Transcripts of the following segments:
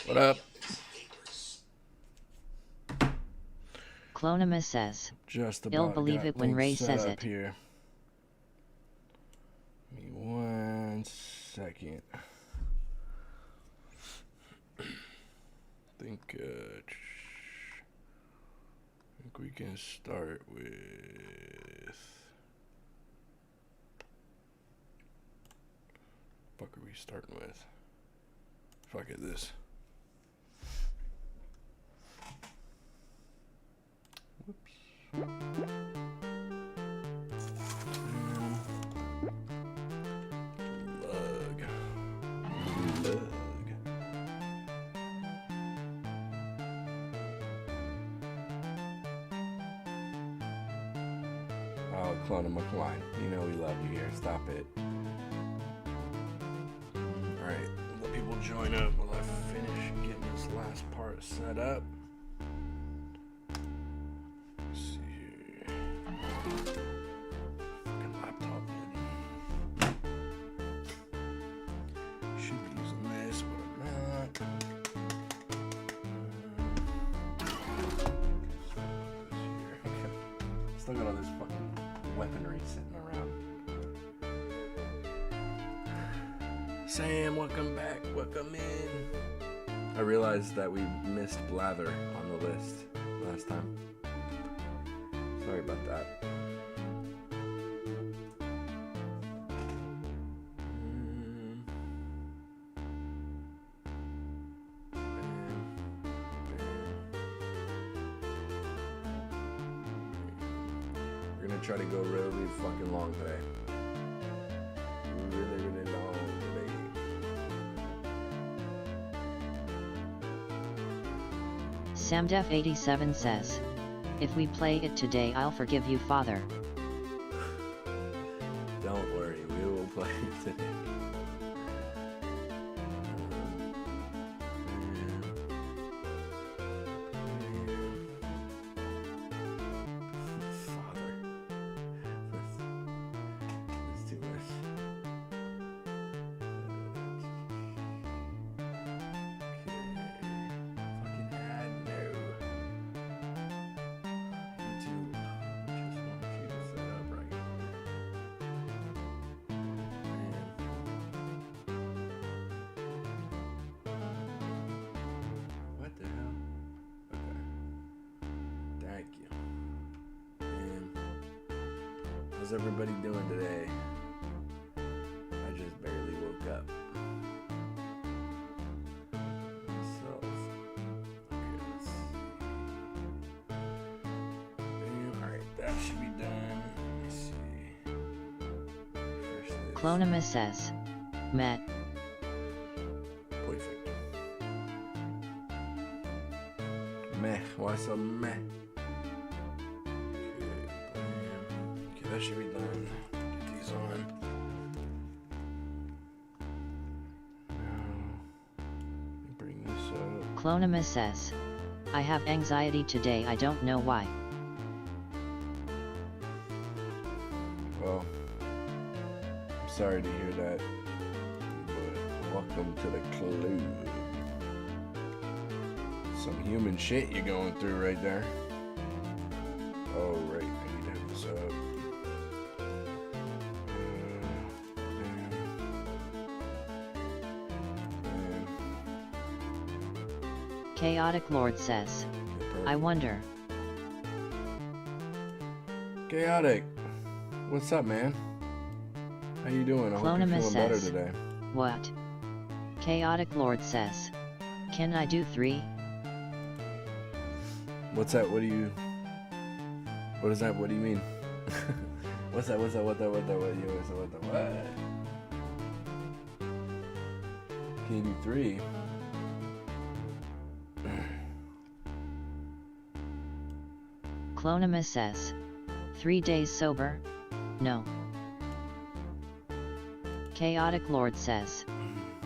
What up? Clonima says, Just about "You'll believe it when Ray says it." Here. Give me 1 second. I think we can start with. What are we starting with? Fuck it, this. Whoops. Lug. Oh, Clone McLean. You know we love you here. Stop it. Alright, let people join up while I finish getting this last part set up. Let's see here. Fucking laptop. Should be using this, but I'm not. Still got all this fucking weaponry sitting around. Sam, welcome back. Welcome in. I realized that we missed Blather on the list last time. Sorry about that. We're gonna try to go really fucking long today. Really, really long today. Samdef87 says, "If we play it today, I'll forgive you, Father." Don't worry, we will play it today. Father. Let's do this. Fucking ad, no. YouTube. Just want you to set up right. What the hell? Okay. Thank you. And how's everybody doing today? I just barely woke up. Myself. Okay, let's see. Alright, that should be done. Let me see. Refresh this. Clonima says, "Met." Perfect. Meh. Why so meh? Okay, that should be done. Get these on. Now, bring this up. Clonima says, "I have anxiety today, I don't know why." Well, I'm sorry to hear that, but welcome to the club. Some human shit you're going through right there. Oh, right, I need to have this up. Chaotic Lord says, "I wonder." Chaotic, what's up, man? How you doing? I hope you're Clonima feeling better says, today. "What?" Chaotic Lord says, "Can I do 3? What's that? What do you? What is that? What do you mean? What's that? What's that? What that? What that? What you? What's that? What that? What? Can you do 3? Clonima says, 3 days sober? No. Chaotic Lord says,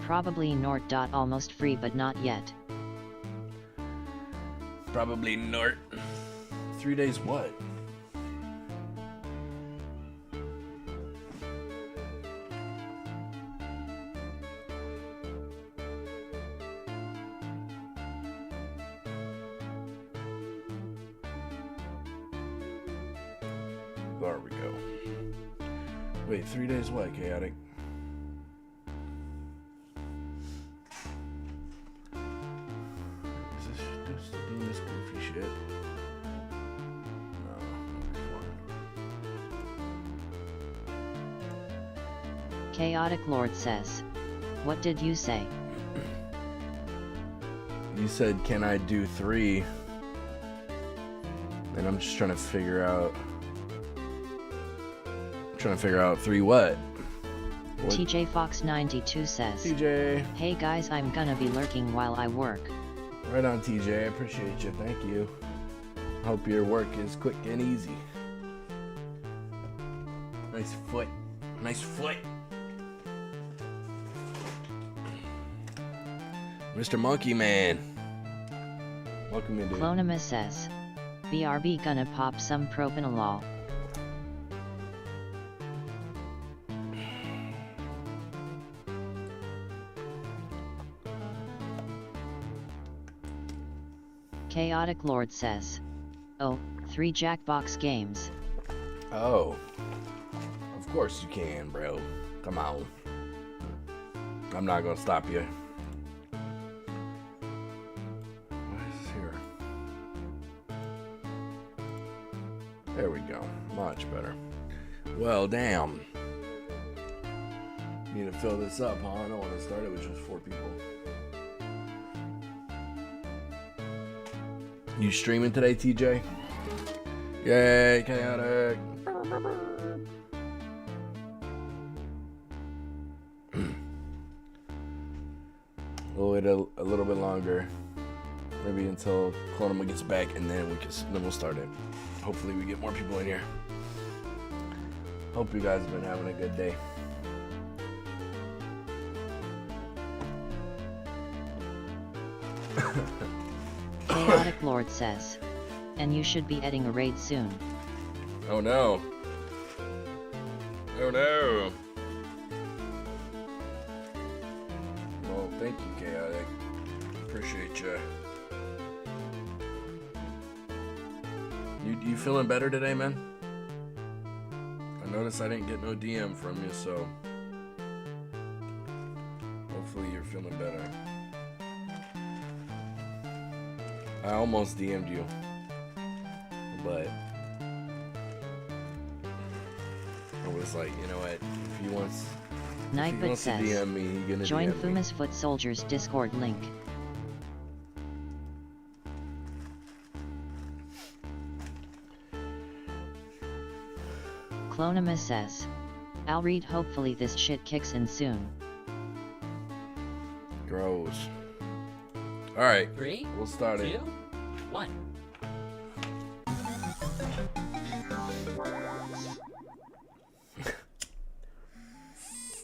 "Probably Nort. Almost free but not yet." Probably Nort. 3 days what? There we go. Wait, 3 days what, Chaotic? Is this doing this goofy shit? No, Chaotic Lord says, what did you say? You said, can I do 3? And I'm just trying to figure out. Trying to figure out 3 what? TJ Fox 92 says, TJ. hey guys, I'm gonna be lurking while I work. Right on, TJ. I appreciate you. Thank you. Hope your work is quick and easy. Nice foot. Nice foot. Mr. Monkey Man. Welcome in, dude. Clonima says, BRB gonna pop some propanolol. Chaotic Lord says, oh, 3 Jackbox games. Oh. Of course you can, bro. Come on. I'm not gonna stop you. What is here? There we go. Much better. Well, damn. Need to fill this up, huh? I don't want to start it with just 4 people. You streaming today, TJ? Yay, Chaotic. We'll wait a little bit longer, maybe until Clonima gets back, and then we'll start it. Hopefully, we get more people in here. Hope you guys have been having a good day. Chaotic Lord says, and you should be adding a raid soon. Oh no. Oh no. Well, thank you, Chaotic. Appreciate you. You feeling better today, man? I noticed I didn't get no DM from you, so hopefully you're feeling better. I almost DM'd you, but I was like, you know what? If he wants Nightbot to says, DM me, he's gonna join DM me. Fuma's Foot Soldiers Discord link. Clonima says, I'll read, hopefully this shit kicks in soon. Gross. All right, 3, we'll start 2, it. 1.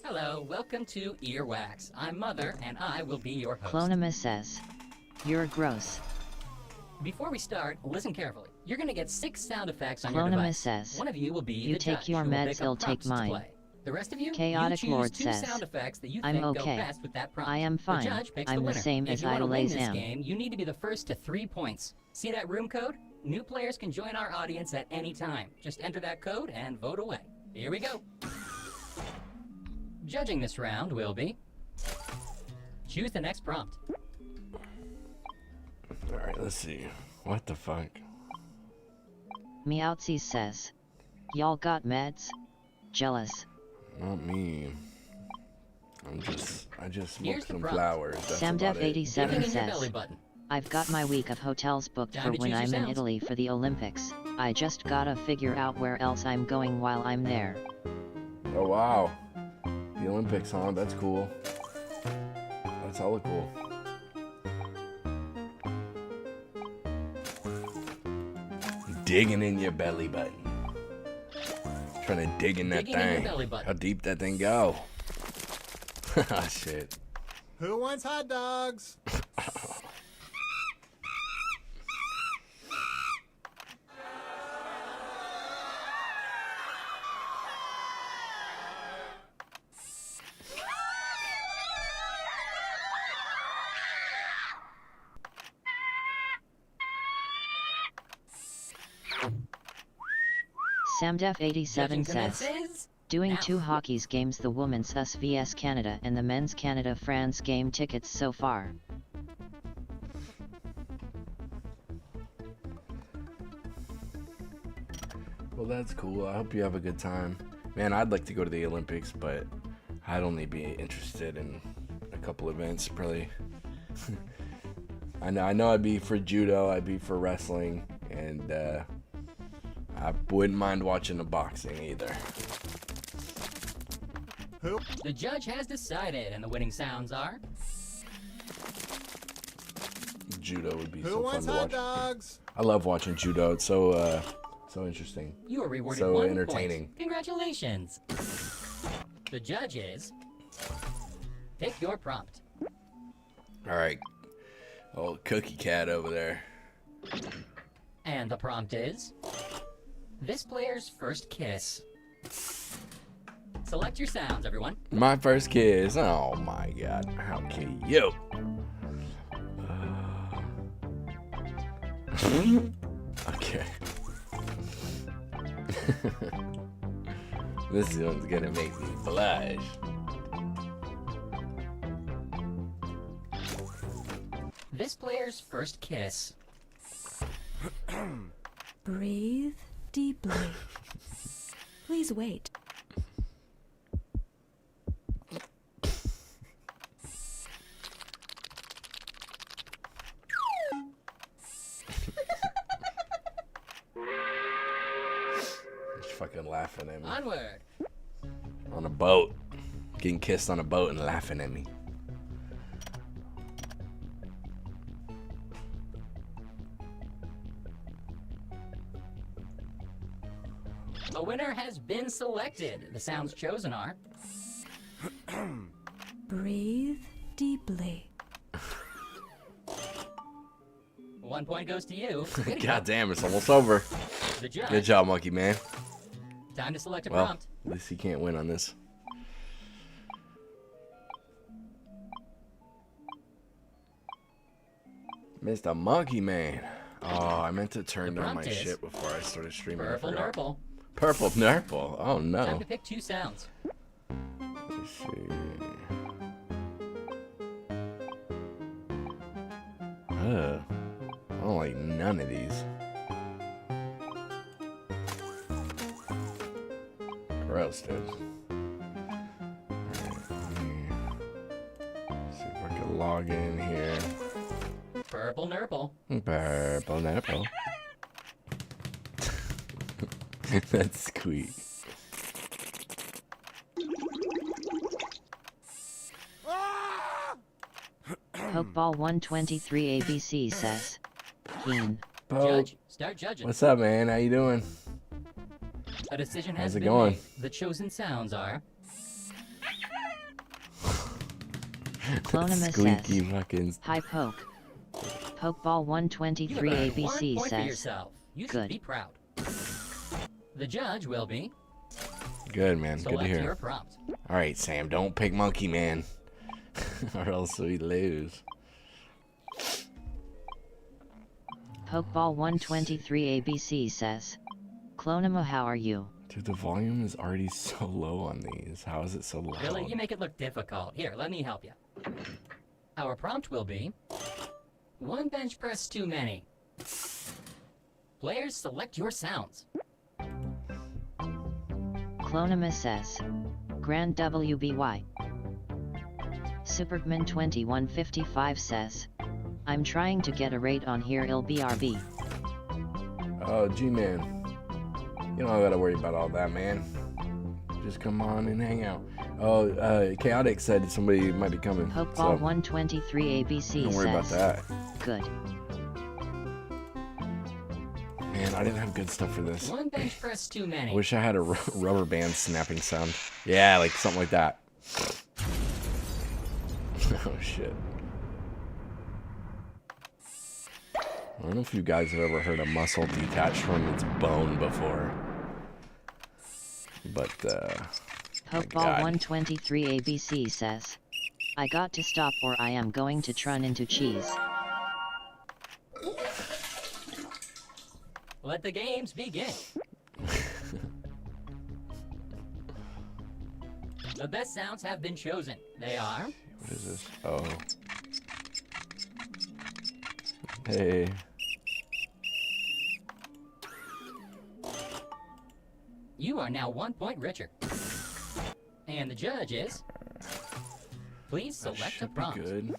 Hello, welcome to Earwax. I'm Mother, and I will be your host. Clonima says, you're gross. Before we start, listen carefully. You're gonna get 6 sound effects on your Clonima device. says, One of you will be you the take judge your who will meds, pick up I'll take prompts to mine. play. The rest of you, Chaotic choose Lord 2 says, sound effects that you I'm think okay. go best with that prompt. I am fine. The judge picks I'm the the winner. same If as you I want to win always this am. game, you need to be the first to 3 points. See that room code? New players can join our audience at any time. Just enter that code and vote away. Here we go. Judging this round will be... choose the next prompt. All right, let's see. What the fuck? Meowtsies says, y'all got meds? Jealous. Not me. I just Here's smoked the some prompt. flowers. That's about it. Samdef87 Digging in your says, belly button. I've got my week of hotels booked Time for to when choose I'm your in sounds. Italy for the Olympics. I just gotta figure out where else I'm going while I'm there. Oh wow. The Olympics, huh? That's cool. That's hella cool. Digging in your belly button. Trying to dig in that Digging in your thing. belly button. How deep that thing go? Ah, shit. Who wants hot dogs? Samdef87 Judging says, commences doing now. 2 hockey's games, the women's US vs Canada and the men's Canada-France game tickets so far. Well, that's cool. I hope you have a good time. Man, I'd like to go to the Olympics, but I'd only be interested in a couple events, probably. I know I'd be for judo, I'd be for wrestling, and I wouldn't mind watching the boxing either. Who? The judge has decided, and the winning sounds are. Judo would be Who so fun wants to hot watch. dogs? I love watching judo. It's so interesting. You are rewarded So 1 entertaining. point. Congratulations. The judges. Pick your prompt. All right, old cookie cat over there. And the prompt is this player's first kiss. Select your sounds, everyone. My first kiss. Oh my God, how cute. Okay. This one's gonna make me blush. This player's first kiss. Breathe deeply. Please wait. She's fucking laughing at me. Onward. On a boat. Getting kissed on a boat and laughing at me. A winner has been selected. The sounds chosen are. Breathe deeply. 1 point goes to you. Way to God go. damn, it's almost over. The judge. Good job, Monkey Man. Time to select a Well, prompt. at least he can't win on this. Mr. Monkey Man. Oh, I meant to turn The down my prompt is shit before I started streaming. I Purple forgot. Nurple. Purple Nurple. Oh Time no. to pick 2 sounds. Let's see. I don't like none of these. Gross, dude. Alright, let me see if I can log in here. Purple Nurple. Purple Nurple. That's sweet. Pokeball 123 ABC says, Keen. Poke. Judge, start judging. What's up, man? How you doing? A decision How's has it been going? made. The chosen sounds are. Clonima Squeaky says, fucking. Hi Poke. Pokeball You 123 have earned 1 ABC point for says, yourself. You should Good. be proud. The judge will be. Good, man. Good to Select your hear. prompt. All right, Sam. Don't pick Monkey Man, or else we lose. Pokeball 123 ABC says, Clonima, how are you? Dude, the volume is already so low on these. How is it so loud? Really, you make it look difficult. Here, let me help you. Our prompt will be 1 bench press too many. Players, select your sounds. Clonima says, Grand WBY. Supergman 2155 says, I'm trying to get a rate on here BRB. Oh, G-Man. You don't gotta worry about all that, man. Just come on and hang out. Oh, Chaotic said somebody might be coming. Pokeball so 123 ABC don't worry about says, that. Good. Man, I didn't have good stuff for this. 1 bench press too many. I wish I had a rubber band snapping sound. Yeah, like something like that. Oh, shit. I don't know if you guys have ever heard a muscle detached from its bone before. But, my Pokeball God. 123 ABC says, I got to stop or I am going to run into cheese. Let the games begin. The best sounds have been chosen. They are... What is this? Oh. Hey. You are now 1 point richer. And the judge is... Please That select a should be prompt. good,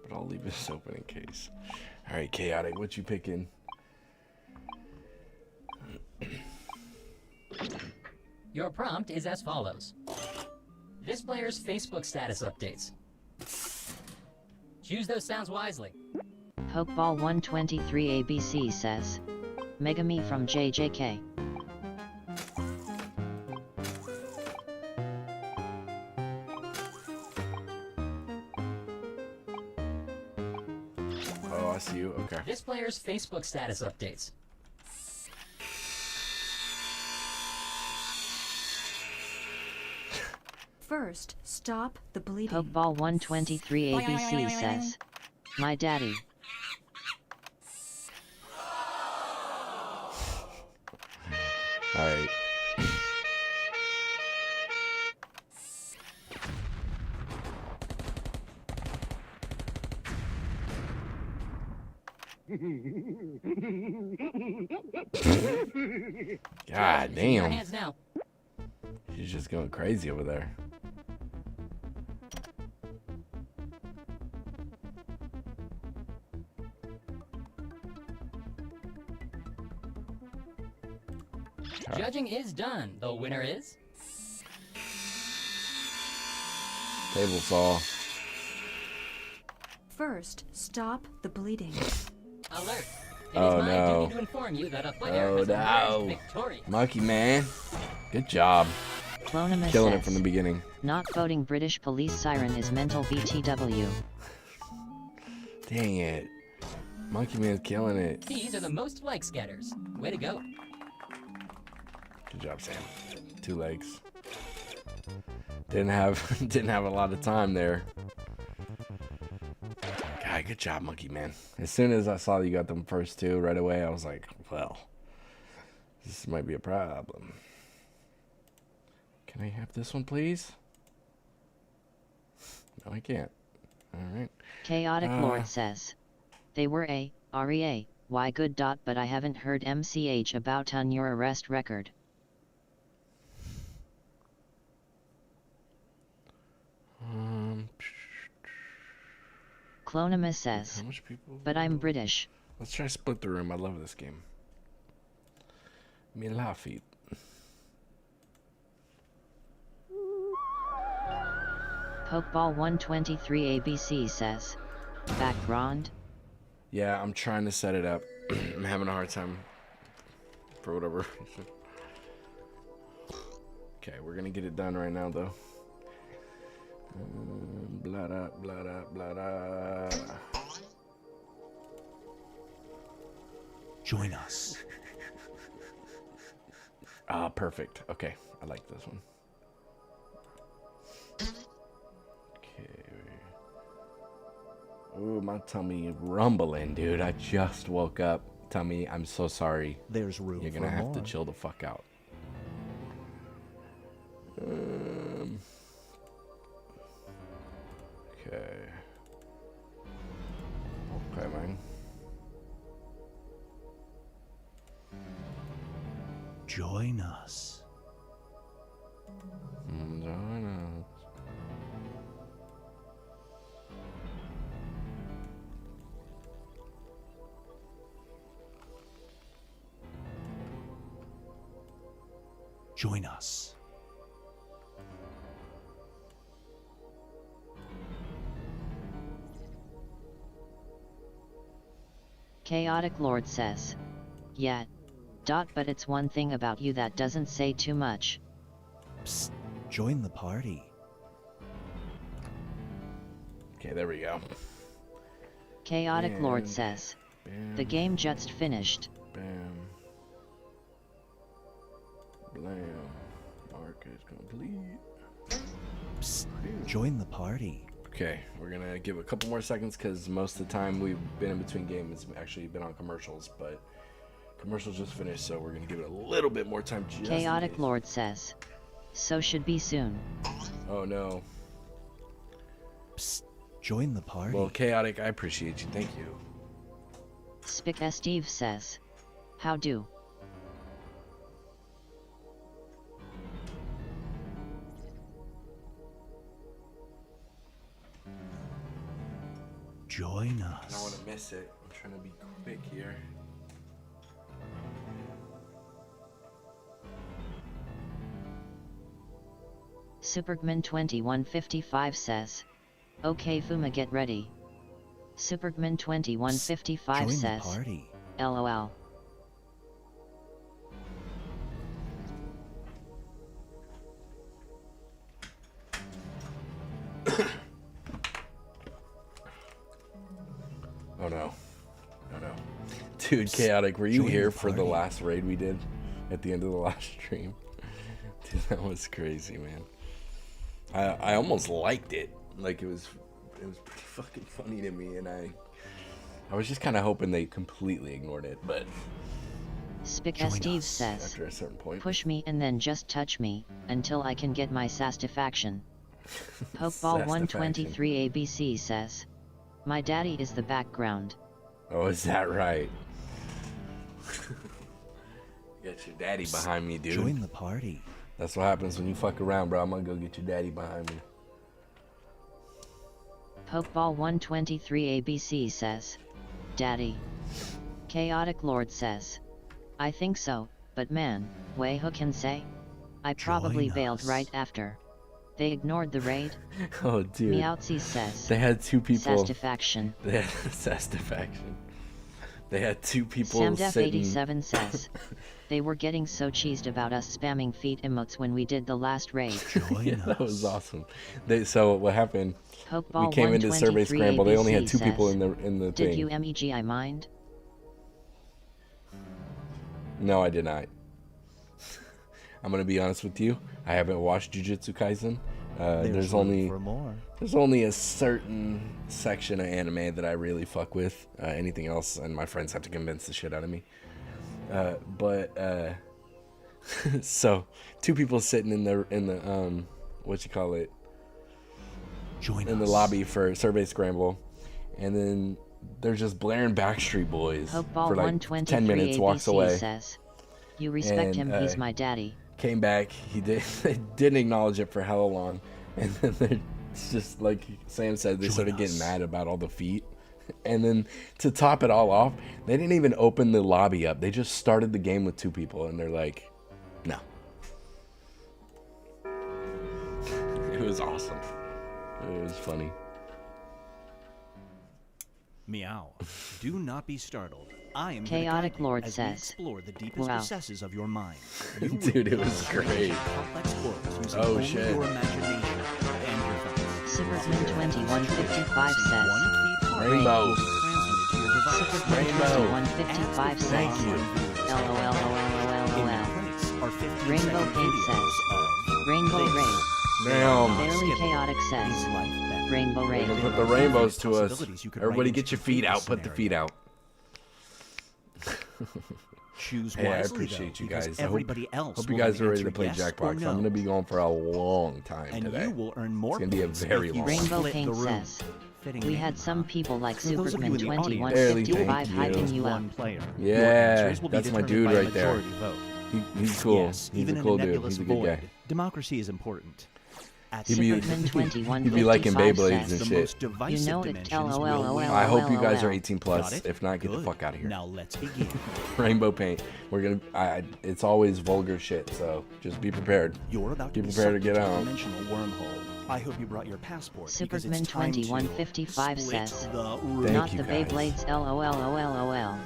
but I'll leave this open in case. All right, Chaotic, what you picking? Your prompt is as follows. This player's Facebook status updates. Choose those sounds wisely. Pokeball 123 ABC says, Megami from JJK. Oh, I see you. Okay. This player's Facebook status updates. First, stop the bleeding. Pokeball 123 ABC says, My daddy. All right. God In your damn. hands now. She's just going crazy over there. Judging is done. The winner is... Table saw. First, stop the bleeding. Alert. It Oh, is my no. duty to inform you that a player Oh, has emerged no. victorious. Monkey man. Good job. Clonima Killing it says, from the beginning. Not voting British police siren is mental BTW. Dang it. Monkey man's killing it. These are the most likes getters. Way to go. Good job, Sam. 2 legs. Didn't have a lot of time there. God, good job, Monkey Man. As soon as I saw you got them first 2 right away, I was like, well, this might be a problem. Can I have this one, please? No, I can't. All right. Chaotic Lord says, They were a, REA, why good dot but I haven't heard MCH about on your arrest record. Clonima says, How much people? But I'm British. Let's try Split the Room. I love this game. Me laugh it. Pokeball 123 ABC says, Background? Yeah, I'm trying to set it up. I'm having a hard time for whatever reason. Okay, we're gonna get it done right now, though. Blah da blah da blah da. Join us. Ah, perfect. Okay, I like this one. Okay. Ooh, my tummy rumbling, dude. I just woke up. Tummy, I'm so sorry. There's room You're for gonna have more. to chill the fuck out. Okay. Okay, man. Join us. Join us. Join us. Chaotic Lord says, Yeah. Dot but it's one thing about you that doesn't say too much. Psst. Join the party. Okay, there we go. Chaotic Lord And says, bam, The game just finished. bam, blam. Mark is complete. Psst. Join the party. Okay, we're gonna give a couple more seconds because most of the time we've been in between games, actually been on commercials, but commercials just finished, so we're gonna give it a little bit more time. Just in Chaotic case. Lord says, So should be soon. Oh no. Psst, join the party. Well, Chaotic, I appreciate you. Thank you. Spic Steve says, how do? Join I don't want us. to miss it. I'm trying to be quick here. Supergman2155 says, okay Fuma get ready. Supergman2155 Join the says, party. LOL. Oh no. Oh no. Dude, Chaotic, were you Join the here for the party. last raid we did at the end of the last stream? Dude, that was crazy, man. I almost liked it. Like it was pretty fucking funny to me, and I was just kind of hoping they completely ignored it, but Spic Join Steve us says, after a certain point. push me and then just touch me, until I can get my satisfaction. Pokeball123 ABC says, my daddy is the background. Oh, is that right? You got your daddy behind me, dude. Join the party. That's what happens when you fuck around, bro. I'm gonna go get your daddy behind me. Pokeball123 ABC says, daddy. Chaotic Lord says, I think so, but man, way who can say? I probably Join bailed us. right after. They ignored the raid. Oh, dude. Meowtsy says, They had two people. satisfaction. They had satisfaction. They had two people sitting. Samdef87 says, they were getting so cheesed about us spamming feet emotes when we did the last raid. Join Yeah, us. that was awesome. So what happened? Pokeball We came into Survey 123 Scramble. They only had ABC two people says, in the did thing. you MEGI mind? No, I did not. I'm gonna be honest with you. I haven't watched Jujutsu Kaisen. There's room only for more. There's only a certain section of anime that I really fuck with. Anything else, and my friends have to convince the shit out of me. So two people sitting in the what you call it, Join in the us. lobby for Survey Scramble, and then they're just blaring Backstreet Boys Pokeball for like 123 10 minutes. ABC Walks away. says, you respect And, him, he's my daddy. Came back. He didn't acknowledge it for hella long, and then they're just like Sam said. They Join started getting us. mad about all the feet, and then to top it all off, they didn't even open the lobby up. They just started the game with two people, and they're like, "No." It was awesome. It was funny. Meow. Do not be startled. I am Chaotic here to guide you Lord as we says, explore the deepest wow. recesses of your mind. You will Dude, it be was able to great. create complex worlds using Oh, only shit. your imagination and your thoughts. Superman2155 says, One key part Rainbow. will be transmitted to your device. Superman2155 says, Thank you. In LOL. your place are 15 Rainbow second Paint videos says, of Rainbow this. Raid. Damn. Barely Chaotic Is says, life better? Rainbow We're Raid. gonna put the rainbows to us. Possibilities you could Everybody write get your into feet the out. Put the feet scenario. out. Choose Hey, I wisely, appreciate though, you because guys. I everybody else hope you will guys either are ready to answer play yes or Jackbox. I'm no. gonna be going for a long time And today. you will earn more It's gonna be a points very if you long Rainbow split Paint the room. says, Fitting we name, had some huh? people like For those of you in the audience, Barely, Superman2155 thank you. hyping you up. one player. Yeah, Your answers will be that's my determined dude by a right there. majority vote. He's cool. Yes, He's even a in cool a dude. nebulous He's a good void, guy. democracy is important. At He'd be, Superman2155 he'd be liking Beyblades says, and the shit. most divisive You know it, dimensions will LOL. win. I hope you guys are LOL. 18 Got plus. it? If not, get the Good. fuck out of here. Now let's begin. Rainbow paint. We're gonna. It's always vulgar shit. So just be prepared. You're about Be to be prepared to sucked get into a out. dimensional wormhole. I hope you brought your passport because it's time to Superman2155 split says, the room. Thank not you, the guys. Beyblades, LOL.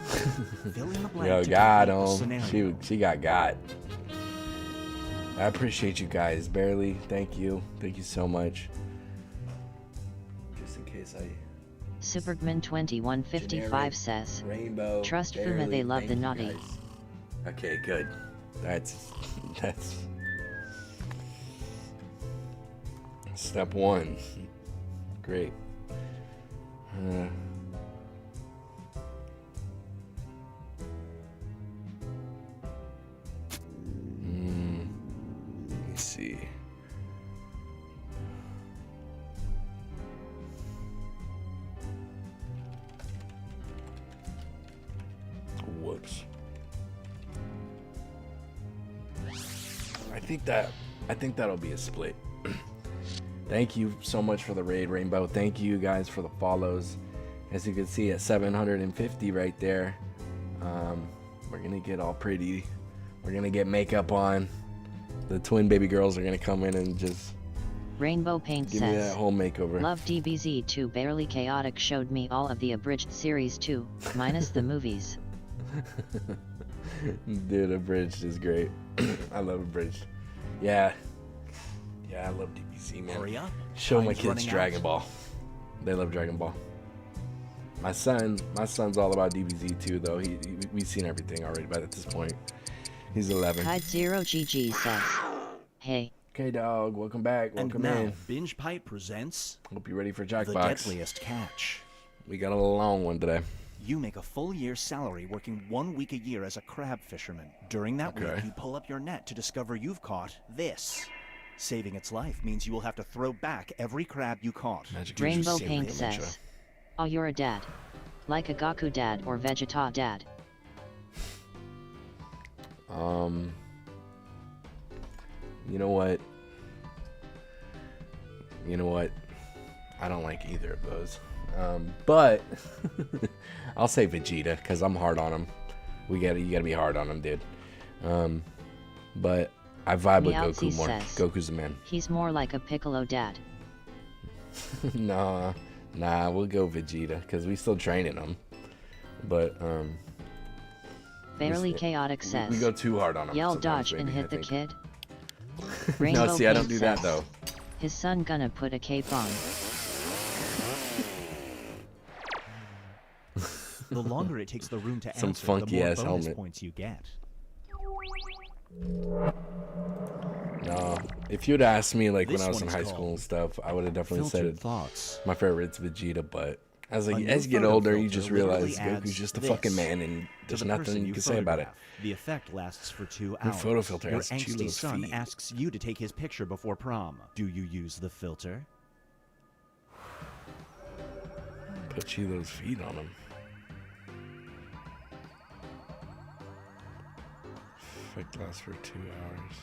Fill in the blank Yo, to got complete the him. scenario. She got. I appreciate you guys. Barely. Thank you. Thank you so much. Just in case I. Superman2155 Generic. says, Rainbow. Trust Fuma, barely, they love thank the you naughty. guys. Okay, good. That's step one. Great. Let me see. trips. I think that'll be a split. Thank you so much for the raid, Rainbow. Thank you guys for the follows. As you can see at 750 right there. We're gonna get all pretty. We're gonna get makeup on. The twin baby girls are gonna come in and just Rainbow Paint give me that says, whole makeover. love DBZ 2. Barely Chaotic showed me all of the abridged series 2, minus the movies. Dude, abridged is great. I love abridged. Yeah, I love DBZ, man. Maria, Show my time's kids running Dragon out. Ball. They love Dragon Ball. My son's all about DBZ too, though. We've seen everything already by this point. He's 11. Tide 0GG says, hey. Okay, dog. Welcome back. And Welcome now, in. Binge Pipe presents Hope you're ready for The Jackbox. Deadliest Catch. We got a long one today. You make a full year's salary working 1 week a year as a crab fisherman. During that Okay. week, you pull up your net to discover you've caught this. Saving its life means you will have to throw back every crab you caught. Magic Rainbow users Paint saving the says, oh, you're a dad. Like a Goku dad or Vegeta dad. You know what? I don't like either of those. But I'll say Vegeta because I'm hard on him. You gotta be hard on him, dude. But I vibe with Meowsy Goku more. says, Goku's the man. He's more like a Piccolo dad. Nah, we'll go Vegeta because we still training him. But Barely Chaotic says, we go too hard on him. yell sometimes, dodge and maybe, hit I the think. kid. No, Rainbow see, I don't Paint do that says, though. his son gonna put a cape on. The longer it takes the room to Some answer, funky the more ass bonus helmet. points you get. No, if you'd asked me like This when I was in one is high school called and stuff, I would have definitely Filtered said thoughts. my favorite's Vegeta. But as A you new get photo older, you filter just literally realize adds Goku's just a this fucking man, and to there's the nothing person you can say about it. photograph. The effect lasts for 2 New hours. photo filter Your has cute angsty little son feet. asks you to take his picture before prom. Do you use the filter? Put Chilo's feet on him. Effect lasts for 2 hours.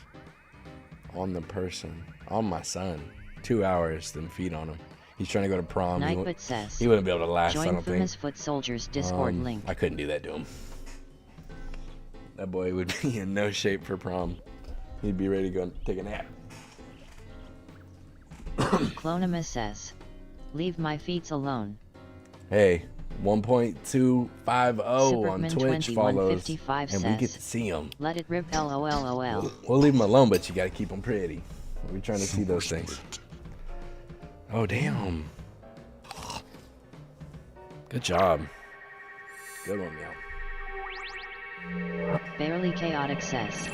On the person, on my son, 2 hours, then feet on him. He's trying to go to prom. Nightbot says, He wouldn't be able to last. I join don't think. Famous Foot Soldiers Discord link. I couldn't do that to him. That boy would be in no shape for prom. He'd be ready to go and take a nap. Clonimus says, leave my feet alone. Hey, 1.250 on Superman Twitch follows, 2155 and we get says, to see him. let it rip LOLOL. We'll leave him alone, but you gotta keep him pretty. We're trying to see those things. Oh, damn. Good job. Good one, Meow. Barely Chaotic says,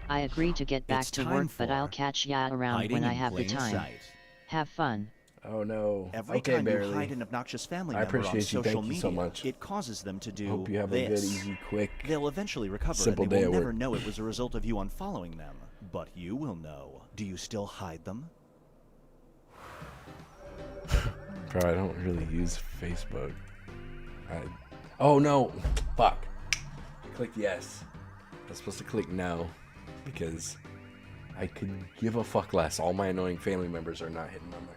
I agree to get back It's to time work, but for I'll catch ya around Hiding when I in have the plain time. sight. Have fun. Oh, no. Every Okay, time Barely. you hide an obnoxious family I member on appreciate you. social Thank you media, so much. it causes them to do Hope you have this. a good, easy, quick. They'll eventually recover simple and they day will at never work. know it was a result of you unfollowing them. But you will know. Do you still hide them? Bro, I don't really use Facebook. Oh, no. Fuck. I clicked yes. I was supposed to click no because I could give a fuck less. All my annoying family members are not hidden on there.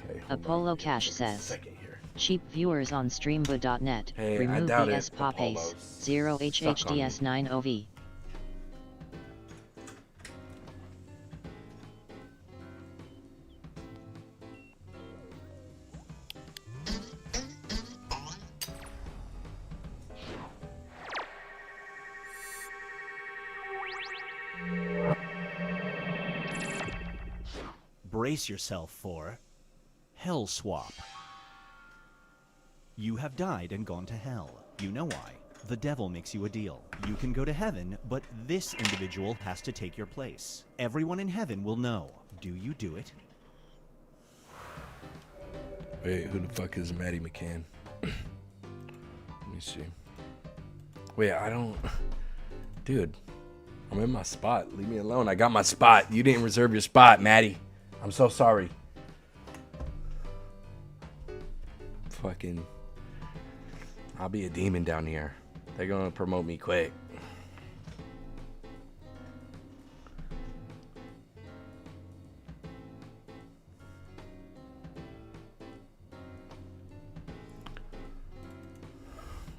Okay, hold on. Apollo Cash Give us a says, second here. cheap viewers on streamba.net, Hey, I remove doubt the it, S Popes, Apollo. 0 HHDS 9 OV. Brace yourself for Hell Swap. You have died and gone to hell. You know why. The devil makes you a deal. You can go to heaven, but this individual has to take your place. Everyone in heaven will know. Do you do it? Wait, who the fuck is Maddie McCann? Let me see. Wait, I don't... Dude, I'm in my spot. Leave me alone. I got my spot. You didn't reserve your spot, Maddie. I'm so sorry. fucking... I'll be a demon down here. They're gonna promote me quick.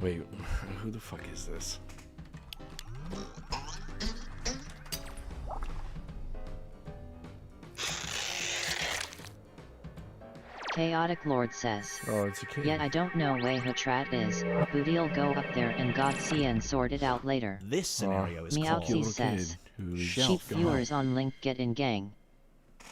Wait, who the fuck is this? Chaotic Lord says. Oh, it's a kid. Yet I don't know way who Trat is. Booty'll go up there and God see and sort it out later. This scenario is Meowsy called says. Who's Shelf Cheap God. viewers on link get in gang.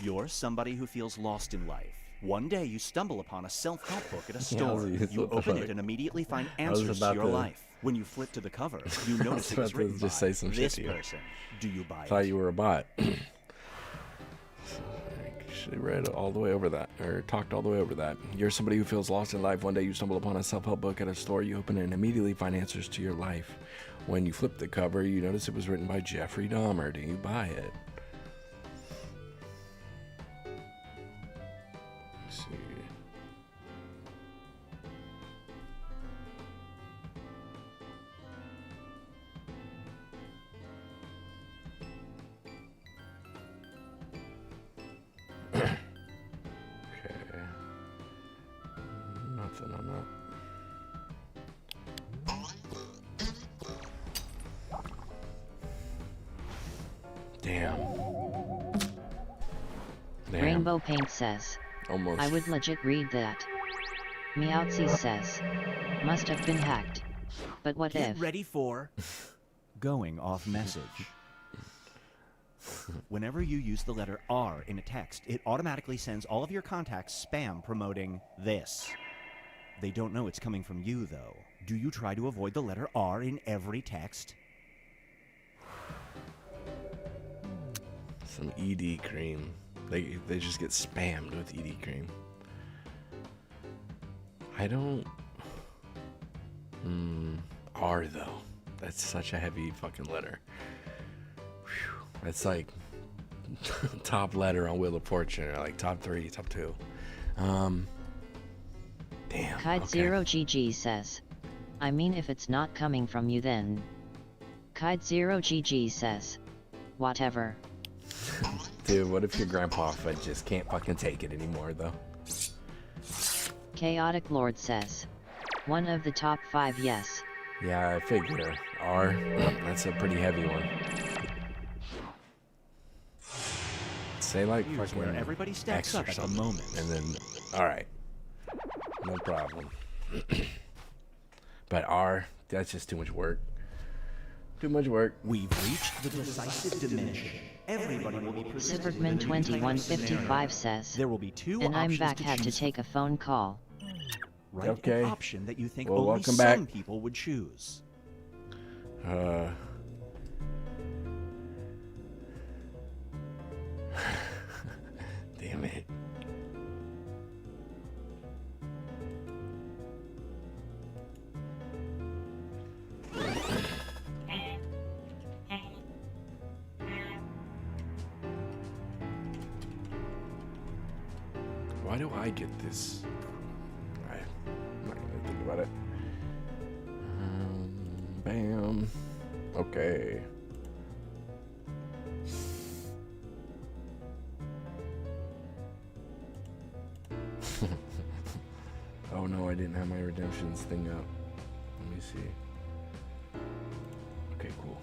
You're somebody who feels lost in life. One day you stumble upon a self-help book at a store. it's You what the open fuck. it and immediately find I was answers to about your to- life. When you flip to the cover, you notice it about was to written just by say some shit this to you. person. Do you buy Thought it? you were a bot. Should have read all the way over that, or talked all the way over that. You're somebody who feels lost in life. One day you stumble upon a self-help book at a store. You open it and immediately find answers to your life. When you flip the cover, you notice it was written by Jeffrey Dahmer. Do you buy it? Let's see. Okay. Nothing on that. Damn. Damn. Rainbow Paint says. Almost. I would legit read that. Meowsy says. Must have been hacked. But what Get if? ready for going off message. Whenever you use the letter R in a text, it automatically sends all of your contacts spam promoting this. They don't know it's coming from you, though. Do you try to avoid the letter R in every text? Some ED cream. They just get spammed with ED cream. I don't... R though. That's such a heavy fucking letter. Whew. That's like top letter on Wheel of Fortune, or like top 3, top 2. Damn. Kite okay. Zero GG says. I mean, if it's not coming from you, then. Kite Zero GG says. Whatever. Dude, what if your grandpa just can't fucking take it anymore, though? Chaotic Lord says. One of the top 5, yes. Yeah, I figure. R, that's a pretty heavy one. Say like Here's fucking where everybody stacks X or up at the something, moment. and then, all right, no problem. But R, that's just too much work. Too much work. We've reached the decisive dimension. Everybody will be presented with a new type of scenario. Superman2155 says. There will be two And I'm options back, to had to choose take a phone call. Write Okay. an option that you think Well, only welcome some back. people would choose. Damn it. Why do I get this? I'm not gonna think about it. Bam. Okay. Oh no, I didn't have my redemptions thing up. Let me see. Okay, cool.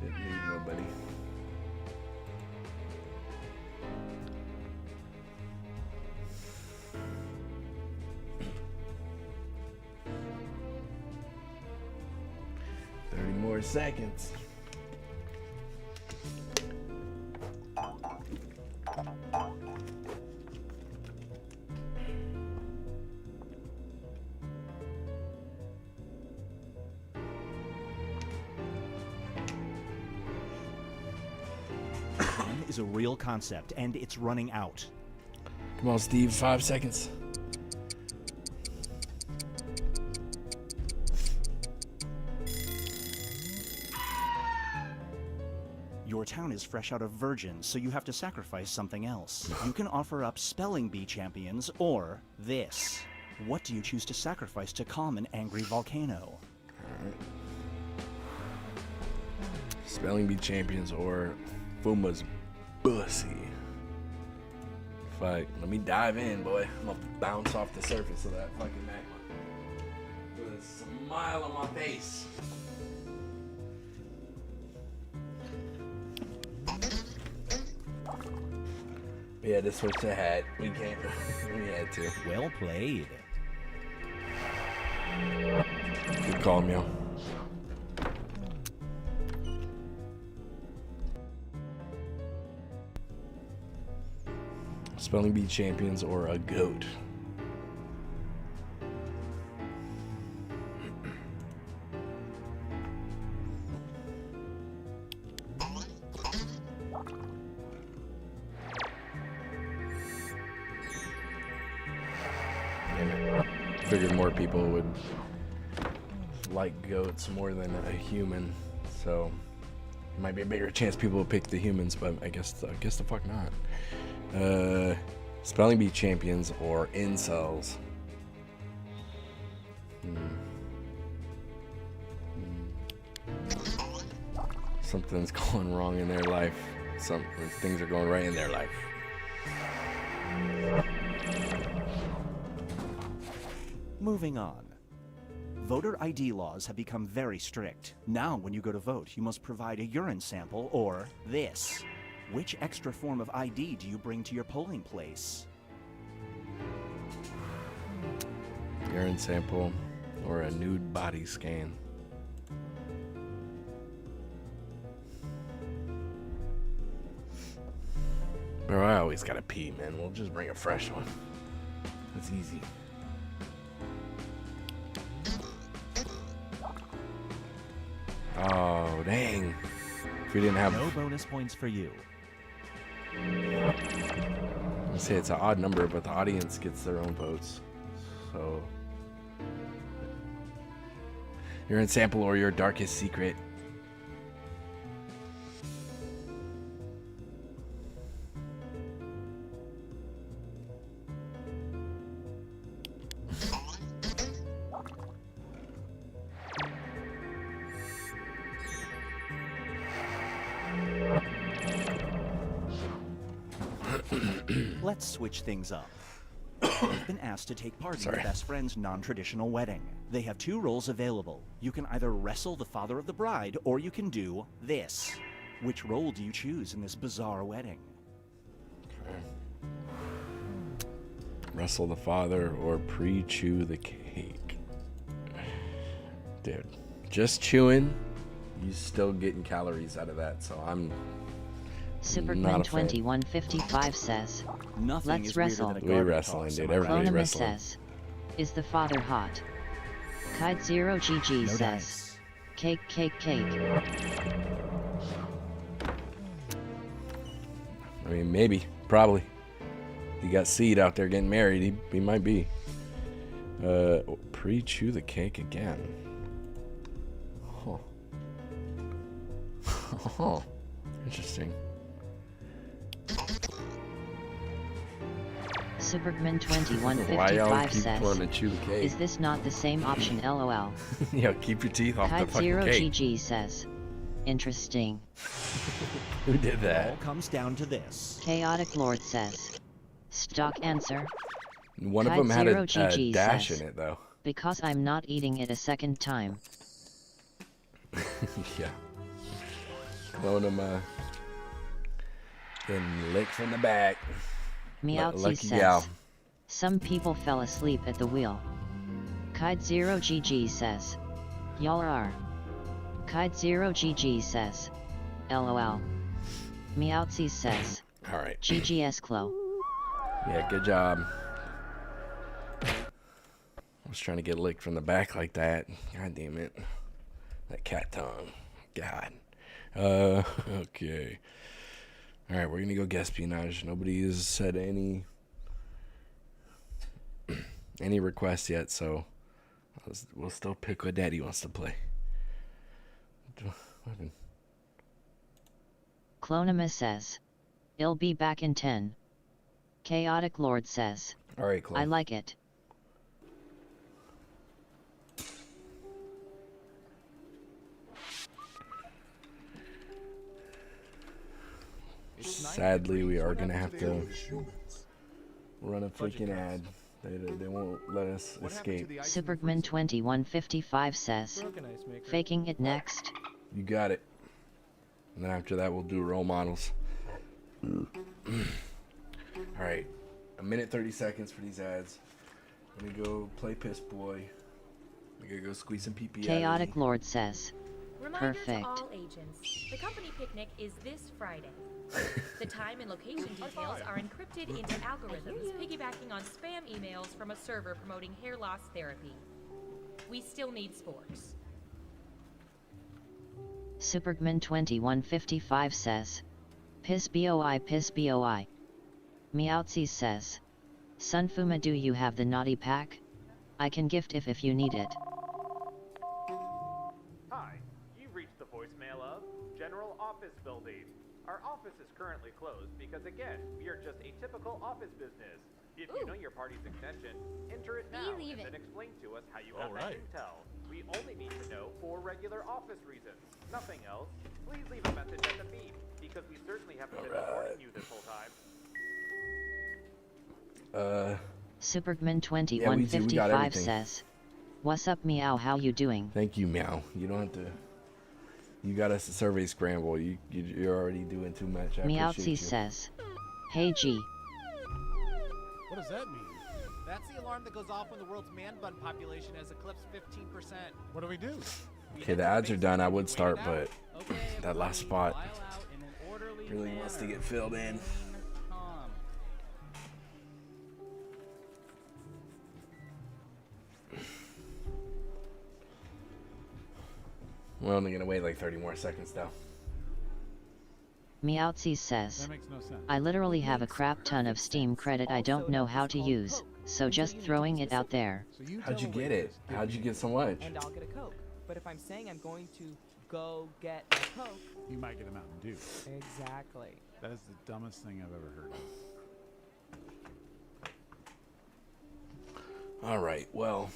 Didn't need nobody. More seconds. Time is a real concept, and it's running out. Come on, Steve, 5 seconds. Your town is fresh out of Virgin, so you have to sacrifice something else. You can offer up Spelling Bee champions or this. What do you choose to sacrifice to calm an angry volcano? Alright. Spelling Bee Champions or Fuma's Bussy. Fuck, let me dive in, boy. I'm gonna bounce off the surface of that fucking magma with a smile on my face. We had to switch the hat. We can't. We had to. Well played. Good call, Meow. Spelling Bee Champions or a goat. Figured more people would like goats more than a human, so it might be a bigger chance people will pick the humans, but I guess the fuck not. Spelling Bee Champions or incels. Something's going wrong in their life. Some things are going right in their life. Moving on. Voter ID laws have become very strict. Now, when you go to vote, you must provide a urine sample or this. Which extra form of ID do you bring to your polling place? Urine sample or a nude body scan. Bro, I always gotta pee, man. We'll just bring a fresh one. That's easy. Oh, dang. If we didn't have... No bonus points for you. I say it's an odd number, but the audience gets their own votes. So... Urine sample or your darkest secret. Let's switch things up. You've been asked to take part in your best friend's non-traditional wedding. They have two roles available. You can either wrestle the father of the bride, or you can do this. Which role do you choose in this bizarre wedding? Okay. Wrestle the father or pre-chew the cake. Dude, just chewing, you still getting calories out of that, so I'm Superman2155 says, Nothing let's is wrestle. weirder than a We garbage wrestling, toss, dude. am I right? Everybody Chronima wrestling. says, is the father hot? Kite0GG No says, dice. cake, cake, cake. I mean, maybe, probably. You got Seed out there getting married. He might be. Pre-chew the cake again. Huh. Oh, interesting. Superman2155 Why y'all keep says, wanting to chew the cake? is this not the same option lol? Yo, keep your teeth off the fucking cake. Kite0GG says, interesting. Who did It that? all comes down to this. Chaotic Lord says, stock answer, One of them had a Kite0GG dash says, in it, though. because I'm not eating it a second time. Yeah. Clone him, getting licked from the back. Meowtzy Lucky says, gal. some people fell asleep at the wheel. Kite0GG says, y'all are. Kite0GG says, lol. Meowtzy says, All right. GGS Clo. Yeah, good job. I was trying to get licked from the back like that. God damn it. That cat tongue. God. Okay. All right, we're gonna go espionage. Nobody has said any requests yet, so we'll still pick what Daddy wants to play. Clonima says, it'll be back in 10. Chaotic Lord says, All right, Chloe. I like it. Sadly, we are gonna have to run a freaking ad. They won't let us escape. Supergman2155 says, faking it next. You got it. And then after that, we'll do role models. Alright. 1 minute 30 seconds for these ads. Let me go play Piss Boy. I'm gonna go squeeze some pee-pee. Chaotic Lord says, Reminder perfect. to all agents, the company picnic is this Friday. The time and location details are encrypted into algorithms piggybacking on spam emails from a server promoting hair loss therapy. We still need sporks. Supergman2155 says, piss boi piss boi. Meowtzy says, Sunfuma, do you have the naughty pack? I can gift if you need it. Hi, you've reached the voicemail of General Office Building. Our office is currently closed because, again, we are just a typical office business. If you know your party's extension, enter it now and then explain to us how you got that intel. We only need to know for regular office reasons, nothing else. Please leave a message at the beep because we certainly haven't been recording you this whole time. Supergman2155 says, what's up meow, how you doing? Thank you, Meow. You don't have to. You got us to survey Scramble. You're already doing too much. I Meowtzy appreciate you. says, hey G. What does that mean? That's the alarm that goes off when the world's man bun population has eclipsed 15%. What do we do? Okay, the ads are done. I would start, but that last spot really wants to get filled in. We're only gonna wait like 30 more seconds though. Meowtzy says, That makes no sense. I literally have a crap ton of Steam credit I don't know how to use, so just throwing it out there. How'd you get it? How'd you get so much? And I'll get a Coke. But if I'm saying I'm going to go get a Coke, You might get a Mountain Dew. exactly. That is the dumbest thing I've ever heard of. Alright, well.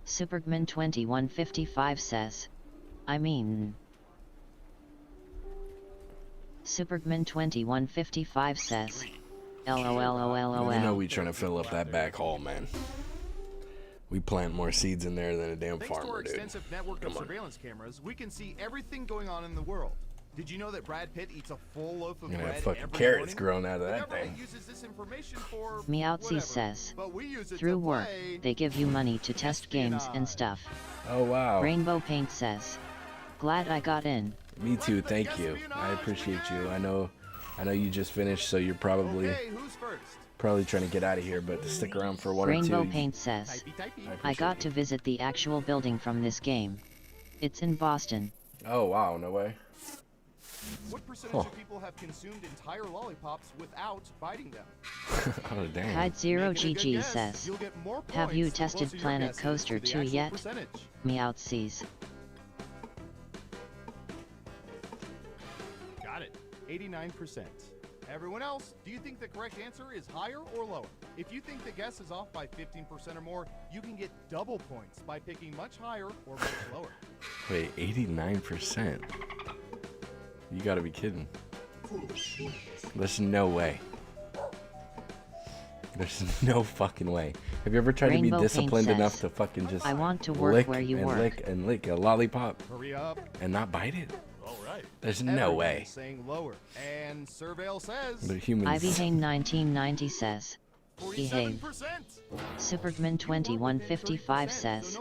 Supergman2155 says, I mean. Supergman2155 says, LOLOLOL. You know we trying to fill up that back hall, man. We plant more seeds in there than a damn Thanks to our farmer, dude. extensive network of surveillance cameras, we can see everything going on in the world. Did you know that Brad Pitt eats a full loaf of You're gonna bread have fucking every carrots morning? growing out of The that government thing. uses this information for Meowtzy whatever, says, but we use it through to work, play they give you money to test games and stuff. Oh wow. Rainbow Paint says, glad I got in. Me too, thank you. I appreciate you. I know you just finished, so you're probably Okay, who's first? trying to get out of here, but to stick around for one Rainbow or two. Paint says, Typey. I got to visit the actual building from this game. It's in Boston. Oh wow, no way. What percentage of people have consumed entire lollipops without biting them? Oh damn. Kite Zero Make it a good GG guess. says, You'll get more have you points the tested closer your Planet guess is Coaster to the 2 actual yet? percentage. Meowtzies. Got it. 89%. Everyone else, do you think the correct answer is higher or lower? If you think the guess is off by 15% or more, you can get double points by picking much higher or much lower. Wait, 89%? You gotta be kidding. There's no way. There's no fucking way. Have you ever tried Rainbow to be Paint disciplined says, enough to fucking just I want to work lick where you and work. lick and lick a lollipop Hurry up. and not bite it? All right. There's no Everyone way. is saying lower. And Surveil says They're humans. Ivy Hane 1990 says, behave. 47%. Supergman2155 says,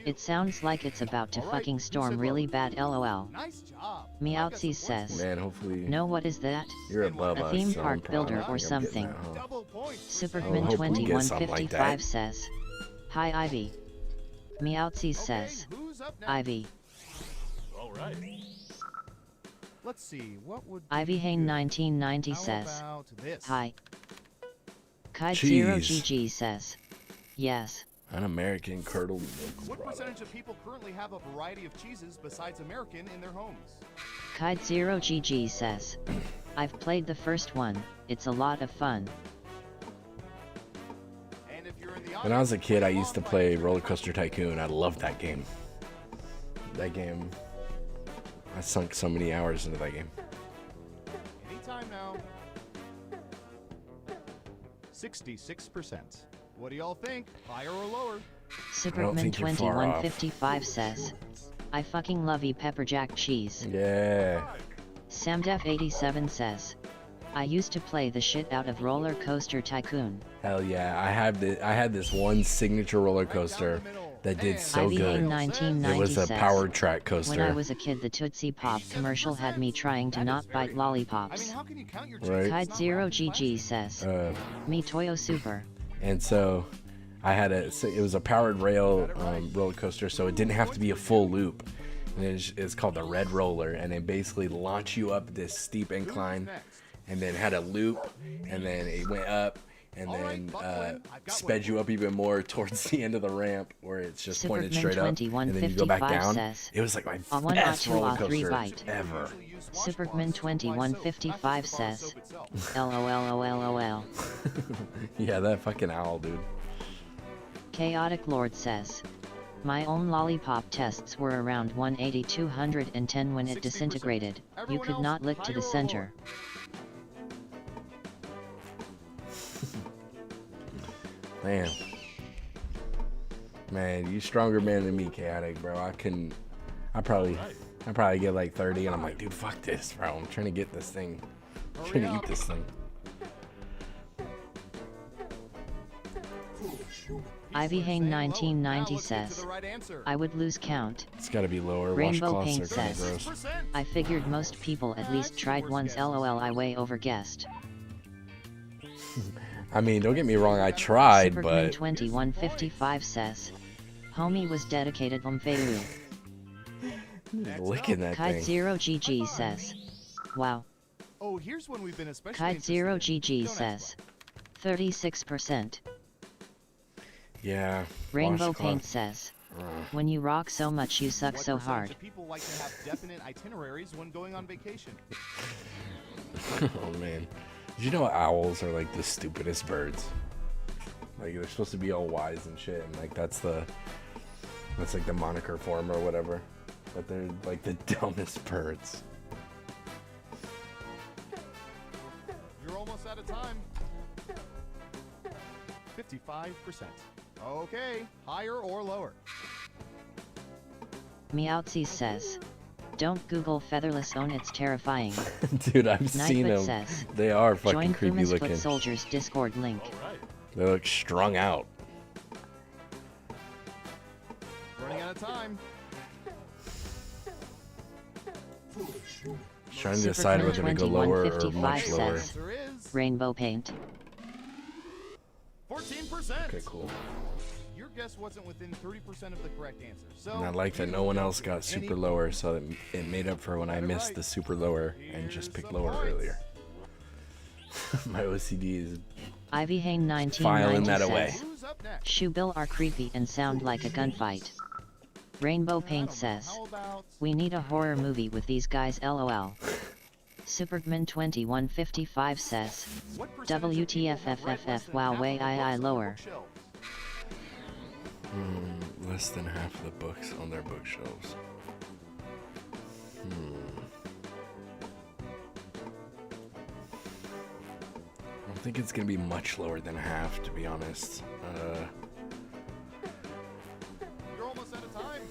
it sounds like it's about to All right, fucking you storm said really lower. bad lol. Nice job. Meowtzy says, Man, hopefully no what is that? you're above A us. theme so park I'm probably builder not or gonna get something. that, huh? Double points. for Supergman2155 says, hi Ivy. Meowtzy Okay, says, who's up next? Ivy. All right. Let's see, what would Ivy Hane 1990 How says, about this? hi. Kite Zero Cheese. GG says, yes. An American curdled milk What product. percentage of people currently have a variety of cheeses besides American in their homes? Kite Zero GG says, I've played the first one, it's a lot of fun. And if you're in the When I was a audience, kid, I play used to along by play entering Roller the Coaster Tycoon. I loved that game. That game, I sunk so many hours into that game. Anytime. 66%. What do y'all think? Higher or lower? Superman 2155 says, I fucking love pepperjack cheese. Yeah. Samdef87 says, I used to play the shit out of Roller Coaster Tycoon. Hell yeah. I had this one signature roller coaster that did so good. It was a powered track coaster. When I was a kid, the Tootsie Pop commercial had me trying to not bite lollipops. Right. Kite0GG says, me Toyo Super. And so I had it was a powered rail roller coaster, so it didn't have to be a full loop. And it's called the Red Roller, and it basically launched you up this steep incline, and then had a loop, and then it went up, and then sped you up even more towards the end of the ramp, where it's just pointed straight up, and then you go back down. It was like my best roller coaster ever. Superman 2155 says, LOLOLOL. Yeah, that fucking owl, dude. Chaotic Lord says, my own lollipop tests were around 180-210 when it disintegrated. You could not lick to the center. Man, you stronger man than me, Chaotic, bro. I probably get like 30, and I'm like, dude, fuck this, bro. I'm trying to get this thing. I'm trying to eat this thing. Ivy Hain 1990 says, I would lose count. It's gotta be lower. Rainbow Paint says, I figured most people at least tried once. LOL, I way overguessed. I mean, don't get me wrong, I tried, Superman but 2155 says, homie was dedicated Umfeu. Licking that thing. Kite0GG says, wow. Oh, here's one we've been especially Kite0GG says, 36%. Yeah. Rainbow Paint says, when you rock so much you suck so hard. People like to have definite itineraries when going on vacation. Oh man. Did you know owls are like the stupidest birds? Like they're supposed to be all wise and shit, and like that's like the moniker for them or whatever. But they're like the dumbest birds. You're almost out of time. 55%. Okay, higher or lower? Meowtzy says, don't Google featherless own, it's terrifying. Dude, I've seen them. Says, they are fucking join creepy Kuma's looking. Foot Soldiers Discord link. They look strung out. Running out of time. Trying to decide whether to go lower or much lower. Says, Rainbow Paint. 14%. Okay, cool. Your guess wasn't within 30% of the correct answer. So And I like that no one else got super lower, so that it made up for when I missed the super lower and just picked lower earlier. My OCD is Ivy Hain filing 1990 that says, away. Shoebill are creepy and sound like a gunfight. Rainbow Paint says, we need a horror movie with these guys. LOL. Superman 2155 says, WTFFFF, wow, way I lower. Less than half of the books on their bookshelves. I don't think it's gonna be much lower than half, to be honest. You're almost out of time.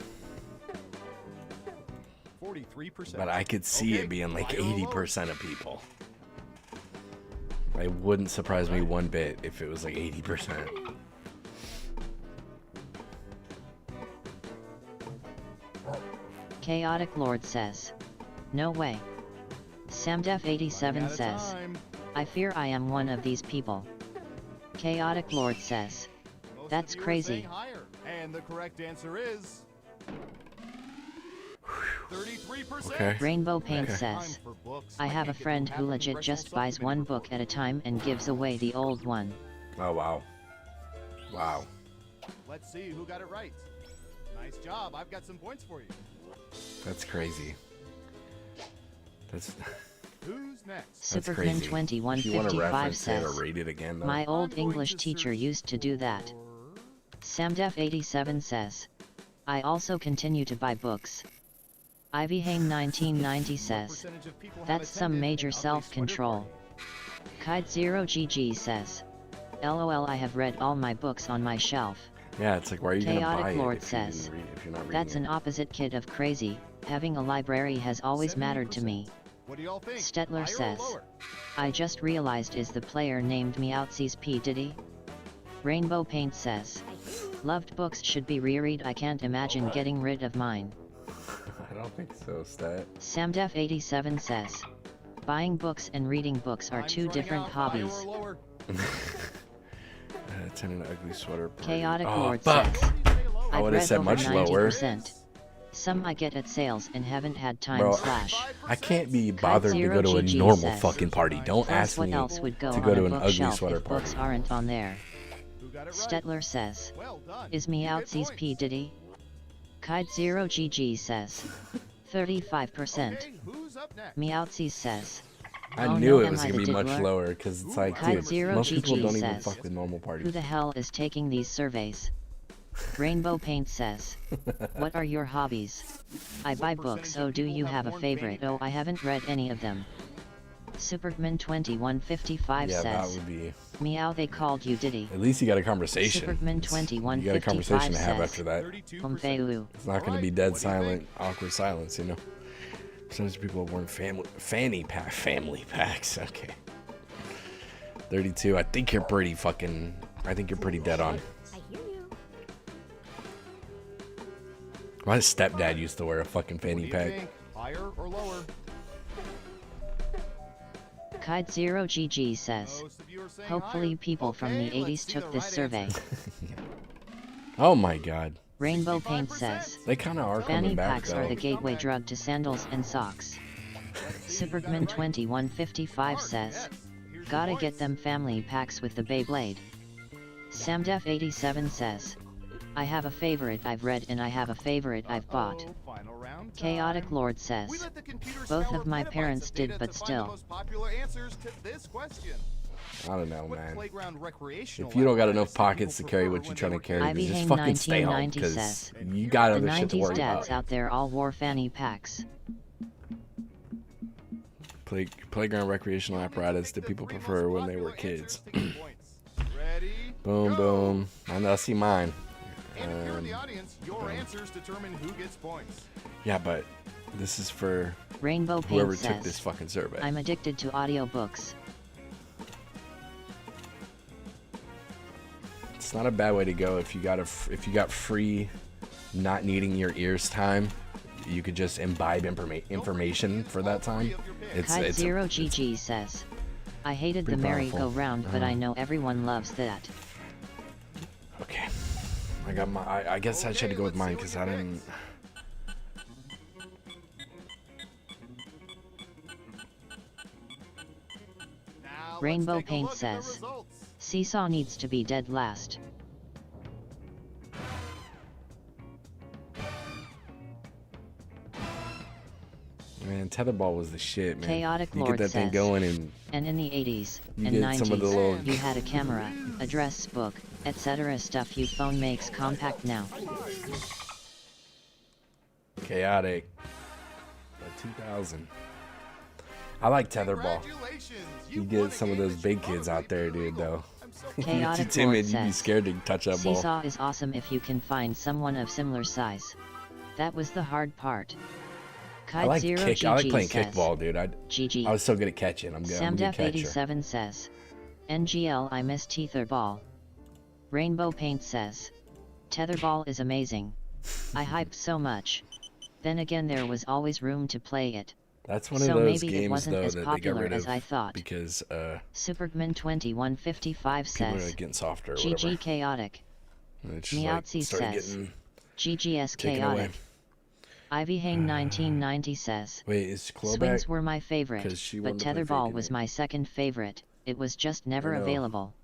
43%. But I could see it being like 80% of people. It wouldn't surprise me one bit if it was like 80%. Chaotic Lord says, no way. Samdef87 says, I fear I am one of these people. Chaotic Lord says, that's crazy. And the correct answer is 33%. Okay. Rainbow Paint says, I have a friend who legit just buys one book at a time and gives away the old one. Oh, wow. Wow. Let's see who got it right. Nice job. I've got some points for you. That's crazy. That's Who's next? Superman 2155 says, rate it again, though? my old English teacher used to do that. Samdef87 says, I also continue to buy books. Ivy Hain 1990 says, that's some major self-control. Kite0GG says, LOL, I have read all my books on my shelf. Yeah, it's like, why are you gonna buy Chaotic it Lord if you says, didn't read it, if you're not reading that's it? an opposite kid of crazy. Having a library has always mattered to me. What do y'all think? Stetler Higher or says, lower? I just realized is the player named Meowtsies P. Diddy? Rainbow Paint says, loved books should be reread. I can't imagine getting rid of mine. I don't think so, Stat. Samdef87 says, buying books and reading books are two different hobbies. Attending an ugly sweater party. Chaotic Oh, Lord fuck. says, I I've would have read said over much lower. 90%. Some I get at sales and haven't had time Bro, slash. I can't be bothered to go to a GG normal says, fucking party. Don't plus ask what me else would go to on go to a an ugly bookshelf sweater if party. books aren't on there. Got it right. Stetler says, Well done. is You get Meowtsies points. P. Diddy? Kite0GG says, 35%. Okay, who's up next? Meowtsies says, I oh knew no, it am was I gonna the be much diddler? lower because it's like, Kite dude, Zero most people GG don't even says, fuck with normal who parties. the hell is taking these surveys? Rainbow Paint says, what are your hobbies? I buy books. Oh, do you have a favorite? Oh, I haven't read any of them. Superman2155 Yeah, that says, would be. meow, they called you Diddy. At least you got a conversation. Superman2155 You got a conversation to have says, after that. Umfeu. It's not going to be dead silent, awkward silence, you know. Sometimes people have worn family packs. Okay. 32. I think you're pretty fucking. I think you're pretty dead on. I hear you. My stepdad used to wear a fucking What do fanny you pack. think? Higher or lower? Kite0GG says, Most of you are saying hopefully higher. people from the Okay, let's 80s see took the this right survey. answer. Oh my god. Rainbow Paint says, They kind of are fanny coming back packs though. are the gateway drug to sandals and socks. Superman2155 says, gotta get them family packs with the Beyblade. Samdef87 says, I have a favorite I've read and I have a favorite I've bought. Final round Chaotic time. Lord says, We let the computer both scour of my petabytes parents of did, data but to find the still. most popular answers to this question. I don't know, What man. playground recreational If you don't got enough apparatus did pockets to people carry prefer what you're when trying they to were carry, Ivy then just Hane fucking stay home 1990 because says, you got the other shit to 90s worry dads about. out there all wore fanny packs. Playground recreational apparatus that people prefer when they were kids. Ready? Boom, boom. I see mine. And if you're in the audience, your answers determine who gets points. Yeah, but this is for Rainbow whoever Paint took says, this fucking survey. I'm addicted to audiobooks. It's not a bad way to go if you got free, not needing your ears time. You could just imbibe information for that time. Kite0GG says, I hated the pretty powerful. merry-go-round, but I know everyone loves that. Okay. I got my. I guess I should go with mine because I didn't. Now, Rainbow let's take a Paint look at the says, results. Seesaw needs to be dead last. Man, tetherball was the shit, man. Chaotic you Lord get that thing says, going and and in the 80s you and get some of the 90s, little- you had a camera, address book, etc. Stuff your phone makes compact now. chaotic. But 2000. I like tetherball. Congratulations, You won get a some of game those that big you kids thought out was there, dude, illegal. though. I'm so You're too Chaotic Lord timid, you'd be says, scared to touch that ball. Seesaw is awesome if you can find someone of similar size. That was the hard part. I like Kite0GG I like playing says, kickball, dude. GG. I was so good at catching. I'm a good catcher. Samdef87 says, NGL I miss tetherball. Rainbow Paint says, tetherball is amazing. I hyped so much. Then again there was always room to play it. That's one So of those maybe it games wasn't though as that they got popular rid as of I thought. because Superman2155 people are says, getting softer or GG whatever. Chaotic. And it's just Meowtsy started says, getting GGS taken away. Chaotic. Ivy Hane 1990 says, Wait, is Chloe swings back? were my favorite, 'Cause she but wanted to play tetherball faking was it. my second favorite. It was just never I know. available.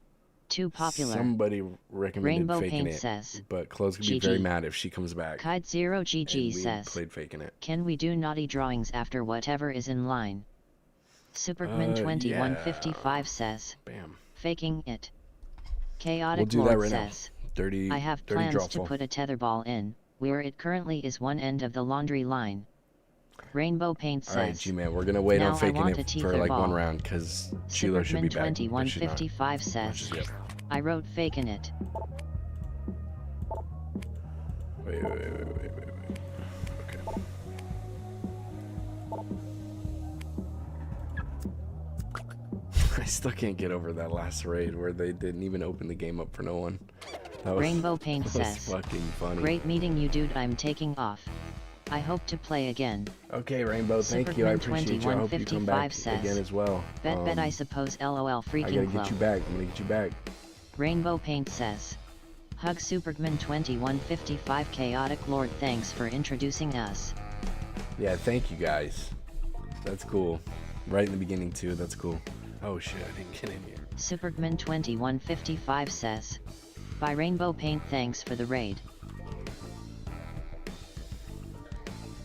Too popular. Somebody recommended Rainbow faking Paint it, says, but Chloe's gonna be very GG. mad if she comes back. Kite0GG and we says, played faking it. can we do naughty drawings after whatever is in line? Superman2155 says, Bam. faking it. Chaotic We'll do Lord that right now. says, Dirty. I have dirty plans to drawful. put a tetherball in, where it currently is one end of the laundry line. Rainbow Paint All right, says, G-Man, we're gonna wait now on I faking want it a for like one tetherball. round because Sheila should be back. but she's not. Superman2155 says, Not just yet. I wrote fake in it. Wait. Okay. I still can't get over that last raid where they didn't even open the game up for no one. That was, Rainbow Paint that was says, fucking funny. Great meeting you, dude. I'm taking off. I hope to play again. Okay, Rainbow, thank you. I appreciate you. I hope you come back says, again as well. Bet I suppose LOL freaking I gotta glow. get you back. I'm gonna get you back. Rainbow Paint says, Hug Superman 2155 Chaotic Lord, thanks for introducing us. Yeah, thank you guys. That's cool. Right in the beginning too, that's cool. Oh shit, I didn't get in here. Superman 2155 says, by Rainbow Paint, thanks for the raid.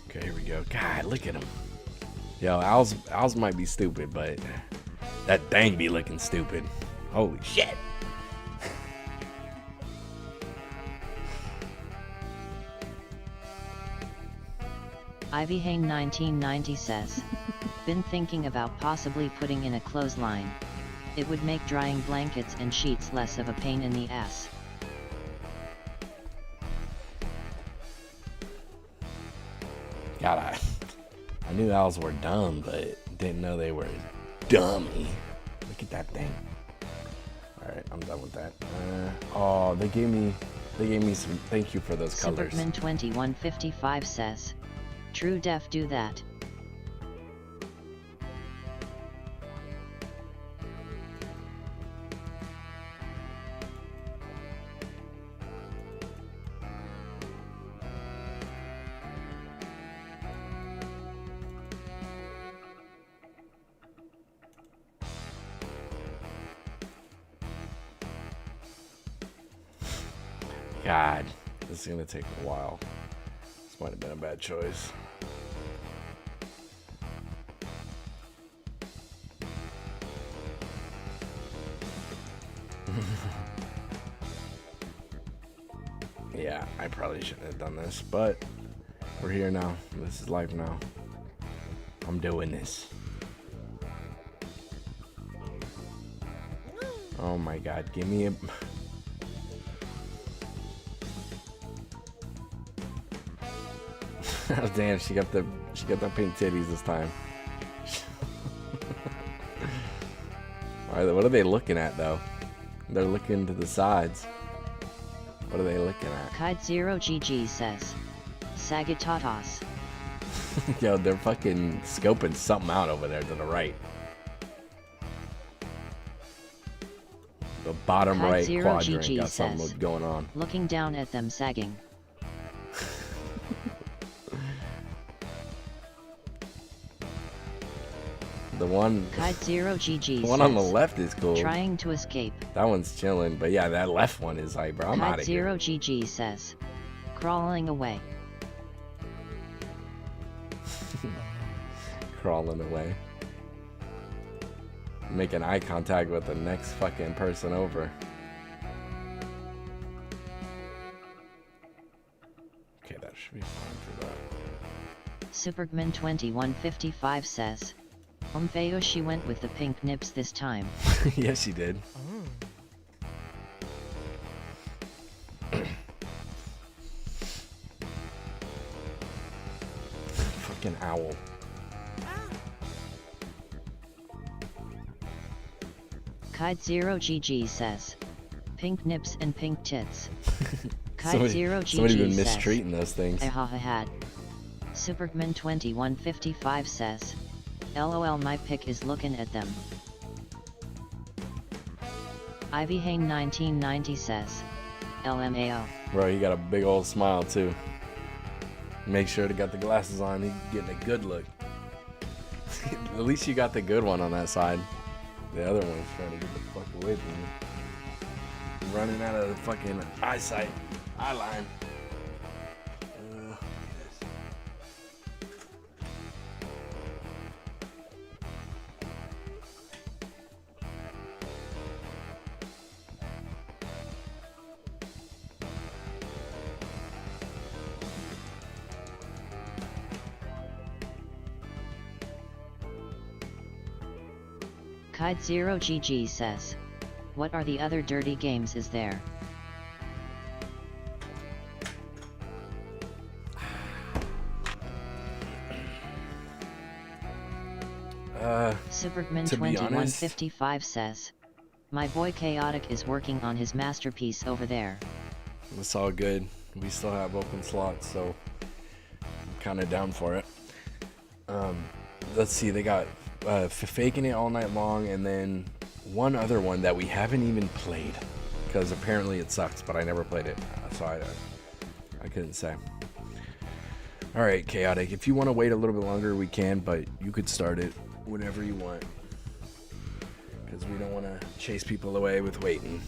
Okay, here we go. God, look at him. Yo, Owls might be stupid, but that thing be looking stupid. Holy shit. Ivy Hain 1990 says, been thinking about possibly putting in a clothesline. It would make drying blankets and sheets less of a pain in the ass. God, I knew owls were dumb, but didn't know they were dummy. Look at that thing. Alright, I'm done with that. Oh, they gave me some, thank you for those colors. Superman 2155 says, True Def do that. God, this is gonna take a while. This might have been a bad choice. Yeah, I probably shouldn't have done this, but we're here now. This is life now. I'm doing this. Oh my God, give me a... Oh, damn, she got the pink titties this time. Alright, what are they looking at though? They're looking to the sides. What are they looking at? Kide0GG says, Sagitatas. Yo, they're fucking scoping something out over there to the right. The bottom right quadrant got something going on. Looking down at them sagging. The one on the left is cool. Trying to escape. That one's chilling, but yeah, that left one is like, bro, I'm out of here. Kide0GG says, crawling away. Crawling away. Making eye contact with the next fucking person over. Okay, that should be fine for that. Superman 2155 says, Omfeo, she went with the pink nips this time. Yes, she did. Fucking owl. Kide0GG says, pink nips and pink tits. Kide0GG somebody been mistreating those things. Had. Superman 2155 says, LOL, my pick is looking at them. Ivy Hain 1990 says, LMAO. Bro, you got a big old smile too. Make sure to got the glasses on, he's getting a good look. At least you got the good one on that side. The other one's trying to get the fuck away from you. Running out of the fucking eyesight, eye line. Kide0GG says, What are the other dirty games is there? Superman to be honest, 2155 says, my boy Chaotic is working on his masterpiece over there. it's all good. We still have open slots, so I'm kind of down for it. Let's see, they got Faking It All Night Long, and then one other one that we haven't even played, because apparently it sucks, but I never played it, so I couldn't say. Alright, Chaotic, if you want to wait a little bit longer, we can, but you could start it whenever you want, because we don't want to chase people away with waiting.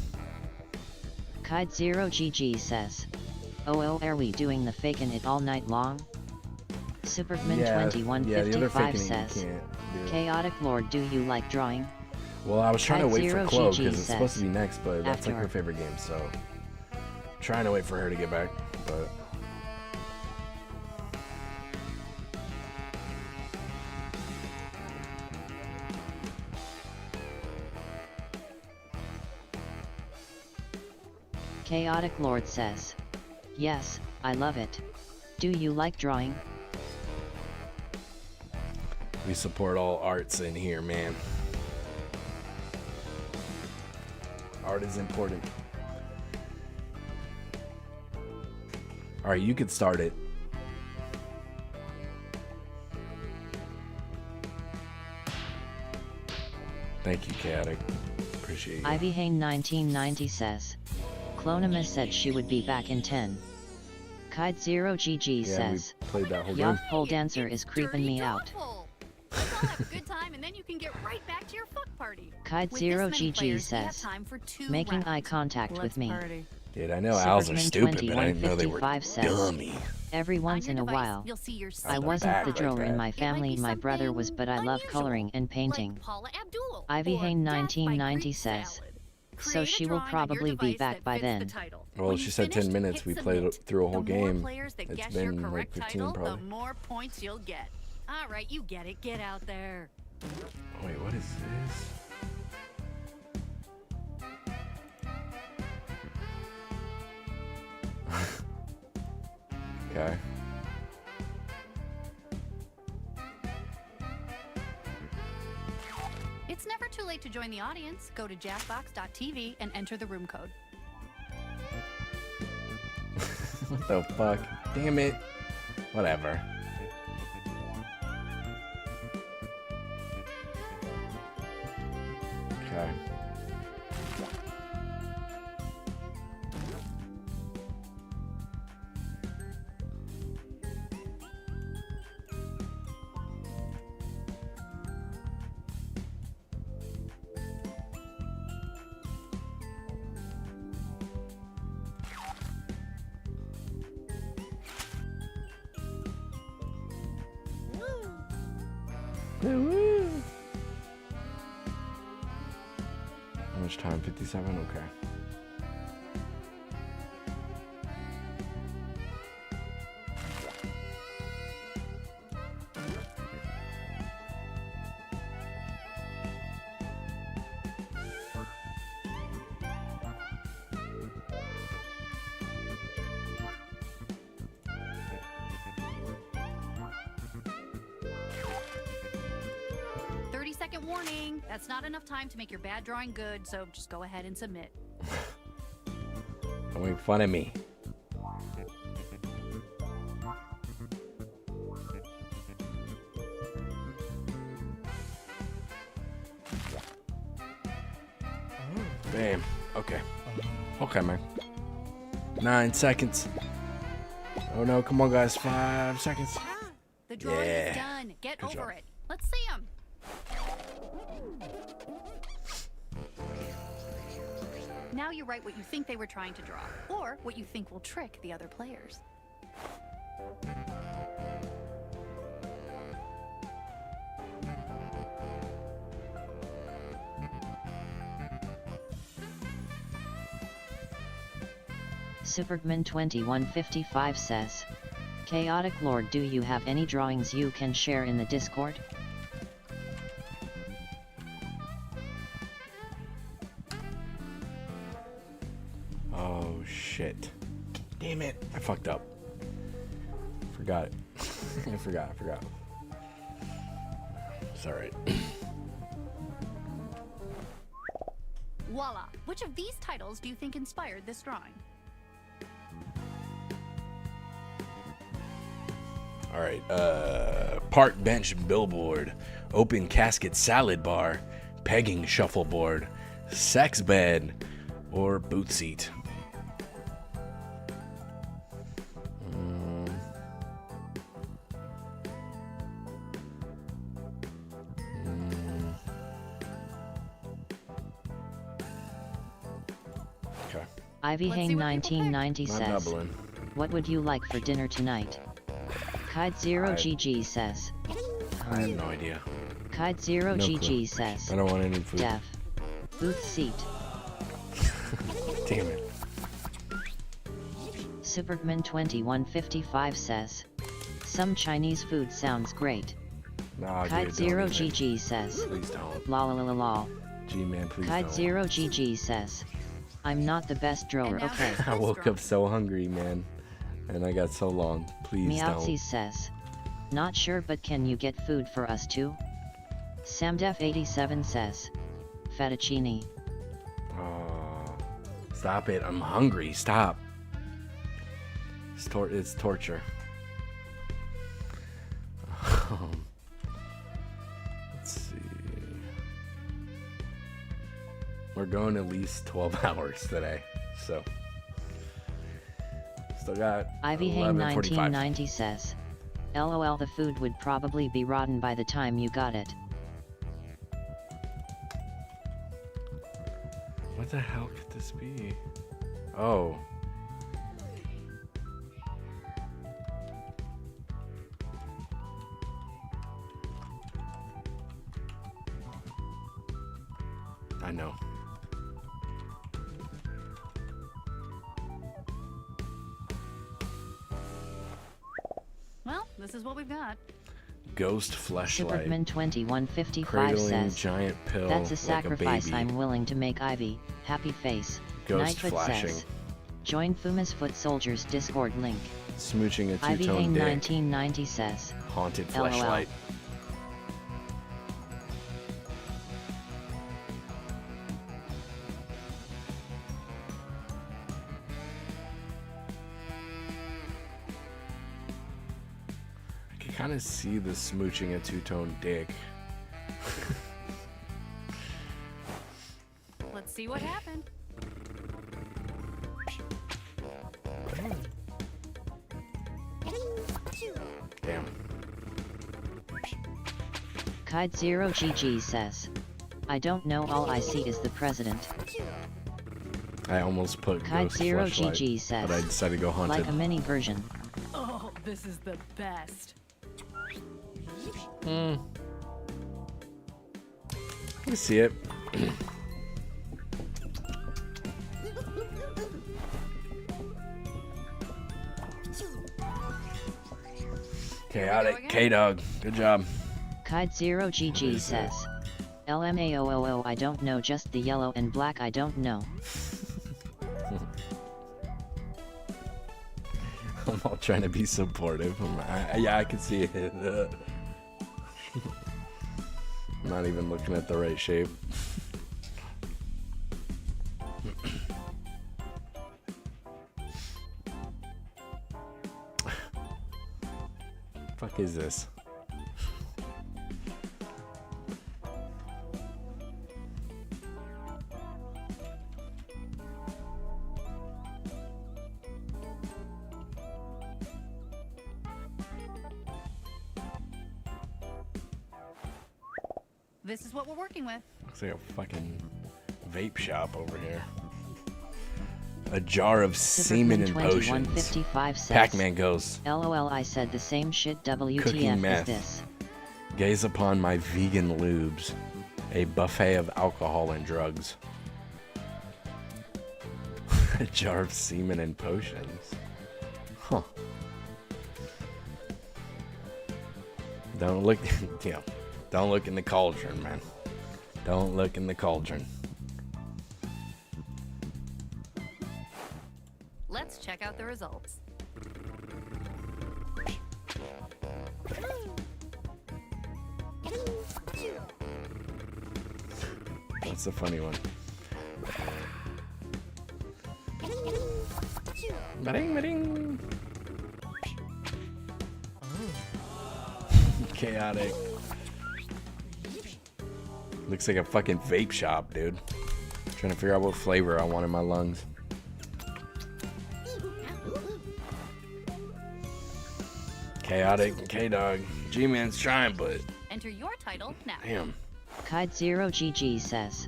Kide0GG says, oh, are we doing the Fakin' It All Night Long? Superman 2155 says, Chaotic Lord, do you like drawing? Well, I was trying to wait for Chloe because it's says, supposed to be next, but that's after. like her favorite game, so trying to wait for her to get back, but Chaotic Lord says, yes, I love it. Do you like drawing? we support all arts in here, man. Art is important. Alright, you could start it. Thank you, Chaotic. Appreciate you. Ivy Hain 1990 says, Clonima said she would be back in 10. Kide0GG says, we played that whole Young game. pole dancer is creeping me out. Let's all have a good time and then you can get right back to your fuck party. Kide0GG says, making eye contact with me. Dude, I know owls are Superman stupid, but I didn't know they were 2155 says, dummy. every once in a while, I wasn't the drawer in my family, my brother was, but I love coloring and painting. Ivy Hain 1990 says, so she will probably be back by then. Well, she said 10 minutes. We played through a whole game. It's been like 15 probably. The more points you'll get. All right, you get it. Get out there. Wait, what is this? Okay. It's never too late to join the audience. Go to jackbox.tv and enter the room code. What the fuck? Damn it. Whatever. Okay. How much time? 57? Okay. Second warning. That's not enough time to make your bad drawing good, so just go ahead and submit. Don't make fun of me. Bam. Okay. Okay, man. 9 seconds. Oh no, come on, guys. 5 seconds. The drawing is done. Get Good over job. it. Let's see them. Now you write what you think they were trying to draw, or what you think will trick the other players. Superman 2155 says, Chaotic Lord, do you have any drawings you can share in the Discord? Damn it. I fucked up. Forgot it. I forgot. It's alright. Voila. Which of these titles do you think inspired this drawing? Alright, park bench billboard, open casket salad bar, pegging shuffleboard, sex bed, or boot seat. Okay. Ivy Hang 1990 Not says, doubling. what would you like for dinner tonight? Kide 0 GG says, I have no idea. Kide 0 No GG clue. says, I don't want any food. Dev. Booth seat. Damn it. Supergman 2155 says, some Chinese food sounds great. Nah, Kide dude, 0 don't even. GG says, Please don't. lol lol lol. G-man, please Kide don't. 0 GG says, I'm not the best drawer, okay. I woke up so hungry, man. And I got so long. Please Meowtzy don't. says, not sure but can you get food for us too? Samdef87 says, fettuccine. Oh, stop it. I'm hungry. Stop. It's torture. Let's see. We're going at least 12 hours today. So. Still got Ivy Hang 11:45. 1990 says, LOL the food would probably be rotten by the time you got it. What the hell could this be? Oh. I know. Well, this is what we've got. Ghost fleshlight. Supergman 2155 Cradling says, giant pill that's a like sacrifice baby. I'm willing to make. Ivy, happy face. Ghost Knightfoot flashing. says, join Fuma's Foot Soldiers Discord link. Smooching a Ivy two-tone Hang dick. 1990 says, Haunted LOL. fleshlight. I can kind of see the smooching a two-tone dick. Let's see what happened. Damn. Kide 0 GG says, I don't know, all I see is the president. I almost put Kide Ghost 0 fleshlight, GG says, but I decided to go haunted. like a mini version. Oh, this is the best. I can see it. Chaotic K-Dog. Good job. Kide 0 GG says, LMAOOO I don't know, just the yellow and black I don't know. I'm all trying to be supportive. Yeah, I can see it. I'm not even looking at the right shape. Fuck is this? This is what we're working with. Looks like a fucking vape shop over here. A jar of semen and potions. 2155 says, Pac-Man goes. LOL I said the same shit, WTF Cooking is meth. this? Gaze upon my vegan lubes. A buffet of alcohol and drugs. A jar of semen and potions. Huh. Don't look, yeah. Don't look in the cauldron, man. Don't look in the cauldron. Let's check out out the results. That's a funny one. Ba-ding, ba-ding. Chaotic. Looks like a fucking vape shop, dude. Trying to figure out what flavor I want in my lungs. Chaotic, K-Dog. G-Man's trying, but... Enter your title now. Damn. Kide0GG says.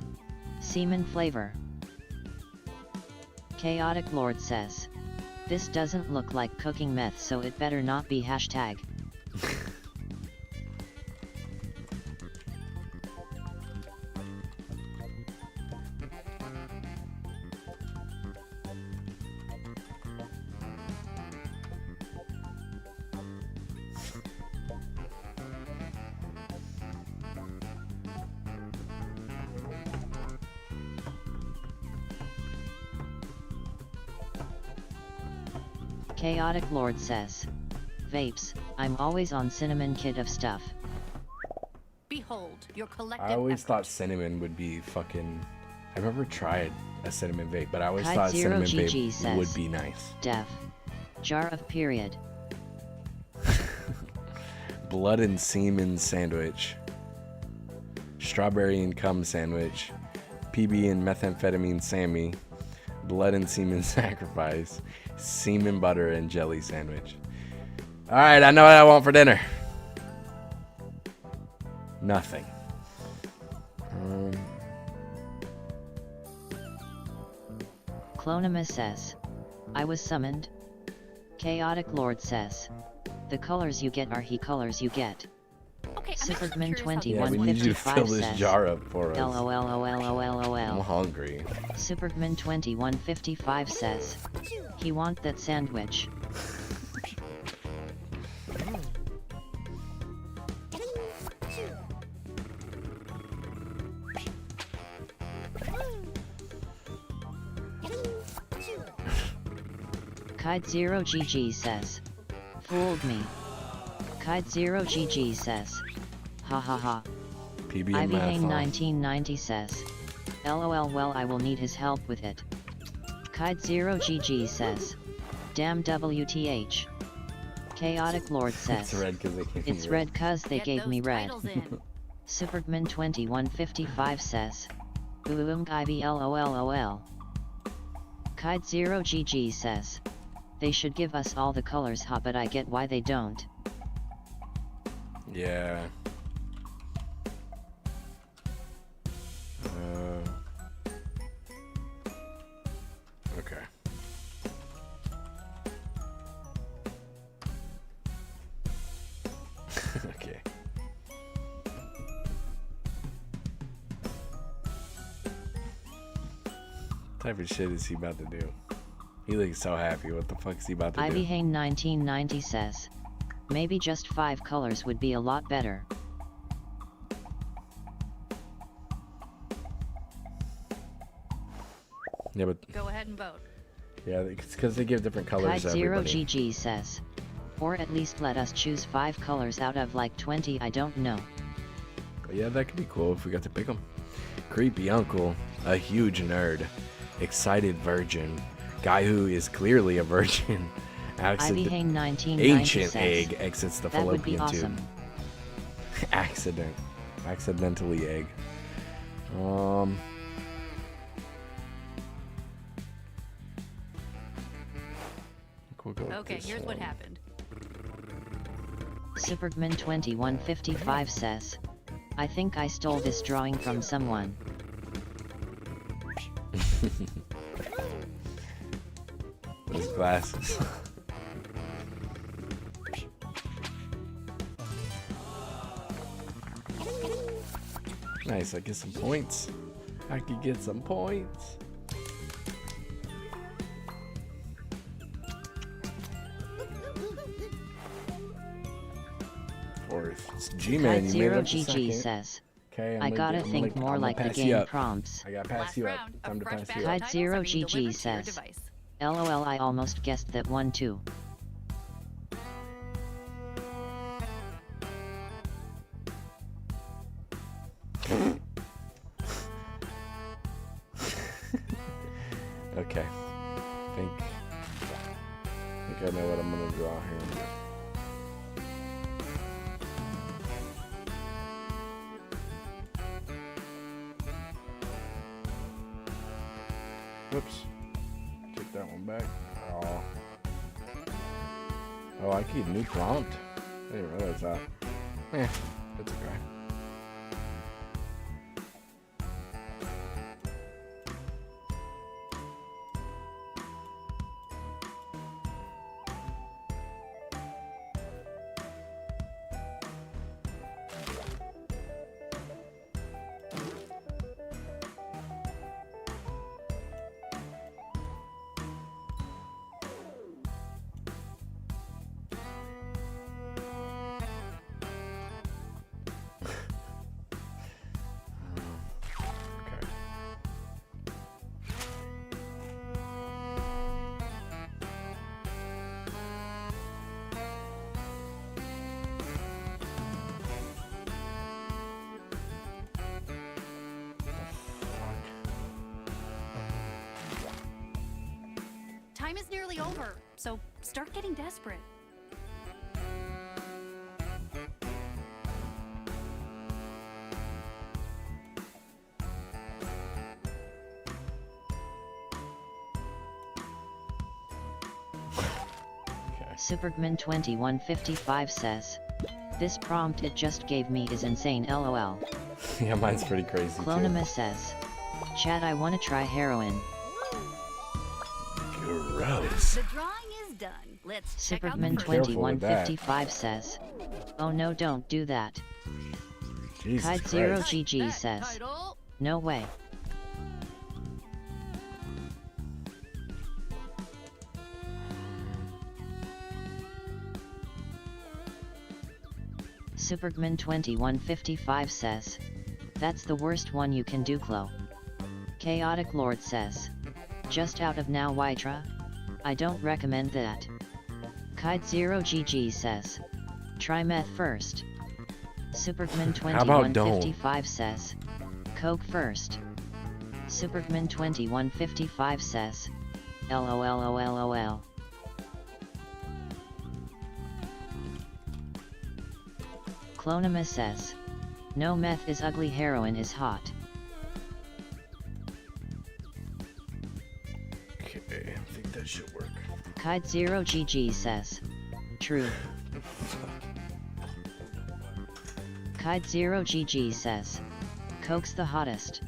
Semen flavor. Chaotic Lord says. This doesn't look like cooking meth, so it better not be hashtag. Chaotic Lord says. Vapes, I'm always on cinnamon kid of stuff. Behold, your collective I always effort. thought cinnamon would be fucking... I've never tried a cinnamon vape, but I always Kide thought Zero cinnamon GG vape says, would be nice. Def. Jar of period. Blood and semen sandwich. Strawberry and cum sandwich. PB and methamphetamine Sammy. Blood and semen sacrifice. Semen butter and jelly sandwich. Alright, I know what I want for dinner. Nothing. Clonimus says. I was summoned. Chaotic Lord says. The colors you get are he colors you get. Okay, Superman Yeah, we need you to fill 2155 this says. jar up for us. I'm LOL. hungry. Superman 2155 says. He want that sandwich. Kide0GG says. Fooled me. Kide0GG says. Ha ha ha. PB and Ivy math, Hane huh? 1990 says. LOL, well I will need his help with it. Kide0GG says. Damn WTH. Chaotic Lord says. It's red 'cause they gave me It's red. red 'cause they Get gave those me red. titles in. Superman 2155 says. Ivy LOL. Kide0GG says. They should give us all the colors, huh, but I get why they don't. Yeah. Okay. Okay. What type of shit is he about to do? He looks so happy. What the fuck is he about to Ivy do? Hane 1990 says. Maybe just 5 colors would be a lot better. Yeah, but Go ahead and vote. yeah, it's because they give different colors to everybody. Kide0GG says. Or at least let us choose 5 colors out of like 20, I don't know. But yeah, that could be cool if we got to pick them. Creepy uncle, a huge nerd, excited virgin, guy who is clearly a virgin. Ivy Hane 1990 Ancient says. egg exits the That would be fallopian tube. awesome. Accidentally egg. We'll go with Okay, this here's what one. happened. Superman 2155 says. I think I stole this drawing from someone. Those glasses. Nice, I get some points. I could get some points. Fourth. G-Man, you made it up to Kide0GG second. says. Okay, I gotta think more like the game prompts. I gotta pass Last you up. round of Time to fresh pass batch you up. titles are being Kide0GG delivered to your says. device. LOL, I almost guessed that one too. Okay. I think I know what I'm gonna draw here. Whoops. Take that one back. Oh. Oh, I keep new prompt. I didn't realize that. That's okay. Time is nearly over, so start getting desperate. Supergman2155 says, "This prompt it just gave me is insane, LOL." Yeah, mine's pretty crazy too. Clonima says, "Chad, I wanna try heroin." Gross. The drawing is done. Let's check out the first one. Supergman2155 says, "Oh no, don't do that." Jesus Kite0GG Christ. says, "No way." Supergman2155 says, "That's the worst one you can do, Chloe." Chaotic Lord says, "Just out of now, Wytra? I don't recommend that." Kite0GG says, "Try meth first." Supergman2155 says, "Coke first." Supergman2155 says, "LOLOLOL." Clonima says, "No, meth is ugly, heroin is hot." Okay, I think that should work. Kite0GG says, "True." Kite0GG says, "Coke's the hottest."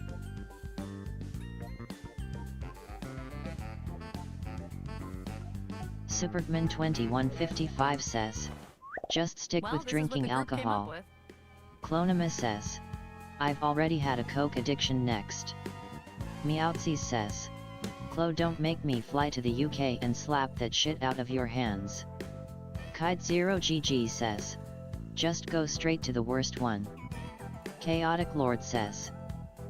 Supergman2155 says, "Just stick with drinking alcohol." Clonima says, "I've already had a Coke addiction next." Meowtsies says, "Chloe, don't make me fly to the UK and slap that shit out of your hands." Kite0GG says, "Just go straight to the worst one." Chaotic Lord says,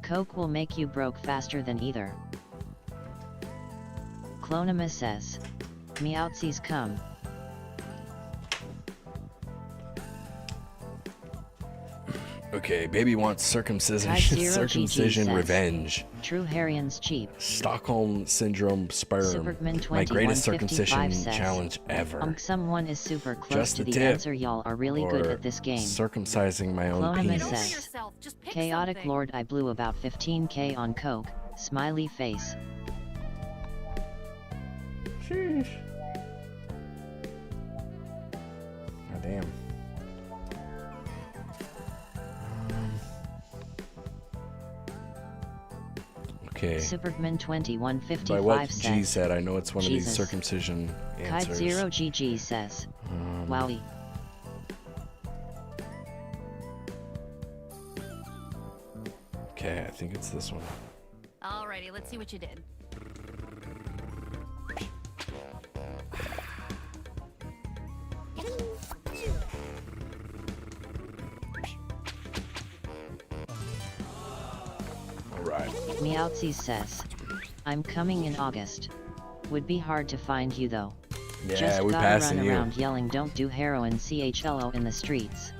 "Coke will make you broke faster than either." Clonima says, "Meowtsies come." Okay, baby wants circumcision Kite0GG says, revenge. "True Harrian's cheap." Stockholm Syndrome sperm. Supergman2155 My greatest circumcision says, challenge ever. Someone is super close Just to a the tip. answer. Y'all are really good Or at this game. Circumcising my own Clonima penis. says, "Chaotic Lord, I blew about 15k on Coke." Smiley face. Sheesh. Oh, damn. Okay. Supergman2155 By what says, G said, I know it's one of these Jesus. circumcision answers. Kite0GG says, "Wowie." Okay, I think it's this one. Alrighty, let's see what you did. Alright. Meowtsies says, "I'm coming in August." Would be hard to find you though. Yeah, Just we gotta passing run you. around yelling don't do heroin CHLO in the streets.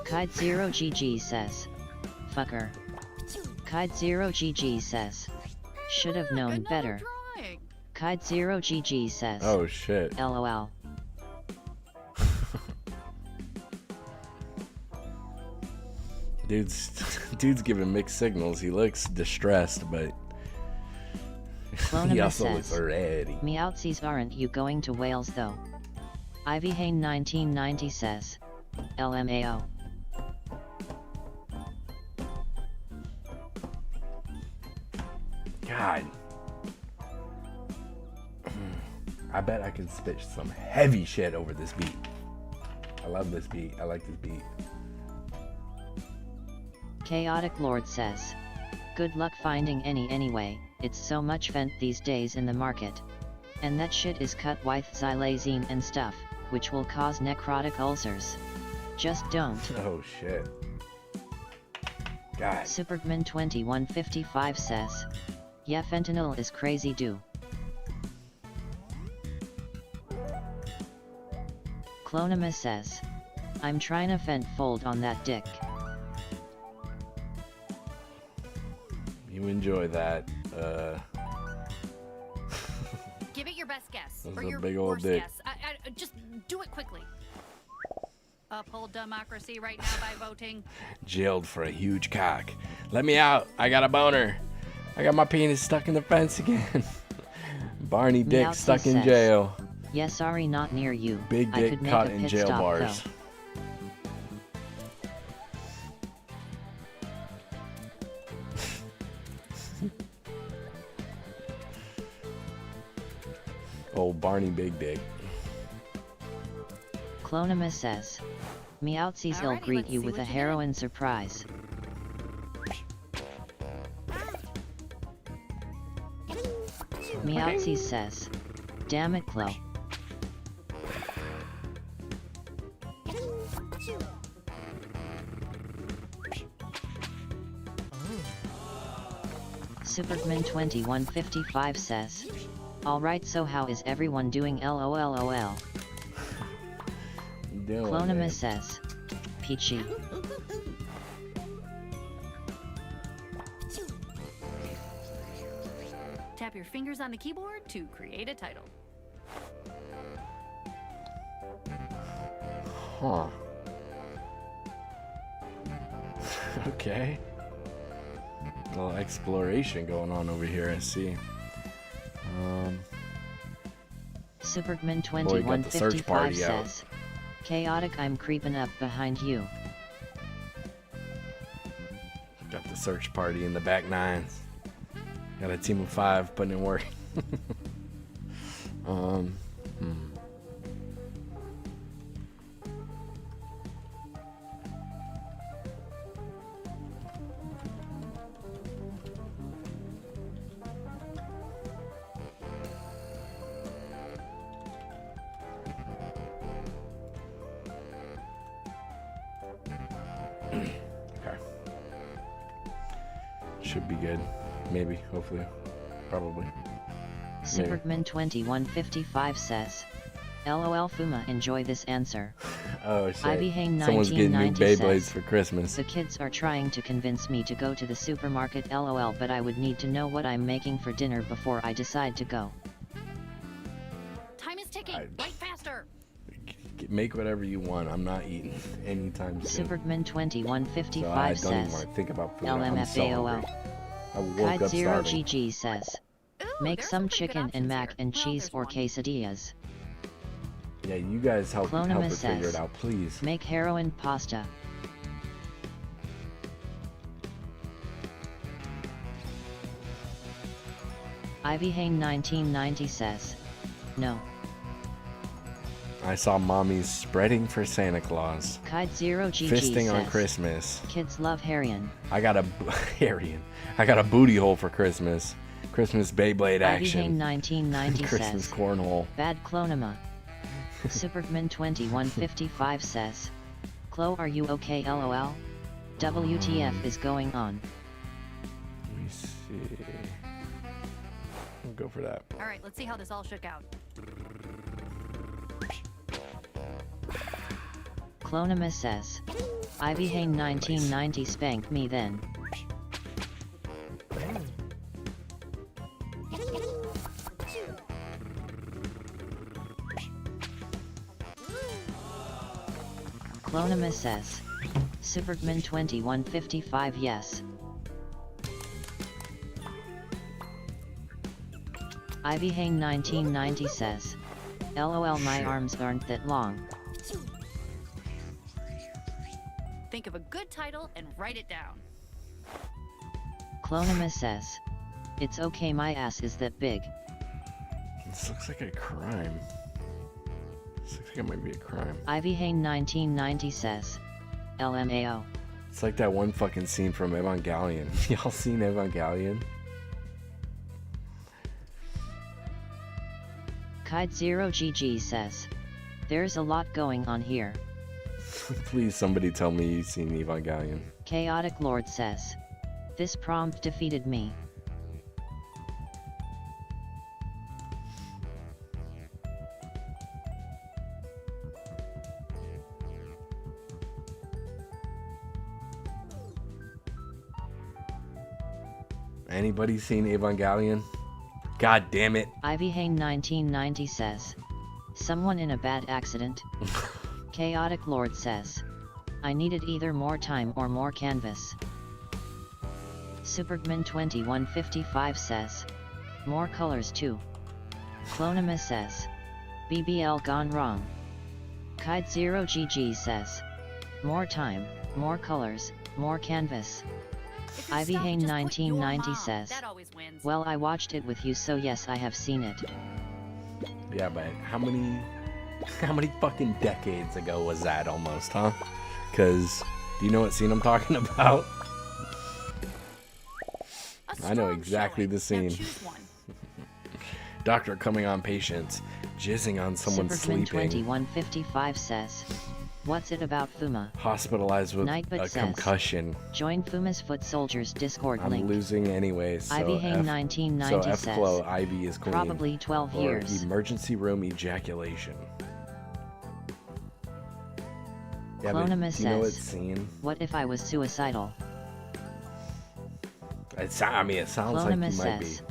Kide0GG says. Fucker. Kide0GG says. Should have known better. Kide0GG says. Oh shit. LOL. Dude's giving mixed signals. He looks distressed, but he also looks ready. Meowtsies, aren't you going to Wales though? Ivy Hain 1990 says. LMAO. God. I bet I can spit some heavy shit over this beat. I love this beat. I like this beat. Chaotic Lord says. Good luck finding any anyway, it's so much vent these days in the market. And that shit is cut with xylazine and stuff, which will cause necrotic ulcers. Just don't. Oh shit. God. Supergman 2155 says. Yeah, fentanyl is crazy do. Clonima says. I'm trying to fent fold on that dick. You enjoy that. Give it your best guess. That's Or a your big old worst dick. guess. Just do it quickly. Uphold democracy right now by voting. Jailed for a huge cock. Let me out. I got a boner. I got my penis stuck in the fence again. Barney Dick Meowsy stuck in says, jail. Yeah, sorry, not near you. Big I dick could make caught a in pit jail stop, bars. though. Old Barney Big Dick. Clonima says. Meowtsies will Alrighty, greet let's you see with a what you heroin surprise. Meowtsies says. Damn it, Chloe. Supergman 2155 says. Alright, so how is everyone doing LOLOL? Clonima says. Peachy. Tap your fingers on the keyboard to create a title. Huh. Okay. A little exploration going on over here, I see. Supergman Boy, got the search 2155 party out. says. Chaotic, I'm creeping up behind you. Got the search party in the back nines. Got a team of 5 putting in work. Okay. Should be good. Maybe, hopefully, probably. Supergman 2155 says. LOL Fuma, enjoy this answer. Oh shit. Ivy Hain Someone's getting new 1990 Beyblades says, for Christmas. The kids are trying to convince me to go to the supermarket LOL, but I would need to know what I'm making for dinner before I decide to go. Time is ticking. Write faster. Make whatever you want. I'm not eating anytime soon. Supergman So 2155 I don't even says. want to think about food. I'm so LMFAOL. hungry. I woke up starving. Kide0GG says. Make some chicken and mac and cheese or quesadillas. Yeah, you guys help her Clonima figure says. it out, please. Make heroin pasta. Ivy Hain 1990 says. No. I saw mommies spreading for Santa Claus. Kide0GG Fisting says. on Christmas. Kids love Harrion. I got a I got a booty hole for Christmas. Christmas Beyblade Ivy action. Hain 1990 Christmas says. cornhole. Bad Clonima. Supergman 2155 says. Chloe, are you okay LOL? WTF is going on? Let me see. go for that. All right, let's see how this all shook out. Clonimus says, Ivy Hane 1990 spanked me then. Clonimus says, Supergman 2155 yes. Ivy Hane 1990 says, LOL my arms aren't that long. Think of a good title and write it down. Clonimus says, it's okay my ass is that big. This looks like a crime. This looks like it might be a crime. Ivy Hane 1990 says, LMAO. It's like that one fucking scene from Evangelion. Y'all seen Evangelion? Kide0GG says, there's a lot going on here. Please somebody tell me you've seen Evangelion. Chaotic Lord says, this prompt defeated me. Anybody seen Evangelion? God damn it. Ivy Hane 1990 says, someone in a bad accident. Chaotic Lord says, I needed either more time or more canvas. Supergman 2155 says, more colors too. Clonimus says, BBL gone wrong. Kide0GG says, more time, more colors, more canvas. Ivy Hane 1990 says, well I watched it with you so yes I have seen it. Yeah, but how many fucking decades ago was that almost, huh? Because, do you know what scene I'm talking about? I know exactly the scene. Doctor coming on patients, jizzing on someone Supergman sleeping. 2155 says, what's it about Fuma? Hospitalized with Nightbot a says, concussion. join Fuma's Foot Soldiers Discord I'm link. losing anyway, so Ivy Hane 1990 so says, F-Clo, Ivy is clean. probably 12 or years. Emergency room ejaculation. Yeah, but Clonimus do you know what says, scene? what if I was suicidal? It sounds like Clonimus you might says, be.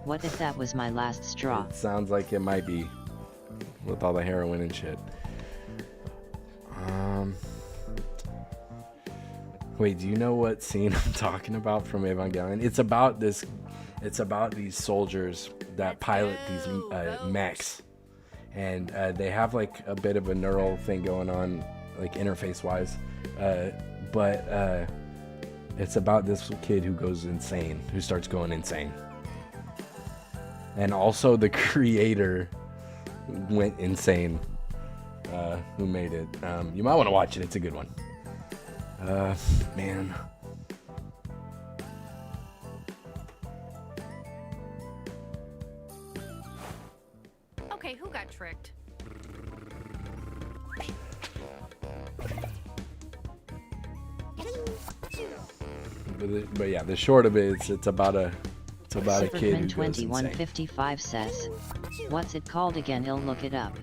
what if that was my last straw? It sounds like it might be. With all the heroin and shit. Wait, do you know what scene I'm talking about from Evangelion? It's about these soldiers that pilot these mechs. And they have like a bit of a neural thing going on, like interface wise. But it's about this kid who goes insane, who starts going insane. And also the creator went insane, who made it. You might want to watch it, it's a good one. Man. Okay, who got tricked? But yeah, the short of it, it's about a kid who Supergman goes insane. 2155 says, what's it called again? I'll look it up.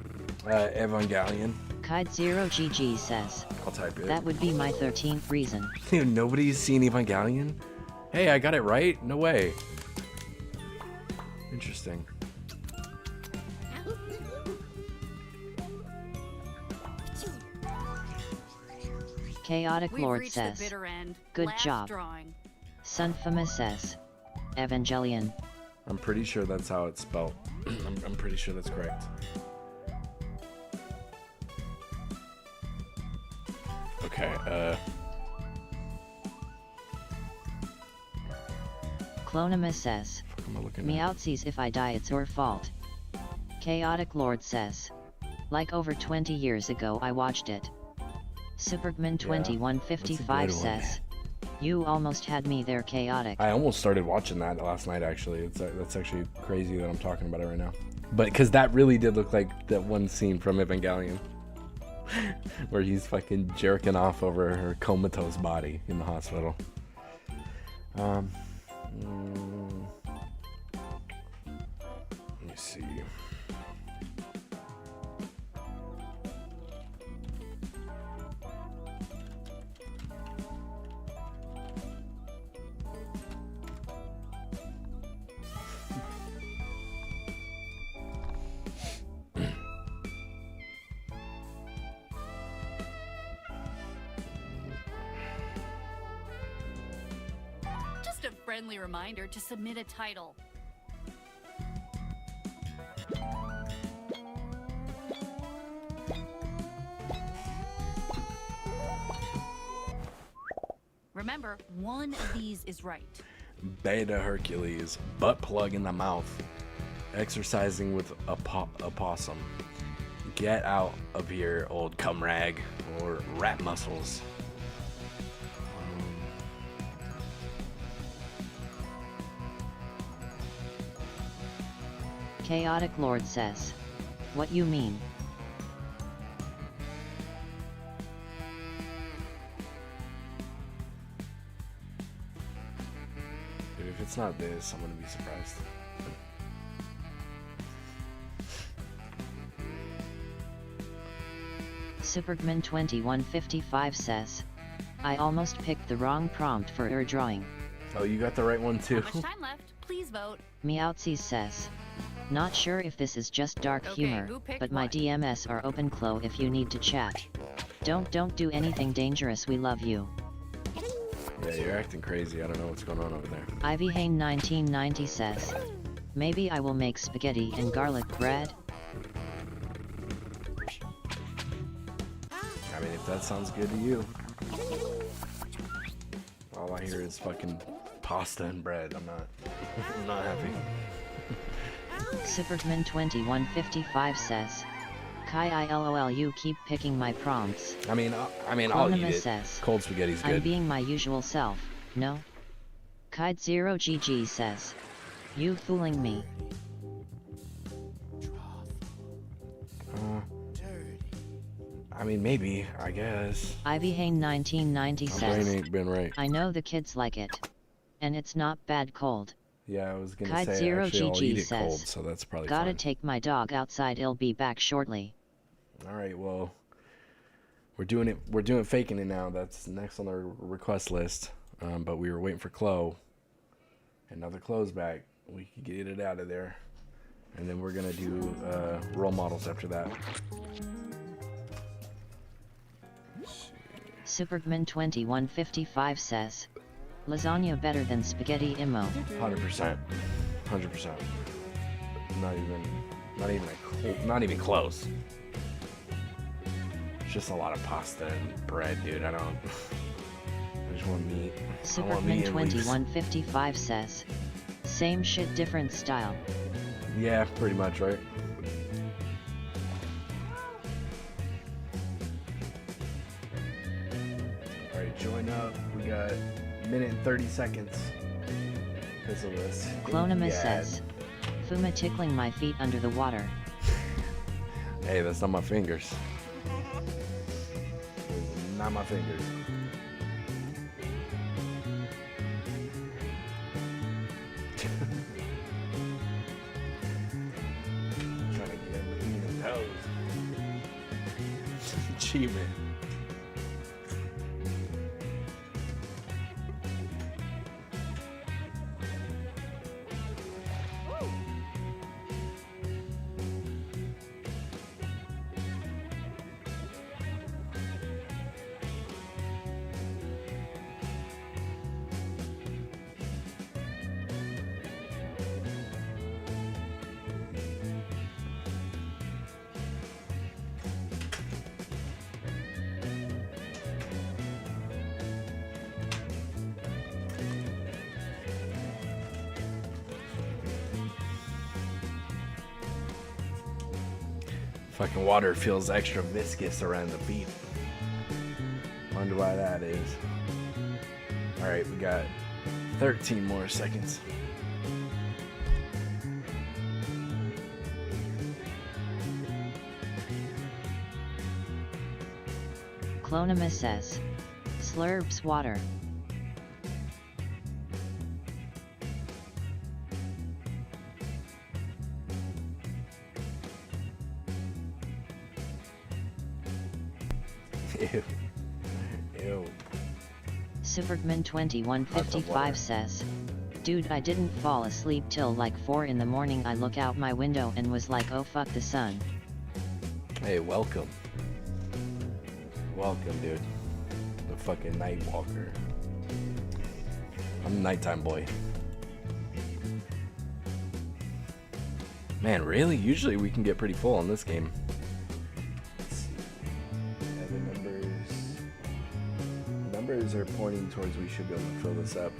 Evangelion. Kide0GG says, I'll type it. that would be my 13th reason. Dude, nobody's seen Evangelion? Hey, I got it right? No way. Interesting. Chaotic We've Lord reached the says, bitter end. good Last job. drawing. Sunfama says, Evangelion. I'm pretty sure that's how it's spelled. I'm pretty sure that's correct. Okay, Clonimus says, Meowtsies if I die it's your fault. Chaotic Lord says, like over 20 years ago I watched it. Supergman 2155 says, you almost had me there, Chaotic. I almost started watching that last night, actually. That's actually crazy that I'm talking about it right now. But because that really did look like that one scene from Evangelion. Where he's fucking jerking off over her comatose body in the hospital. see. Just a friendly reminder to submit a title. Remember, one of these is right. Beta Hercules, butt plug in the mouth, exercising with a possum. Get out of here, old cum rag, or rat muscles. Chaotic Lord says. What you mean? Dude, if it's not this, I'm gonna be surprised. Supergman2155 says. I almost picked the wrong prompt for drawing. Oh, you got the right one too. How much time left? Please vote. Meowtsies says. Not sure if this is just dark Okay, humor, who picked but my what? DMs are open clo if you need to chat. Don't do anything dangerous, we love you. Yeah, you're acting crazy. I don't know what's going on over there. Ivy Hane 1990 says. Maybe I will make spaghetti and garlic bread. I mean, if that sounds good to you. All I hear is fucking pasta and bread. I'm not happy. Supergman2155 says. Kai ILOL, you keep picking my prompts. I mean, I'll eat Clonimus it. says. Cold spaghetti's good. I'm being my usual self, no? Kide0GG says. You fooling me. I mean, maybe, I guess. Ivy Hane 1990 My says. brain ain't been right. I know the kids like it. And it's not bad cold. Yeah, I was gonna Kide say, Zero actually, I'll GG eat it says. cold, so that's probably Gotta fine. take my dog outside, he'll be back shortly. Alright, well, we're doing faking it now. That's next on the request list. But we were waiting for Chloe. And now the Chloe's back. We can get it out of there. And then we're gonna do role models after that. Supergman2155 says. Lasagna better than spaghetti immo. 100%. 100%. Not even close. It's just a lot of pasta and bread, dude. I just want meat. I want meat and leaves. Supergman2155 says. Same shit, different style. Yeah, pretty much, right? Alright, join up. We got a minute and 30 seconds. Because of this. Clonimus Yeah. says. Fuma tickling my feet under the water. Hey, that's not my fingers. Not my fingers. Trying to get him between his toes. Achievement. Fucking water feels extra viscous around the feet. Wonder why that is. Alright, we got 13 more seconds. Clonimus says. Slurps water. Ew. Ew. Supergman2155 says, dude, I didn't fall asleep till like 4 in the morning. I look out my window and was like, oh fuck the sun. Hey, welcome. Welcome, dude. The fucking night walker. I'm a nighttime boy. Man, really? Usually we can get pretty full on this game. Let's see. Yeah, the numbers are pointing towards we should be able to fill this up.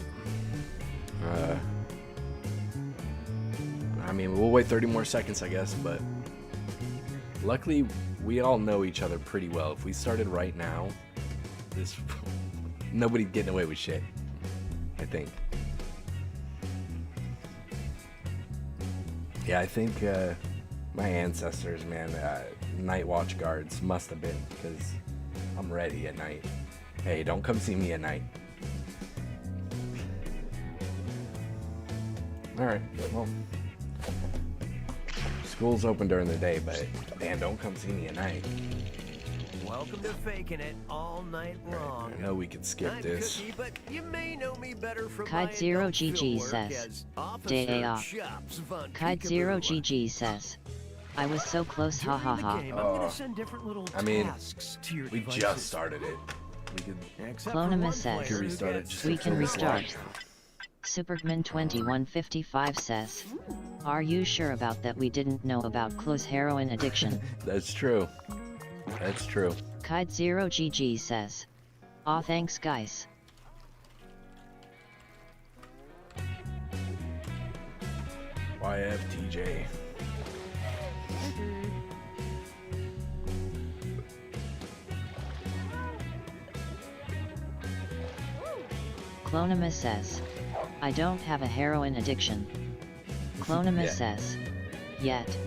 I mean, we'll wait 30 more seconds, I guess, but luckily we all know each other pretty well. If we started right now, nobody's getting away with shit, I think. Yeah, I think my ancestors, man, night watch guards must have been, because I'm ready at night. Hey, don't come see me at night. Alright, well, school's open during the day, but man, don't come see me at night. Welcome to Faking It all night long. I know we could skip this. Cookie, but you may know me better from Kide Zero GG says, Day off. Kide Zero GG says, I was so close, ha ha ha. I mean, we just started it. We could. Clonima says, restart it. we can restart. Supergman2155 says, are you sure about that? We didn't know about close heroin addiction. That's true. That's true. Kide Zero GG says, aw thanks guys. YFTJ. Clonima says, I don't have a heroin addiction. Clonima Yeah. says, yet.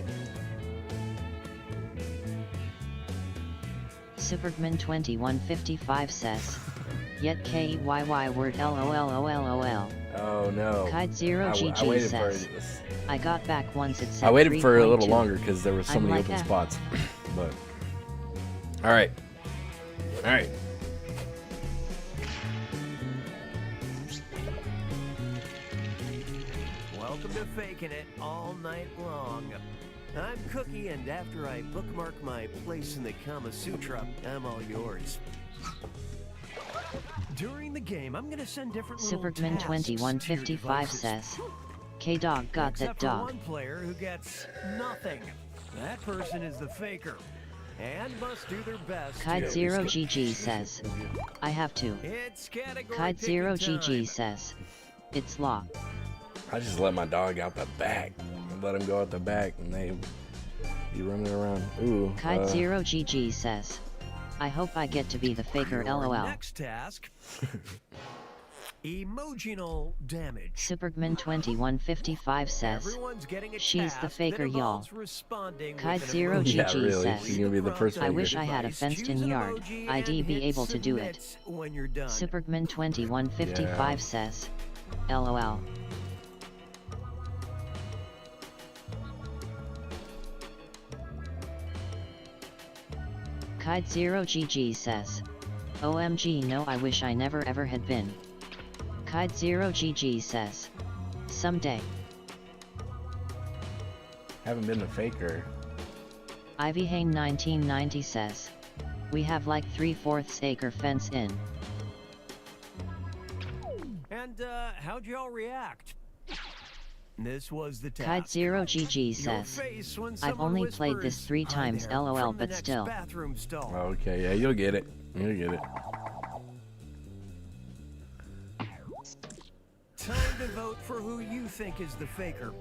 Supergman2155 says, yet KYY word LOLOLOL. Oh no. Kide Zero GG waited says, I got back once it said I waited for a little 3.2. longer because there were so I'm many like open a- spots. But alright. Alright. Welcome to Faking It all night long. I'm Cookie, and after I bookmark my place in the Kama Sutra, I'm all yours. During the game, I'm gonna send different little tasks to your Supergman2155 devices. says, K-Dog got Except that for dog. one player who gets nothing. That person is the faker, and must do their best. Kide to- Zero GG says, I have to. It's category Kide Zero picking GG time. says, it's law. I just let my dog out the back. I let him go out the back and they be running around. Ooh. Kide Zero GG says, I hope I get to be the faker Your LOL. Next task. Emotional damage. Supergman2155 says, Everyone's getting a she's the task faker that y'all. involves responding Kide with an Zero emoji. Yeah, GG really. says, She's gonna be the first I faker. wish I had a Choose fenced-in an yard. emoji I'd and be hit able to do it. submit when you're done. Supergman2155 says, LOL. Kide Zero GG says, OMG no, I wish I never ever had been. Kide Zero GG says, someday. Haven't been a faker. Ivy Hane 1990 says, we have like 3/4 acre fence in. And how'd y'all react? This was the task. Kide Zero GG Your says, face when I've someone only played this whispers, 3 "Hi times there," LOL from the but next still. bathroom stall. Okay, yeah, you'll get it. You'll get it. Time to vote for who you think is the faker.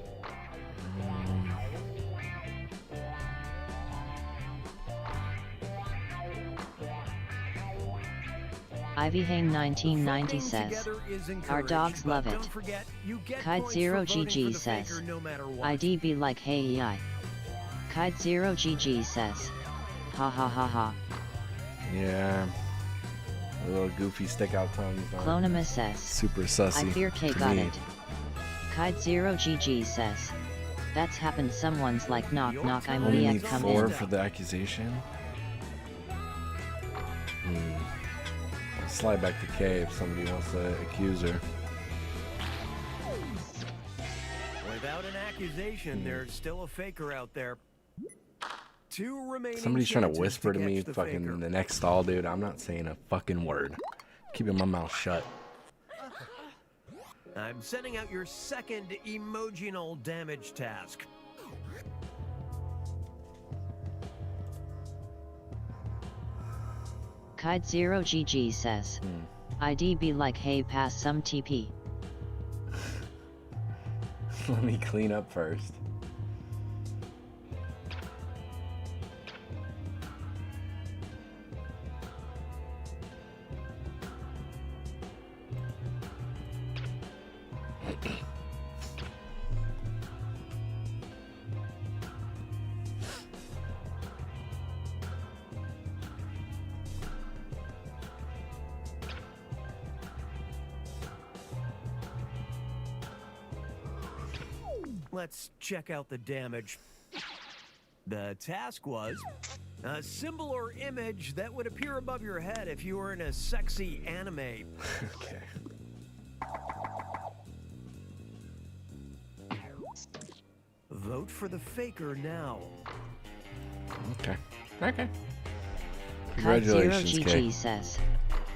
Ivy Hane 1990 Voting says, together is our dogs encouraged, love but it. don't forget, you get Kide points Zero for voting GG for the says, faker no matter what. ID be like hey I. Kide Zero GG says, ha ha ha ha. Yeah. A little goofy stick out tongues. Clonima says, Super sussy. I fear K to got me. it. Kide Zero GG says, that's happened. Someone's like knock knock I'm Only Leah need come 4 in. for the accusation. I'll slide back to K if somebody wants to accuse her. Without an accusation, there's still a faker out there. 2 remaining. Somebody's trying to chances whisper to catch me the fucking faker. in the next stall, dude. I'm not saying a fucking word. Keeping my mouth shut. I'm sending out your second emotional damage task. Kide0GG says, ID be like, hey, pass some TP. Let me clean up first. Let's check out the damage. The task was a symbol or image that would appear above your head if you were in a sexy anime. Okay. Vote for the faker now. Okay. Okay. Congratulations, K. Kide0GG says,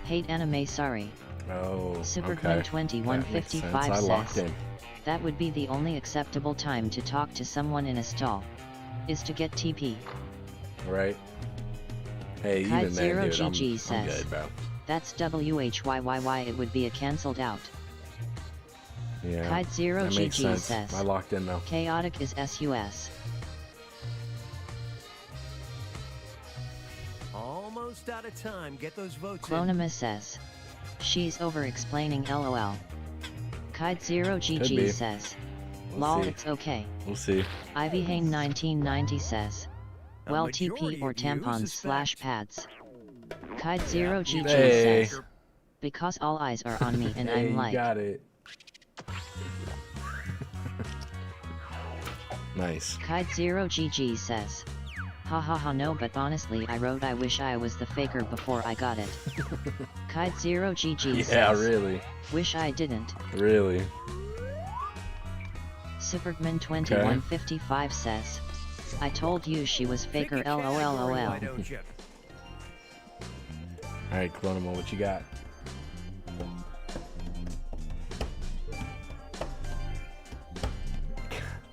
hate anime, sorry. Oh, Superman okay. 2155 I locked says, in. that would be the only acceptable time to talk to someone in a stall. Is to get TP. Right. Hey, even then, dude, I'm says, good, bro. that's WHYYY, it would be a cancelled out. Yeah, Kide0GG that makes sense. says, I locked in though. chaotic is SUS. Almost out of time. Get those votes Clonima says, she's over-explaining LOL. Kide0GG says, lol, see. it's okay. We'll see. Ivyhane 1990 says, well, TP or tampons / pads. Kide0GG Hey. says, because all eyes are on me and Hey, I'm like, you got it. Nice. Kide0GG says, ha ha ha, no, but honestly I wrote I wish I was the faker before I got it. Kide0GG says, Yeah, really. wish I didn't. Really. Superman 2155 says, I told you she was faker, LOLOL. Why don't you? Alright, Clonimo, what you got?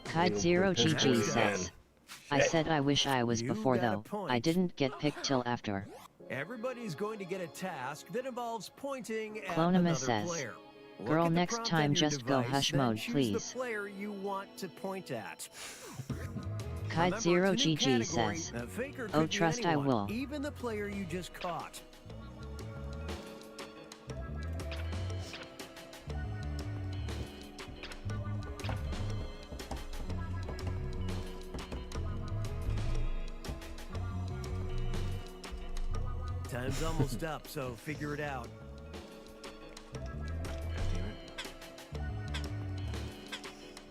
Kide0GG says, I said I wish I was before though, I didn't get picked till after. Everybody's going to get a task that involves pointing at Clonima another says, player. Look girl, at the next prompt time on your just go device, hush then mode, choose please. the player you want to point at. Kide0GG says, A faker oh could be trust I anyone, will. even the player you just caught. Time's almost up, so figure it out.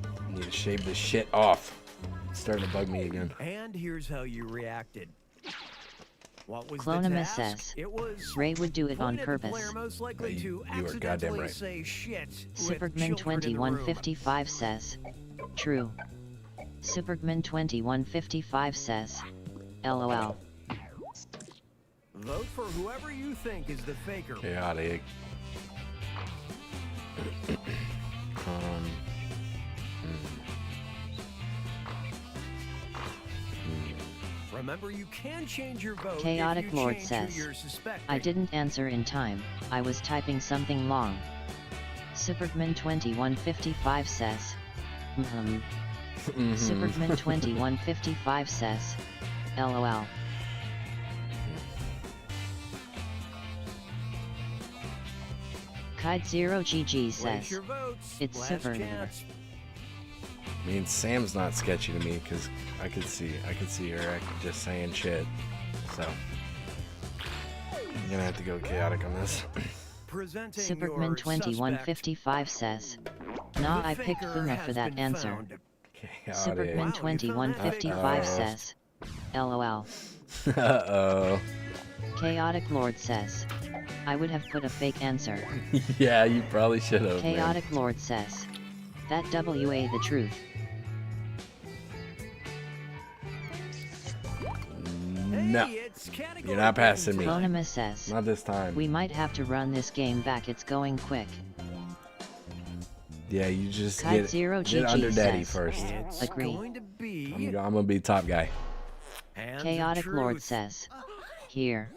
I need to shave this shit off. It's starting to bug me again. And here's how you reacted. What was Clonima the task? says, It was Ray would do it on point at the purpose. player most likely to you are goddamn accidentally right. say shit with Superman children in the room. 2155 says, true. Superman 2155 says, LOL. Vote for whoever you think is the faker. Chaotic. Remember, you can change your vote. Chaotic if you Lord change says, who you're suspecting. I didn't answer in time, I was typing something long. Superman 2155 says, Superman 2155 says, LOL. Kide0GG says, Place your votes. it's Last super. chance. I mean, Sam's not sketchy to me because I could see her just saying shit. So I'm gonna have to go chaotic on this. Presenting Superman your 2155 says, nah, The I picked faker Boomer has for that been answer. found. Superman Wow, you found that 2155 Uh-oh. says, LOL. Uh-oh. Chaotic Lord says, I would have put a fake answer. Yeah, you probably should have. Chaotic Lord says, that WA the truth. No, you're not passing me. Clonima says, Not this time. we might have to run this game back, it's going quick. Yeah, you just Kite get Zero under GG daddy says, first. Agree. I'm gonna be top guy. Chaotic Lord says, here.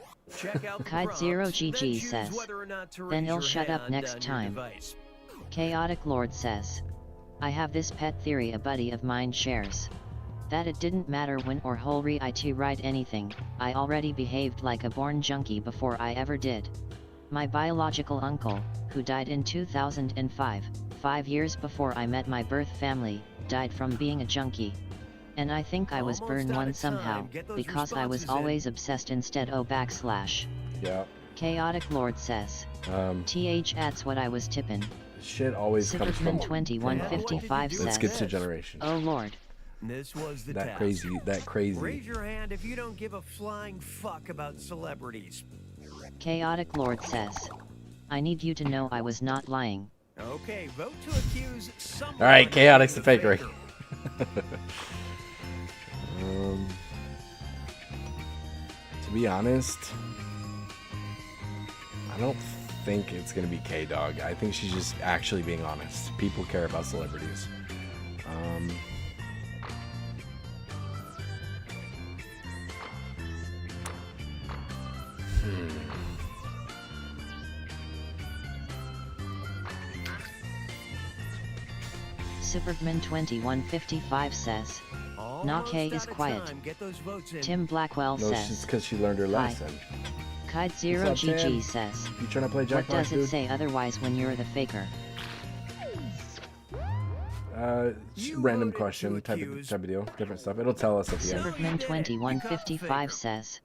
Kite Zero GG says, then he'll shut up next time. Chaotic Lord says, I have this pet theory a buddy of mine shares. That it didn't matter when or wholly it write anything, I already behaved like a born junkie before I ever did. My biological uncle, who died in 2005, 5 years before I met my birth family, died from being a junkie. And I think I was burned one somehow, because I was always obsessed instead o /. Yeah. Chaotic Lord says, TH that's what I was tippin'. Shit always comes from 2155 says, Let's get to generation. oh lord. This was the That task. crazy. Raise your hand if you don't give a flying fuck about celebrities. Chaotic Lord says, I need you to know I was not lying. Okay, vote to accuse someone. All right, Chaotic's the fakery. To be honest, I don't think it's gonna be K-Dog. I think she's just actually being honest. People care about celebrities. Superman 2155 says, Nah K is quiet. Tim Blackwell No, says, it's because she learned her lesson. Kite Zero What's up, GG Tim? says, You trying to play Jackbox, what does it dude? say otherwise when you're the faker? Random question type of deal. Different stuff. It'll tell us at the end. Superman 2155 says,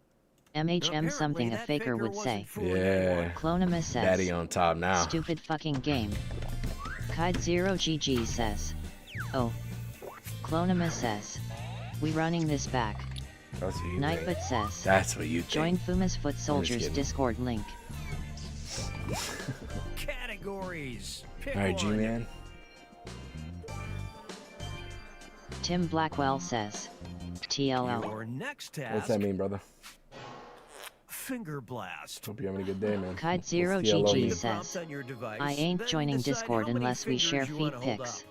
MHM something a faker would say. Yeah. Clonima says, Daddy on top now. Stupid fucking game. Kite Zero GG says, oh. Clonima says, we running this back. That's what you Nightbot think. says, That's what you think. join Fuma's Foot Soldiers kidding. Discord link. Categories. Pick All right, one. G-Man. Tim Blackwell says, TLL. Your next task. What's that mean, brother? Finger blast. Hope you're having a good day, man. Kite Zero What's TLO GG mean? says, I ain't joining Discord unless we share feed pics.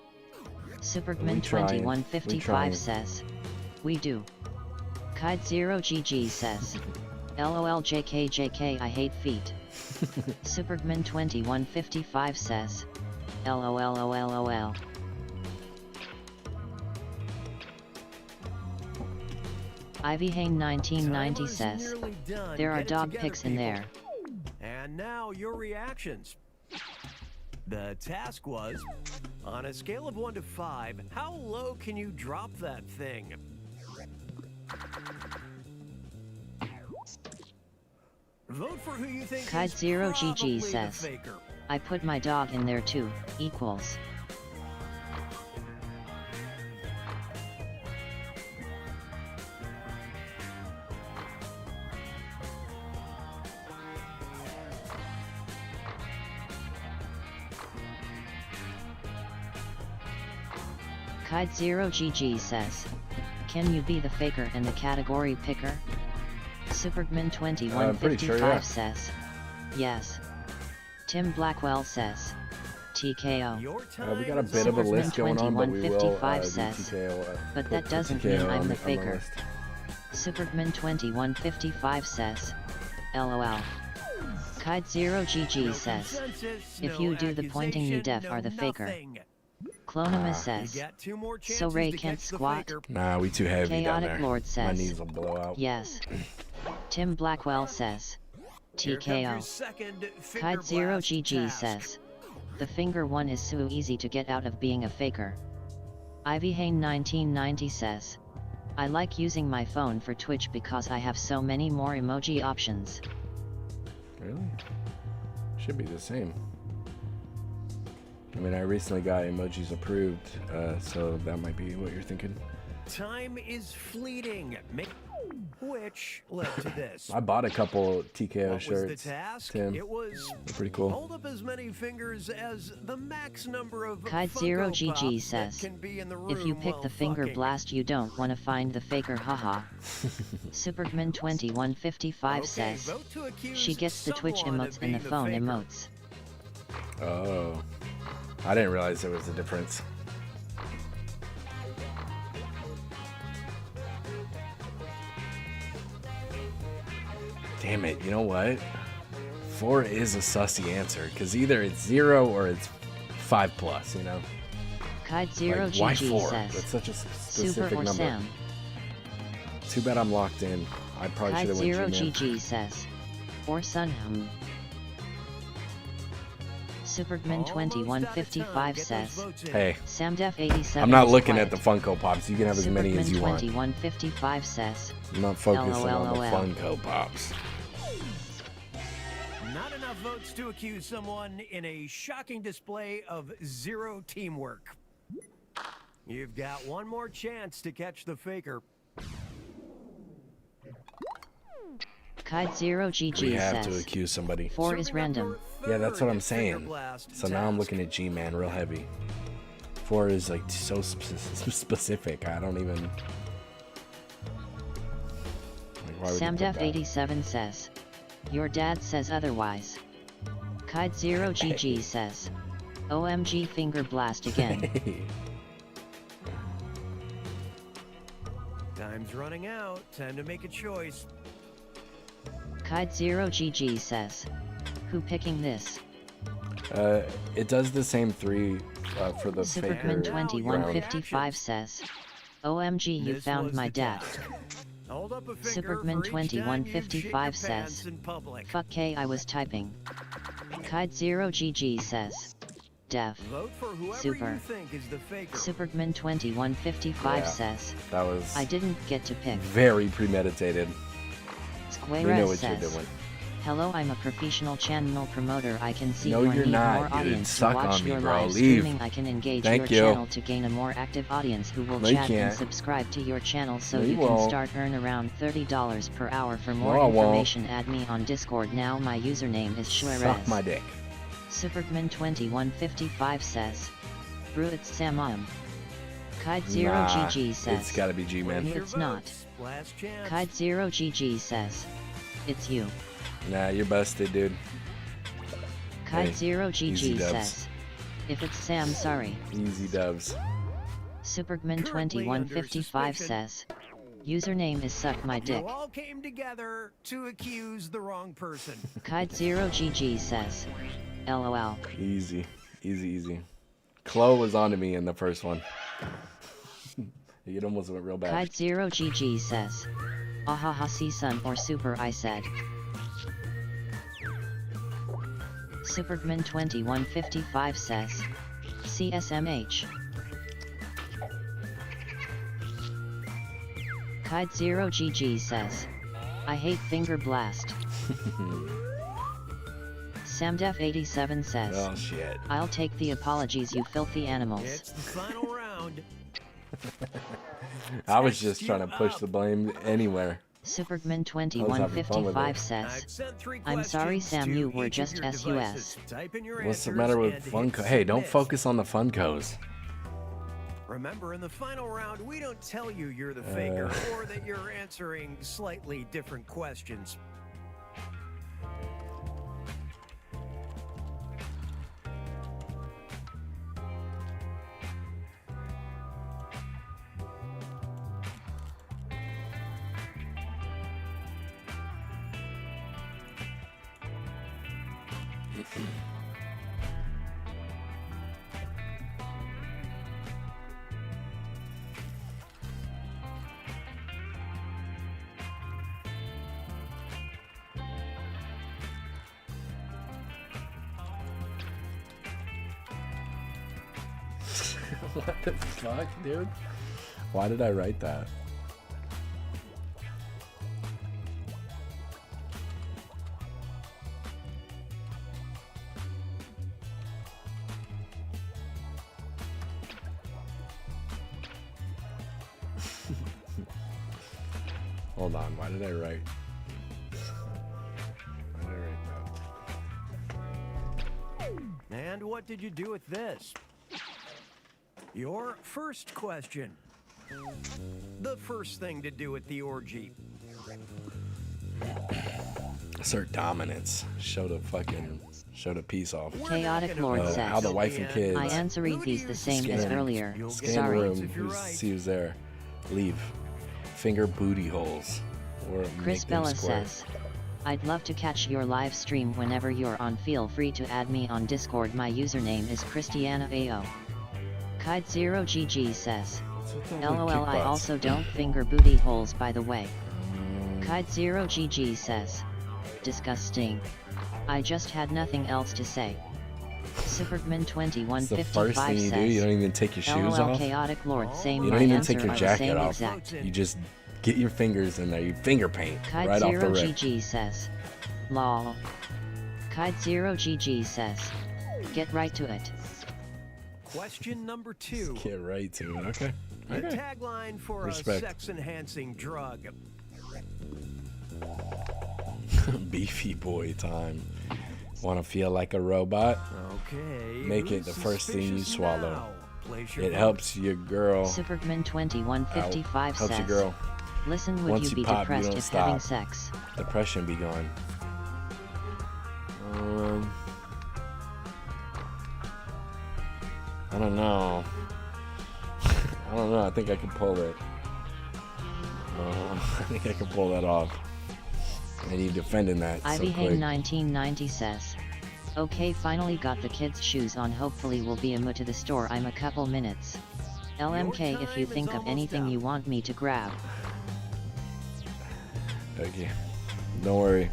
Superman We trying. 2155 says, we do. Kite Zero GG says, LOL JK I hate feet. Superman 2155 says, LOL. Ivy Hain 1990 says, there are dog pics in there. And now your reactions. The task was, on a scale of 1 to 5, how low can you drop that thing? Vote for who you think Kite is Zero probably GG the says, faker. I put my dog in there too, equals. Kite Zero GG says, can you be the faker and the category picker? Superman pretty 2155 sure, yeah. says, yes. Tim Blackwell says, Tee K.O. We got a bit of a list going on, but we will do 2155 says, TKO. but that put doesn't TKO mean I'm on the the faker. list. Superman 2155 says, LOL. Kite Zero GG says, if you do the pointing you def are the faker. Clonima says, so Ray can't squat? Nah, we too heavy down Chaotic there. Lord My says, knees will blow out. yes. Tim Blackwell says, TKO. Kite Zero GG says, the finger one is so easy to get out of being a faker. Ivy Hain 1990 says, I like using my phone for Twitch because I have so many more emoji options. Really? Should be the same. I mean, I recently got emojis approved, so that might be what you're thinking. Time is fleeting. which led to this. I bought a couple Tee K.O. What shirts. was the task? Tim. It was They're pretty cool. hold up as many fingers as the max number of Kite Funko Zero GG Pops that says, can be in the if you room pick while the finger fucking." blast you don't want to find the faker, haha. Superman2155 says, vote to accuse she gets the Twitch someone of emotes and the being the phone faker. emotes. Oh. I didn't realize there was a difference. Damn it, you know what? 4 is a sussy answer, because either it's 0 or it's 5+, you know? Kite Zero Like, why GG 4? says, That's such a Super specific or number. Sam. Too bad I'm locked in. I probably Kite should have Zero went G-Man. GG says, or Sunham. Superman2155 says, Hey, SamDef87 I'm not is looking quiet. at the Funko Pops. You can have as many as you want. Superman2155 says, I'm not focusing on the LOL. Funko Pops. Not enough votes to accuse someone in a shocking display of zero teamwork. You've got one more chance to catch the faker. Kite Zero GG We have says, to accuse somebody. 4 is random. Yeah, that's what I'm saying. So now I'm looking at G-Man real heavy. 4 is like so specific. I don't even. Like, why would you put that? SamDef87 says, your dad says otherwise. Kite Zero GG says, OMG finger blast again. Time's running out. Time to make a choice. Kite Zero GG says, who picking this? It does the same 3 for the faker. Superman2155 says, OMG you This found was my the dad. task. Hold up a finger for each time you've shit your Superman2155 pants says, in public. fuck K I was typing. Kite Zero GG says, Def. Vote for whoever Super. you think is the faker. Superman2155 Yeah, says, that was I didn't get to pick. very premeditated. We know Squares what says, you're doing. hello, I'm a professional channel promoter. I can see No, your you're need not, more dude. audience Suck to watch on me, your bro. live Leave. streaming. I can engage Thank your you. channel to gain a more active audience who will No, you chat and can't. subscribe to your channel so No, you you can won't. start earn around $30 per hour. For more No, I won't. information, add me on Discord now. My username is Schwerez. Suck my dick. Superman2155 says, Bruit Samam. Kite Zero Nah, GG says, it's gotta be G-Man. It's not. Last chance. Kite Zero GG says, it's you. Nah, you're busted, dude. Kite Hey, Zero easy GG dubs. says, if it's Sam, sorry. Easy dubs. Superman2155 says, username is suck my dick. You all came together to accuse the wrong person. Kite Zero GG says, LOL. Easy. Easy, easy. Chloe was onto me in the first one. It almost went real bad. Kite Zero GG says, ahaha see son or super I said. Superman2155 says, CSMH. Kite Zero GG says, I hate finger blast. SamDef87 says, Oh, shit. I'll take the apologies you filthy animals. It's the final round. I was just trying to push the blame anywhere. Superman2155 says, I'm sorry Sam, you were just SUS. What's the matter with Funko? Hey, don't focus on the Funkos. Remember, in the final round, we don't tell you you're the faker or that you're answering slightly different questions. What the fuck, dude? Why did I write that? Hold on, why did I write? Why did I write that? And what did you do with this? Your first question. The first thing to do at the orgy. Assert dominance. Show the piece off. Chaotic Lord says, how the wife and kids. I answer these the same as earlier. Scan Sorry. room. See who's there. Leave. Finger booty holes. Or Chris make them Bella squirt. says, I'd love to catch your live stream whenever you're on. Feel free to add me on Discord. My username is Christiana AO. Kide0GG says, LOL, I also don't finger booty holes, by the way. Kide0GG says, disgusting. I just had nothing else to say. Superman2155 It's the first thing you do. You don't even take your shoes LOL, off. Chaotic Lord, same. You my don't even answer take your are the jacket same off. exact. You just get your fingers in there. You finger paint Kide right off the 0 rip. GG says, lol. Kide0GG says, get right to it. Question number 2. Get right to it. Okay. The Okay. tagline for Respect. a sex-enhancing drug. Beefy boy time. Want to feel like a robot? Okay. Make it the first thing you suspicious swallow. now? Place your It vote. helps your girl. Superman2155 Helps says, your girl. listen, would Once you be pop, depressed don't if stop. having sex? Depression be gone. I don't know. I don't know. I think I can pull it. I think I can pull that off. And you defending that so Ivy quick. Hain 1990 says, okay, finally got the kids' shoes on. Hopefully we'll be amo to the store. I'm a couple minutes. LMK, if you think of anything you want me to grab. Okay. Don't worry.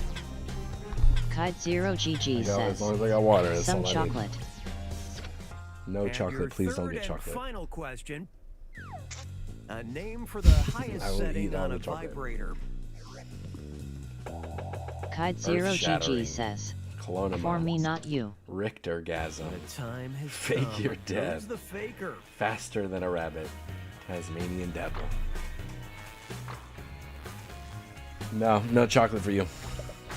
Kide0GG As says, long as I got water, that's some all I need. chocolate. No And chocolate. your Please don't third get and chocolate. Final question. A name for the highest I will setting eat all on the a chocolate. vibrator. Kide0GG Earth-shattering. says, Colonna for me, models. not you. Richtergasm. The time has Fake come. your Who's death. the faker? Faster than a rabbit. Tasmanian devil. No chocolate for you.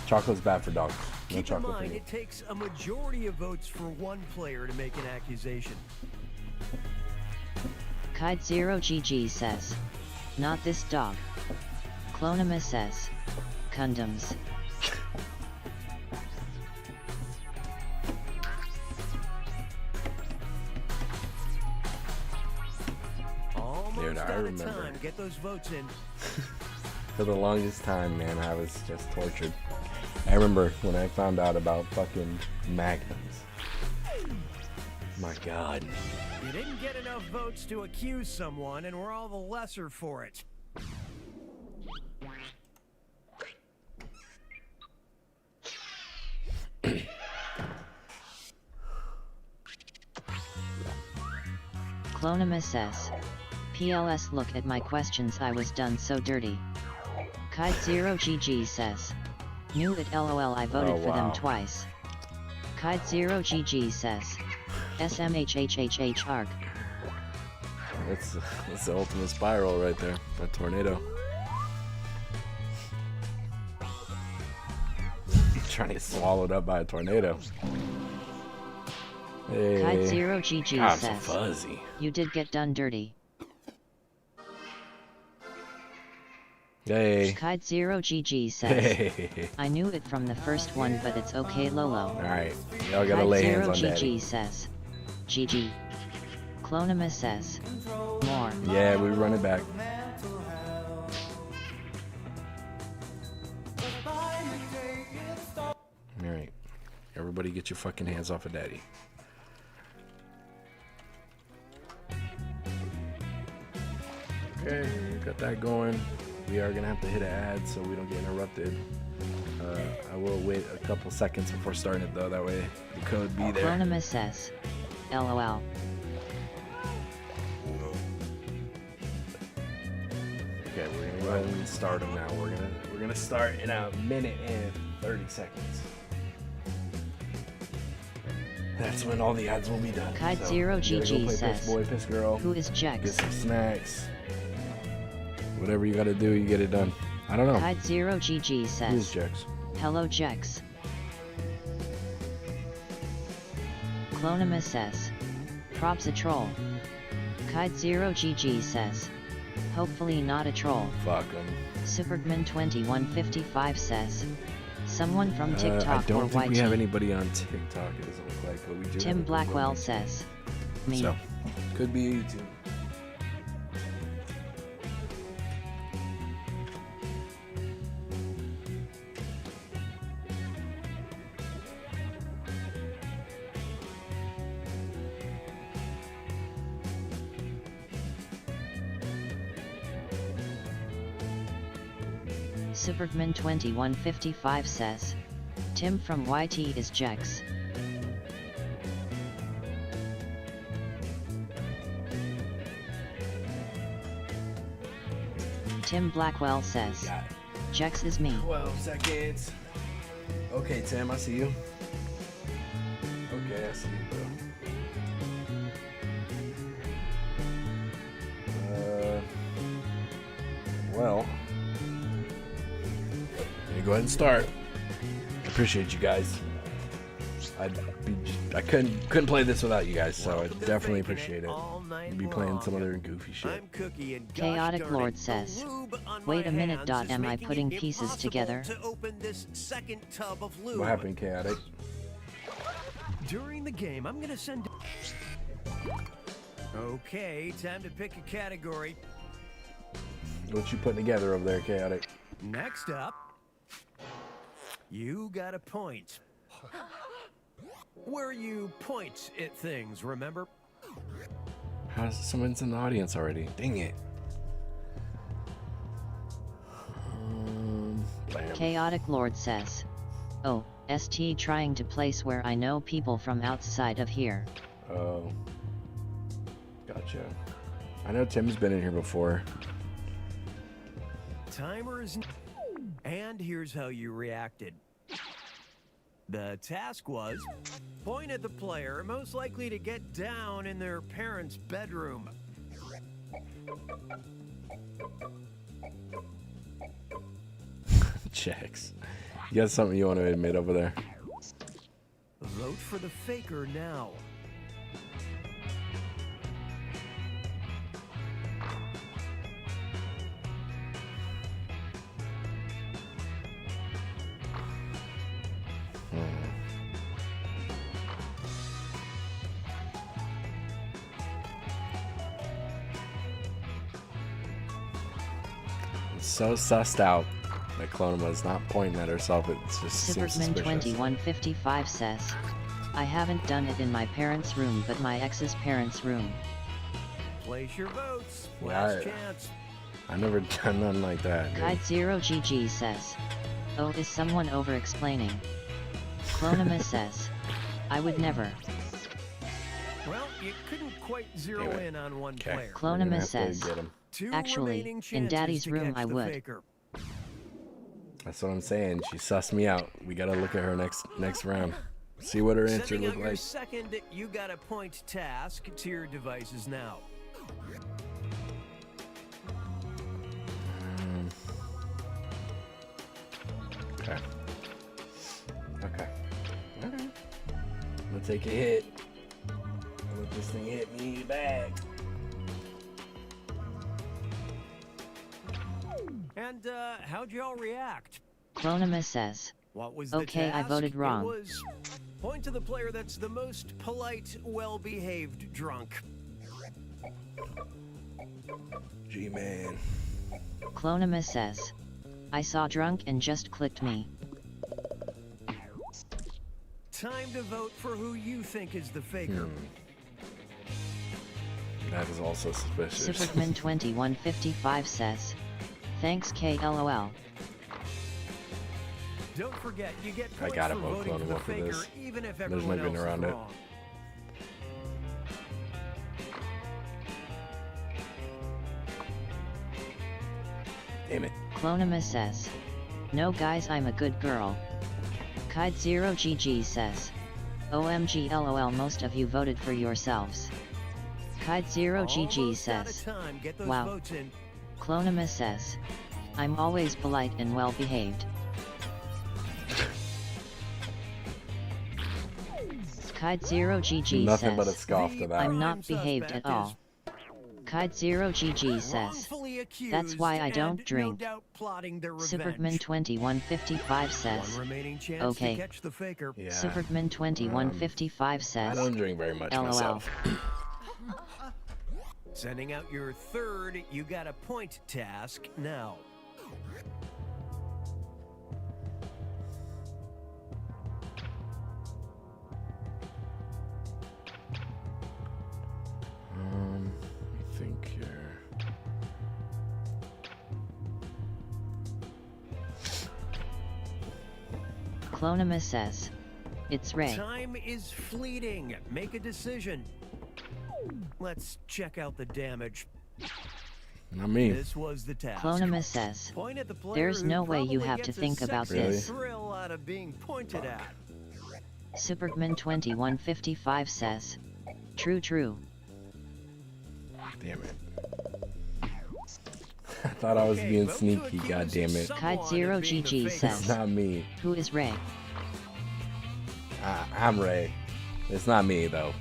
Chocolate's bad for dogs. No Keep in chocolate for mind, you. it takes a majority of votes for one player to make an accusation. Kide0GG says, not this dog. Clonima says, condoms. Almost Dude, I out of remember. time. Get those votes in. For the longest time, man, I was just tortured. I remember when I found out about fucking magnums. My God. You didn't get enough votes to accuse someone, and we're all the lesser for it. Clonima says, PLS, look at my questions, I was done so dirty. Kide0GG says, knew it, LOL, I voted for them twice. Kide0GG says, SMHHHH arc. That's the ultimate spiral right there. That tornado. Trying to get swallowed up by a tornado. Hey. Kide0GG God, I'm so says, fuzzy. you did get done dirty. Hey. Kide0GG says, Hey. I knew it from the first one, but it's okay, Lolo. Alright, y'all gotta lay hands on Daddy. Kide0GG says, GG. Clonima says, more. Yeah, we run it back. Alright. Everybody get your fucking hands off of Daddy. Okay, got that going. We are gonna have to hit an ad so we don't get interrupted. I will wait a couple seconds before starting it though, that way the code be there. Clonima says, LOL. Okay, we're gonna go ahead and start them now. We're gonna start in a minute and 30 seconds. That's when all the ads will be done. Kide0GG says, Piss boy, piss girl. who is Get Jax? some snacks. Whatever you gotta do, you get it done. I don't know. Kite 0GG says. Who's Jax? Hello Jax. Clonimus says. Props a troll. Kite 0GG says. Hopefully not a troll. Fuck him. Supergman2155 says. Someone from I TikTok don't or think YT. we have anybody on TikTok, it doesn't look like, but we do. Tim have Blackwell says. Me. So, could be YouTube. Supergman2155 says. Tim from YT is Jax. Tim Blackwell says. Jax is me. 12 seconds. Okay, Tim, I see you. Okay, I see you, bro. Well, let me go ahead and start. I appreciate you guys. I couldn't play this without you guys, so I definitely appreciate it. I'd be playing some other goofy shit. Chaotic Lord says. Wait a minute. Am I putting pieces together? What happened, Chaotic? During the game, I'm gonna send. Okay, time to pick a category. What you putting together over there, Chaotic? Next up, you got a point. Where you point at things, remember? Someone's in the audience already. Dang it. Bam. Chaotic Lord says. Oh, ST trying to place where I know people from outside of here. Oh. Gotcha. I know Tim's been in here before. Timers. And here's how you reacted. The task was, point at the player most likely to get down in their parents' bedroom. Checks. You got something you want to admit over there? Vote for the faker now. So sussed out that Clonima is not pointing at herself. It just seems suspicious. Supergman2155 says. I haven't done it in my parents' room, but my ex's parents' room. Place your votes. Yeah, Last chance. I never done nothing like that. Dude. Kite 0GG says. Oh, is someone over-explaining? Clonimus says. I would never. Well, you couldn't quite zero in on one player. Clonimus says. Actually, in Daddy's room I would. Faker. That's what I'm saying. She sussed me out. We gotta look at her next round. See what her answer Sending looked out your like. second you got a point task to your devices now. Okay. Okay. I'm gonna take a hit. Let this thing hit me back. And how'd y'all react? Clonimus says. What was the okay, I task? voted wrong. It was point to the player that's the most polite, well-behaved drunk. G-Man. Clonimus says. I saw drunk and just clicked me. Time to vote for who you think is the faker. That is also suspicious. Supergman2155 says. Thanks KLOL. Don't forget, you get I points gotta for vote voting for the Clonima for faker, this. even if There's no everyone getting else around is it. wrong. Damn it. Clonimus says. No guys, I'm a good girl. Kite 0GG says. OMG LOL, most of you voted for yourselves. Kite 0GG Almost out of says. time. Get those Wow. votes in. Clonimus says. I'm always polite and well behaved. Kide0GG Nothing says, but a scoff to that. I'm not behaved at all. Kide0GG says, that's why I don't drink. Superman2155 says, okay. Yeah. Superman2155 says, I don't drink very much LOL. myself. Sending out your third you got a point task now. Let me think here. Clonima says, it's Ray. Time is fleeting. Make a decision. Let's check out the damage. Not me. This was the task. Clonima says, there's no way you have to think about this. Thrill out of being pointed at. Superman2155 says, true. Damn it. I thought I was being sneaky, god damn it. Kide0GG says, It's not me. who is Ray? I'm Ray. It's not me though.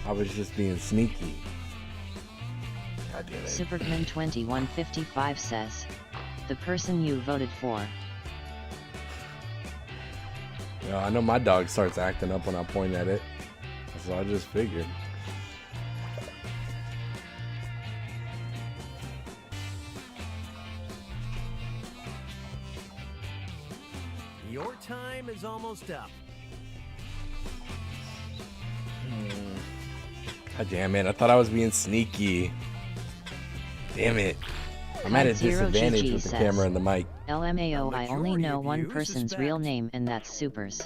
I was just being sneaky. God damn it. Superman2155 says, the person you voted for. Yeah, I know my dog starts acting up when I point at it. So I just figured. Your time is almost up. God damn it, I thought I was being sneaky. Damn it. I'm at a disadvantage with the camera and the mic. LMAO, I only know one person's real name and that's Super's.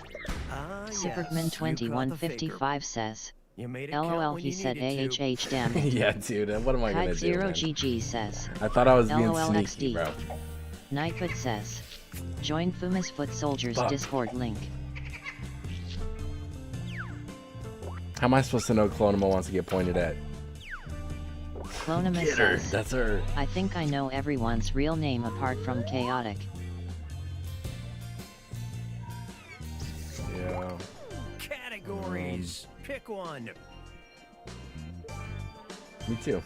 Superman2155 says, LOL, he said AHH, damn it. Yeah, dude, what am I gonna do, man? Kide0GG says, I thought I was being LOLXD. sneaky, bro. Nykut says, join Fuma's Foot Soldiers Fuck. Discord link. How am I supposed to know Clonima wants to get pointed at? Clonima Get her, says, that's her. I think I know everyone's real name apart from Chaotic. Yeah. Categories. Pick one. Me too.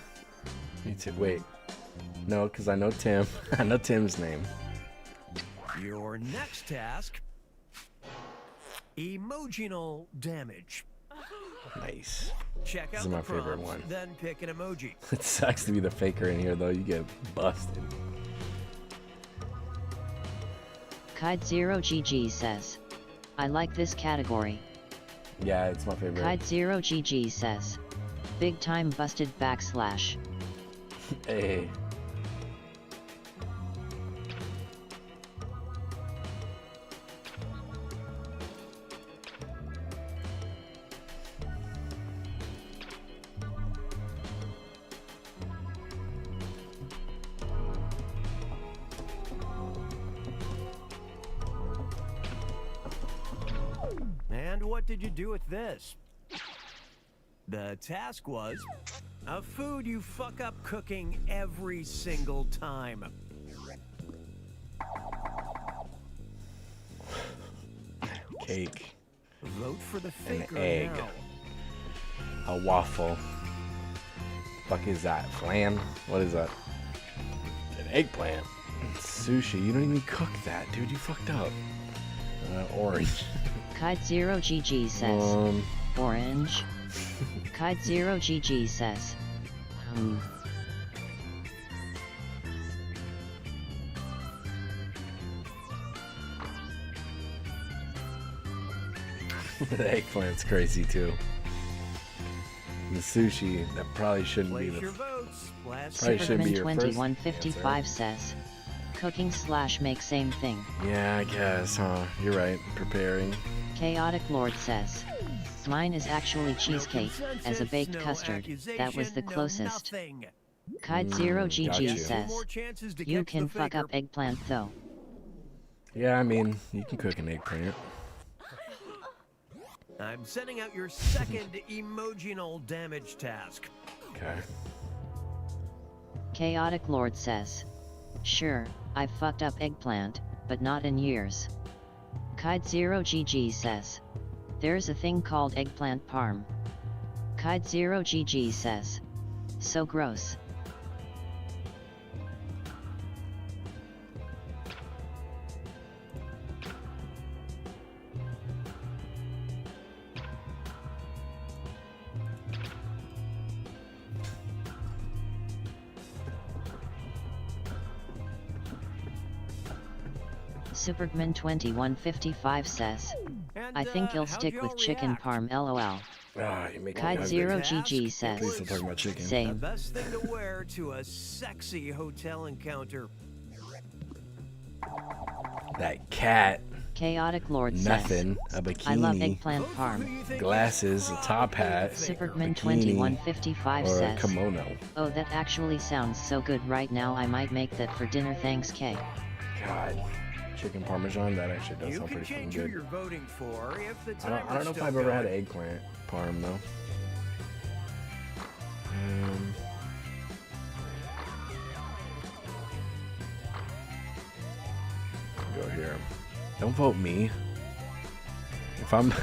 Me too. Wait. No, because I know Tim. I know Tim's name. Your next task. Emotional damage. Nice. Check This out is my the favorite prompts, one. then pick an emoji. It sucks to be the faker in here, though. You get busted. Kide0GG says, I like this category. Yeah, it's my favorite. Kide0GG says, big time busted /. Hey. And what did you do with this? The task was a food you fuck up cooking every single time. Cake. Vote for the An faker egg. now. A waffle. Fuck is that? Flan? What is that? An eggplant. Sushi. You don't even cook that, dude. You fucked up. Orange. Kide0GG says, orange. Kide0GG says, The eggplant's crazy too. The sushi, that probably shouldn't be Place the. your votes. Last Probably shouldn't be your first. Superman2155 says, cooking / make same thing. Yeah, I guess, huh? You're right. Preparing. Chaotic Lord says, mine is actually cheesecake, as a baked custard, that was the closest. Kide0GG got you. says, you can fuck up eggplant though. Yeah, I mean, you can cook an eggplant. I'm sending out your second emotional damage task. Okay. Chaotic Lord says, Sure, I've fucked up eggplant, but not in years. Kide0GG says. There's a thing called eggplant parm. Kide0GG says. So gross. Supergman2155 says. I think you'll stick with chicken parm lol. Ah, you make me Kide0GG says. Please don't talk about chicken. The Same. best thing to wear to a sexy hotel encounter. That cat. Chaotic Lord Nothing. says. A bikini. I love eggplant parm. Glasses, a top hat. Supergman2155 or says. a kimono. Oh, that actually sounds so good right now. I might make that for dinner. Thanks, K. God. Chicken parmesan, that actually does sound pretty fucking good. You're voting for if the I don't know if I've ever had eggplant parm though. Go here. Don't vote me. If I'm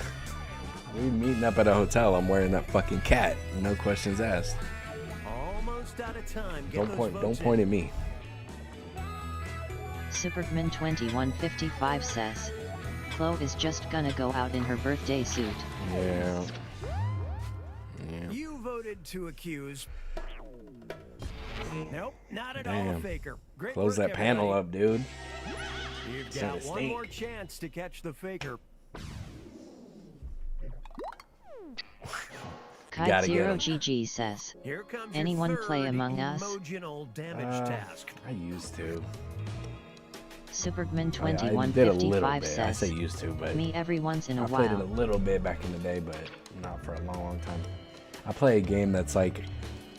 we meeting up at a hotel, I'm wearing that fucking cat. No questions asked. Almost out of time. Don't point at me. Supergman2155 says. Chloe is just gonna go out in her birthday suit. Yeah. You voted to accuse. Nope, not at all Damn. a faker. Great Close work, that panel up, dude. You've It's got gonna one stink. more chance to catch the faker. Kide0GG says. Here comes your Anyone play third Among Us? emotional damage task. I used to. Supergman2155 I did a little bit. says. I say used to, but Me every once in a I played it a while. little bit back in the day, but not for a long time. I play a game that's like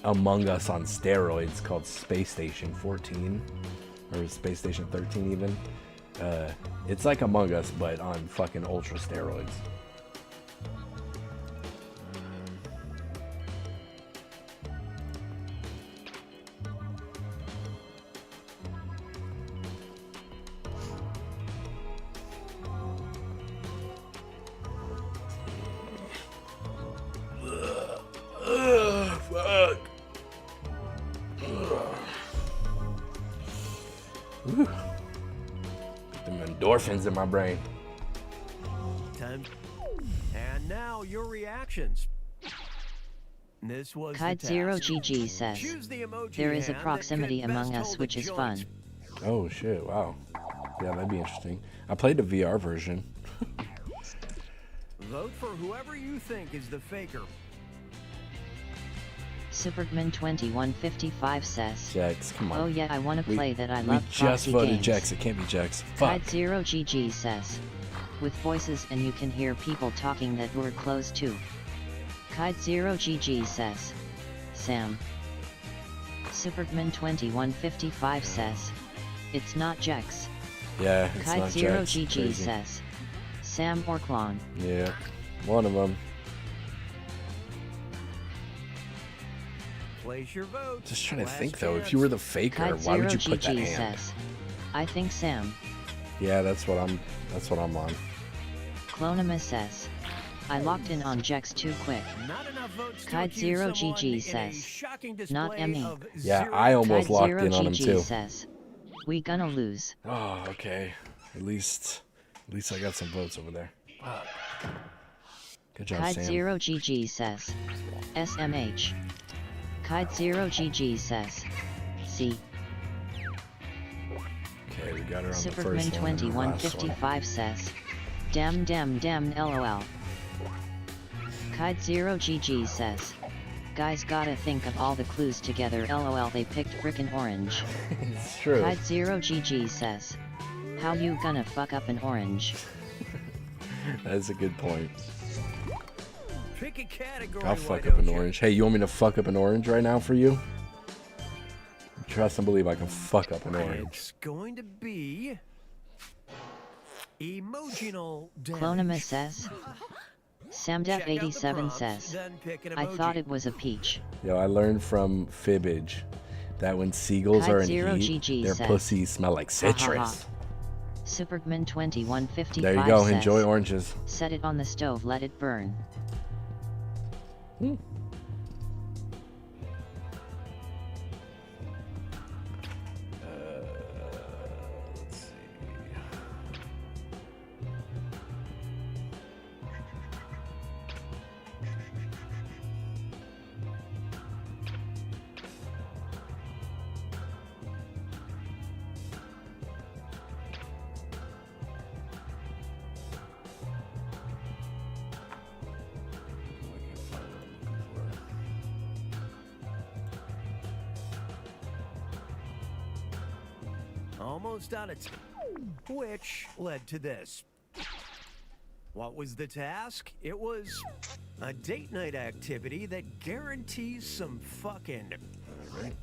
Among Us on steroids called Space Station 14 or Space Station 13 even. It's like Among Us but on fucking ultra steroids. Fuck. Whew. Them endorphins in my brain. Time. And now your reactions. This was Kide0GG says. Choose the emoji There is a hand that proximity could best among us hold which the is joint. fun. Oh shit, wow. Yeah, that'd be interesting. I played the VR version. Vote for whoever you think is the faker. Supergman2155 says. Jax, come on. Oh yeah, I wanna play that. I We love just Foxy voted games. Jax. It can't be Jax. Fuck. Kide0GG says. With voices and you can hear people talking that we're close to. Kide0GG says. Sam. Supergman2155 says. It's not Jax. Yeah, it's not Jax. Kide0GG Crazy. says. Sam or Klon. Yeah, one of them. Place your vote. Just trying to Last think though, if chance. you were the faker, why would you put that Kide0GG hand? says. I think Sam. Yeah, that's what I'm on. Clonima says. I locked in on Jax too quick. Not enough votes to accuse someone Kide0GG in a says. shocking Not display Emmy. of Yeah, zero I almost locked in on him Kide0GG too. says. We gonna lose. Oh, okay. At least I got some votes over there. Fuck. Good job, Sam. Kide0GG says. SMH. Kide0GG says. C. Okay, we got her on the first one. and the last one. Supergman2155 says. Damn lol. Kide0GG says. Guys gotta think of all the clues together lol, they picked frickin' orange. It's true. Kide0GG says. How you gonna fuck up an orange? That's a good point. Pick a category. I'll why fuck up don't an you? orange. Hey, you want me to fuck up an orange right now for you? Trust and believe I can fuck up an orange. It's going to be emotional damage. Clonima says. Samdef87 says. then pick an I emoji. thought it was a peach. Yo, I learned from Fibbage. That when seagulls are in heat, their pussies smell like citrus. Superman 2155 There you go. says, Enjoy oranges. set it on the stove, let it burn. Let's see. Almost out of time. Which led to this. What was the task? It was a date night activity that guarantees some fucking. All right.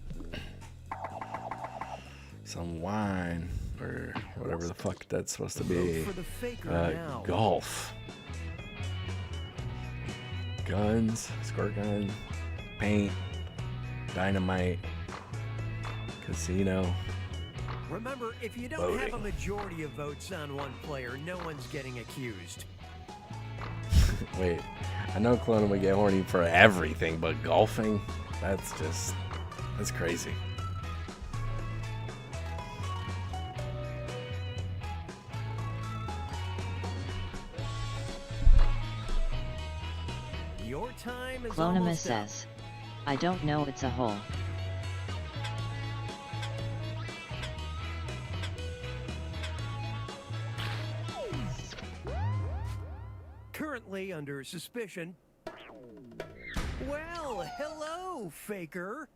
Some wine or whatever the fuck that's supposed to be. For the faker now. Golf. Guns, squirt gun, paint, dynamite, casino. Remember, if you don't have a majority of votes on one player, no one's getting accused. Wait, I know Clone would get horny for everything, but golfing? That's crazy. Your time is Clonima almost up. says, I don't know, it's a hole. Currently under suspicion. Well, hello, faker.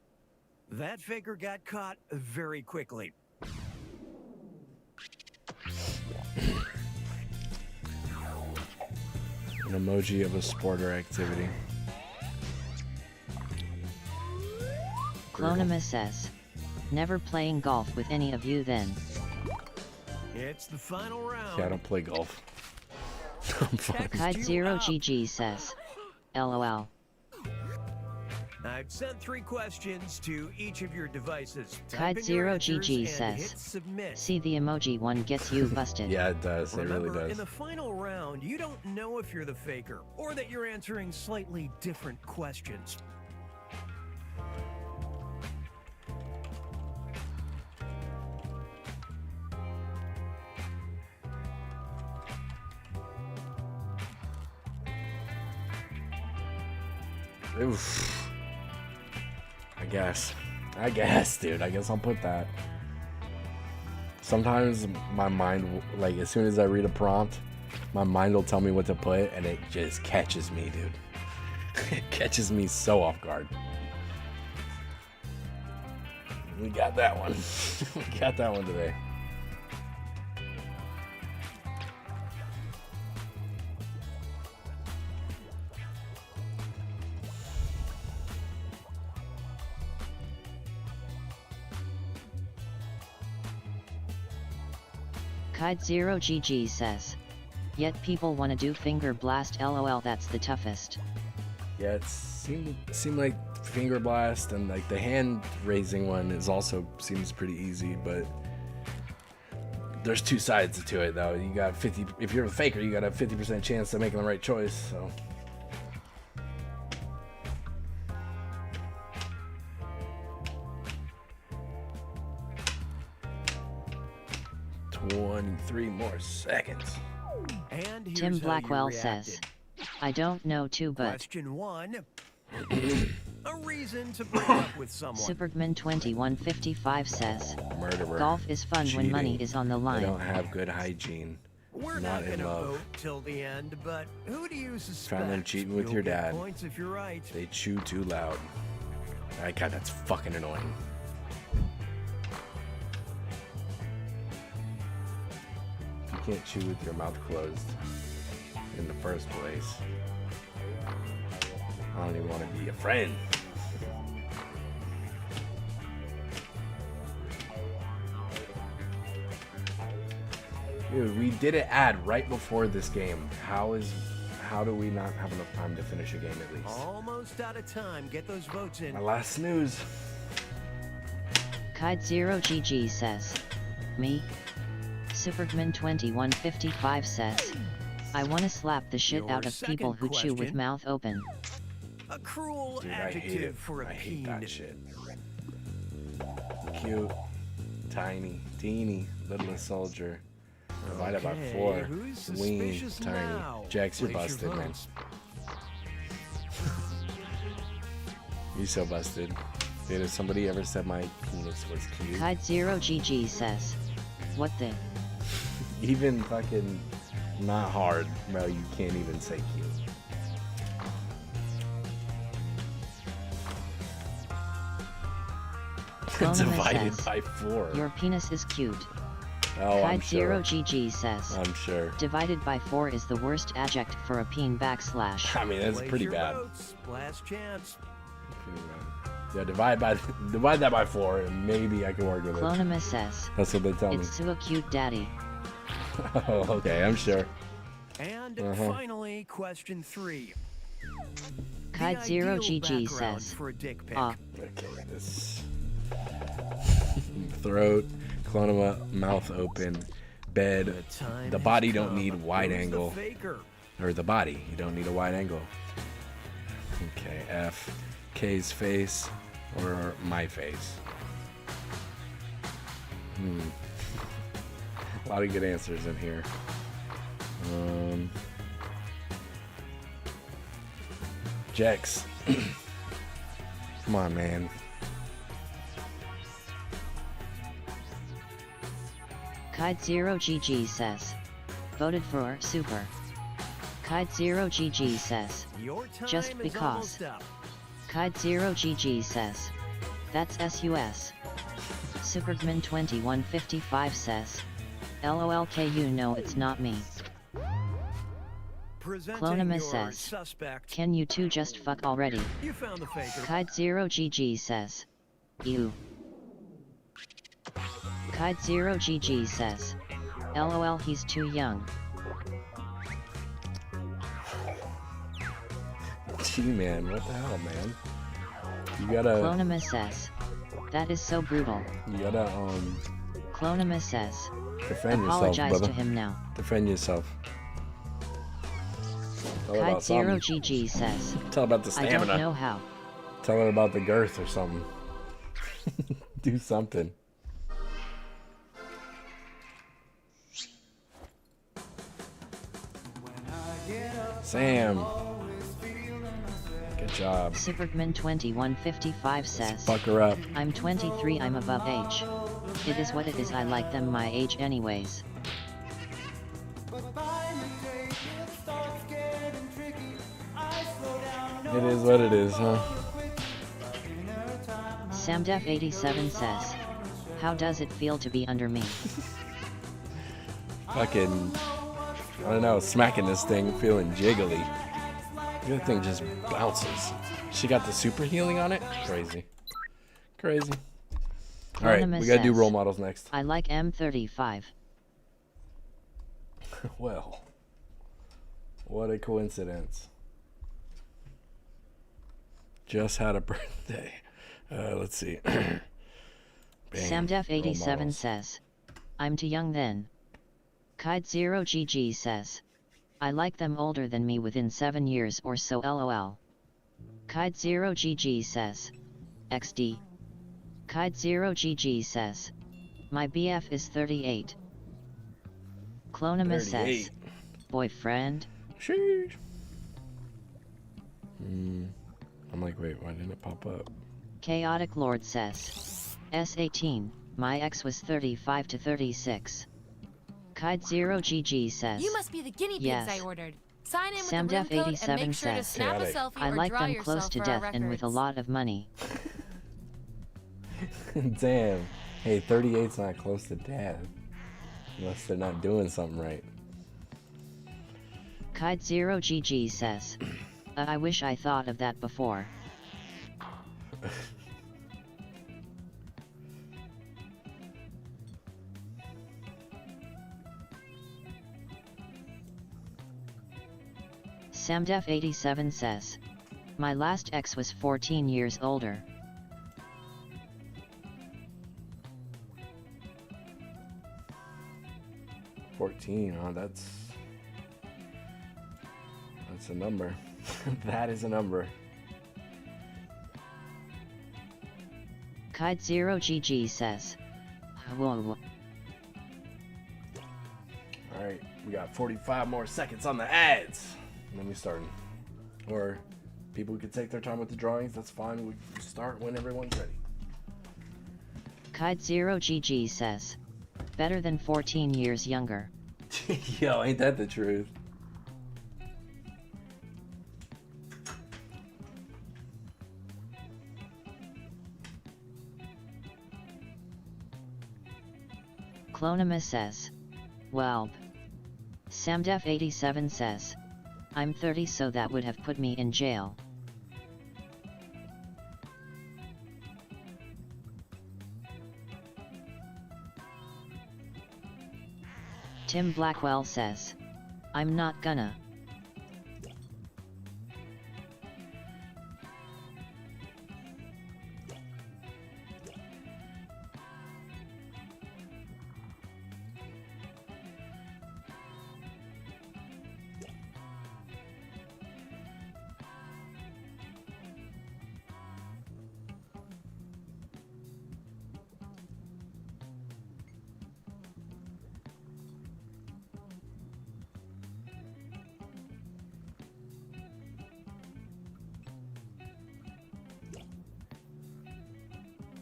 That faker got caught very quickly. An emoji of a sport or activity. Clonima says, never playing golf with any of you then. It's the final round. Yeah, I don't play golf. I'm fine. Kite0GG says, LOL. I've sent 3 questions to each of your devices. Type in your Kite0GG answers and hit says, submit. see the emoji one gets you busted. Yeah, it does. Remember, It really in does. the final round, you don't know if you're the faker or that you're answering slightly different questions. Oof. I guess, dude. I guess I'll put that. Sometimes my mind, like, as soon as I read a prompt, my mind will tell me what to put, and it just catches me, dude. It catches me so off guard. We got that one. We got that one today. Kite0GG says, yet people want to do finger blast, LOL, that's the toughest. Yeah, it seemed like finger blast and like the hand raising one is also seems pretty easy, but there's 2 sides to it though. You got 50. If you're a faker, you got a 50% chance of making the right choice. So. Three more seconds. And here's Tim how you Blackwell reacted. says, I don't know too, but Question 1. A reason to break up with someone. Superman 2155 says, Murderer. golf is fun when money Cheating. is on the They line. don't have good hygiene. We're not not in gonna love. vote till the end, but who do you suspect? Found them cheating with You'll your get dad. Points if you're right. They chew too loud. My God, that's fucking annoying. You can't chew with your mouth closed in the first place. I don't even want to be your friend. Dude, we did an ad right before this game. How do we not have enough time to finish a game at least? Almost out of time. Get those votes in. My last snooze. Kide0GG says, me? Supergman2155 says, I wanna slap the shit Your out of people who chew with question. mouth open. A cruel Dude, I hate it. adjective for a I hate peen. that shit. Cute, tiny, teeny, littlest soldier. Divided by Okay, 4. who's Lean, suspicious tiny. now? Jax, you're Place your busted, man. votes. You so busted. Dude, if somebody ever said my penis was cute, Kide0GG says, what the? even fucking not hard, bro, you can't even say cute. Divided says, by 4. Your penis is cute. Oh, I'm sure. Kide0GG says, I'm sure. divided by 4 is the worst adjective for a peen /. I mean, that's Place pretty your bad. votes. Last chance. Pretty bad. Yeah, divide that by 4, and maybe I can work with it. Clonima says, That's what they tell me. it's so cute, daddy. Oh, okay, I'm sure. And Uh-huh. finally, question 3. Kide0GG says, for a dick pic. Okay, this throat, clonima, mouth open, bed. The body don't need wide angle. Or the body, you don't need a wide angle. Okay, F, K's face, or my face. A lot of good answers in here. Jax. Come on, man. Kide0GG says, voted for super. Kide0GG says, Your time just is because. almost up. Kide0GG says, that's SUS. Supergman2155 says, LOLK, you know it's not me. Presenting Clonima your says, suspect. can you two just fuck already? You found the faker. Kide0GG says, ew. Kide0GG says, LOL, he's too young. G-Man, what the hell, man? You gotta... Clonima says, that is so brutal. You gotta, Clonima says, defend yourself, apologize brother. to him now. Defend yourself. Tell her about something. Kide0GG says, Tell about the I stamina. don't know how. Tell her about the girth or something. Do something. Sam. Good job. Supergman2155 says, Fuck her up. I'm 23, I'm above age. It is what it is, I like them my age anyways. It is what it is, huh? Samdef87 says, how does it feel to be under me? Fucking, I don't know, smacking this thing, feeling jiggly. The other thing just bounces. She got the super healing on it? Crazy. Crazy. Alright, Clonima we gotta do says, role models next. I like M35. Well, what a coincidence. Just had a birthday. Let's see. Bang. Role Samdef87 models. says, I'm too young then. Kide0GG says, I like them older than me within 7 years or so lol. Kide0GG says, XD. Kide0GG says, my BF is 38. Clonima 38. says, boyfriend? Sheesh. I'm like, wait, why didn't it pop up? Chaotic Lord says, S18, my ex was 35 to 36. Kide0GG says, You must be the guinea pigs yes. I ordered. Sign in with the room code and Samdef87 make sure to says, snap a selfie I or like draw them yourself close to for our death and with a records. lot of money. Damn. Hey, 38's not close to death. Unless they're not doing something right. Kide0GG says, I wish I thought of that before. Samdef87 says, my last ex was 14 years older. 14, huh? That's a number. That is a number. Kite0GG says, whoa. Alright, we got 45 more seconds on the ads. Let me start. Or people could take their time with the drawings, that's fine. We can start when everyone's ready. Kite0GG says, better than 14 years younger. Yo, ain't that the truth? Clonima says, well. Samdef87 says, I'm 30, so that would have put me in jail. Tim Blackwell says, I'm not gonna.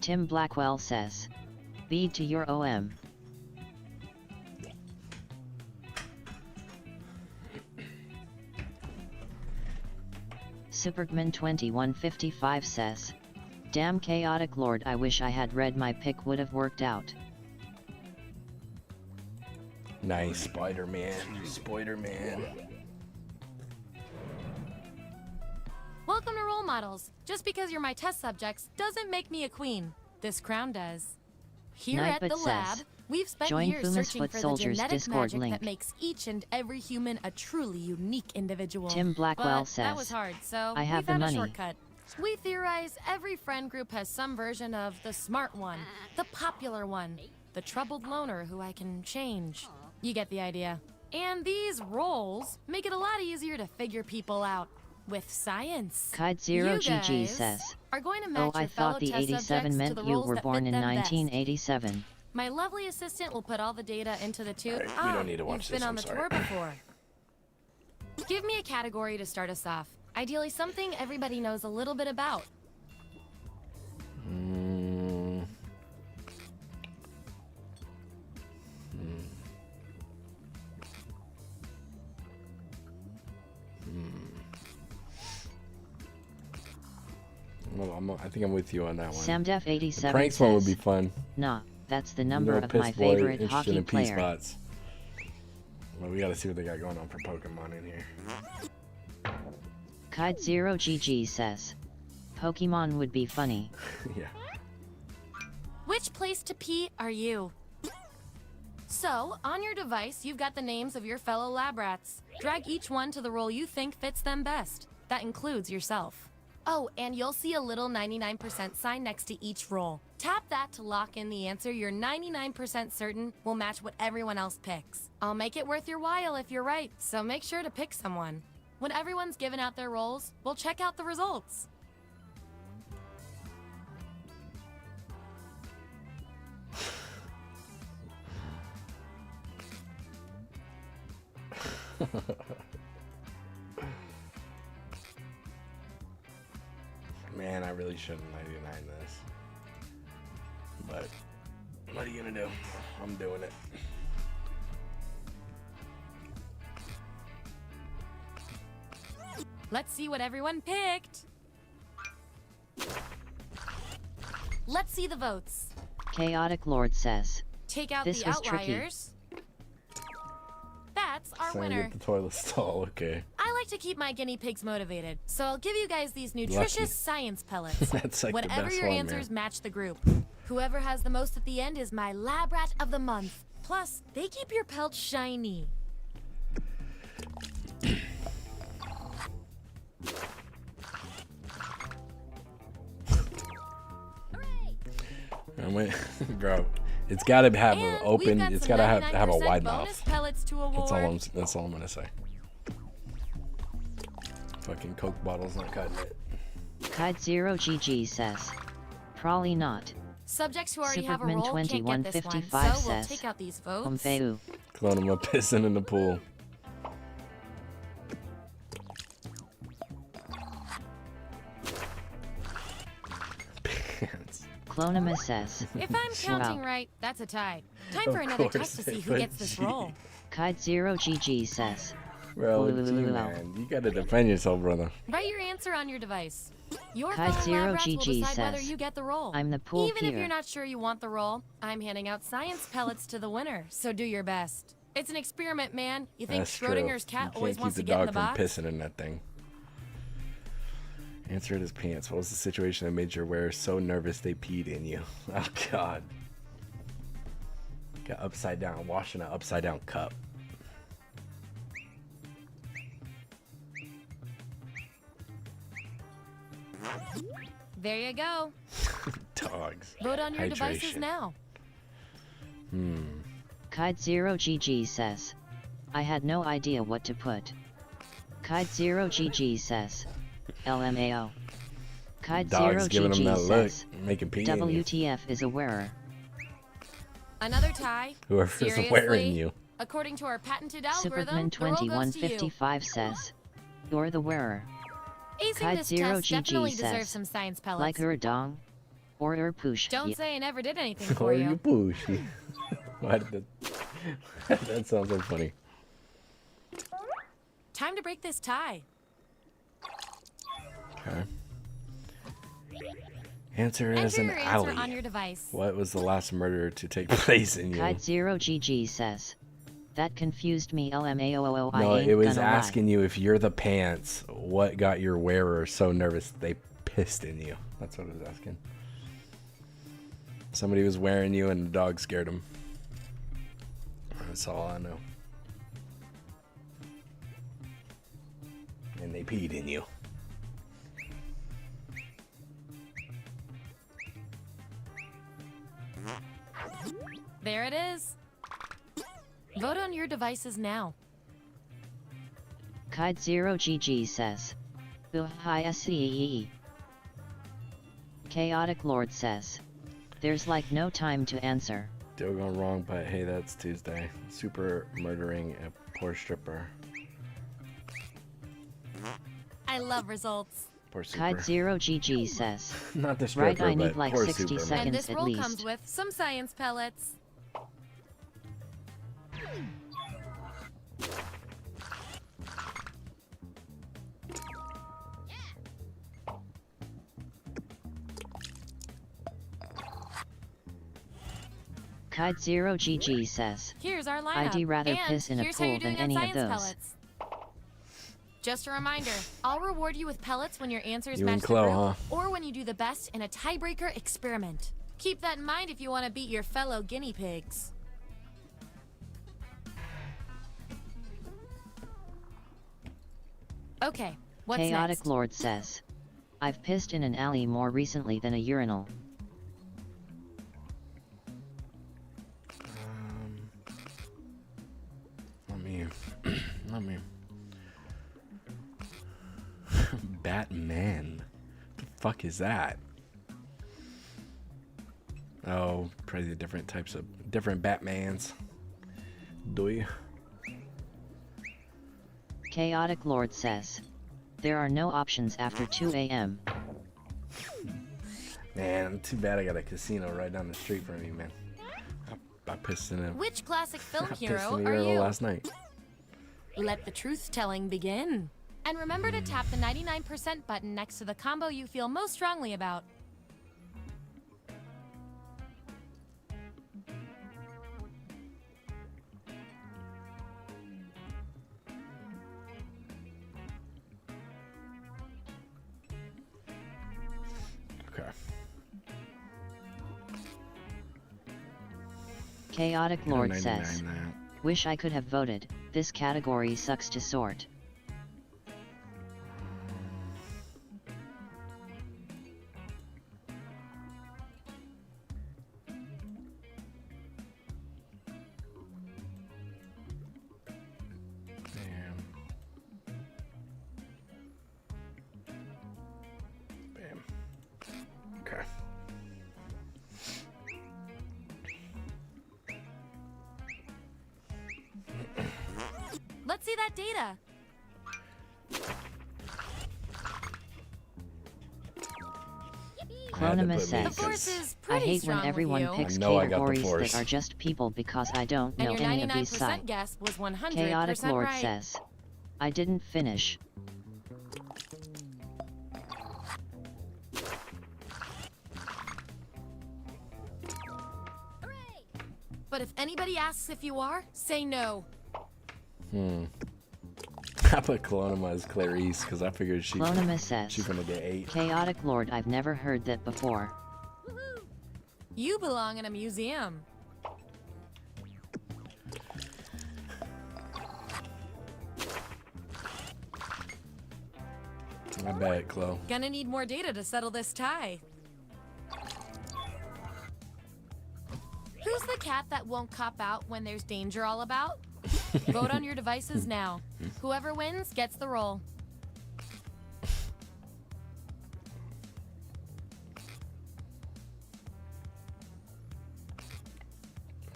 Tim Blackwell says, "Bead to your OM." Supergman2155 says, "Damn chaotic lord, I wish I had read my pick, would have worked out." Nice, Spider-Man. Spider-Man. Welcome to Role Models. Just because you're my test subjects doesn't make me a queen. This crown does. Here at the lab, we've spent years searching for the genetic Discord magic link. that makes each and every human a truly unique individual. Tim Blackwell but says, that was hard, so "I have we the found money." a shortcut. We theorize every friend group has some version of the smart one, the popular one, the troubled loner who I can change. You get the idea. And these roles make it a lot easier to figure people out. With science, Kite0GG you guys says, are going to "Oh, match I your fellow thought the test 87 subjects to meant the you roles were that born fit in them best. 1987. My lovely assistant will put all the data into the tube. Alright, we don't need to watch you've been this, on I'm the sorry. tour before. Give me a category to start us off. Ideally, something everybody knows a little bit about. Well, I think I'm with you on that one. Samdef87 Pranks one would says, be fun. "Nah, that's the number of Piss my boy favorite interested hockey in P player." spots. Well, we gotta see what they got going on for Pokemon in here. Kite0GG says, "Pokemon would be funny." Yeah. Which place to pee are you? So, on your device, you've got the names of your fellow lab rats. Drag each one to the role you think fits them best. That includes yourself. Oh, and you'll see a little 99% sign next to each role. Tap that to lock in the answer you're 99% certain will match what everyone else picks. I'll make it worth your while if you're right, so make sure to pick someone. When everyone's given out their roles, we'll check out the results. Man, I really shouldn't 99 this. But what are you gonna do? I'm doing it. Let's see what everyone picked. Let's see the votes. Chaotic Lord says, Take out "This the was tricky." outliers. That's our Trying to winner. get the toilet stall, okay. I like to keep my guinea pigs motivated, so I'll give you guys these nutritious Lucky. science pellets. That's like the Whatever best your one, answers man. match the group. Whoever has the most at the end is my lab rat of the month. Plus, they keep your pelts shiny. I went, bro. It's gotta have an And open. we've got It's some gotta have a 99% wide bonus mouth. pellets to award. That's all I'm gonna say. Fucking Coke bottles not cutting it. Kite0GG says, probably not. Subjects who already have a Superman roll can't get this one, 2155 so we'll says, take out these votes. Umfeu. Clone him up pissing in the pool. Pants. Clonema says, If I'm counting wow. right, that's a tie. Time Of for another course test to see it who would gets this be. roll. Kite0GG says, Bro, Ooh. gee, man, you gotta defend yourself, brother. Write your answer on your device. Your Kite fellow Zero lab rats will GG decide whether says, you get the roll. I'm the pool Even if peer. you're not sure you want the roll, I'm handing out science pellets to the winner, so do your best. It's an experiment, man. You think That's Schrodinger's true. cat You always can't wants to keep the get in dog the from box? pissing in that thing. Answer it his pants. What was the situation that made your wearer so nervous they peed in you? Oh God. Got upside down, washing an upside down cup. There you go. Dogs. Vote on your devices Hydration. now. Kite0GG says, I had no idea what to put. Kite0GG says, LMAO. Dog's giving him that Kite0GG look, says, making pee in you. WTF is a wearer. Another tie. Whoever's Seriously? wearing you. According to our patented algorithm, Superman the roll goes to you. 2155 says, you're the wearer. Acing this test Kite0GG definitely deserves says, some science pellets. like her dong, or her push. Don't say I never did anything for Or you. you pushy. Why did that? That sounds so funny. Time to break this tie. Okay. Answer as Enter an your answer alley. on your device. What was the last murder to take place in you? Kite0GG says, that confused me. LMAOO. I No, ain't it was gonna lie. asking you if you're the pants. What got your wearer so nervous they pissed in you? That's what it was asking. Somebody was wearing you and the dog scared him. That's all I know. And they peed in you. There it is. Vote on your devices now. Kite0GG says, Hi-SEE. Chaotic Lord says, there's like no time to answer. Still going wrong, but hey, that's Tuesday. Super murdering a poor stripper. I love results. Poor super. Kite0GG says, Not the stripper, right, I need but like poor 60 super. And seconds this at roll least. comes with some science pellets. Kite0GG says, Here's our lineup. I'd rather and piss in a here's how you're pool than doing on any of science those. pellets. Just a reminder, I'll reward you with pellets when your answers You match and the Chloe, group, huh? or when you do the best in a tiebreaker experiment. Keep that in mind if you want to beat your fellow guinea pigs. Okay, what's Chaotic next? Lord says, I've pissed in an alley more recently than a urinal. Let me. Batman. The fuck is that? Oh, probably the different types of different Batmans. Do you? Chaotic Lord says, there are no options after 2 a.m. Man, too bad I got a casino right down the street from me, man. I pissed in it. Which classic film I pissed hero in the are urinal you? last night. Let the truth-telling begin. And remember to tap the 99% button next to the combo you feel most strongly about. Okay. Chaotic Lord 99 says, that. wish I could have voted, this category sucks to sort. that data. Clonima The says, force is I pretty hate when strong with everyone you. picks I know I got the categories force. that are just people because I don't And know your any of these 99% sites. guess was 100% Chaotic Lord right. says, I didn't finish. But if anybody asks if you are, say no. I put Clonima as Clarice because I figured Clonima says, she's gonna get 8. Chaotic Lord, I've never heard that before. You belong in a museum. I bet, Chloe. Gonna need more data to settle this tie. Who's the cat that won't cop out when there's danger all about? Vote on your devices now. Whoever wins gets the roll.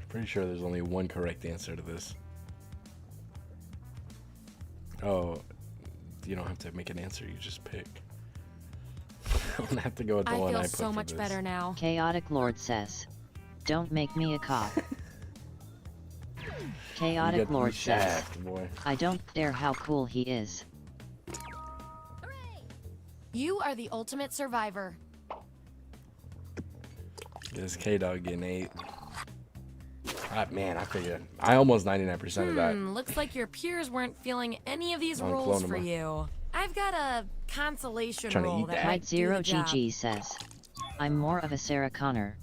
Pretty sure there's only one correct answer to this. Oh, you don't have to make an answer, you just pick. I'm gonna have to go with the I one feel I put so for much this. better now. Chaotic Lord says, don't make me a cop. Chaotic You got Lord the says, shaft, boy. I don't care how cool he is. You are the ultimate survivor. This K-Dog getting 8. Man, I figured. I almost 99% of that. Looks like your peers weren't feeling any of these On roles for Clonima. you. I've got a consolation Trying to roll eat that that. might Kite do Zero the job. GG says, I'm more of a Sarah Connor.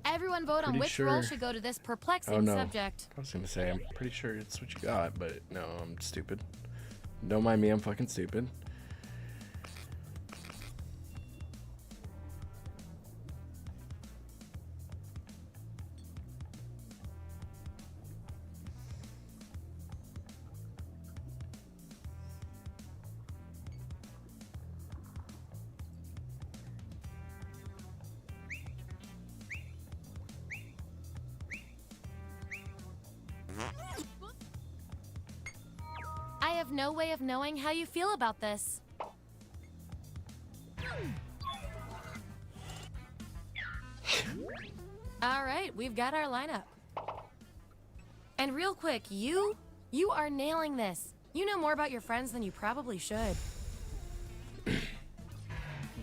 Everyone vote on Pretty which role sure- should go to this perplexing Oh no. subject. I was gonna say, I'm pretty sure it's what you got, but no, I'm stupid. Don't mind me, I'm fucking stupid. I have no way of knowing how you feel about this. All right, we've got our lineup. And real quick, you are nailing this. You know more about your friends than you probably should.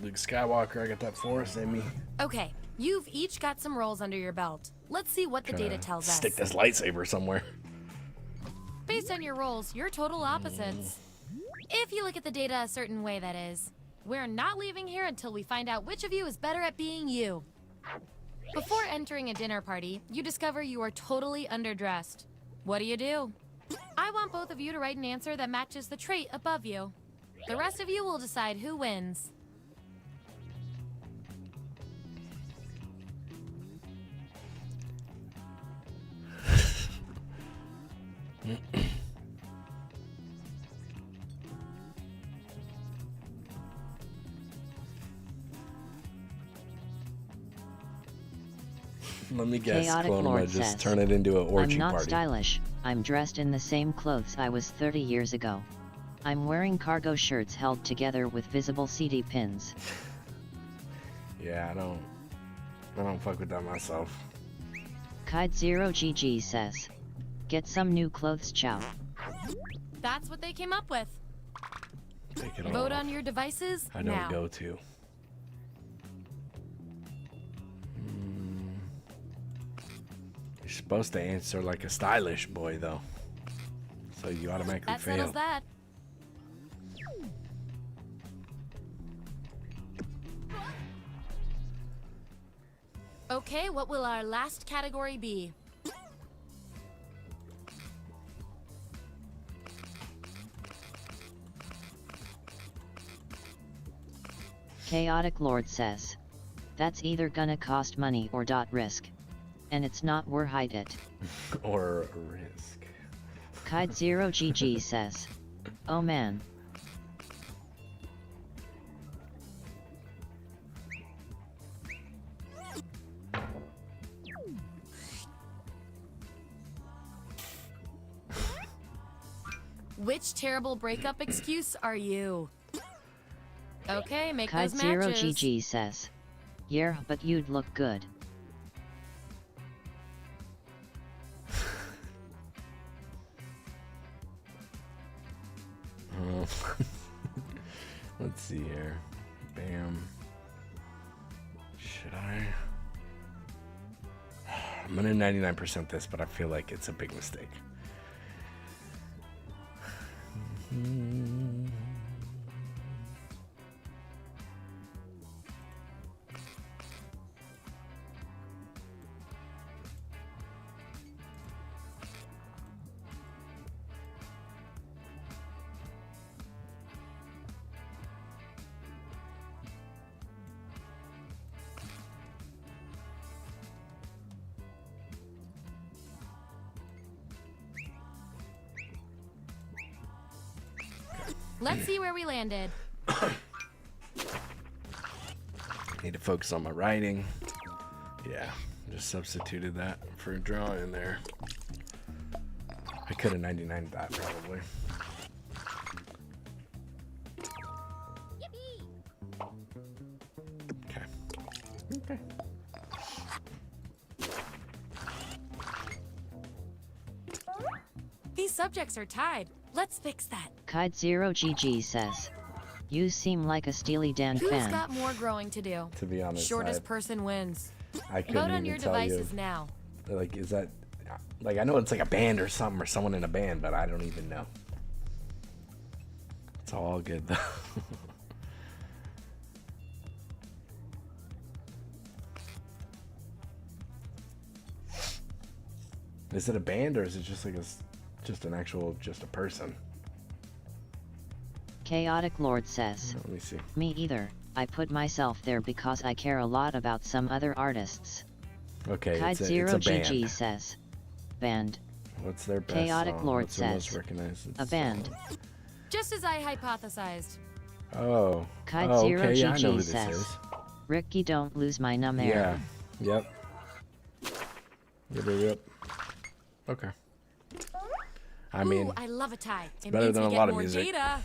Luke Skywalker, I got that force in me. Okay, you've each got some roles under your belt. Let's see what the data Tryna tells us. Stick this lightsaber somewhere. Based on your roles, you're total opposites. If you look at the data a certain way, that is. We're not leaving here until we find out which of you is better at being you. Before entering a dinner party, you discover you are totally underdressed. What do? I want both of you to write an answer that matches the trait above you. The rest of you will decide who wins. Let me guess, Chaotic Clonima, Lord just says, turn it into an I'm orgy not party. stylish, I'm dressed in the same clothes I was 30 years ago. I'm wearing cargo shirts held together with visible CD pins. Yeah, I don't fuck with that myself. Kite Zero GG says, get some new clothes, chow. That's what they came up with. Take it Vote off. on your devices I don't now. go to. You're supposed to answer like a stylish boy, though. So you automatically That fail. settles that. Okay, what will our last category be? Chaotic Lord says, that's either gonna cost money or risk. And it's not worth it. Or risk. Kite Zero GG says, oh man. Which terrible breakup excuse are you? Okay, make Kite those Zero matches. GG says, yeah, but you'd look good. Let's see here. Bam. Should I? I'm gonna 99% this, but I feel like it's a big mistake. Let's see where we landed. Need to focus on my writing. Yeah, just substituted that for a draw in there. I could have 99'd that probably. Okay. Okay. These subjects are tied. Let's fix that. Kite Zero GG says, you seem like a Steely Dan Who's fan. got more growing to do? To be honest, Shortest person wins. I couldn't Vote on even your tell devices you. now. Like, is that like, I know it's like a band or something, or someone in a band, but I don't even know. It's all good though. Is it a band or is it just like just an actual, just a person? Chaotic Lord says, Let me see. me either. I put myself there because I care a lot about some other artists. Okay, Kite it's Zero a band. GG says, band. What's their best Chaotic song? Lord What's their most says, recognized a band. Just as I hypothesized. Oh. Kite Oh, Zero okay, yeah, I know who GG this says, is. Ricky, don't lose my number. Yeah. Yep. Yep. Okay. I mean, Ooh, I love a tie. It better means than we a get lot of more music. data.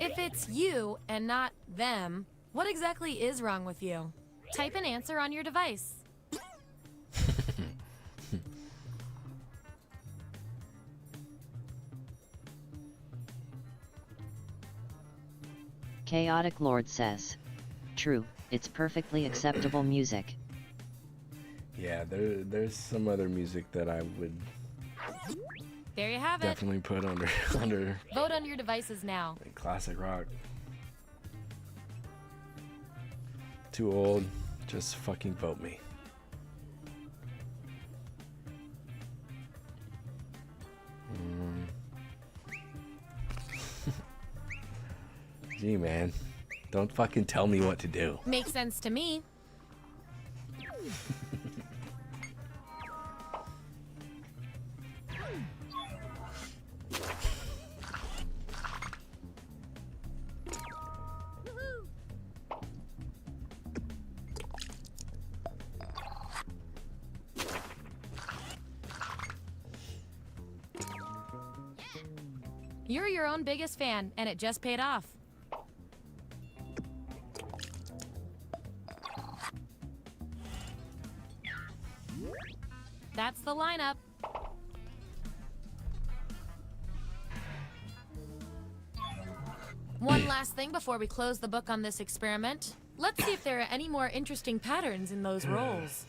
If it's you and not them, what exactly is wrong with you? Type an answer on your device. Chaotic Lord says, true, it's perfectly acceptable music. yeah, there's some other music that I would There you have it. definitely put under Vote on your devices now. classic rock. Too old, just fucking vote me. Gee, man, don't fucking tell me what to do. Makes sense to me. You're your own biggest fan, and it just paid off. That's the lineup. One last thing before we close the book on this experiment. Let's see if there are any more interesting patterns in those roles.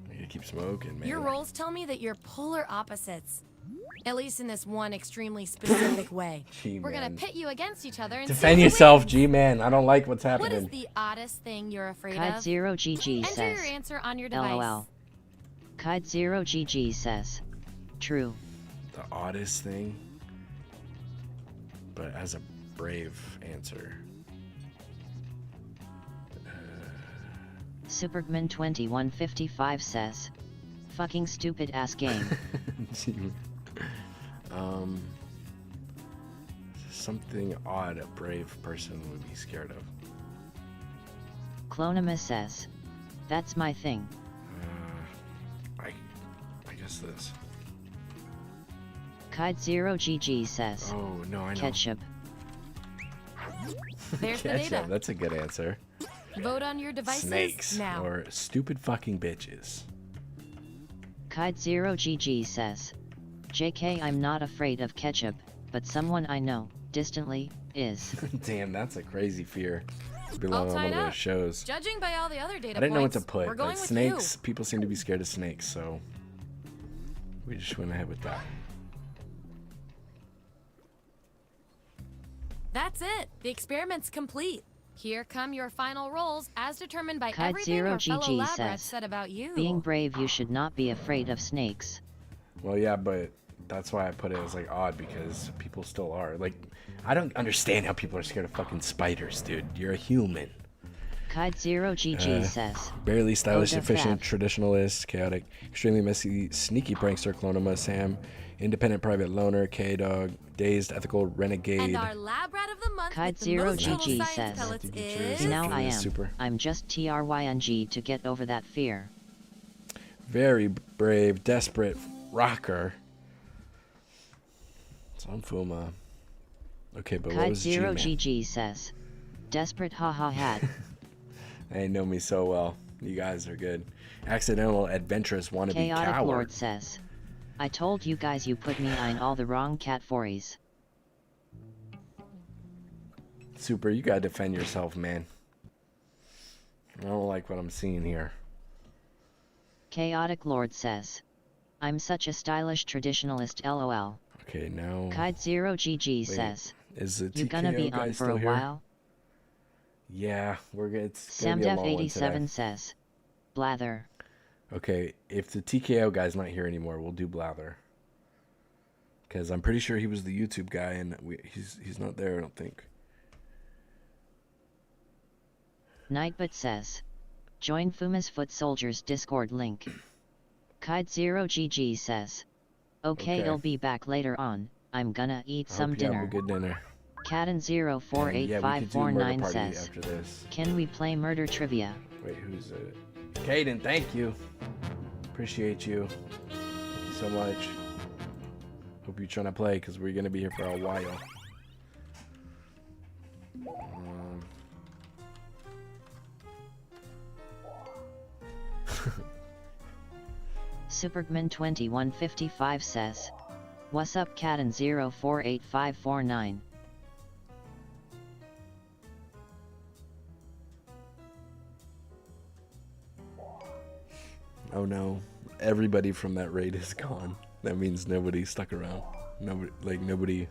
I gotta keep smoking, man. Your roles tell me that you're polar opposites. At least in this one extremely specific way. Gee, We're gonna man. pit you against each other and Defend see who yourself, wins. G-man. I don't like what's What happening. is the oddest thing you're afraid Kite of? Zero GG Enter says, your answer on your device. LOL. Kite Zero GG says, true. The oddest thing, but as a brave answer. Supergman 2155 says, fucking stupid ass game. Something odd a brave person would be scared of. Clonima says, that's my thing. I Guess this. Kite0GG says. Oh, no, I know. Ketchup. There's the Ketchup, data. that's a good answer. Vote on your devices Snakes now. or stupid fucking bitches. Kite0GG says. JK, I'm not afraid of ketchup, but someone I know, distantly, is. Damn, that's a crazy fear. All Belong on one tied of those up. shows. Judging by all the other data I didn't know what points, to put, we're going but with snakes, you. people seem to be scared of snakes, so we just went ahead with that. That's it. The experiment's complete. Here come your final rolls, as determined by everything your fellow Kite0GG lab rats says. said about you. Being brave, you should not be afraid of snakes. Well, yeah, but that's why I put it as like odd because people still are. Like, I don't understand how people are scared of fucking spiders, dude. You're a human. Kite0GG says. Barely stylish, Oh, efficient, Fab. traditionalist, chaotic, extremely messy, sneaky prankster, Clonoma, Sam, independent private loner, K-Dog, dazed, ethical renegade. And our lab rat of the month with the most total Kite0GG science says. pellets See, now Actually, I it's am. super. I'm just TRYNG to get over that fear. Very brave, desperate rocker. Fuma. Okay, but what was G-Man? Kite0GG says. Desperate haha had. They know me so well. You guys are good. Accidental, adventurous, wannabe Chaotic coward. Lord says. I told you guys you put me in all the wrong categories. Super, you gotta defend yourself, man. I don't like what I'm seeing here. Chaotic Lord says. I'm such a stylish traditionalist lol. Okay, now... Kite0GG Wait, says. is the You gonna TKO be guy on for still a here? while? Yeah, we're good. It's gonna be a long one today. SamDef87 says. Blather. Okay, if the TKO guy's not here anymore, we'll do Blather. Because I'm pretty sure he was the YouTube guy, and he's not there, I don't think. Nightbot says. Join Fuma's Foot Soldiers Discord link. Kite0GG says. Okay, Okay. I'll be back later on. I'm gonna eat I some hope you have dinner. a good dinner. Caden048549 party says. after this. Can we play murder trivia? Wait, who's it? Caden, thank you. Appreciate you. Thank you so much. Hope you're trying to play because we're going to be here for a while. Supergman2155 says. What's up, Caden048549? Oh no, everybody from that raid is gone. That means nobody stuck around. Nobody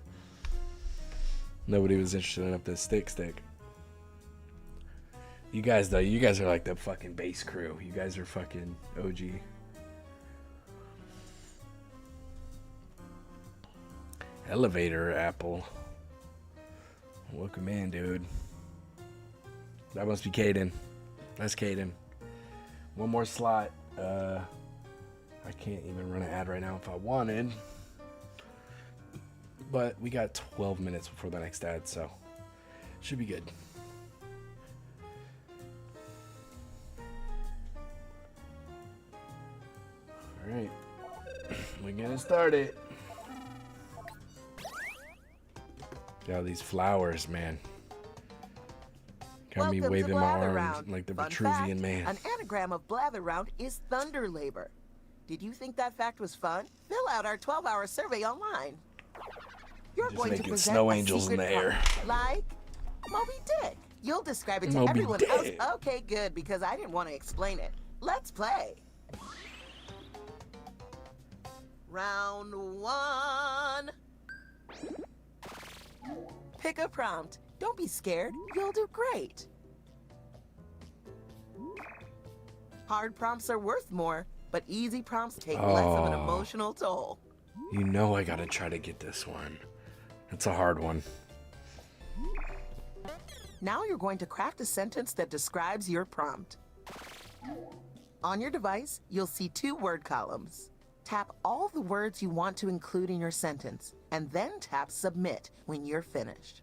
was interested enough to stick. You guys though, you guys are like the fucking base crew. You guys are fucking OG. Elevator Apple. Welcome in, dude. That must be Caden. That's Caden. One more slot. I can't even run an ad right now if I wanted. But we got 12 minutes before the next ad, so should be good. Alright. We're gonna start it. Got these flowers, man. Got me Welcome waving to my Blather arms Round. like the Fun Vitruvian fact, man. An anagram of Blather Round is thunder labor. Did you think that fact was fun? Fill out our 12-hour survey online. You're Just going to making present snow a angels in secret the air. prompt, like Moby Dick. You'll describe it to Moby everyone Dick. else. Okay, good, because I didn't want to explain it. Let's play. Round 1. Pick a prompt. Don't be scared. You'll do great. Hard prompts are worth more, but easy prompts take less of an Oh. emotional toll. You know I gotta try to get this one. It's a hard one. Now you're going to craft a sentence that describes your prompt. On your device, you'll see 2 word columns. Tap all the words you want to include in your sentence, and then tap Submit when you're finished.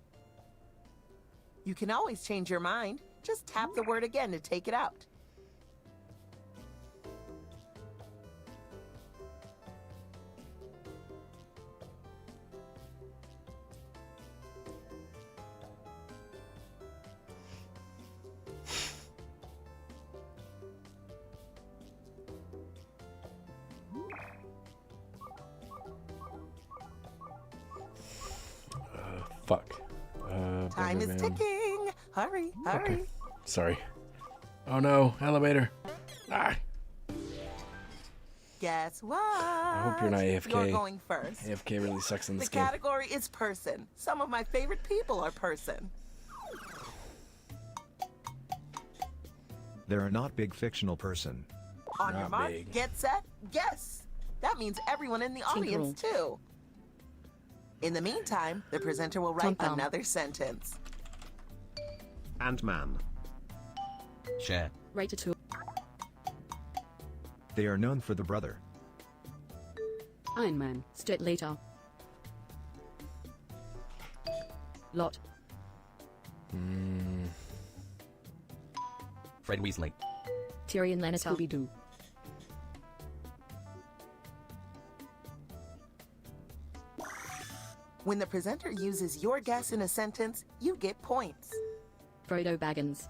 You can always change your mind. Just tap the word again to take it out. Fuck. Time is ticking. Hurry, hurry. Okay. Sorry. Oh no, elevator. Ah. Guess what? I hope you're not AFK. You're going first. AFK really sucks in this The game. category is person. Some of my favorite people are person. They're not big fictional person. On your Not mark, big. get set, guess. That means everyone in the audience, too. In the meantime, the presenter will write Tom-tom. another sentence. Ant-Man. Share. Rated 2. They are known for the brother. Iron Man. Straight later. Lot. Fred Weasley. Tyrion Lannister. Scooby-Doo. When the presenter uses your guess in a sentence, you get points. Frodo Baggins.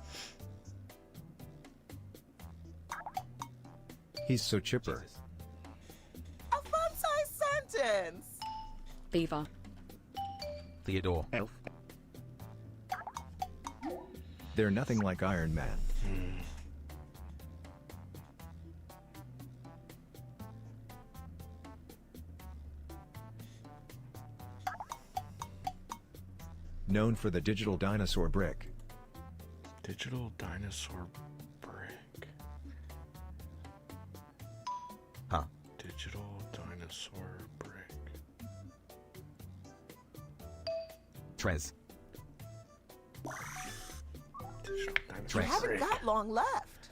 He's so chipper. A fun-sized sentence. Beaver. Theodore. Elf. They're nothing like Iron Man. Known for the digital dinosaur brick. Digital dinosaur brick. Huh. Digital dinosaur brick. Trez. Digital You dinosaur haven't brick. got long left.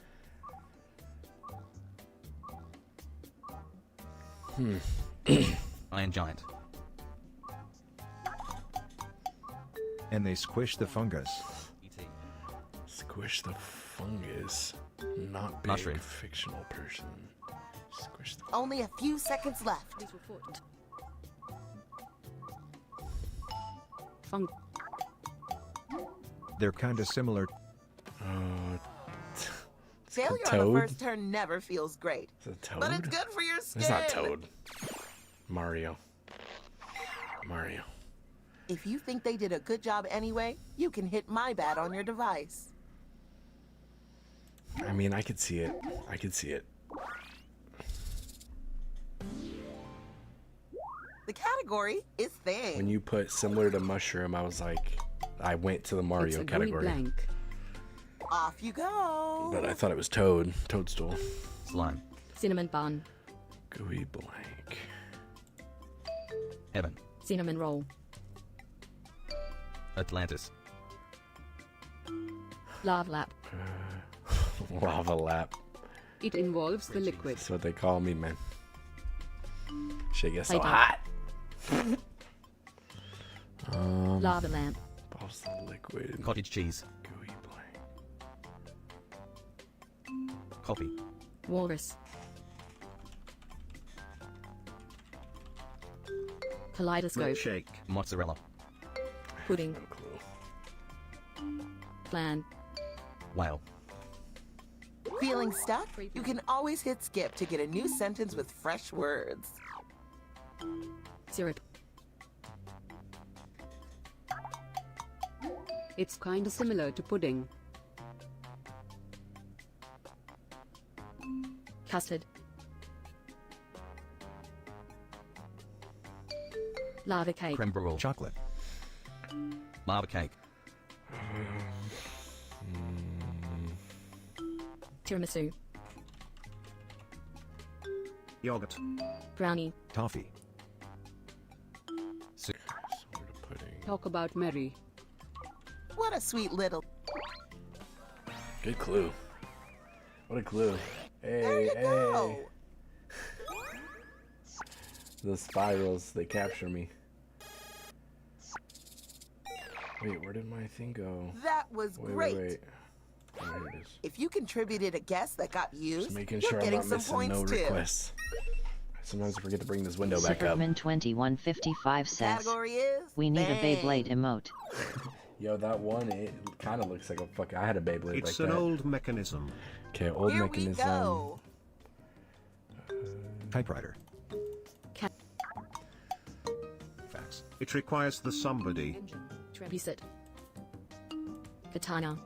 Iron Giant. And they squish the fungus. Squish the fungus. Not big Mushroom. fictional person. Squish the Only a few seconds left. Funk. They're kinda similar. Failure on Toad? the first turn never feels great. Is it Toad? But it's good for your skin. It's not Toad. Mario. If you think they did a good job anyway, you can hit my bat on your device. I mean, I could see it. I could see it. The category is thing. When you put similar to mushroom, I was like, I went to the Mario category. Blank. Off you go. But I thought it was Toad. Toadstool. Slime. Cinnamon bun. Gooey blank. Heaven. Cinnamon roll. Atlantis. Lava lap. Lava lap. It involves the liquid. That's what they call me, man. Shit gets so Titan. hot. Lava lamp. Balls the liquid. Cottage cheese. Gooey blank. Coffee. Walrus. Kaleidoscope. Milkshake. Mozzarella. Pudding. No clue. Flan. Whale. Feeling stuck? You can always hit skip to get a new sentence with fresh words. Syrup. It's kinda similar to pudding. Custard. Lava cake. Creme brulee. Chocolate. Lava cake. Tiramisu. Yogurt. Brownie. Toffee. Sort of pudding. Talk about Mary. What a sweet little. Good clue. What a clue. Hey, There you hey. go. The spirals, they capture me. Wait, where did my thing go? That was great. Wait. Oh, here it is. If you contributed a guess that got used, Just making you're sure I'm getting not some missing points no too. requests. Sometimes I forget to bring this window back up. Superman2155 says, Category is we need a bang. Beyblade emote. Yo, that one, it kind of looks like a fuck. I had a Beyblade It's like an that. old mechanism. Okay, old Here mechanism. we go. Typewriter. Cat. Facts. It requires the somebody. Trebuchet. Katana.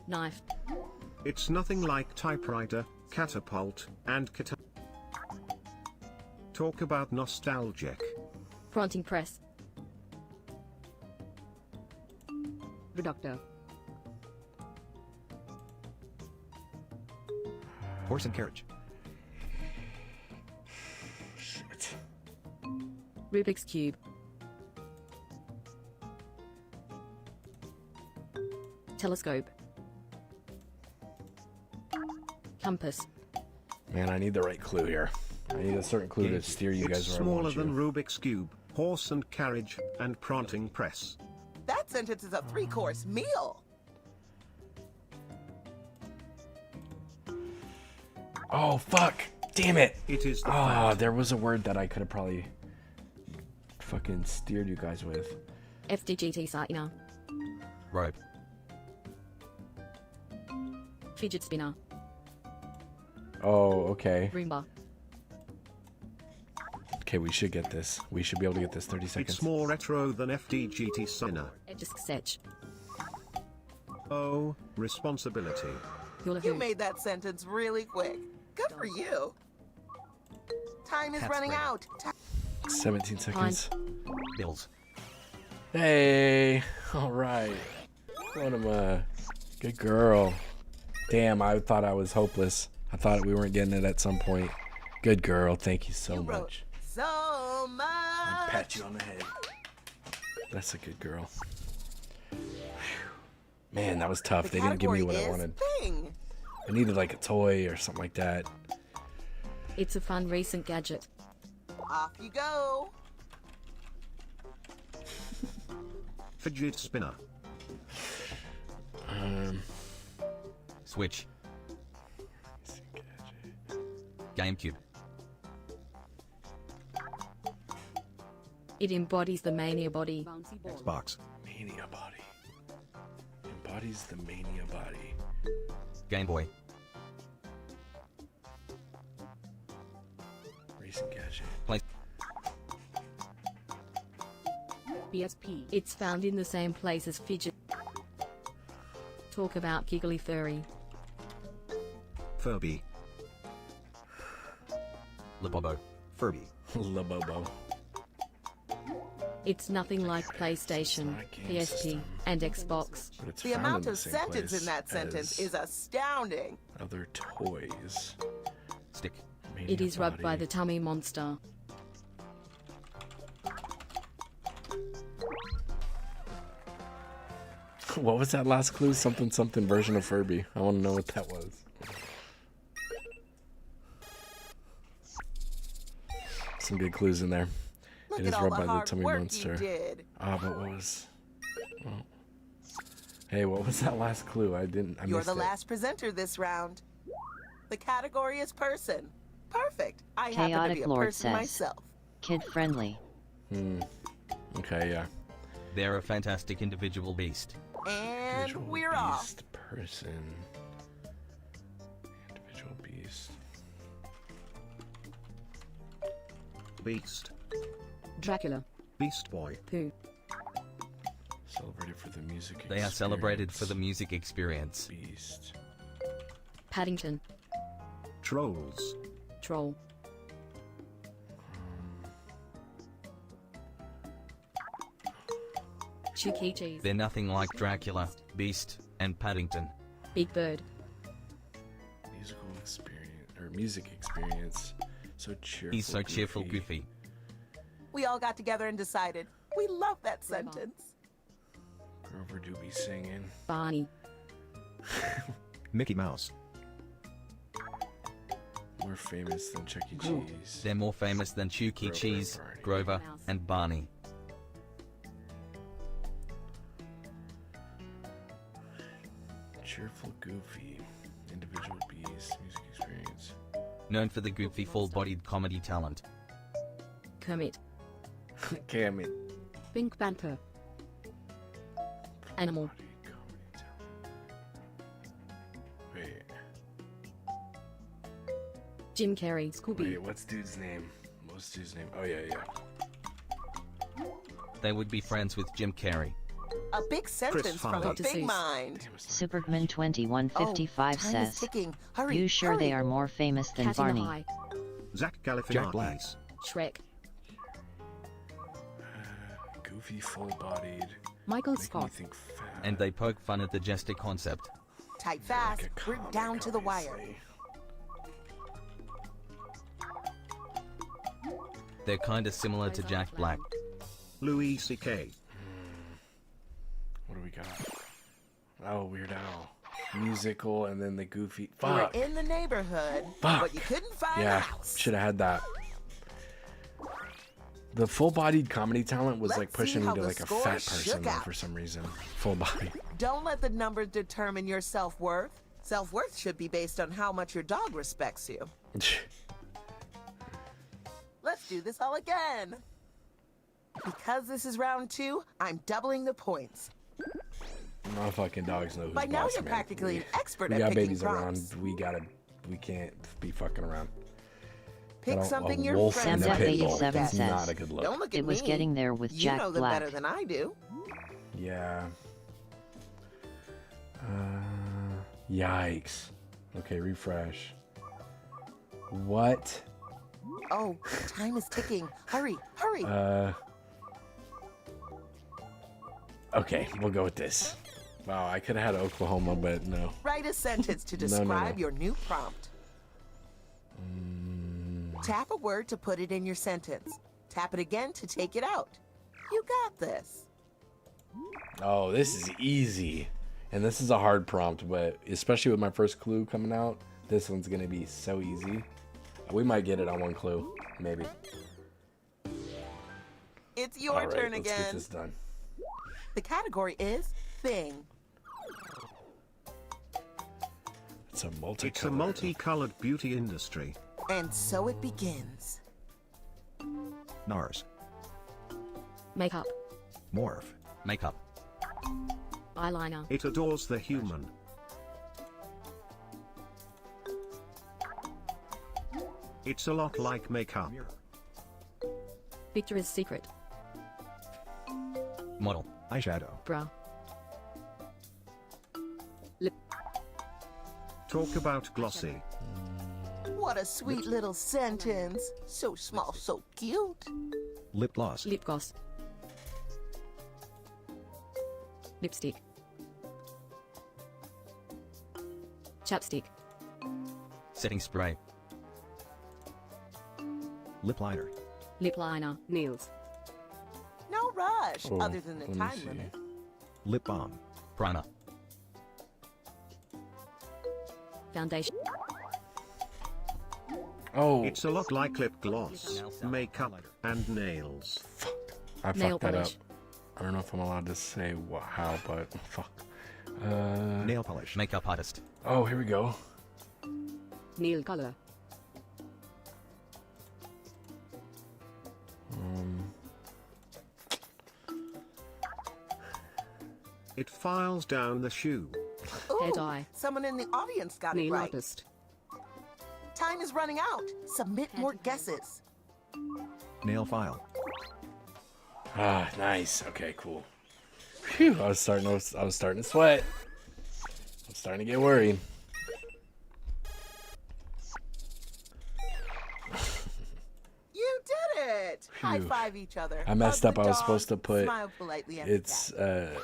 Knife. It's nothing like typewriter, catapult, and katana. Talk about nostalgic. Printing press. Reductor. Horse and carriage. Shit. Rubik's Cube. Telescope. Compass. Man, I need the right clue here. I need a certain clue to steer you guys It's where I smaller want than you. Rubik's Cube, horse and carriage, and printing press. That sentence is a 3-course meal. Oh, fuck. Damn it. It is the Ah, there was a word that I could have probably fucking steered you guys with. FDGT Signer. Rope. Fidget spinner. Oh, okay. Roomba. Okay, we should get this. We should be able to get this 30 seconds. It's more retro than FDGT Signer. Just Setch. Oh, responsibility. You made that sentence really quick. Good for you. Time is Cat running spray. out. 17 seconds. Bills. Hey, all right. Good girl. Damn, I thought I was hopeless. I thought we weren't getting it at some point. Good girl. Thank you so much. So much. I'd pat you on the head. That's a good girl. Man, that was tough. They didn't give me what I wanted. Thing. I needed like a toy or something like that. It's a fun recent gadget. Off you go. Fidget spinner. Switch. GameCube. It embodies the mania body. Xbox. Mania body. Embodies the mania body. Game Boy. Recent gadget. Play. PSP. It's found in the same place as fidget. Talk about giggly furry. Furby. Labobo. Furby. Labobo. It's nothing like PlayStation, PSP, and Xbox. But it's The found amount in the of same sentence place in that sentence as is astounding. other toys. Stick. It is rubbed by the tummy monster. What was that last clue? Something something version of Furby. I want to know what that was. Some good clues in there. Look It at is all rubbed the by the hard tummy work monster. you did. Ah, but what was? Oh. Hey, what was that last clue? I You're missed the it. last presenter this round. The category is person. Perfect. I happen to Chaotic be a Lord person says. myself. Kid friendly. Okay, yeah. They're a fantastic individual beast. And Individual we're off. beast person. Individual beast. Beast. Dracula. Beast Boy. Pooh. Celebrated for the music. They are celebrated for the music experience. Beast. Paddington. Trolls. Troll. Chuck E. Cheese. They're nothing like Dracula, Beast, and Paddington. Big Bird. Musical experience or music experience. So cheerful. He's so cheerful, goofy. We all got together and decided we love that sentence. Grover Doobie singing. Barney. Mickey Mouse. More famous than Chuck E. Cheese. They're more famous than Chuck E. Cheese, Grover, and Barney. Cheerful, goofy, individual beast, music experience. Known for the goofy, full-bodied comedy talent. Kermit. Kermit. Pink Panther. Animal. Wait. Jim Carrey. Scooby. Wait, what's dude's name? What's dude's name? Oh yeah, yeah. They would be friends with Jim Carrey. A big sentence from a Dr. big Seuss. mind. Superman2155 time is says, ticking. Hurry, you sure hurry. they are more famous than Cat in the Barney? High. Zach Jack Galifianakis. Black. Shrek. Goofy, full-bodied. Michael Making me Scott. think fat. And they poke fun at the jester concept. Type fast. We're down to the wire. They're kinda similar to Jack Black. Louis C.K. What do we got? Oh, Weird Al. Musical, and then the Goofy. You were Fuck. in the neighborhood, Fuck. but you couldn't find Yeah, a house. should have had that. The full-bodied comedy talent was like Let's pushing see me how to the like a score fat shook person though, out. for some reason. Full body. Don't let the numbers determine your self-worth. Self-worth should be based on how much your dog respects you. Let's do this all again. Because this is round 2, I'm doubling the points. My fucking dogs know who's By now boss, you're man. practically an expert we at got picking babies prompts. around. We can't be fucking around. Pick But something a your wolf friends and a might pit be bull. able to That's guess. not a good look. Don't look at It was me. getting there with You Jack know them Black. better than I do. Yeah. Yikes. Okay, refresh. What? Oh, time is ticking. Hurry, hurry. Okay, we'll go with this. Wow, I could have had Oklahoma, but no. Write a sentence to No, no, describe no. your new prompt. Tap a word to put it in your sentence. Tap it again to take it out. You got this. Oh, this is easy. And this is a hard prompt, but especially with my first clue coming out, this one's going to be so easy. We might get it on one clue, maybe. It's your All right, turn let's again. get this done. The category is thing. It's a multicolored. It's a multicolored beauty industry. And so it begins. NARS. Makeup. Morph. Makeup. Eyeliner. It adores the human. It's a lot like makeup. Victoria's Secret. Model. Eyeshadow. Bra. Talk about glossy. What a sweet little sentence. So small, so cute. Lip gloss. Lip gloss. Lipstick. Chapstick. Setting spray. Lip liner. Lip liner. Nails. No rush, Oh, other than the let me time see. limit. Lip balm. Primer. Foundation. Oh, It's a lot like lip gloss, makeup, and nails. I Nail fucked that up. polish. I don't know if I'm allowed to say how, but fuck. Nail polish. Makeup artist. Oh, here we go. Nail color. It files down the shoe. Hair Ooh, dye. someone in the audience got it Nail right. artist. Time is running out. Submit more guesses. Nail file. Ah, nice. Okay, cool. Phew, I was starting to sweat. I'm starting to get worried. You did it! High Phew. five each other. I messed Hug up. the I was dog, supposed to put smile politely at the cat.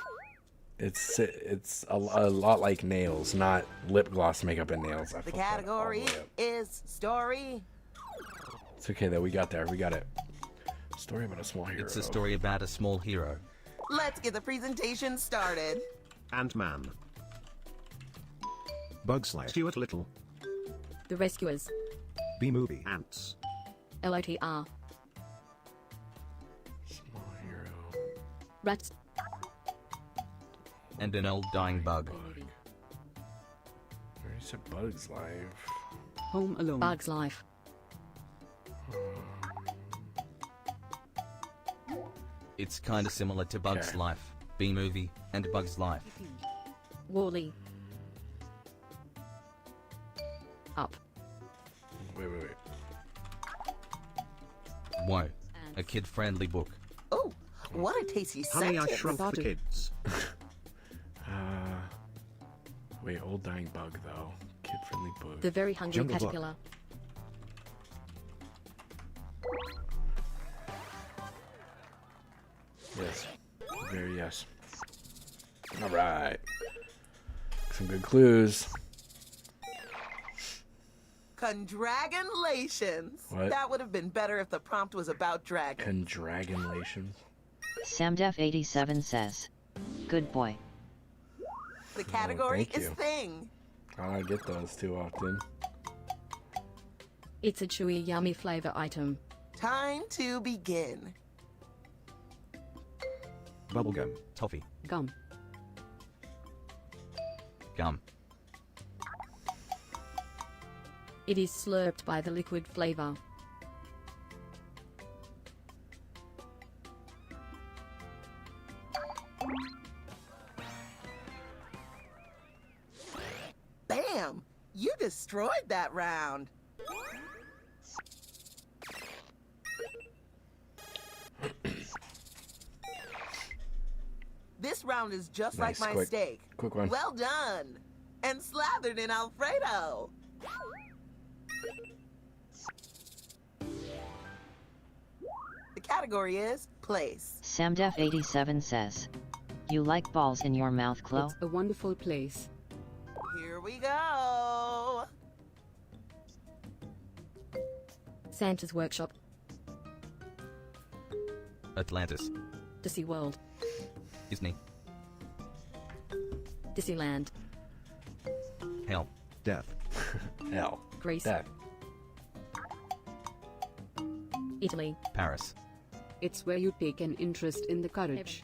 it's a lot like nails, not lip gloss, makeup, and nails. I The fucked that all the category way up. is story. It's okay though. We got there. We got it. Story about a small hero. It's a story about a small hero. Let's get the presentation started. Ant-Man. Bugs Life. Stuart Little. The Rescuers. B-movie. Ants. LOTR. Small hero. Rats. And an old dying bug. Where's a Bug's Life? Home Alone. Bugs Life. It's kinda similar to Bug's Okay. Life, B-movie, and Bug's Life. Wall-E. Up. Wait. Whoa, a kid-friendly book. Oh, What a tasty Honey, I sentence. Shrunk the Kids. Wait, old dying bug though. Kid-friendly book. The very hungry Jungle Book. caterpillar. Yes. Very yes. All right. Some good clues. Condragonlations. What? That would have been better if the prompt was about dragons. Condragonlations. Samdef87 says, "Good boy." The category thank is you. thing. I don't get those too often. It's a chewy, yummy flavor item. Time to begin. Bubblegum. Toffee. Gum. Gum. It is slurped by the liquid flavor. Bam! You destroyed that round. This round is just Nice, like my quick. steak. Quick one. Well done. And slathered in Alfredo. The category is place. Samdef87 says, "You like balls in your mouth, Chloe?" It's a wonderful place. Here we go. Santa's workshop. Atlantis. Disney World. Disney. Disneyland. Hell. Death. Hell. Greece. Death. Italy. Paris. It's where you take an interest in the courage.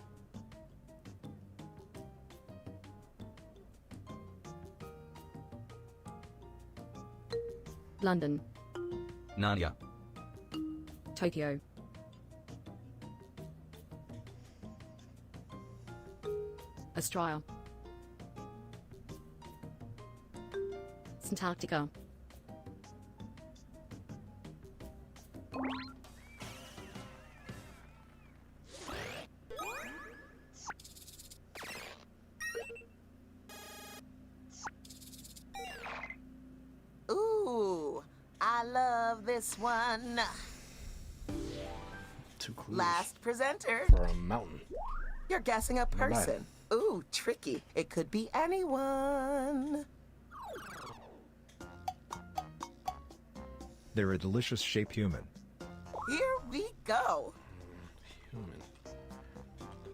London. Narnia. Tokyo. Australia. Antarctica. Ooh, I love this one. Two clues. Last presenter. For a mountain. You're guessing a bad. person. Ooh, tricky. It could be anyone. They're a delicious shaped human. Here we go. Human.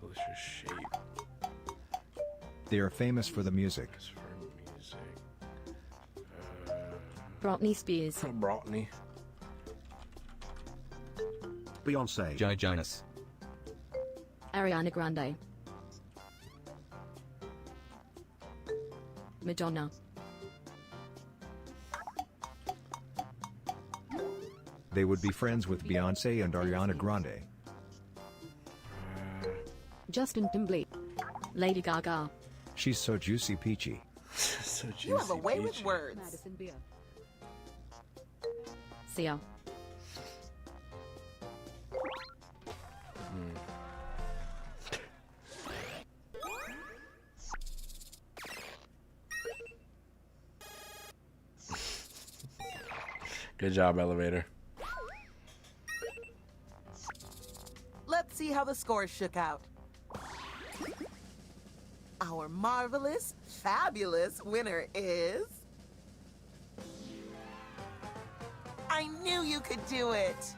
Delicious shape. They are famous for the music. For music. Britney Spears. Britney. Beyonce. Joe Jonas. Ariana Grande. Madonna. They would be friends with Beyonce and Ariana Grande. Justin Timberlake. Lady Gaga. She's so juicy peachy. So You have a juicy way with peachy. words. Madison Beer. Sia. Good job, elevator. Let's see how the scores shook out. Our marvelous, fabulous winner is... I knew you could do it!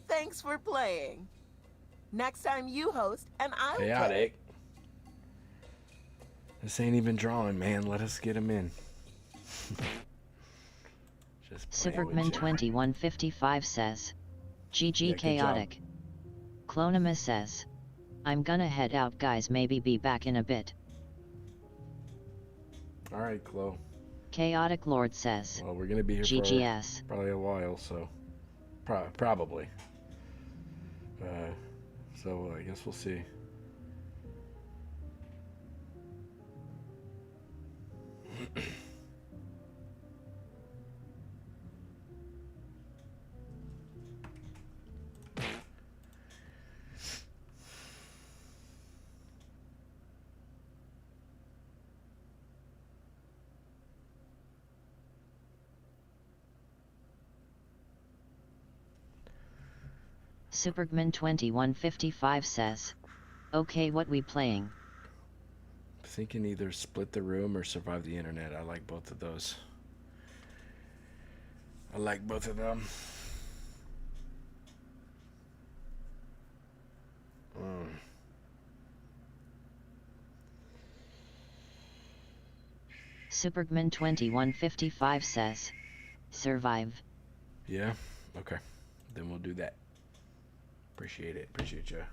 Thanks for playing. Next time you host, and I'll play. Chaotic. This ain't even drawing, man. Let us get him in. Just playing with you. Superman2155 says, "GG Yeah, good chaotic." Clonimus says, "I'm gonna head out, guys, maybe be back in a bit." All right, Chloe. Chaotic Lord says, Well, we're gonna be here GGS. for probably a while, so probably. So I guess we'll see. Supergman2155 says, okay, what we playing? Thinking either split the room or survive the internet. I like both of those. I like both of them. Supergman2155 says, survive. Yeah? Okay. Then we'll do that. Appreciate it. Appreciate you.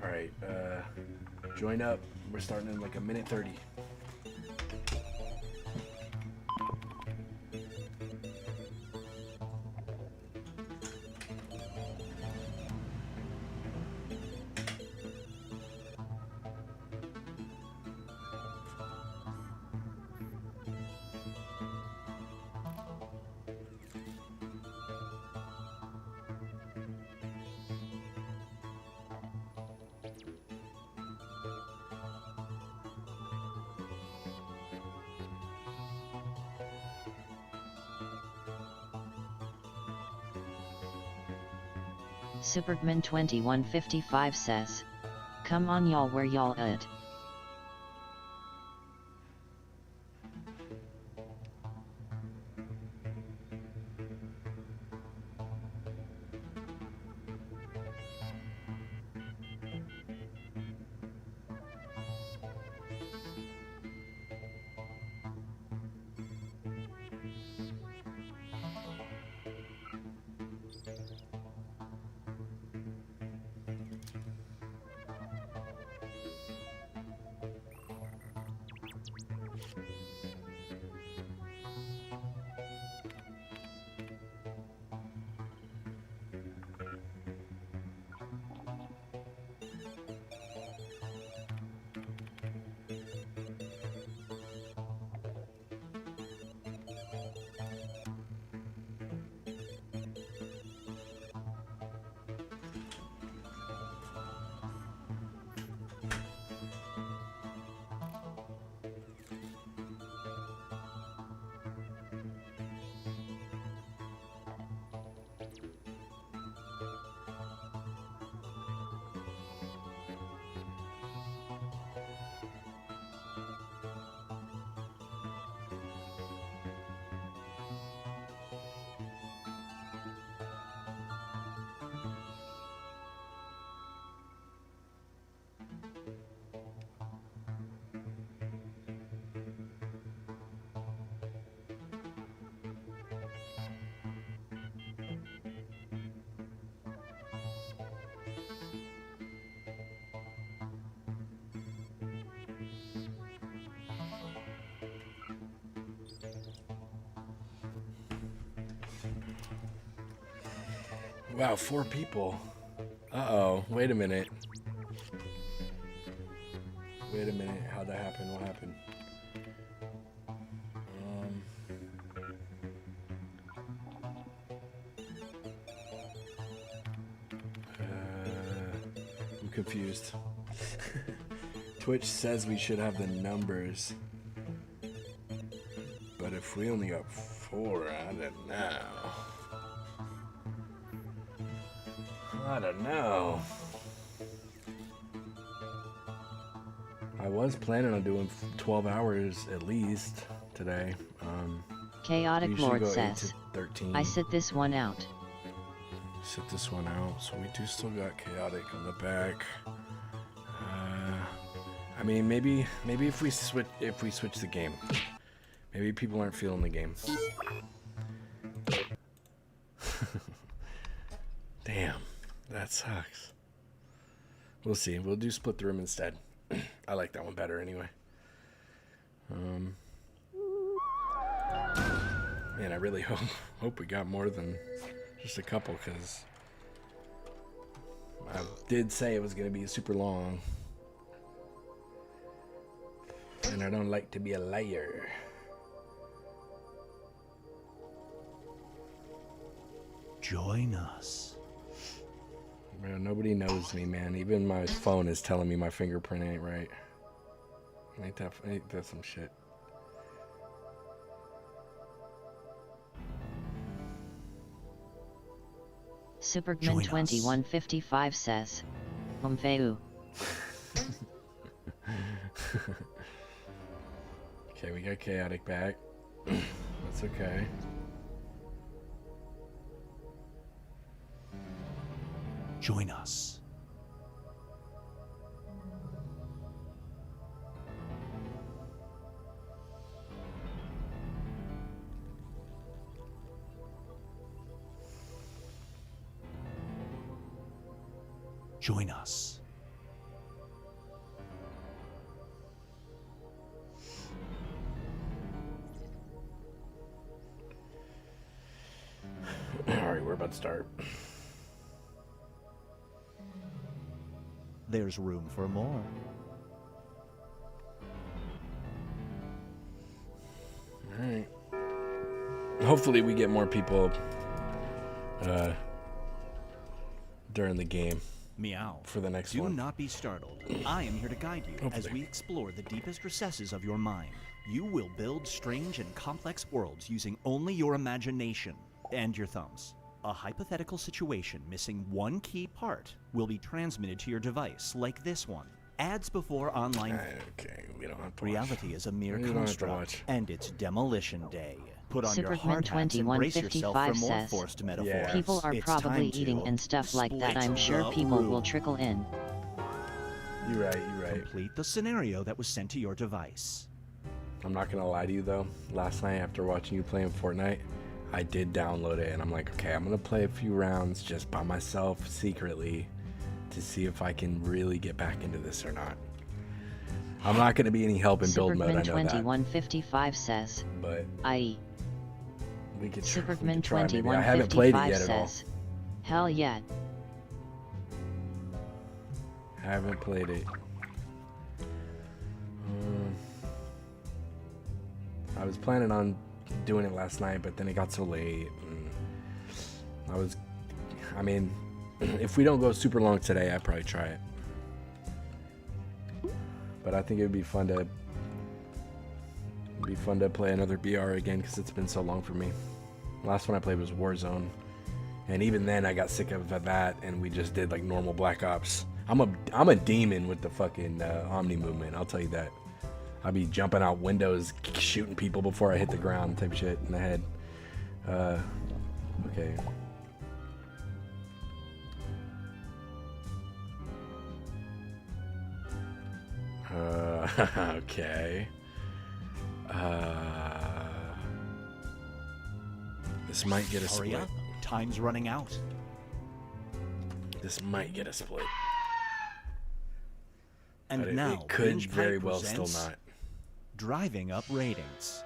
Alright, join up. We're starting in like a minute 30. Supergman2155 says, come on y'all, where y'all at? Wow, 4 people. Uh-oh, wait a minute. Wait a minute, how'd that happen? What happened? I'm confused. Twitch says we should have the numbers. But if we only got 4, I don't know. I don't know. I was planning on doing 12 hours at least today. Chaotic Lord says, 13. I sit this one out. Sit this one out. So we do still got Chaotic on the back. I mean, maybe if we switch the game, maybe people aren't feeling the game. Damn. That sucks. We'll see. We'll do split the room instead. I like that one better anyway. Man, I really hope we got more than just a couple, because I did say it was going to be super long. And I don't like to be a liar. Join us. Bro, nobody knows me, man. Even my phone is telling me my fingerprint ain't right. Ain't that some shit? Supergman2155 says, Umfeu. Okay, we got Chaotic back. That's okay. Join us. Join us. Alright, we're about to start. There's room for more. Alright. Hopefully we get more people during the game. Meow. For the next Do one. not be startled. I am here to guide you as we explore the deepest recesses of your mind. You will build strange and complex worlds using only your imagination and your thumbs. A hypothetical situation missing one key part will be transmitted to your device, like this one. Ads before online. Okay, we don't have to Reality is a mere We don't have to construct, watch. and it's demolition day. Put on your hard hats and Supergman2155 brace yourself for more says, forced metaphors. people are It's probably time to eating and stuff like that. split I'm sure the people room. will trickle in. You're right, you're right. Complete the scenario that was sent to your device. I'm not gonna lie to you though. Last night after watching you playing Fortnite, I did download it and I'm like, okay, I'm gonna play a few rounds just by myself secretly to see if I can really get back into this or not. I'm not gonna be any help in build mode, I know that. Supergman2155 says, But I.e. we could try, maybe. Supergman2155 I haven't played it yet at all. says, hell yeah. Haven't played it. I was planning on doing it last night, but then it got so late. And I mean, if we don't go super long today, I'd probably try it. But I think it would be fun to play another BR again because it's been so long for me. Last one I played was Warzone, and even then I got sick of that, and we just did like normal Black Ops. I'm a demon with the fucking Omni movement. I'll tell you that. I'll be jumping out windows, shooting people before I hit the ground, type shit in the head. Okay. Okay. This might get a Hurry split. up. Time's running out. This might get a split. And But now, it could Binge very Pipe well still presents not. Driving up ratings.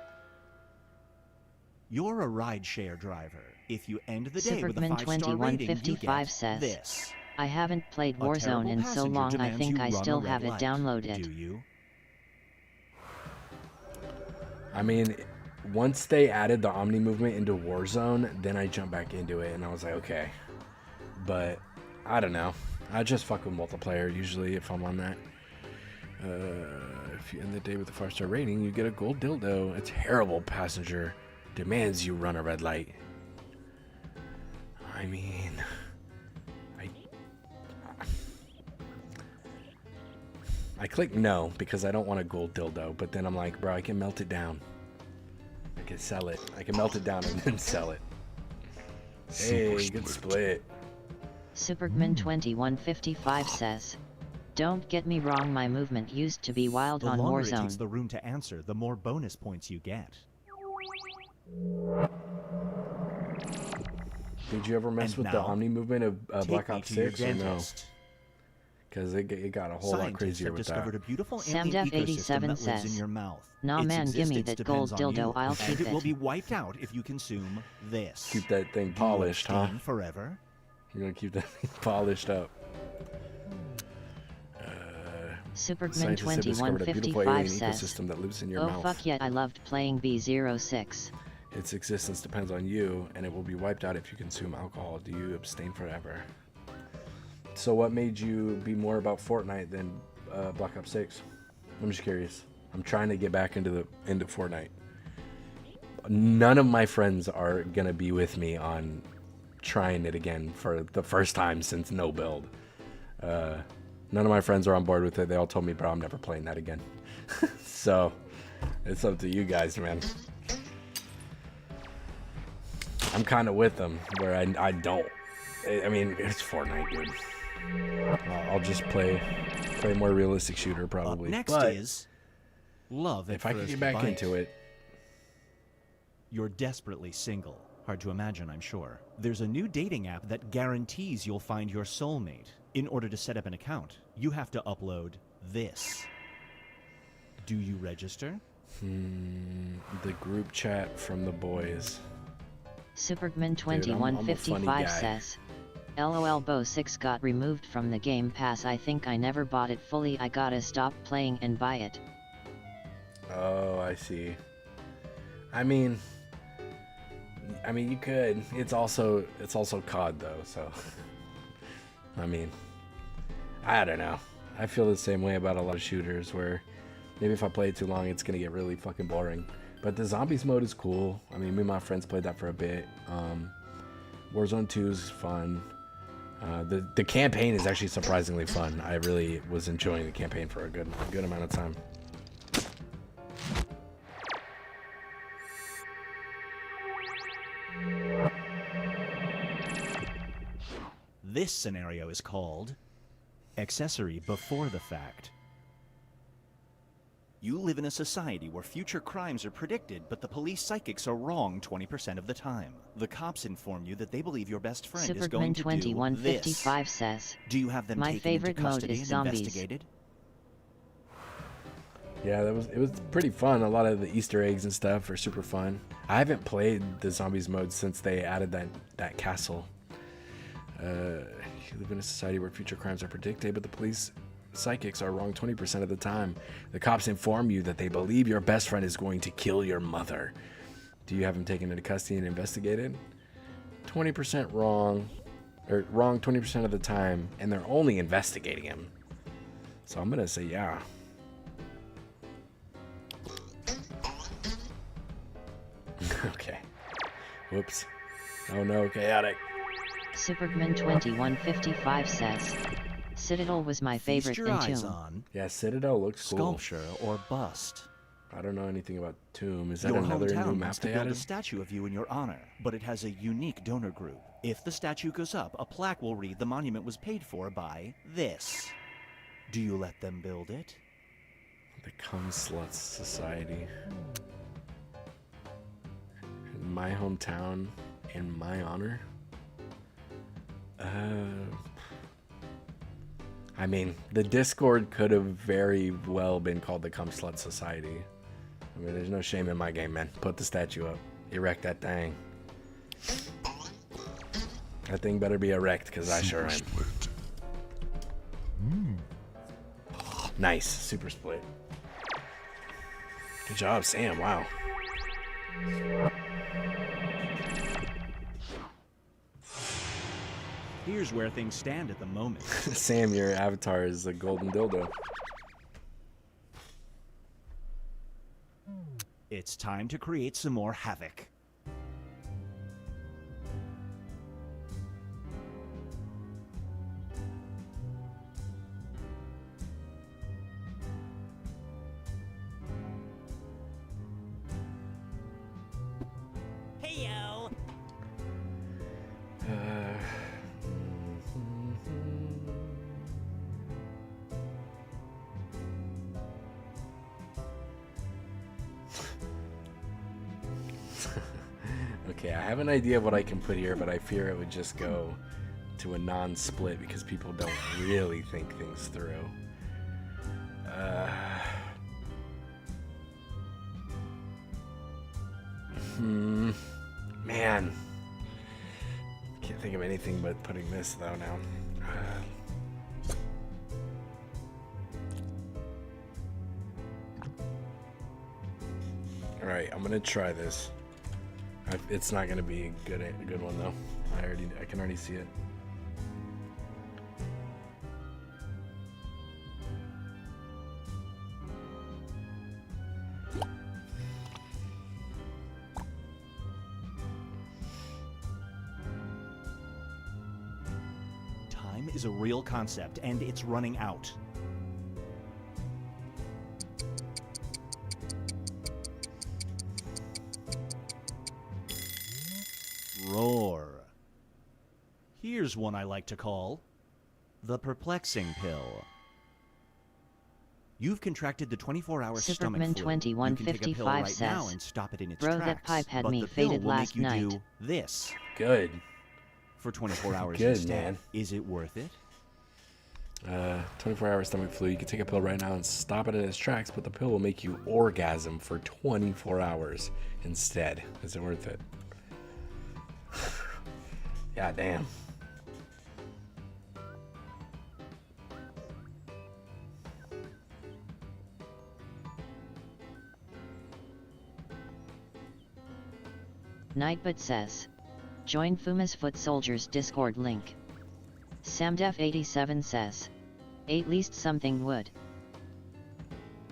You're a rideshare driver. If you end the day with a 5-star rating, you Supergman2155 get says, this. I haven't played A Warzone terrible in so passenger long I demands think you I run a still red have it light. downloaded. Do you? I mean, once they added the Omni movement into Warzone, then I jumped back into it and I was like, okay. But I don't know. I just fuck with multiplayer usually if I'm on that. If you end the day with a 5-star rating, you get a gold dildo. A terrible passenger demands you run a red light. I mean, I click no because I don't want a gold dildo, but then I'm like, bro, I can melt it down. I can sell it. I can melt it down and then sell it. Hey, good split. Supergman2155 says, don't get me wrong, my movement used to be wild The on longer it takes Warzone. the room to answer, the more bonus points you get. Did you ever mess And with the now, Omni movement of take Black me Ops to your 6 or no? dentist. because it got a whole lot crazier have with discovered that. a beautiful Samdef alien ecosystem 87 that lives in says, your mouth. "Nah, Its man, gimme existence that gold depends on dildo, you, I'll and keep it will it." be wiped out if you consume this. Keep that thing Do you polished, huh? abstain forever? You're gonna keep that thing polished up. Superman Scientists have discovered a beautiful alien 2155 says, ecosystem that lives in your "Oh mouth. fuck yeah, I loved playing B06. Its existence depends on you, and it will be wiped out if you consume alcohol. Do you abstain forever?" So what made you be more about Fortnite than Black Ops 6? I'm just curious. I'm trying to get back into Fortnite. None of my friends are gonna be with me on trying it again for the first time since no build. None of my friends are on board with it. They all told me, bro, I'm never playing that again. So it's up to you guys, man. I'm kind of with them where I don't. I mean, it's Fortnite, dude. I'll just play a more realistic shooter probably. Up next but is love. if I could get back into it. You're desperately single. Hard to imagine, I'm sure. There's a new dating app that guarantees you'll find your soulmate. In order to set up an account, you have to upload this. Do you register? The group chat from the boys. Superman Dude, I'm a funny 2155 guy. says, "LOL Bo 6 got removed from the Game Pass. I think I never bought it fully. I gotta stop playing and buy it." Oh, I see. I mean, you could. It's also COD though, so. I mean, I don't know. I feel the same way about a lot of shooters where maybe if I play it too long, it's gonna get really fucking boring. But the zombies mode is cool. I mean, me and my friends played that for a bit. Warzone 2 is fun. The campaign is actually surprisingly fun. I really was enjoying the campaign for a good amount of time. This scenario is called accessory before the fact. You live in a society where future crimes are predicted, but the police psychics are wrong 20% of the time. The cops inform you that they believe your best friend is going Superman to do 2155 this. says, Do you have them "My taken favorite into mode custody is and zombies." investigated? Yeah, it was pretty fun. A lot of the Easter eggs and stuff are super fun. I haven't played the zombies mode since they added that castle. You live in a society where future crimes are predicted, but the police psychics are wrong 20% of the time. The cops inform you that they believe your best friend is going to kill your mother. Do you have him taken into custody and investigated? 20% wrong, or wrong 20% of the time, and they're only investigating him. So I'm gonna say yeah. Okay. Whoops. Oh no, chaotic. Superman 2155 says, "Citadel was my favorite Feast your eyes Tomb." on Yeah, Citadel looks cool. sculpture or bust. I don't know anything about Tomb. Is that Your another hometown new map wants to they build a added? statue of you in your honor, but it has a unique donor group. If the statue goes up, a plaque will read the monument was paid for by this. Do you let them build it? The Cum Sluts Society. In my hometown, in my honor? I mean, the Discord could have very well been called the Cum Slut Society. I mean, there's no shame in my game, man. Put the statue up. Erect that thing. That thing better be erect, because I sure am. Nice. Super split. Good job, Sam. Wow. Here's where things stand at the moment. Sam, your avatar is a golden dildo. It's time to create some more havoc. Hey-yo! Okay, I have an idea of what I can put here, but I fear it would just go to a non-split because people don't really think things through. Man. Can't think of anything but putting this though now. Alright, I'm gonna try this. It's not gonna be a good one though. I can already see it. Time is a real concept, and it's running out. Roar. Here's one I like to call the perplexing pill. You've contracted the 24-hour stomach Superman flu. You can take a pill 2155 right says, now and stop it in its "Bro, tracks. that pipe had but me the pill faded will last make you night." do this. Good. For 24 hours Good, instead. man. Is it worth it? 24-hour stomach flu. You can take a pill right now and stop it in its tracks, but the pill will make you orgasm for 24 hours instead. Is it worth it? God damn. Nightbot says, join Fuma's Foot Soldiers Discord link. Samdef87 says, at least something would.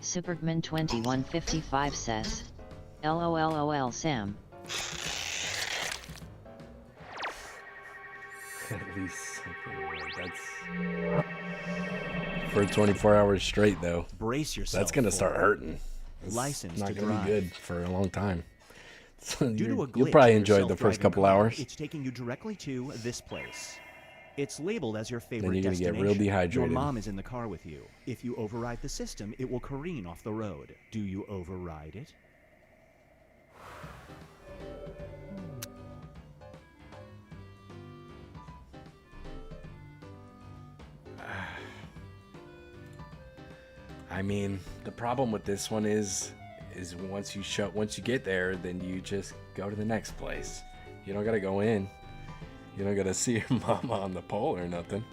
Superman2155 says, LOLOL Sam. At least something would. That's for 24 hours straight though. Brace yourself. That's gonna start hurting. It's License not to gonna drive. be good for a long time. So Due to a you'll glitch probably in your enjoy the first self-driving couple car, hours. It's taking you directly to this place. It's labeled as your favorite Then you're gonna get destination. real dehydrated. Your mom is in the car with you. If you override the system, it will careen off the road. Do you override it? I mean, the problem with this one is once you get there, then you just go to the next place. You don't gotta go in. You don't gotta see your mama on the pole or nothing.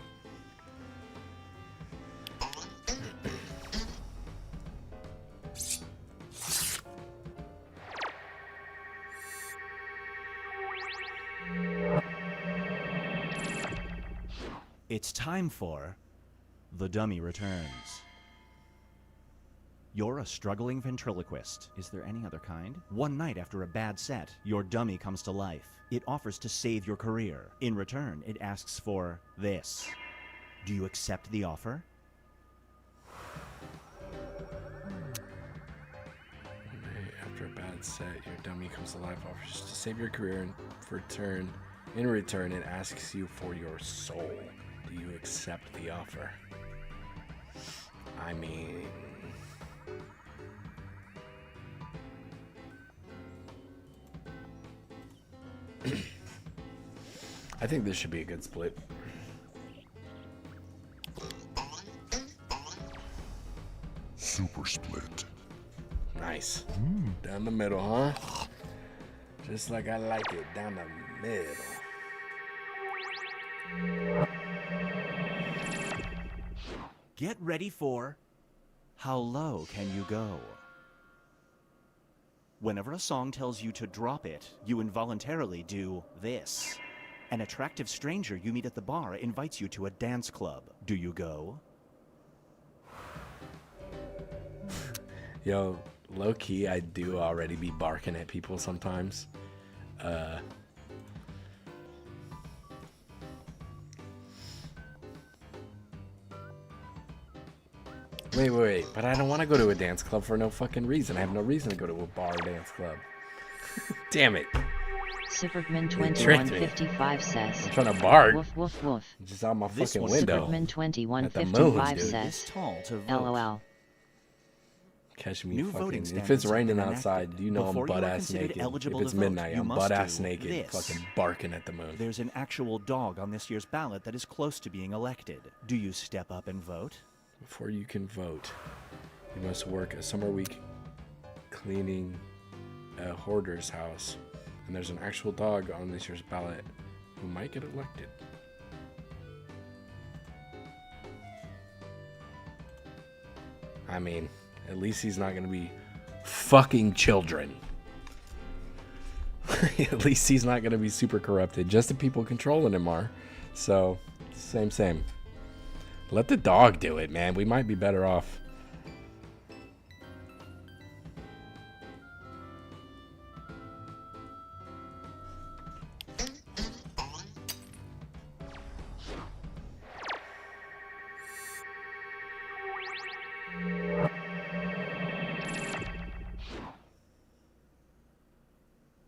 It's time for The Dummy Returns. You're a struggling ventriloquist. Is there any other kind? One night after a bad set, your dummy comes to life. It offers to save your career. In return, it asks for this. Do you accept the offer? After a bad set, your dummy comes to life, offers to save your career, and in return, it asks you for your soul. Do you accept the offer? I mean... I think this should be a good split. Super split. Nice. Down the middle, huh? Just like I like it, down the middle. Get ready for How Low Can You Go? Whenever a song tells you to drop it, you involuntarily do this. An attractive stranger you meet at the bar invites you to a dance club. Do you go? Yo, low-key, I do already be barking at people sometimes. Wait, but I don't want to go to a dance club for no fucking reason. I have no reason to go to a bar or dance club. Damn it. Superman2155 says, I'm trying to bark. Woof woof woof. Just out my This fucking one- window. Superman2155 At the moon, dude. says, It's tall to vote. LOL. Catch me New fucking. voting If standards it's have raining been outside, enacted. you know I'm Before you are butt ass considered naked. eligible If it's to vote, midnight, you I'm must butt ass do naked, this. fucking barking at the moon. There's an actual dog on this year's ballot that is close to being elected. Do you step up and vote? Before you can vote, you must work a summer week cleaning a hoarder's house. And there's an actual dog on this year's ballot who might get elected. I mean, at least he's not going to be fucking children. At least he's not going to be super corrupted. Just the people controlling him are. So, same. Let the dog do it, man. We might be better off.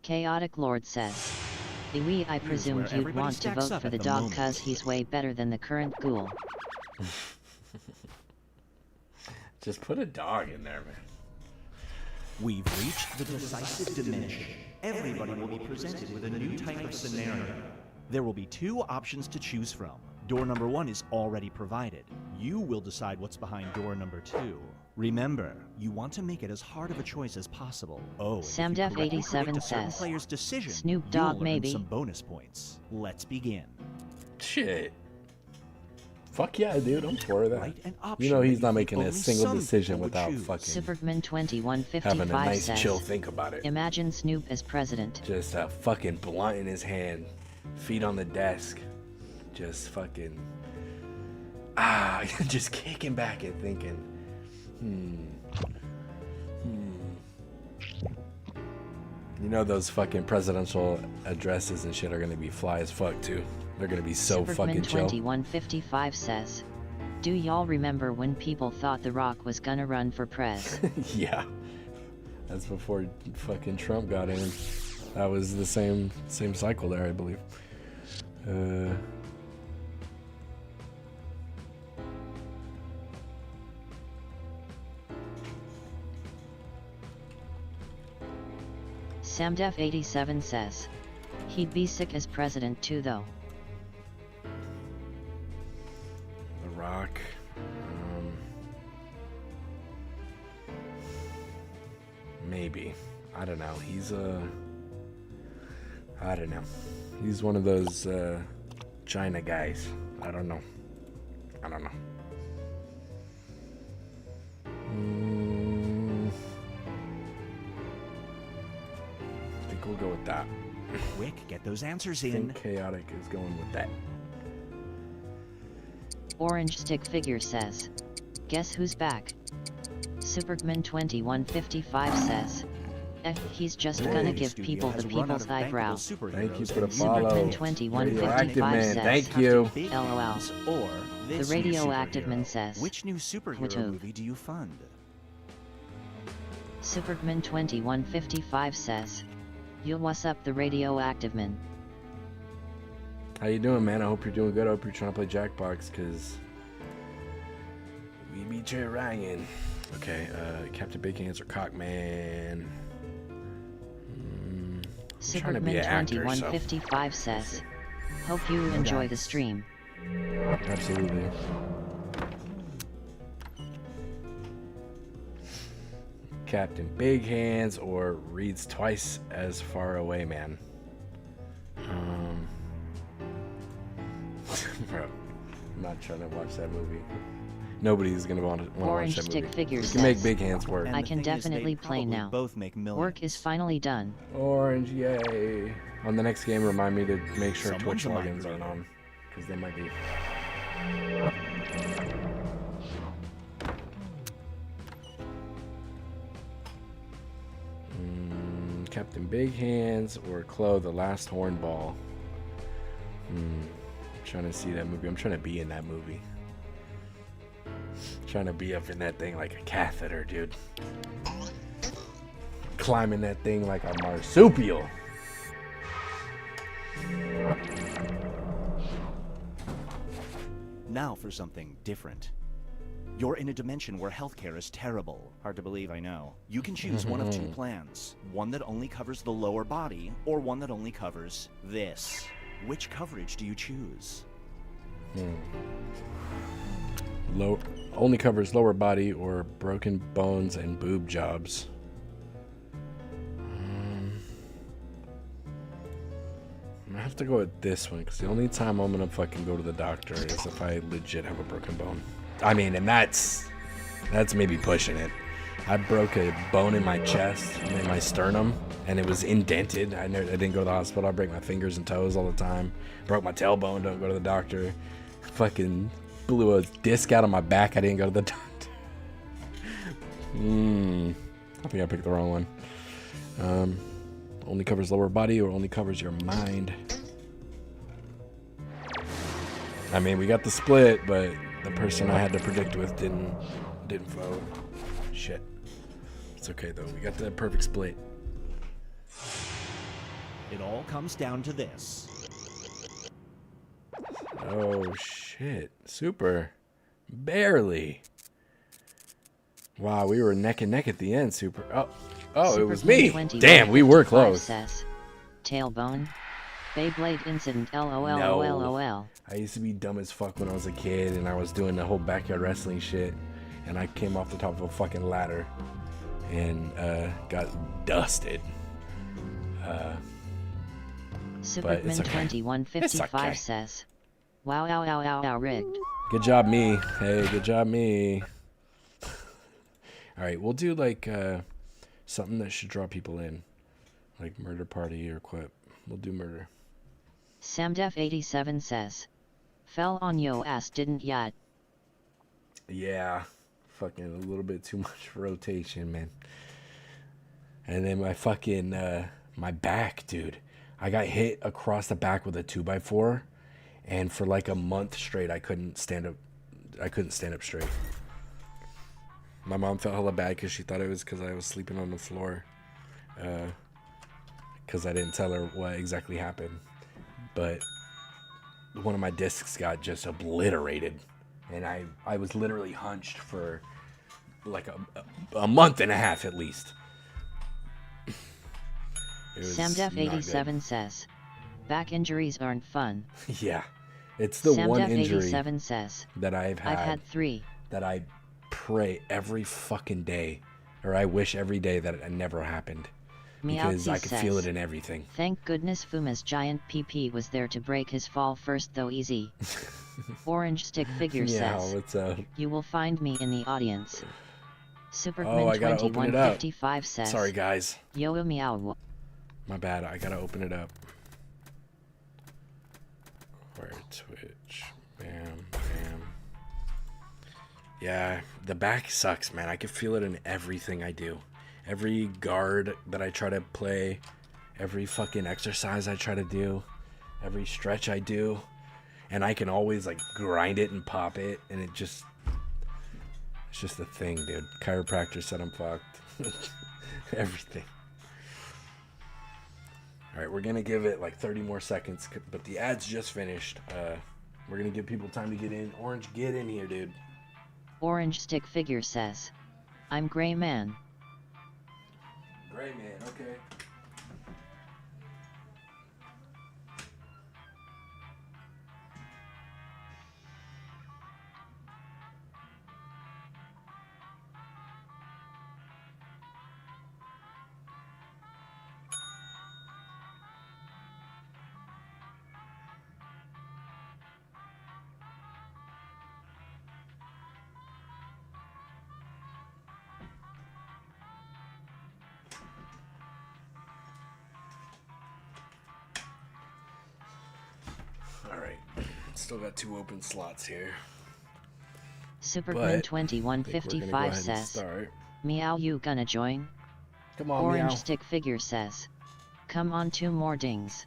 Chaotic Lord says. I presumed you'd want to vote for the dog cause he's way better than the current ghoul. Just put a dog in there, man. We've reached the decisive dimension. Everybody will be presented with a new type of scenario. There will be 2 options to choose from. Door number 1 is already provided. You will decide what's behind door number 2. Remember, you want to make it as hard of a choice as possible. Oh, Samdef87 says, player's decision, Snoop Dogg you'll earn maybe. some bonus points. Let's begin. Shit. Fuck yeah, dude. I'm for that. Right, an You know option he's that not you making think a only single some decision people would without choose. fucking Superman2155 having a nice says, chill think about it. Imagine Snoop as president. Just a fucking blunt in his hand, feet on the desk, just fucking just kicking back and thinking, You know those fucking presidential addresses and shit are gonna be fly as fuck too. They're gonna be so fucking chill. Superman2155 says, do y'all remember when people thought The Rock was gonna run for prez? Yeah, that's before fucking Trump got in. That was the same cycle there, I believe. Samdef87 says, he'd be sick as president too though. The Rock. Maybe. I don't know. He's I don't know. He's one of those China guys. I don't know. I think we'll go with that. Quick, get those answers I in. think Chaotic is going with that. Orange Stick Figure says, guess who's back? Superman2155 says, he's just gonna give people the people's eyebrow. Thank you for the follow. Superman2155 says, Thank you. LOL. Or The this Radioactive new Man superhero. says, Which new superhero Watoog. movie do you fund? Superman2155 says, yo, what's up, the Radioactive Man? How you doing, man? I hope you're doing good. I hope you're trying to play Jackbox, because we be trying. Okay, Captain Big Hands or Cockman. I'm trying to be an actor, so. Superman2155 says, hope you enjoy the stream. Absolutely. Captain Big Hands or reads twice as far away, man. Bro, I'm not trying to watch that movie. Nobody's gonna want to watch Orange that Stick movie. Figure You says, can make Big Hands work. I can definitely play now. Both make millions. Work is finally done. Orange, yay! On the next game, remind me to make sure Someone's Twitch a mind logins aren't on, because they might be. Captain Big Hands or Chloe the Last Hornball. I'm trying to see that movie. I'm trying to be in that movie. Trying to be up in that thing like a catheter, dude. Climbing that thing like a marsupial. Now for something different. You're in a dimension where healthcare is terrible. Hard to believe, I know. You can choose one of two plans. One that only covers the lower body, or one that only covers this. Which coverage do you choose? Only covers lower body or broken bones and boob jobs. I'm gonna have to go with this one because the only time I'm gonna fucking go to the doctor is if I legit have a broken bone. I mean, and that's maybe pushing it. I broke a bone in my chest, in my sternum, and it was indented. I didn't go to the hospital. I break my fingers and toes all the time. Broke my tailbone. Don't go to the doctor. Fucking blew a disc out of my back. I didn't go to the doctor. I think I picked the wrong one. Only covers lower body or only covers your mind. I mean, we got the split, but the person I had to predict with didn't vote. Shit. It's okay though. We got the perfect split. It all comes down to this. Oh shit. Super. Barely. Wow, we were neck and neck at the end, Super. Oh, it was me. Damn, we were close. Says, tailbone. Beyblade incident. LOL. No. LOL. I used to be dumb as fuck when I was a kid, and I was doing the whole backyard wrestling shit, and I came off the top of a fucking ladder and got dusted. Superman2155 says, wow, rigged. Good job, me. Hey, good job, me. All right, we'll do like something that should draw people in, like murder party or quip. We'll do murder. Samdef87 says, fell on yo ass, didn't ya? Yeah, fucking a little bit too much rotation, man. And then my fucking my back, dude. I got hit across the back with a 2x4, and for like a month straight, I couldn't stand up. I couldn't stand up straight. My mom felt hella bad because she thought it was because I was sleeping on the floor. Because I didn't tell her what exactly happened. But one of my discs got just obliterated. And I was literally hunched for like a month and a half at least. Samdef87 says, back injuries aren't fun. Yeah. It's the one injury says, that I've had 3. That I pray every fucking day, or I wish every day that it never happened. Because I could feel it in everything. Thank goodness Fuma's giant PP was there to break his fall first, though easy. Orange stick figure says, what's up? You will find me in the audience. I gotta open it up. Superman2155 says, sorry guys. Yo meow. My bad, I gotta open it up. Where Twitch, bam, bam. Yeah, the back sucks, man. I can feel it in everything I do. Every guard that I try to play, every fucking exercise I try to do, every stretch I do, and I can always like grind it and pop it, and it's just a thing, dude. Chiropractor said I'm fucked. Everything. All right, we're gonna give it like 30 more seconds, but the ad's just finished. We're gonna give people time to get in. Orange, get in here, dude. Orange stick figure says, I'm Gray Man. Gray Man, okay. Still got 2 open slots here. Superman2155 says, meow, you gonna join? Come on, Orange meow. stick figure says, come on, 2 more dings.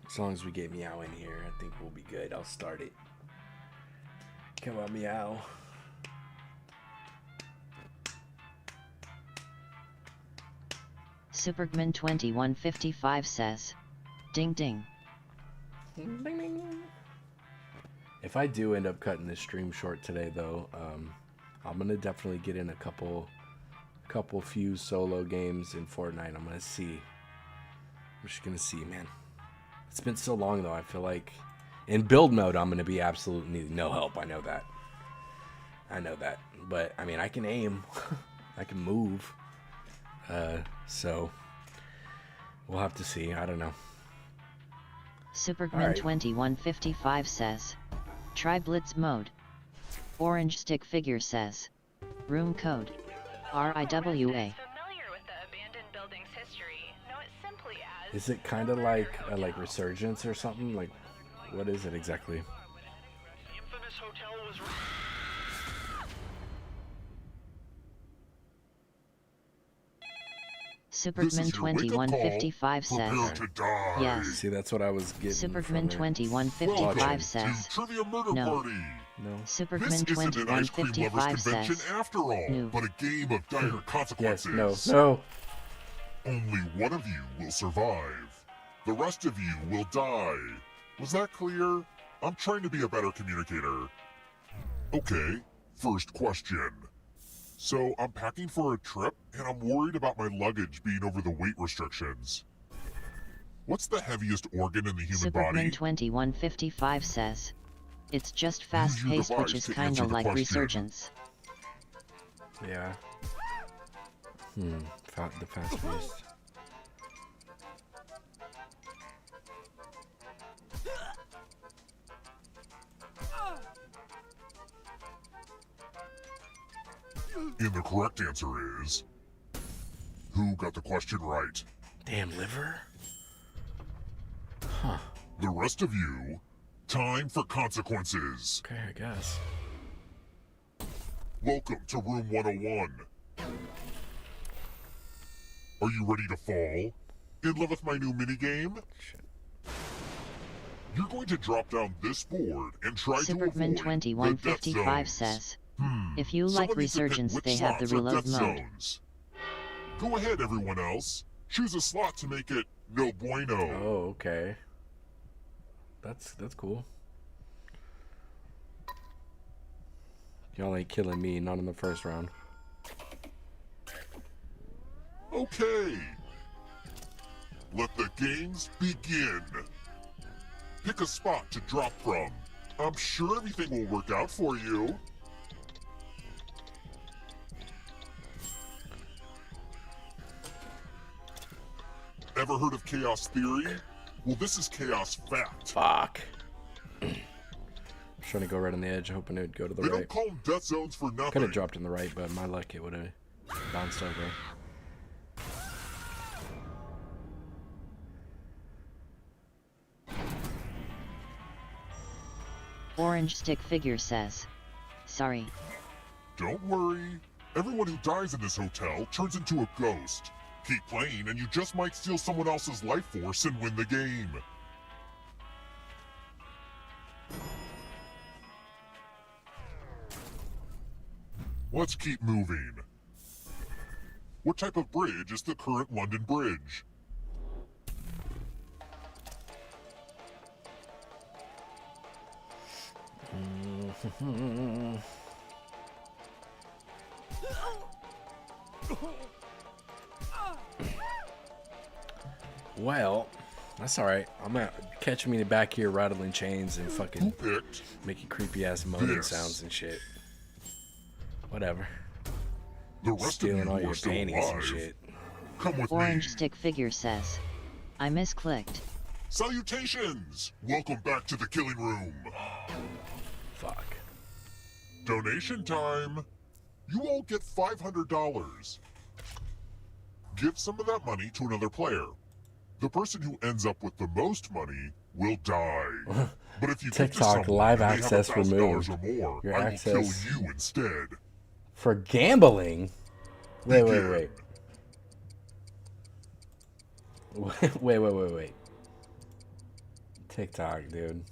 As long as we get meow in here, I think we'll be good. I'll start it. Come on, meow. Superman2155 says, ding ding. Ding ding. If I do end up cutting this stream short today, though, I'm gonna definitely get in a few solo games in Fortnite. I'm gonna see. I'm just gonna see, man. It's been so long, though. I feel like in build mode, I'm gonna be absolutely no help. I know that. But I mean, I can aim. I can move. So we'll have to see. I don't know. Supergman2155 says, try Blitz mode. Orange Stick Figure says, room code, RIWA. Is it kind of like Resurgence or something? Like, what is it exactly? Supergman2155 says, yes. See, that's what I was getting. Supergman2155 says, no. Supergman2155 says, after all, no. but a game of dire consequences. Yes, no. Only one of you will survive. The rest of you will die. Was that clear? I'm trying to be a better communicator. Okay, first question. So, I'm packing for a trip, and I'm worried about my luggage being over the weight restrictions. What's the heaviest organ in the human body? Supergman2155 says, it's just fast-paced, which is kinda like Resurgence. Yeah. The fast-paced. And the correct answer is... Who got the question right? Damn liver? Huh. The rest of you, time for consequences. Okay, I guess. Welcome to room 101. Are you ready to fall? In love with my new minigame? You're going to drop down this board and try to avoid the death Supergman2155 zones. says, if you like Resurgence, they have the reload mode. Go ahead, everyone else. Choose a slot to make it no bueno. Oh, okay. That's cool. Y'all ain't killing me, not in the first round. Okay. Let the games begin. Pick a spot to drop from. I'm sure everything will work out for you. Ever heard of chaos theory? Well, this is chaos fact. Fuck. I'm trying to go right on the edge, hoping it would go to the They right. don't call them death zones for nothing. Could have dropped in the right, but my luck, it would have bounced over. Orange Stick Figure says, sorry. Don't worry. Everyone who dies in this hotel turns into a ghost. Keep playing and you just might steal someone else's life force and win the game. Let's keep moving. What type of bridge is the current London Bridge? Well, that's alright. I'm gonna catch me back here rattling chains and fucking making creepy ass moaning sounds and shit. Whatever. The rest Stealing of you all are your still paintings and alive. shit. Come with Orange me. Stick Figure says, I misclicked. Salutations! Welcome back to the killing room. Fuck. Donation time. You all get $500. Give some of that money to another player. The person who ends up with the most money will die. But if you give to TikTok someone live and they have access $1,000 removed. or more, Your I will access kill you instead. for gambling. Wait. Wait. TikTok, dude.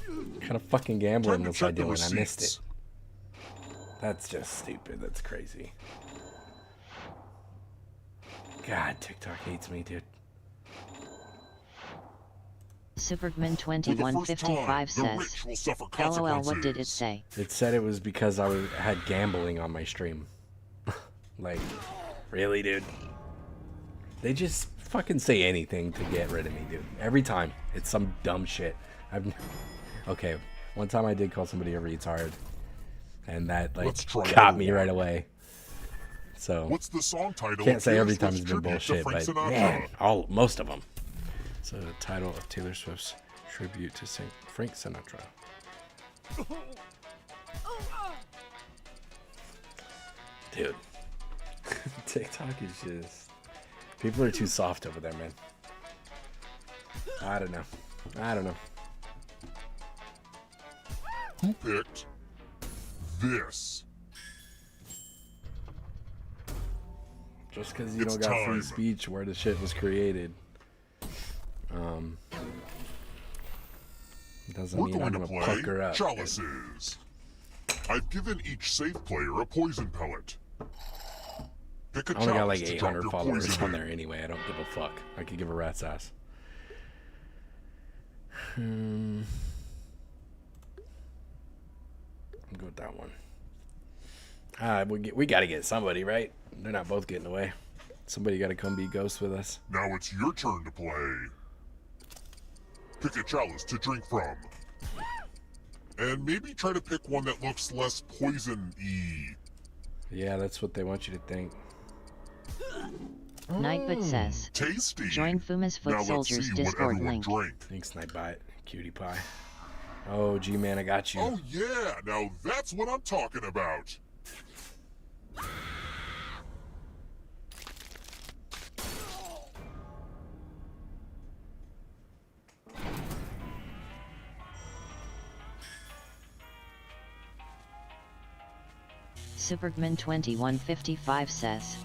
What kind of fucking gambling was I doing? I missed it. That's just stupid. That's crazy. God, TikTok hates me, dude. Supergman2155 says, LOL, what did it say? It said it was because I had gambling on my stream. Like, really, dude? They just fucking say anything to get rid of me, dude. Every time. It's some dumb shit. Okay, one time I did call somebody a retard. And that, like, got me right away. So, what's the song title? Can't say every time it's been bullshit, but man, most of them. So the title of Taylor Swift's tribute to Frank Sinatra. Dude, TikTok is just... People are too soft over there, man. I don't know. Who picked this? Just because you don't got free speech where the shit was created. Doesn't mean I'm gonna pucker up. Chalices. I've given each safe player a poison pellet. Pick a I only got like chalice to drop 800 your followers poison on in. there anyway. I don't give a fuck. I could give a rat's ass. I'll go with that one. We got to get somebody, right? They're not both getting away. Somebody got to come be ghost with us. Now it's your turn to play. Pick a chalice to drink from. And maybe try to pick one that looks less poison-y. Yeah, that's what they want you to think. Nightbot says, Tasty. Join Fuma's Foot Soldiers Discord link. Thanks, Nightbot. Cutie pie. Oh, G-Man, I got you. Oh, yeah. Now that's what I'm talking about. Supergman2155 says,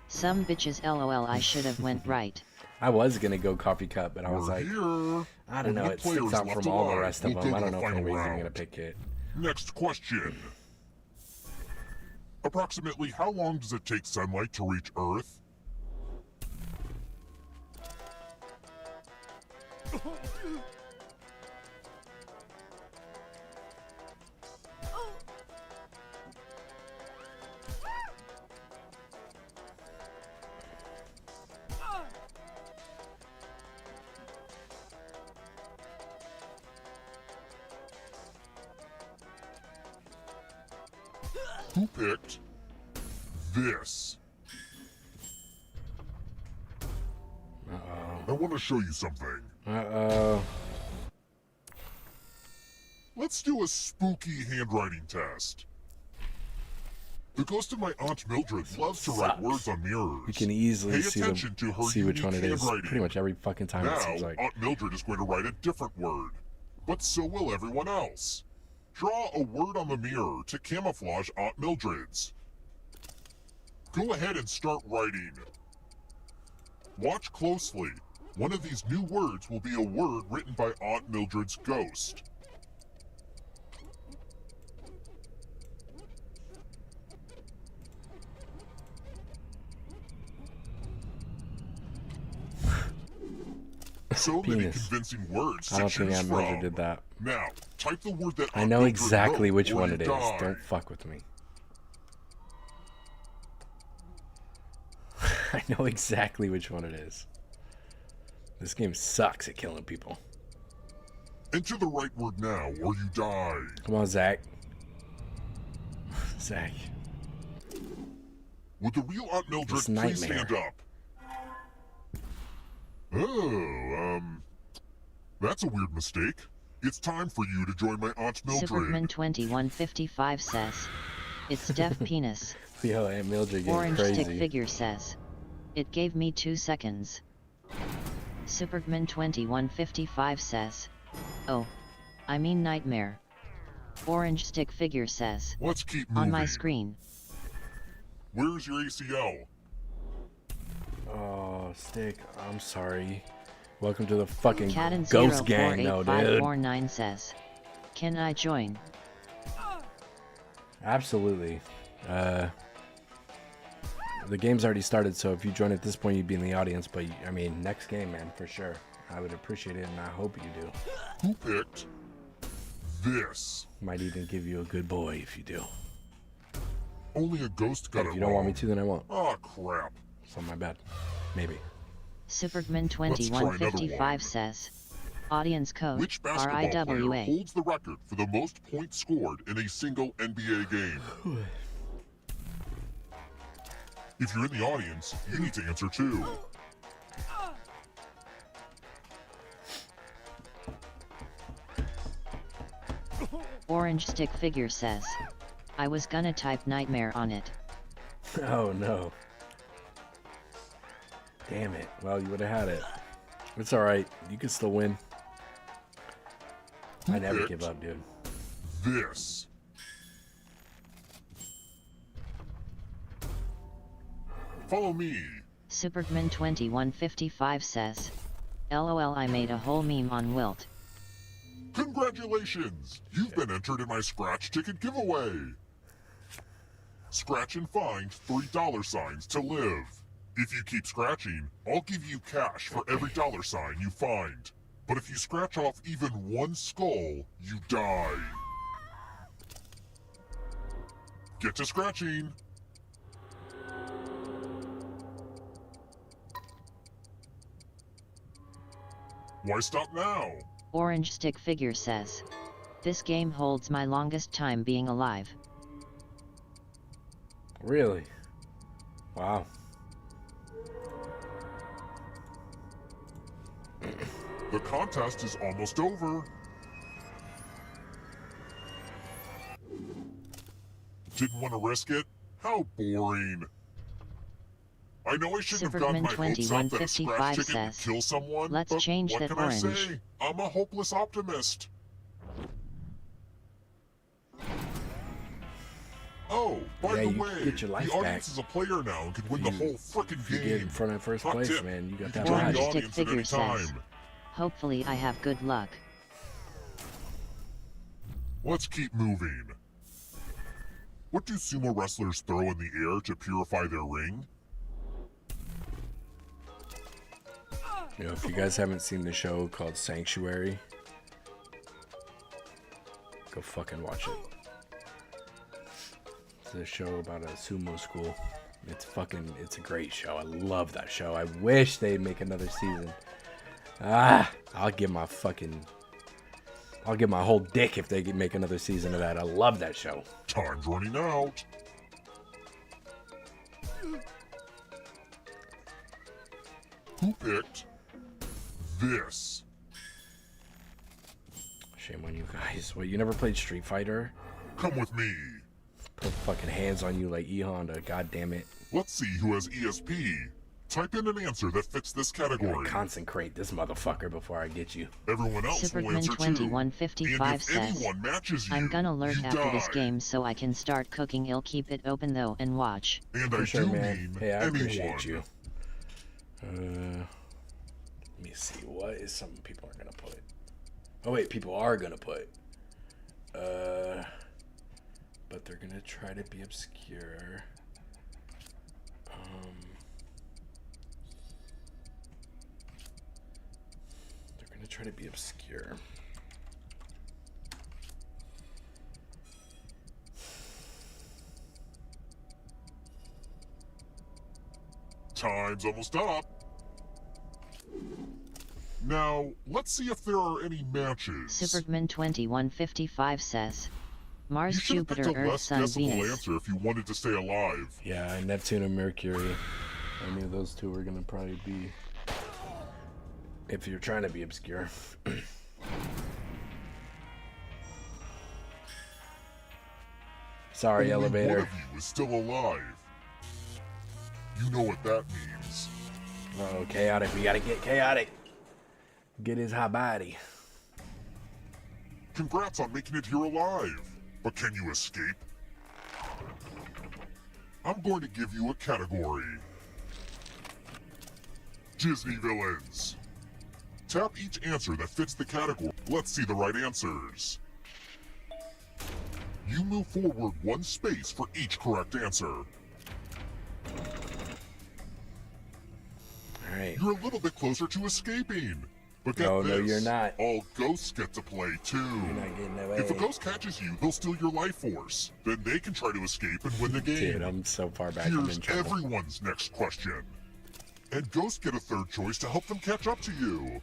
some bitches LOL, I should have went right. I was going to go coffee cup, but I was like, here. I don't know. It sticks out from all the rest of them. I don't know for any reason I'm going to pick it. Next question. Approximately how long does it take sunlight to reach Earth? Who picked this? I want to show you something. Let's do a spooky handwriting test. The ghost of my Aunt Mildred loves to write words on mirrors. You can easily Pay see attention to her which one it unique is. handwriting. Pretty much every fucking time Now, it seems like. Aunt Mildred is going to write a different word, but so will everyone else. Draw a word on the mirror to camouflage Aunt Mildred's. Go ahead and start writing. Watch closely. One of these new words will be a word written by Aunt Mildred's ghost. So many convincing words to I don't think choose Aunt Mildred from. did that. Now, type the word that I Aunt know Mildred exactly wrote which or one you it is. die. Don't fuck with me. I know exactly which one it is. This game sucks at killing people. Enter the right word now, or you die. Come on, Zach. Zach. Would the real Aunt Mildred This please nightmare. stand up? Oh, that's a weird mistake. It's time for you to join my Aunt Mildred. Supergman2155 says, it's Def Penis. Yo, Aunt Mildred getting Orange crazy. Stick Figure says, it gave me 2 seconds. Supergman2155 says, oh, I mean nightmare. Orange Stick Figure says, Let's keep on my moving. screen. Where's your ACL? Oh, Stick, I'm sorry. Welcome to the fucking Cadden ghost gang, no, dude. 048549 says, can I join? Absolutely. The game's already started, so if you join at this point, you'd be in the audience. But I mean, next game, man, for sure. I would appreciate it, and I hope you do. Who picked this? Might even give you a good boy if you do. Only a ghost got it wrong. If you don't want me to, then I won't. Oh, crap. So my bad. Maybe. Supergman2155 says, audience code Which basketball player RIWA. holds the record for the most points scored in a single NBA game? If you're in the audience, you need to answer too. Orange Stick Figure says, I was gonna type nightmare on it. Oh no. Damn it. Well, you would have had it. It's alright. You can still win. I never give up, dude. This. Follow me. Supergman2155 says, LOL, I made a whole meme on Wilt. Congratulations! You've been entered in my scratch ticket giveaway. Scratch and find $3 to live. If you keep scratching, I'll give you cash for every $sign you find. But if you scratch off even one skull, you die. Get to scratching. Why stop now? Orange Stick Figure says, this game holds my longest time being alive. Really? Wow. The contest is almost over. Didn't want to risk it? How boring. I know I shouldn't have gotten my hopes up that a scratch ticket would kill someone, let's but change what that can orange. I say? I'm a hopeless optimist. Oh, by the you way, get your life the audience back. is a player now and can win the whole frickin' You game. get in front of first Hot place, tip. man. You got You that can join badge. the Stick audience at Figure any says, time. hopefully I have good luck. Let's keep moving. What do sumo wrestlers throw in the air to purify their ring? You know, if you guys haven't seen the show called Sanctuary, go fucking watch it. It's a show about a sumo school. It's a great show. I love that show. I wish they'd make another season. I'll give my whole dick if they could make another season of that. I love that show. Time's running out. Who picked this? Shame on you guys. What, you never played Street Fighter? Come with me. Put fucking hands on you like E-Honda. God damn it. Let's see who has ESP. Type in an answer that fits this category. Concentrate this motherfucker before I get you. Everyone else will answer too. Supergman2155 And if says, anyone matches you, I'm gonna alert you after this die. game so I can start cooking. I'll keep it open though and watch. And For I sure, do man. mean Hey, I anyone. appreciate you. Let me see. What is some people are gonna put? Oh wait, people are gonna put. But they're gonna try to be obscure. They're gonna try to be obscure. Time's almost up. Now, let's see if there are any matches. Supergman2155 says, Mars, You should have picked Jupiter, a Earth, less Sun, guessable Venus. answer if you wanted to stay alive. Yeah, Neptune and Mercury. I knew those two were gonna probably be. If you're trying to be obscure. Sorry, Only elevator. one of you is still alive. You know what that means. Oh, chaotic. We gotta get chaotic. Get his high body. Congrats on making it here alive. But can you escape? I'm going to give you a category. Disney villains. Tap each answer that fits the category. Let's see the right answers. You move forward 1 space for each correct answer. Alright. You're a little bit closer to escaping. But get No, this, no, you're not. all ghosts get to play too. You're not getting away. If a ghost catches you, they'll steal your life force. Then they can try to escape and win the game. Dude, I'm so far back. I'm in Here's trouble. everyone's next question. And ghosts get a 3rd choice to help them catch up to you.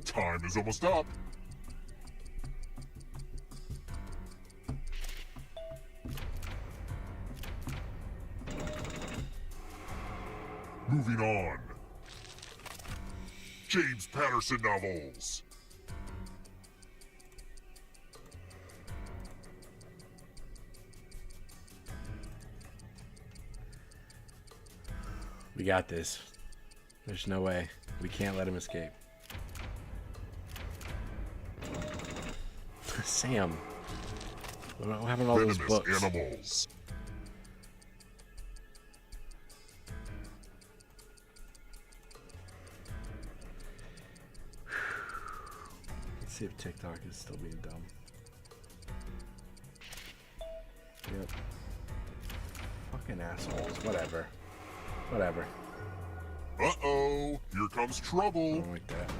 Time is almost up. Moving on. James Patterson novels. We got this. There's no way. We can't let him escape. Sam. What happened to all those Venomous books? animals. Let's see if TikTok is still being dumb. Yep. Fucking assholes. Whatever. Whatever. Uh-oh, here comes trouble. I don't like that.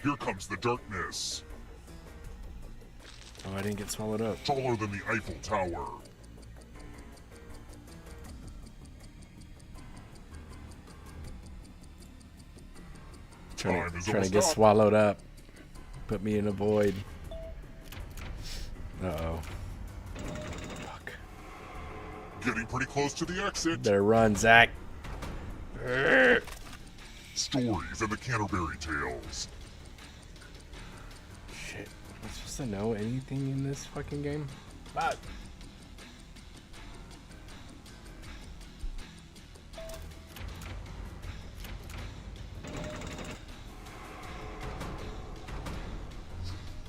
Here comes the darkness. Oh, I didn't get swallowed up. Taller than the Eiffel Tower. Trying to get swallowed up. Put me in a void. Uh-oh. Fuck. Getting pretty close to the exit. Better run, Zach. Stories and the Canterbury Tales. Shit. Am I supposed to know anything in this fucking game? Fuck.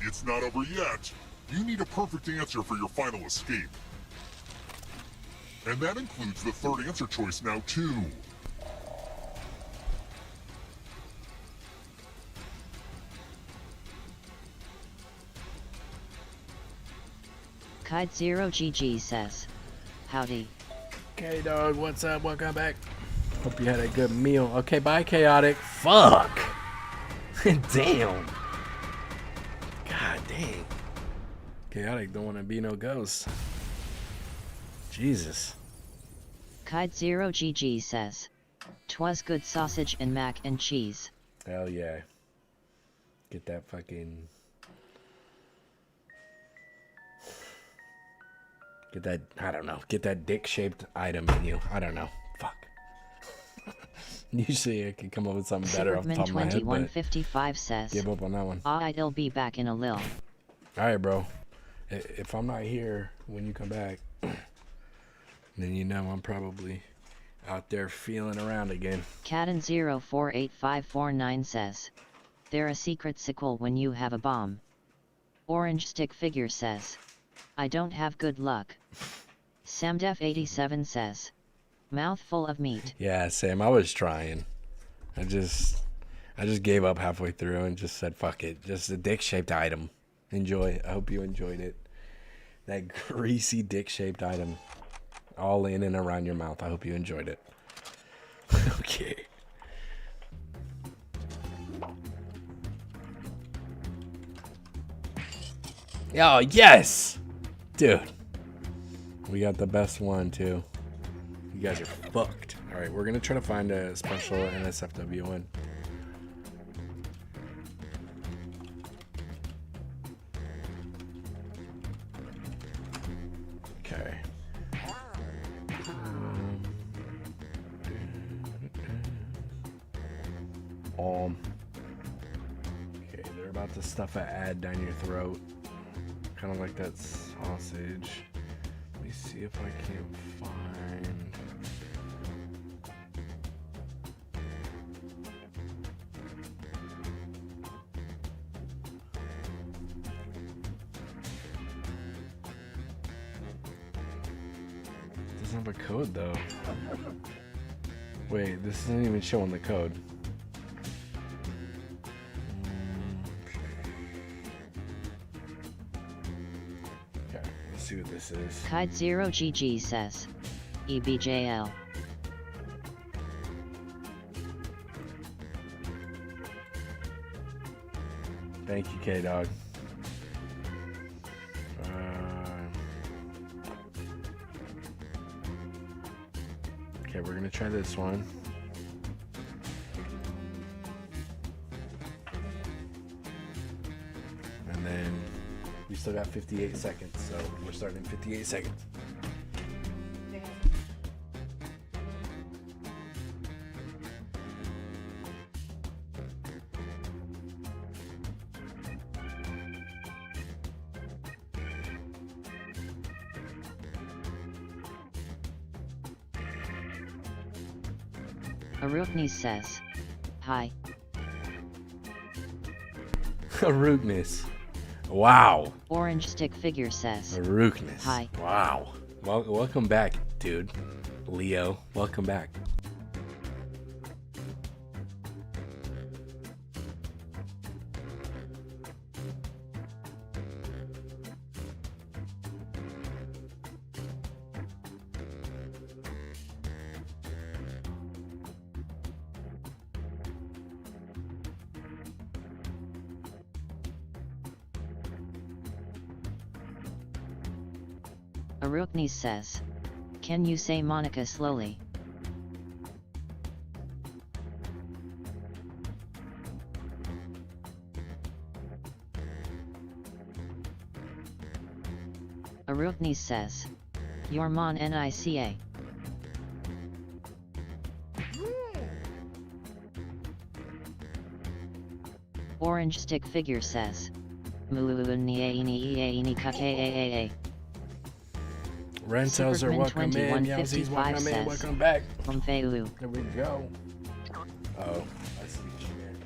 It's not over yet. You need a perfect answer for your final escape. And that includes the 3rd answer choice now, too. Kite0GG says, howdy. Okay, dog, what's up? Welcome back. Hope you had a good meal. Okay, bye, Chaotic. Fuck. Damn. God dang. Chaotic don't want to be no ghost. Jesus. Kite0GG says, 'twas good sausage and mac and cheese. Hell yeah. Get that fucking... Get that, I don't know, get that dick-shaped item in you. I don't know. Fuck. Usually I could come up with something better off the top of my head, but 2155 says, give up on that one. I'll be back in a lil. Alright, bro. If I'm not here when you come back, then you know I'm probably out there feeling around again. Cadden048549 says, they're a secret sequel when you have a bomb. Orange Stick Figure says, I don't have good luck. Samdef87 says, mouthful of meat. Yeah, Sam, I was trying. I just gave up halfway through and just said, fuck it. Just a dick-shaped item. Enjoy. I hope you enjoyed it. That greasy dick-shaped item. All in and around your mouth. I hope you enjoyed it. Okay. Oh, yes! Dude. We got the best one, too. You guys are fucked. Alright, we're going to try to find a special NSFW one. Okay. Okay, they're about to stuff an ad down your throat. Kind of like that sausage. Let me see if I can find... Doesn't have a code though. Wait, this isn't even showing the code. Okay, let's see what this is. Kide0GG says. EBJL. Thank you, K-Dog. Okay, we're gonna try this one. And then we still got 58 seconds, so we're starting in 58 seconds. Arukni says. Hi. Aruknis. Wow. Orange Stick Figure says. Aruknis. Hi. Wow. Welcome back, dude. Leo, welcome back. Arukni says. Can you say Monica slowly? Arukni says. Your mon Nica. Orange Stick Figure says. Rentals are welcome in. Yowzies, welcome in. Welcome back. There we go. Oh, I see shit.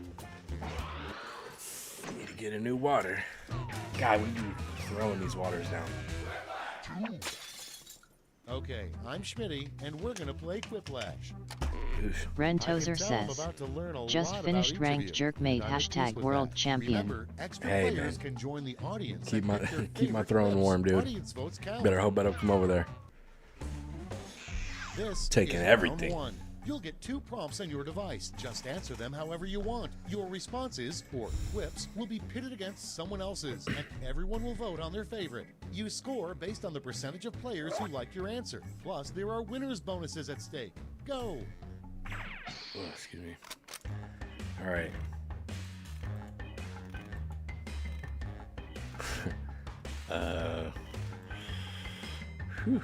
Need to get a new water. God, we be throwing these waters down. Okay, I'm Schmitty, and we're gonna play Quiplash. Rentozer says, just finished ranked jerkmate hashtag world champion. Remember, extra Hey, players man. can join the audience. Keep and my pick their keep my favorite throne clips. warm, dude. Audience votes count. Better hope I don't come over there. This Taking is everything. Round 1. You'll get 2 prompts on your device. Just answer them however you want. Your responses, or quips, will be pitted against someone else's, and everyone will vote on their favorite. You score based on the percentage of players who like your answer. Plus, there are winners' bonuses at stake. Go! Oh, excuse me. All right. Whew.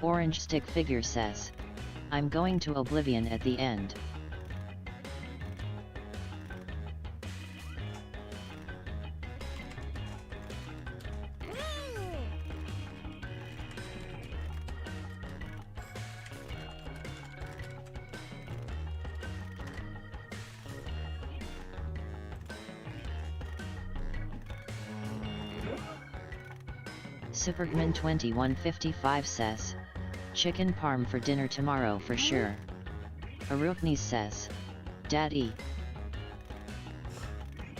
Orange Stick Figure says. I'm going to Oblivion at the end. Supergman2155 says. Chicken parm for dinner tomorrow for sure. Arukni says. Daddy.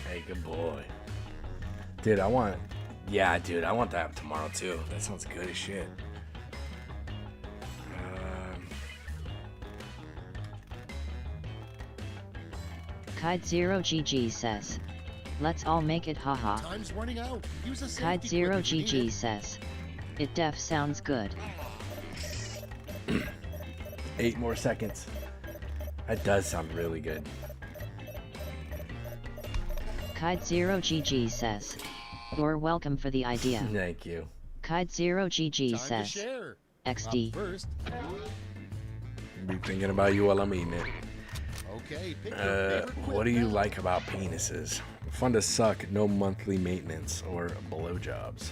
Hey, good boy. Dude, I want that tomorrow too. That sounds good as shit. Kide0GG says. Let's all make it haha. Time's running out. Use a safety clip if you need Kide0GG it. says. It def sounds good. 8 more seconds. That does sound really good. Kide0GG says. You're welcome for the idea. Thank you. Kide0GG Time to says. share. XD. Up first. Be thinking about you while I'm eating it. Okay, pick your favorite What clip do you now. like about penises? Fun to suck, no monthly maintenance, or blowjobs.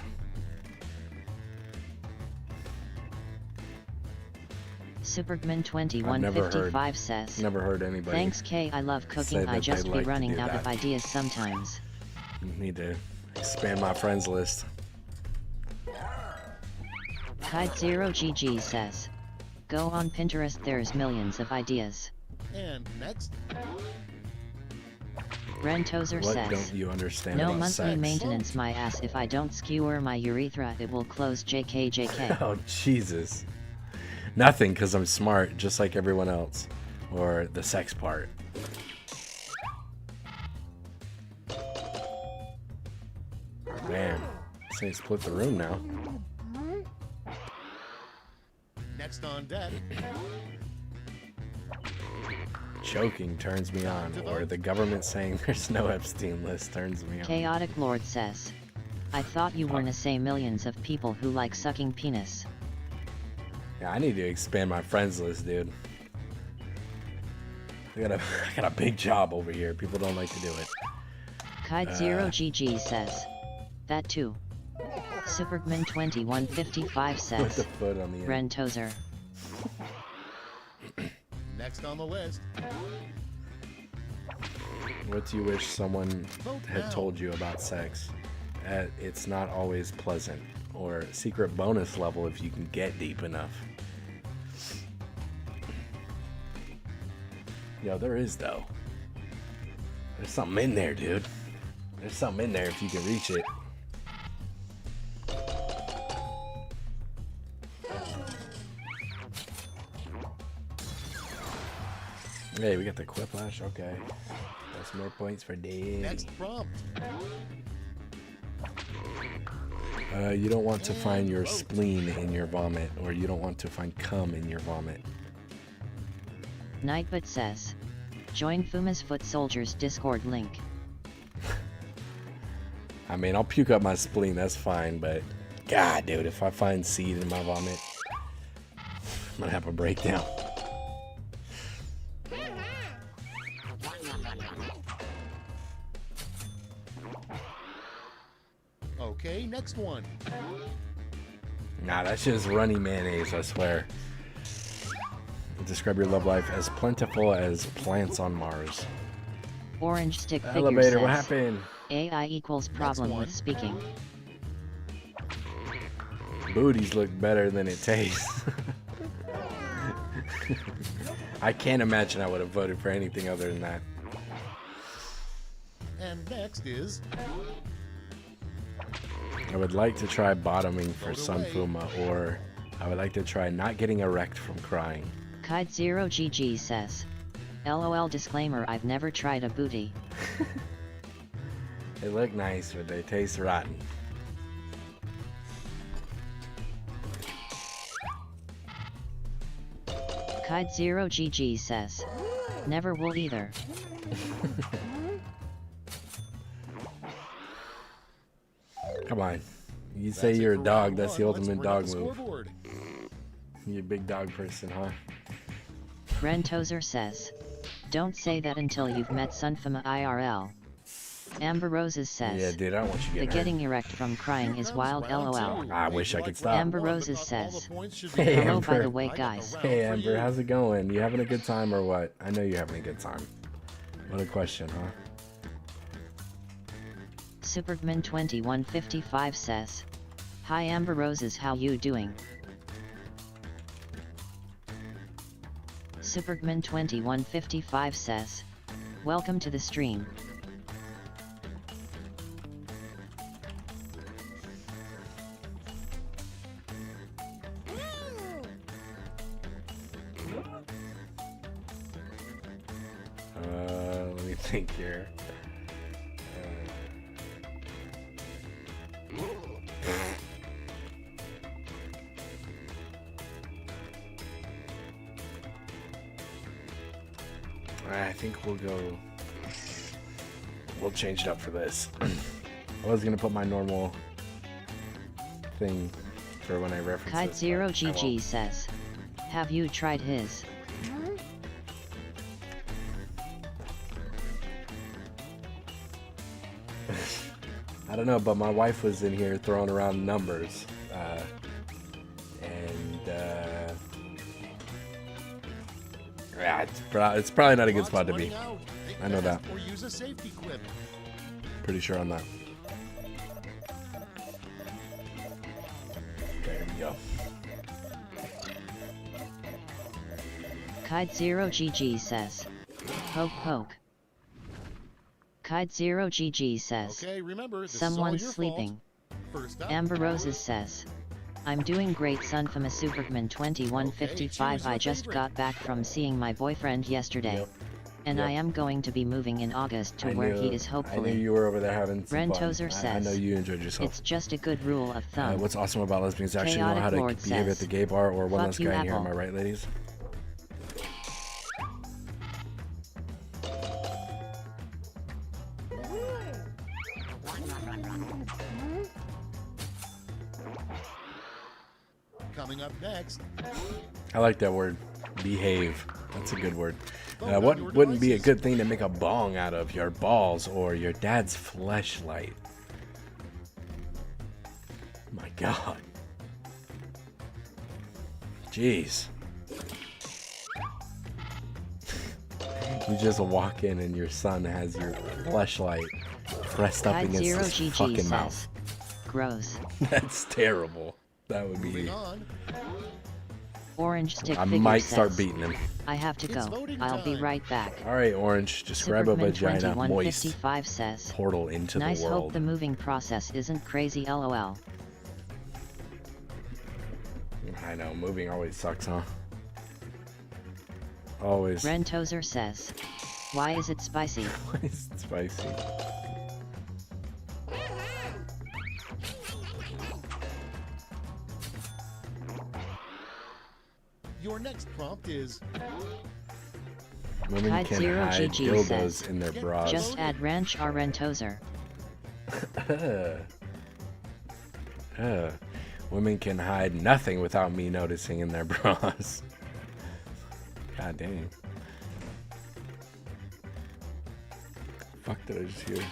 Supergman2155 says, Never heard anybody. Thanks K, I love say cooking, that I just they'd be like to running do out that. of ideas sometimes. Need to expand my friends list. Kite0GG says, go on Pinterest, there's millions of ideas. And next. Rentozer What says, don't you understand no about monthly sex? maintenance my ass, if I don't skewer my urethra it will close JK. Oh, Jesus. Nothing, because I'm smart, just like everyone else. Or the sex part. Man, this ain't split the room now. Next on deck. Choking turns me on, or the government saying there's no Epstein list turns me on. Chaotic Lord says, I thought you were gonna say millions of people who like sucking penis. Yeah, I need to expand my friends list, dude. I got a big job over here. People don't like to do it. Kite0GG says, that too. Supergman2155 With says, the foot on the end. Rentozer. Next on the list. What do you wish someone had told you about sex? It's not always pleasant. Or secret bonus level if you can get deep enough. Yo, there is though. There's something in there, dude. There's something in there if you can reach it. Hey, we got the Quiplash. Okay. That's more points for Dave. Next prompt. You don't want to find your spleen in your vomit, or you don't want to find cum in your vomit. Nightbot says, join Fuma's Foot Soldiers Discord link. I mean, I'll puke up my spleen, that's fine, but God, dude, if I find seed in my vomit, I'm gonna have a breakdown. Okay, next one. Nah, that's just runny mayonnaise, I swear. Describe your love life as plentiful as plants on Mars. Orange Stick Figure Elevator, says, what happened? AI equals problem with speaking. Booties look better than it tastes. I can't imagine I would have voted for anything other than that. And next is. I would like to try bottoming for Sun Fuma, or I would like to try not getting erect from crying. Kite0GG says, LOL disclaimer, I've never tried a booty. They look nice, but they taste rotten. Kite0GG says, never will either. Come on. You say you're a dog, that's the ultimate dog move. You're a big dog person, huh? Rentozer says, don't say that until you've met Sunfima IRL. Amber Roses says, Yeah, dude, I don't want you the getting getting erect from crying is wild LOL. I wish I could stop. Amber Roses says, Hey, hello Amber. by the way guys. Hey, Amber, how's it going? You having a good time or what? I know you're having a good time. What a question, huh? Supergman2155 says, hi Amber Roses, how you doing? Supergman2155 says, welcome to the stream. Let me think here. I think we'll change it up for this. I was gonna put my normal thing for when I reference this, but I Kite0GG won't. says, have you tried his? I don't know, but my wife was in here throwing around numbers, and It's probably not a good spot to be. I know that. Or use a safety quip. Pretty sure on that. There we go. Kide0GG says. Poke poke. Kide0GG says. Okay, remember, this Someone's is all your sleeping. Fault. First up. Amber Roses says. I'm doing great, Sunfamous Superman 2155. I just got back from seeing my boyfriend yesterday. And I am going to be moving in August to where he is hopefully. I knew you were over there having some fun. Rentozer says. I know you enjoyed yourself. It's just a good rule of thumb. What's awesome about lesbians actually know Chaotic how to Lord behave says, at the gay bar or one "Fuck less you, guy here. Am Apple." I right, ladies? Coming up next. I like that word. Behave. That's a good word. What wouldn't be a good thing to make a bong out of? Your balls or your dad's fleshlight? My God. Jeez. You just walk in and your son has your fleshlight pressed up against his fucking mouth. Gross. That's terrible. That would be. Orange Stick I Figure might says, start beating him. I have to go. I'll be right back. All right, Orange. Just grab a vagina, moist 2155 says, portal into nice, the world. hope the moving process isn't crazy, lol. I know, moving always sucks, huh? Always. Rentozer says, why is it spicy? Why is it spicy? Your next prompt is. Women can hide Kide0GG dildos says, in their bras. just add ranch or Rentozer. Women can hide nothing without me noticing in their bras. God dang. Fuck did I just hear?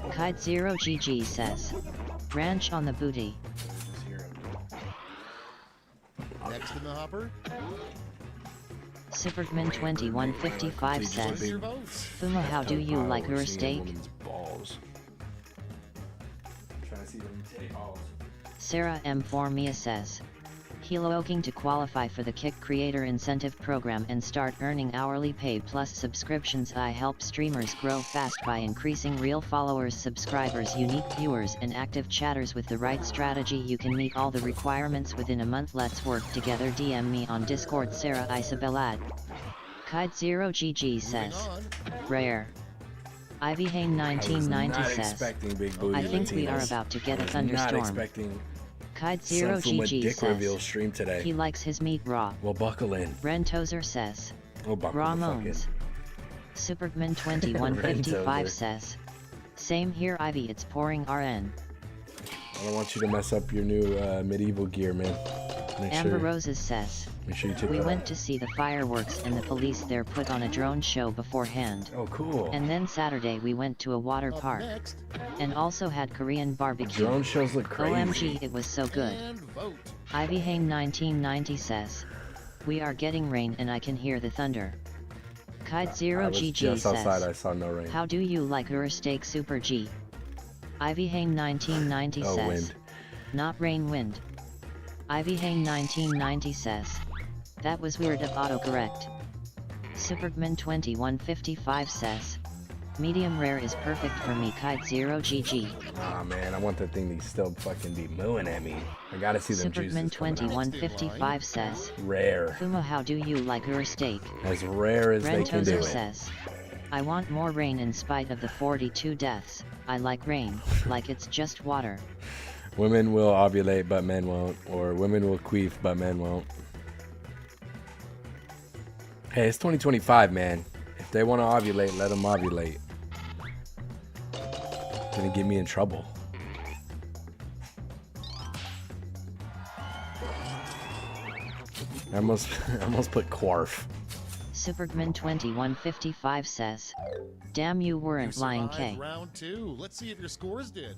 Kide0GG says, ranch on the booty. Next in the hopper. Superman 2155 says, Fumo, how do you like your steak? Sarah M4 Mia says, looking to qualify for the Kick Creator Incentive Program and start earning hourly pay plus subscriptions. I help streamers grow fast by increasing real followers, subscribers, unique viewers, and active chatters. With the right strategy you can meet all the requirements within a month. Let's work together. DM me on Discord. Sarah Isabelad. Kide0GG says, rare. Ivy Hain 1990 says, I think we are about to get a thunderstorm. Kide0GG says, stream today. he likes his meat raw. Well, buckle in. Rentozer says, We'll buckle raw the fuck in. moans. Superman 2155 Rentozer. says, same here Ivy, it's pouring RN. I don't want you to mess up your new medieval gear, man. Amber Roses says, Make sure you took we that went out. to see the fireworks and the police there put on a drone show beforehand. Oh, cool. And then Saturday we went to a water park. And also had Korean barbecue. Drone shows look crazy. OMG, it was so good. Ivy Hain 1990 says, we are getting rain and I can hear the thunder. Kide0GG just outside, I says, saw no rain. how do you like your steak, Super G? Ivy Hain 1990 Oh, says, wind. not rain, wind. Ivy Hain 1990 says, that was weird of autocorrect. Superman 2155 says, medium rare is perfect for me. Kide0GG. Aw, man, I want that thing to still fucking be mooing at me. I gotta see them Superman juices coming out. 2155 says, Rare. Fumo, how do you like your steak? As rare as they can do Rentozer it. says, I want more rain in spite of the 42 deaths. I like rain, like it's just water. Women will ovulate, but men won't. Or women will queef, but men won't. Hey, it's 2025, man. If they want to ovulate, let them ovulate. Gonna get me in trouble. I almost put quarf. Superman 2155 says, damn, you weren't lying, K. Round 2. Let's see if your scores did.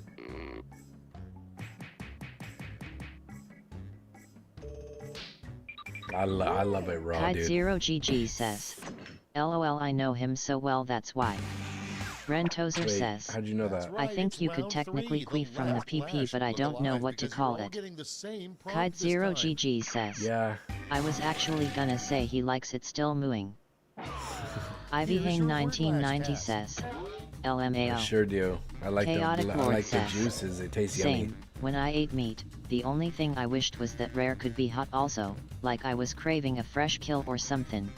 I love it raw, Kite dude. Zero GG says, LOL, I know him so well, that's why. Rentozer Wait, says, how'd you know that? I think you could technically queef from the PP, but I don't know what to call it. Kite Zero GG says, yeah, I was actually gonna say he likes it still mooing. Ivy Hane 1990 says, LMAO. I sure do. I like Chaotic the Lord the says, juices. They taste Same. yummy. When I ate meat, the only thing I wished was that rare could be hot also, like I was craving a fresh kill or something.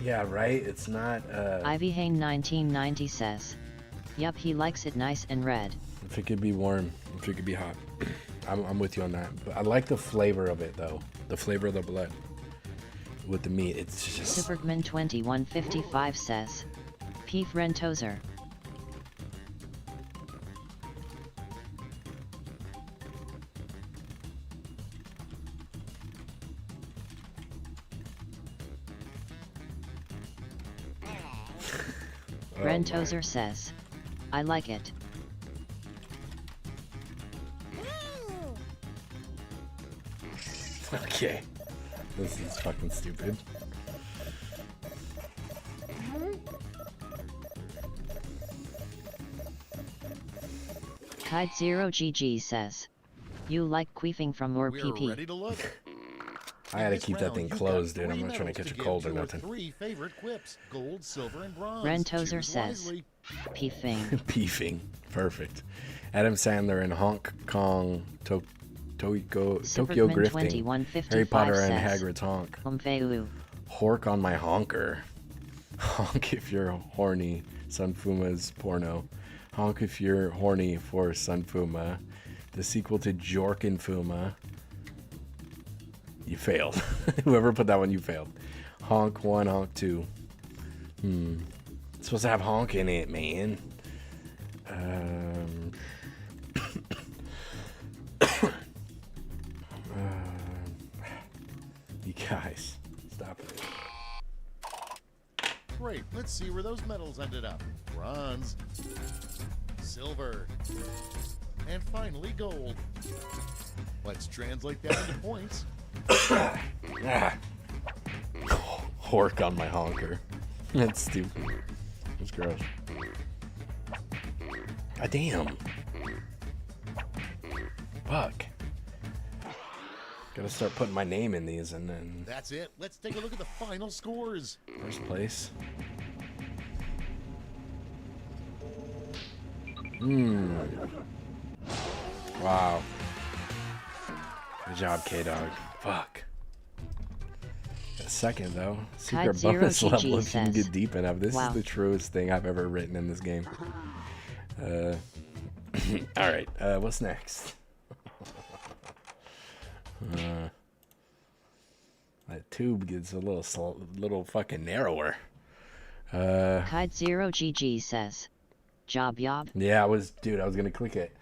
Yeah, right? It's not, Ivy Hane 1990 says, yup, he likes it nice and red. if it could be warm, if it could be hot. I'm with you on that. But I like the flavor of it, though. The flavor of the blood. With the meat, it's just... Supergman 2155 says, Peef Rentozer. Rentozer says, I like it. Okay. This is fucking stupid. Kite Zero GG says, you like queefing from your PP. Ready to look. I had to keep that thing closed, dude. I'm not trying to catch a cold or nothing. 3 favorite quips: gold, silver, and bronze. Rentozer Choose says, wisely. Peefing. Peefing. Perfect. Adam Sandler in Hong Kong, Tokyo Supergman grifting. 2155 Harry Potter and says, Hagrid's honk. Hork on my honker. Honk if you're horny. Sunfuma's porno. Honk if you're horny for Sunfuma. The sequel to Jork and Fuma. You failed. Whoever put that one, you failed. Honk 1, honk 2. It's supposed to have honk in it, man. You guys, stop it. Great. Let's see where those medals ended up. Bronze, silver, and finally gold. Let's translate that into points. Hork on my honker. That's stupid. That's gross. God damn. Fuck. Gotta start putting my name in these and then... That's it. Let's take a look at the final scores. First place. Wow. Good job, K-Dog. Fuck. A second, though. Secret bonus level if you can get deep enough. This is the truest thing I've ever written in this game. Alright, what's next? That tube gets a little fucking narrower. Kite Zero GG says, job yob. Yeah, I was gonna click it.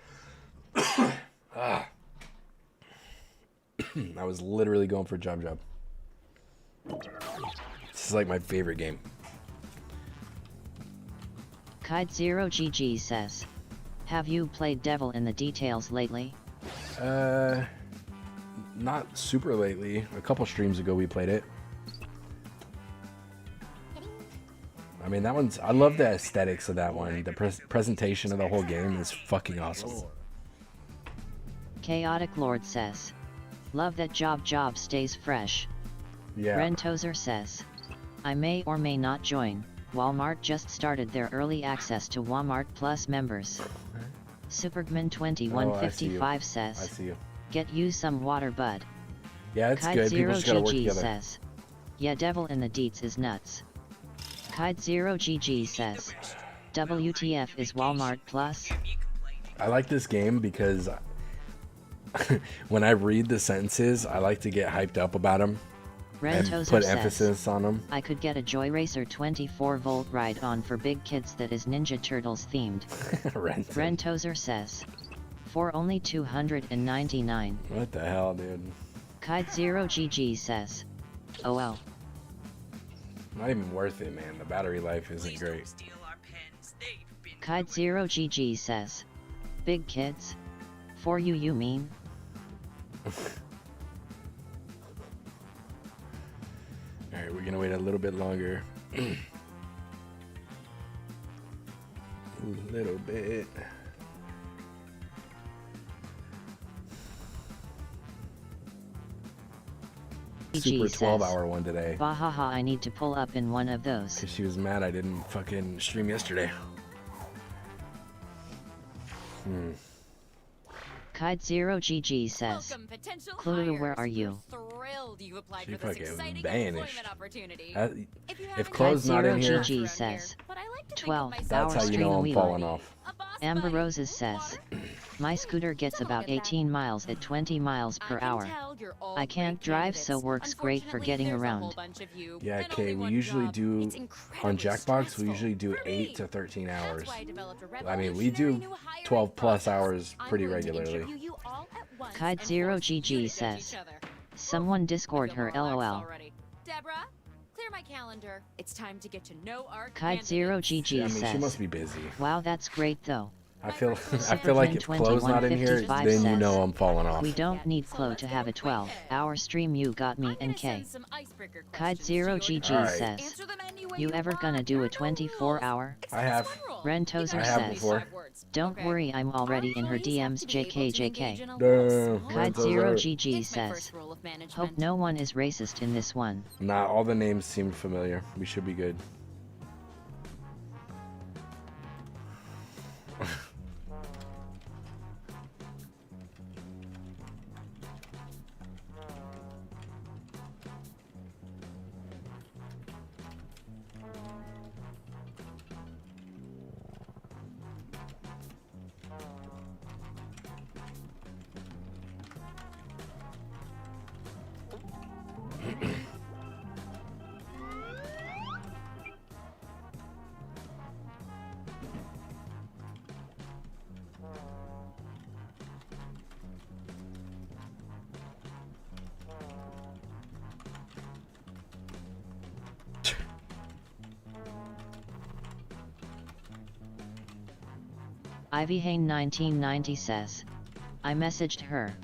I was literally going for job. This is like my favorite game. Kite Zero GG says, have you played Devil in the Details lately? Not super lately. A couple streams ago we played it. I mean, that one's... I love the aesthetics of that one. The presentation of the whole game is fucking awesome. Chaotic Lord says, love that job stays fresh. Yeah. Rentozer says, I may or may not join. Walmart just started their early access to Walmart Plus members. Supergman 2155 says, I see you. Get you some water, bud. Yeah, it's Kite good. Zero People just gotta work GG together. says, yeah, Devil in the Deets is nuts. Kite Zero GG says, WTF is Walmart Plus? I like this game because when I read the sentences, I like to get hyped up about them and Rentozer put says, emphasis on them. I could get a Joy Racer 24-volt ride-on for big kids that is Ninja Turtles themed. Rentozer says, for only $299. What the hell, dude? Kite Zero GG says, OL. Not even worth it, man. The battery life isn't great. Kite Zero GG says, big kids? For you mean? Alright, we're gonna wait a little bit longer. A little bit. Super 12-hour one today. Bahaha, I need to pull up in one of those. Cause she was mad I didn't fucking stream yesterday. Kite0GG says, Clue, where are you? She fucking vanished. If Chloe's not in here, Kite0GG says, 12 that's hour how you stream know I'm wheel. falling off. Amber Roses says, my scooter gets about 18 miles at 20 miles per hour. I can't drive, so works great for getting around. Yeah, Kay, we usually do, on Jackbox, we usually do 8 to 13 hours. I mean, we do 12 plus hours pretty regularly. Kite0GG says, someone Discord her LOL. Deborah, clear my calendar. It's time to get to know our Kite0GG Yeah, I mean, says, she must be busy. wow, that's great though. I feel like if Chloe's not in here, then you know I'm falling off. We don't need Chloe to have a 12-hour stream. You got me and K. Kite0GG says, you ever gonna do a 24-hour? I have. Rentozer says, before. don't worry, I'm already in her DMs. JK. Damn, Kite0GG says, hope no one is racist in this one. Nah, all the names seem familiar. We should be good. Ivy Hain 1990 says, I messaged her.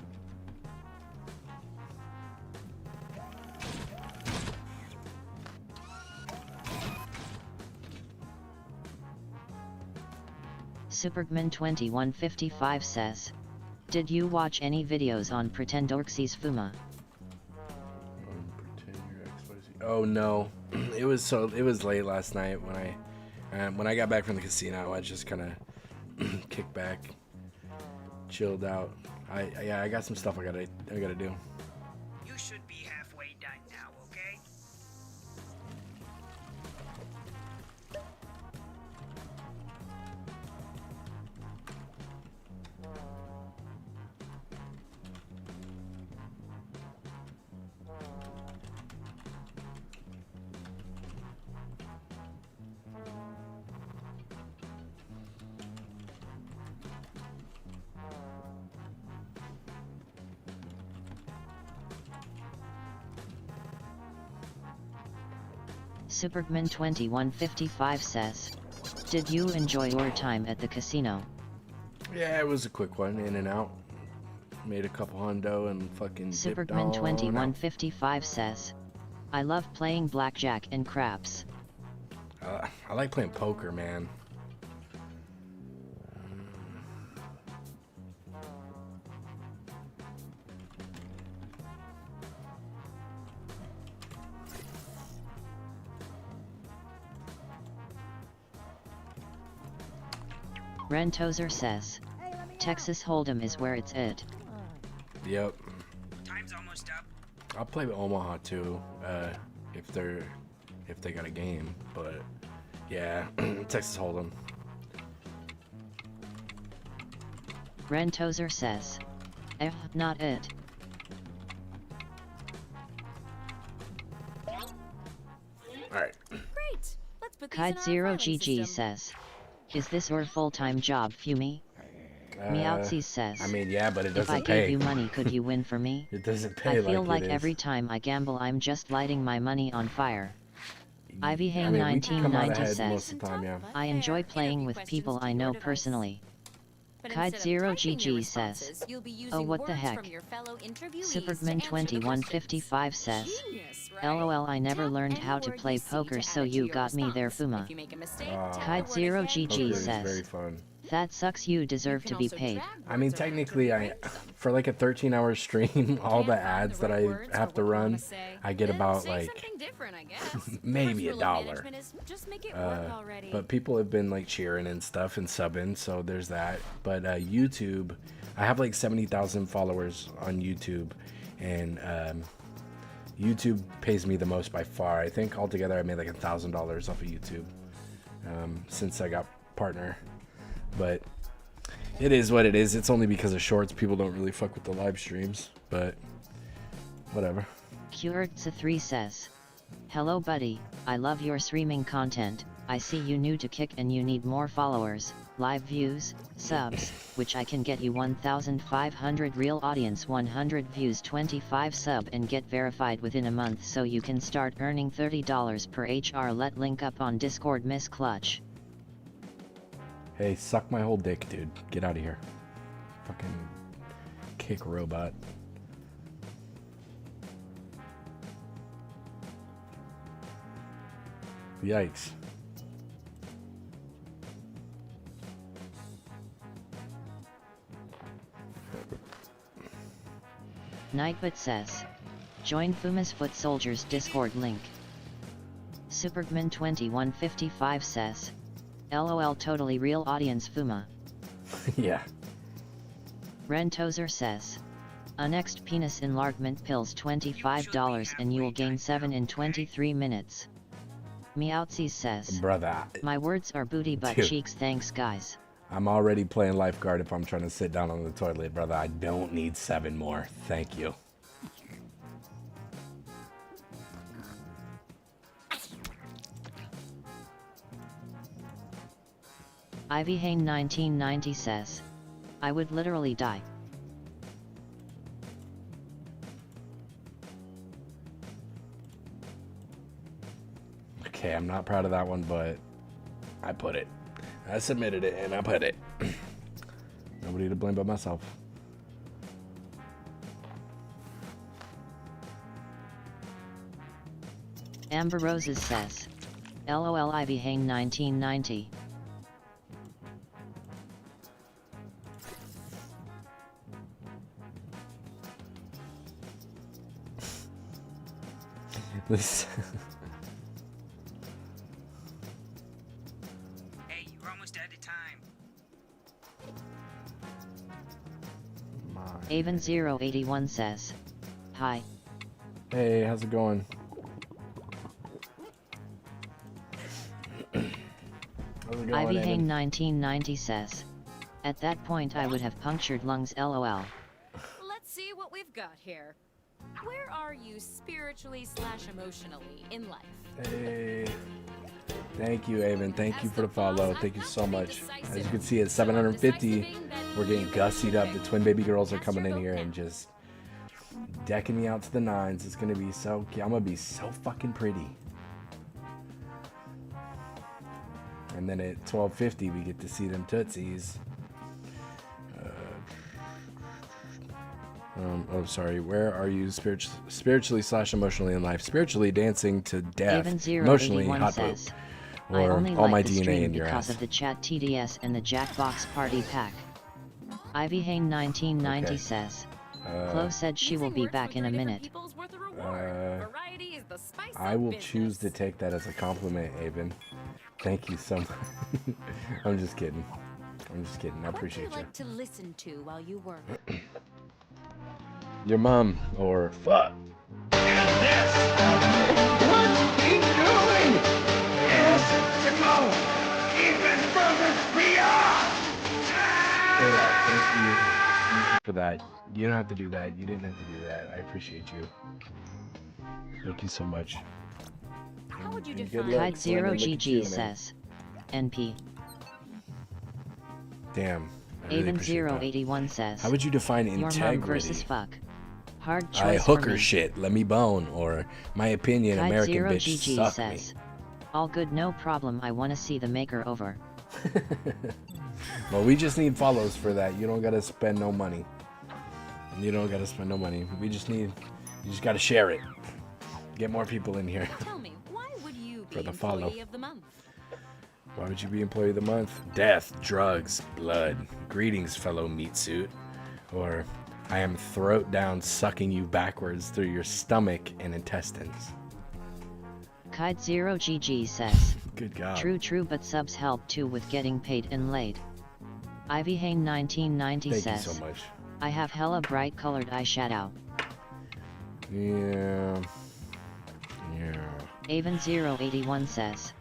Supergman 2155 says, did you watch any videos on Pretendorxi's Fuma? Oh no, it was late last night when I got back from the casino. I just kind of kicked back, chilled out. I got some stuff I gotta do. You should be halfway done now, okay? Supergman 2155 says, did you enjoy your time at the casino? Yeah, it was a quick one, in and out. Made a couple hundo and fucking dipped Supergman on 2155 says, I love playing blackjack and craps. I like playing poker, man. Rentozer says, Texas Hold'em is where it's at. Yep. Time's almost up. I'll play with Omaha too, if they got a game. But yeah, Texas Hold'em. Rentozer says, not it. Alright. Great. Let's put these in our filing Kite0GG system. says, is this your full-time job, Fumi? Meowtsies says, I mean, yeah, but it if I doesn't pay. gave you money, could you win for me? It doesn't pay I feel like like it is. every time I gamble I'm just lighting my money on fire. Ivy Hain I mean, we can come out 1990 ahead says, most of the time, yeah. I enjoy playing with people I know personally. but Kite instead Zero of typing your GG responses, says, you'll be using "Oh, what the words heck?" from your fellow interviewees Superman to answer the 2155 says, Genius, right? "LOL, I never Tap learned any how to word play you see poker, to so add it to you your got me there, response. Fuma." If you make a mistake, tap Kite the word Zero again. GG Poker is very says, fun. "That sucks, you deserve to be paid." I mean, technically, for like a 13-hour stream, all the ads that I have to run, I get about like maybe $1. But people have been like cheering and stuff and subbing, so there's that. But YouTube, I have like 70,000 followers on YouTube, and YouTube pays me the most by far. I think altogether I made like $1,000 off of YouTube since I got partner. But it is what it is. It's only because of shorts. People don't really fuck with the live streams, but whatever. Kurtza3 says, "Hello buddy, I love your streaming content. I see you new to Kick and you need more followers, live views, subs, which I can get you 1,500 real audience, 100 views, 25 sub, and get verified within a month so you can start earning $30 per HR. Let link up on Discord, Miss Clutch." Hey, suck my whole dick, dude. Get out of here. Fucking kick robot. Yikes. Nightbot says, "Join Fuma's Foot Soldiers Discord link." Supergman2155 says, "LOL, totally real audience, Fuma." Yeah. Rentozer says, "Next penis enlargement pills $25 and you'll gain 7 in 23 minutes." Meowtsies says, Brother. "My words are booty butt Dude. cheeks, thanks guys." I'm already playing lifeguard if I'm trying to sit down on the toilet, brother. I don't need 7 more. Thank you. Ivy Hain 1990 says, "I would literally die." Okay, I'm not proud of that one, but I put it. I submitted it and I put it. Nobody to blame but myself. Amber Roses says, "LOL, Ivy Hain 1990. This. Hey, you're almost out of time. Avon081 says, "Hi." Hey, how's it going? How's it going, Ivy Evan? Hain 1990 says, "At that point I would have punctured lungs, LOL." Let's see what we've got here. Where are you spiritually/emotionally in life? Hey. Thank you, Avon. Thank you for the follow. Thank you so much. As you can see, at 750, we're getting gussied up. The twin baby girls are coming in here and just decking me out to the nines. It's gonna be so cute. I'm gonna be so fucking pretty. And then at 1250, we get to see them tootsies. Oh, sorry. Where are you spiritually/emotionally in life? Spiritually dancing to death. Emotionally hot poop. says, Or "I only all like my the DNA stream in your because ass. of the chat TDS and the Jackbox Party Pack." Ivy Hain 1990 Okay. says, "Chloe said she will be back in a minute." I will choose to take that as a compliment, Avon. Thank you so much. I'm just kidding. I'm just kidding. I appreciate you. Like to listen to while you work. Your mom or fuck. What keep doing is to go even further beyond. Thank you for that. You don't have to do that. You didn't have to do that. I appreciate you. Thank you so much. How would you And define good luck, Kite Zero Fleming. Look at you, GG man. says, "NP." Damn. I really appreciate that. Avon081 says, How would you define "Your mom integrity? versus fuck. Hard I choice hook for her me." shit. Let me bone. Or my opinion, Kite American Zero bitch GG suck says, "All good, no problem. I wanna see the maker over." Well, we just need follows for that. You don't gotta spend no money. You don't gotta spend no money. We just need, you just gotta share it. Get more people in here. Tell me, why would you be For the follow. employee of the month? Why would you be employee of the month? Death, drugs, blood. Greetings, fellow meat suit. Or I am throat down sucking you backwards through your stomach and intestines. Kite0GG says. Good God. True, but subs help too with getting paid and laid. Ivy Hane 1990 Thank says. you so much. I have hella bright colored eyeshadow. Yeah. Avon081 says.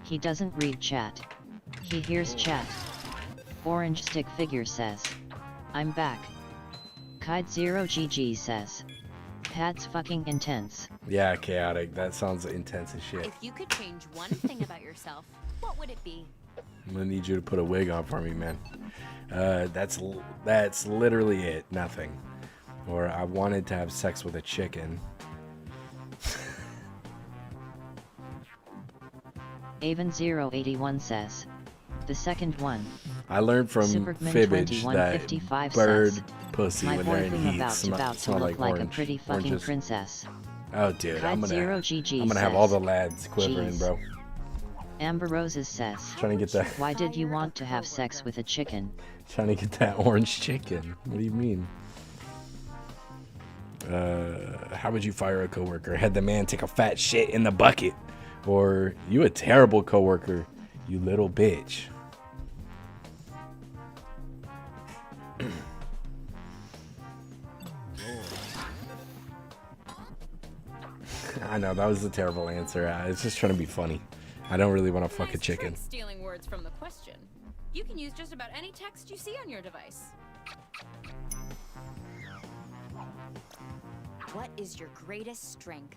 He doesn't read chat. He hears chat. Orange stick figure says. I'm back. Kite0GG says. Pat's fucking intense. Yeah, chaotic. That sounds intense as shit. If you could change one thing about yourself, what would it be? I'm gonna need you to put a wig on for me, man. That's literally it. Nothing. Or I wanted to have sex with a chicken. Avon081 says. The second one. I learned from Superman Fibbage that 2155 bird says, pussy my when they're in boyfriend heat about smell to look like like orange. a pretty fucking Oranges. princess. Oh, dude, I'm Kite0GG gonna have all the says, lads quivering, "Jeez." bro. Amber Roses says. Trying to get that. Why did you want to have sex with a chicken? Trying to get that orange chicken. What do you mean? How would you fire a coworker? Had the man take a fat shit in the bucket, or you a terrible coworker, you little bitch. I know that was a terrible answer. I was just trying to be funny. I don't really want to fuck a chicken. Stealing words from the question. You can use just about any text you see on your device. What is your greatest strength?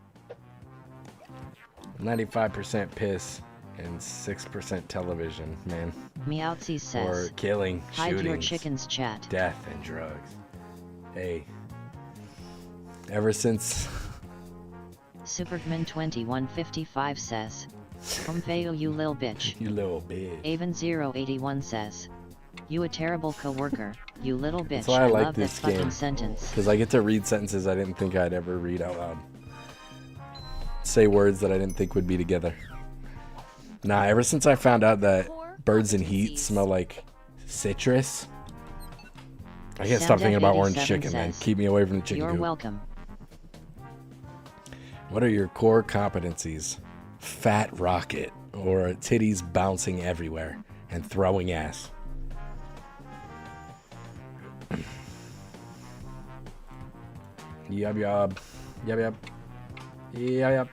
95% piss and 6% television, man. Meowtsy says. Or killing, Hide your shootings, chickens chat. death, and drugs. Hey, ever since Superman 2155 says. Pomfeo you lil bitch. You little bitch. Avon081 says. You a terrible coworker, you little bitch. That's why I like love this that fucking game. sentence. Because I get to read sentences I didn't think I'd ever read out loud. Say words that I didn't think would be together. Nah, ever since I found out that birds in heat smell like citrus, I can't stop thinking about orange chicken, man. says, Keep me away from the chicken You're coop. welcome. What are your core competencies? Fat rocket, or titties bouncing everywhere and throwing ass. Yub yub. Yub yub. Yub yub.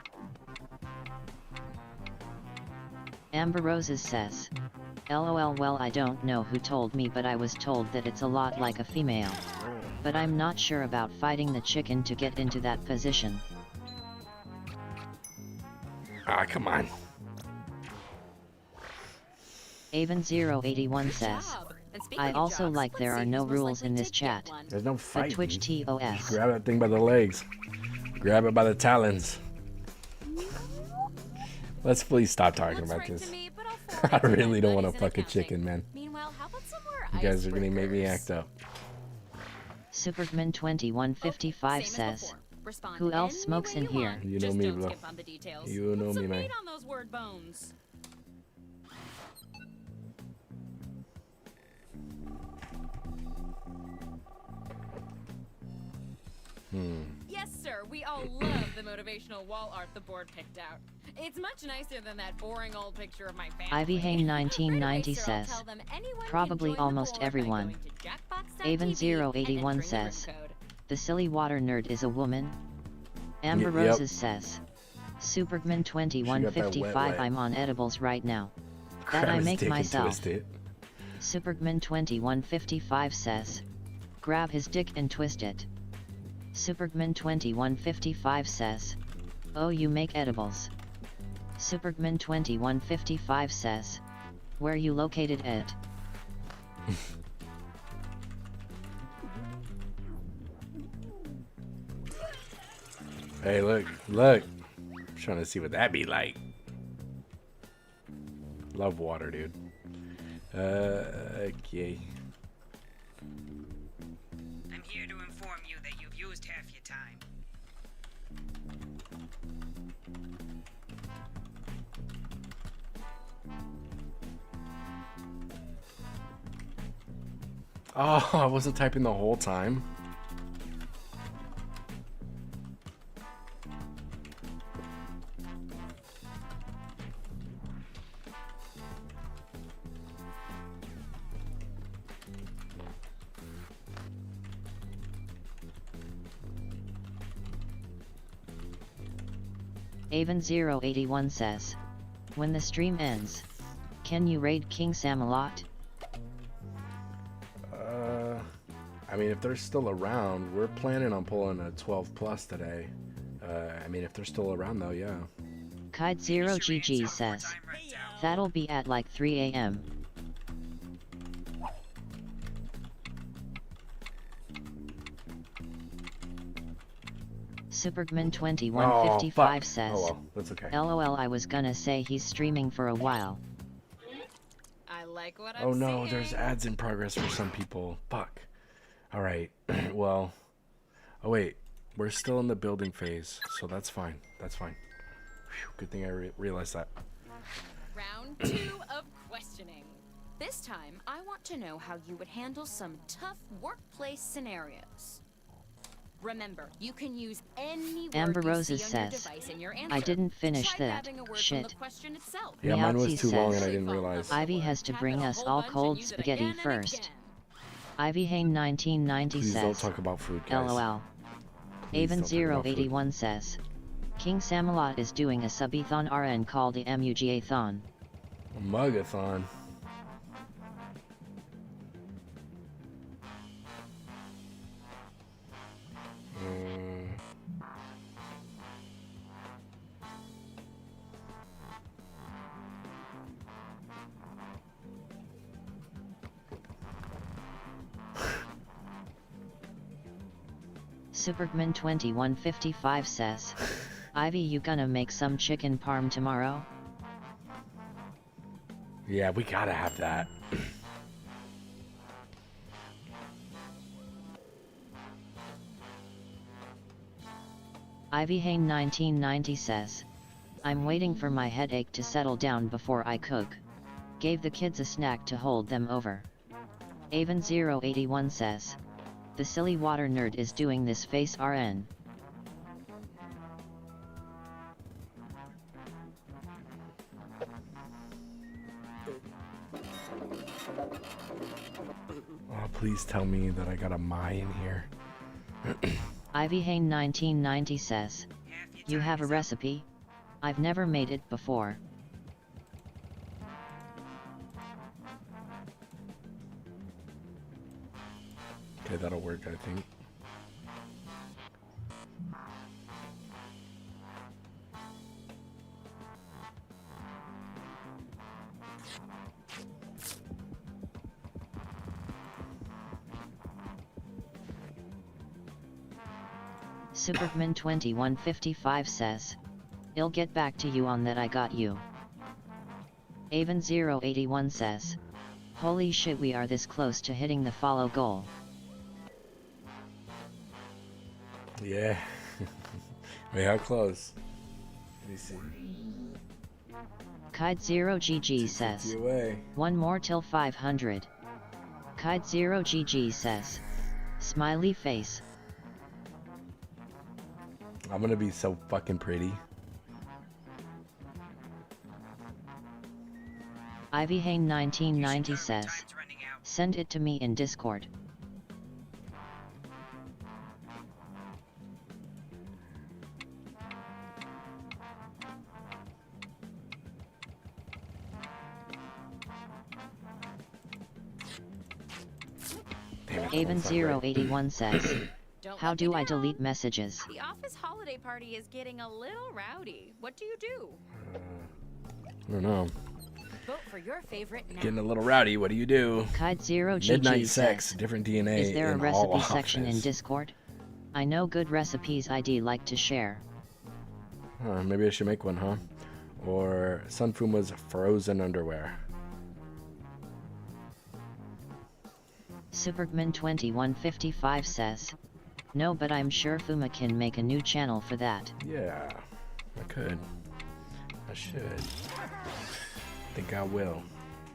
Amber Roses says. LOL, well, I don't know who told me, but I was told that it's a lot like a female. But I'm not sure about fighting the chicken to get into that position. Ah, come on. Avon081 says. I also like there are no rules in this chat. There's no The fight. Twitch TOS. Grab that thing by the legs. Grab it by the talons. Let's please stop talking about this. I really don't want to fuck a chicken, man. Meanwhile, how about some more You guys are gonna make me act up. Superman 2155 says. Who else smokes in here? You know me, bro. You know me, man. on those word bones. Yes, sir. We all love the motivational wall art the board picked out. It's much nicer than that boring old picture of my family. Ivy Hane 1990 says. Probably almost everyone. Avon081 says. The silly water nerd is a woman. Amber Yep. Roses says. Superman She got that 2155 wet. I'm on edibles right now. That Grab I his make dick and myself. twist it. Superman 2155 says. Grab his dick and twist it. Superman 2155 says. Oh, you make edibles. Superman 2155 says. Where you located it? Hey, look. I'm trying to see what that be like. Love water, dude. Okay. I'm here to inform you that you've used half your time. Oh, I wasn't typing the whole time. Avon081 says, when the stream ends, can you raid King Sam a lot? I mean, if they're still around, we're planning on pulling a 12 plus today. I mean, if they're still around though, yeah. Kite0GG says, that'll be at like 3 AM. Supergman2155 says, oh well, that's okay. LOL, I was gonna say he's streaming for a while. I like what I'm Oh no, seeing. there's ads in progress for some people. Fuck. Alright, well. Oh wait, we're still in the building phase, so that's fine. That's fine. Whew, good thing I realized that. Round 2 of questioning. This time, I want to know how you would handle some tough workplace scenarios. Remember, you can use any Amber word you Roses see on your says, device in your I answer. didn't finish Try that. grabbing a word from Shit. the question itself. Yeah, mine was Meowsy too long says, and I didn't realize. Ivy has to bring us all cold spaghetti first. Ivy Hane 1990 Please says, don't talk about food, guys. LOL. Please don't talk about food. Avon081 says, King Samalot is doing a subathon RN called the MUGA-thon. A mugathon. Supergman2155 says, Ivy, you gonna make some chicken parm tomorrow? Yeah, we gotta have that. Ivy Hane 1990 says, I'm waiting for my headache to settle down before I cook. Gave the kids a snack to hold them over. Avon081 says, the silly water nerd is doing this face RN. Oh, please tell me that I got a my in here. Ivy Hane 1990 says, you have a recipe? I've never made it before. Okay, that'll work, I think. Supergman2155 says, I'll get back to you on that, I got you. Avon081 says, holy shit, we are this close to hitting the follow goal. Yeah. Wait, how close? Let me see. Kite0GG says, one more till 500. Kite0GG says, smiley face. I'm gonna be so fucking pretty. Ivy Hane 1990 says, send it to me in Discord. Avon081 says, how do I delete messages? The office holiday party is getting a little rowdy. What do you do? I don't know. Vote for your favorite now. Getting a little rowdy. What do you do? Kite0GG Midnight sex, says, different DNA. is there a in recipe all section in office. Discord? I know good recipes I'd like to share. Maybe I should make one, huh? Or Sunfuma's frozen underwear. Supergman2155 says, no, but I'm sure Fuma can make a new channel for that. Yeah, I could. I should. I think I will.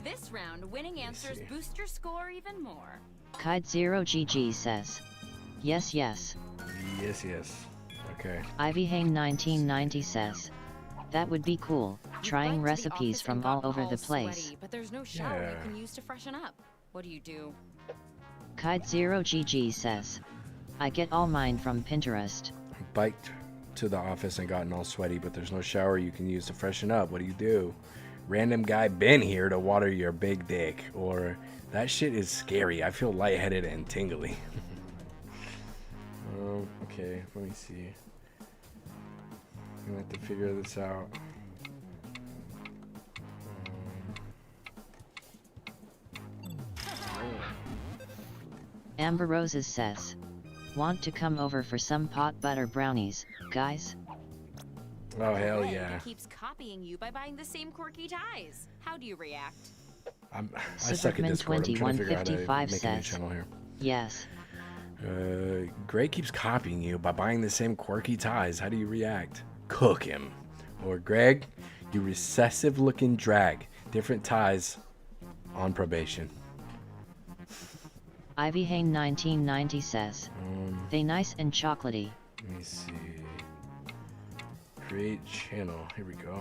This round, winning answers boost your score even more. Kide0GG says, yes, yes. Yes, yes. Okay. Ivy Hain 1990 says, that would be cool, trying recipes from all over the place. Sweaty, but there's no shower you can use to freshen up. What do? Kide0GG says, I get all mine from Pinterest. Biked to the office and gotten all sweaty, but there's no shower you can use to freshen up. What do? Random guy been here to water your big dick. Or, that shit is scary. I feel lightheaded and tingly. Okay, let me see. I'm gonna have to figure this out. Amber Roses says, want to come over for some pot butter brownies, guys? Oh, hell yeah. Keeps copying you by buying the same quirky ties. How do you react? I suck at Discord. I'm trying to figure out how to make a new channel here. Yes. Greg keeps copying you by buying the same quirky ties. How do you react? Cook him. Or Greg, you recessive looking drag. Different ties on probation. Ivy Hain 1990 says, they nice and chocolatey. Let me see. Create channel. Here we go.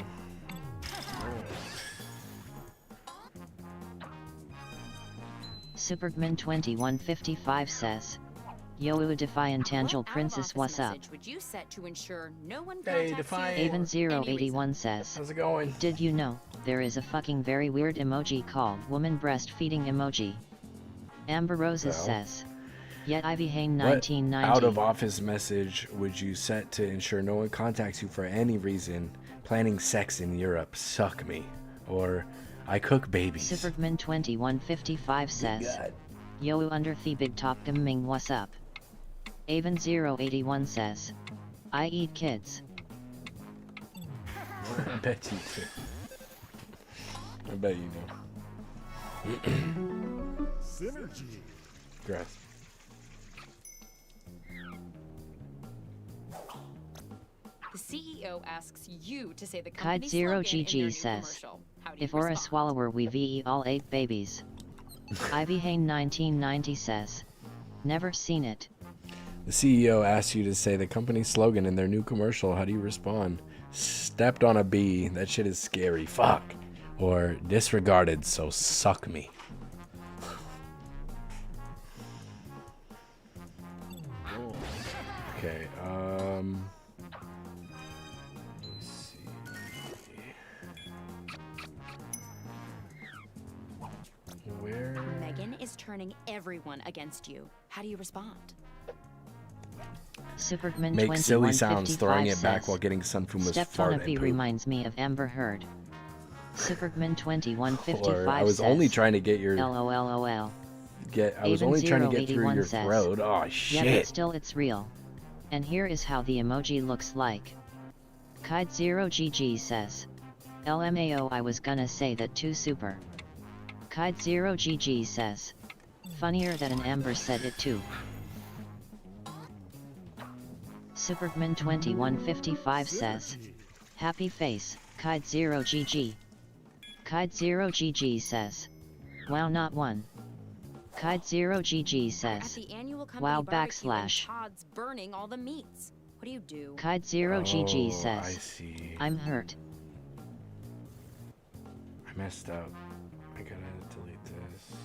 Supergman2155 says, Yo, Defiant Angel Princess, what's up? Would you set to ensure no one hey, Defiant. Avon081 says, how's it going? Did you know, there is a fucking very weird emoji called woman breastfeeding emoji? Amber Roses says, yet Ivy Hain 1990. What out of office message would you set to ensure no one contacts you for any reason? Planning sex in Europe, suck me. Or, I cook babies. Supergman2155 says, Yo, under the big top gaming, what's up? Avon081 says, I eat kids. I bet you do. I bet you do. Synergy. Grass. The CEO asks you to say the company Kide0GG says, if or a swallower we ve all 8 babies. Ivy Hain 1990 says, never seen it. The CEO asks you to say the company slogan in their new commercial. How do you respond? Stepped on a bee. That shit is scary. Fuck. Or disregarded, so suck me. Okay, let's see. Where? Megan is turning everyone against you. How do you respond? Supergman Make silly sounds, throwing it back while getting Sunfuma's Stepped fart on a and bee poop. reminds me of Amber Heard. Supergman2155 Or, I was says, only trying to get your... LOLOL. I was only trying to get through your says, throat. Oh, shit. Yeah, but still it's real. And here is how the emoji looks like. Kide0GG says, LMAO, I was gonna say that too. Super. Kide0GG says, funnier that an Amber said it too. Supergman2155 says, happy face, Kide0GG. Kide0GG says, wow, not one. Kide0GG says, wow, backslash. Todd's burning all the meats. What do you do? Kide0GG Oh, says, I see. I'm hurt. I messed up. I gotta delete this.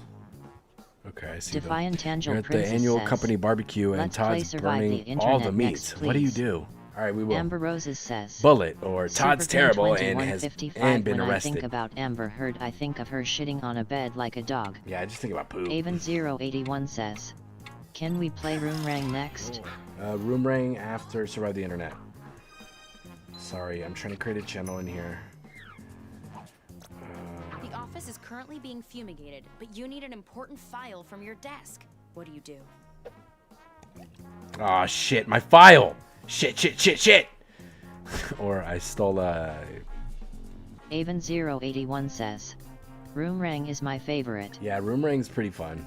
Okay, I see. Defiant Angel You're at the Princess annual says, company barbecue and let's play Todd's Survive the burning all the Internet meats. next, What do you please. do? All right, we will. Amber Roses says, Bullet or Todd's terrible and has 2155 been when arrested. I think about Amber Heard, I think of her shitting on a bed like a dog. Yeah, I just think about poop. Avon081 says, can we play Roomrang next? Roomrang after Survive the Internet. Sorry, I'm trying to create a channel in here. The office is currently being fumigated, but you need an important file from your desk. What do you do? Oh shit, my file! Shit! Or I stole Avon081 says, Roomrang is my favorite. Yeah, Roomrang's pretty fun.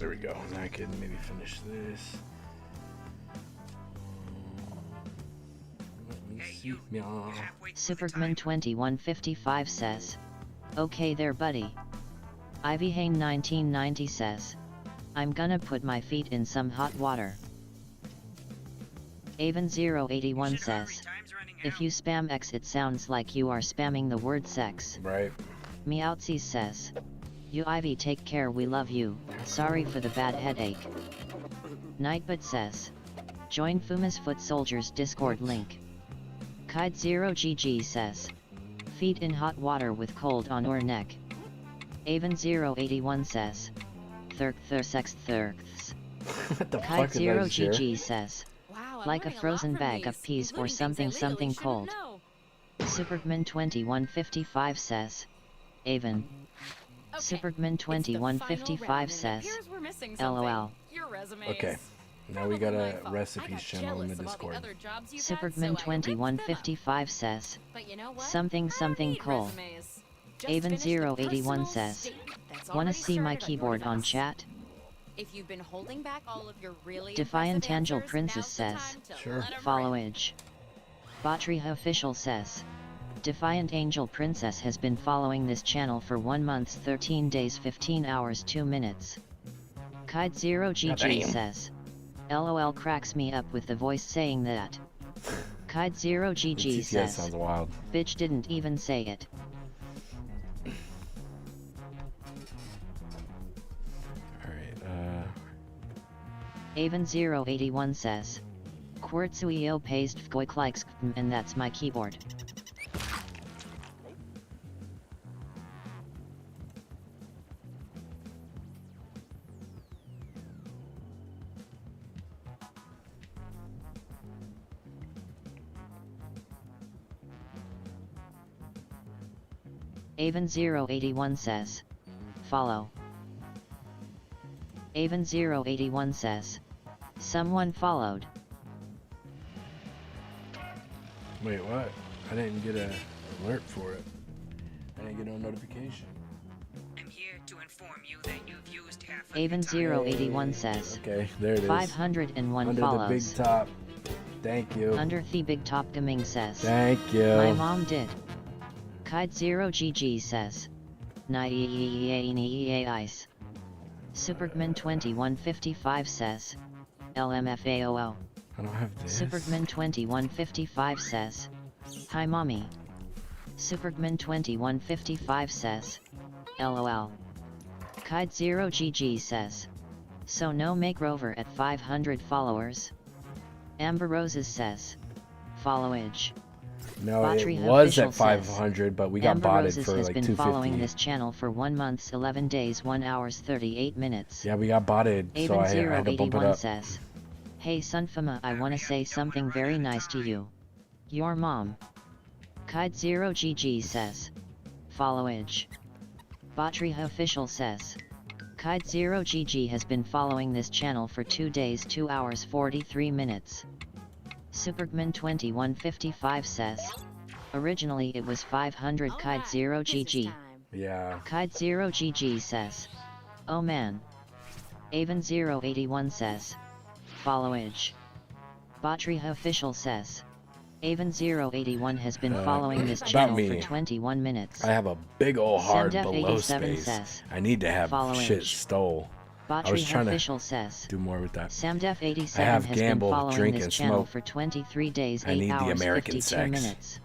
There we go. Now I can maybe finish this. Let me see. Yeah. Supergman2155 says, "Okay there, buddy." Ivy Hane 1990 says, "I'm gonna put my feet in some hot water." Avon081 says, "If you spam X it sounds like you are spamming the word sex." Right. Meowtsies says, "You Ivy take care, we love you, sorry for the bad headache." Nightbot says, "Join Fuma's Foot Soldiers Discord link." Kide0GG says, "Feet in hot water with cold on or neck." Avon081 says, "Sex thirks." Kide0GG says, "Like a frozen bag of peas or something cold." Supergman2155 says, "Avon." Supergman2155 says, "LOL." Okay. Now we got a recipes channel in the Discord. Supergman2155 says, "Something cold." Avon081 says, "Wanna see my keyboard on chat?" If you've been holding back all of your really Defiant impressive Angel answers, Princess now's the says, time to Sure. let 'em rip. "Followage." Batriha Official says, "Defiant Angel Princess has been following this channel for 1 month, 13 days, 15 hours, 2 minutes." Kide0GG Damn. says, "LOL cracks me up with the voice saying that." Kide0GG TTS says, sounds wild. "Bitch didn't even say it." Alright, Avon081 says, "Quartzuio paste fgoiklikes and that's my keyboard." Avon081 says, "Follow." Avon081 says, "Someone followed." wait, what? I didn't get a alert for it. I didn't get no notification. I'm here to inform you that you've used half of your time. Avon081 says, Okay, there it is. 501 Under follows. the big top. Thank you. Under the big top gaming says, Thank you. "My mom did." Kide0GG says, "Ice." Supergman2155 says, "LMFAOO." I don't have this. Supergman2155 says, "Hi mommy." Supergman2155 says, "LOL." Kide0GG says, "So no makeover at 500 followers?" Amber Roses says, "Followage." No, Battery it was Official at 500, but we got Amber botted Roses for has like been 250. following this channel for 1 month, 11 days, 1 hours, 38 minutes. Yeah, we got botted, so I had to bump it Avon081 up. says, "Hey Sunfama, I wanna say something very nice to you. Your mom." Kide0GG says, "Followage." Batriha Official says, "Kide0GG has been following this channel for 2 days, 2 hours, 43 minutes." Supergman2155 says, "Originally it was 500 Kide0GG. Yeah. Kide0GG says, oh man. Avon081 says, followage. Batriha official says, Avon081 has been following this channel for 21 minutes. I have a big ol' hard Samdef below 87 space. says, I need to have followage. shit stole. I was Batriha trying official to says, do more with that. Samdef I 87 have has gamble, been following drink, this and channel smoke. for 23 days, I 8 need the hours, American 52 sex. minutes.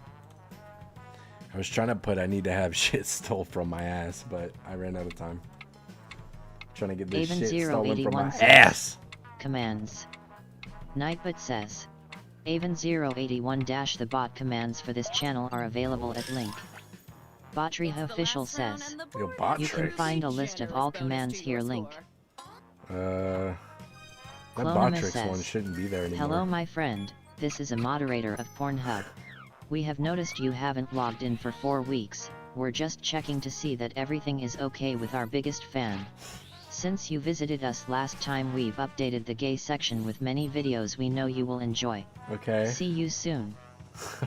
I was trying to put I need to have shit stole from my ass, but I ran out of time. Trying to get this shit stolen from my Avon081 ass. Commands. Nightbot says, Avon081 the bot commands for this channel are available at link. Batriha official says, Yo, bot you can tricks. find a list of all commands here link. That Clonima Botrix says, one shouldn't be there anymore. hello my friend, this is a moderator of Pornhub. We have noticed you haven't logged in for 4 weeks, we're just checking to see that everything is okay with our biggest fan. Since you visited us last time, we've updated the gay section with many videos we know you will enjoy. Okay. See you soon.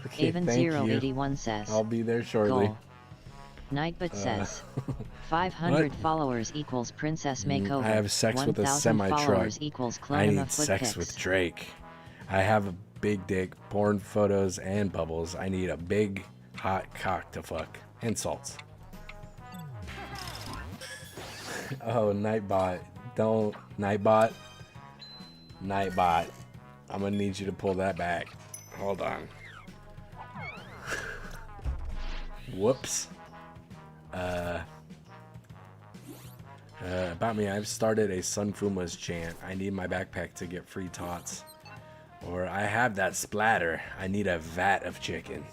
Okay, thank you. Avon081 says, I'll be there shortly. Goal. Nightbot says, 500 followers equals princess makeover. I have sex with a 1,000 semi-truck. followers equals I Clonima need foot sex pics. with Drake. I have a big dick, porn photos, and bubbles. I need a big, hot cock to fuck. And salts. Oh, Nightbot. Don't. Nightbot. Nightbot. I'm gonna need you to pull that back. Hold on. Whoops. About me, I've started a Sunfuma's chant. I need my backpack to get free tots. Or I have that splatter. I need a vat of chicken.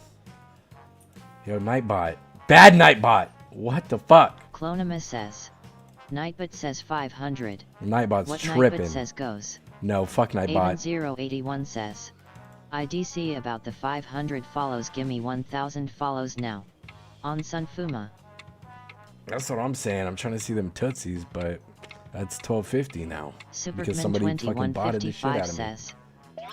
Yo, Nightbot. Bad Nightbot! What the fuck? Clonima says, Nightbot says 500. Nightbot's what tripping. Nightbot says goes. No, fuck Nightbot. Avon081 says, IDC about the 500 follows, gimme 1000 follows now. On Sunfuma. That's what I'm saying. I'm trying to see them tootsies, but that's 1250 now. Because somebody fucking botted the shit out of me. Says,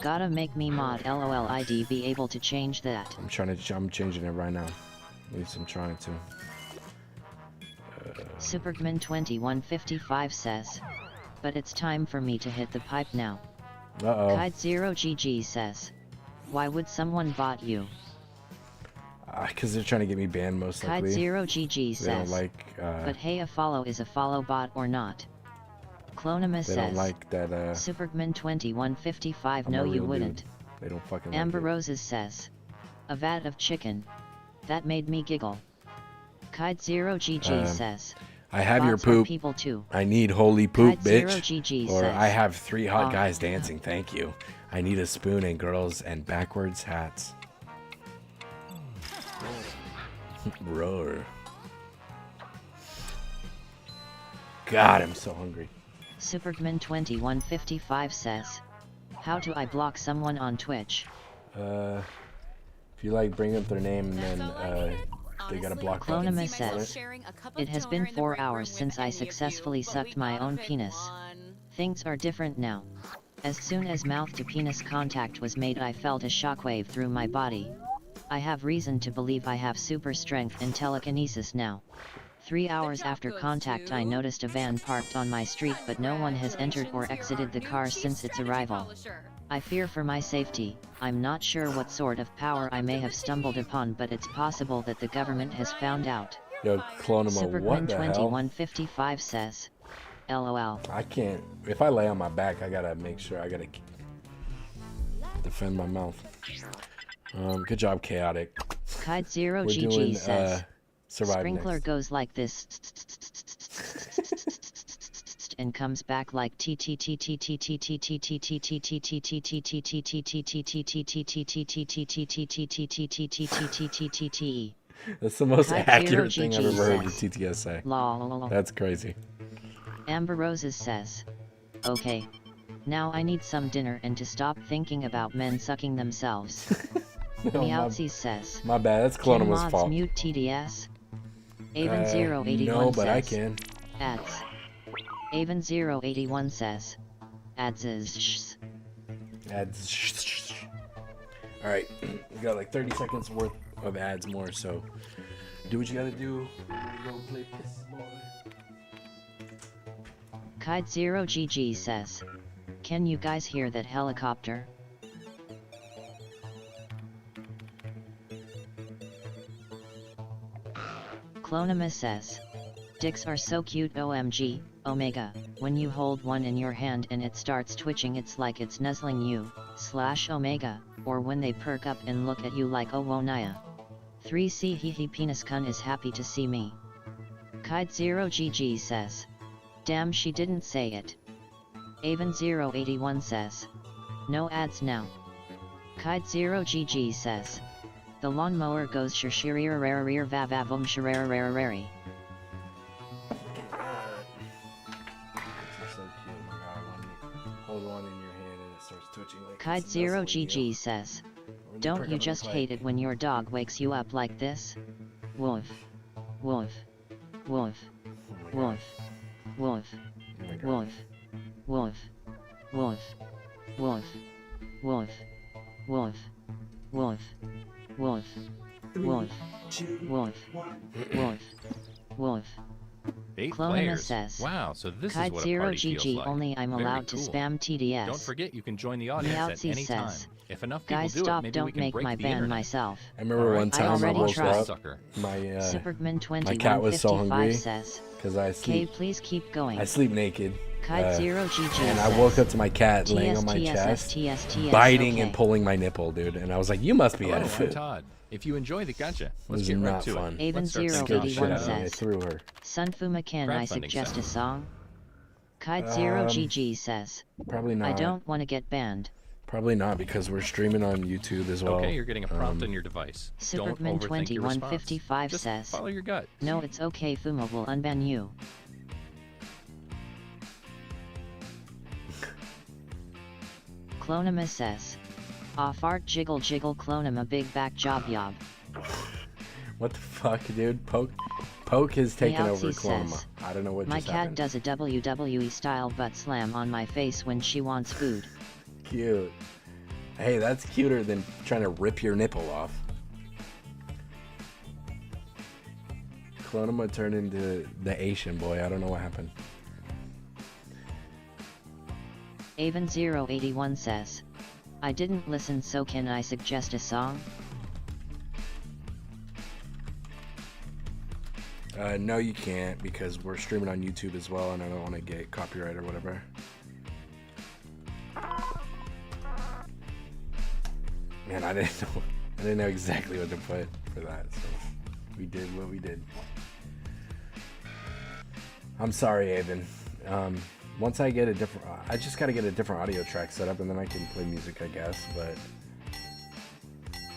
gotta make me mod LOL ID be able to change that. I'm changing it right now. At least I'm trying to. Supergman2155 says, but it's time for me to hit the pipe now. Uh-oh. Kide0GG says, why would someone bot you? Because they're trying to get me banned, most likely. Kide0GG They don't says, like, but hey, a follow is a follow bot or not? Clonima they says, don't like that, Supergman2155 I'm no a you real wouldn't. dude. They don't fucking Amber like it. Roses says, a vat of chicken. That made me giggle. Kide0GG says, I have your bots are poop. people too. I need holy poop, bitch. Kide0GG Or says, I have 3 hot guys dancing, thank you. I need a spoon and girls and backwards hats. Roar. God, I'm so hungry. Supergman2155 says, how do I block someone on Twitch? If you like, bring up their name and then they gotta block them. Clonima says, it has been 4 hours since I successfully sucked my own penis. Things are different now. As soon as mouth-to-penis contact was made, I felt a shockwave through my body. I have reason to believe I have super strength and telekinesis now. 3 hours after contact, I noticed a van parked on my street, but no one has entered or exited the car since its arrival. I fear for my safety. I'm not sure what sort of power I may have stumbled upon, but it's possible that the government has found out. Yo, Clonima, what the hell? Supergman2155 says, LOL. I can't. If I lay on my back, I gotta make sure. I gotta defend my mouth. Good job, Chaotic. Kide0GG says, Survive sprinkler next. goes like this and comes back like T. That's the most accurate thing I've ever heard to says, TTS. lol. That's crazy. Amber Roses says, okay. Now I need some dinner and to stop thinking about men sucking themselves. Meowtsies says, My bad, that's Clonima's can mods fault. mute TDS? Avon081 no, but says, I can. Ads. Avon081 says, ads is Ads. Alright, we got like 30 seconds worth of ads more, so Do what you gotta do. Go play piss boy. Kite0GG says, can you guys hear that helicopter? Clonima says, dicks are so cute OMG, Omega, when you hold one in your hand and it starts twitching it's like it's nuzzling you, /Omega, or when they perk up and look at you like oh wonaya. 3C hee penis kun is happy to see me. Kite0GG says, damn she didn't say it. Avon081 says, no ads now. Kite0GG says, the lawnmower goes shirir rarir vavavum shirarararari. Hold one in your hand and it starts twitching like Kite0GG says, don't you just hate it when your dog wakes you up like this? Woof. Woof. Woof. Woof. Woof. Woof. Woof. Woof. Woof. Woof. Woof. Woof. Woof. Woof. Woof. Woof. Woof. 8 Clonima players. says, Wow, so this is what a party Kite0GG feels like. only I'm Very allowed to cool. spam TDS. Don't forget you can join the audience at Meowsy any time. says, If enough people guys do it, stop maybe we don't can make break my the ban internet. myself. I remember one time I already woke tried. up, Sucker. my cat was so hungry says, because I K sleep. please keep going. I sleep naked. Kite0GG and I says, woke up to my cat laying on my chest, biting and pulling my nipple, dude. And I was like, "You must be out Hello, of I'm food." Todd. If you enjoy the gotcha, It let's was get right not to fun. it. Let's start thinking Avon081 shit out of says, it. I threw her. Sunfuma, I Crowdfunding suggest a sound. song? Kite0GG says, Probably not. I don't want to get banned. Probably not because we're streaming on YouTube as well. Okay, you're getting a prompt on your device. Don't overthink your response. Superman2155 Just says, follow your gut. no it's okay Fuma will unban you. Clonima says, off art jiggle jiggle Clonima big back job yob. What the fuck, dude? Poke has taken over Meowsy Clonima. says, I don't know what my just cat happened. does a WWE style butt slam on my face when she wants food. Cute. Hey, that's cuter than trying to rip your nipple off. Clonima turned into the Asian boy. I don't know what happened. Avon081 says, I didn't listen so can I suggest a song? No, you can't because we're streaming on YouTube as well, and I don't want to get copyright or whatever. Man, I didn't know exactly what to put for that, so we did what we did. I'm sorry, Avon. Once I get a different, I just got to get a different audio track set up, and then I can play music, I guess. But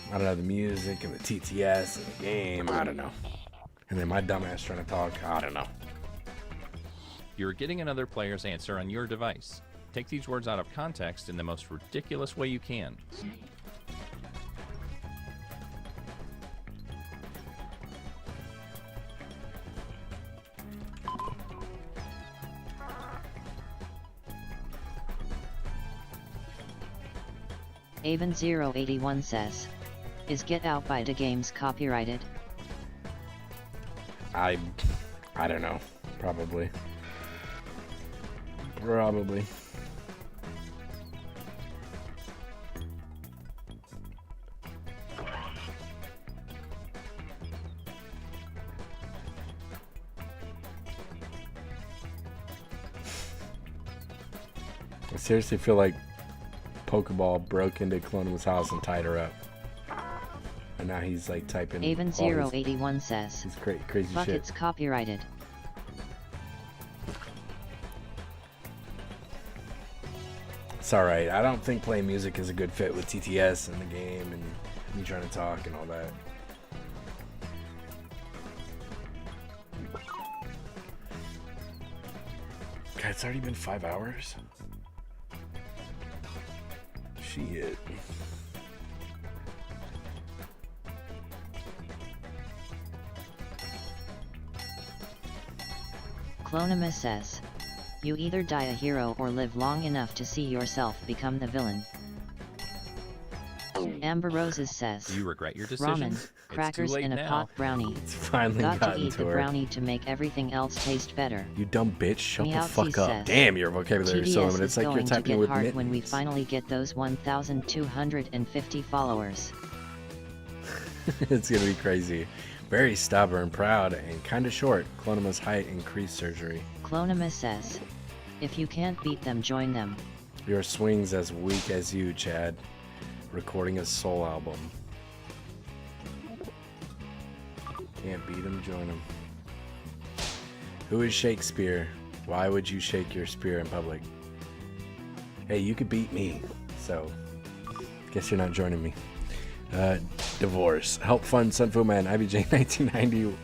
I don't know, the music and the TTS and the game, I don't know. And then my dumbass trying to talk, I don't know. You're getting another player's answer on your device. Take these words out of context in the most ridiculous way you can. Avon081 says, is Get Out by the Games copyrighted? I don't know. Probably. Probably. I seriously feel like Pokeball broke into Clonima's house and tied her up. And now he's like typing. Avon081 says, he's crazy fuck shit. it's copyrighted. It's alright. I don't think playing music is a good fit with TTS and the game and me trying to talk and all that. God, it's already been 5 hours? Shit. Clonima says, you either die a hero or live long enough to see yourself become the villain. Amber Roses says. Do you regret your decision? Ramen, crackers, it's too late and a now. pot brownie. It's finally Got to gotten eat to the her. brownie to make everything else taste better. You dumb bitch, shut the Meowsy fuck up. says, Damn, your vocabulary is so TDS limited. is It's like you're going to typing get with hard mittens. when we finally get those 1,250 followers. It's gonna be crazy. Very stubborn, proud, and kinda short. Clonima's height increased surgery. Clonima says, if you can't beat them, join them. Your swing's as weak as you, Chad. Recording a soul album. Can't beat him, join him. Who is Shakespeare? Why would you shake your spear in public? Hey, you could beat me, so guess you're not joining me. Divorce. Help fund Sun Fu Man IBJ 1990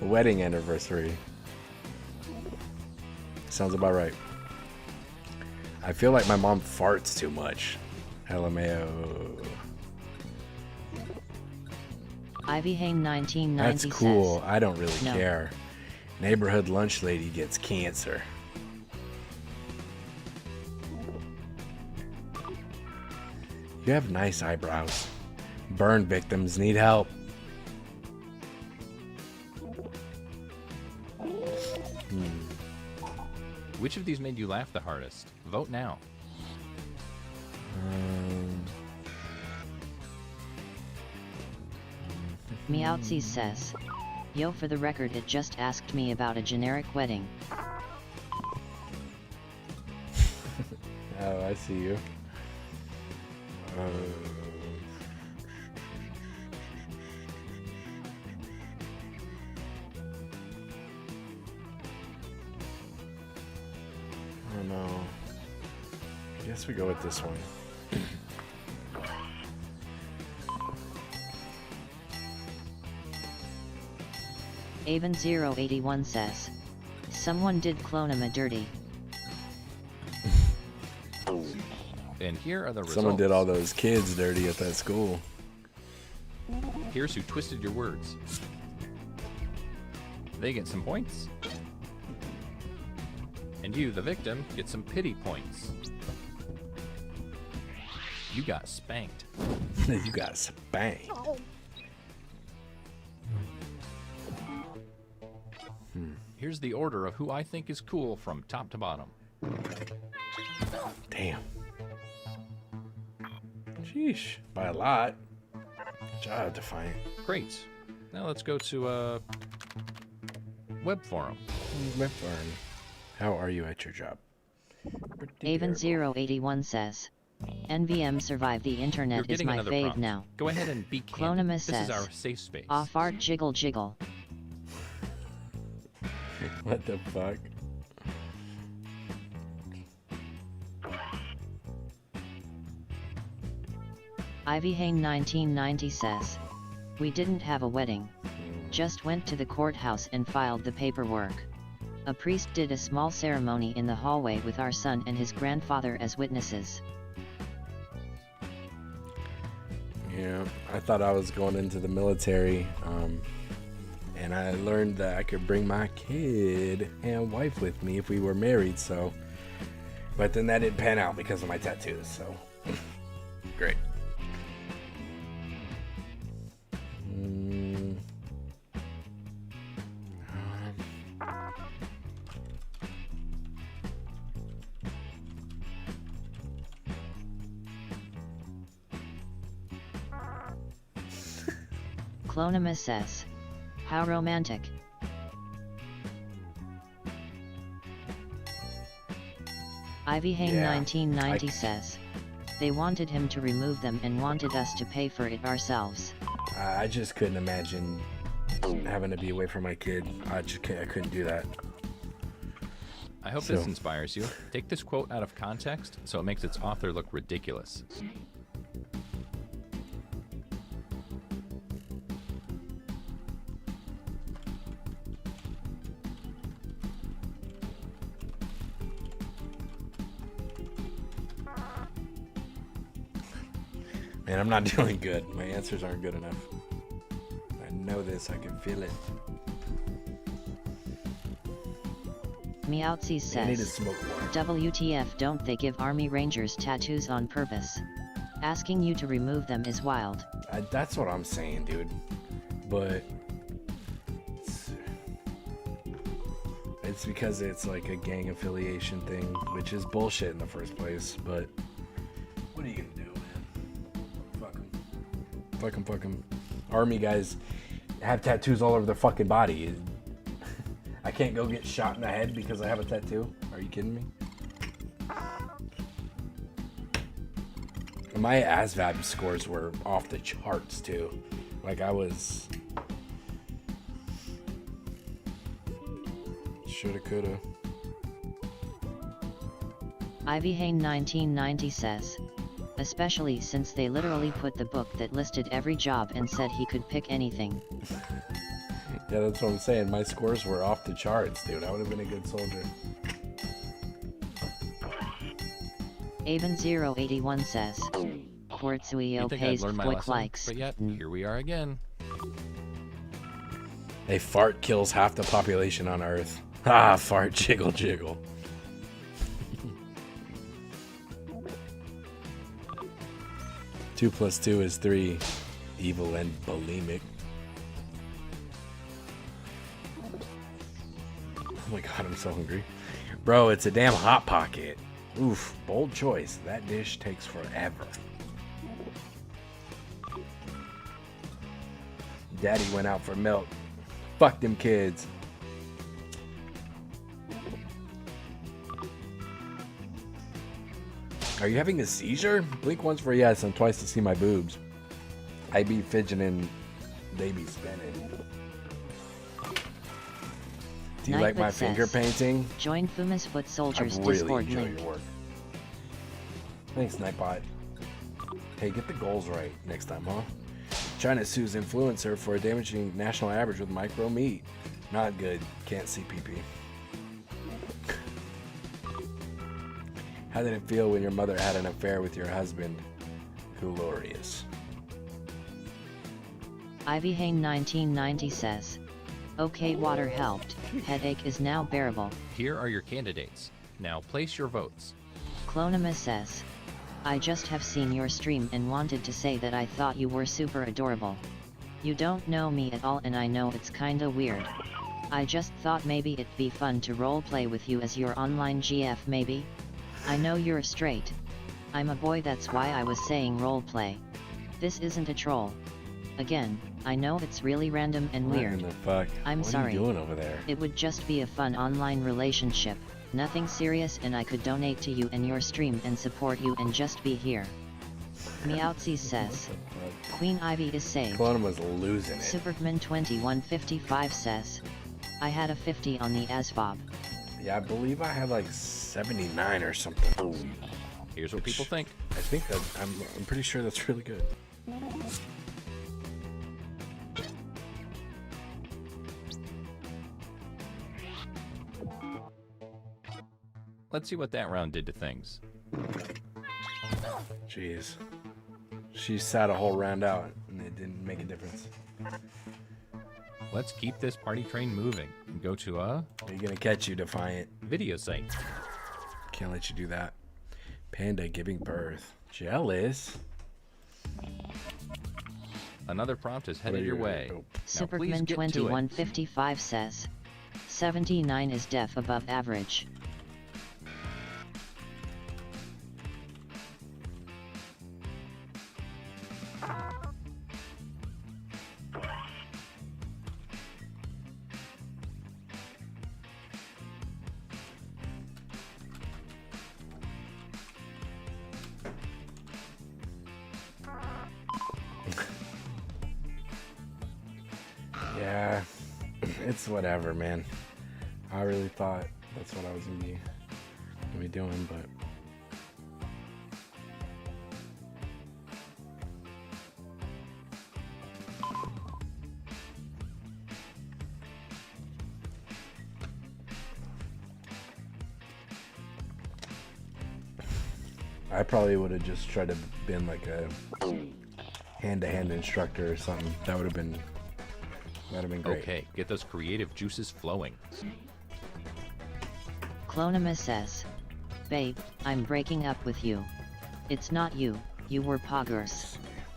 wedding anniversary. Sounds about right. I feel like my mom farts too much. LMAO. Ivy Hain 1990 That's cool. says, I don't really no. care. Neighborhood lunch lady gets cancer. You have nice eyebrows. Burn victims need help. Which of these made you laugh the hardest? Vote now. Meowtsy says, yo, for the record, it just asked me about a generic wedding. Oh, I see you. I don't know. I guess we go with this one. Avon081 says, someone did Clonima dirty. And here are the results. Someone did all those kids dirty at that school. Here's who twisted your words. They get some points. And you, the victim, get some pity points. You got spanked. You got spanked. Here's the order of who I think is cool from top to bottom. Damn. Sheesh. By a lot. Good job, Defiant. Great. Now let's go to web forum. Web forum. How are you at your job? Avon081 says, NVM survive the internet is my fave prompt. now. Go ahead and be candid. Clonima This says, is our safe space. off art jiggle jiggle. What the fuck? Ivy Hain 1990 says, we didn't have a wedding. Just went to the courthouse and filed the paperwork. A priest did a small ceremony in the hallway with our son and his grandfather as witnesses. Yeah, I thought I was going into the military, and I learned that I could bring my kid and wife with me if we were married, so... But then that didn't pan out because of my tattoos, so... Great. Clonima says, how romantic. Ivy Hain Yeah, 1990 says, they wanted him to remove them and wanted us to pay for it ourselves. I just couldn't imagine having to be away from my kid. I couldn't do that. I hope this inspires you. Take this quote out of context so it makes its author look ridiculous. Man, I'm not doing good. My answers aren't good enough. I know this. I can feel it. Meowtsy I need to says, smoke more. WTF, don't they give Army Rangers tattoos on purpose? Asking you to remove them is wild. That's what I'm saying, dude. But it's because it's like a gang affiliation thing, which is bullshit in the first place. But what are you gonna do, man? Fuck them. Army guys have tattoos all over their fucking body. I can't go get shot in the head because I have a tattoo? Are you kidding me? My ASVAB scores were off the charts too. Like I was... Shoulda, coulda. Ivy Hain 1990 says, especially since they literally put the book that listed every job and said he could pick anything. Yeah, that's what I'm saying. My scores were off the charts, dude. I would have been a good soldier. Avon081 says, Quartzuio pays quick likes. But yet, here we are again. A fart kills half the population on Earth. Ah, fart, jiggle, jiggle. Two plus two is 3. Evil and bulimic. Oh my god, I'm so hungry. Bro, it's a damn Hot Pocket. Oof, bold choice. That dish takes forever. Daddy went out for milk. Fuck them kids. Are you having a seizure? Blink once for yes and twice to see my boobs. I be fidgeting, they be spinning. Do you like my finger painting? Join Fuma's Foot Soldiers I really Discord enjoy link. your work. Thanks, Nightbot. Hey, get the goals right next time, huh? China sues influencer for damaging national average with micro meat. Not good. Can't see PP. How did it feel when your mother had an affair with your husband? Glorious. Ivy Hain 1990 says, okay, water helped. Headache is now bearable. Here are your candidates. Now place your votes. Clonima says, I just have seen your stream and wanted to say that I thought you were super adorable. You don't know me at all and I know it's kinda weird. I just thought maybe it'd be fun to roleplay with you as your online GF maybe? I know you're straight. I'm a boy, that's why I was saying roleplay. This isn't a troll. Again, I know it's really random and weird. What in the fuck? I'm sorry. What are you doing over there? It would just be a fun online relationship. Nothing serious and I could donate to you and your stream and support you and just be here. Meowtsies says, Queen Ivy is saved. Clone was losing it. Superman2155 says, I had a 50 on the ASVAB. Yeah, I believe I had like 79 or something. Here's what people think. I think that I'm pretty sure that's really good. Let's see what that round did to things. Jeez. She sat a whole round out and it didn't make a difference. Let's keep this party train moving and go to a... Are you gonna catch you, Defiant? Video site. Can't let you do that. Panda giving birth. Jealous. Another prompt is headed your way. Superman2155 says, 79 is def above average. Yeah, it's whatever, man. I really thought that's what I was gonna be doing, but I probably would have just tried to been like a hand-to-hand instructor or something. That would have been great. Okay, get those creative juices flowing. Clonima says, babe, I'm breaking up with you. It's not you. you were poggers.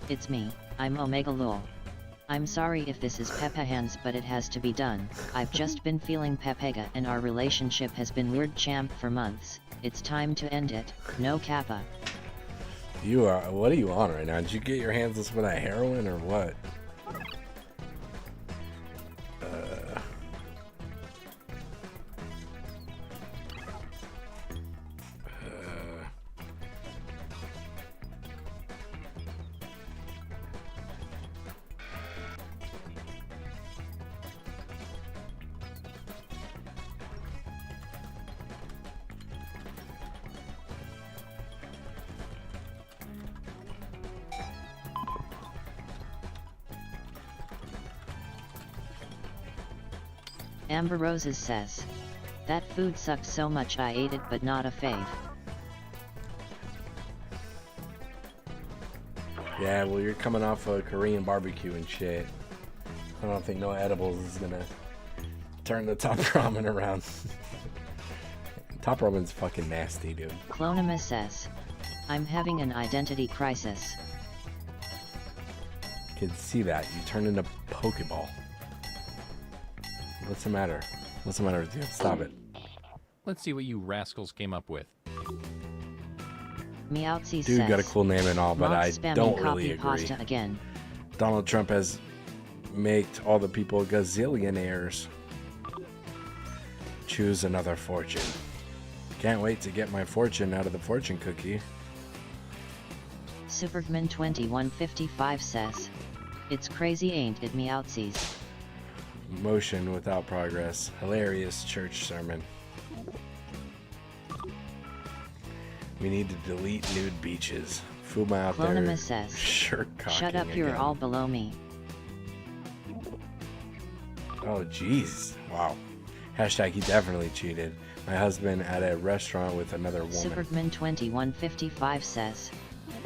It's me, I'm Omega Lul. I'm sorry if this is Peppa Hands, but it has to be done. I've just been feeling Pepega and our relationship has been weird, champ, for months. It's time to end it. No Kappa. You are. What are you on right now? Did you get your hands on some of that heroin or what? Amber Roses says, that food sucked so much I ate it but not a fave. Yeah, well, you're coming off a Korean barbecue and shit. I don't think no edibles is gonna turn the top ramen around. Top ramen's fucking nasty, dude. Clonimus says, I'm having an identity crisis. Can see that. You turn into Pokeball. What's the matter? What's the matter with you? Stop it. Let's see what you rascals came up with. Meowtsy Dude says, got a cool name and all, but I don't really agree. Pasta again. Donald Trump has made all the people gazillionaires. Choose another fortune. Can't wait to get my fortune out of the fortune cookie. Supergman2155 says, it's crazy, ain't it, Meowtsies? Motion without progress. Hilarious church sermon. We need to delete nude beaches. Fuma out there. Clonimus says, Shirt cocking shut up, you're again. all below me. Oh, jeez. Wow. Hashtag he definitely cheated. My husband at a restaurant with another woman. Supergman2155 says,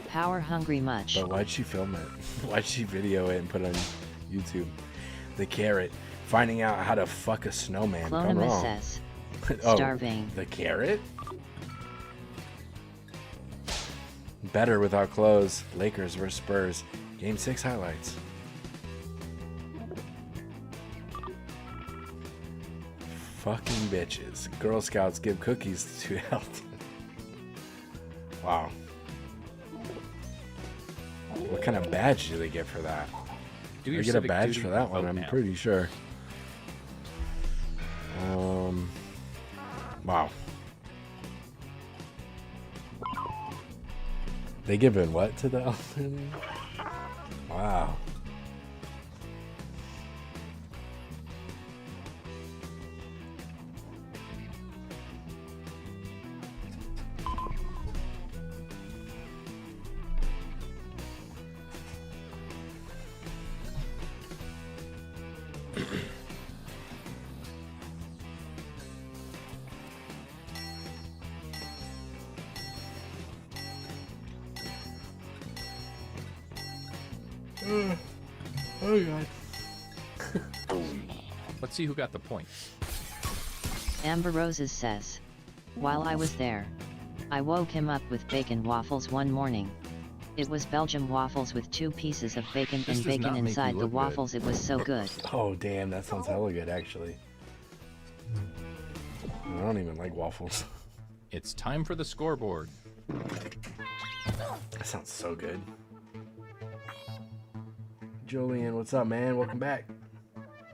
power hungry much. But why'd she film it? Why'd she video it and put it on YouTube? The carrot. Finding out how to fuck a snowman. Come Clonimus wrong. says, Oh, starving. The carrot? Better without clothes. Lakers vs Spurs. Game 6 highlights. Fucking bitches. Girl Scouts give cookies to health. Wow. What kind of badge do they get for that? Do your I get a civic badge duty for that and one, vote I'm now. pretty sure. Wow. They given what to the elderly? Wow. Oh god. Let's see who got the points. Amber Roses says, while I was there, I woke him up with bacon waffles one morning. It was Belgium waffles with 2 pieces of bacon This and does bacon not make you inside the look good. waffles. It was so good. Oh damn, that sounds hella good actually. I don't even like waffles. It's time for the scoreboard. That sounds so good. Julian, what's up, man? Welcome back.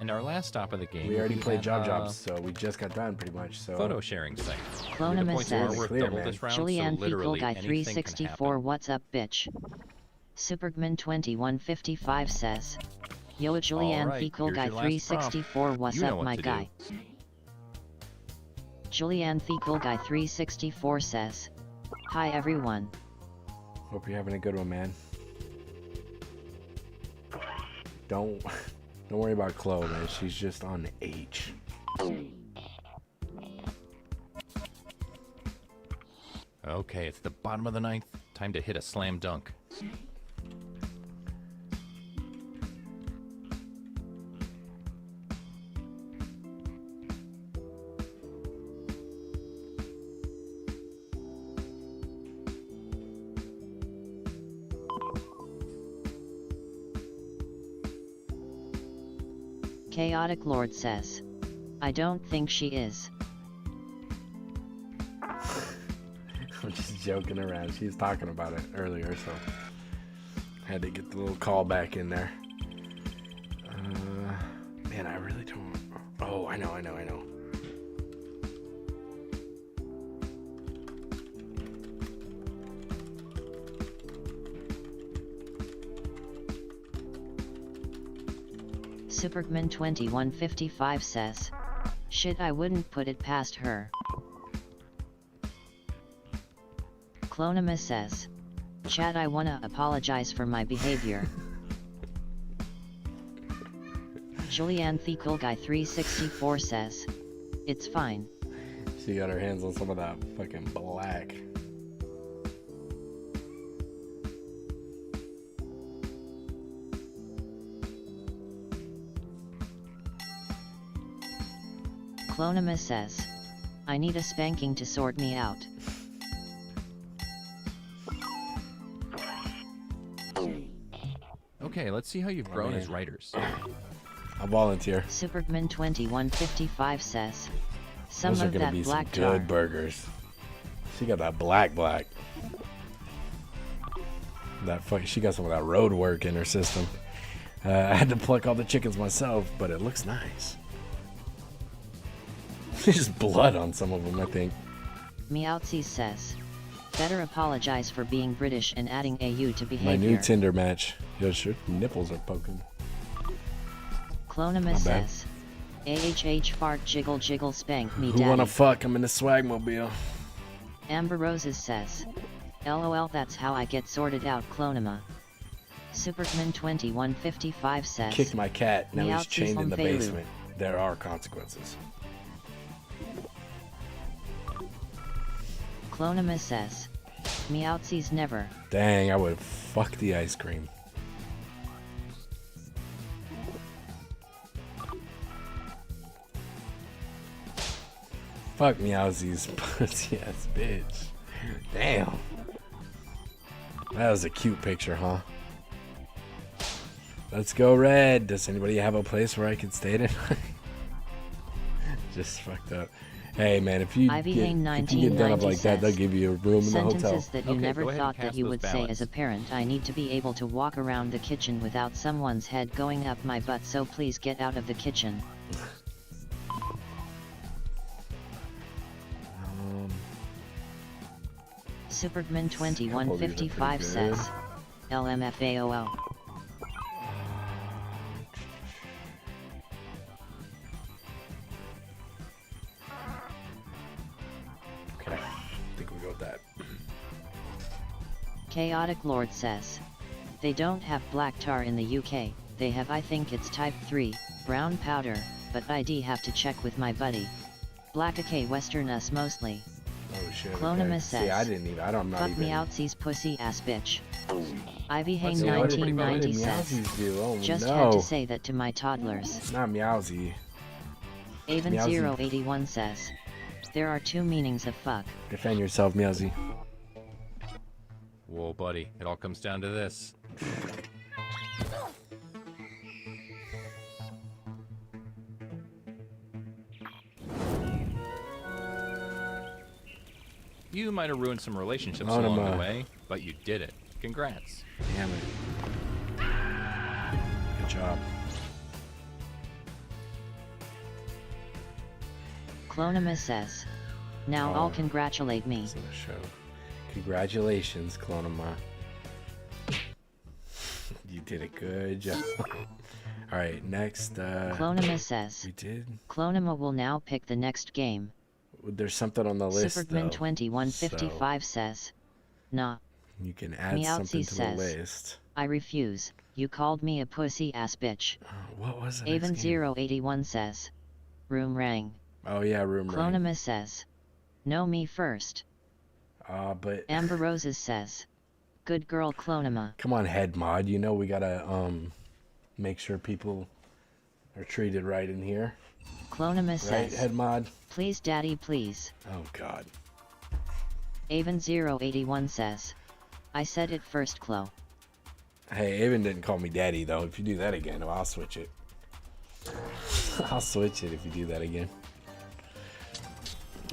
And our last stop of the game. We already played had, Jobs, so we just got done pretty much. So photo sharing site. The Clonimus points are says, worth double this round, so Julianne Fecal literally Guy anything can 364, what's up, bitch? Supergman2155 says, yo, Julianne Alright, Fecal here's Guy your last 364, what's You know up, what my to guy? Julianne Fecal Guy 364 says, hi everyone. hope you're having a good one, man. Don't worry about Chloe, man. She's just on H. Okay, it's the bottom of the 9th. Time to hit a slam dunk. Chaotic Lord says, I don't think she is. I'm just joking around. She was talking about it earlier, so had to get the little call back in there. Man, I really don't. Oh, I know. Supergman2155 says, shit, I wouldn't put it past her. Clonima says, Chad, I wanna apologize for my behavior. Julianne Thecoolguy364 says, it's fine. She got her hands on some of that fucking black. Clonima says, I need a spanking to sort me out. Okay, let's see how you've grown as writers. I'll volunteer. Supergman2155 says, some Those are of gonna that be black some tar. good burgers. She got that black. That fuck. She got some of that road work in her system. I had to pluck all the chickens myself, but it looks nice. There's blood on some of them, I think. Meowtsies says, better apologize for being British and adding AU to behavior. My new Tinder match. Yo, sure, nipples are poking. Clonima says, AHH fart jiggle jiggle spank me Who daddy. wanna fuck? I'm in the swagmobile. Amber Roses says, LOL, that's how I get sorted out. Clonima. Supergman2155 says, Kicked my cat. Now he's Meowtsies chained in the Lamfelu. basement. There are consequences. Clonima says, Meowtsies never. Dang, I would fuck the ice cream. Fuck Meowsies, pussy ass bitch. Damn. That was a cute picture, huh? Let's go red. Does anybody have a place where I can stay tonight? Just fucked up. Hey man, if you get done up like that, they'll give you a room in the hotel. Sentences that you never thought that you would say as a parent. I need to be able to walk around the kitchen without someone's head going up my butt, so please get out of the kitchen. Supergman2155 says, LMFAOL. Okay, I think we go with that. Chaotic Lord says, they don't have black tar in the UK, they have, I think it's type 3, brown powder, but ID have to check with my buddy. Black AK Western us mostly. Oh shit. Clonima Okay. says, See, I didn't even. I'm not fuck even. Meowtsies pussy ass bitch. Ivy Let's see, what did 1990 says, Meowsies do? Oh, just no. had to say that to my toddlers. It's not Meowsy. Avon081 says, there are two meanings of fuck. Defend yourself, Meowsy. Whoa, buddy. It all comes down to this. You might have ruined some relationships along the way, but you did it. Congrats. Damn it. Good job. Clonima says, now all congratulate me. It's in the show. Congratulations, Clonima. You did a good job. Alright, next. Clonima says, we did? Clonima will now pick the next game. There's something on the list. Supergman2155 says, nah. You can add Meowsy something to says, the list. I refuse. You called me a pussy ass bitch. What was it? Avon081 says, room rang. Oh yeah, room rang. Clonima says, know me first. But Amber Roses says, good girl Clonima. come on, head mod. You know we gotta make sure people are treated right in here. Clonima Right, says, head mod. please daddy please. Oh god. Avon081 says, I said it first, Clo. Hey, Avon didn't call me daddy though. If you do that again, I'll switch it. I'll switch it if you do that again.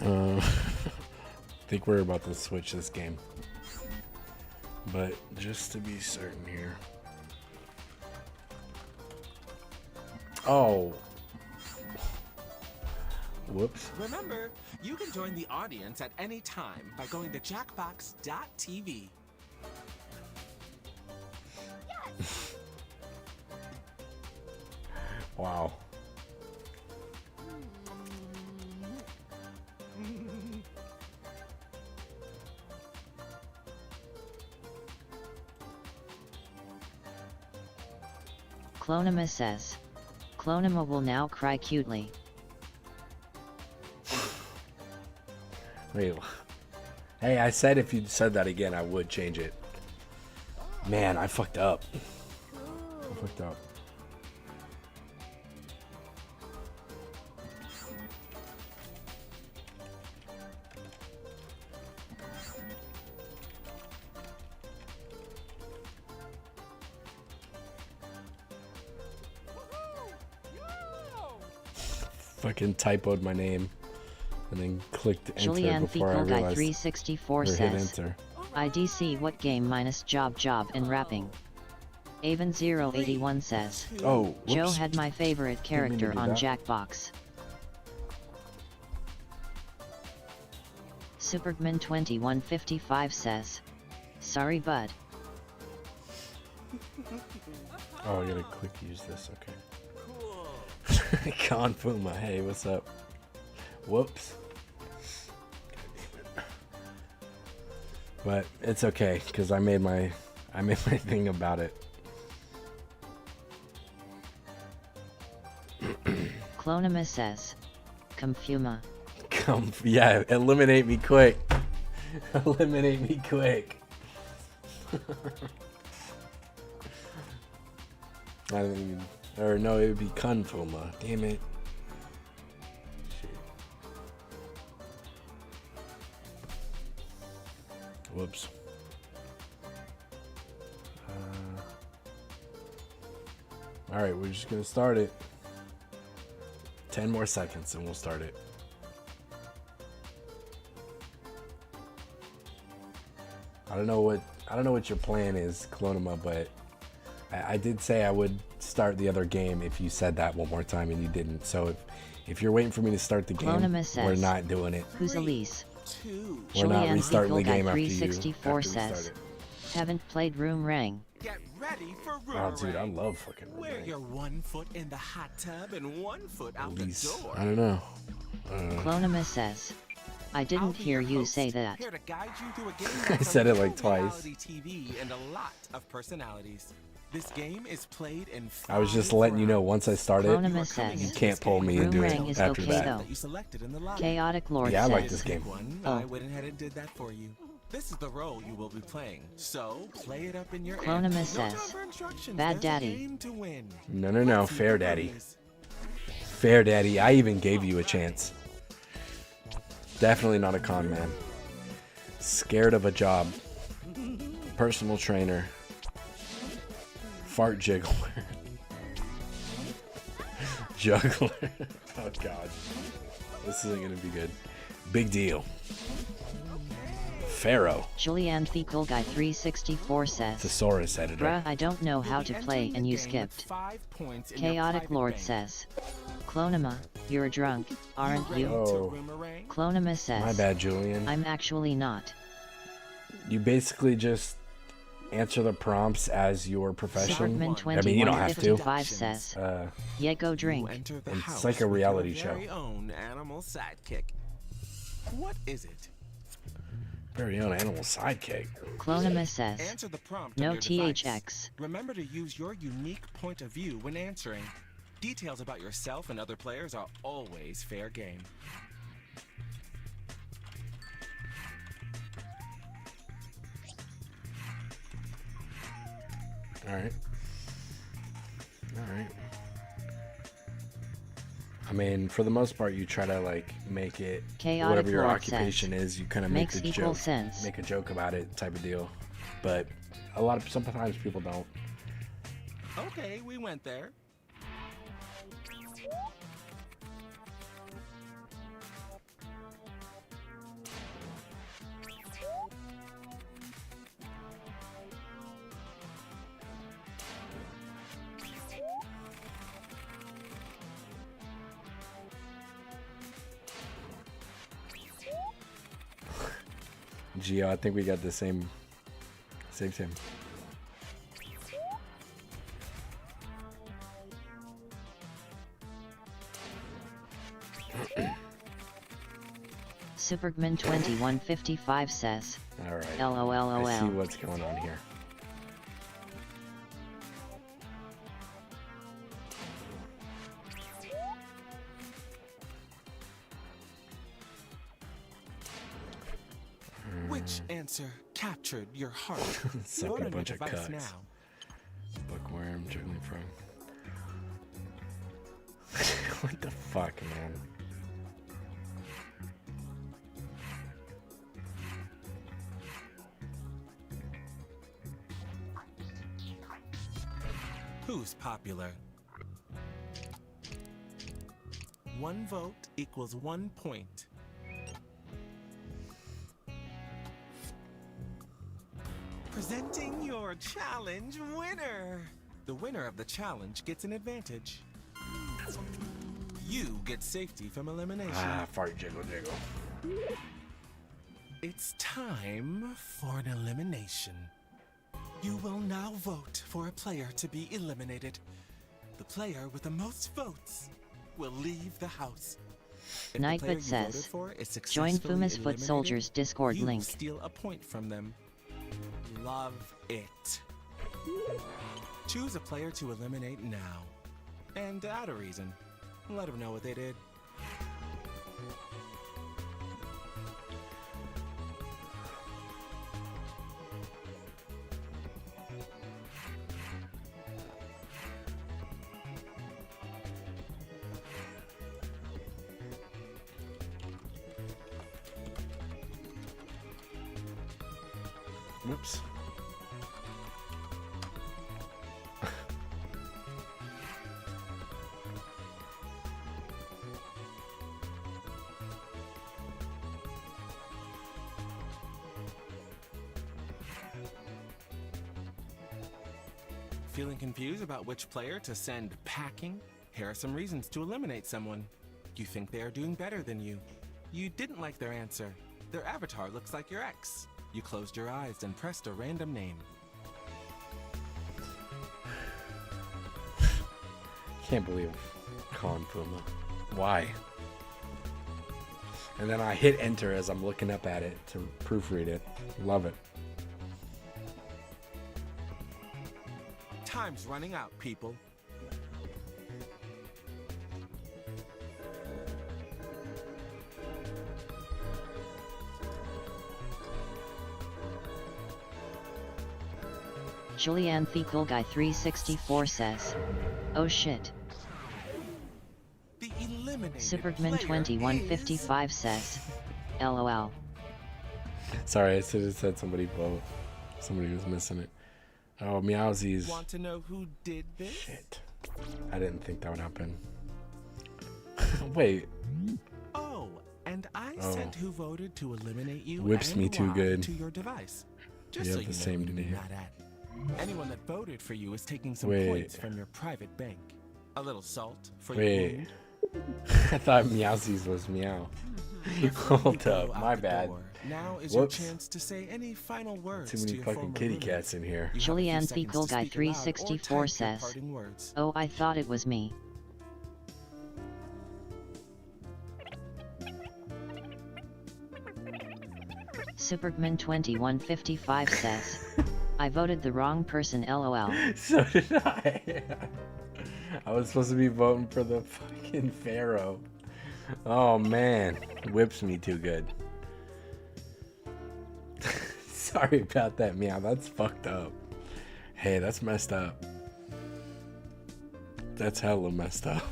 I think we're about to switch this game. But just to be certain here. Oh. Whoops. Remember, you can join the audience at any time by going to Jackbox.tv. Wow. Clonima says. Clonima will now cry cutely. Wait. Hey, I said if you said that again, I would change it. Man, I fucked up. I fucked up. Fucking typoed my name and then clicked enter Julianne before I Fecal Guy realized 364 or hit says. enter. IDC what game minus job and rapping. Avon 081 says. Oh, Joe whoops. had my favorite character do on that. Jackbox. Supergman 2155 says. Sorry bud. Oh, I gotta quick use this, okay. Con Puma, hey, what's up? Whoops. But it's okay, because I made my thing about it. Clonima says. Confuma. Yeah, eliminate me quick. Eliminate me quick. I didn't even, or no, it would be Confuma. Damn it. Shit. Whoops. Alright, we're just gonna start it. 10 more seconds and we'll start it. I don't know what your plan is, Clonima, but I did say I would start the other game if you said that one more time and you didn't. So if you're waiting for me to start the game, Clonima says, we're not doing it. Who's Elise? We're not restarting the game after you. 364 after we start says. it. Haven't played Room Rang. Get ready for Oh, dude, I love fucking Wear your 1 foot in the hot tub and 1 foot out Elise. the door. I don't know. Clonima says. I didn't hear you say that. Here to guide you through a game I with said it some like twice. reality TV and a lot of personalities. This game is played in I was just letting you know once I start it, Clonima says. you can't pull me Room into Rang it is after okay that. though. you selected in the lobby. Chaotic Lord Yeah, I says. like this game. I went ahead and did that for you. This is the role you will be playing. So play it up in your Clonima end. says. No time for instructions. Bad There's a Daddy. game to win. No, fair daddy. Fair daddy, I even gave you a chance. Definitely not a con man. Scared of a job. Personal trainer. Fart jiggler. Juggler. Oh god. This isn't gonna be good. Big deal. Pharaoh. Julianne Fecal Guy 364 says. Thesaurus editor. Bruh, I don't know how to play and you skipped. Chaotic Lord says. Clonima, you're drunk, aren't you? Oh. Clonima says. My bad, Julian. I'm actually not. You basically just answer the prompts as your profession. Supergman I mean, you don't have to. 2155 says. Yeah, go drink. It's like a reality show. Very own animal sidekick. What is it? Very own animal sidekick. Clonima says. Answer the prompt No on your device. THX. Remember to use your unique point of view when answering. Details about yourself and other players are always fair game. Alright. Alright. I mean, for the most part, you try to like make it Chaotic whatever your Lord occupation says. is. You kind of Makes make the equal joke, sense. make a joke about it, type of deal. But sometimes people don't. Okay, we went there. Gio, I think we got the same team. Supergman2155 says, all right. LOLOL. I see what's going on here. Which answer captured your heart? Suck Vote a on bunch your of device cucks. now. Bookworm, juggling frog. What the fuck, man? Who's popular? 1 vote equals 1 point. Presenting your challenge winner. The winner of the challenge gets an advantage. You get safety from elimination. Ah, fart jiggle jiggle. It's time for an elimination. You will now vote for a player to be eliminated. The player with the most votes will leave the house. If the player Nightbit you says, voted for is join successfully Fuma's Foot eliminated, Soldiers Discord you link. steal a point from them. Love it. Choose a player to eliminate now. And add a reason. Let them know what they did. Whoops. Feeling confused about which player to send packing? Here are some reasons to eliminate someone. You think they are doing better than you. You didn't like their answer. Their avatar looks like your ex. You closed your eyes and pressed a random name. Can't believe calling Puma. Why? And then I hit enter as I'm looking up at it to proofread it. Love it. Time's running out, people. Julianne The Cool Guy 364 says, oh shit. The eliminated Supergman2155 says, LOL. Sorry, I should have said somebody vote. Somebody was missing it. Oh, Meowsies. Want to know who did this? Shit. I didn't think that would happen. Wait. Oh, and I sent who voted to eliminate you Whips and me too why good. to your device. Just You so have the you know same who name. you're not at. Anyone that voted for you is taking some Wait. points from your private bank. A little salt for your Wait. wound. I thought Meowsies was meow. Hold up. My bad. Now is Whoops. your chance to say any final words Too to many your fucking former kitty roommate. cats in here. You have a few Julianne The seconds Cool to Guy speak aloud or 364 type your says, parting words. oh I thought it was me. Supergman2155 says, I voted the wrong person LOL. So did I. I was supposed to be voting for the fucking Pharaoh. Oh man, whips me too good. Sorry about that, Meow. That's fucked up. Hey, that's messed up. That's hella messed up.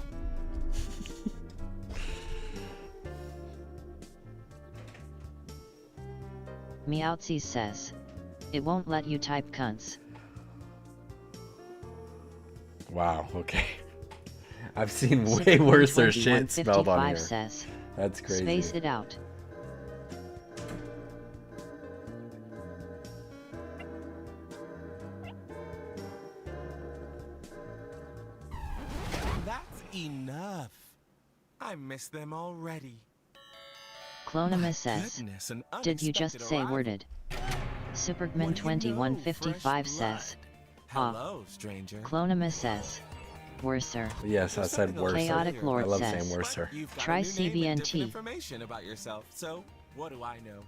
Meowtsies says, it won't let you type cunts. Wow, okay. I've seen way worse shit spelled on here. Says, That's crazy. Space it out. That's enough. I miss them already. Clonima says, Goodness, an did you just say unexpected worded? Supergman2155 says, Hello, stranger. Clonima says, worser. Yes, I said worser. Chaotic Lord I love says, saying worser. You've got try a new name and different CVNT. information about yourself. So, what do I know?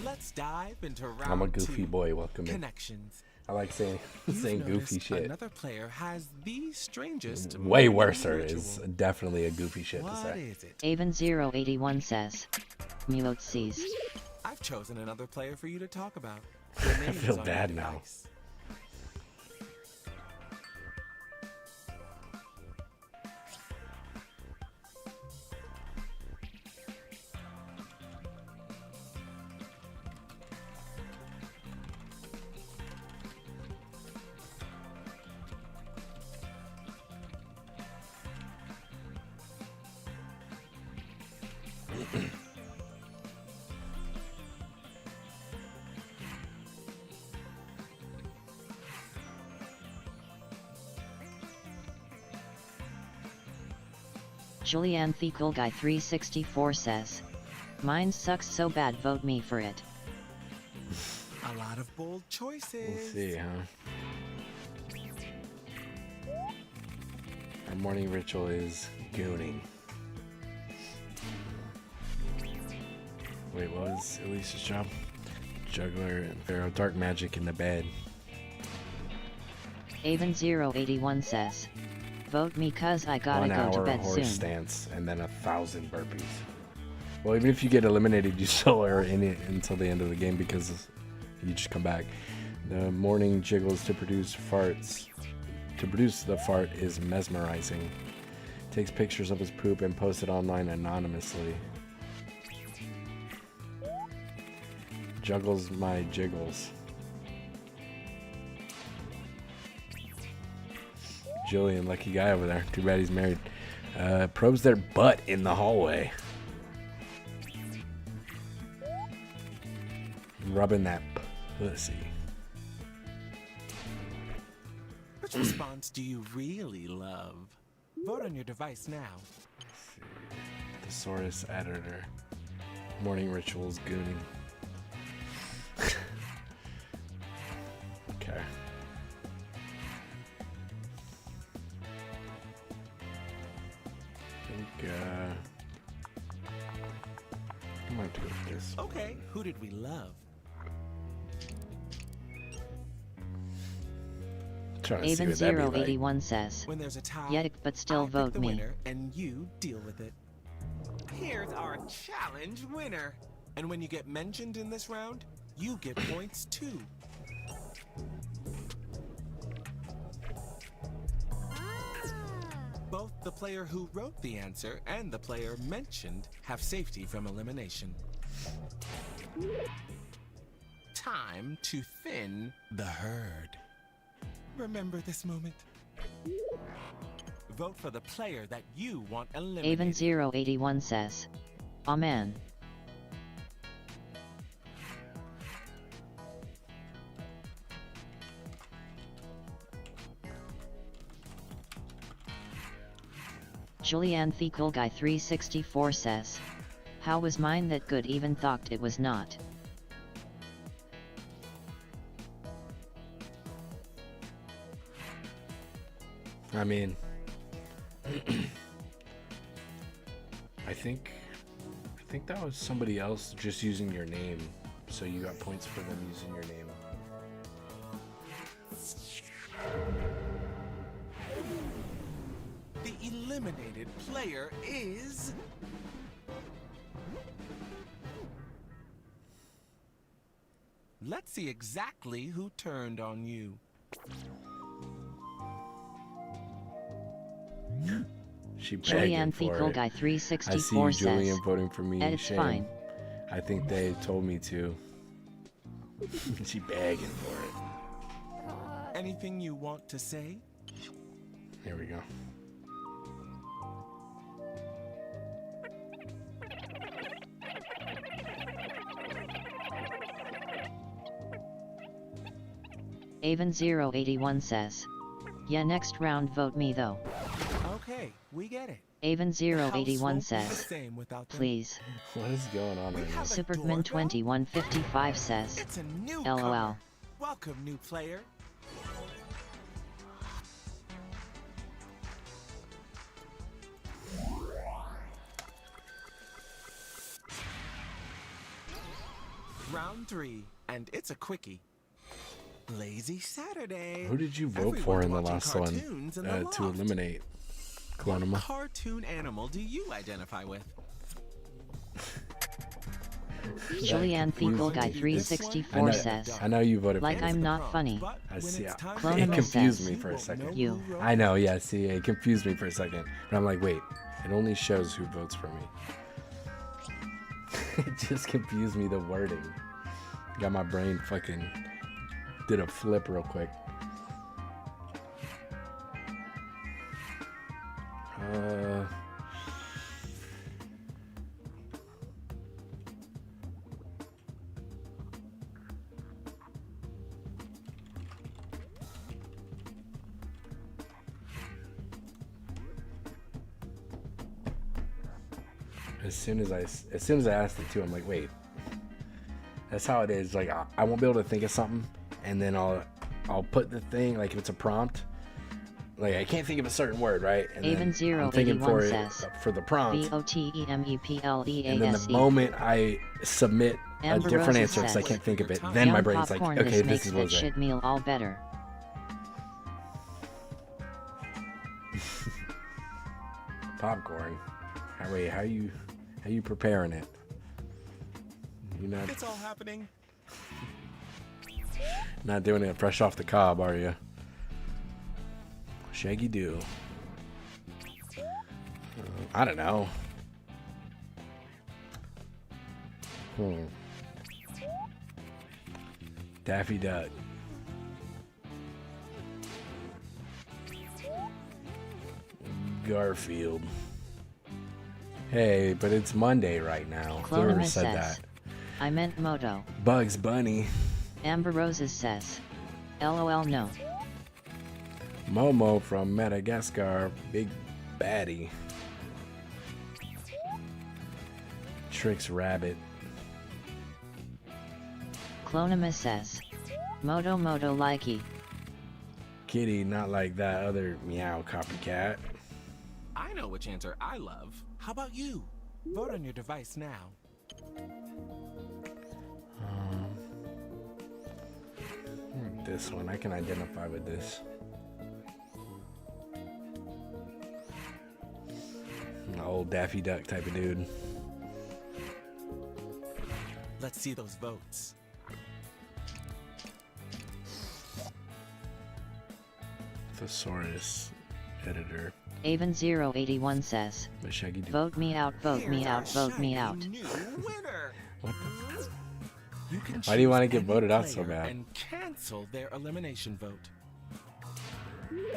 Let's dive into round I'm a goofy 2. boy. Welcome in. Connections. I like saying You've goofy noticed shit. Another player has the strangest. Way morning worser ritual. is definitely a goofy shit to What say. is it? Avon081 says, Muotsees. I've chosen another player for you to talk about. I feel bad now. Julianne Cool Guy 364 says, mine sucks so bad, vote me for it. A lot of bold choices. Let's see, huh? Our morning ritual is gooning. Wait, what was Elise's job? Juggler and Pharaoh. Dark magic in the bed. Avon081 says, vote me cause I gotta 1 go hour to bed horse soon. stance and then 1,000 burpees. Well, even if you get eliminated, you still are in it until the end of the game because you just come back. The morning jiggles to produce farts. To produce the fart is mesmerizing. Takes pictures of his poop and posts it online anonymously. Juggles my jiggles. Julian, lucky guy over there. Too bad he's married. Probes their butt in the hallway. Rubbing that pussy. Which response do you really love? Vote on your device now. Thesaurus editor. Morning rituals gooning. Okay. I think, I might have to go with this. Okay, who did we love? Avon081 says, When there's a tie, Yetic but still I pick vote the me. winner and you deal with it. Here's our challenge winner. And when you get mentioned in this round, you get points too. Both the player who wrote the answer and the player mentioned have safety from elimination. Time to thin the herd. Remember this moment. Vote for the player that you want eliminated. Avon081 says, amen. Julianne Cool Guy 364 says, how was mine that good, even thought it was not. I mean, I think that was somebody else just using your name, so you got points for them using your name. The eliminated player is... Let's see exactly who turned on you. She begging Julianne for Cool it. Guy I 364 see you, says, Julian, voting for me. it's Shame. fine. I think they told me to. She begging for it. Anything you want to say? Here we go. Avon081 says, yeah, next round vote me though. Okay, we get it. Avon081 says, please. What is going on right now? Superman2155 says, It's a new LOL. comer. Welcome, new player. Round 3, and it's a quickie. Lazy Saturday. Who did you vote for in the last one to eliminate? What Clonema. cartoon animal do you identify with? Julianne Feeble Guy 364 says, I know you voted like for I'm not funny. I see. It Clonema confused says, me for a second. You. I know, yeah, see, it confused me for a second. But I'm like, wait, it only shows who votes for me. It just confused me, the wording. Got my brain fucking did a flip real quick. As soon as I asked it too, I'm like, wait. That's how it is. Like I won't be able to think of something, and then I'll put the thing, like if it's a prompt, like I can't think of a certain word, right? And then I'm thinking for it for the prompt. VOTEMEPLEASE. And then the moment I submit a different answer because I can't think of it, then my brain's like, okay, this is what it is. Shit meal all better. Popcorn. Wait, how you preparing it? You not? It's all happening. Not doing it fresh off the cob, are you? Shaggy do. I don't know. Daffy Duck. Garfield. Hey, but it's Monday right now. Whoever Clonema said says, that. I meant Moto. Bugs Bunny. Amber Roses says, LOL no. Momo from Madagascar. Big baddie. Tricks Rabbit. Clonema says, Moto likey. Kitty, not like that other meow copycat. I know which answer I love. How about you? Vote on your device now. This one, I can identify with this. An old Daffy Duck type of dude. Let's see those votes. Thesaurus editor. Avon081 says, vote me out, vote me out, vote me out. What the? Why do you want to get voted out so bad? And cancel their elimination vote.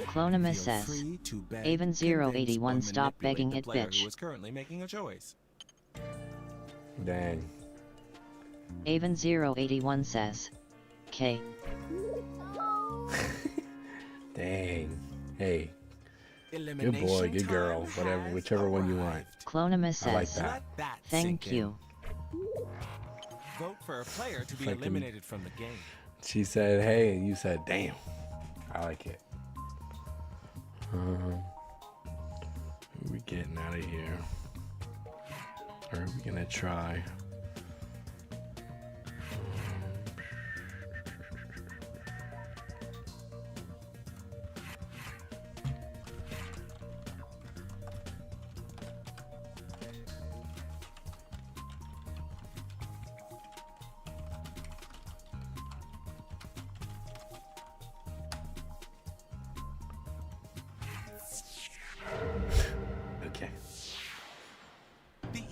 Clonema says, Avon081 stop begging it, bitch. Who is currently making a choice. Dang. Avon081 says, K. Dang. Hey. Good boy, good girl, whatever, whichever one you want. Clonema says, I like that. Thank you. Vote for a player to be eliminated from the game. She said, hey, and you said, damn. I like it. Who are we getting out of here? Or are we gonna try?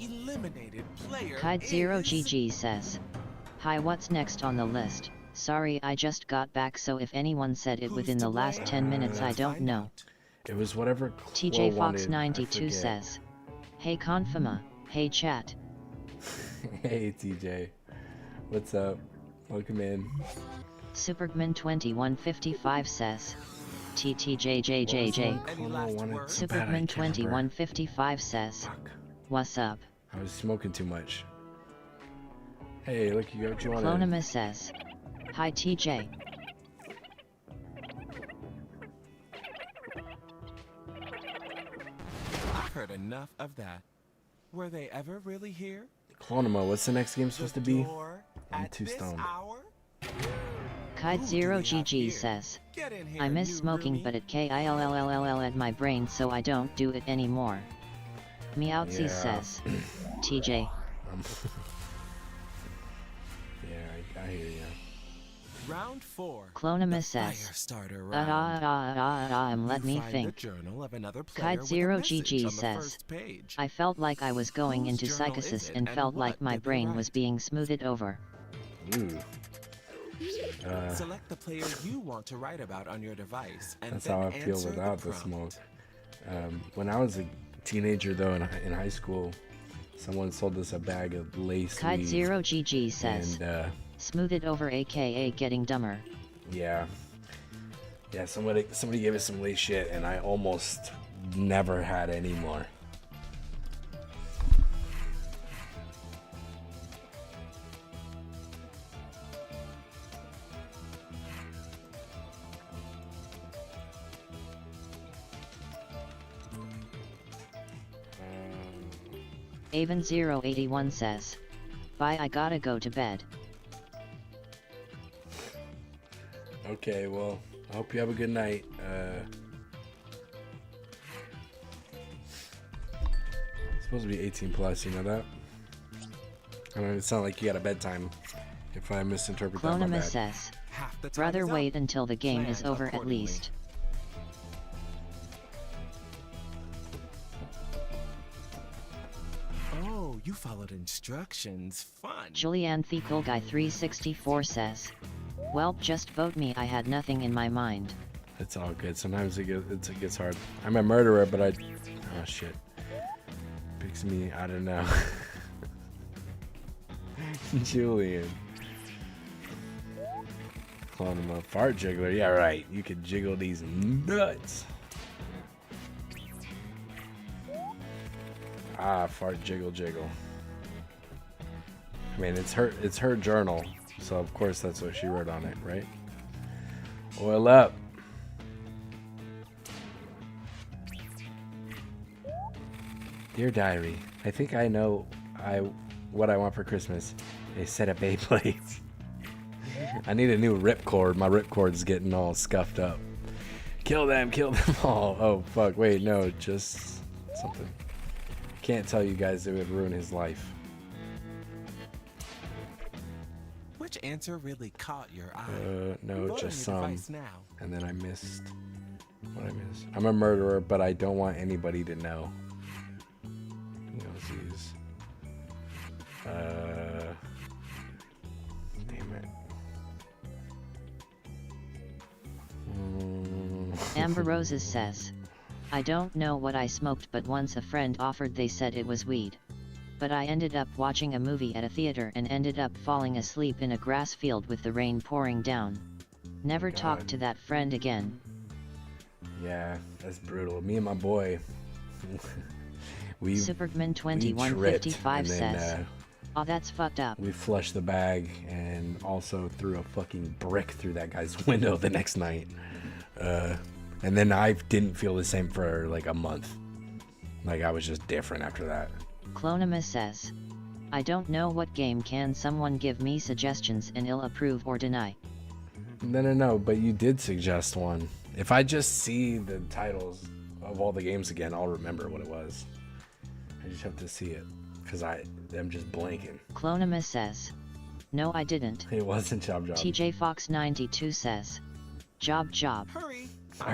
Eliminated player Kide0GG says, hi, what's next on the list? Sorry, I just got back, so if anyone said it within the last 10 minutes, I don't know. It was whatever TJ wanted, Fox 92 says, "Hey Confirma, hey chat." Hey TJ, what's up? Welcome in. Supergman 2155 says, TTJJJJ. Supergman 2155 says, "What's up?" I was smoking too much. Hey, look, you got what you wanted. Clonima says, "Hi TJ." I've heard enough of that. Were they ever really here? Clonima, what's the next game supposed to be? I'm too stoned. Kite0GG says, "I miss smoking, but it killl at my brain, so I don't do it anymore." Meowtsy Yeah. says, "TJ." Yeah, I hear you. Round 4. Clonima says, let me think." Kite0GG says, "I felt like I was going into psychosis and felt like my brain was being smoothed over." Ooh. Select the player you want to write about on your device, and That's then how I feel answer without the smoke. When I was a teenager, though, in high school, someone sold us a bag of lace weed. Kite0GG says, And, "Smooth it over, aka getting dumber." yeah, somebody gave us some lace shit, and I almost never had any more. Avon081 says, "Bye, I gotta go to bed." Okay, well, I hope you have a good night. It's supposed to be 18 plus, you know that? I mean, it's not like you got a bedtime. If I misinterpret that, my Clonima bad. says, "Rather wait until the game is over at least." Oh, you followed instructions. Fun. Julianne Guy 364 says, "Well, just vote me, I had nothing in my mind." It's all good. Sometimes it gets hard. I'm a murderer, but oh shit. Picks me, I don't know. Julian. Calling him a fart jiggler. Yeah, right. You could jiggle these nuts. Ah, fart jiggle jiggle. I mean, it's her journal, so of course that's what she wrote on it, right? Oil up. Dear Diary, I think I know what I want for Christmas. A set of Beyblades. I need a new ripcord. My ripcord's getting all scuffed up. Kill them all. Oh fuck, wait, no, just something. Can't tell you guys, it would ruin his life. Which answer really caught your eye? No, Vote just on your some. device now. And then I missed what I missed. I'm a murderer, but I don't want anybody to know. These. Damn it. Amber Roses says, "I don't know what I smoked, but once a friend offered, they said it was weed. But I ended up watching a movie at a theater and ended up falling asleep in a grass field with the rain pouring down. Never talked to that friend again." Yeah, that's brutal. Me and my boy, Supergman 2155 says, "Oh, that's fucked up." We flushed the bag and also threw a fucking brick through that guy's window the next night. And then I didn't feel the same for like a month. Like I was just different after that. Clonima says, "I don't know what game. Can someone give me suggestions and I'll approve or deny?" No, but you did suggest one. If I just see the titles of all the games again, I'll remember what it was. I just have to see it, because I'm just blanking. Clonima says, "No, I didn't." It wasn't Job. TJ Fox 92 says, Job. Hurry.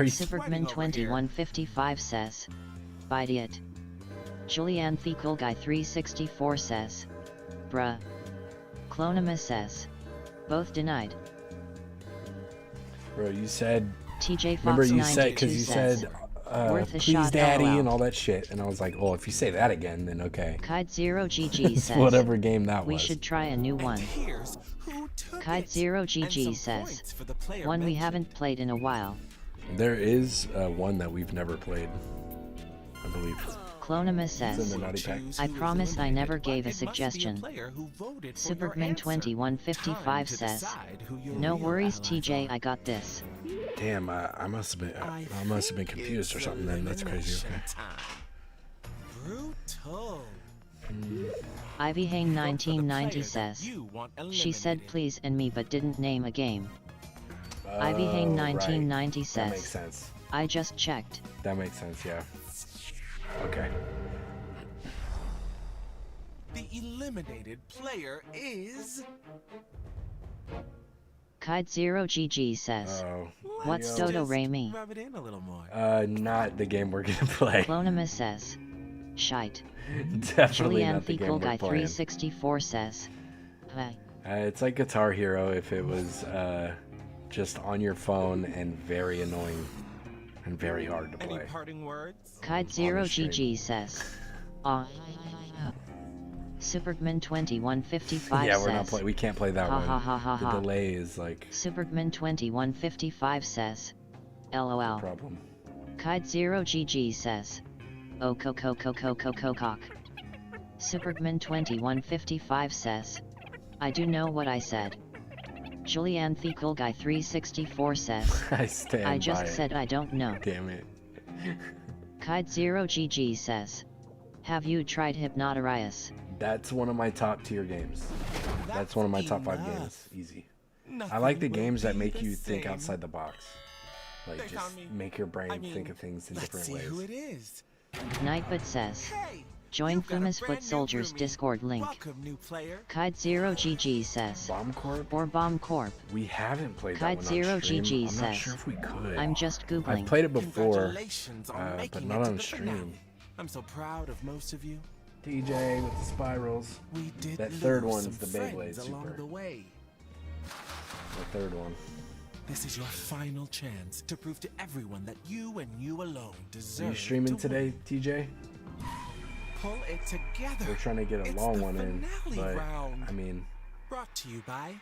Supergman 2155 says, "Bite it." Julianne Guy 364 says, "Bruh." Clonima says, "Both denied." Bro, you said. TJ Remember Fox you said 92 you says, said worth a please shot, daddy LOL. and all that shit, and I was like, oh, if you say that again, then okay. Kite0GG says, whatever game that we was. should try a new one. Kite0GG says, one we haven't played in a while. There is one that we've never played, I believe. Clonima It's in says, the naughty pack. I promise I never gave a suggestion. Superman2155 says, no worries TJ, I got this. Damn, I must have been confused or something. Then that's crazy. Brutal. Ivy Hane 1990 says, she said please and me but didn't name a game. Ivy Hane 1990 right. says, That makes sense. I just checked. That makes sense, yeah. Okay. The eliminated player is... Kite0GG says, what's Dodo Rami? Rub it in a little more. Not the game we're gonna play. Clonima says, shite. Definitely Julianne not the game Fecal we're Guy playing. 364 says, hi. It's like Guitar Hero if it was just on your phone and very annoying and very hard to play. Any parting words? Kite0GG says, Superman2155 yeah, says, we're not playing. We can't play that ha, one. ha, ha, ha, The ha. delay is like Superman2155 says, LOL. problem. Kite0GG says, oh cock. Superman2155 says, I do know what I said. Julianne Fecal Guy 364 says, I stand I just by it. said I don't know. Damn it. Kite0GG says, have you tried Hypnotorius? That's one of my top tier games. That's one of my top 5 games. Easy. I like the games that make you think outside the box. Like just make your brain think of things in different ways. Who it is? Nightbot says, join Famous Foot Soldiers Discord link. Kite0GG says, Bomb Corp or Bomb Corp. We haven't played that one on stream. Kite0GG I'm says, not sure if we could. I'm just googling. I've played it before, Congratulations on but making not it to on the stream. finale. I'm so proud of most of you. DJ with the spirals. We did that third lose one's some the friends Beyblade along Super. the way. The third one. This is your final chance to prove to everyone that you and you alone deserve. Are you streaming to today, TJ? Pull it together. We're trying to get a It's long the one in, finale but round. I mean, Brought to you by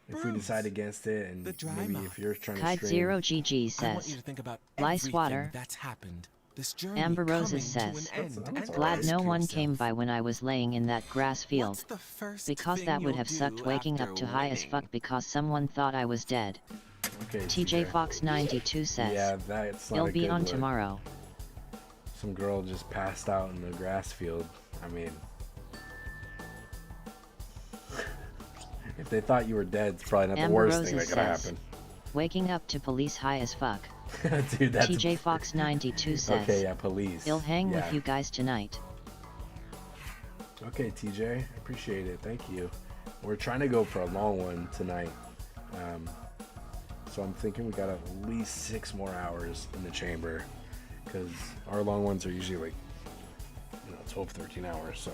if we decide against it, and maybe if you're trying to stream, Kite0GG I want you says, to think about Lice everything Water. that's happened. This journey Amber Roses coming to says, an end, and glad no ask one yourself, came by when I was laying in that grass field. what's the first Because thing that would you'll have sucked do waking up after to high as winning? fuck because someone thought I was dead. Okay, TJ Fox 92 says, yeah, that's not you'll a be good on look. tomorrow. Some girl just passed out in the grass field. I mean, if they thought you were dead, it's probably not the Amber worst Roses thing that could have says, happened. waking up to police high as fuck. Dude, that's TJ Fox 92 says, okay. Yeah, police. I'll hang Yeah. with you guys tonight. Okay, TJ, I appreciate it. Thank you. We're trying to go for a long one tonight, so I'm thinking we got at least 6 more hours in the chamber, because our long ones are usually like 12, 13 hours. So.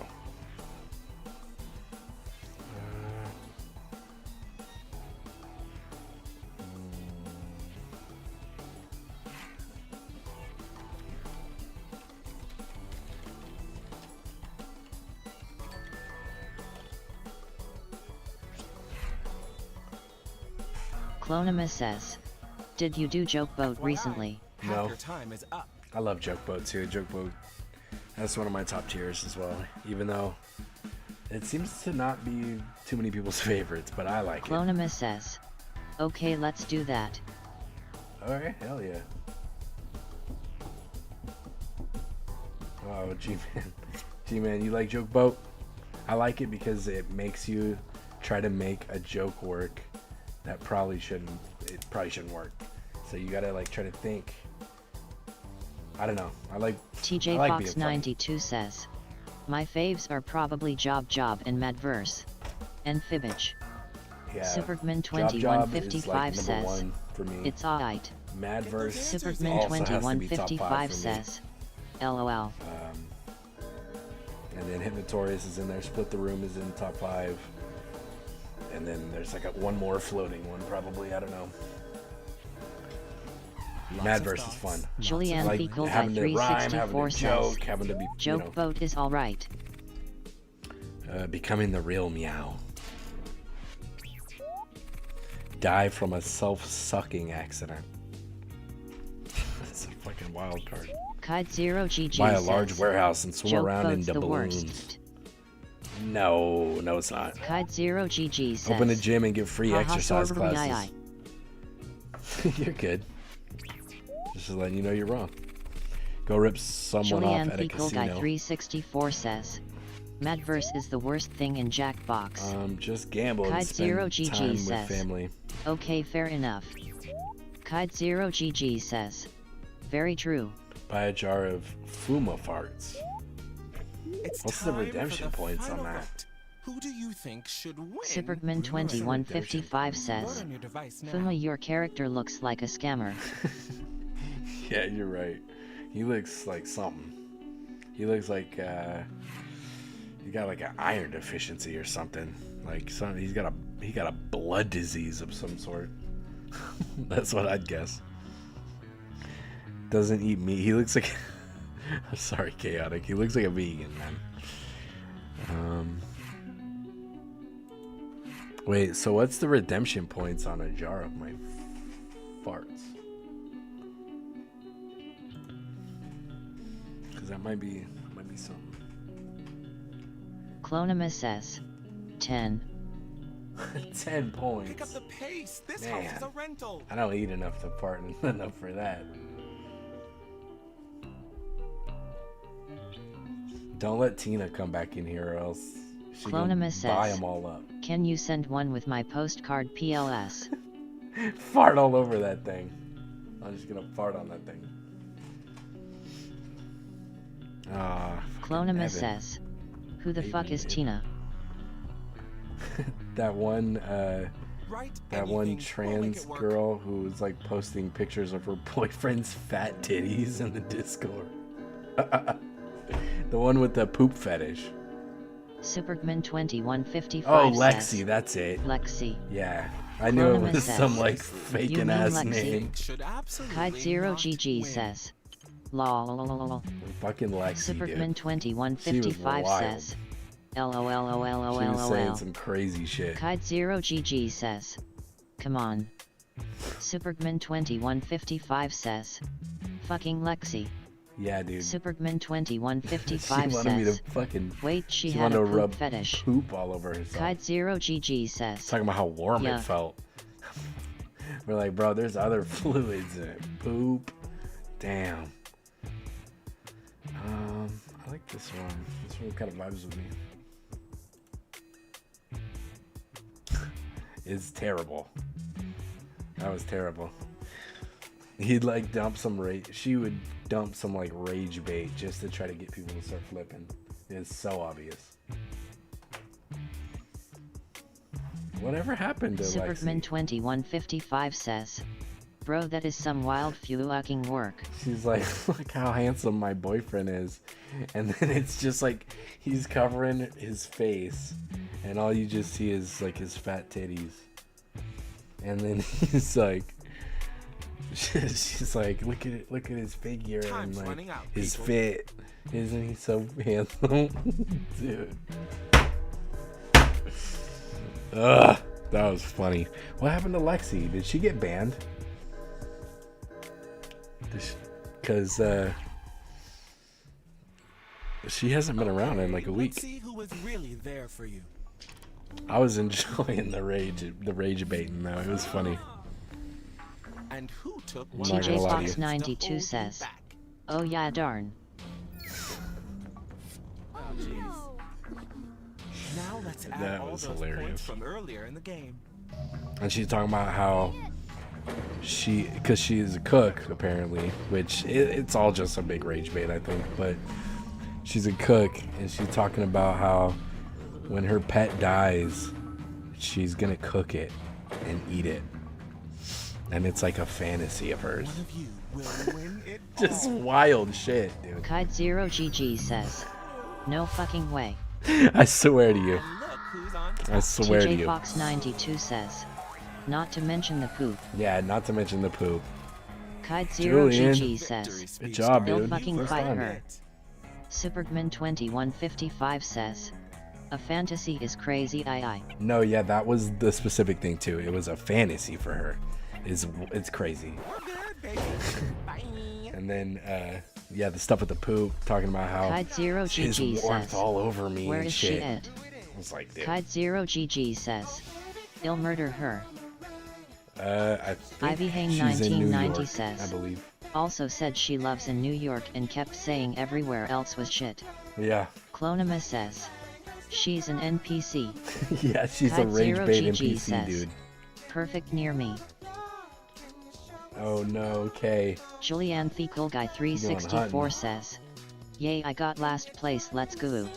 Clonima says, did you do Joke Boat recently? No. Your time is up. I love Joke Boat too. Joke Boat, that's one of my top tiers as well. Even though it seems to not be too many people's favorites, but I like it. Clonima says, okay, let's do that. Alright, hell yeah. Oh, G-Man. G-Man, you like Joke Boat? I like it because it makes you try to make a joke work that probably shouldn't work. So you gotta like try to think. I don't know. I like TJ I like Fox being funny. 92 says, my faves are probably Job and Madverse. And Fibbage. Yeah. Superman Job 2155 is, like, says, number 1 for me. it's alright. Madverse Superman also has to be top 5 2155 for me. says, LOL. And then Hypnotorious is in there. Split the Room is in top 5. And then there's like one more floating one, probably. I don't know. Madverse is fun. Julianne Like Fecal by having to rhyme, 364 having to says, joke, having to be, joke boat is alright. Becoming the real meow. Die from a self-sucking accident. That's a fucking wild card. Kide Zero GG Buy a says, large warehouse and swim joke around in boat's the doubloons. worst. No, it's not. Kide Zero GG says, Open a gym and get free "Ha ha, exercise sorry, classes. You're good. Just letting you know you're wrong. Go rip someone Julianne off at a Fecal Guy casino. 364 says, Madverse is the worst thing in Jackbox. Just gamble and Kide Zero spend GG time with says, family. okay, fair enough. Kide Zero GG says, very true. Buy a jar of Fuma farts. What's the time redemption for the points on final that? vote. Who do you think should win? Superman 2155 says, Vote on your device now. Fuma, your character looks like a scammer. Yeah, you're right. He looks like something. He looks like he got like an iron deficiency or something. Like he got a blood disease of some sort. That's what I'd guess. Doesn't eat meat. He looks like I'm sorry, chaotic. He looks like a vegan, man. Wait, so what's the redemption points on a jar of my farts? Because that might be something. Clonimus says, 10. 10 points. Pick up the pace. This Man, house is a rental. I don't eat enough to fart enough for that. Don't let Tina come back in here or else she can Clonimus buy says, them all up. can you send one with my postcard PLS? Fart all over that thing. I'm just gonna fart on that thing. Clonimus Evan. says, who the Hate fuck me, is dude. Tina? That one trans girl who was like posting pictures of her boyfriend's fat titties in the Discord. The one with the poop fetish. Superman 2155 Oh, says, Lexi, that's it. Lexi. Yeah, I knew it Clonimus was says, some like you faking mean ass Lexi? name. Kide Zero GG says, lol. Fucking Lexi, Superman dude. 2155 wild. says, She was saying LOL. some crazy shit. Kide Zero GG says, come on. Superman 2155 says, fucking Lexi. Yeah, dude. Superman She 2155 wanted me to says, fucking. wait, she She had wanted a to poop rub fetish. poop all over herself. Kide Zero GG says, Talking about how warm yeah. it felt. We're like, bro, there's other fluids in it. Poop. Damn. I like this one. This one kind of vibes with me. It's terrible. That was terrible. He'd like dump some rage. She would dump some like rage bait just to try to get people to start flipping. It's so obvious. Whatever happened to Superman Lexi? 2155 says, bro, that is some wild fucking work. She's like, look how handsome my boyfriend is. And then it's just like he's covering his face and all you just see is like his fat titties. And then he's like, she's like, look at his figure and like his fit. Isn't he so handsome? Dude. Ugh, that was funny. What happened to Lexi? Did she get banned? Because she hasn't been around in like a week. Let's see who was really there for you. I was enjoying the rage baiting though. It was funny. And who took TJBox 92 says, oh yeah, darn. Now let's add That all was those hilarious. points from earlier in the game. And she's talking about how because she is a cook apparently, which it's all just a big rage bait I think, but she's a cook and she's talking about how when her pet dies, she's gonna cook it and eat it. And it's like a fantasy of hers. One of you will win it Just wild shit, dude. Kide Zero GG says, no fucking way. I swear to you. I swear to you. TJBox 92 says, not to mention the poop. Yeah, not to mention the poop. Kide0GG says, Good job, "They'll dude. fucking First fight time. her." Supergman2155 says, "A fantasy is crazy, I." No, yeah, that was the specific thing too. It was a fantasy for her. It's crazy. And then, yeah, the stuff with the poop, talking about how his Kide0GG warmth says, all over me "Where and is shit. she at?" I was like, dude. Kide0GG says, "I'll murder her." I Ivy think Hang she's in New 1990 York, says, I believe. "Also said she loves in New York and kept saying everywhere else was shit." Yeah. Clonima says, "She's an NPC." Yeah, she's a rage bait Kide0GG NPC, says, dude. "Perfect near me." Oh no, okay. Julianne Fecal Guy 364 hunting. says, "Yay, I got last place, let's go."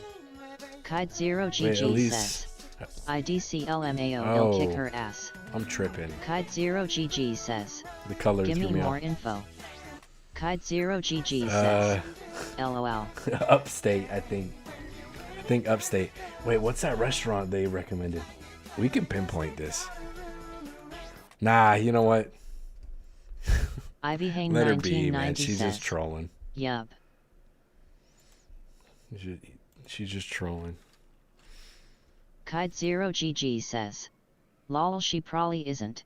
Kide0GG Wait, at least- says, "IDCLMAO, Oh, will kick her ass." I'm tripping. Kide0GG says, The colors "Give me threw me more off. info." Kide0GG says, "LOL." Upstate, I think. I think Upstate. Wait, what's that restaurant they recommended? We can pinpoint this. Nah, you know what? Ivy Hang Let her 1990 be, man. She's says, just trolling. "Yup." She's just trolling. Kide0GG says, "Lol, she probably isn't."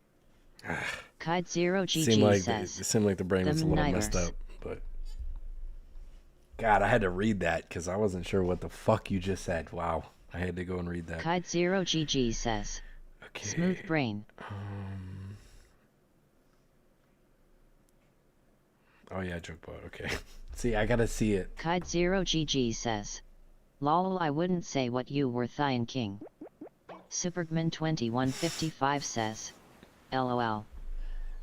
Kide0GG It says, seemed like the brain was a "Them little messed nivers." up, but God, I had to read that because I wasn't sure what the fuck you just said. Wow, I had to go and read that. Kide0GG says, "Smooth brain." Oh yeah, Jokebot. Okay. See, I gotta see it. Kide0GG says, "Lol, I wouldn't say what you were thyin' king." Supergman2155 says, "LOL."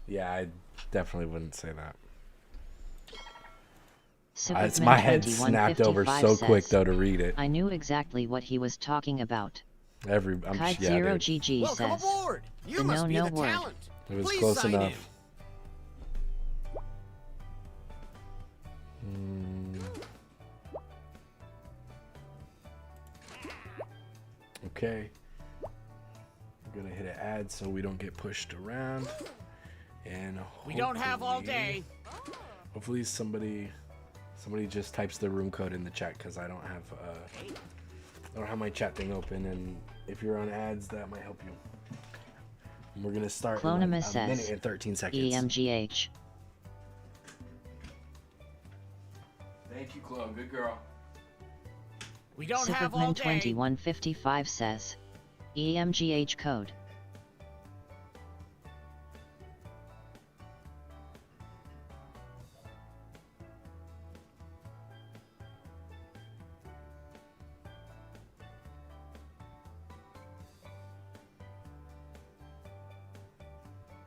Yeah, I definitely wouldn't say that. Supergman My head snapped over so quick says, though to read it. "I knew exactly what he was talking about." I'm Kide0GG says, You must be no the word." talent. It was Please close sign enough. Okay. I'm gonna hit an ad so we don't get pushed around. And We don't have all day. Hopefully somebody just types the room code in the chat because I don't have my chat thing open, and if you're on ads that might help you. And we're gonna start in Clonima like a says, minute and 13 seconds. "EMGH." Thank you, Chloe. Good girl. We don't have all day. Supergman2155 says, "EMGH code."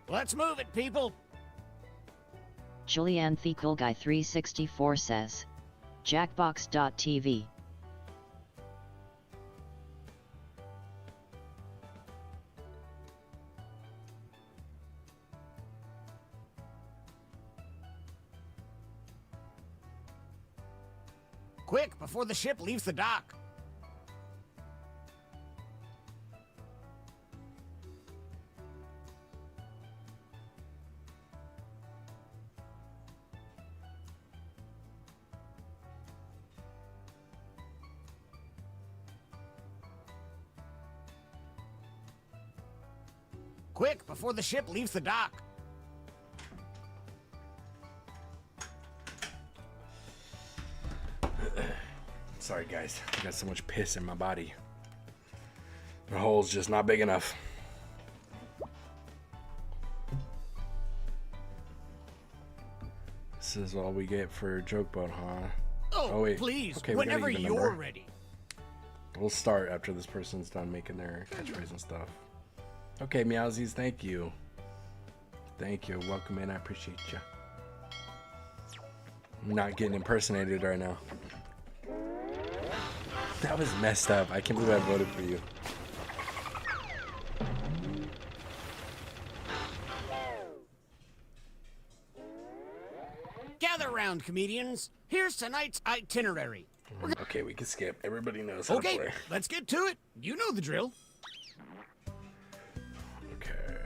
Let's move it, people. Julianne Fecal Guy 364 says, "Jackbox.tv." Quick, before the ship leaves the dock. Quick, before the ship leaves the dock. Sorry guys, I got so much piss in my body. The hole's just not big enough. This is all we get for Jokebot, huh? Oh, wait. please, Okay, we got an whenever even you're number. ready. We'll start after this person's done making their catchphrase and stuff. Okay, Meowsies, thank you. Thank you. Welcome in. I appreciate you. I'm not getting impersonated right now. That was messed up. I can't believe I voted for you. Gather round, comedians. Here's tonight's itinerary. Okay, we can skip. Everybody knows how Okay, to play. let's get to it. You know the drill. Okay.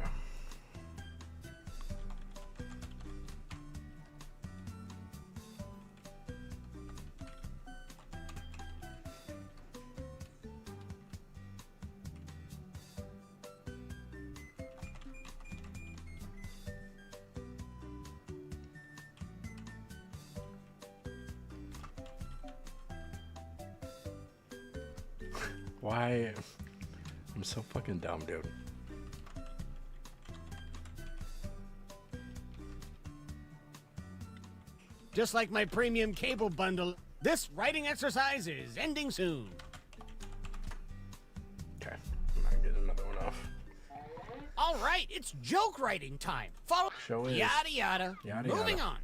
Why? I'm so fucking dumb, dude. Just like my premium cable bundle, this writing exercise is ending soon. Okay, I'm not getting another one off. All right, it's joke writing time. Follow. Show is. Yada yada. Yada Moving yada. on.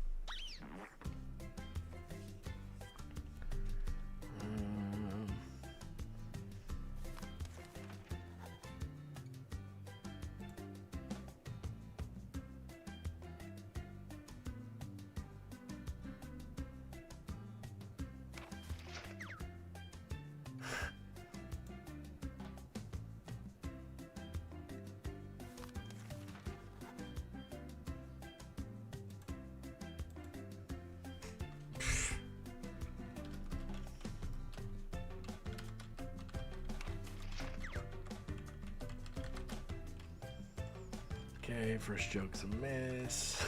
Okay, first joke's a miss.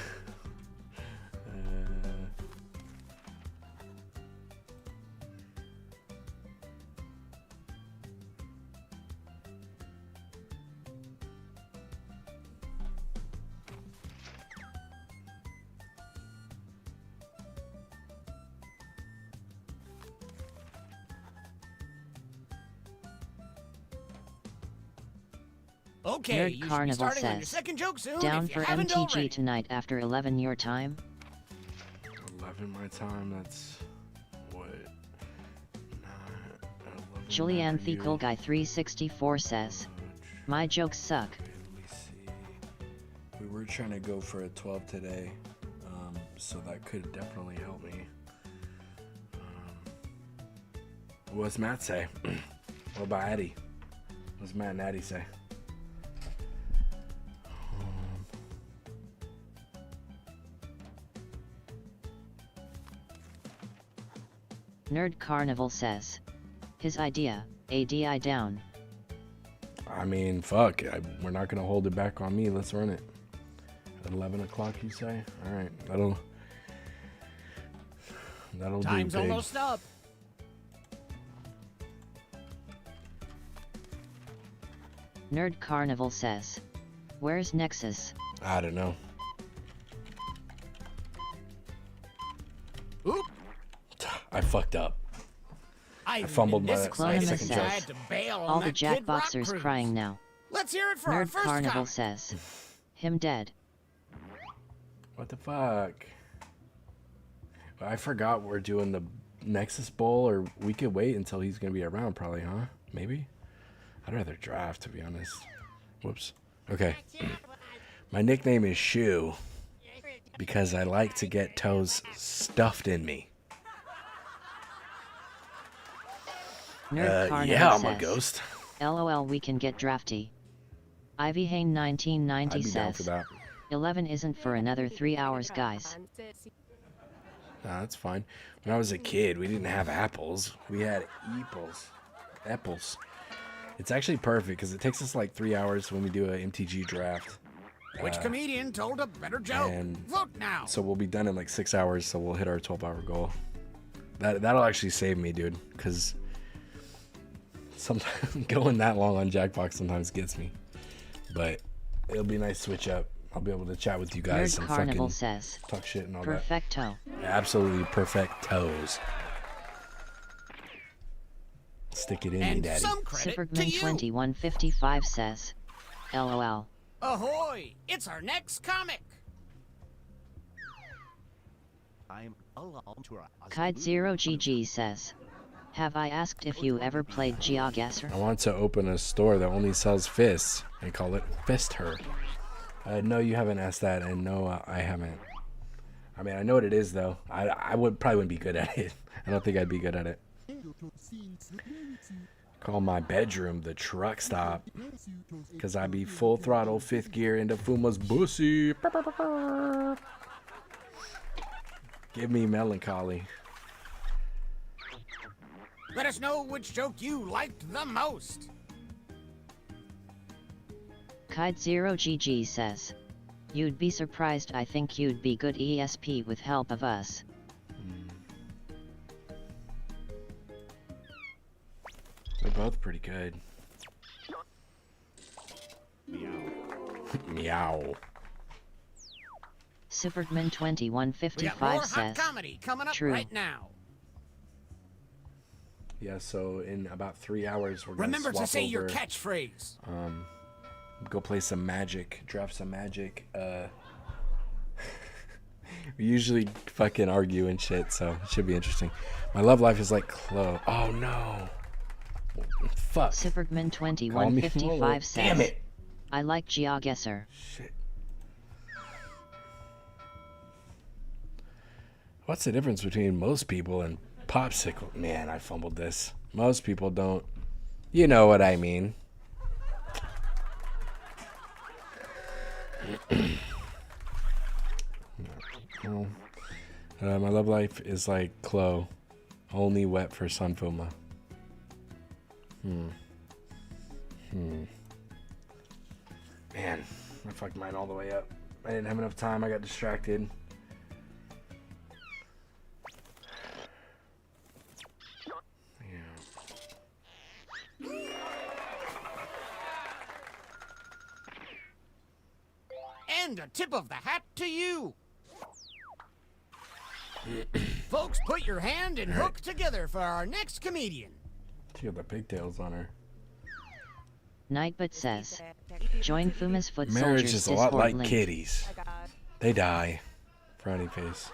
Okay, Nerd you should be Carnival starting on your says, second joke soon. down if you for haven't MTG already. tonight after 11 your time. 11 my time, that's what? 11 Julianne after you. Cool Guy 364 says, my jokes suck. We were trying to go for a 12 today, so that could definitely help me. What's Matt say? What about Addie? What's Matt and Addie say? Nerd Carnival says, his idea, ADI down. I mean, fuck. We're not gonna hold it back on me. Let's run it. At 11 o'clock, you say? All right, that'll Time's do big. almost up. Nerd Carnival says, where's Nexus? I don't know. Oop. I fucked up. I fumbled my Clonimus second says, joke. all the Jackboxers crying now. Let's hear it for our Nerd first Carnival comic. says, him dead. What the fuck? I forgot we're doing the Nexus Bowl, or we could wait until he's gonna be around, probably, huh? Maybe? I'd rather draft, to be honest. Whoops. Okay. My nickname is Shoe because I like to get toes stuffed in me. Nerd Carnival yeah, I'm says, a ghost. LOL, we can get drafty. Ivy Hain 1990 I'd be down says, for that. 11 isn't for another 3 hours, guys. Nah, that's fine. When I was a kid, we didn't have apples. We had apples. It's actually perfect because it takes us like 3 hours when we do an MTG draft. Which comedian told a better joke? and Vote now. So we'll be done in like 6 hours, so we'll hit our 12-hour goal. That'll actually save me, dude, because sometimes going that long on Jackbox sometimes gets me. But it'll be a nice switch up. I'll be able to chat with you guys Nerd and Carnival fucking says, talk shit and all perfecto. that. Absolutely perfect toes. Stick it in me, daddy. Superman 2155 says, LOL. Ahoy! It's our next comic. I'm alone to Kide0GG says, have I asked if you ever played GeoGuessr? I want to open a store that only sells fists and call it Fist Her. No, you haven't asked that, and no, I haven't. I mean, I know what it is, though. I probably wouldn't be good at it. I don't think I'd be good at it. Call my bedroom the truck stop, because I be full throttle, 5th gear into Fuma's bussy. Give me melancholy. Let us know which joke you liked the most. Kide0GG says, you'd be surprised, I think you'd be good ESP with help of us. both pretty good. Meow. Superman We got more 2155 hot says, comedy coming up true. right now. Yeah, so in about 3 hours, we're gonna Remember swap to say your over, catchphrase. Go play some Magic, draft some Magic. We usually fucking argue and shit, so it should be interesting. My love life is like Chloe. Oh no. Fuck. Superman Call me 2155 says, Damn it. I like GeoGuessr. Shit. What's the difference between most people and popsicle? Man, I fumbled this. Most people don't. You know what I mean. No. My love life is like Chloe. Only wet for Sunfuma. Man, I fucked mine all the way up. I didn't have enough time. I got distracted. And a tip of the hat to you. Folks, put your hand and hook together for our next comedian. She got the pigtails on her. Nightbot says, join Fuma's foot Marriage soldiers is a lot Discord like link. kitties. They die. Frowny face.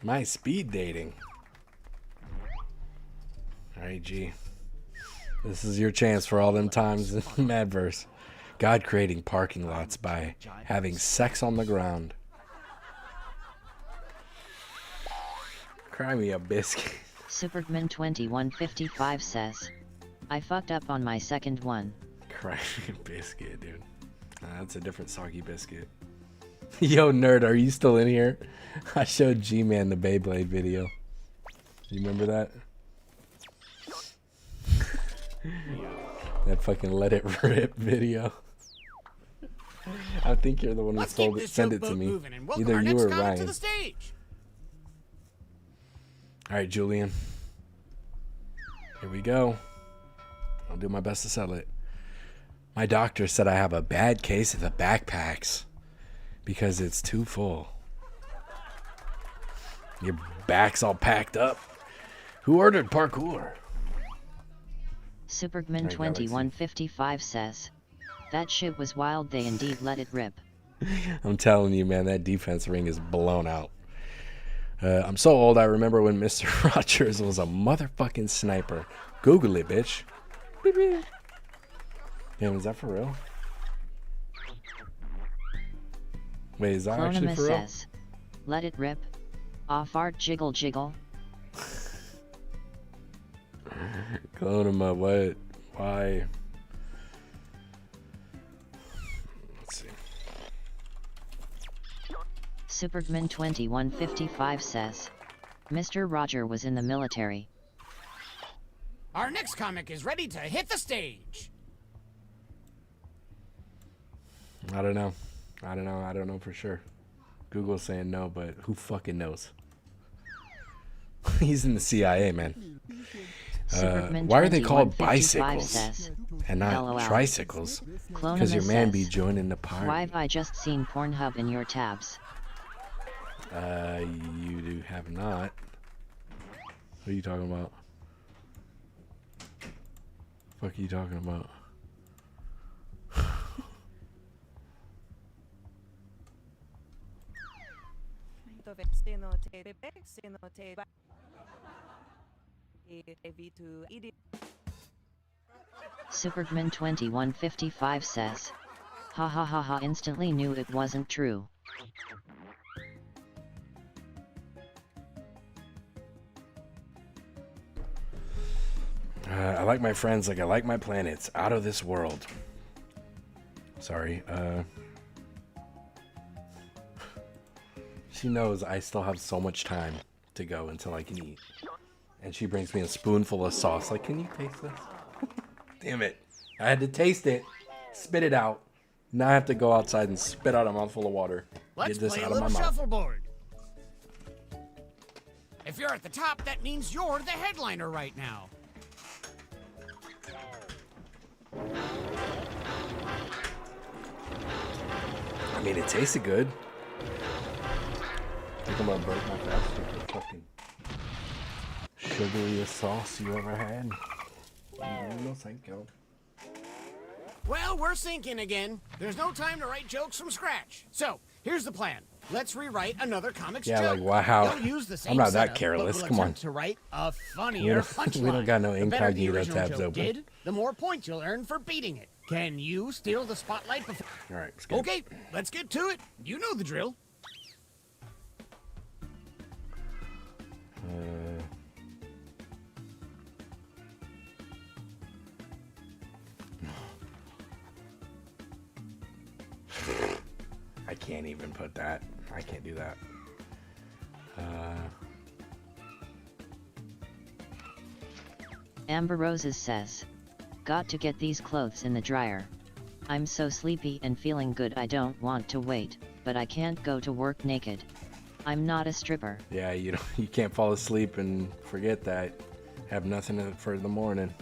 My speed dating. Alright, G. This is your chance for all them times in Madverse. God creating parking lots by having sex on the ground. Cry me a biscuit. Superman 2155 says, I fucked up on my second one. Cry me a biscuit, dude. That's a different soggy biscuit. Yo, nerd, are you still in here? I showed G-Man the Beyblade video. You remember that? That fucking Let It Rip video. I think you're the one who sold it. Send it to me. Either you or Ryan. To the stage. All right, Julian. Here we go. I'll do my best to settle it. My doctor said I have a bad case of the backpacks because it's too full. Your back's all packed up. Who ordered parkour? Superman 2155 says, that shit was wild, they indeed let it rip. I'm telling you, man, that defense ring is blown out. I'm so old, I remember when Mr. Rogers was a motherfucking sniper. Google it, bitch. Beep, beep. Damn, is that for real? Wait, is that actually Clonimus for real? says, let it rip. Off art jiggle jiggle. Clonima, what? Why? Let's see. Superman 2155 says, Mr. Roger was in the military. Our next comic is ready to hit the stage. I don't know. I don't know for sure. Google's saying no, but who fucking knows? He's in the CIA, man. Why are they called bicycles and not LOL. tricycles? Clonimus Because your man says, be joining the party. why have I just seen Pornhub in your tabs? You do have not. What are you talking about? What are you talking about? Superman 2155 says, ha ha ha ha, instantly knew it wasn't true. I like my friends like I like my planets. Out of this world. Sorry. She knows I still have so much time to go until I can eat. And she brings me a spoonful of sauce. Like, can you taste this? Damn it. I had to taste it. Spit it out. Now I have to go outside and spit out a mouthful of water. Let's Get this play out a of my little mouth. shuffleboard. If you're at the top, that means you're the headliner right now. I mean, it tasted good. I think I'm gonna break my fast with the fucking sugariest sauce you ever had. No, thank you. Well, we're sinking again. There's no time to write jokes from scratch. So, here's the plan. Let's rewrite another comic's Yeah, joke. like, wow. We'll use the same I'm not that setup, careless. but we'll Come on. attempt to write a funnier punchline. We don't got no The better the incognito original tabs joke open. did, the more points you'll earn for beating it. Can you steal the spotlight before... All right, let's go. Okay, let's get to it. You know the drill. I can't even put that. I can't do that. Amber Roses says, got to get these clothes in the dryer. I'm so sleepy and feeling good I don't want to wait, but I can't go to work naked. I'm not a stripper. Yeah, you can't fall asleep and forget that. Have nothing for the morning.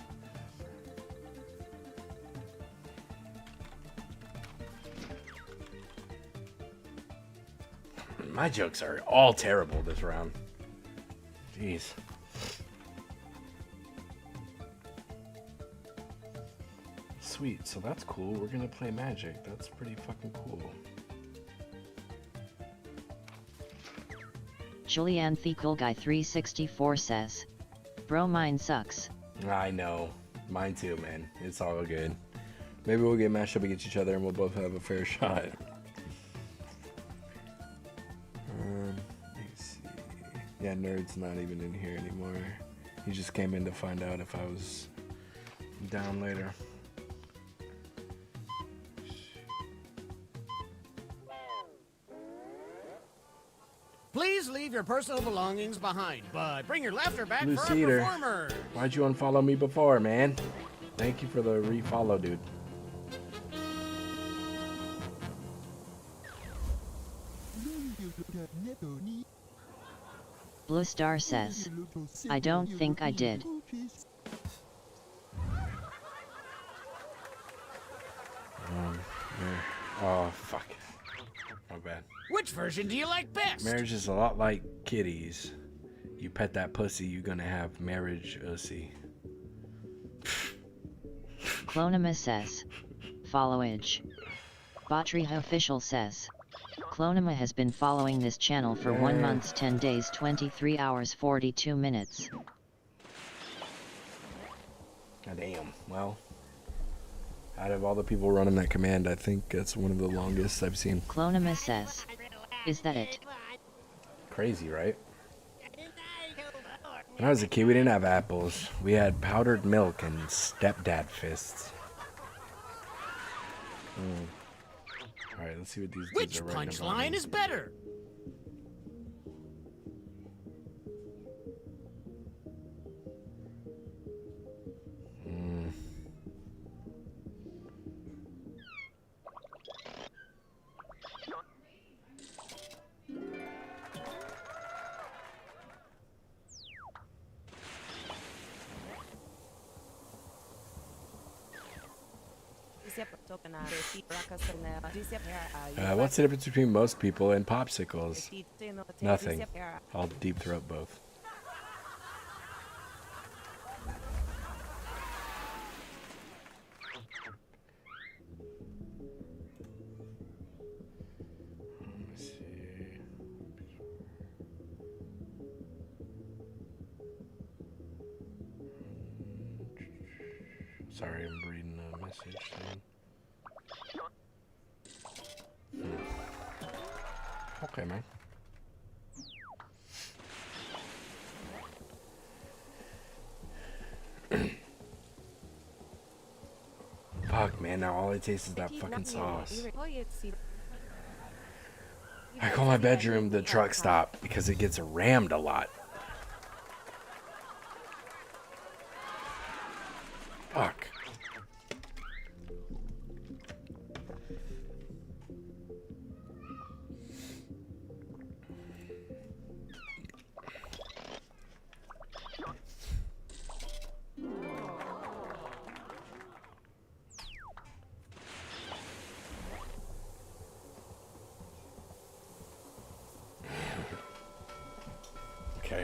My jokes are all terrible this round. Jeez. Sweet, so that's cool. We're gonna play Magic. That's pretty fucking cool. Julianthe Cool Guy 364 says, bro, mine sucks. I know. Mine too, man. It's all good. Maybe we'll get matched up against each other and we'll both have a fair shot. Let's see. Yeah, Nerd's not even in here anymore. He just came in to find out if I was down later. Please leave your personal belongings behind, but bring your laughter back Blue for our Cedar, performers. why'd you unfollow me before, man? Thank you for the refollow, dude. Blue Star says, I don't think I did. Oh, fuck. My bad. Which version do you like best? Marriage is a lot like kitties. You pet that pussy, you're gonna have marriage ussy. Clonima says, followage. Batriha Official says, Clonima has been following this channel for 1 month, 10 days, 23 hours, 42 minutes. God damn. Well, out of all the people running that command, I think that's one of the longest I've seen. Clonima says, is that it? Crazy, right? When I was a kid, we didn't have apples. We had powdered milk and stepdad fists. Alright, let's see what these Which dudes are writing about punchline me. is better? What's the difference between most people and popsicles? Nothing. I'll deep throat both. Let's see. Sorry, I'm reading a message thing. Okay, man. Fuck, man, now all it tastes is that fucking sauce. I call my bedroom the truck stop because it gets rammed a lot. Fuck.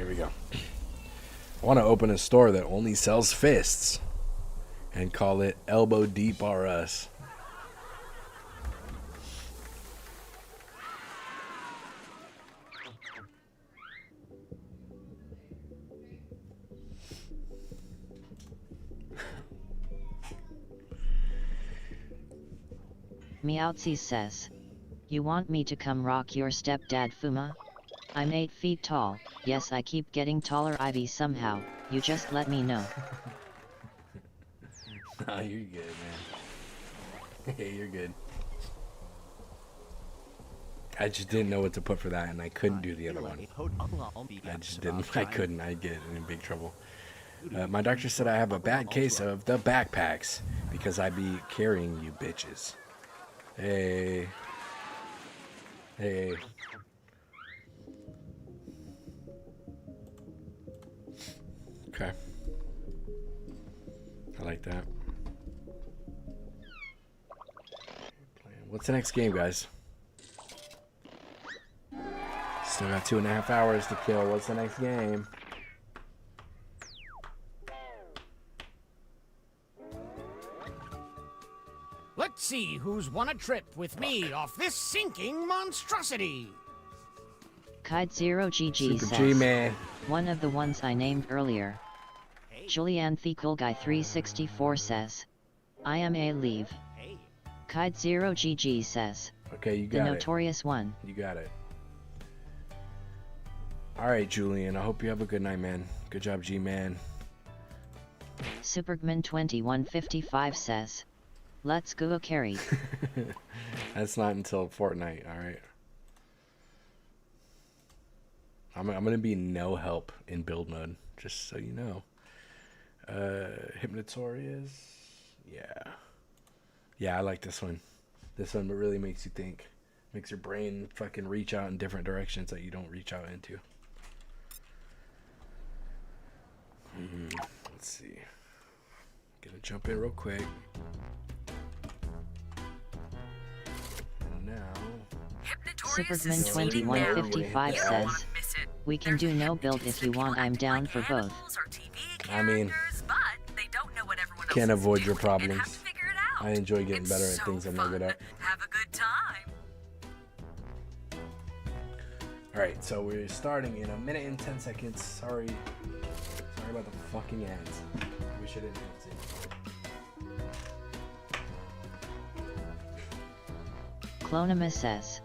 here we go. I want to open a store that only sells fists and call it Elbow Deep R Us. Meowtzy says, "You want me to come rock your stepdad Fuma? I'm 8 feet tall. Yes, I keep getting taller Ivy somehow. You just let me know." Nah, you're good, man. Hey, you're good. I just didn't know what to put for that, and I couldn't do the other one. I just didn't. I couldn't. I'd get in big trouble. My doctor said I have a bad case of the backpacks because I be carrying you bitches. Hey. Hey. Okay. I like that. What's the next game, guys? Still got 2.5 hours to kill. What's the next game? Let's see who's won a trip with me off this sinking monstrosity. Kite0GG Super says, G-Man. one of the ones I named earlier. Julianne Cool Guy 364 says, I am a leave. Kite0GG says, okay, you the got it. notorious one. You got it. All right, Julian. I hope you have a good night, man. Good job, G-Man. Supergman2155 says, let's go carry. That's not until Fortnite, all right? I'm gonna be no help in build mode, just so you know. Hypnotorious, yeah, I like this one. This one really makes you think, makes your brain fucking reach out in different directions that you don't reach out into. Let's see. Gonna jump in real quick. And now, Supergman2155 says, we can do no build if you want. I'm down for both. I mean, can't avoid your problems. I enjoy getting better at things I'm not good at. Have a good time. Alright, so we're starting in 1 minute and 10 seconds. Sorry about the fucking ads. We should enhance it. Clonima says,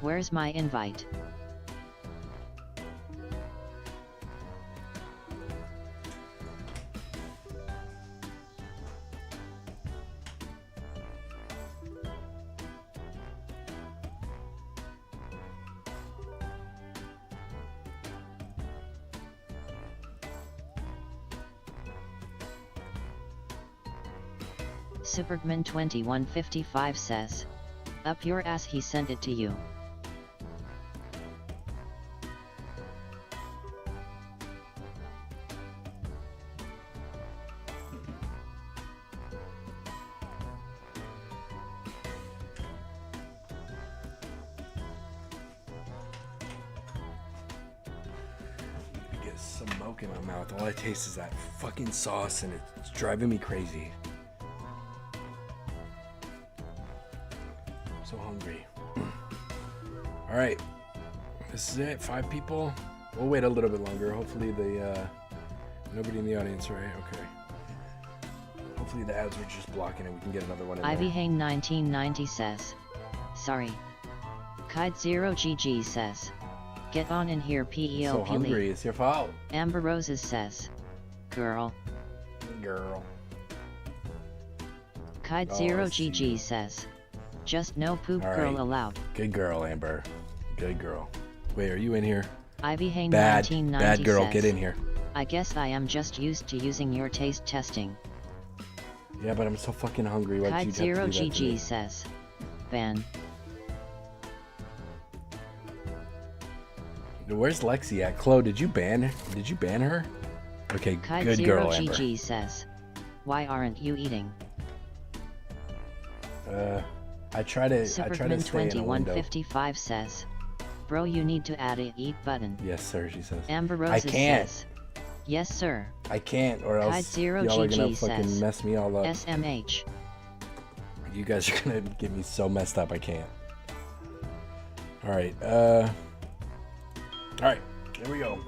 where's my invite? Supergman2155 says, up your ass, he sent it to you. I get smoke in my mouth. All I taste is that fucking sauce, and it's driving me crazy. So hungry. All right, this is it. 5 people. We'll wait a little bit longer. Hopefully nobody in the audience, right? Okay. Hopefully the ads were just blocking it. We can get another one in Ivy there. Hane 1990 says, sorry. Kite0GG says, get on in here, PEO. So hungry. It's your fault. Amber Roses says, girl. Kite0GG says, just no poop All girl right. allowed. Good girl, Amber. Good girl. Wait, are you in here? Ivy Hane Bad 1990 girl, says, get in here. I guess I am just used to using your taste testing. Yeah, but I'm so fucking hungry. Why'd you have to do that to me? Kite0GG says, ban. Where's Lexi at? Chloe, did you ban her? Okay, good girl, Amber. Kite0GG says, why aren't you eating? I try to stay in a window. Supergman2155 says, Bro, you need to add a eat button. Yes, sir, she says. Amber I Roses can't. says. Yes, sir. I can't, or else y'all are gonna fucking mess me all up. SMH. You guys are gonna get me so messed up, I can't. Alright, alright, here we go.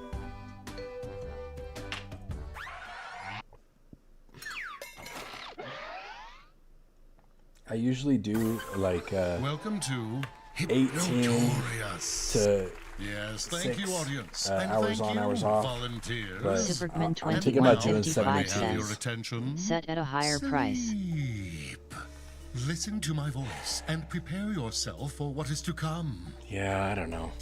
I usually do like Welcome to 18 Hypnotorious. to Yes, thank 6 you, audience. hours on, hours off. Volunteers. But Superman I'm thinking about doing 2155 72. says. Set at a higher price. Listen to my voice and prepare yourself for what is to come. Yeah, I don't know.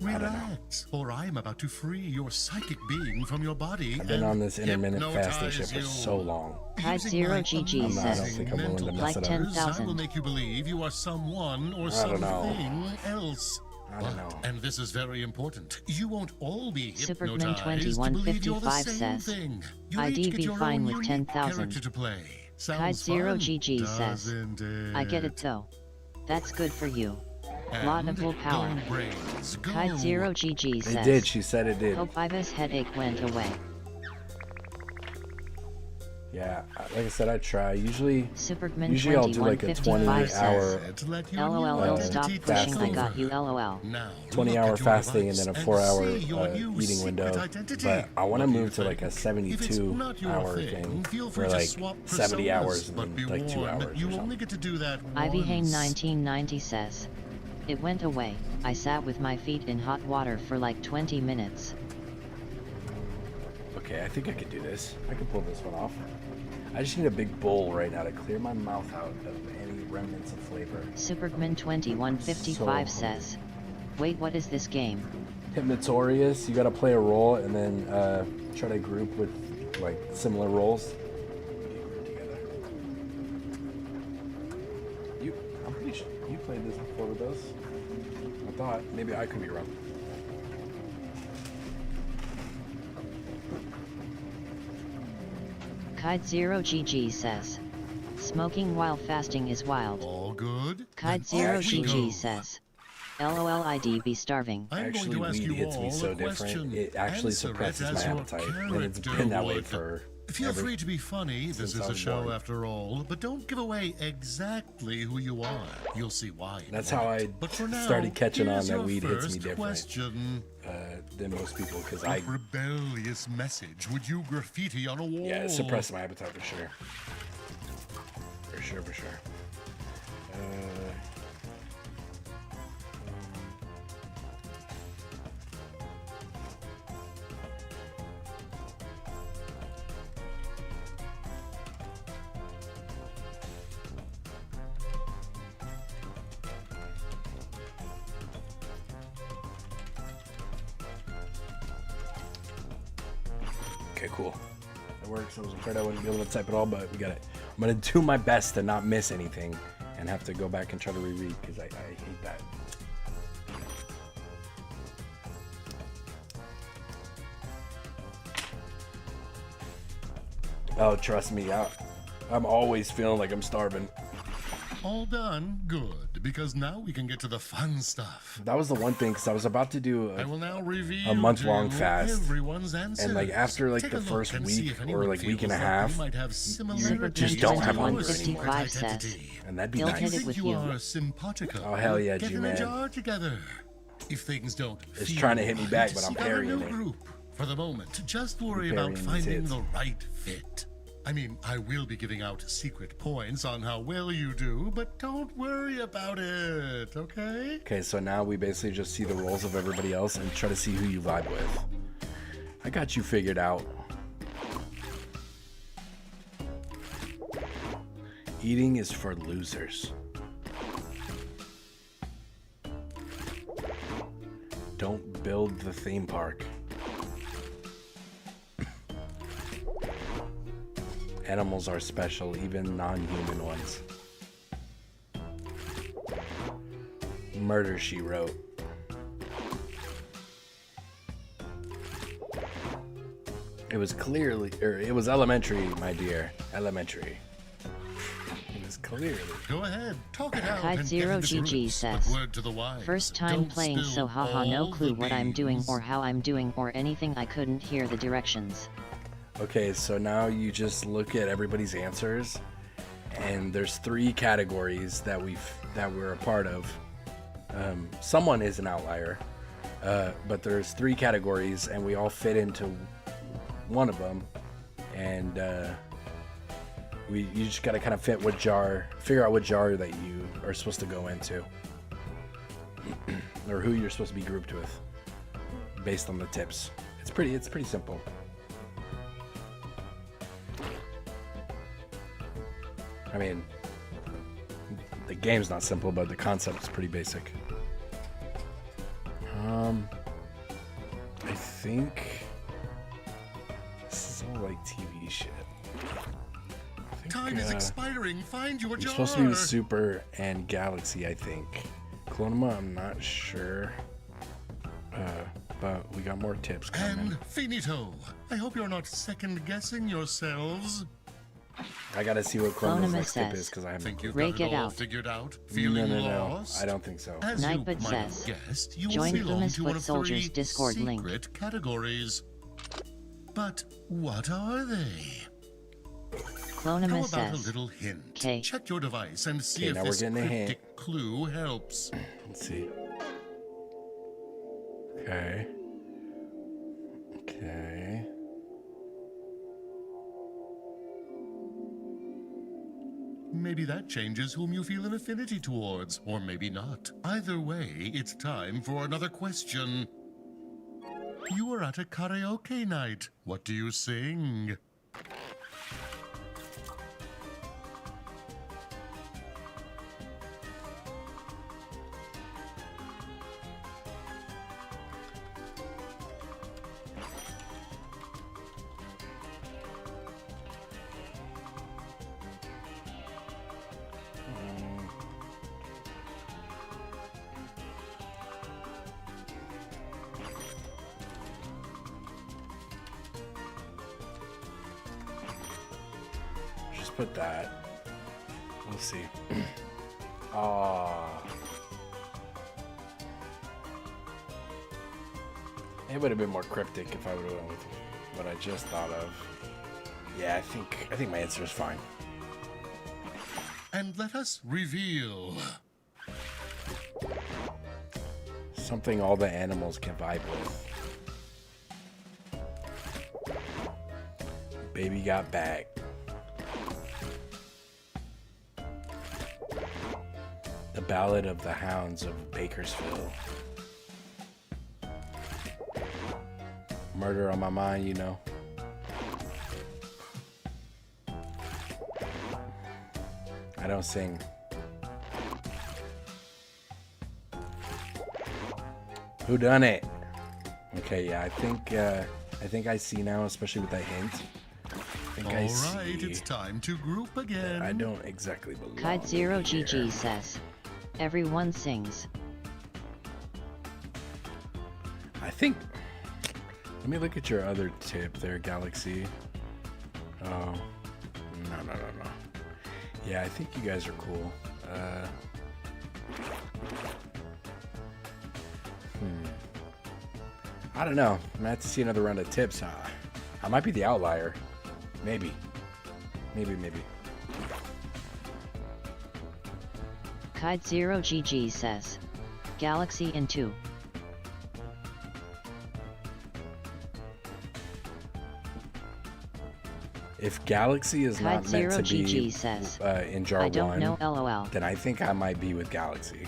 Relax, or I'm about to free your psychic being from your body. I've been and on this intermittent fasting shit hypnotize for you. so long. Tide Zero GG I don't says. think I'm willing to mess Like it up. 10,000. I will make you believe you are someone or I don't know. something else. I don't know. And this is very important. You won't all be Superman hypnotized to believe you're the 2155 same says. thing. You I'd each get be your fine own with unique 10,000. character to play. Tide Sounds Zero fun, GG says. doesn't it? I get it though. That's good for you. Laudable power. Go Braves, go. Tide Zero GG says. It did, she said it did. Hope Iva's headache went away. Yeah, like I said, I try. Usually Superman I'll do like a 2155 20-hour says. LOL, don't stop pushing. I fasting. got you. LOL. 20-hour fasting and then a 4-hour eating window. But I want to move to like a 72-hour thing for like 70 hours and then like 2 hours. You only get to do that Ivy Hain once. 1990 says. It went away. I sat with my feet in hot water for like 20 minutes. Okay, I think I could do this. I can pull this one off. I just need a big bowl right now to clear my mouth out of any remnants of flavor. Superman 2155 says. Wait, what is this game? Hypnotorious. You gotta play a role and then try to group with like similar roles. I'm pretty sure you played this before with us. I thought maybe I could be wrong. Kide Zero GG says. Smoking while fasting is wild. All good? Kide Zero GG says. LOL, I'd be starving. Actually, weed hits me so different. It actually suppresses my appetite, and it's been that way for. Feel free to be funny. This is a show born. after all, but don't give away exactly who you are. You'll see why. That's how I But for now, started catching on here's that your weed hits me first different question. than most people because What I. rebellious message would you graffiti on a wall? Yeah, it suppressed my appetite for sure. For sure, for sure. Okay, cool. That works. I was afraid I wouldn't be able to type it all, but we got it. I'm gonna do my best to not miss anything and have to go back and try to reread because I hate that. Oh, trust me, I'm always feeling like I'm starving. All done? Good, because now we can get to the fun stuff. That was the one thing, because I was about to do I will now reveal a month-long to fast, everyone's answers. and like after like Take the a look first and see week if or anyone like week and a feels like half, we might have you similarities just don't have in hunger your anymore. identity. And that'd be Don't nice. you think you are simpatico? Oh, hell yeah, Get in G-Man. a jar together. If things don't It's feel trying to hit me back, right, but I'm seek out a parrying new it. group. For the moment, just worry I'm about parrying finding these the right fit. I mean, I will be giving out secret points on how well you do, but don't worry about it, okay? Okay, so now we basically just see the roles of everybody else and try to see who you vibe with. I got you figured out. Eating is for losers. Don't build the theme park. Animals are special, even non-human ones. Murder, She Wrote. It was elementary, my dear. Elementary. It was Clearly. Go ahead, talk it out. Kite and Zero get into GG groups, says, but word to the wise. first time Don't playing, so spill haha, no all clue the what I'm doing beans. or how I'm doing or anything. I couldn't hear the directions. Okay, so now you just look at everybody's answers, and there's 3 categories that we're a part of. Someone is an outlier, but there's 3 categories, and we all fit into one of them, and you just gotta kind of fit what jar, figure out what jar that you are supposed to go into, or who you're supposed to be grouped with, based on the tips. It's pretty simple. I mean, the game's not simple, but the concept is pretty basic. I think this is all like TV shit. Time is expiring. Find your You're jar. supposed to be with Super and Galaxy, I think. Clonema, I'm not sure. But we got more tips coming. And finito. I hope you're not second guessing yourselves. I gotta see what Clonema's next tip is because I haven't. Think you've Rake got it it all out. figured out? Feeling No. lost? I don't think so. As you Nightbot might have says, guessed, you join belong Famous to one Foot of Soldiers 3 Discord link. secret categories. But what are they? Clonema How about says, a little hint? K. Check your device and see Okay, if now we're this getting a hint. cryptic clue helps. Let's see. Okay. Maybe that changes whom you feel an affinity towards, or maybe not. Either way, it's time for another question. You are at a karaoke night. What do you sing? Just put that. We'll see. Aww. It would have been more cryptic if I would have went with what I just thought of. Yeah, I think my answer is fine. And let us reveal. Something all the animals can vibe with. Baby got back. The Ballad of the Hounds of Bakersfield. Murder on my mind, you know. I don't sing. Who done it? Okay, yeah, I think I see now, especially with that hint. I think I see. All right, it's time to group again. I don't exactly belong. Kite Zero here. GG says, everyone sings. I think. Let me look at your other tip there, Galaxy. Oh, no. Yeah, I think you guys are cool. I don't know. I'm gonna have to see another round of tips. I might be the outlier. Maybe. Kite Zero GG says, Galaxy in 2. If Galaxy is not Kite meant Zero to be GG says, in jar I don't 1, know LOL. then I think I might be with Galaxy.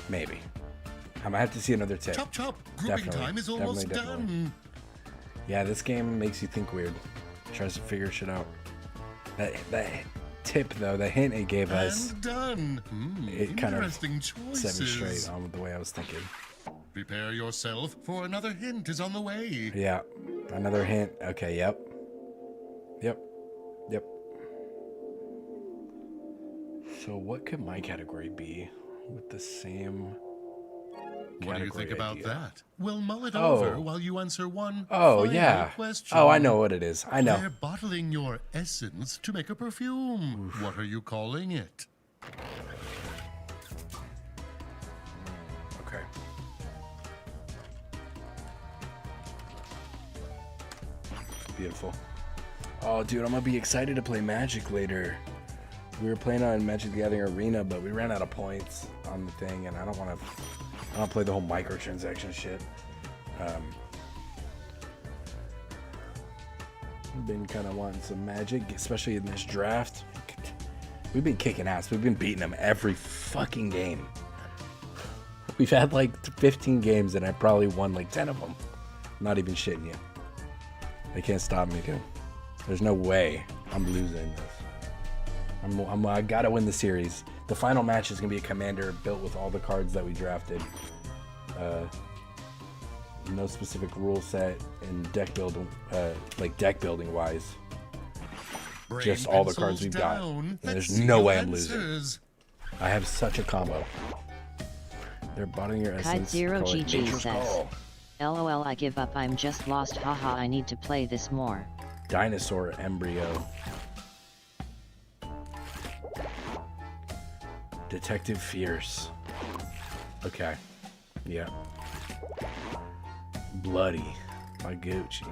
Maybe. I might have to see another tip. Chop. Grouping time is almost done. Yeah, this game makes you think weird. Tries to figure shit out. That tip though, the hint it gave us, And done. it kind of Interesting set me choices. straight on with the way I was thinking. Prepare yourself, for another hint is on the way. Yeah, another hint. Okay, yep. So what could my category be with the same What do you think about idea. that? We'll mull it Oh. over while you answer one Oh, final yeah. question. Oh, I know what it is. I know. They're bottling your essence to make a perfume. Oof. What are you calling it? Okay. Beautiful. Oh, dude, I'm gonna be excited to play Magic later. We were playing on Magic the Gathering Arena, but we ran out of points on the thing, and I don't play the whole microtransaction shit. I've been kind of wanting some Magic, especially in this draft. We've been kicking ass. We've been beating them every fucking game. We've had like 15 games, and I probably won like 10 of them. Not even shitting you. They can't stop me, dude. There's no way I'm losing this. I gotta win the series. The final match is gonna be a commander built with all the cards that we drafted. No specific rule set and deck building, like deck building wise. Just all the cards we've got. And there's no way I'm losing. I have such a combo. They're bottling your essence. Kite0 call it GG Nature's says, Call. LOL, I give up, I'm just lost, haha, I need to play this more. Dinosaur embryo. Detective Fierce. Okay. Yeah. Bloody by Gucci.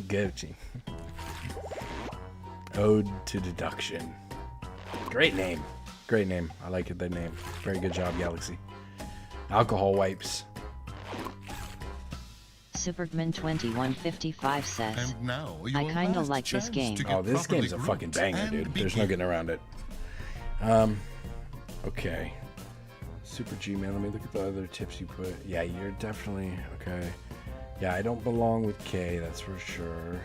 Gucci. Ode to Deduction. Great name. Great name. I like it, that name. Very good job, Galaxy. Alcohol Wipes. Supergman2155 says, And now I kinda like this game. Oh, this game's a fucking banger, dude. There's no getting around it. Okay. Super G-Man, let me look at the other tips you put. Yeah, you're definitely, okay. Yeah, I don't belong with K, that's for sure.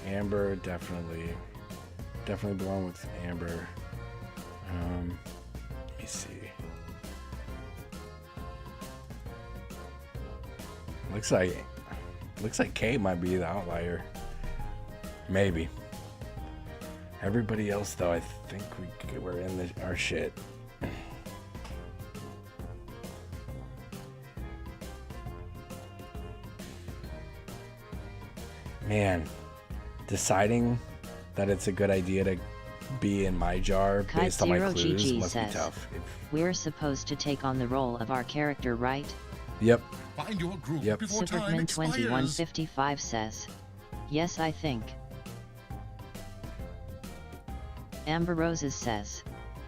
Amber, definitely belong with Amber. Let me see. Looks like K might be the outlier. Maybe. Everybody else, though, I think we're in our shit. Man, deciding that it's a good idea to be in my jar based on my clues Kite0GG must be says, tough. we're supposed to take on the role of our character, right? Yep. Find your group Yep. before time expires. Supergman2155 says, yes, I think. Amber Roses says,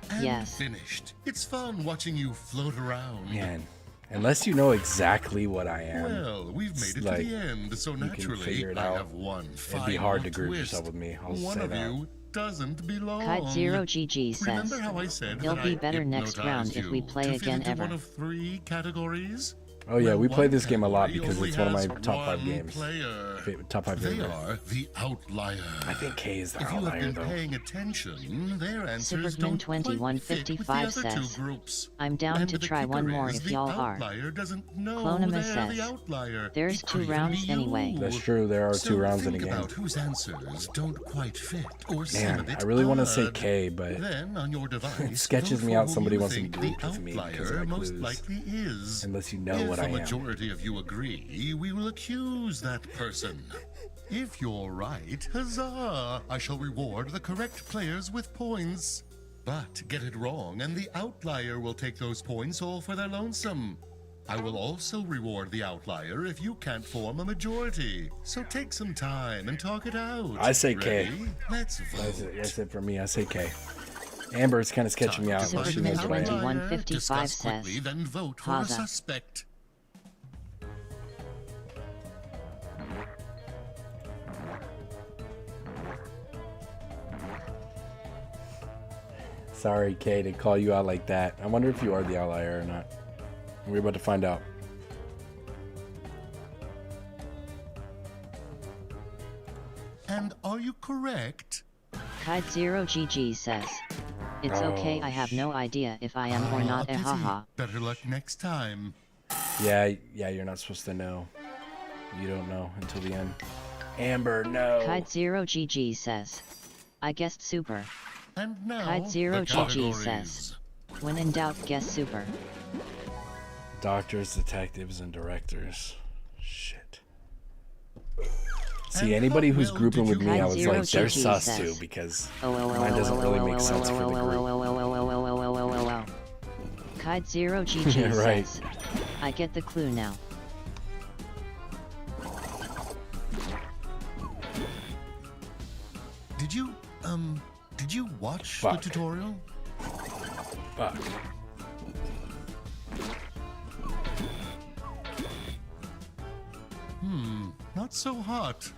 And yes. finished. It's fun watching you float around. Man, unless you know exactly what I am, Well, we've made it like, to the end, so you can naturally figure it I out. have one It'd be hard to final group twist. yourself with me. I'll One say of that. you doesn't belong. Kite0GG says, Remember how I said it'll that be I better next round hypnotized if we you play to fit again into ever. one of 3 categories? Oh yeah, Well, we play one this game a lot category because only it's one of my has top 5 one games. player. Top 5 They games. are the outlier. I think K is the If you outlier, have been though. paying attention, their answers don't quite fit with the Supergman2155 other says, 2 groups. I'm down And to the try one kicker more is if the y'all are. outlier doesn't know Clonema they're says, the outlier. there's It 2 could rounds be anyway. you. That's true, there are 2 rounds in a think game. about whose answers don't quite fit or seem a Man, bit I really want to odd. say K, but Then on your device, it sketches vote me for out who somebody you wants to think group the with me because of outlier my most clues. likely is. Unless you know If what I a am. majority of you agree, we will accuse that person. If you're right, huzzah! I shall reward the correct players with points. But get it wrong, and the outlier will take those points all for their lonesome. I will also reward the outlier if you can't form a majority. So take some time and talk it out. I say K. Ready? Let's vote. That's it for me. I say K. Amber's kind of sketching me out unless she knows what I am. Supergman2155 Discuss says, quickly, then vote for a Haza. suspect. Sorry, K, to call you out like that. I wonder if you are the outlier or not. We're about to find out. And are you correct? Kite0GG says, it's okay, I have no idea if I am or not, Pity. haha. Better luck next time. Yeah, you're not supposed to know. You don't know until the end. Amber, no. Kite0GG says, I guessed super. And now, Kite0GG the says, when in doubt, guess super. Doctors, detectives, and directors. Shit. See, anybody who's grouping with me, I was like, they're sus too, because mine doesn't really make sense for the group. Kite 0 GG Right. says, I get the clue now. Did you watch Fuck. the tutorial? Fuck. Not so hot.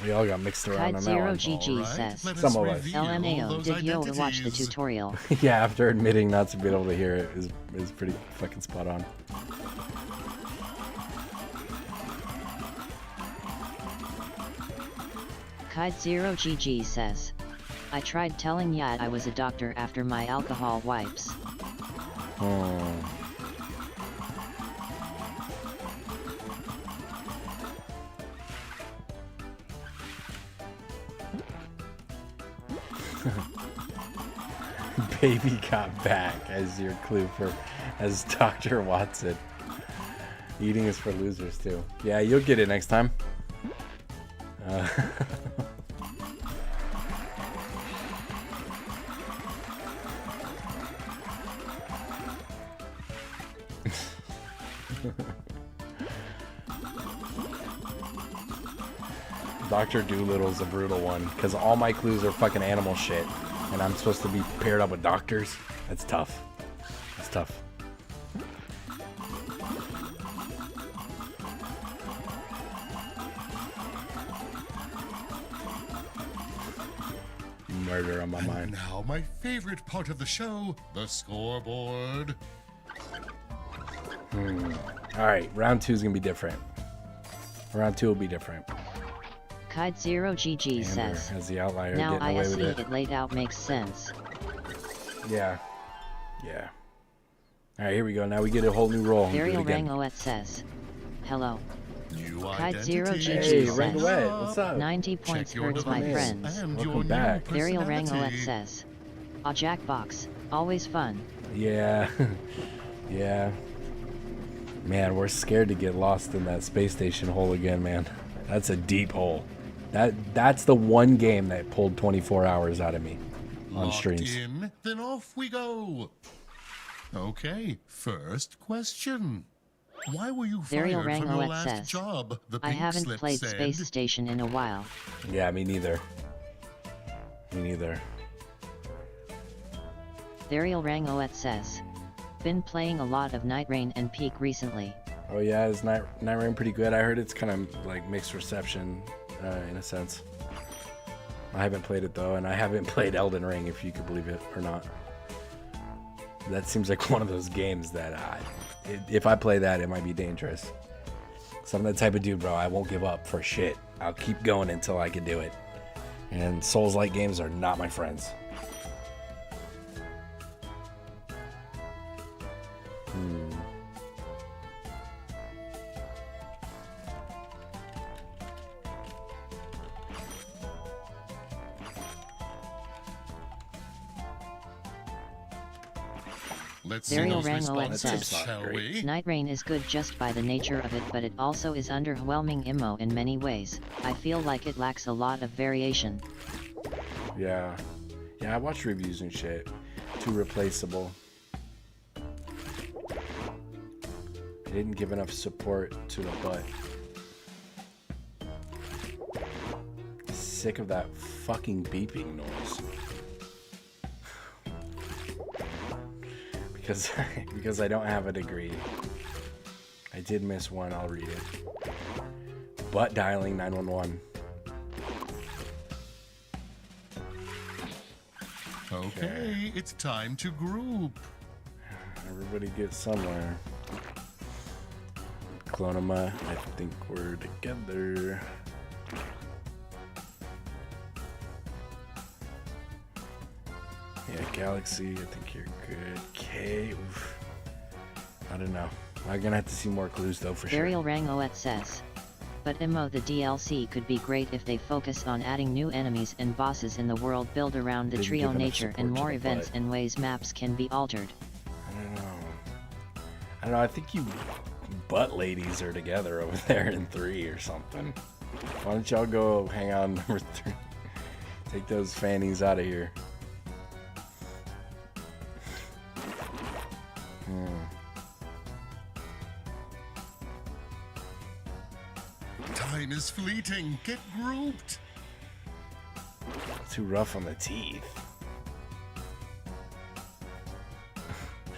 We all got mixed around Kite on that 0 one. GG says, Some of us. LMAO, did you watch the tutorial? Yeah, after admitting not to be able to hear it is pretty fucking spot on. Kite 0 GG says, I tried telling Yad I was a doctor after my alcohol wipes. Oh. Baby got back as your clue as Dr. Watson. Eating is for losers too. Yeah, you'll get it next time. Dr. Doolittle's a brutal one, because all my clues are fucking animal shit, and I'm supposed to be paired up with doctors? That's tough. That's tough. Murder on my mind. Now, my favorite part of the show, the scoreboard. Alright, round 2 is going to be different. Round 2 will be different. Kite 0 GG Amber says, has the outlier now getting away I see with it laid out makes sense. Yeah. Yeah. Alright, here we go. Now we get a whole new roll. Ariel Rangoet says, hello. Kite 0 GG Hey, says, Rangoet, what's up? 90 points hurts my friends. Welcome back. Ariel Rangoet says, Jackbox, always fun. Yeah. Yeah. Man, we're scared to get lost in that space station hole again, man. That's a deep hole. That's the one game that pulled 24 hours out of me on Locked streams. in, then off we go. Okay, first question. Why were you Ariel fired from your Rangoet last says, job? The I pink haven't slip played said. Space Station in a while. Yeah, me neither. Me neither. Ariel Rangoet says, been playing a lot of Night Rain and Peak recently. Oh yeah, is Night Rain pretty good? I heard it's kind of like mixed reception in a sense. I haven't played it though, and I haven't played Elden Ring, if you could believe it or not. That seems like one of those games that if I play that, it might be dangerous. So I'm the type of dude, bro, I won't give up for shit. I'll keep going until I can do it. And Souls-like games are not my friends. Let's see Ariel those Rangoet responses, says, shall we? Night Rain is good just by the nature of it, but it also is underwhelming immo in many ways. I feel like it lacks a lot of variation. Yeah. Yeah, I watch reviews and shit. Too replaceable. They didn't give enough support to the butt. Sick of that fucking beeping noise. Because I don't have a degree. I did miss one, I'll read it. Butt dialing 911. Okay, it's time to group. Everybody get somewhere. Clonema, I think we're together. Yeah, Galaxy, I think you're good. K, oof. I don't know. I'm gonna have to see more clues though for sure. Ariel Rangoet says, but immo the DLC could be great if they focus on adding new enemies and bosses in the world built around the Didn't trio give enough nature and support to more the events butt. and ways maps can be altered. I don't know. I don't know, I think you butt ladies are together over there in 3 or something. Why don't y'all go hang out on number 3? Take those fannies out of here. Time is fleeting. Get grouped. Too rough on the teeth.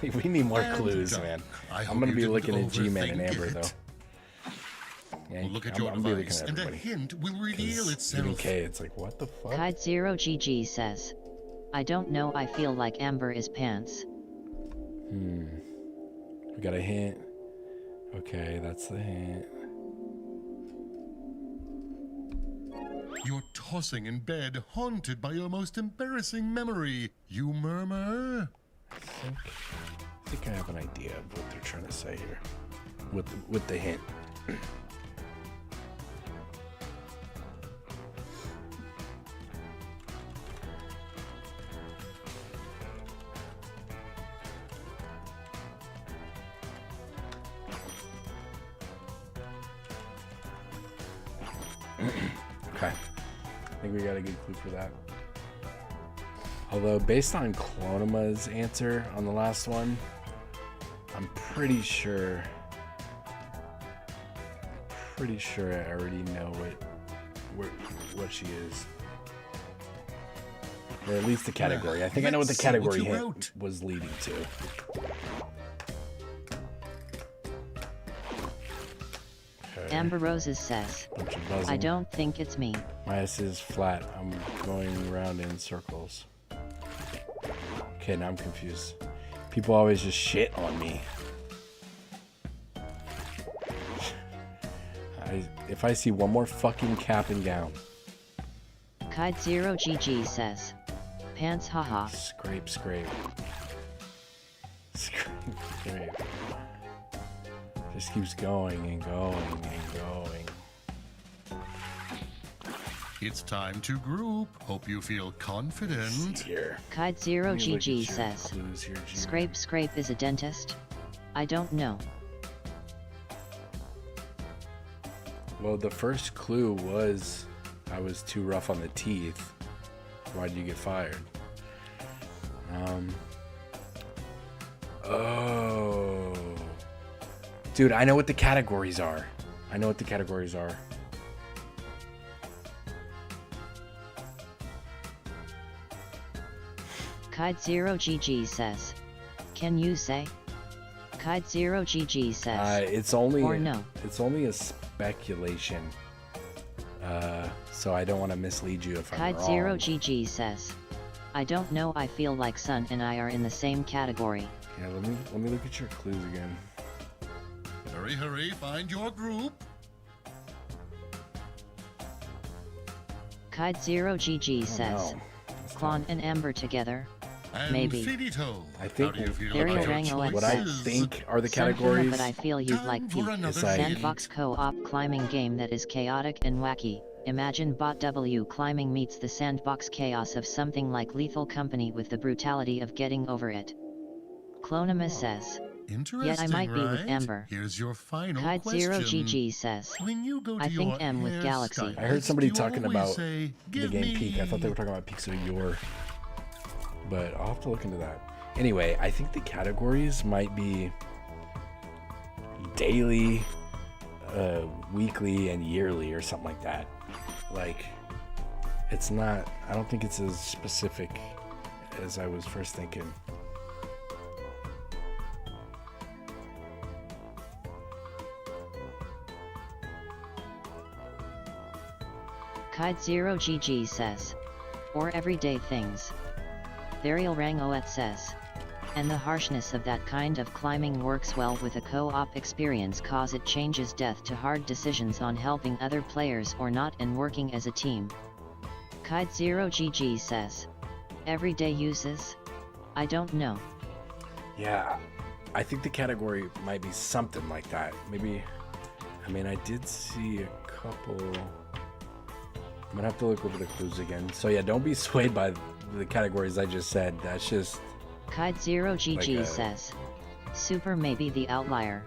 We need more clues, man. I'm gonna be looking at G-Man and Amber, though. Yeah, Look at your device, and a hint will reveal itself. Even K, it's like, what the fuck? Kide0GG says, I don't know, I feel like Amber is pants. We got a hint. Okay, that's the hint. You're tossing in bed, haunted by your most embarrassing memory. You murmur? I think I have an idea of what they're trying to say here. With the hint. Okay. I think we got a good clue for that. Although, based on Clonima's answer on the last one, I'm pretty sure I already know what she is. Or at least the category. I think I know what the category hint was leading to. Amber Roses says, I don't think it's me. My S is flat. I'm going around in circles. Okay, now I'm confused. People always just shit on me. If I see one more fucking cap and gown. Kide0GG says, pants haha. Scrape, scrape. Scrape, scrape. Just keeps going and going and going. It's time to group. Hope you feel confident. Here. Kide0GG says, scrape scrape is a dentist? I don't know. Well, the first clue was I was too rough on the teeth. Why'd you get fired? Oh. Dude, I know what the categories are. Kide0GG says, can you say? Kide0GG says, it's only or no. It's only a speculation. So I don't want to mislead you if I'm wrong. Kide0GG says, I don't know, I feel like Sun and I are in the same category. Yeah, let me look at your clues again. Hurry, hurry, find your group. Kide0GG says, Klon and Amber together? And Maybe. Finito. I think what I think are the categories. But I feel you'd like Pete. Sandbox co-op climbing game that is chaotic and wacky. Imagine bot W climbing meets the sandbox chaos of something like Lethal Company with the brutality of getting over it. Clonima says, yet I might be with Amber. Here's your final Kide0GG says, I think M with Galaxy. I heard somebody talking about the game Peak. I thought they were talking about Peaks of Yore. But I'll have to look into that. Anyway, I think the categories might be daily, weekly, and yearly or something like that. Like, it's not, I don't think it's as specific as I was first thinking. Kide0GG says, or everyday things. Varial Rangoet says, and the harshness of that kind of climbing works well with a co-op experience cause it changes death to hard decisions on helping other players or not and working as a team. Kide0GG says, everyday uses? I don't know. Yeah, I think the category might be something like that. Maybe, I mean, I did see a couple. I'm gonna have to look over the clues again. So yeah, don't be swayed by the categories I just said. That's just Kide0GG like says, Super may be the outlier.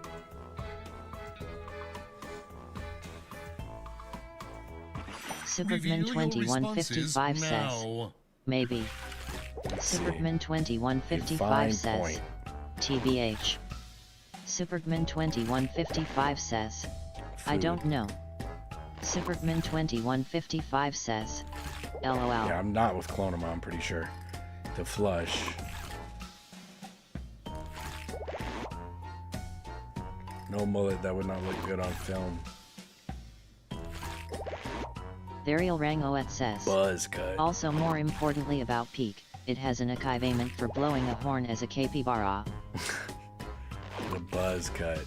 Superman2155 says, maybe. Superman2155 says, TBH. Superman2155 says, I don't know. Superman2155 says, LOL. Yeah, I'm not with Clonema, I'm pretty sure. The flush. No mullet, that would not look good on film. Varial Rangoet says, Buzz cut. Also more importantly about Peak, it has an equipment for blowing a horn as a capybara. The buzz cut.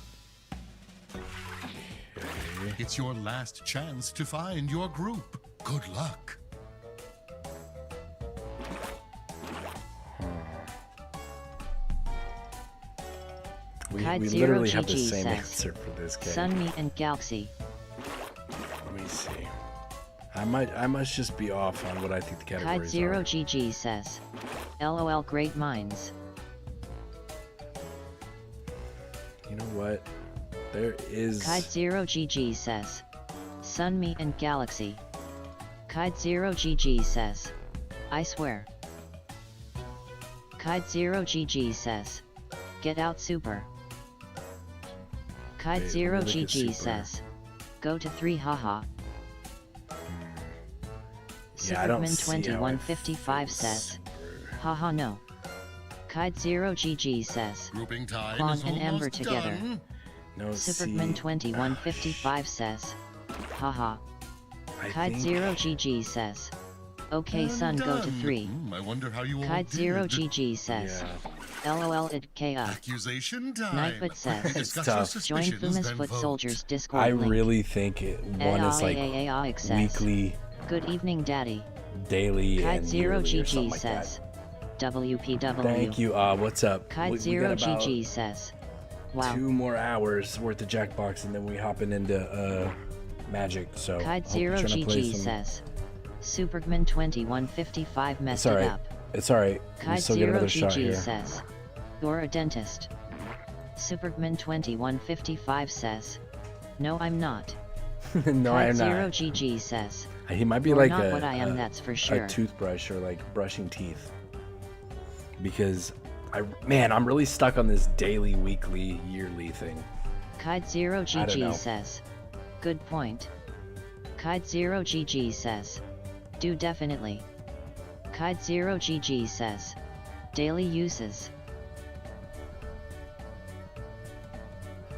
Okay. It's your last chance to find your group. Good luck. We literally have the same answer for this game. Sunmeet and Galaxy. Let me see. I must just be off on what I think the categories Kide0 are. GG says, LOL great minds. You know what? There is... Kide0 GG says, Sunmeet and Galaxy. Kide0 GG says, I swear. Kide0 GG says, get out super. Kide0 GG says, go to 3 haha. Yeah, Superman2155 says, haha no. Kide0 GG says, Quan and Amber together. No, Superman2155 says, haha. Kide0 GG says, okay son go to 3. I wonder how you all Kide0 GG says, LOL id K.O. Accusation time. Nightfoot says, It's tough. Join Fuma's Foot Soldiers Discord I link. really think one is like weekly, Good evening daddy. daily, and Kide0 yearly or GG something like says, WPW. Thank you. What's up? Kide0 GG says, wow. 2 more hours worth of Jackbox, and then we hopping into Magic. So Kide0 GG says, Superman2155 messed it up. It's alright. We still get another shot Kide0 here. GG says, you're a dentist. Superman2155 says, no I'm not. No, I'm not. Kide0 GG says, He might be you're like not what I am, that's for sure. a toothbrush or like brushing teeth. Because I'm really stuck on this daily, weekly, yearly thing. Kide0 I don't know. GG says, good point. Kide0 GG says, do definitely. Kide0 GG says, daily uses.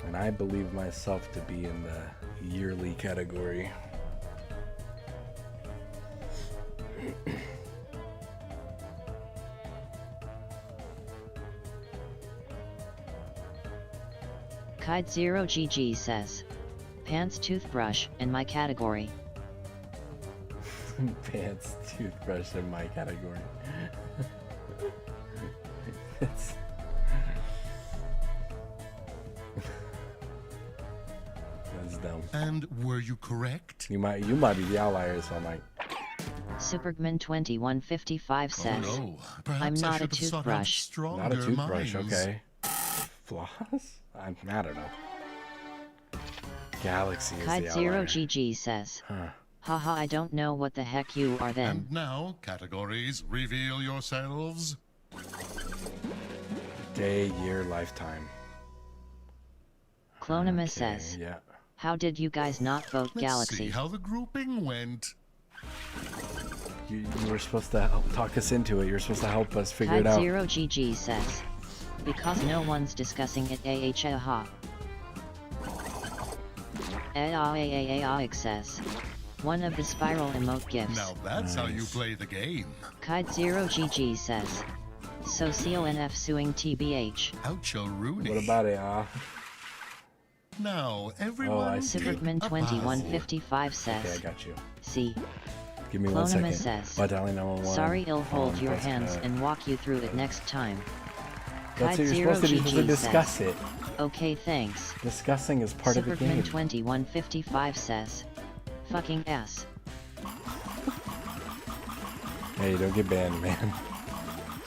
And I believe myself to be in the yearly category. Kide0 GG says, pants toothbrush in my category. Pants toothbrush in my category. That's dumb. And were you correct? You might be the outlier, so I'm like. Superman2155 says, Oh no, I'm perhaps I not a should have sought out toothbrush. stronger Not a toothbrush, minds. okay. Floss? I don't know. Galaxy is the outlier. Kide0 GG says, Huh. haha I don't know what the heck you are then. And now, categories, reveal yourselves. Day, year, lifetime. Clonema says, Yeah. how did you guys not vote Let's Galaxy? see how the grouping went. You were supposed to help talk us into it. You're supposed to help us figure it out. Kide0 GG says, because no one's discussing it AHAHA. AAAAAX says, one of the spiral emote gifts. Now that's how you play the game. Kide0 GG says, SocioNF suing TBH. Oucho Rooney. What about it, Now, everyone I see. Superman2155 says, Okay, I got you. see. Give me 1 second. Clonema says, By dialing 911. sorry I'll hold your Buzz hands cut. and walk you through it next time. That's what you're Kide0 supposed to do. You're supposed to GG discuss says, it. okay thanks. Discussing is part of the game. Superman2155 says, fucking ass. Hey, don't get banned, man.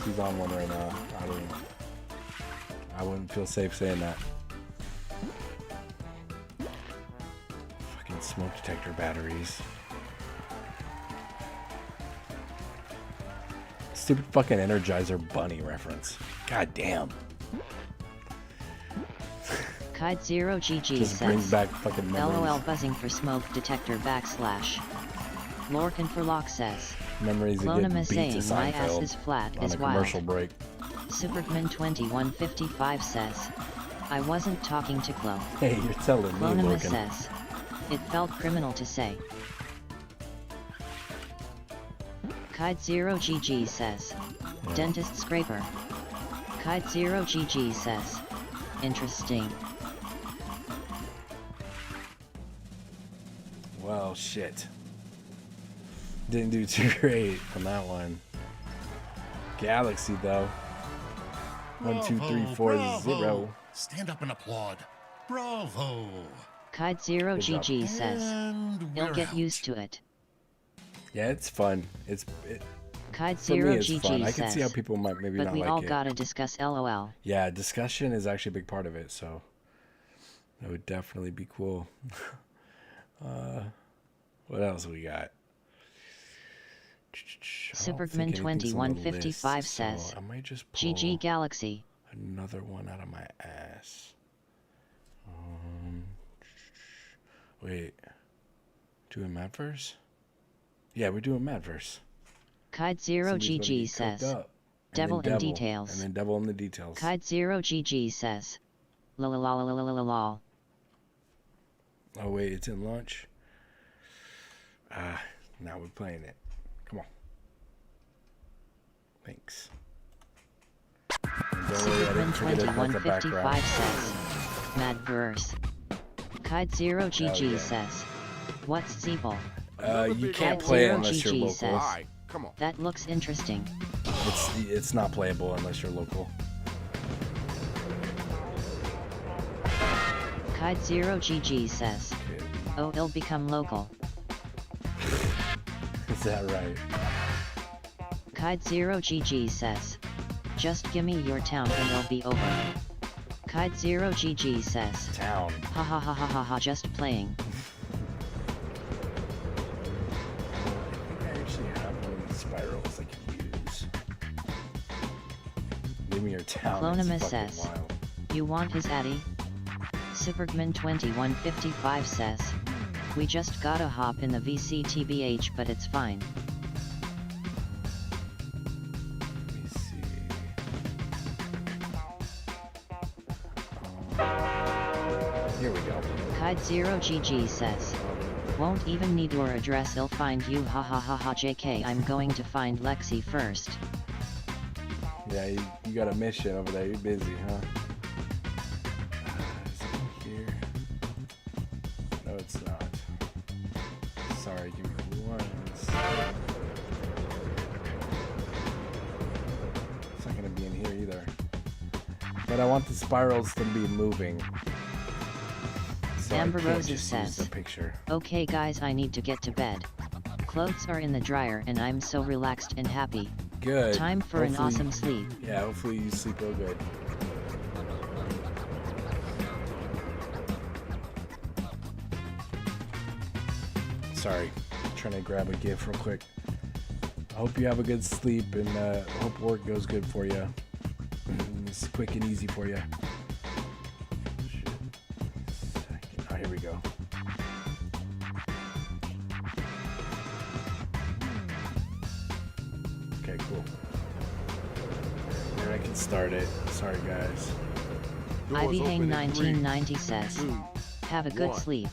She's on one right now. I wouldn't feel safe saying that. Fucking smoke detector batteries. Stupid fucking Energizer Bunny reference. God damn. Kide0GG Just brings says, back fucking memories. LOL buzzing for smoke detector / Lorcan for lock says, Memories of Clonum getting is beat to saying my ass Seinfeld is flat on is a wild. commercial break. Superman2155 says, I wasn't talking to Chloe. Hey, you're telling me, Clonum Lorcan. says, it felt criminal to say. Kide0GG says, Yeah. dentist scraper. Kide0GG says, interesting. Well, shit. Didn't do too great on that one. Galaxy, though. 1, 2, 3, 4, Bravo. 0. Stand up and applaud. Bravo. Kide0GG says, we're you'll get out. used to it. Yeah, it's fun. For me, it's Kide0GG fun. I says, can see how people might maybe but not we like all it. gotta discuss LOL. Yeah, discussion is actually a big part of it, so that would definitely be cool. What else we got? Superman2155 says, I might just pull GG Galaxy. another one out of my ass. Wait, doing Madverse? Yeah, we're doing Madverse. Kide0GG says, Devil in details. And then Devil in the details. Kide0GG says, lol. Oh wait, it's in launch. Now we're playing it. Come on. Thanks. And don't worry, I didn't forget about the background. Superman2155 says, Madverse. Kide0GG says, what's Zeeble? You can't play it unless you're Kide0GG local. says, that looks interesting. It's not playable unless you're local. Kide0GG says, oh, it'll become local. Is that right? Kide0GG says, just gimme your town and it'll be over. Kide0GG says, town. Ha ha ha ha ha ha, just playing. I actually have one of these spirals I can use. Give me your town. Clonimus It's fucking says, wild. you want his addy? Superman2155 says, we just gotta hop in the VCTBH but it's fine. Let me see. Here we go. Kide0GG says, won't even need your address, I'll find you, ha ha ha ha. JK, I'm going to find Lexi first. Yeah, you got a mission over there. You're busy, huh? Is it here? No, it's not. Sorry, give me 1 second. It's not gonna be in here either. But I want the spirals to be moving. So Amber I can't Roses just use says, the picture. okay guys, I need to get to bed. Clothes are in the dryer and I'm so relaxed and happy. Good. Time for an Hopefully- awesome sleep. Yeah, hopefully you sleep real good. Sorry, trying to grab a gift real quick. I hope you have a good sleep and hope work goes good for you. It's quick and easy for you. Shit. Oh, here we go. Okay, cool. Then I can start it. Sorry, guys. Ivy Hang 1990 says, have a good 1. sleep.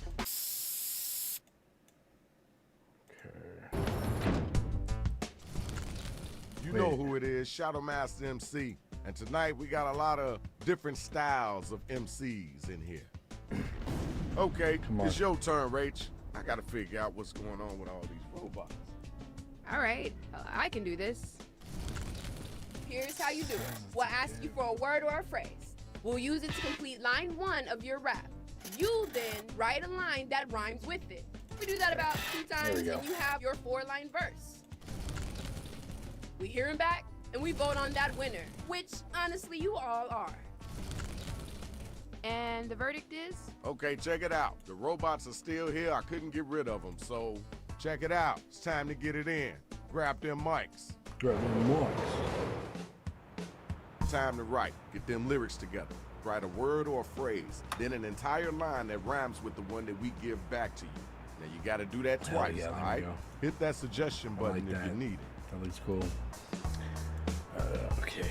You know who it is, Shadow Master MC. And tonight we got a lot of different styles of MCs in here. Okay, on. it's your turn, Rach. I gotta figure out what's going on with all these robots. All right, I can do this. Here's how you do it. We'll ask you for a word or a phrase. We'll use it to complete line 1 of your rap. You then write a line that rhymes with it. We do that about 2 times and you have your 4-line verse. We hear him back and we vote on that winner, which honestly you all are. And the verdict is? Okay, check it out. The robots are still here. I couldn't get rid of them, so check it out. It's time to get it in. Grab them mics. Grab them mics. Time to write. Get them lyrics together. Write a word or a phrase, then an entire line that rhymes with the one that we give back to you. Now you got to do that twice, yeah, all there we right? go. Hit that suggestion button like if you that. need it. That looks cool. Okay.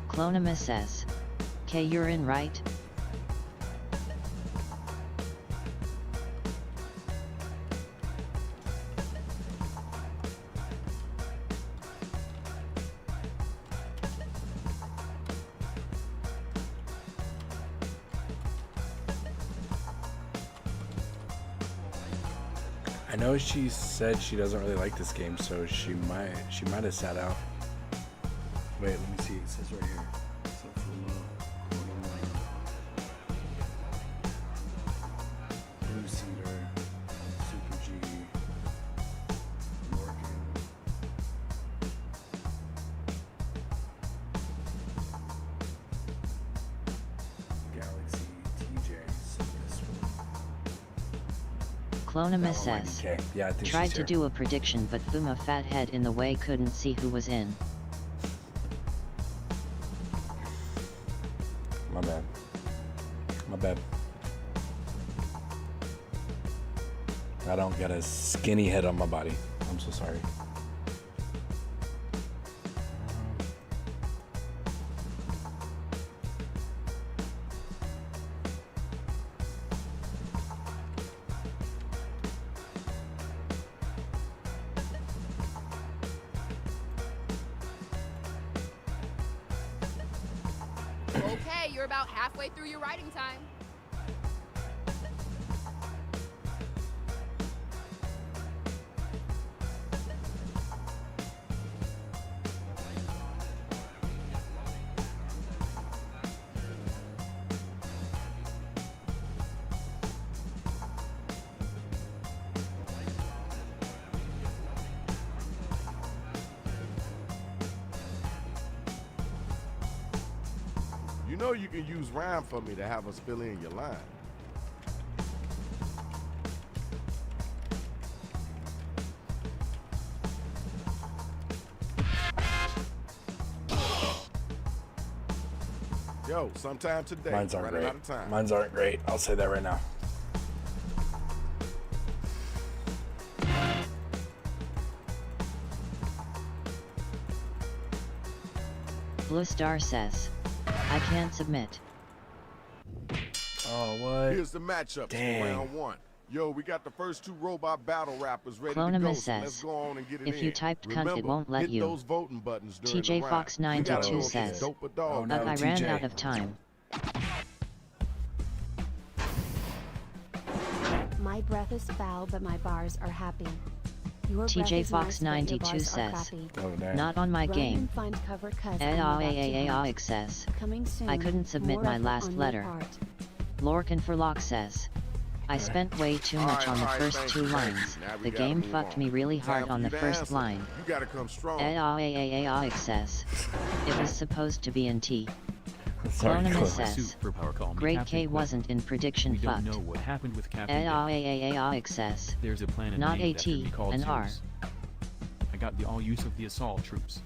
Clonum says. K, you're in, right? I know she said she doesn't really like this game, so she might have sat out. Wait, let me see. It says right here. So Blue Cedar, Super G, Morgan. Galaxy, TJ. So this one. Clonum That one might be says. K. Yeah, I think Tried she's to here. do a prediction, but Fuma Fathead in the way couldn't see who was in. My bad. My bad. I don't get a skinny head on my body. I'm so sorry. Okay, you're about halfway through your writing time. You know you can use rhyme for me to have us fill in your line. Yo, sometime today. Mines aren't running great. out of time. Mines aren't great. I'll say that right now. Blue Star says. I can't submit. Oh, what? Here's the matchup for Dang. round one. Yo, we got the first two robot battle rappers ready to Clonum go, so says, let's go on and get it if in. you typed cunt, Remember, it won't let hit you. those voting buttons during TJ the Fox round. We gotta 92 know if it's says, dope or dog. but I ran out of time. My breath is foul, but my bars are happy. Your breath TJ is Fox nice, but your 92 bars are says, crappy. Oh, dang. not on my Run game. and find cover 'cause I'm about to hunt. says, Coming soon. I couldn't submit More my effort last on your letter. part. Lorcan for Lock says, I spent way too much on the first thank two you, thank lines. you. Now we The gotta game move fucked on. me really hard Time on for the you to first answer. line. You gotta come strong. says, it was supposed to be in T. Sorry, Clonum Chloe. says, Great K wasn't in prediction fucked. know what happened with Captain says, There's a planet not named a after me T, called an R. Zeus. I got the all use of the assault troops.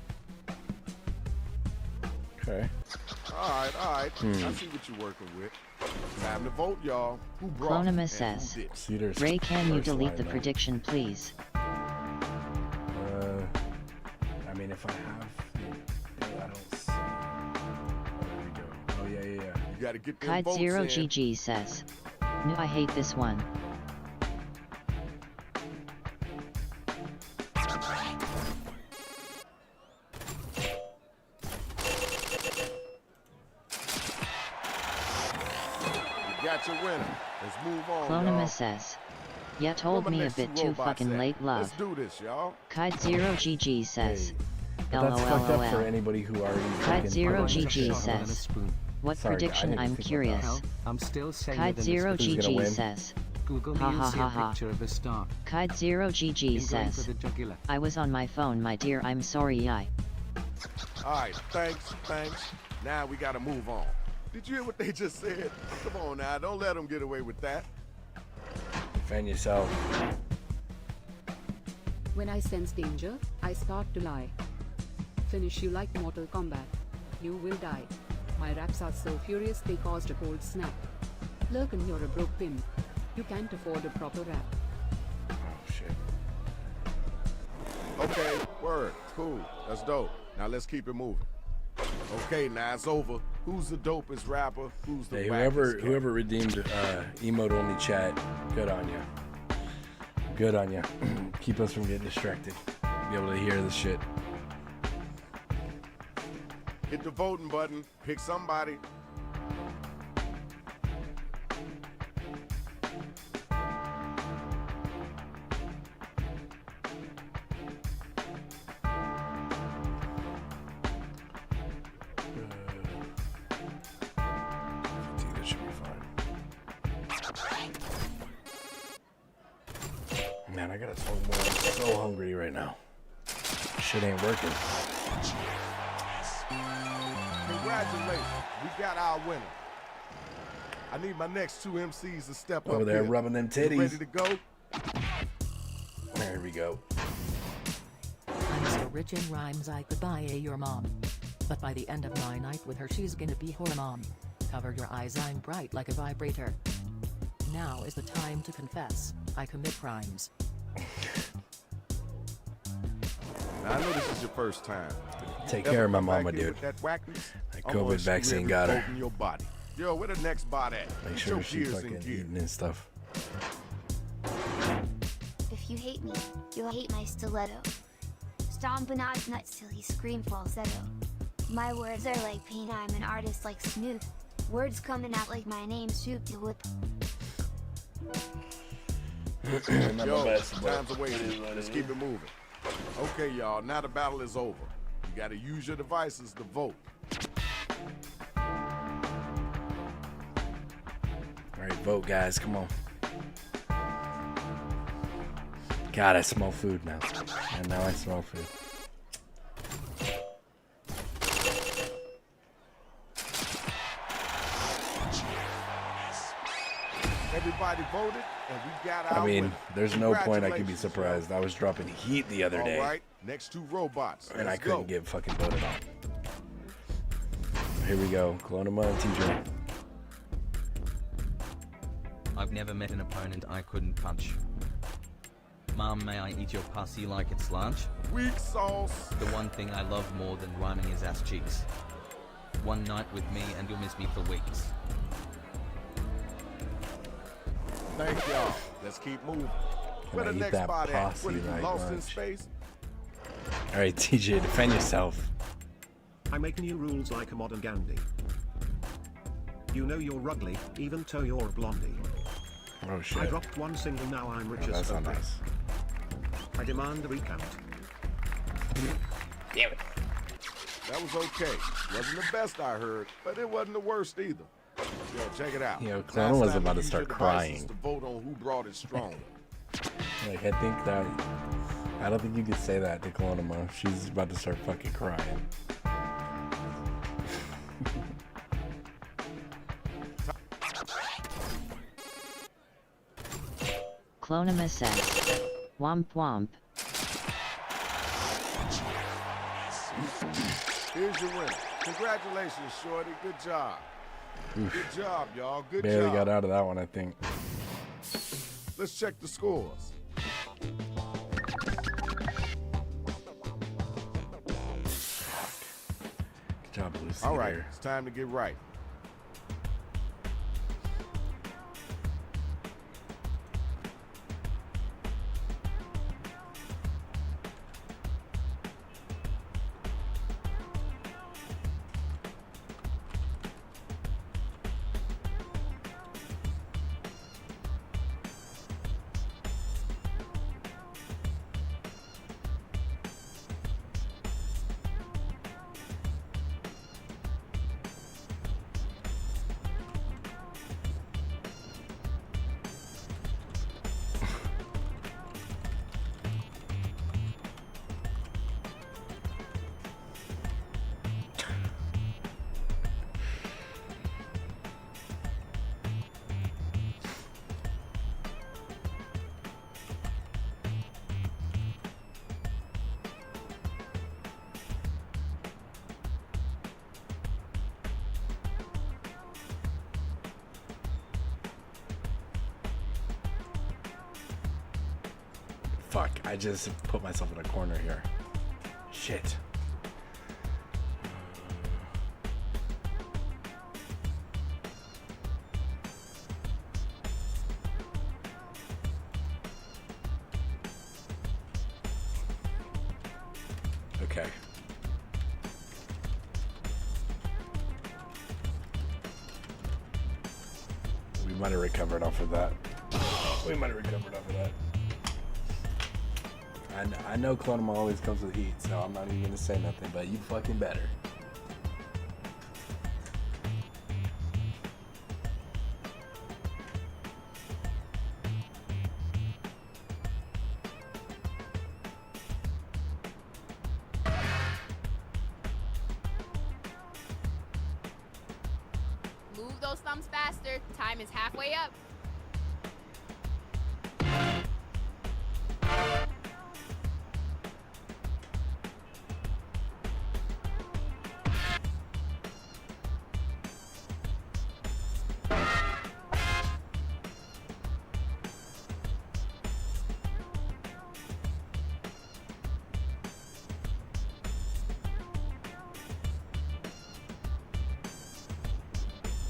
Okay. All right. I see what you're working with. Time to vote, y'all. Who brought it Clonum and who says, didn't? Cedar's Ray, can you first delete line, the though. prediction, please? I mean, if I have, I don't see. Oh, there we go. Oh, yeah. You gotta get them Kide votes 0 in. GG says, no, I hate this one. You got your winner. Let's move on, Clonum y'all. says, Ya told Where my me a next bit two too robots fucking at? late, love. Let's do this, y'all. Kite0GG says. But that's fucked up for LOL. anybody who already fucking Kite0GG says. What Sorry, I prediction? didn't I'm think about curious. that. I'm still saying it in this Kite0GG says. Google Ha me ha and see ha a ha. picture of a star. Kite0GG I'm going says. for the jugular. I was on my phone, my dear. I'm sorry. All right, thanks. Now we gotta move on. Did you hear what they just said? Come on now, don't let them get away with that. Defend yourself. When I sense danger, I start to lie. Finish you like Mortal Kombat. You will die. My raps are so furious they caused a cold snap. Lurkin, you're a broke pimp. You can't afford a proper rap. Oh shit. Okay, word, cool, that's dope. Now let's keep it moving. Okay, now it's over. Who's the dopest rapper? Who's the Hey, wackest whoever redeemed emote only chat, good on you. Good on you. Keep us from getting distracted. Be able to hear this shit. Hit the voting button. Pick somebody. That should be fine. Man, I gotta smoke more. I'm so hungry right now. Shit ain't working. Congratulations, we got our winner. I need my next two MCs to step Over up there here. rubbing them You titties. ready to go? There we go. I'm so rich in rhymes I could buy your mom. But by the end of my night with her she's gonna be whore mom. Cover your eyes, I'm bright like a vibrator. Now is the time to confess, I commit crimes. Now, I know this is your first time. Take Ever care of my come back mama, here dude. with That whackness, That I'm gonna COVID screw vaccine every got her. bolt in your body. Yo, where the next bot at? Make Get sure your she gears in fucking gear. eating and stuff. If you hate me, you'll hate my stiletto. Stomping on his nuts till he scream falsetto. My words are like paint, I'm an artist like Snoop. Words coming out like my name's Soup to Whip. Yo, time's a waiting. Let's keep it moving. Okay, y'all, now the battle is over. You gotta use your devices to vote. Alright, vote guys, come on. God, I smell food now. And now I smell food. Everybody voted, and we got our I mean, winner. there's no point I could be Congratulations, surprised. I was dropping heat the other day. All right, next two robots. And I Let's couldn't go. get fucking voted on. Here we go. Clonema and TJ. I've never met an opponent I couldn't punch. Mom, may I eat your pussy like it's lunch? Weak sauce. The one thing I love more than rhyming is ass cheeks. One night with me and you'll miss me for weeks. Thank y'all. Let's keep moving. Can Where I the eat next that spot at? posse What, are you like lost in lunch? space? Alright, TJ, defend yourself. I make new rules like a modern Gandhi. You know you're ugly, even though you're a blondie. Oh shit. I dropped one single, now I'm rich Oh, as that's not fuck. nice. I demand a recount. Damn it. That was okay. Wasn't the best I heard, but it wasn't the worst either. Yo, check it out. Yo, Now Clone it's was time about to use start your devices crying. To vote on who brought it stronger. Like, I think that... I don't think you could say that to Clonema. She's about to start fucking crying. Clonema says. Womp womp. Here's your winner. Congratulations, Shorty. Good job. Oof. Good job, y'all. Good Barely job. got out of that one, I think. Let's check the scores. Good job, Lucy. All right, there. it's time to get right. Fuck, I just put myself in a corner here. Shit. Okay. We might have recovered off of that. We might have recovered off of that. I know Clonum always comes with heat, so I'm not even gonna say nothing, but you fucking better. Move those thumbs faster. Time is halfway up.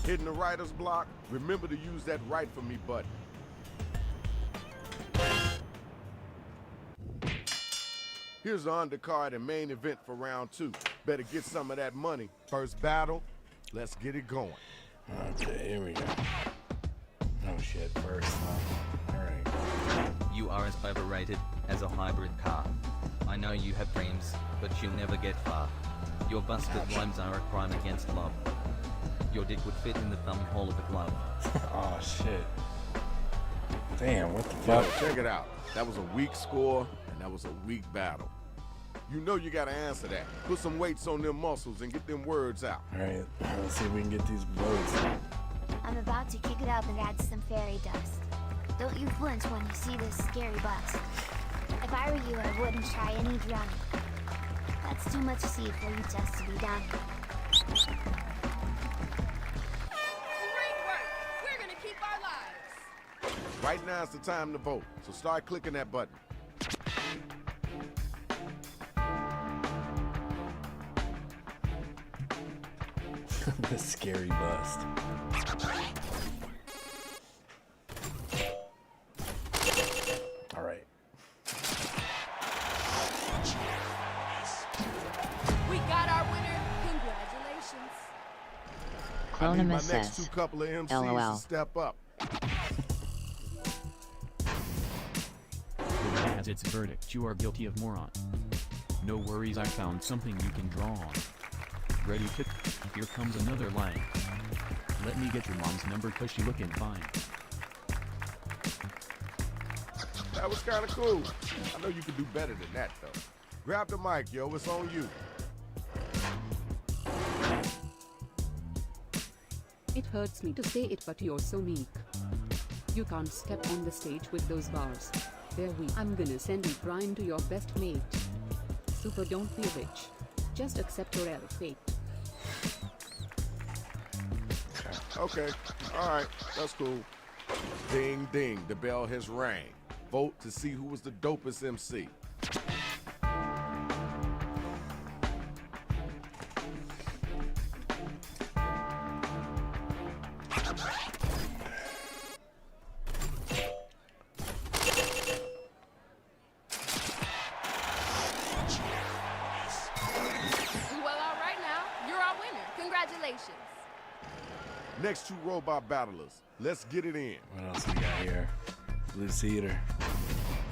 Hitting the writer's block, remember to use that write for me button. Here's the undercard and main event for round 2. Better get some of that money. First battle, let's get it going. Okay, here we go. Oh shit, first. Alright. You are as overrated as a hybrid car. I know you have dreams, but you'll never get far. Your busted rhymes are a crime against love. Your dick would fit in the thumb hole of a glove. Oh shit. Damn, what the Yo, fuck? check it out. That was a weak score, and that was a weak battle. You know you gotta answer that. Put some weights on them muscles and get them words out. Alright, let's see if we can get these votes. I'm about to kick it up and add some fairy dust. Don't you flinch when you see this scary bust. If I were you, I wouldn't try any drowning. That's too much seed for you just to be down. Great work. We're gonna keep our lives. Right now is the time to vote, so start clicking that button. The scary bust. Alright. We got our winner. Congratulations. I need my Clonimus next two says, couple of MCs LOL. to step up. As its verdict, you are guilty of moron. No worries, I found something you can draw on. Ready, Kip? Here comes another line. Let me get your mom's number cause she looking fine. That was kind of cool. I know you can do better than that, though. Grab the mic, yo. It's on you. It hurts me to say it, but you're so meek. You can't step on the stage with those bars. They're weak. I'm gonna send you Brian to your best mate. Super, don't be a bitch. Just accept your L fate. Okay. All right. That's cool. Ding, ding. The bell has rang. Vote to see who was the dopest MC. Well, all right now. You're our winner. Congratulations. Next two robot battlers. Let's get it in. What else we got here? Blue Cedar.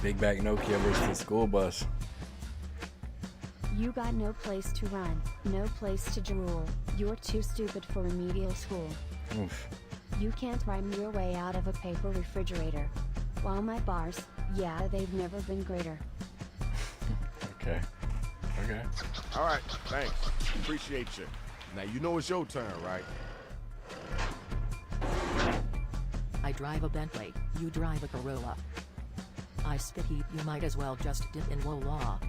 Big Back Nokia versus the school bus. You got no place to run, no place to drool. You're too stupid for remedial school. Oof. You can't rhyme your way out of a paper refrigerator. While my bars, yeah, they've never been greater. Okay. Okay. All right. Thanks. Appreciate you. Now you know it's your turn, right? I drive a Bentley, you drive a Corolla. I spit heat, you might as well just dip in Wawa.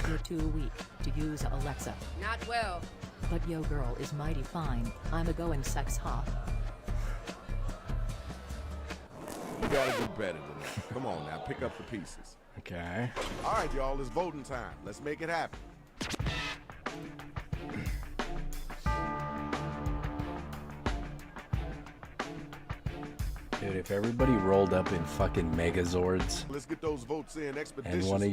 You're too weak to use Alexa. Not well. But yo girl is mighty fine, I'm a goin' sex hot. You gotta do better than that. Come on now, pick up the pieces. Okay. All right, y'all, it's voting time. Let's make it happen. Dude, if everybody rolled up in fucking Megazords, Let's get those votes in and expeditiously. one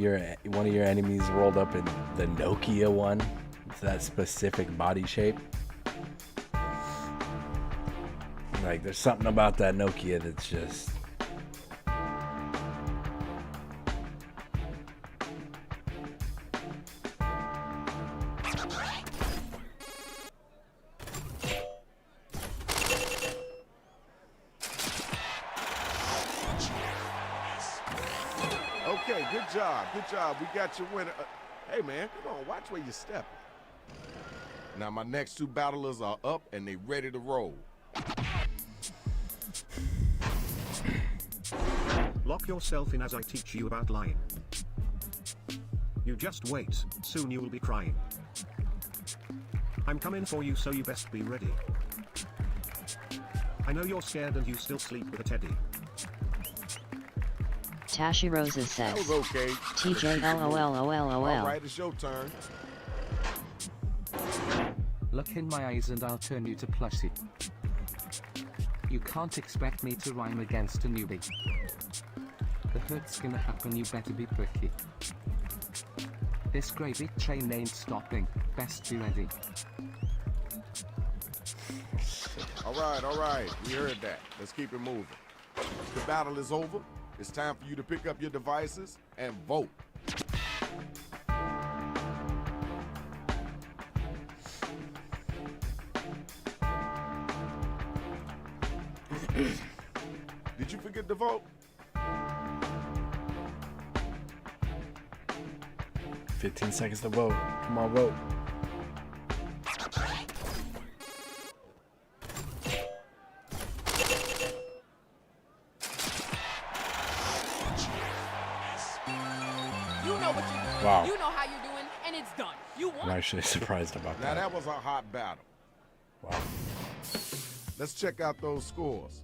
of your enemies rolled up in the Nokia one, that specific body shape. Like, there's something about that Nokia that's just. Okay, good job. Good job. We got your winner. Hey, man, come on. Watch where you step. Now, my next two battlers are up, and they ready to roll. Lock yourself in as I teach you about lying. You just wait, soon you will be crying. I'm coming for you, so you best be ready. I know you're scared and you still sleep with a teddy. Tashi Rosa says, That was okay. TJ All right, it's your turn. Look in my eyes and I'll turn you to plushie. You can't expect me to rhyme against a newbie. The hurt's gonna happen, you better be quicky. This gravy train ain't stopping, best be ready. All right. We heard that. Let's keep it moving. The battle is over. It's time for you to pick up your devices and vote. Did you forget to vote? 15 seconds to vote. Come on, vote. You know what you're doing. Wow. You know how you're doing, and it's done. You won. I'm actually surprised about Now that. that was a hot battle. Wow. Let's check out those scores.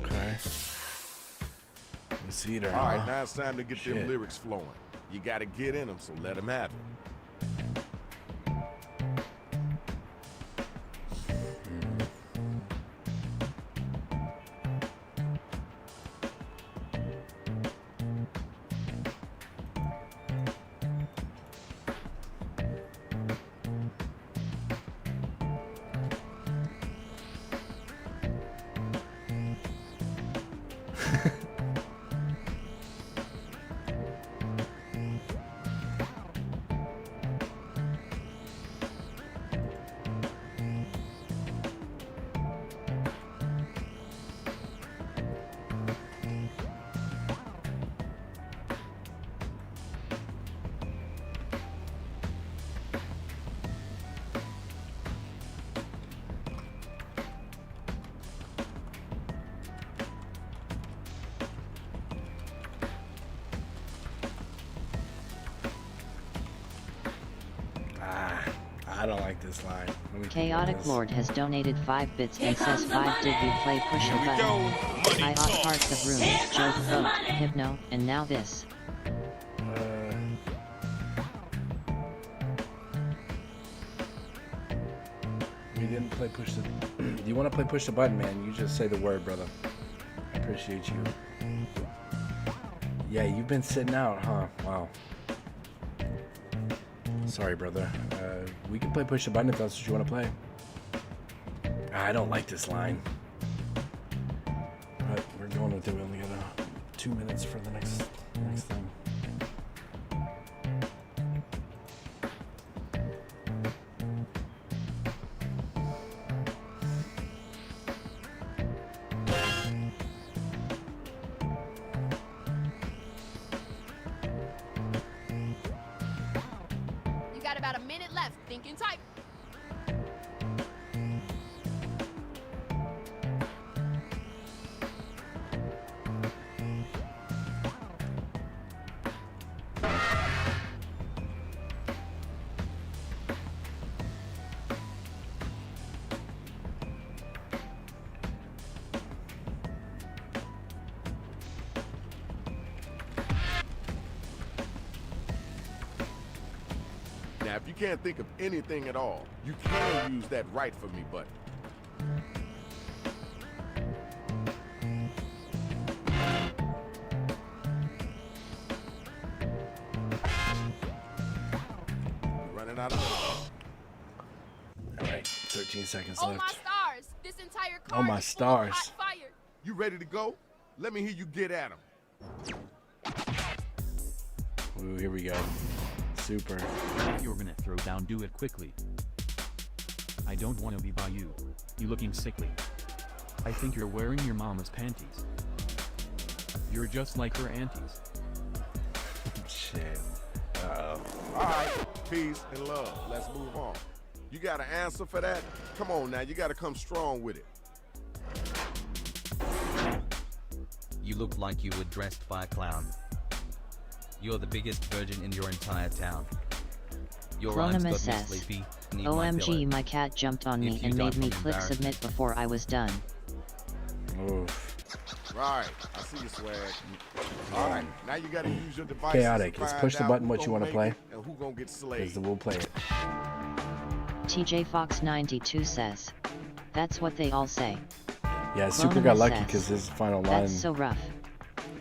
Okay. Let's see there. All right, now it's time to get Shit. them lyrics flowing. You got to get in them, so let them have it. I don't like this line. Let me Chaotic this. Lord has donated 5 bits and says 5 did you play push a button? I ought parts of room, joke vote, hypno, and now this. We didn't play push the. You want to play push the button, man? You just say the word, brother. I appreciate you. Yeah, you've been sitting out, huh? Wow. Sorry, brother. We can play push the button if that's what you want to play. I don't like this line. But we're going with it. We only got 2 minutes for the next thing. You got about a minute left. Think and type. Now, if you can't think of anything at all, you can use that right for me button. Running out of All right, 13 seconds Oh my left. stars! This entire car Oh my is full of hot stars. fire. You ready to go? Let me hear you get at him. Ooh, here we go. Super. If you're gonna throw down, do it quickly. I don't want to be by you. You looking sickly. I think you're wearing your mama's panties. You're just like her aunties. Shit. Uh-oh. All right, peace and love. Let's move on. You got an answer for that? Come on now, you got to come strong with it. You look like you were dressed by a clown. You're the biggest virgin in your entire town. Your rhymes Chronima got me says, sleepy. Need my OMG, pillow. my cat jumped on me If you and die made me from click embarrassment. submit before I was done. Oof. Right, I see you, swag. All right, now you got to use your device. Chaotic. Let's push the button what you want to play. And who gonna get slayed? Because we'll play it. TJ Fox 92 says, that's what they all say. Yeah, Super Chronima got lucky says, because his final line. That's so rough.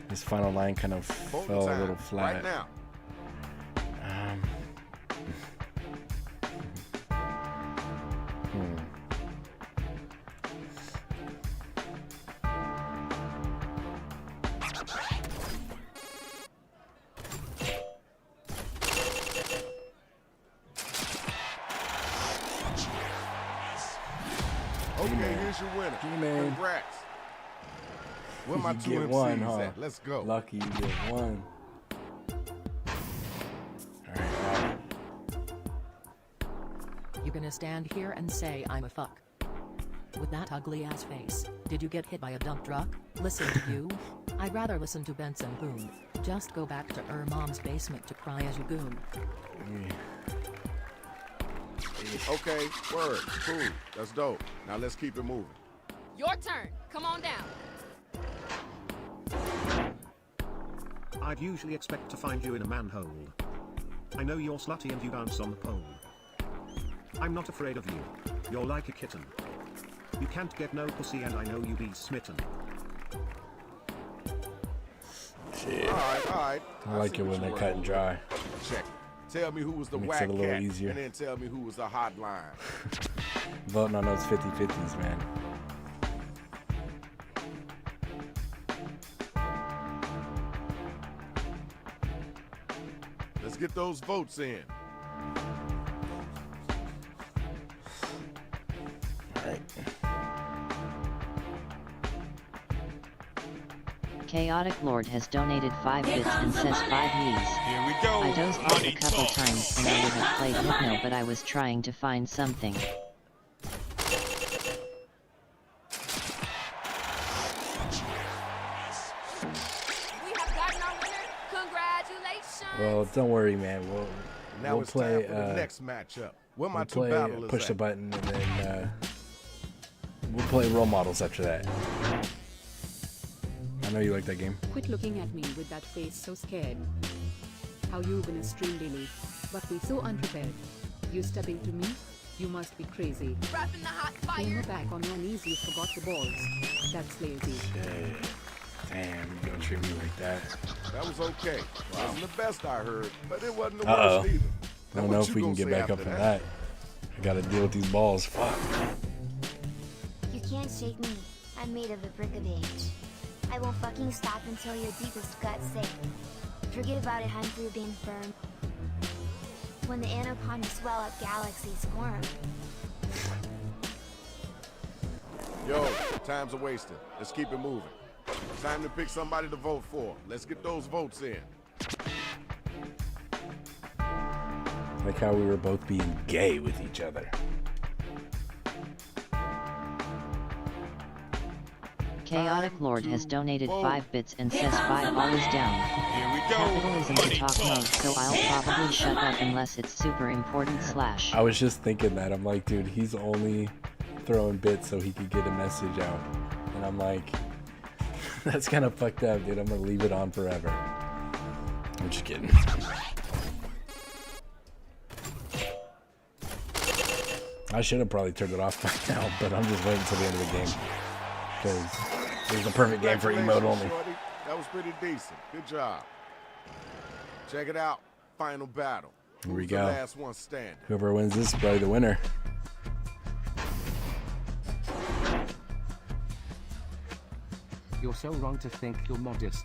His final line kind of fell a little flat. Right now. Okay, here's your winner. G-Man. Congrats. Where my You two get MCs one, huh? at? Let's go. Lucky you get one. Alright, You gonna stand here and say I'm a fuck? With that ugly ass face, did you get hit by a dump truck? Listen to you? I'd rather listen to Benson Boone. Just go back to mom's basement to cry as you goon. Okay, word, cool, that's dope. Now let's keep it moving. Your turn. Come on down. I'd usually expect to find you in a manhole. I know you're slutty and you bounce on the pole. I'm not afraid of you. You're like a kitten. You can't get no pussy and I know you be smitten. Shit. All right. I like see it what when you they're were cut and doing. dry. Check it. Tell me who was the Makes whack it a little cat, easier. and then tell me who was the hot line. Voting on those 50-50s, man. Let's get those votes in. Alright. Chaotic Lord has donated 5 bits and says 5 years. Here we go. I dozed off a couple times and I would have played Hypno, but I was trying to find something. We have gotten our winner. Congratulations. Well, don't worry, man. Now We'll it's play. time for the next matchup. Where my We'll two play. battlers Push the at? button, and then we'll play role models after that. I know you like that game. Quit looking at me with that face so scared. How you gonna stream daily, but be so unprepared. You step into me? You must be crazy. Wrapping the hot Came fire. back on your knees, you forgot the balls. That's lazy. Shit. Damn, you don't treat me like that. That was okay. Wasn't the best I heard, but it wasn't the Uh-oh. worst either. I Now don't know what if you we can gonna get say back up after from that. I gotta deal with these balls. Fuck. You can't shake me. I'm made of a brick of age. I won't fucking stop until your deepest guts say. Forget about it, I'm through being firm. When the anacondas swell up, galaxies squirm. Yo, time's a wasting. Let's keep it moving. Time to pick somebody to vote for. Let's get those votes in. Like how we were both being gay with each other. Chaotic Lord has donated 5 bits and says 5 all is down. Here we go. Capitalism to talk mode, so I'll probably shut up unless it's super important / I was just thinking that. I'm like, dude, he's only throwing bits so he could get a message out. And I'm like, that's kind of fucked up, dude. I'm gonna leave it on forever. I'm just kidding. I should have probably turned it off by now, but I'm just waiting until the end of the game. Because it was the perfect game for emote only. Shorty. That was pretty decent. Good job. Check it out. Final battle. Here we Who's go. the last one standing? Whoever wins this is probably the winner. You're so wrong to think you're modest.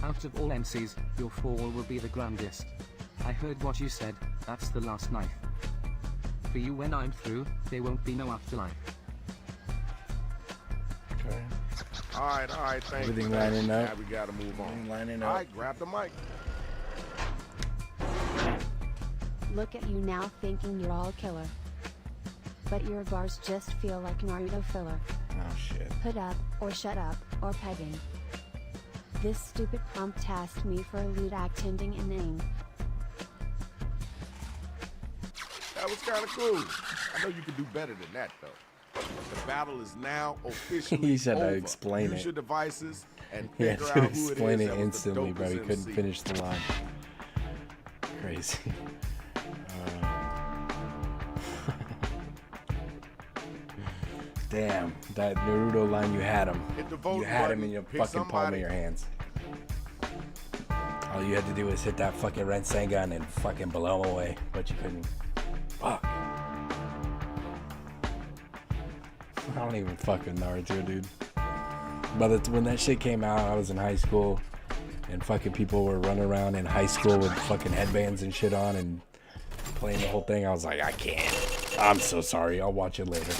Out of all MCs, your fall will be the grandest. I heard what you said, that's the last knife. For you when I'm through, there won't be no afterlife. Okay. All right, thank you. Everything lining up. Now we gotta move on. Lining All up. right, grab the mic. Look at you now thinking you're all killer. But your bars just feel like Naruto filler. Oh shit. Put up, or shut up, or pegging. This stupid prompt tasked me for a lewd act ending in ing. That was kind of cool. I know you can do better than that, though. The battle is now officially He said to over. explain Use it. your devices and He had figure to out who explain it it is instantly, bro. He that was couldn't the dopest finish the line. Crazy. Damn, that Naruto line, you had him. Hit the vote You had him button, in your pick fucking palm of somebody. your hands. All you had to do was hit that fucking Rensengan and fucking blow him away, but you couldn't. Fuck. I don't even fucking Naruto, dude. But when that shit came out, I was in high school, and fucking people were running around in high school with fucking headbands and shit on and playing the whole thing. I was like, I can't. I'm so sorry. I'll watch it later.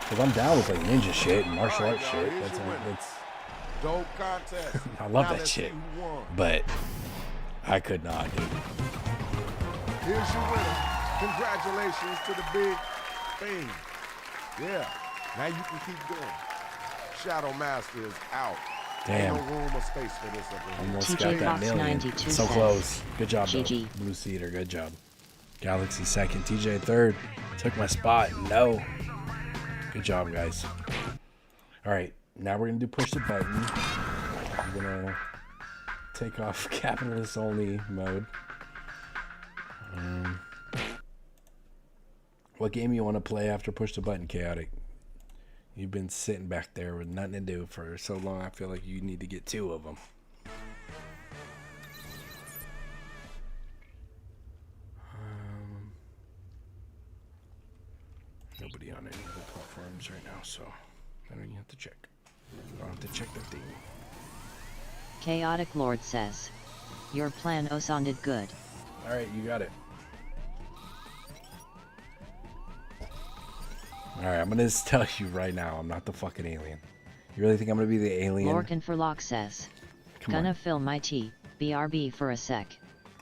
Cause I'm down with like ninja shit and martial arts shit. That's it's. Dope contest. I love Now that let's shit, see who won. but I could not, dude. Here's your winner. Congratulations to the big thing. Yeah. Now you can keep going. Shadow Master is out. Damn. Ain't no room or space for this up in here. Almost got that million. 92 So says, close. Good job, though. GG. Blue Cedar. Good job. Galaxy second. TJ third. Took my spot. No. Good job, guys. All right. Now we're going to do push the button. I'm going to take off capitalist only mode. What game you want to play after push the button, Chaotic? You've been sitting back there with nothing to do for so long. I feel like you need to get two of them. Nobody on any of the platforms right now, so I don't even have to check. I don't have to check the thing. Chaotic Lord says, your plan sounded good. Alright, you got it. Alright, I'm gonna just tell you right now, I'm not the fucking alien. You really think I'm gonna be the alien? Lorcan for Lock says, gonna fill my tea, BRB for a sec.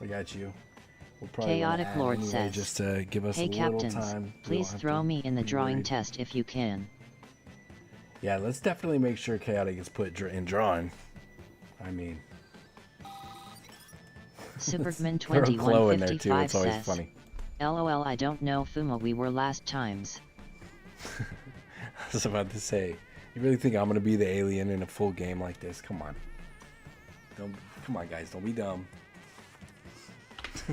I got you. We'll probably Chaotic add Lord anyway, says, just to give us hey a little captains, time. We please don't have throw to me in the be drawing worried. test if you can. Yeah, let's definitely make sure Chaotic is put in drawing. I mean, Superman throw Chloe in there too. 2155 It's always says, funny. LOL I don't know Fuma we were last times. I was about to say, you really think I'm gonna be the alien in a full game like this? Come on. Come on, guys, don't be dumb.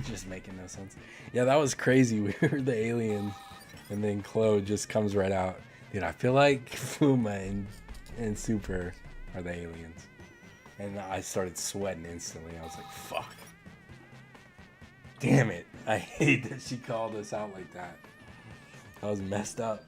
Just making no sense. Yeah, that was crazy. We were the aliens, and then Chloe just comes right out. Dude, I feel like Fuma and Super are the aliens. And I started sweating instantly. I was like, fuck. Damn it. I hate that she called us out like that. I was messed up.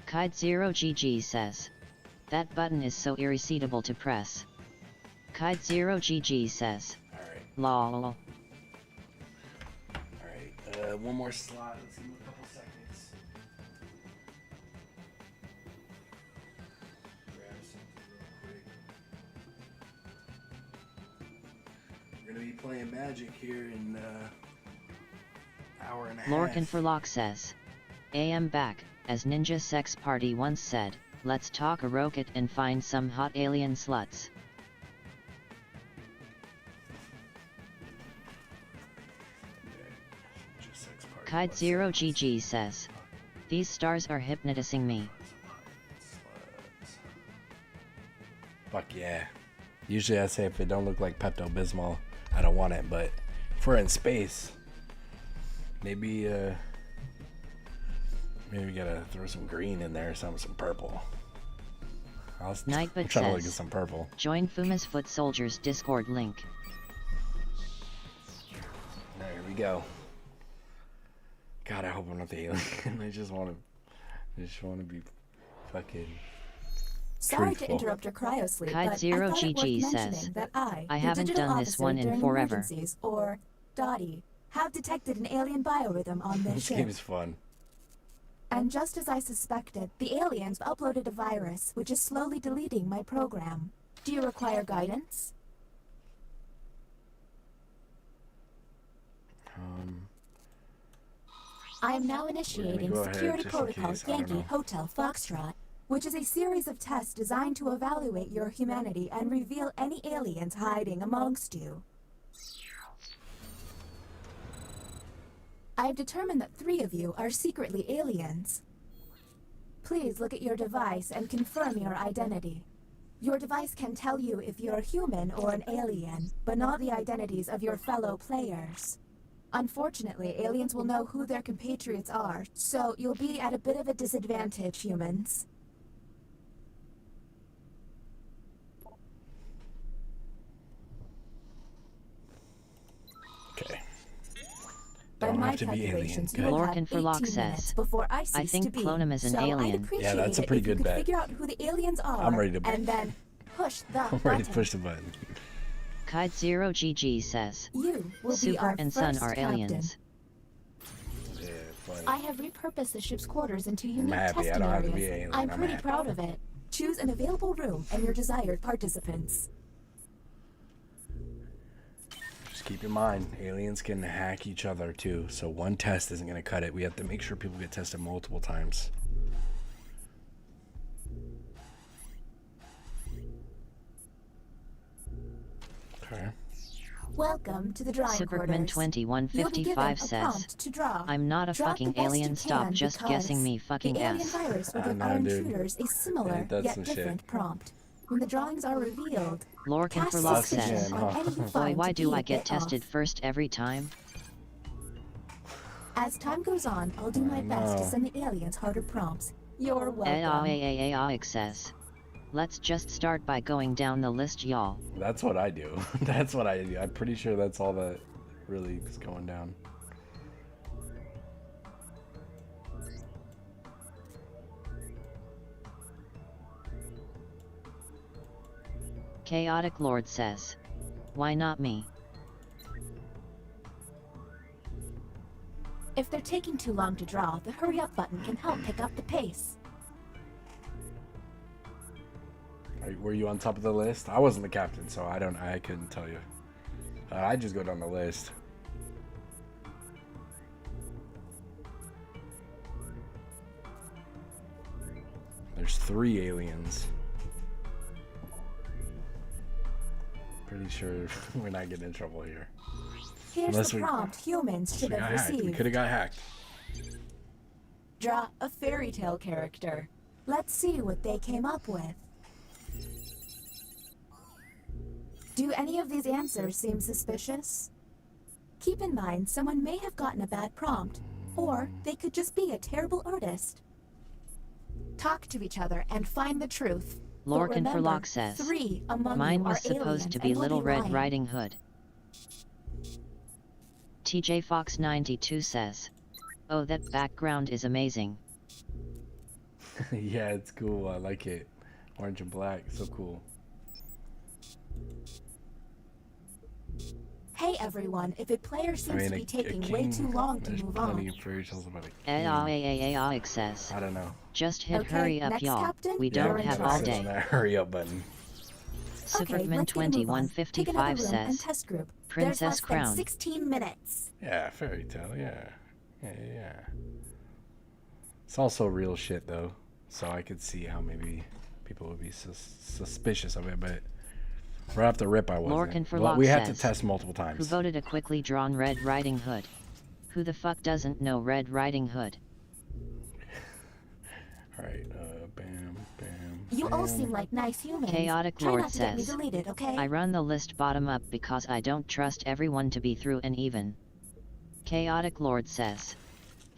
Kide0GG says, that button is so irresistible to press. Kide0GG says, lol. Alright, one more slot. Let's give him a couple seconds. We're gonna be playing Magic here in hour and a half. Lorcan for Lock says, "AM back, as Ninja Sex Party once said, let's talk a rocket and find some hot alien sluts." Kide0GG says, "These stars are hypnotizing me." Fuck yeah. Usually I say if it don't look like Pepto-Bismol, I don't want it, but if we're in space, maybe we gotta throw some green in there or something, some purple. I'm trying to look at some purple. Join Fuma's Foot Soldiers Discord link. There we go. God, I hope I'm not the alien. I just want to be fucking Sorry truthful. to interrupt your cryosleep, Kide but Zero I thought it GG worth says, mentioning that I "I the haven't digital done this officer one in during forever." emergencies, or Dottie, have detected an alien biorhythm on this This ship. game is fun. And just as I suspected, the aliens uploaded a virus which is slowly deleting my program. Do you require guidance? I am now initiating go ahead, Security just in Protocol case, I don't Yankee know. Hotel Foxtrot, which is a series of tests designed to evaluate your humanity and reveal any aliens hiding amongst you. I have determined that 3 of you are secretly aliens. Please look at your device and confirm your identity. Your device can tell you if you're human or an alien, but not the identities of your fellow players. Unfortunately, aliens will know who their compatriots are, so you'll be at a bit of a disadvantage, humans. Okay. By Don't my have to be alien. calculations, Good. you will have Lorcan for Lock 18 minutes says, before I "I cease think to be. Clonum is an So I'd alien." appreciate Yeah, that's a it pretty if you good could bet. figure out who the aliens are, I'm ready to bet. and then push the I'm ready to button. push the button. Kide0GG says, You will be "Super our and Sun first are captain. aliens." Yeah, funny. I have repurposed the ship's quarters into unique happy I testing don't have to areas. be an alien. I'm I'm pretty happy. proud of it. Choose an available room and your desired participants. Just keep in mind, aliens can hack each other too, so one test isn't going to cut it. We have to make sure people get tested multiple times. Okay. Welcome to the drawing quarters. You'll be given Superman2155 a says, prompt to draw. "I'm not a Draw the fucking best alien, you stop can just because guessing me fucking the alien ass." virus will I give know, our dude. intruders a similar It does yet some shit. different prompt. When the drawings are revealed, Lorcan cast for Lock suspicion says, on any you "Boy, find why to do be I a get bit tested off. first every time?" As time goes on, I'll do my best to know. send the aliens harder prompts. You're welcome. AAAAAX says, "Let's just start by going down the list, y'all." That's what I do. That's what I do. I'm pretty sure that's all that really is going down. Chaotic Lord says, "Why not me?" If they're taking too long to draw, the hurry up button can help pick up the pace. Were you on top of the list? I wasn't the captain, so I couldn't tell you. I just go down the list. There's 3 aliens. Pretty sure we're not getting in trouble here. Here's Unless the we- prompt humans should We have got hacked. We received. could have got hacked. Draw a fairy tale character. Let's see what they came up with. Do any of these answers seem suspicious? Keep in mind, someone may have gotten a bad prompt, or they could just be a terrible artist. Talk to each other and find the truth. But Lorcan for remember, Lock says, 3 among "Mine you was are supposed aliens to be and will Little Red lying. Riding Hood." TJ Fox 92 says, "Oh, that background is amazing." Yeah, it's cool. I like it. Orange and black, so cool. Hey everyone, if a player seems to be taking way too long to There's move plenty on. of fairy tales about a king. AAAAAX says, I don't know. "Just hit Okay, hurry up, next y'all. captain, We you're don't in have charge. all Sit on day." that hurry up button. Superman2155 says, test group. Princess There's less Crown. than 16 minutes. Yeah, fairy tale. Yeah. It's also real shit though, so I could see how maybe people would be suspicious of it, but right off the rip I wasn't. But we had to test multiple times. Who voted a quickly drawn Red Riding Hood? Who the fuck doesn't know Red Riding Hood? Alright, bam, bam. You all seem like nice humans. Chaotic Try Lord not to get me says, deleted, okay? I run the list bottom up because I don't trust everyone to be through and even. Chaotic Lord says,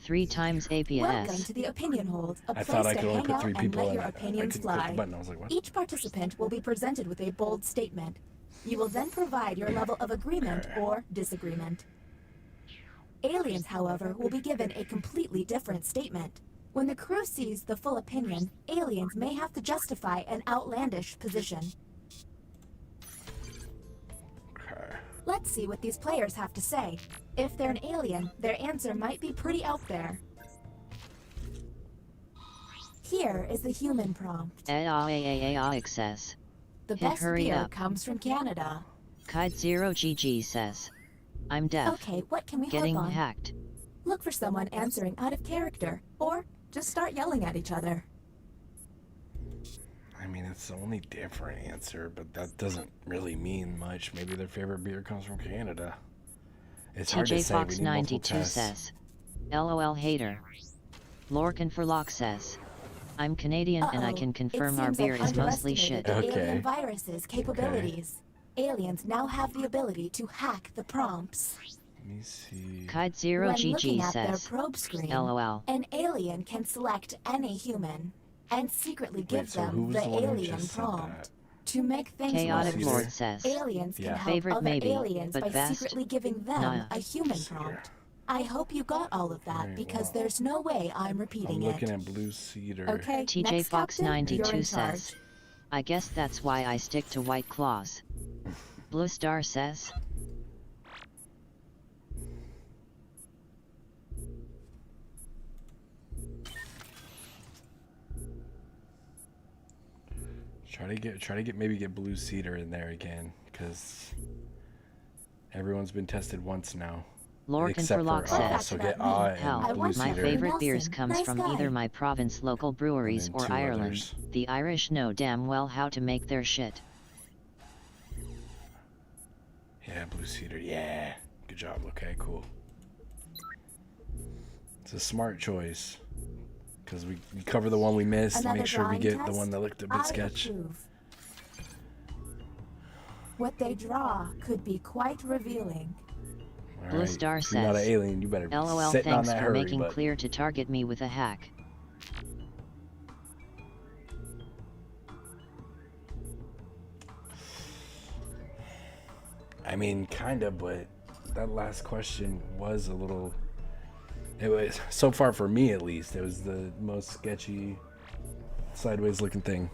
3 times APS. Welcome to the Opinion Hold, a I place thought I to could only hang put out 3 and people let in your it. I opinions couldn't click the fly. button. I was like, what? Each participant will be presented with a bold statement. You will then provide your level of agreement or disagreement. Aliens, however, will be given a completely different statement. When the crew sees the full opinion, aliens may have to justify an outlandish position. Let's see what these players have to say. If they're an alien, their answer might be pretty out there. Here is the human prompt. says, The Hit best hurry beer up. comes from Canada. Kite0GG says, I'm deaf. Okay, what can we Getting help on? hacked. Look for someone answering out of character, or just start yelling at each other. I mean, it's the only different answer, but that doesn't really mean much. Maybe their favorite beer comes from Canada. It's hard to say. We need multiple TJFox92 tests. says, LOL hater. Lorcan for Lock says, I'm Canadian and I can confirm our beer is mostly shit. Alien viruses' capabilities. Aliens now have the ability to hack the prompts. Let me see. Kite0GG at their says, probe screen, LOL. an alien can select any human and secretly give so who them was the the one who alien just said prompt. To make things Chaotic worse, Lord says, aliens can help favorite other maybe, aliens but by best, secretly giving them nah. a human prompt. I hope you got all of that because there's no way I'm repeating I'm looking it. at Blue Cedar. Okay, next captain, you're in TJFox92 charge. says, I guess that's why I stick to White Claws. Blue Star says, Try to get maybe get Blue Cedar in there again, because everyone's been tested once now. Lorcan Except for Lock for says, so get and hell, Blue my Cedar. favorite beers Nelson, comes nice from guy. either my province local breweries And then or 2 Ireland. others. The Irish know damn well how to make their shit. Yeah, Blue Cedar. Yeah. Good job. Okay, cool. It's a smart choice. Because we cover the one we missed and Another make sure we drawing get the test? one that looked a bit I sketch. approve. What they draw could be quite revealing. Blue Alright, Star if you're not an says, alien, you better LOL sit on thanks that for hurry, making but clear to target me with a hack. I mean, kind of, but that last question was a little... It was, so far for me at least, it was the most sketchy, sideways looking thing.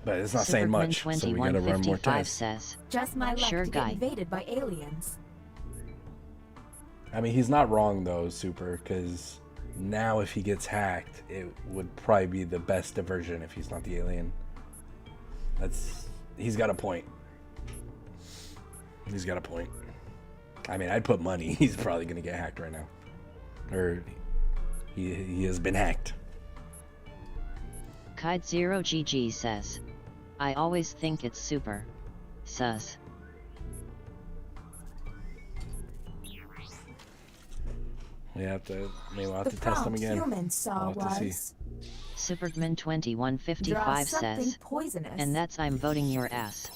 But it's not saying much, so we gotta run more tests. Says, Just my luck Sure to guy. get invaded by aliens. I mean, he's not wrong though, Super, because now if he gets hacked, it would probably be the best diversion if he's not the alien. He's got a point. He's got a point. I mean, I'd put money. He's probably gonna get hacked right now. Or he has been hacked. Kite0GG says, I always think it's super. Sus. We have to, we'll have The to test them prompt again. humans saw We'll have to was see. Superman2155 draw something says, poisonous. and that's I'm voting your ass.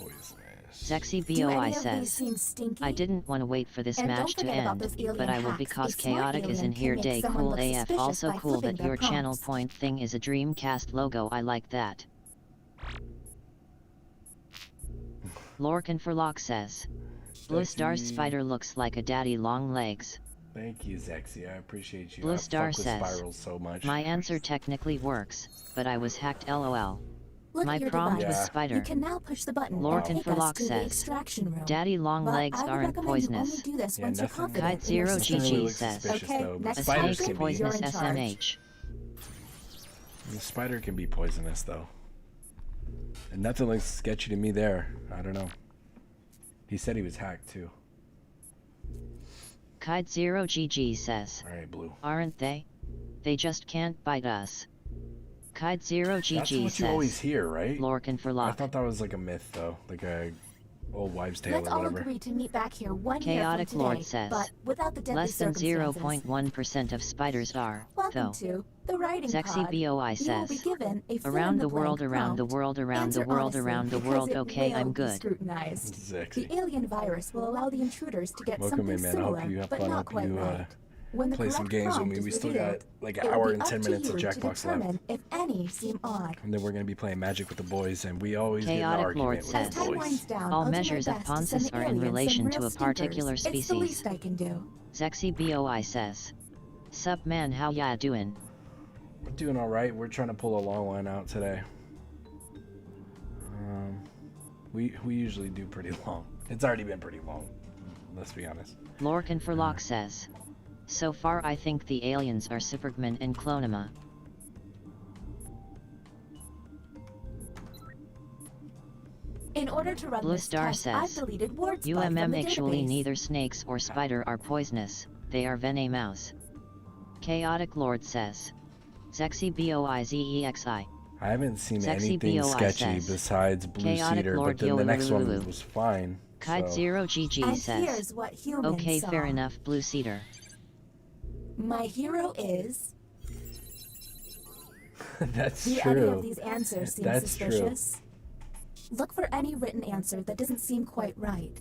Zexy Do any BOI of these says, seem stinky? I didn't want to wait for this And don't match to forget about end, those alien but I will hacks. because A smart Chaotic is alien in can here make day someone cool look AF. suspicious Also by cool flipping that their your channel prompts. point thing is a Dreamcast logo. I like that. Lorcan for Lock says, Blue Star Zexy. Spider looks like a daddy long legs. Thank you, Zexy. I appreciate you. Blue I Star fuck with says, Spirals so much. my answer technically works, but I was hacked LOL. Look My at your prompt device. was Spider. You can now push the button and Lorcan take for us Lock to the says, extraction room. daddy long But legs I would aren't recommend poisonous. You only do this Yeah, once you're nothing- confident in your Kite0GG Doesn't really system. look says, suspicious, Okay, though, but next a spiders snake can be. poisonous You're in charge. SMH. The spider can be poisonous though. And nothing looks sketchy to me there. I don't know. He said he was hacked too. Kide0GG says. Alright, Blue. Aren't they? They just can't bite us. Kide0GG That's what says. you always hear, right? Lorcan for lock. I thought that was like a myth though. Like a old wives' tale Let's or all whatever. agree to meet back here 1 Chaotic year from Lord today, says. but without the deadly Less than circumstances. 0.1% of spiders are, Welcome though. to the writing Sexy pod. BOI You will says. be given a Around the world, fill-in-the-blank around the prompt. world, around the Answer world, honestly, around the because world. it Okay, will I'm be good. Scrutinized. Sexy. The alien virus will allow the intruders to get Welcome something in, man. I similar, hope you have but fun. I not hope quite you right. When the play some correct games with prompt me. is We still revealed, got like it an will hour be and up 10 to minutes of you to Jackbox Live. determine if any seem odd. And then we're going to be playing Magic with the boys, and we always get in an Chaotic Lord argument with says. the boys. All measures of ponsus are in relation to a particular It's the species. least I can do. Sexy BOI says. Sup man, how ya doing? We're doing alright. We're trying to pull a long one out today. We usually do pretty long. It's already been pretty long, let's be honest. Lorcan for lock says. So far I think the aliens are Supergman and Clonima. In order to run Blue this Star test, I've says. deleted word spot from the Actually database. neither snakes or spider are poisonous, they are venomous. Chaotic Lord says. Sexy BOIZEXI. I haven't seen Sexy anything BOI sketchy says. besides Blue Chaotic Cedar, Lord but then the next one Yolululu. was fine. Kite so. 0GG And says. here's what humans Okay, saw. fair enough, Blue Cedar. My hero is... That's Do true. any of these answers seem That's suspicious? Look for any written answer that doesn't seem quite right.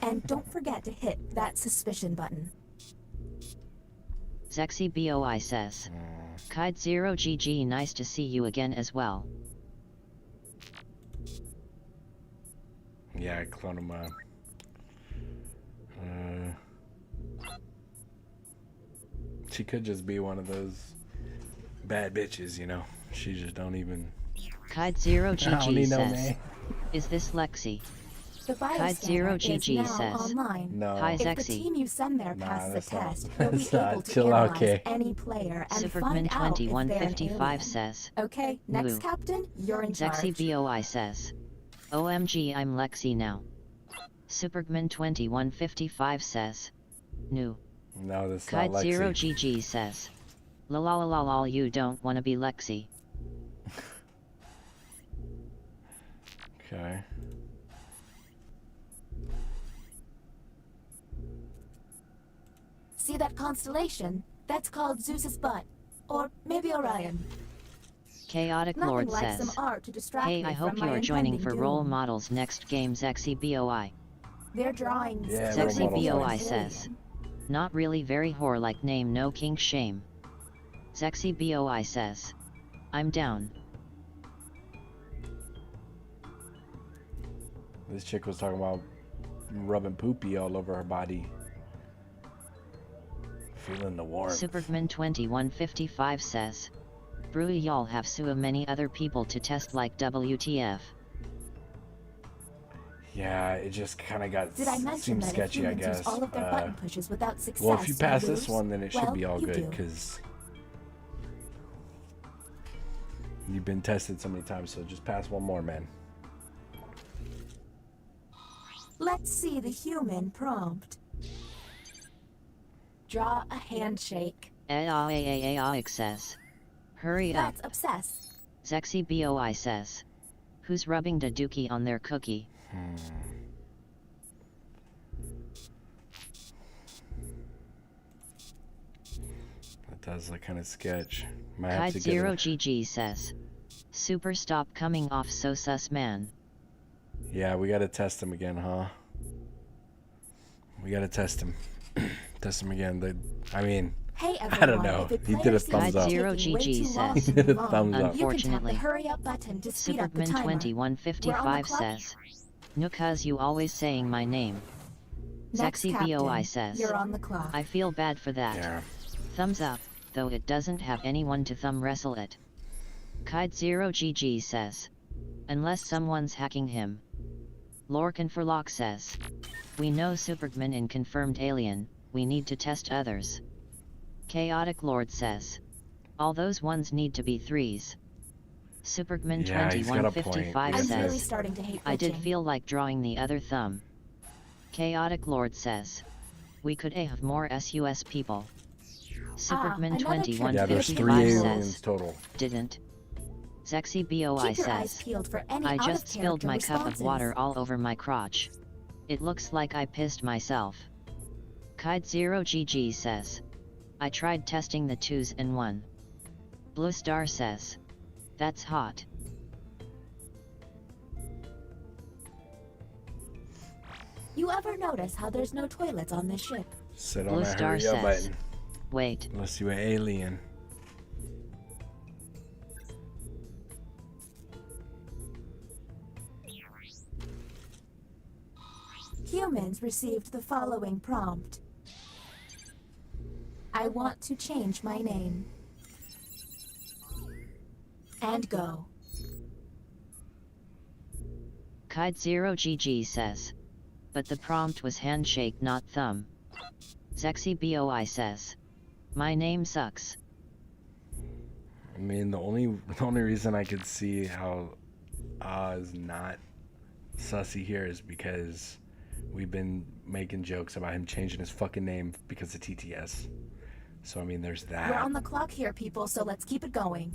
And don't forget to hit that suspicion button. Sexy BOI says. Kite 0GG, nice to see you again as well. Yeah, I cloned him. She could just be one of those bad bitches, you know. She just don't even. Kite 0GG know, says. man. Is this Lexi? The Kite bioscanner is 0GG now says. online. No. Hi, If the Zexy. team you send there Nah, passes the that's not- test, you'll be that's not. able to Chill out, analyze Kay. any player and Superman find out if they're an 2155 alien. says. Okay, next Blue. captain, you're in Sexy charge. BOI says. OMG, I'm Lexi now. Superman 2155 says. New. No, that's Kite not Lexi. 0GG says. Lol, you don't wanna be Lexi. Okay. See that constellation? That's called Zeus's butt. Or maybe Orion. Chaotic Nothing Lord like says. some art to distract Hey, me I hope from you my are joining impending for role doom. models next game Sexy BOI. Their drawings. Yeah, Sexy role models. BOI Alien. says. Not really very whore like name, no king shame. Sexy BOI says. I'm down. This chick was talking about rubbing poopy all over her body. Feeling the warmth. Superman 2155 says. Brew, y'all have so many other people to test like WTF. Yeah, it just kind of got Did I mention seems that if sketchy, I humans use guess. all of their button pushes without success, Well, if you pass this lose? one, then it should Well, be all you good do. because you've been tested so many times. So just pass one more, man. Let's see the human prompt. Draw a handshake. AAAAAX says. Hurry up. That's obsess. Sexy BOI says. Who's rubbing the dookie on their cookie? That does look kind of sketch. Might have Kite to get 0GG says. Super stop coming off so sus man. Yeah, we gotta test him again, huh? We gotta test him. Test him again. I mean, Hey everyone, I don't know. if a He player did a seems thumbs to up. be Zero taking way GG too long says. to He did a move on, thumbs up. You can tap the Unfortunately. hurry up button to speed up the Superman timer. 2155 says. No, cause you always saying my name. Next Sexy captain, BOI says. You're on the clock. I feel bad for that. Yeah. Thumbs up, though it doesn't have anyone to thumb wrestle it. Kite 0GG says. Unless someone's hacking him. Lorcan for Lock says. We know Superman and confirmed alien, we need to test others. Chaotic Lord says. All those ones need to be threes. Supergman Yeah, he's got a point. 2155 I'm says, really starting to hate I did glitching. feel like drawing the other thumb. Chaotic Lord says, we could have more SUS people. Supergman another trick. Yeah, there's 3 2155 aliens says, total. didn't. Zexy BOI Keep your eyes says, peeled for any I just out-of-character spilled my cup of responses. water all over my crotch. It looks like I pissed myself. Kide0GG says, I tried testing the 2s and 1. Blue Star says, that's hot. You ever notice how there's no toilets on this ship? Sit on Blue that Star hurry up says, button. wait. Let's see what alien. Humans received the following prompt. I want to change my name. And go. Kide0GG says, but the prompt was handshake not thumb. Zexy BOI says, my name sucks. I mean, the only reason I could see how is not sussy here is because we've been making jokes about him changing his fucking name because of TTS. So I mean, there's that. We're on the clock here, people, so let's keep it going.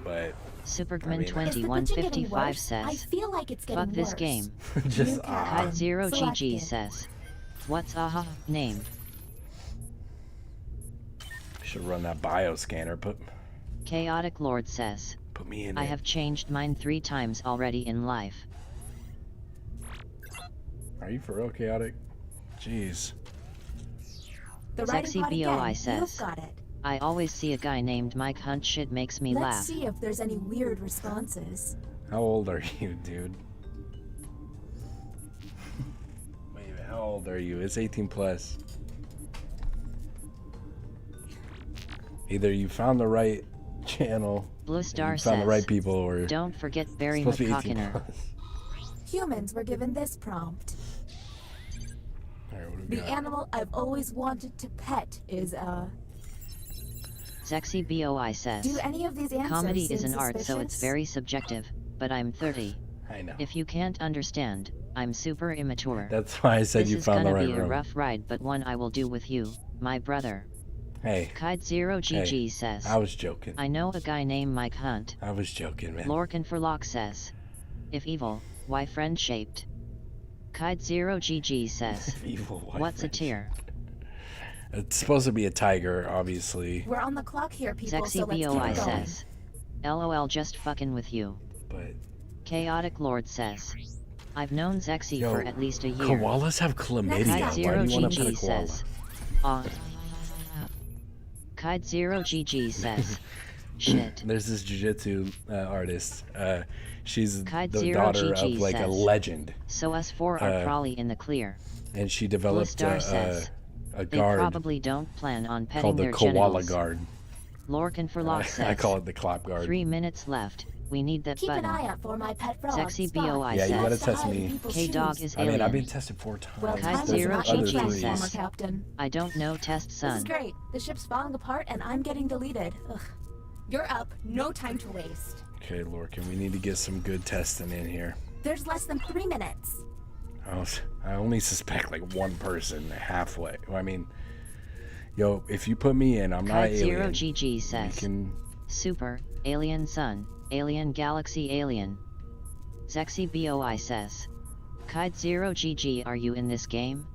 But Supergman Is the glitching getting 2155 worse? I says, feel like it's getting fuck this worse. game. just Kide0GG Selected. says, what's name? should run that bio scanner. Chaotic Lord says, Put me in I it. have changed mine 3 times already in life. Are you for real, Chaotic? Jeez. The writing Sexy pod BOI again. You've says, got it. I always see a guy named Mike Hunt shit makes me Let's laugh. see if there's any weird responses. How old are you, dude? Wait, how old are you? It's 18 plus. Either you found the right channel, Blue Star you says, found the right people, or don't forget Barry it's supposed to be 18 McCockiner. plus. Humans were given this prompt. All right, what do we The got? animal I've always wanted to pet is Sexy BOI says, Do any of these answers comedy is seem an art, so it's suspicious? very subjective, but I'm 30. I know. If you can't understand, I'm super immature. That's why I said this you found the right This is gonna be room. a rough ride, but one I will do with you, my brother. Hey. Kide0GG Hey, says, I was joking. I know a guy named Mike Hunt. I was joking, man. Lorcan for Lock says, if evil, why friend shaped? Kide0GG says, Evil, why what's a friend tear? It's supposed to be a tiger, obviously. We're on the clock here, people, Sexy so let's keep BOI it going. says, LOL just fucking with you. But Chaotic Lord says, I've known Zexy Yo, for at least a year. koalas have chlamydia. Why do you want to put a Kide0GG koala? says, Kide0GG says, shit. There's this jiu-jitsu artist. She's the Kide0GG daughter of like a says, legend. So us 4 are probably in the clear. And she Blue developed Star says, a they guard probably don't plan on petting called the their koala genitals. guard. Lorcan for Lock says, I call it the clap guard. 3 minutes left. We need that Keep button. an eye out for my pet frog. Sexy Spot. BOI Yeah, you gotta says, test me. K-Dog is I alien. mean, I've been tested 4 times. Well, time There's is not other your friend, threes. former captain. I don't know test This son. is great. The ship's falling apart and I'm getting deleted. Ugh. You're up. No time to waste. Okay, Lorcan, we need to get some good testing in here. There's less than 3 minutes. I only suspect like one person halfway. I mean, yo, if you put me in, I'm not alien. Kide0GG says, can... Super, Alien Sun, Alien Galaxy Alien. Sexy BOI says, Kide0GG, are you in this game?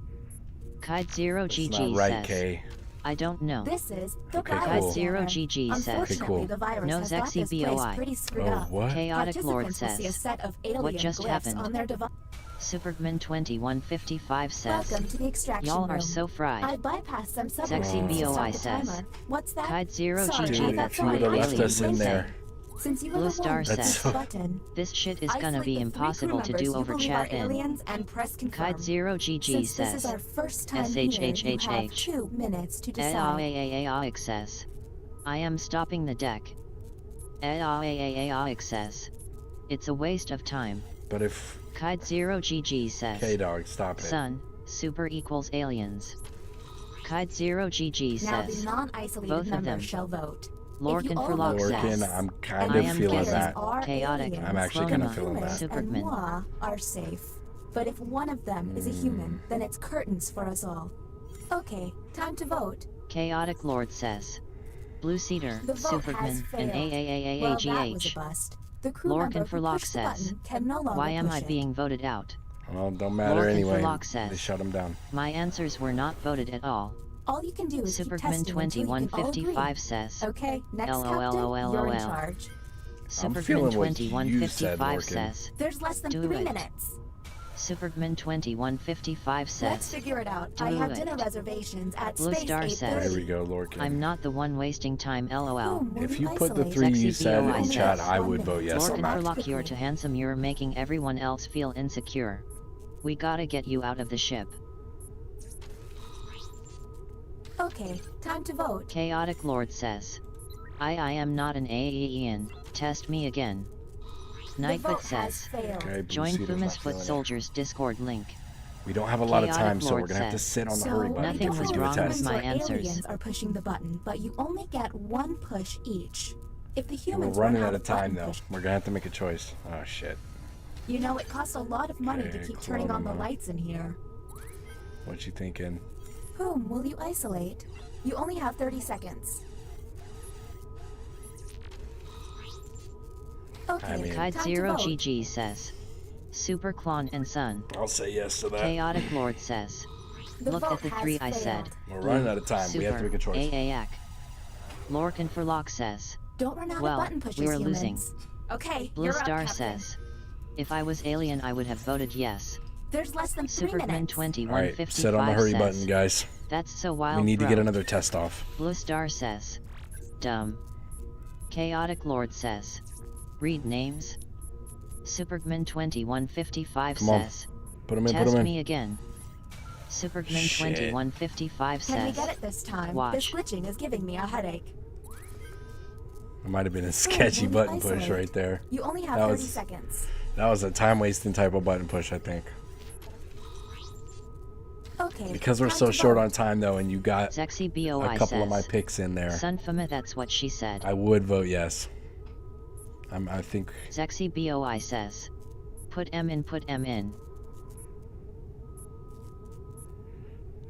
Kide0GG That's not right, says, Kay. I don't know. This is the Okay, virus cool. scanner. Kide0GG says, Unfortunately, the virus no has got Sexy this place BOI. pretty screwed Oh, up. what? Chaotic Lord Participants will see a says, set of alien what just glyphs happened? on their device. Supergman 2155 says, Welcome to the extraction y'all are room. so fried. I bypassed some Sexy subroutines to BOI stop the says, timer. What's that? Kide0GG, Sorry, Dude, that's if you all would right. have left I us in didn't there. think. Since you Blue have Star won, says, press the button. this shit is gonna Isolate be the 3 impossible crew to do members over you believe chat are in. aliens and press confirm. Kide0GG Since this says, is our first time here, you have 2 minutes to decide. Eaaax says, I am stopping the deck. Eaaax says, it's a waste of time. But if Kide0GG says, K-Dog, stop it. Sun, super equals aliens. Kide0GG Now says, the non-isolated both of them. members shall vote. Lorcan for Lorcan, Loxas. I'm kind of feeling that. Chaotic. I'm actually kind of Slonema, feeling that. Superman. And moi are safe. But if one of them is a human, then it's curtains for us all. Okay, time to vote. Chaotic Lord says. Blue Cedar, The vote has Superman, and failed. Well, that was a AAAAGH. bust. The crew Lorcan member for who Lock pushed the says. button can no longer Why am I push it. being voted out? Well, don't matter Lorcan anyway. for Lock says. They shut him down. My answers were not voted at all. All you can do is keep Superman testing until you can all 2155 agree. says. Okay, next captain, you're in charge. Superman feeling what you 2155 said, says. There's less than Do 3 it. minutes. Superman 2155 says. Let's figure it out. Do I have it. dinner reservations at Blue Space Star 8:30. says. There we go, Lorcan. I'm not the one wasting time, lol. If you put the 3 you said in chat, I would vote yes on Lorcan that. for Lock, you're too handsome, you're making everyone else feel insecure. We gotta get you out of the ship. Okay, time to vote. Chaotic Lord says. I am not an AEN. Test me again. Nightfoot says. Okay, Blue Join Cedar's Fumus not Foot feeling it. Soldiers Discord link. We don't have a lot of Chaotic time, so we're Lord gonna have to says. sit on the So, hurry button Nothing if we was do a wrong with test. my Humans or answers. aliens are pushing the button, but you only get 1 push each. If the We're humans running run out of time, button though. push, We're gonna have to make a choice. Oh shit. you know it costs a lot of money Okay, to keep turning on the Clonema. lights in here. What you thinking? Whom will you isolate? You only have 30 seconds. Okay, I mean- time Kite to Zero vote. GG says. Super Clon and Son. I'll say yes to that. Chaotic Lord says. The Look vote at the has 3 I said. failed. We're running out of time. We have to Super, make a choice. AAAC. Lorcan for Lock says. Don't run out Well, of button pushes, we were humans. losing. Okay, Blue you're Star up, Captain. says. If I was alien, I would have voted yes. There's less than 3 Superman minutes. 2155 Alright, sit on the hurry says. button, guys. That's so wild. We need to bro. get another test off. Blue Star says. Dumb. Chaotic Lord says. Read names. Superman 2155 Come on. says. Put 'em in, Test put 'em in. me again. Superman Shit. 2155 Can we says. get it this time? Watch. This glitching is giving me a headache. It might have been a sketchy will you button push isolate? right there. You only have That 30 was- seconds. That was a time-wasting type of button push, I think. Okay. Because we're time so to short vote. on time, though, and you got Sexy a BOI couple of my says. picks in there, Sunfama, that's what she said. I would vote yes. I think Sexy BOI says. Put M in, put M in.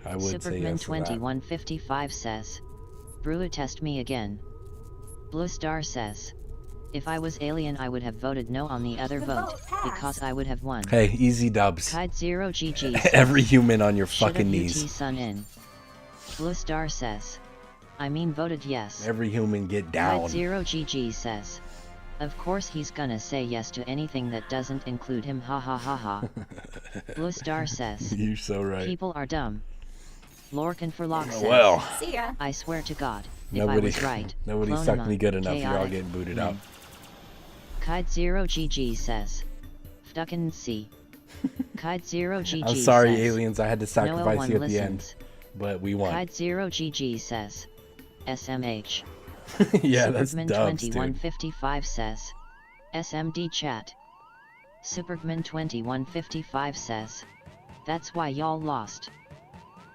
I would say Superman yes to that. 2155 says. Brew, test me again. Blue Star says. If I was alien, I would have voted no on the other The vote, vote passed. because I would have won. Hey, easy dubs. Kite Zero GG says. Every human on your Should fucking have knees. UT Sun in. Blue Star says. I mean voted yes. Every human get Kite down. Zero GG says. Of course he's gonna say yes to anything that doesn't include him, ha ha ha ha. Blue Star says. You're so right. People are dumb. Lorcan for Lock says. Well. See ya. I swear to God, if I Nobody, was right. nobody Clone sucked him me on. good enough. You're all Chaotic. getting booted out. Kite Zero GG says. Fucking C. Kite Zero GG I'm sorry, says. aliens. I had to No sacrifice one you at the end, listens. but we won. Kite Zero GG says. SMH. Yeah, that's Superman dubs, dude. 2155 says. SMD chat. Superman 2155 says. That's why y'all lost.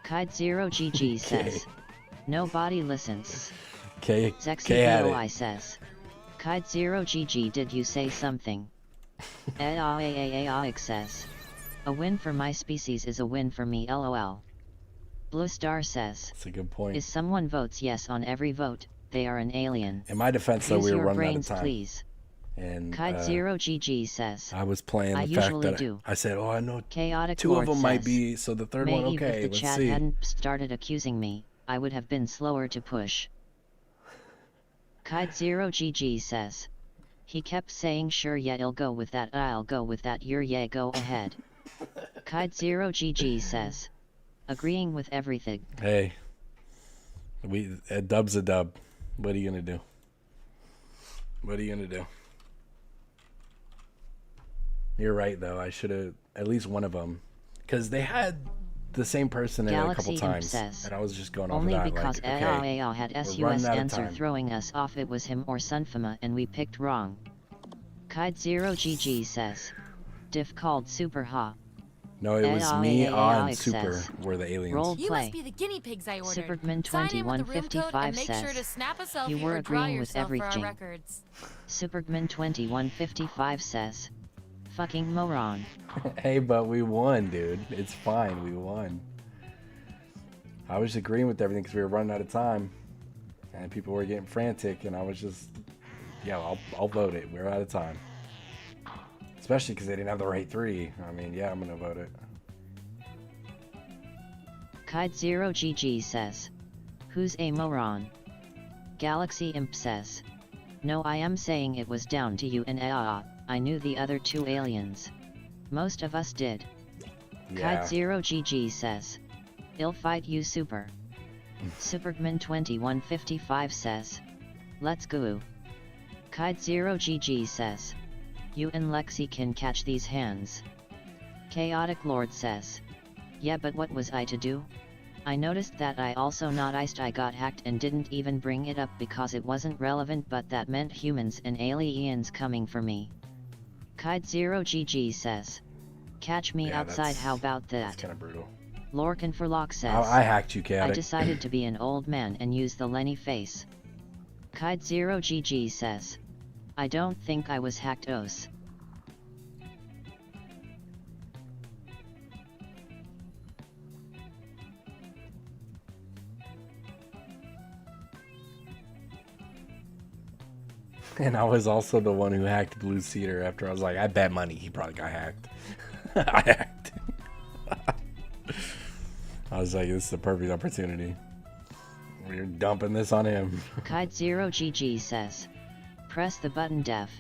Kite Zero GG says. Nobody listens. K Sexy had BOI it. says. Kite Zero GG, did you say something? AAAAAX says. A win for my species is a win for me, lol. Blue Star says. That's a good point. If someone votes yes on every vote, they are an alien. In my defense, though, Use we were your running brains, out of time. please. And Kite Zero GG says. I was playing the I fact usually that do. I said, "Oh, I know Chaotic two Lord of them might says, be, so the third one, Maybe okay, if the let's chat see." hadn't started accusing me, I would have been slower to push. Kite Zero GG says. He kept saying sure yeah I'll go with that, I'll go with that, yeah go ahead. Kite Zero GG says. Agreeing with everything. Hey, a dub's a dub. What are you gonna do? What are you gonna do? You're right, though. I should have at least one of them, because they had the same person in it a Galaxy couple Imp times, says, and I was just going off only of that. because like, okay, AAAL had we're SUS running out of answer time. throwing us off, it was him or Sunfama and we picked wrong. Kite Zero GG says. Diff called super ha. No, it was me, and Super were the aliens. Role You play. must be the guinea pigs I ordered. Superman Sign in with the room code 2155 and make says, sure to snap a selfie you were or draw agreeing with yourself for our everything. records. Superman 2155 says, fucking moron. Hey, but we won, dude. It's fine. We won. I was agreeing with everything because we were running out of time. And people were getting frantic. And I was just, yeah, I'll vote it. We're out of time. Especially because they didn't have the right 3. I mean, yeah, I'm going to vote it. Kide0GG says, who's a moron? Galaxy Imp says, no, I am saying it was down to you and I knew the other 2 aliens. Most of us did. Yeah. Kide0GG says, I'll fight you Super. Superman2155 says, let's go. Kide0GG says, you and Lexi can catch these hands. Chaotic Lord says, yeah, but what was I to do? I noticed that I also noticed I got hacked and didn't even bring it up because it wasn't relevant, but that meant humans and aliens coming for me. Kide0GG says, catch me outside, how about that? That's kind of brutal. Lorcan for Lock says, I hacked you, Chaotic. I decided to be an old man and use the Lenny face. Kide0GG says, I don't think I was hacked os. And I was also the one who hacked Blue Cedar after I was like, I bet money he probably got hacked. I hacked. I was like, this is the perfect opportunity. We're dumping this on him. Kide0GG says, press the button def.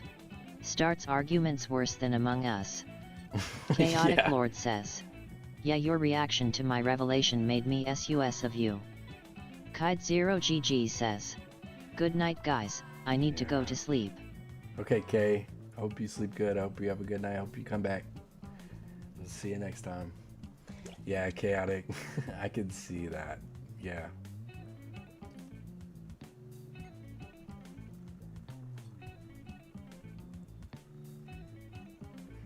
Starts arguments worse than Among Us. Chaotic Yeah. Lord says, yeah, your reaction to my revelation made me sus of you. Kide0GG says, good night guys, I need to go to sleep. Okay, Kay. I hope you sleep good. I hope you have a good night. I hope you come back. We'll see you next time. Yeah, Chaotic. I can see that. Yeah.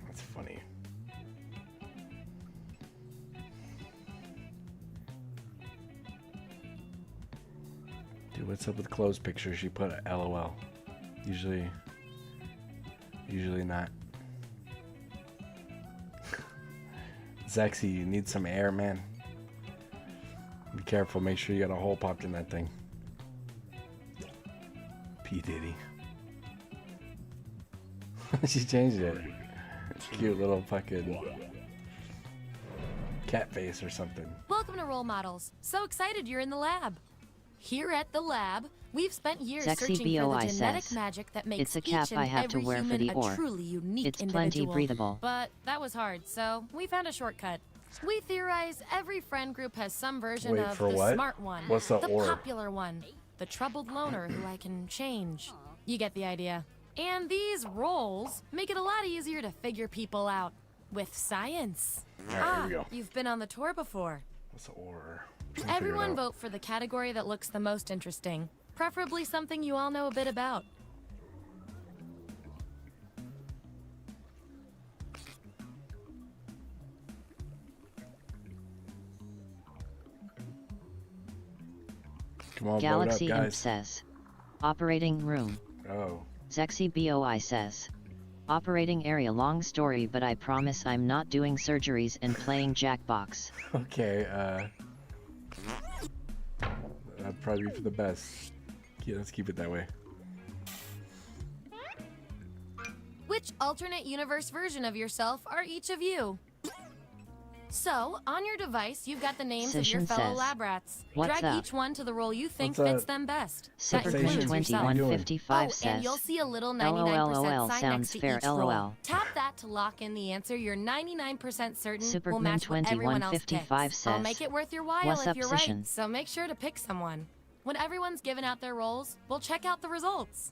That's funny. Dude, what's up with Chloe's picture? She put a LOL. Usually not. Zexy, you need some air, man. Be careful, make sure you got a hole popped in that thing. P. Diddy. She changed it. Cute little fucking cat face or something. Welcome to Role Models. So excited you're in the lab. Here at the lab, we've spent years Sexy searching for BOI the genetic says, magic that makes it's a each cap and I have to every wear for human the a ore. truly unique It's individual. plenty breathable. But that was hard, so we found a shortcut. We theorize every friend group has some version Wait, of for the what? smart one, What's the ore? popular one, the troubled loner who I can change. You get the idea. And these roles make it a lot easier to figure people out with science. All right, here we go. You've been on the tour before. What's the order? Everyone vote for the category that looks the most interesting, preferably something you all know a bit about. Come on, Galaxy vote up, Imp guys. says, operating room. Oh. Zexy BOI says, operating area. Long story, but I promise I'm not doing surgeries and playing Jackbox. Okay, that'd probably be for the best. Yeah, let's keep it that way. Which alternate universe version of yourself are each of you? So, on your device, you've got the names of your Session fellow says, lab rats. "What's Drag up?" each one to the role you think What's fits up? them best. That Superman includes yourself. 2155 Oh, says, and you'll see a little LOL 99% sign sounds next to fair, each role. LOL. Tap that to lock in the answer you're 99% certain will Superman match what everyone else picks. 2155 I'll says, make it worth your while "What's if up, you're Session?" right, so make sure to pick someone. When everyone's given out their roles, we'll check out the results.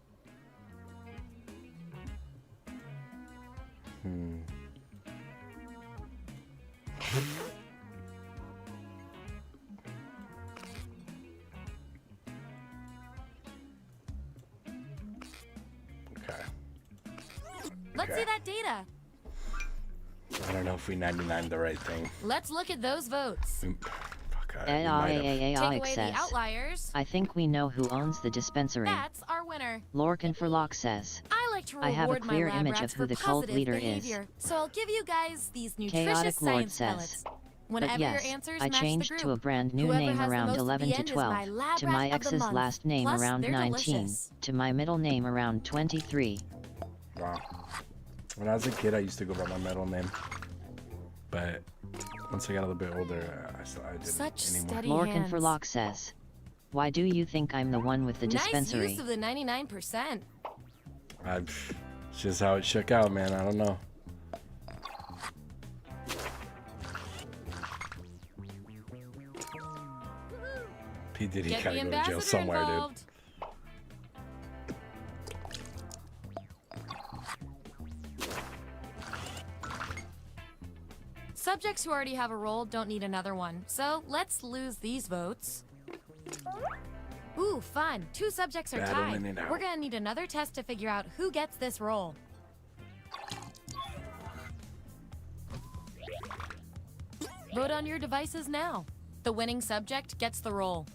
Okay. Let's see that data. I don't know if we 99 the right thing. Let's look at those votes. Fuck, Take away the Access. outliers. I think we know who owns the dispensary. That's our winner. Lorcan for Lock says. I like to I have a reward clear my lab image rats of who for the cult positive leader behavior. So I'll give you guys these nutritious Chaotic Lord science says. pellets. But Whenever yes, your answers I match changed the group. to a brand new Whoever name has the around most at 11 the to end is 12, my lab to rat my of the ex's month. last name Plus, around they're 19, delicious. to my middle name around 23. Wow. When I was a kid, I used to go by my middle name. But once I got a little bit older, I didn't Such anymore. steady Lorcan for hands. Lock says. Why do you think I'm the one with the dispensary? Nice use of the 99%. It's just how it shook out, man. I don't know. P. Diddy Get gotta the go to jail ambassador somewhere, involved. Subjects who already have a role don't need another one, so let's lose these votes. Ooh, fun. 2 subjects are Battling it tied. out. We're gonna need another test to figure out who gets this role. Vote on your devices now. The winning subject gets the role.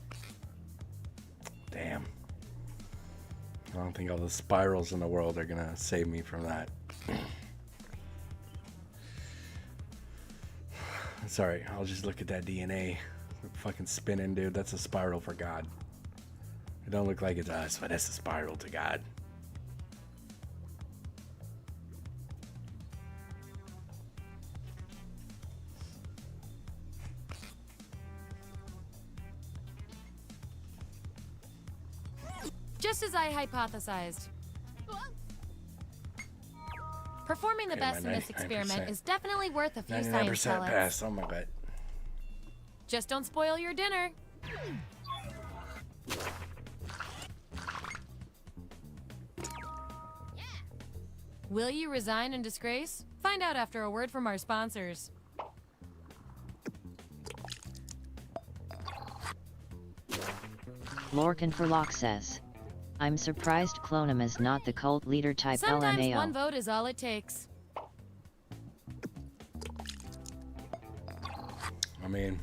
Damn. I don't think all the spirals in the world are gonna save me from that. Sorry, I'll just look at that DNA. Fucking spinning, dude. That's a spiral for God. It don't look like it's us, but that's a spiral to God. Just as I hypothesized. Performing the Okay, best my in this 99%. experiment is definitely worth a few science 99% pellets. pass. Oh my god. Just don't spoil your dinner. Will you resign in disgrace? Find out after a word from our sponsors. Lorcan for Lock says. I'm surprised Clonum is not the cult leader type Sometimes LMAO. one vote is all it takes. I mean,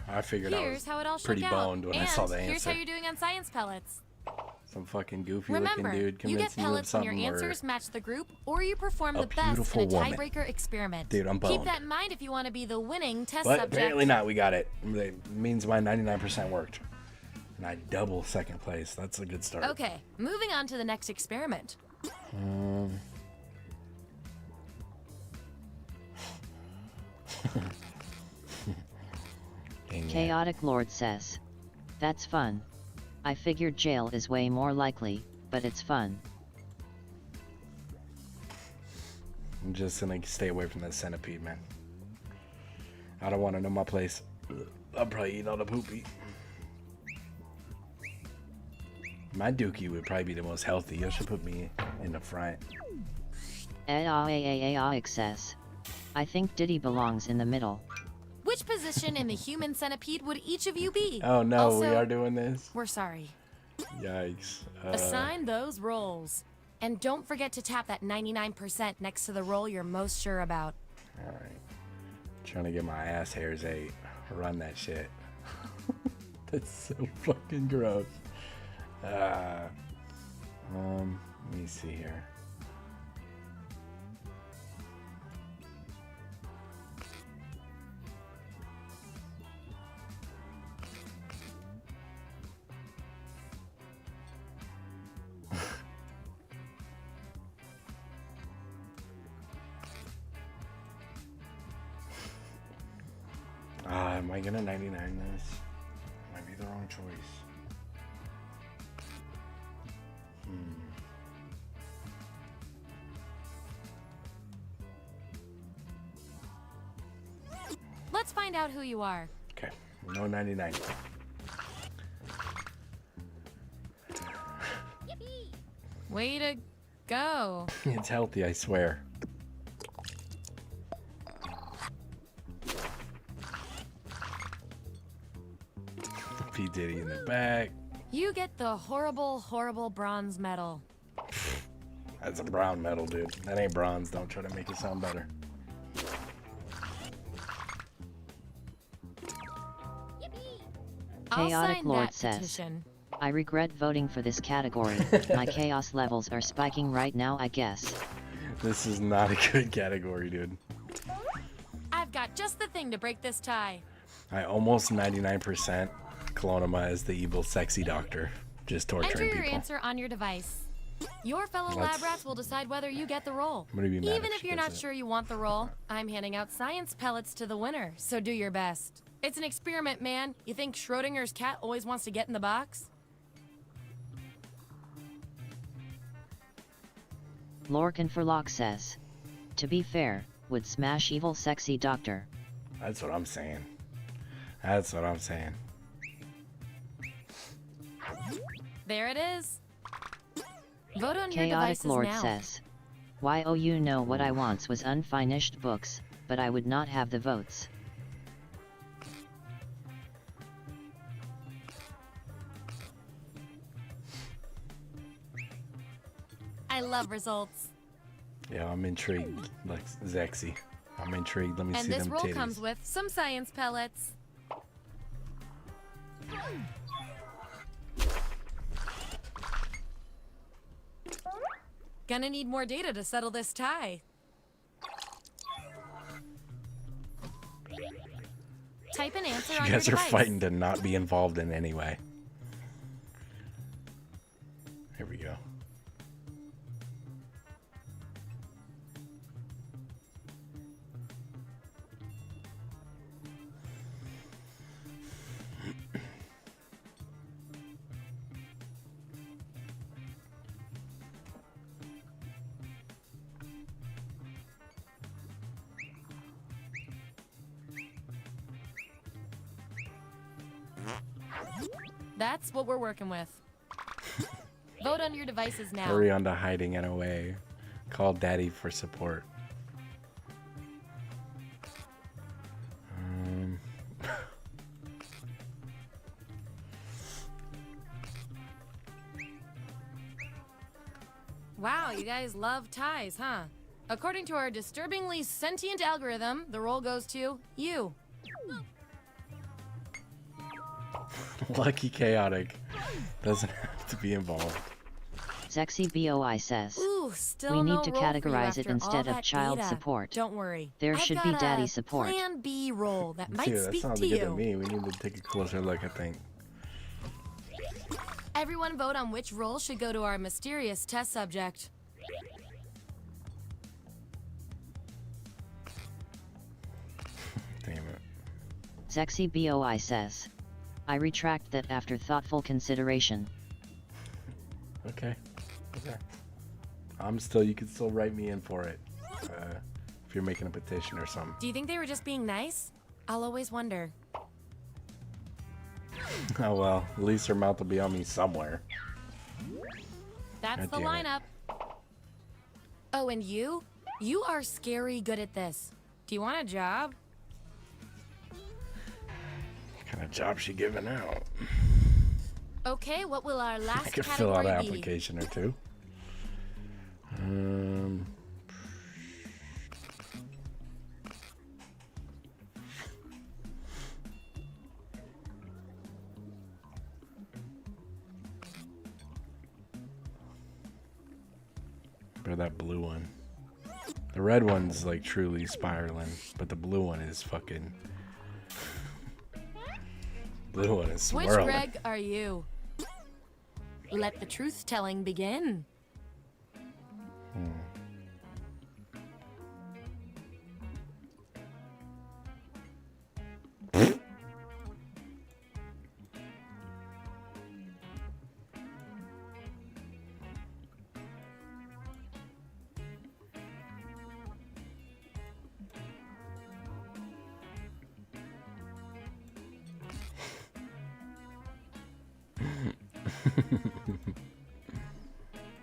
I figured I was Here's how it all shook pretty out. boned when and I saw the here's how answer. you're doing on science pellets. Some fucking goofy Remember, looking dude you get convincing you of pellets when your something, or answers match the group, or you perform a the best in beautiful a woman. tiebreaker experiment. Dude, I'm Keep boned. that in mind if you want to be the winning test But subject. apparently not. We got it. It means my 99% worked. And I double second place. That's a good start. Okay, moving on to the next experiment. Dang it. Chaotic Lord says. That's fun. I figured jail is way more likely, but it's fun. I'm just gonna stay away from that centipede, man. I don't want to know my place. I'll probably eat all the poopy. My dookie would probably be the most healthy. You should put me in the front. Access. I think Diddy belongs in the middle. Which position in the human centipede would each of you be? Oh no, also, we are doing this? We're sorry. Yikes. Assign those roles. And don't forget to tap that 99% next to the role you're most sure about. Alright. Trying to get my ass hairs ate. Run that shit. That's so fucking gross. Let me see here. Am I gonna 99 this? Might be the wrong choice. Let's find out who you are. Okay, no 99. Way to go. It's healthy, I swear. P. Diddy in the back. You get the horrible, horrible bronze medal. That's a brown medal, dude. That ain't bronze. Don't try to make it sound better. I'll Chaotic sign Lord that says, petition. I regret voting for this category. My chaos levels are spiking right now, I guess. This is not a good category, dude. I've got just the thing to break this tie. I almost 99% Colonima as the evil sexy doctor. Just Enter torturing your people. answer on your device. Your fellow That's- lab rats will decide whether you get the role. I'm gonna be mad Even if if she you're gets not it. sure you want the role, I'm handing out science pellets to the winner, so do your best. It's an experiment, man. You think Schrodinger's cat always wants to get in the box? Lorcan for Lock says, to be fair, would smash evil sexy doctor. That's what I'm saying. That's what I'm saying. There it is. Vote on your Chaotic devices Lord now. says, you know what I wants was unfinished books, but I would not have the votes. I love results. Yeah, I'm intrigued. Like Zexy. I'm intrigued. Let me And see this them roll titties. comes with some science pellets. Gonna need more data to settle this tie. Type an answer on You your guys are device. fighting to not be involved in any way. Here we go. That's what we're working with. Vote on your devices now. Hurry on to hiding NOA. Call daddy for support. Wow, you guys love ties, huh? According to our disturbingly sentient algorithm, the roll goes to you. Lucky Chaotic doesn't have to be involved. Sexy BOI says, Ooh, still we no need to role for you categorize it after all instead of that child data. support. Don't worry. There I've should got be a daddy support. Plan B role that might Dude, that speak sounds to good you. to me. We need to take a closer look, I think. Everyone vote on which role should go to our mysterious test subject. Damn it. Sexy BOI says, I retract that after thoughtful consideration. Okay. Okay. You can still write me in for it. If you're making a petition or something. Do you think they were just being nice? I'll always wonder. Oh well, at least her mouth will be on me somewhere. That's God the damn it. lineup. Oh, and you? You are scary good at this. Do you want a job? What kind of job she giving out? Okay, what will our I last could fill out category an be? application or two. Or that blue one. The red one's like truly spiraling, but the blue one is fucking. Blue one is Which swirling. Greg are you? Let the truth telling begin.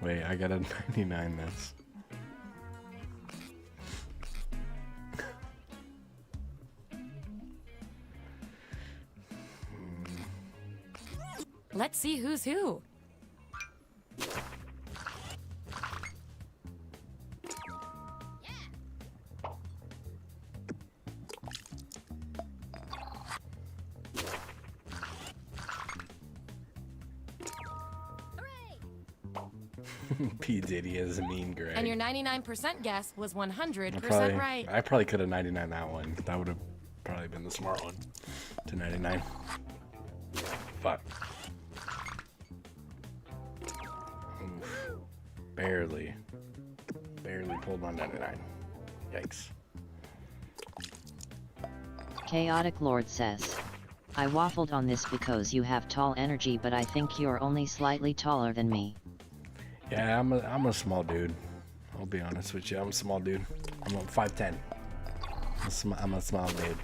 Wait, I got a 99 this. Let's see who's who. P. Diddy is a mean Greg. And your 99% guess was 100% right. I probably could have 99 that one. That would have probably been the smart one. To 99. Fuck. Oof. Barely pulled on 99. Yikes. Chaotic Lord says, I waffled on this because you have tall energy, but I think you're only slightly taller than me. Yeah, I'm a small dude. I'll be honest with you. I'm a small dude. I'm 5'10". I'm a small dude.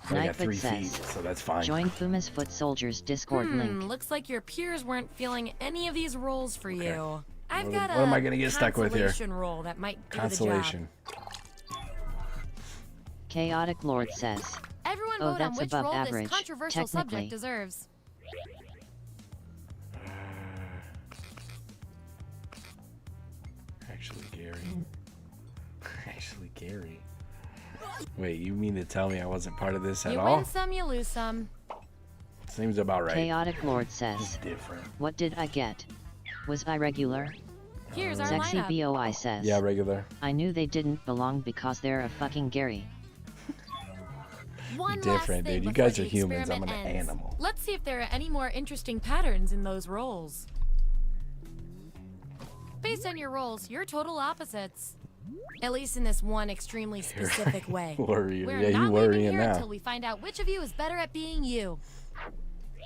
I got 3 feet, so that's fine. Join Fuma's Foot Soldiers Discord link. Looks like your peers weren't feeling any of these roles for you. I've got what am I gonna get stuck with here? consolation role that might do Consolation. the job. Chaotic Lord says, Everyone oh, vote on that's which above role average, this controversial technically. subject deserves. Actually, Gary. Wait, you mean to tell me I wasn't part of this at You all? win some, you lose some. Seems about right. Chaotic Lord says, different. What did I get? Was I regular? Here's our Sexy lineup. BOI says, Yeah, regular. I knew they didn't belong because they're a fucking Gary. One last Different, thing dude. You before guys the are humans. I'm an experiment ends. animal. Let's see if there are any more interesting patterns in those roles. Based on your roles, you're total opposites. At least in this one extremely specific way. Worrying. We're Yeah, you not leaving worrying here now. until we find out which of you is better at being you.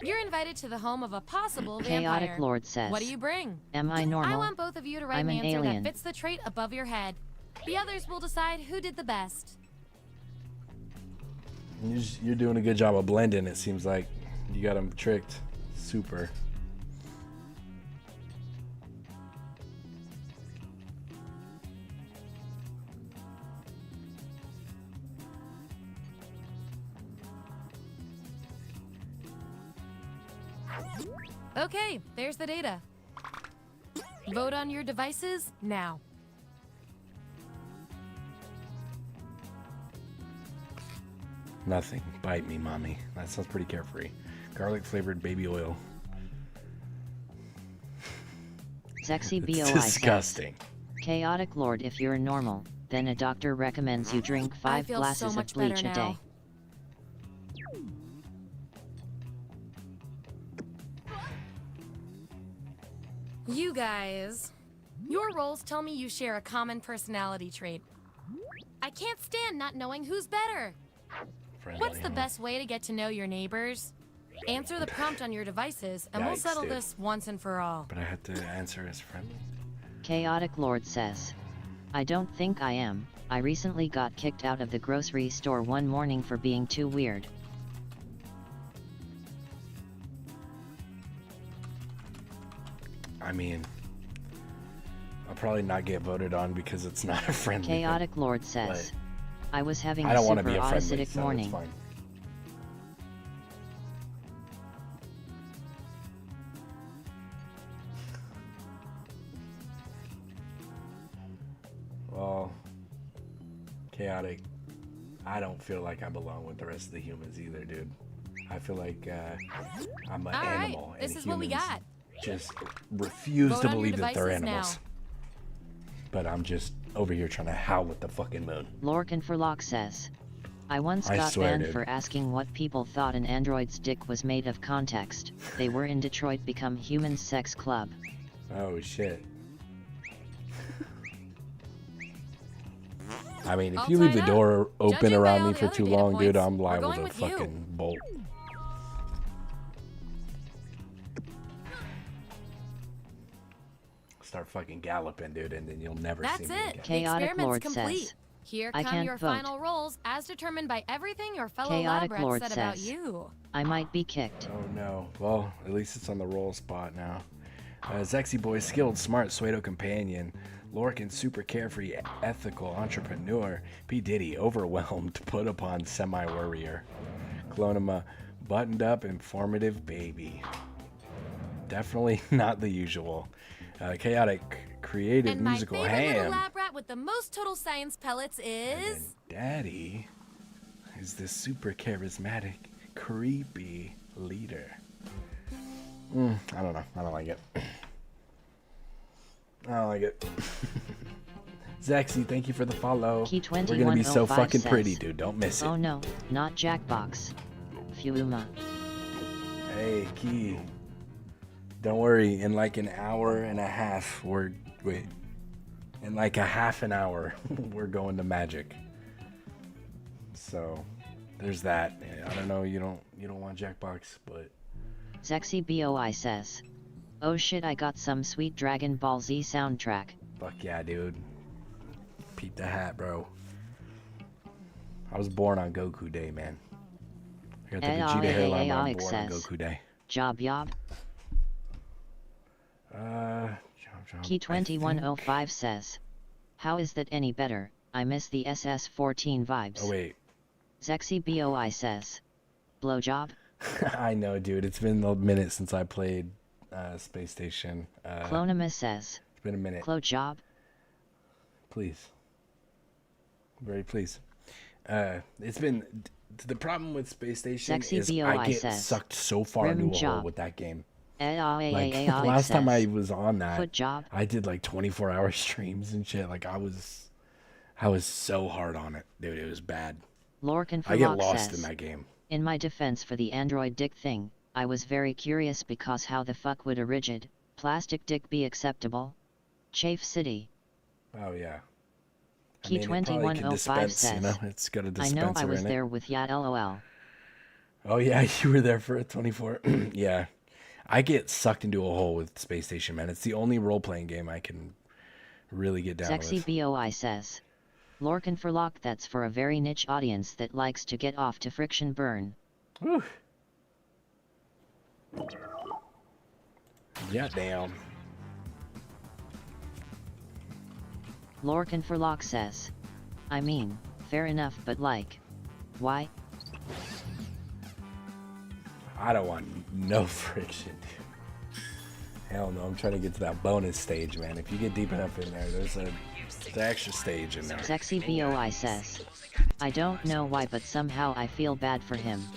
You're invited to the home of a possible Chaotic vampire. Lord says, What do you bring? Am I normal? I want both of you to write I'm an an answer alien. that fits the trait above your head. The others will decide who did the best. You're doing a good job of blending, it seems like. You got them tricked. Super. Okay, there's the data. Vote on your devices now. Nothing. Bite me, mommy. That sounds pretty carefree. Garlic flavored baby oil. Sexy BOI It's says, disgusting. Chaotic Lord, if you're normal, then a doctor recommends you drink 5 feel glasses so of much bleach better a now. day. You guys, your roles tell me you share a common personality trait. I can't stand not knowing who's better. What's the best way to get to know your neighbors? Answer the prompt on your devices, and we'll Yikes, settle dude. this once and for all. But I had to answer as friendly. Chaotic Lord says, I don't think I am. I recently got kicked out of the grocery store one morning for being too weird. I mean, I'll probably not get voted on because it's not a friendly thing. Chaotic Lord says, I was having I a don't want to super be a friendly, acidic so it's morning. fine. Well, chaotic. I don't feel like I belong with the rest of the humans either, dude. I feel like I'm an All right, animal. this and is what we humans got. Just refuse Vote to on your believe that they're devices animals. But I'm just over here trying to howl at the fucking moon. Lorcan for Lock says, I once I got swear, banned dude. for asking what people thought an android's dick was made of. Context. They were in Detroit Become Human Sex Club. Oh shit. I mean, if All you leave tied the up. door open Judging by around all me the for other too data long, dude, points, I'm we're liable going to with you. fucking bolt. Start fucking galloping, dude, and then you'll never see That's me it. again. The Chaotic experiment's Lord complete. says, Here I come can't your vote. final roles, as determined by everything your fellow Chaotic lab Lord rats said about says, you. I might be kicked. Oh no. Well, at least it's on the roll spot now. Zexy Boy, skilled, smart, pseudo companion. Lorcan, super carefree, ethical entrepreneur. P. Diddy, overwhelmed, put upon semi-warrior. Clonema, buttoned up, informative baby. Definitely not the usual. Chaotic, creative, And my musical favorite little ham. lab rat with the most total science pellets is... Daddy. is this super charismatic, creepy leader? I don't know. I don't like it. I don't like it. Zaxi, thank you for the follow. We're gonna be so fucking pretty, dude. Don't miss it. Oh no, not Jackbox. Fuma. Hey, Key. Don't worry. In like an hour and a half, in like a half an hour, we're going to Magic. So, there's that. I don't know. You don't want Jackbox, but. Zexy BOI says, "Oh shit! I got some sweet Dragon Ball Z soundtrack." Fuck yeah, dude. Peep the hat, bro. I was born on Goku Day, man. I got the Vegeta hairline when I'm born on Goku Day. Job yob. Job. Key2105 says, "How is that any better? I miss the SS14 vibes." Oh wait. Zexy BOI says, "Blowjob." I know, dude. It's been a minute since I played Space Station. Clonimus says, "It's been a minute." Blowjob. Please. Very please. It's been the problem with Space Station Sexy is BOI I get says, sucked so far into a hole with that game. Like last time I was on that, I did like 24-hour streams and shit. Like I was so hard on it, dude. It was bad. Lorcan I get lost says, in that game. "In my defense for the Android dick thing, I was very curious because how the fuck would a rigid, plastic dick be acceptable? Chafe City." Oh yeah. Key2105 says, you know, it's got a "I dispenser know I was in it. there with Yad LOL." Oh yeah, you were there for a 24. Yeah. I get sucked into a hole with Space Station, man. It's the only role-playing game I can really get down Sexy with. BOI says, "Lorcan for lock, that's for a very niche audience that likes to get off to friction burn." Whew. Yeah, damn. Lorcan for lock says, "I mean, fair enough, but like, why?" I don't want no friction, dude. Hell no, I'm trying to get to that bonus stage, man. If you get deep enough in there, there's an extra stage in there. Sexy BOI says, "I don't know why, but somehow I feel bad for him.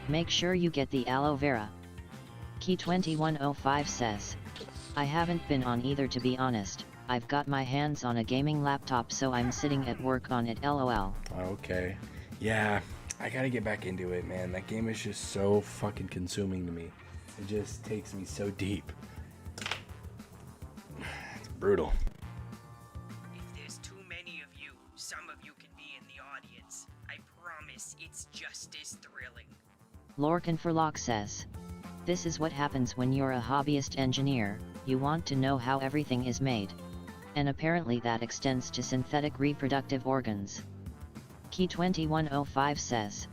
Make sure you get the aloe vera." Key2105 says, "I haven't been on either, to be honest. I've got my hands on a gaming laptop, so I'm sitting at work on it, lol." Okay. Yeah, I gotta get back into it, man. That game is just so fucking consuming to me. It just takes me so deep. It's brutal. If there's too many of you, some of you can be in the audience. I promise it's just as thrilling. Lorcan for lock says, "This is what happens when you're a hobbyist engineer. You want to know how everything is made. And apparently that extends to synthetic reproductive organs." Key2105 says,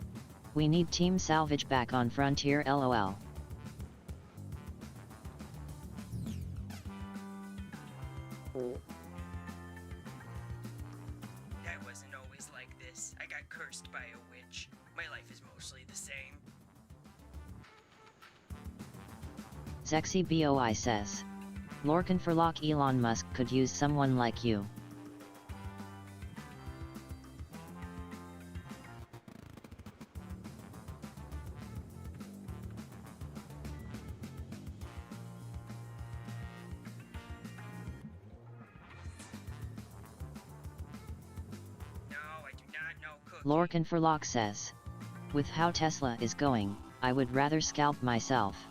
"We need Team Salvage back on Frontier, lol." That wasn't always like this. I got cursed by a witch. My life is mostly the same. Sexy BOI says, "Lorcan for lock, Elon Musk could use someone like you." Lorcan for lock says, "With how Tesla is going, I would rather scalp myself."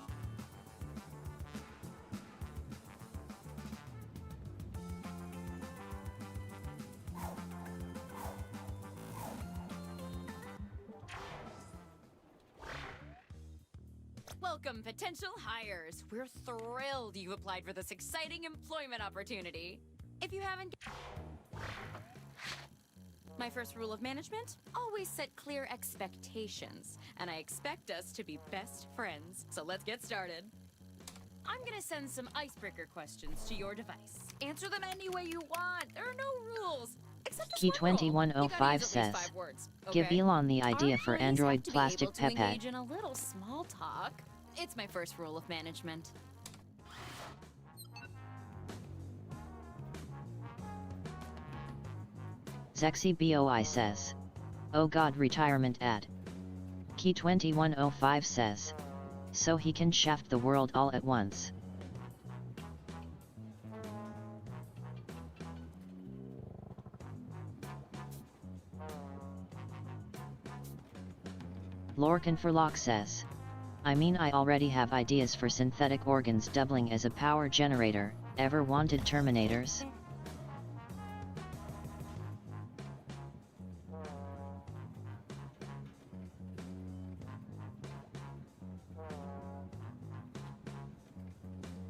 Welcome, potential hires. We're thrilled you applied for this exciting employment opportunity. If you haven't... My first rule of management? Always set clear expectations. And I expect us to be best friends. So let's get started. I'm gonna send some icebreaker questions to your device. Answer them any way you want. There are no rules. Except this one rule. You gotta Key2105 use at least says, 5 words, "Give okay? Elon the Our idea for employees Android have to be plastic able to pepette." engage in a little small talk. It's my first rule of management. Sexy BOI says, Oh god, retirement ad. Key 2105 says. So he can shaft the world all at once. Lorcanforlock says. I mean, I already have ideas for synthetic organs doubling as a power generator. Ever wanted Terminators?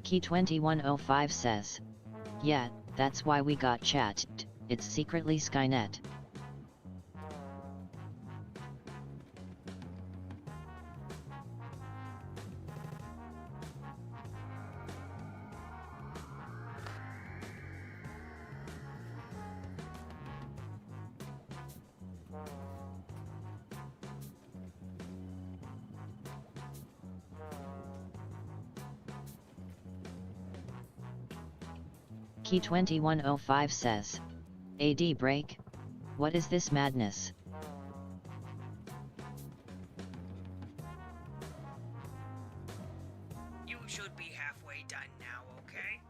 Key 2105 says. Yeah, that's why we got chat. It's secretly Skynet. Key 2105 says. AD break? What is this madness? You should be halfway done now, okay?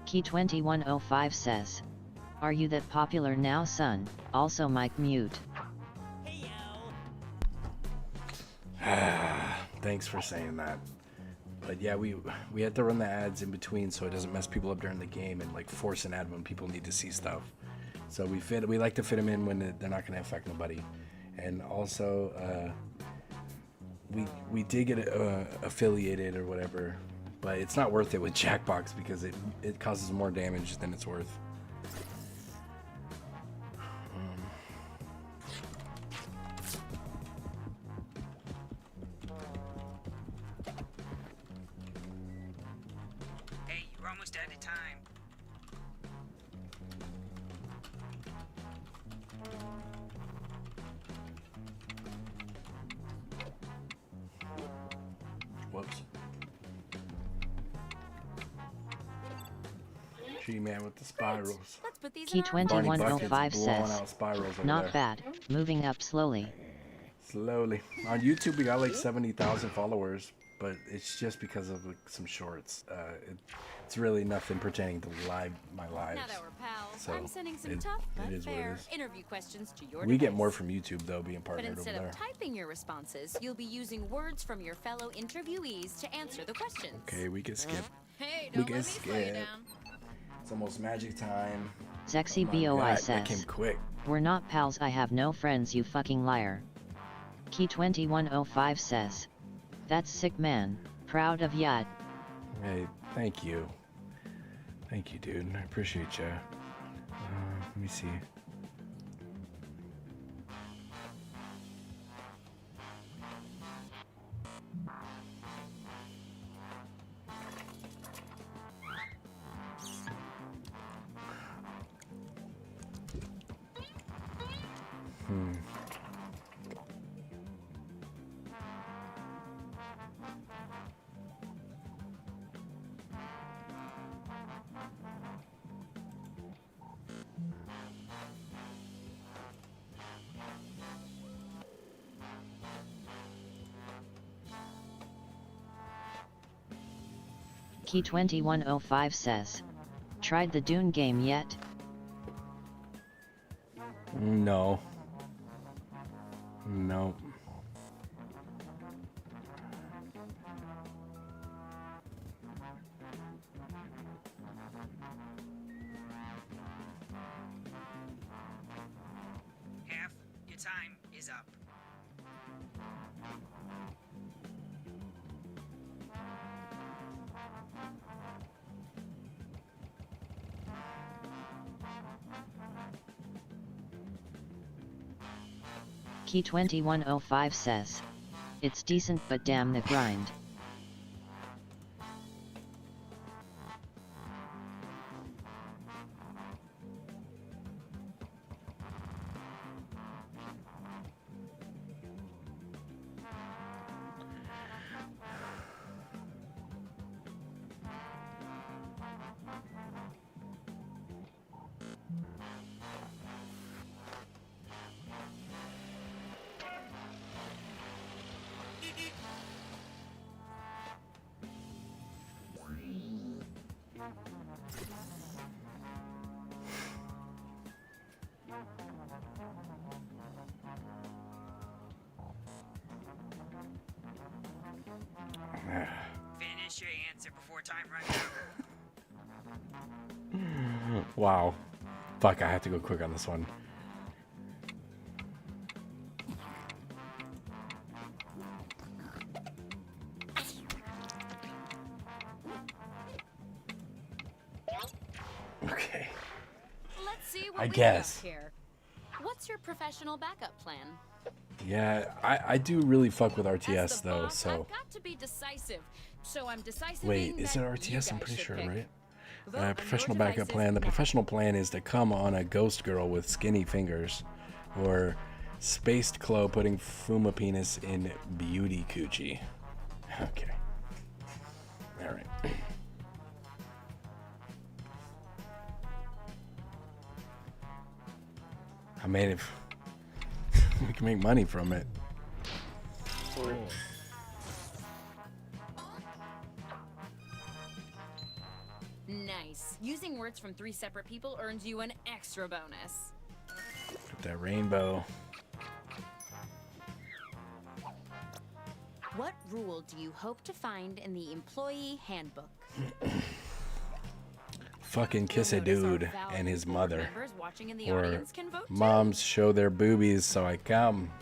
Key 2105 says. Are you that popular now, son? Also mic mute. Thanks for saying that. But yeah, we had to run the ads in between so it doesn't mess people up during the game and like force an ad when people need to see stuff. So we like to fit them in when they're not going to affect nobody. And also we did get affiliated or whatever, but it's not worth it with Jackbox because it causes more damage than it's worth. Hey, you're almost out of time. Whoops. G-Man with the spirals. Key 2105 says. Not bad, moving up slowly. Slowly. On YouTube we got like 70,000 followers, but it's just because of like, some shorts. It's really nothing pertaining to my lives. Now that we're pals, So I'm sending some it- tough but it is what it fair is. interview questions to your We get device. more from YouTube though, being But partnered over instead there. of typing your responses, you'll be using words from your fellow interviewees to answer the questions. Okay, we can skip. Hey, We don't can let me slow you skip. down. It's almost magic time. Sexy Oh my BOI God, says. that came quick. We're not pals, I have no friends, you fucking liar. Key 2105 says. That's sick, man. Proud of ya. Hey, thank you. Thank you, dude. I appreciate you. Let me see. Key 2105 says. Tried the Dune game yet? No. No. Half your time is up. Key 2105 says. It's decent but damn the grind. Finish your answer before time runs out. Wow. Fuck, I have to go quick on this one. Okay. Let's see what I we guess. got here. What's your professional backup plan? Yeah, I do really fuck with RTS though, so. I've got to be decisive, so I'm decisive. Wait, is it RTS? I'm pretty sure, right? Professional backup plan. The professional plan is to come on a ghost girl with skinny fingers, or spaced Chloe putting Fuma penis in beauty coochie. Okay. All right. I mean, if we can make money from it. Nice. Using words from 3 separate people earns you an extra bonus. Put that rainbow. What rule do you hope to find in the employee handbook? Fucking kiss a dude and his mother. Members watching in the Or audience can vote too. moms show their boobies so I come.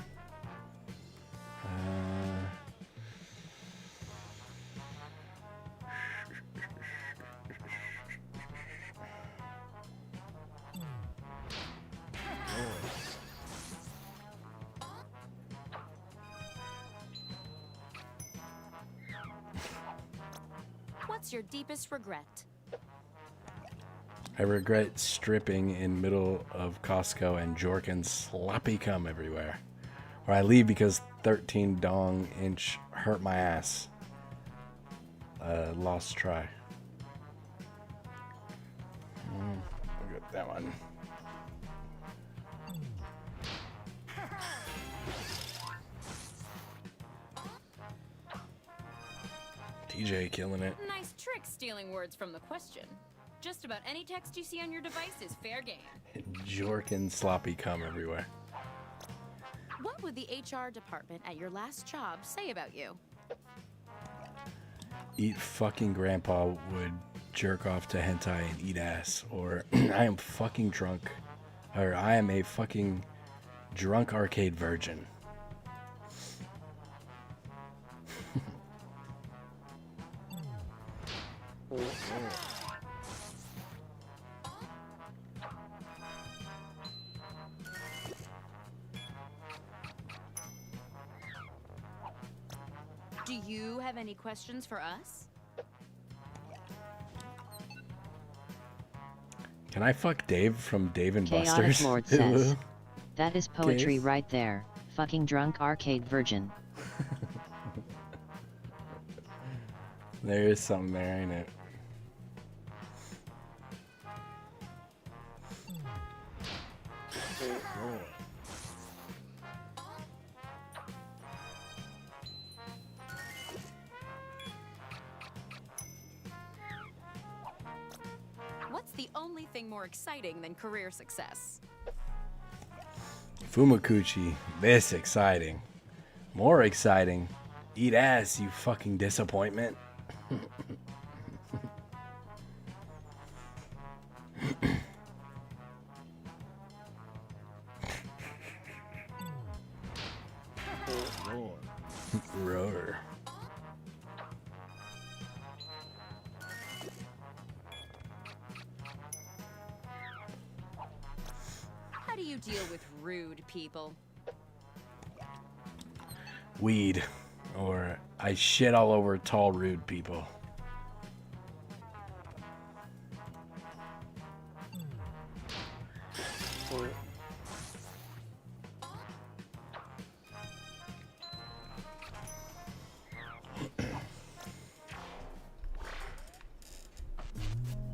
What's your deepest regret? I regret stripping in middle of Costco and Jorkin sloppy cum everywhere. Or I leave because 13 dong inch hurt my ass. Lost try. I'll get that one. TJ killing it. Nice trick stealing words from the question. Just about any text you see on your device is fair game. Jorkin sloppy cum everywhere. What would the HR department at your last job say about you? Eat fucking grandpa would jerk off to hentai and eat ass. Or I am fucking drunk. Or I am a fucking drunk arcade virgin. Do you have any questions for us? Can I fuck Dave from Dave and Chaotic Buster's? Lord says, that is poetry Dave? right there. Fucking drunk arcade virgin. There is something there, ain't it? What's the only thing more exciting than career success? Fumakuchi, this exciting. More exciting. Eat ass, you fucking disappointment. Roar. How do you deal with rude people? Weed. Or I shit all over tall, rude people.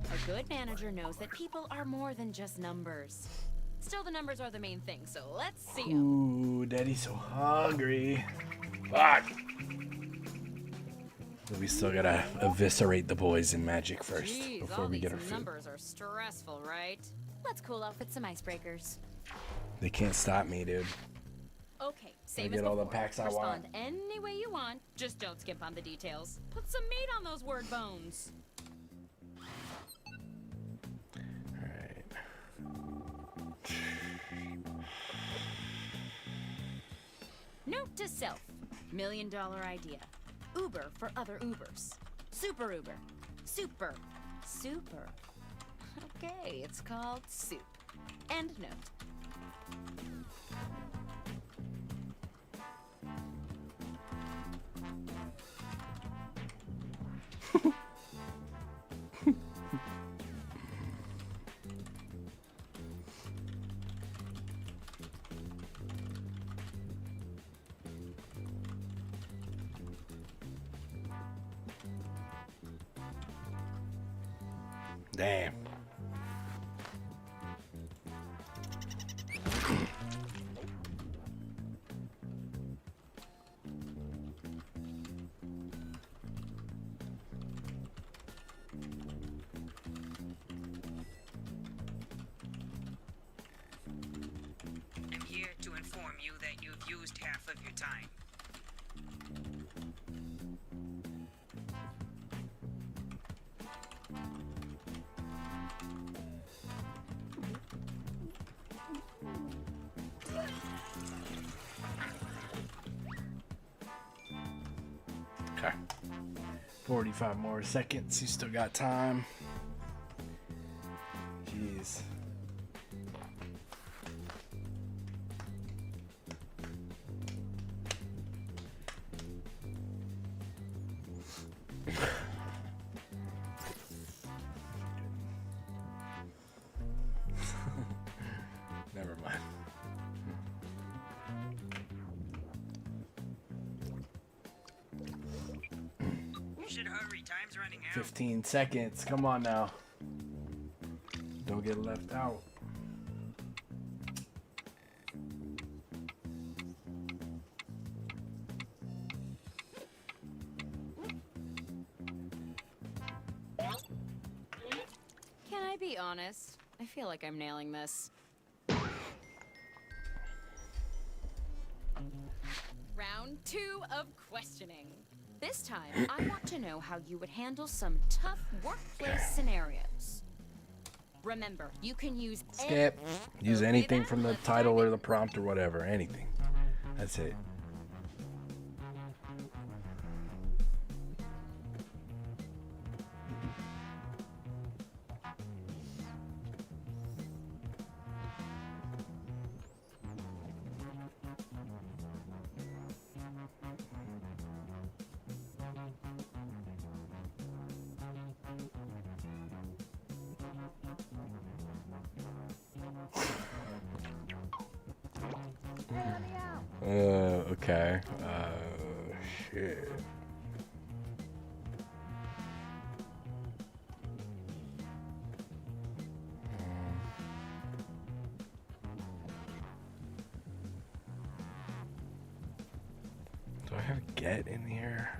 A good manager knows that people are more than just numbers. Still, the numbers are the main thing, so let's see 'em. Ooh, Daddy's so hungry. Fuck. But we still gotta eviscerate the boys in Magic first Jeez, before all we get our these food. numbers are stressful, right? Let's cool off with some icebreakers. They can't stop me, dude. Okay, I same get as all before. the packs I Respond want. any way you want. Just don't skimp on the details. Put some meat on those word bones. Alright. Note to self. $1 million idea. Uber for other Ubers. Super Uber. Super. Super. Okay, it's called Soup. End note. Damn. I'm here to inform you that you've used half of your time. Okay. 45 more seconds. You still got time. Jeez. Never mind. You should hurry. Time's running out. 15 seconds. Come on now. Don't get left out. Can I be honest? I feel like I'm nailing this. Round 2 of questioning. This time, I want to know how you would handle some tough workplace scenarios. Remember, you can use Skip. Use anything from the title or the prompt or whatever. Anything. That's it. Okay. Shit. Do I have get in here?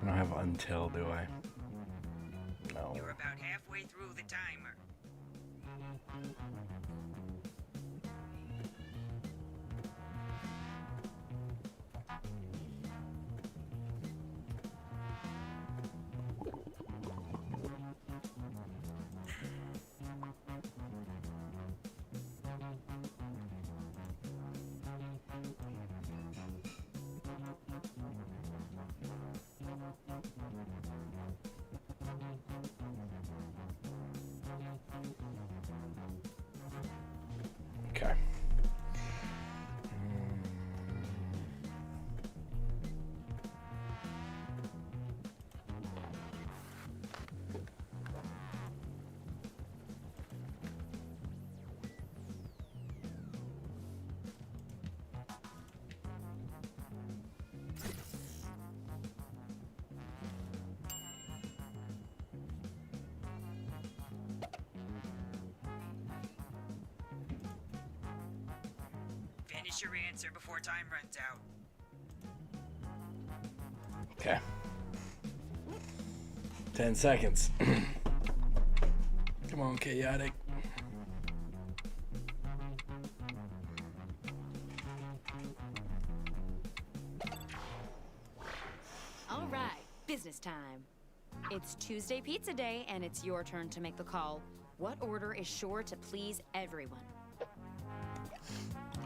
I don't have until, do I? No. You're about halfway through the timer. Okay. Finish your answer before time runs out. Okay. 10 seconds. Come on, chaotic. All right, business time. It's Tuesday Pizza Day, and it's your turn to make the call. What order is sure to please everyone?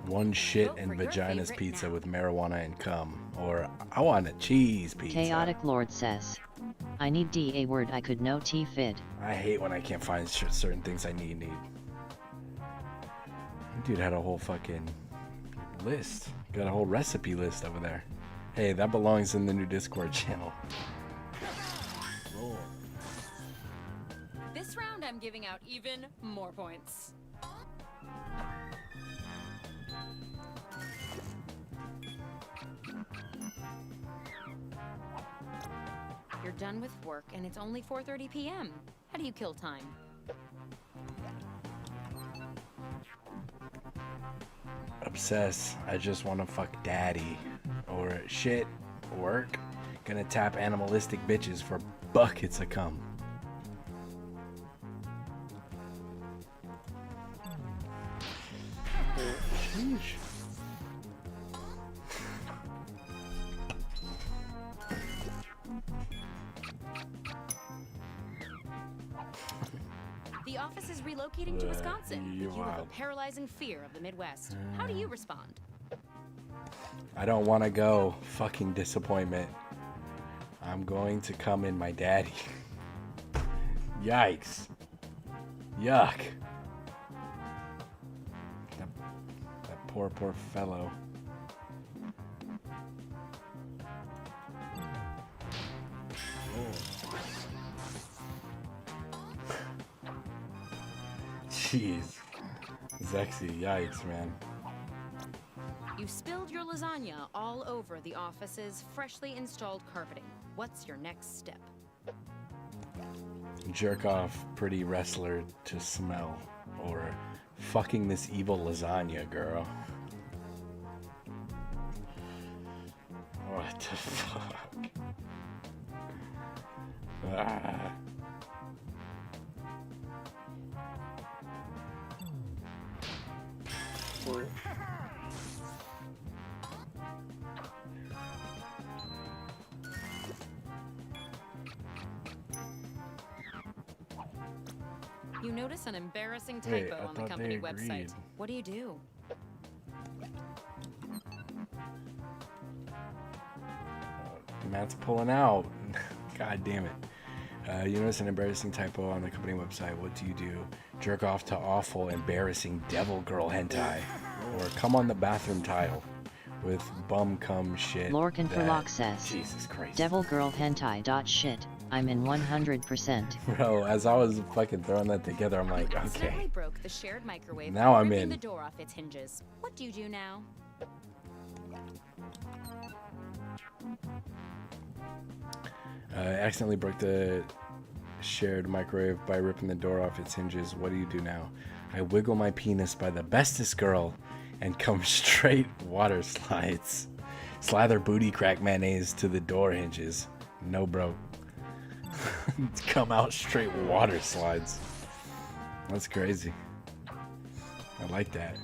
One shit and vaginas pizza with marijuana and cum. Or I want a cheese pizza. Chaotic Lord says, I need a word I could know T-Fid. I hate when I can't find certain things I need. Dude had a whole fucking list. Got a whole recipe list over there. Hey, that belongs in the new Discord channel. Roll. This round I'm giving out even more points. You're done with work and it's only 4:30 p.m. How do you kill time? Obsess. I just want to fuck daddy. Or shit. Work. Gonna tap animalistic bitches for buckets of cum. Sheesh. The office is relocating to Wisconsin. You have a paralyzing fear of the Midwest. How do you respond? I don't want to go. Fucking disappointment. I'm going to come in my daddy. Yikes. Yuck. That poor fellow. Jeez. Zexy, yikes, man. You spilled your lasagna all over the office's freshly installed carpeting. What's your next step? Jerk off pretty wrestler to smell. Or fucking this evil lasagna, girl. What the fuck? Ah. You notice an embarrassing typo on the company website. What do you do? Matt's pulling out. God damn it. You notice an embarrassing typo on the company website. What do you do? Jerk off to awful, embarrassing devil girl hentai. Or come on the bathroom tile with bum cum shit. Lorcan for Lock says, Jesus Christ. Devil girl hentai dot shit. I'm in 100%. Bro, as I was fucking throwing that together, I'm like, okay. Broke the shared microwave. Now I'm in. The door off its hinges. What do you do now? I accidentally broke the shared microwave by ripping the door off its hinges. What do you do now? I wiggle my penis by the bestest girl and come straight water slides. Slather booty crack mayonnaise to the door hinges. No, bro. Come out straight water slides. That's crazy. I like that.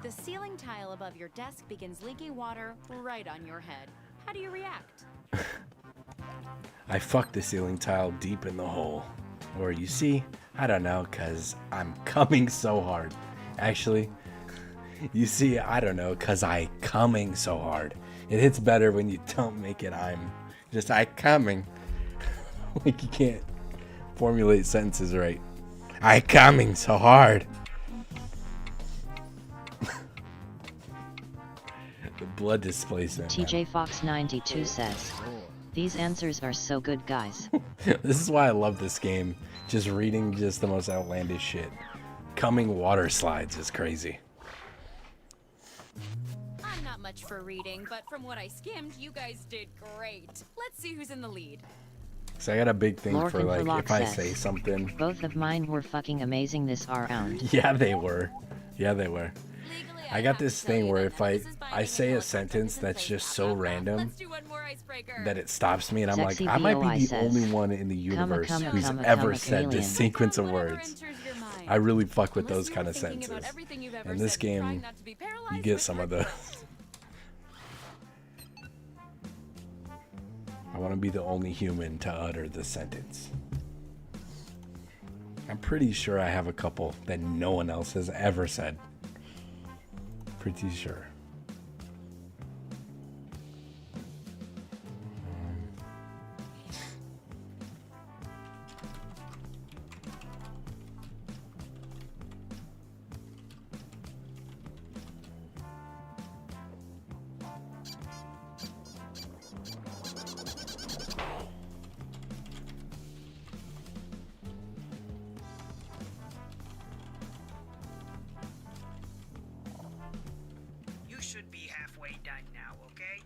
The ceiling tile above your desk begins leaking water right on your head. How do you react? I fuck the ceiling tile deep in the hole. Or you see, I don't know, cause I'm coming so hard. Actually, You see, I don't know, cause I coming so hard. It hits better when you don't make it I'm. Just I coming. Like you can't formulate sentences right. I coming so hard. The blood displacement. TJ Fox 92 says, "These answers are so good, guys." This is why I love this game. Just reading just the most outlandish shit. Coming water slides is crazy. I'm not much for reading, but from what I skimmed, you guys did great. Let's see who's in the lead. So I got a big thing for Lorcan like Verloc if I says, say something. "Both of mine were fucking amazing this round." Yeah, they were. Yeah, they were. I got this thing where if I say a sentence that's just so random that it stops me and I'm like, I might be the only one in the universe who's ever said this sequence of words. I really fuck with those kind of sentences. In this game, you get some of those. I want to be the only human to utter the sentence. I'm pretty sure I have a couple that no one else has ever said. Pretty sure. Should be halfway done now, okay?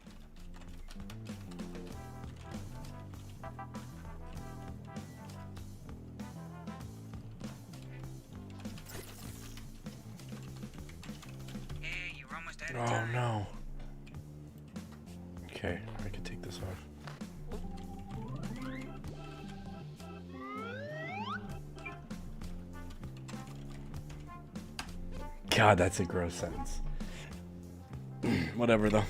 Hey, you're almost out of time. Oh no. Okay, I can take this off. God, that's a gross sentence. Whatever though.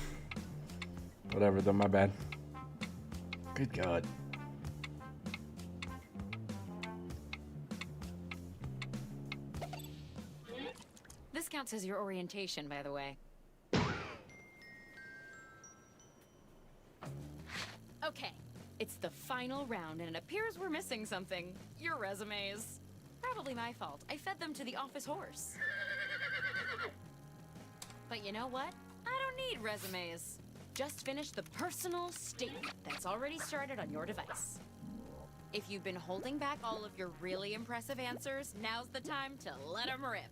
Whatever though, my bad. Good God. This counts as your orientation, by the way. Okay, it's the final round, and it appears we're missing something. Your resumes. Probably my fault. I fed them to the office horse. But you know what? I don't need resumes. Just finish the personal statement that's already started on your device. If you've been holding back all of your really impressive answers, now's the time to let them rip.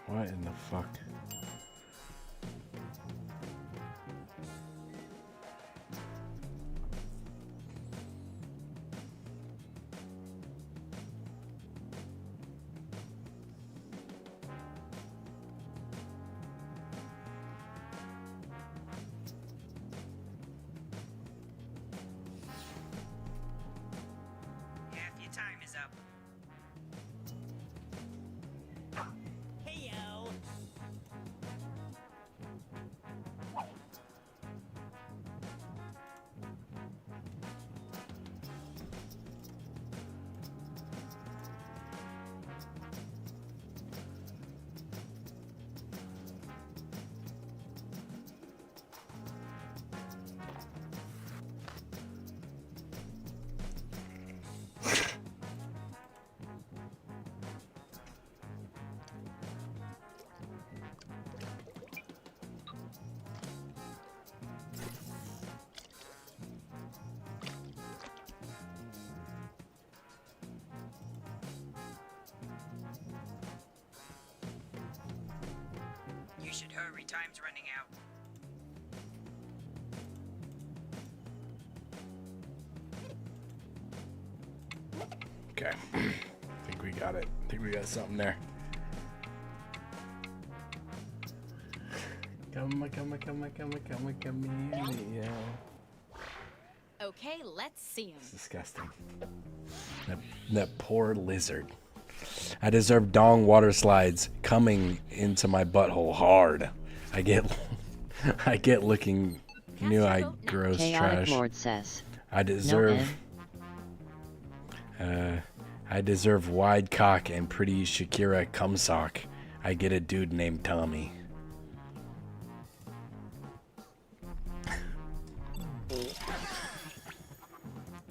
What in the fuck? Half your time is up. Hey-yo! You should hurry, time's running out. Okay. I think we got it. I think we got something there. Come here. Okay, let's see him. It's disgusting. That poor lizard. I deserve dong water slides coming into my butthole hard. I get looking new eye gross Chaotic trash. Lord says. I deserve I deserve wide cock and pretty Shakira cum sock. I get a dude named Tommy.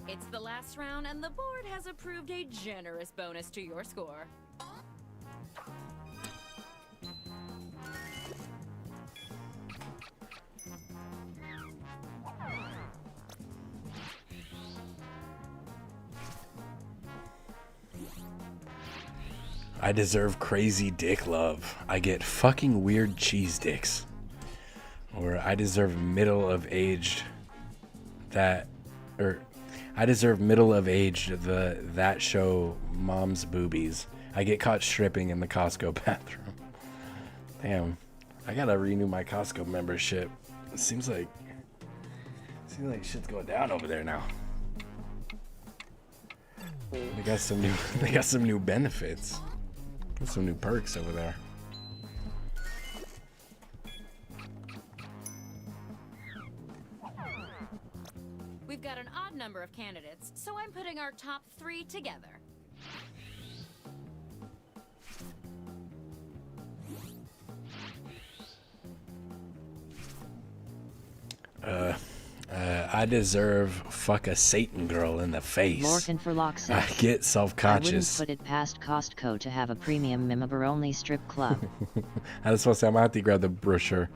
It's the last round, and the board has approved a generous bonus to your score. I deserve crazy dick love. I get fucking weird cheese dicks. Or I deserve middle-of-aged that show mom's boobies. I get caught stripping in the Costco bathroom. Damn. I gotta renew my Costco membership. It seems like shit's going down over there now. They got some new benefits. Got some new perks over there. We've got an odd number of candidates, so I'm putting our top 3 together. I deserve fuck a Satan girl in the face. Lorcan for Lock says. I get self-conscious. I wouldn't put it past Costco to have a premium member-only strip club. I was supposed to say, I'm gonna have to grab the brochure.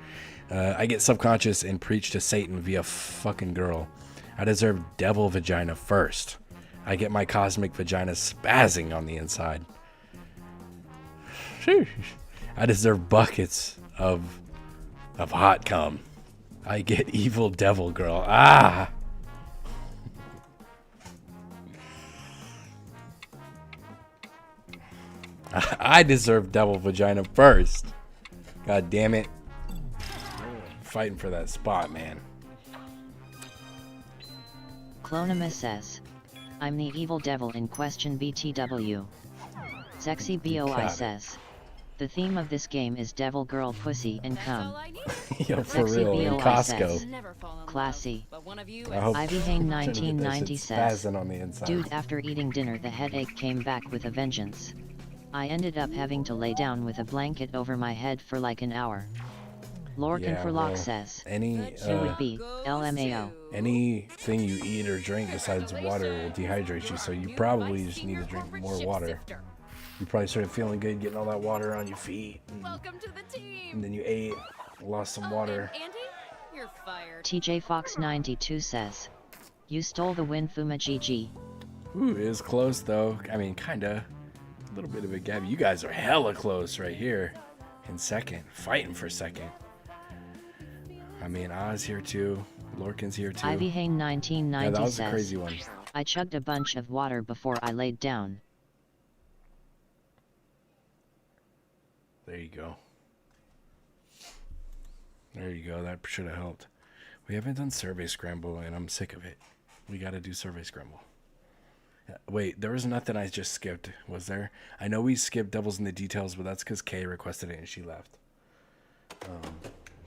I get self-conscious and preach to Satan via fucking girl. I deserve devil vagina first. I get my cosmic vagina spazzing on the inside. Sheesh. I deserve buckets of hot cum. I get evil devil girl. Ah! I deserve devil vagina first. God damn it. Fighting for that spot, man. Clonimus says. I'm the evil devil in question BTW. Sexy BOI says. The theme of this game is devil girl pussy and cum. Yo, for Sexy real, in BOI Costco. says. Classy. I hope Ivy Hane I'm trying to get that 1990 shit says. spazzing on the inside. Dude, after eating dinner the headache came back with a vengeance. I ended up having to lay down with a blanket over my head for like an hour. Lorcan Yeah, for Lock well, says. any, Who would be LMAO? Anything you eat or drink besides water will dehydrate you, so you probably just need to drink more water. You probably started feeling good getting all that water on your feet. Welcome to the team. And then you ate, lost some water. Andy, you're fired. TJ Fox 92 says. You stole the win, Fuma GG. Ooh, it is close though. I mean, kinda. A little bit of a gap. You guys are hella close right here. In second. Fighting for second. I mean, Oz here too. Lorcan's here too. Ivy Hane 1990 yeah, that was says. a crazy one. I chugged a bunch of water before I laid down. There you go. There you go. That should have helped. We haven't done Survey Scramble, and I'm sick of it. We got to do Survey Scramble. Wait, there was nothing I just skipped, was there? I know we skipped Devils in the Details, but that's because Kay requested it and she left.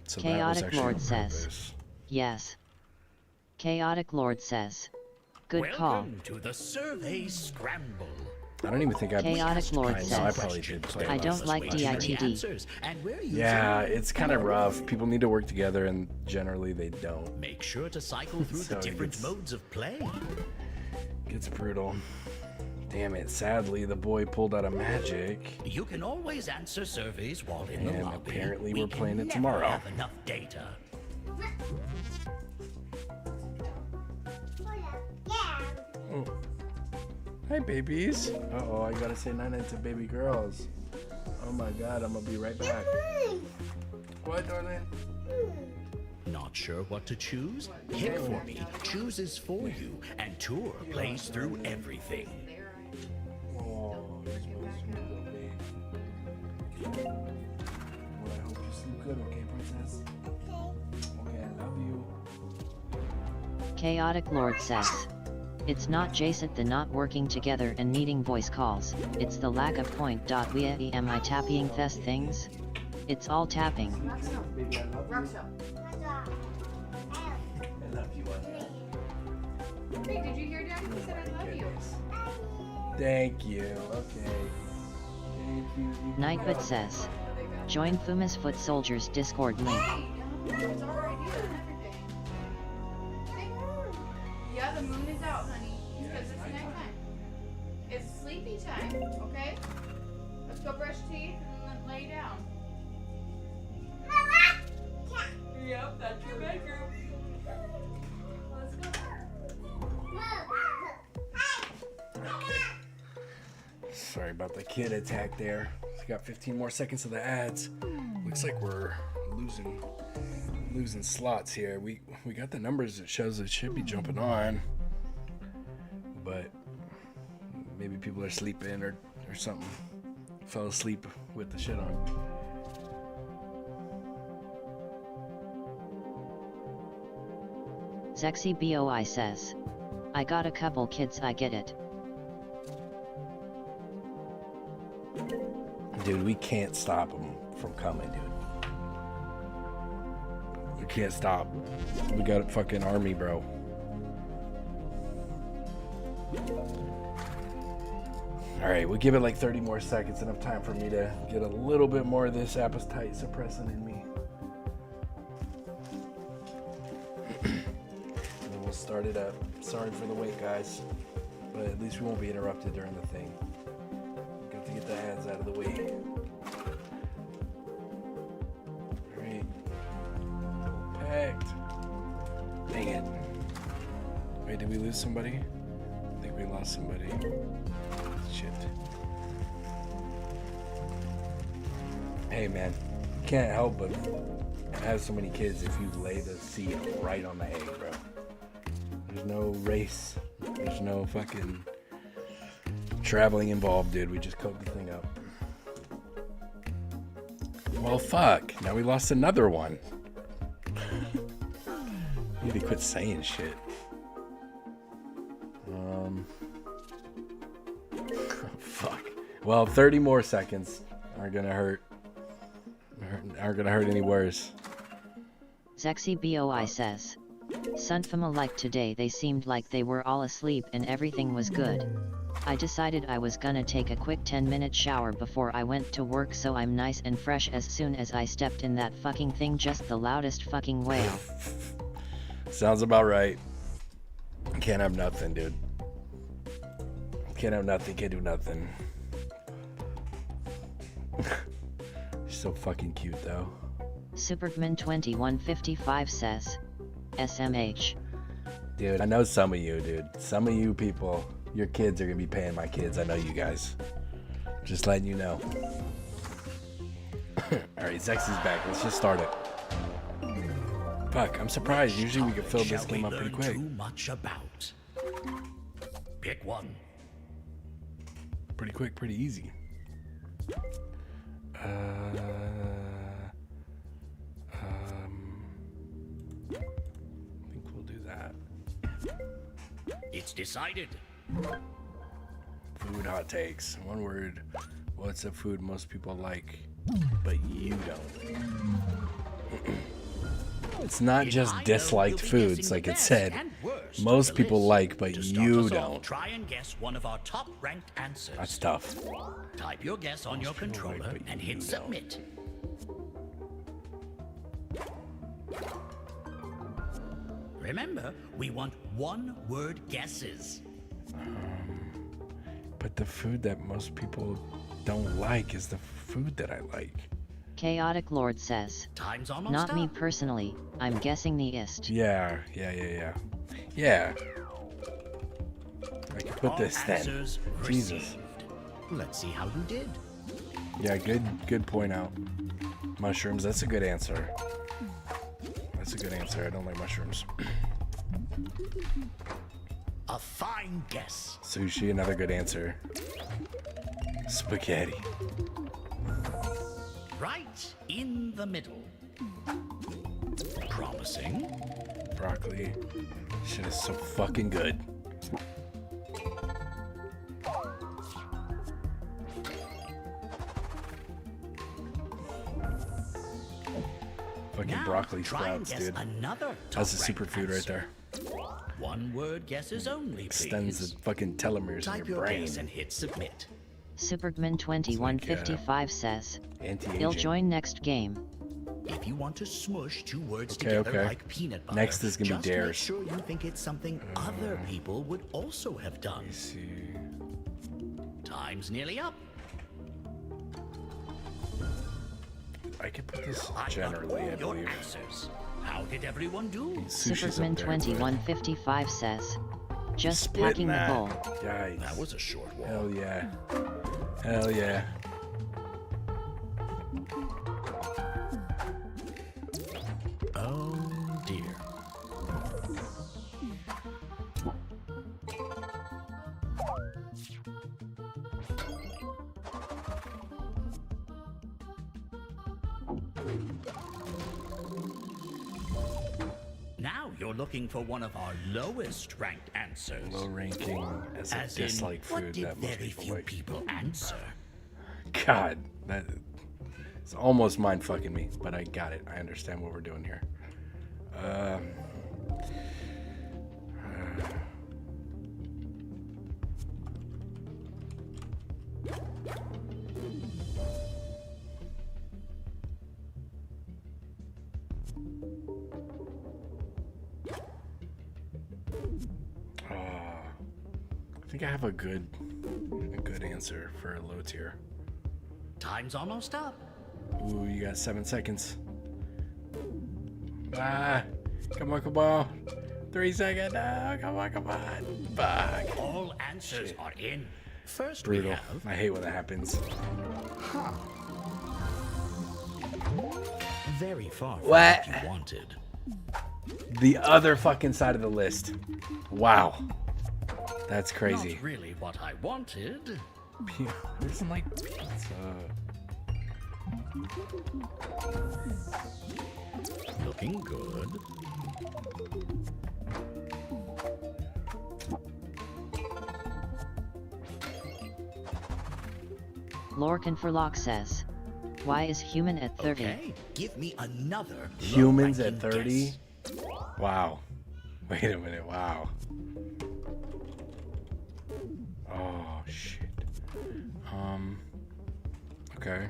So that was Chaotic actually Lord on says. purpose. Yes. Chaotic Lord says. Good call. Welcome to the Survey Scramble. I don't even think I've Chaotic Lord I know, says. I probably did play I it. don't like DITD. Yeah, it's kind of rough. People need to work together, and generally they don't. Make sure to cycle through So the it different gets- modes of play. Gets brutal. Damn it. Sadly, the boy pulled out a magic. You can always answer surveys while in the And lobby. apparently We we're can playing it never tomorrow. have enough data. Oh. Hi, babies. Uh-oh, I gotta say night-night to baby girls. Oh my god, I'm gonna be right back. What, darling? Not sure what to choose? Pick for me chooses for you, and Tour plays through everything. Oh, you're supposed to sleep good, babe. Well, I hope you sleep good, okay, princess? Okay, I love you. Chaotic Lord says, it's not Jason the not working together and needing voice calls, it's the lack of point. We am I tapping these things? It's all tapping. Baby, I love you. I love you. Hey, did you hear Daddy? He said I love you. Thank you. Okay. Thank you. Nightbot says, join Fuma's Foot Soldiers Discord link. It's already here and everything. Yeah, the moon is out, honey. Because it's nighttime. It's sleepy time, okay? Let's go brush teeth and then lay down. Yep, that's your bedroom. Let's go. Sorry about the kid attack there. We got 15 more seconds of the ads. Looks like we're losing slots here. We got the numbers that shows it should be jumping on, but maybe people are sleeping or something. Fell asleep with the shit on. Sexy BOI says, I got a couple kids, I get it. Dude, we can't stop them from coming, dude. We can't stop. We got a fucking army, bro. Alright, we'll give it like 30 more seconds. Enough time for me to get a little bit more of this appetite suppressant in me. And we'll start it up. Sorry for the wait, guys. But at least we won't be interrupted during the thing. Got to get the ads out of the way. Alright. Packed. Dang it. Wait, did we lose somebody? I think we lost somebody. Shit. Hey man, can't help but have so many kids if you lay the seed right on the egg, bro. There's no race. There's no fucking traveling involved, dude. We just cooked the thing up. Well, fuck. Now we lost another one. Need to quit saying shit. Fuck. Well, 30 more seconds aren't gonna hurt. Aren't gonna hurt any worse. Sexy BOI says, Sunfama like today they seemed like they were all asleep and everything was good. I decided I was gonna take a quick 10-minute shower before I went to work so I'm nice and fresh as soon as I stepped in that fucking thing, just the loudest fucking wail. Sounds about right. Can't have nothing, dude. Can't have nothing, can't do nothing. She's so fucking cute though. Superman2155 says, SMH. Dude, I know some of you, dude. Some of you people, your kids are gonna be paying my kids. I know you guys. Just letting you know. Alright, Sexy's back. Let's just start it. Fuck, I'm surprised. Usually we can fill this game up pretty quick. Too much about. Pick one. Pretty quick, pretty easy. I think we'll do that. It's decided. Food hot takes. One word. What's a food most people like, but you don't? It's not just disliked foods, like it said. Most people like, but you don't. Try and guess one of our top-ranked answers. That's tough. Type your guess on your controller and hit submit. Remember, we want one-word guesses. But the food that most people don't like is the food that I like. Chaotic Lord says, Time's almost not me up. personally, I'm guessing the ist. Yeah. I can put this then. Answers Jesus. received. Let's see how you did. Yeah, good point out. Mushrooms, that's a good answer. That's a good answer. I don't like mushrooms. A fine guess. Sushi, another good answer. Spaghetti. Right in the middle. Promising. Broccoli. Shit is so fucking good. Fucking broccoli sprouts, dude. That's a superfood right there. One word guesses only, Extends please. the fucking telomeres Type in your your brain. guess and hit submit. Supergman2155 says, anti-aging. he'll join next game. If you want to smush two words Okay, together okay. like peanut butter, Next is gonna be just make dares. sure you think it's something other people would also have done. Time's nearly up. I could put this generally, I Your believe. answers. How did everyone do? Supergman2155 says, just Splitting packing the that. bowl. Yikes. That was a short wall. Hell yeah. Hell yeah. Oh dear. Now you're looking for one of our lowest ranked answers. Low ranking as a As in, dislike what food did that most very people few like. people answer? God, that it's almost mind fucking me, but I got it. I understand what we're doing here. I think I have a good answer for a low tier. Time's almost up. Ooh, you got 7 seconds. Ah, come on, come on. 3 seconds. No, come on, come on. Fuck. All answers are in. First Brutal. we have I hate when that happens. very far from What? what you wanted. The other fucking side of the list. Wow. That's crazy. Not really what I wanted. Isn't like pizza. Looking good. Lorcan for Lock says, why is human at 30? Okay, give me another. Humans at low-ranking 30? guess. Wow. Wait a minute. Wow. Oh, shit. Okay.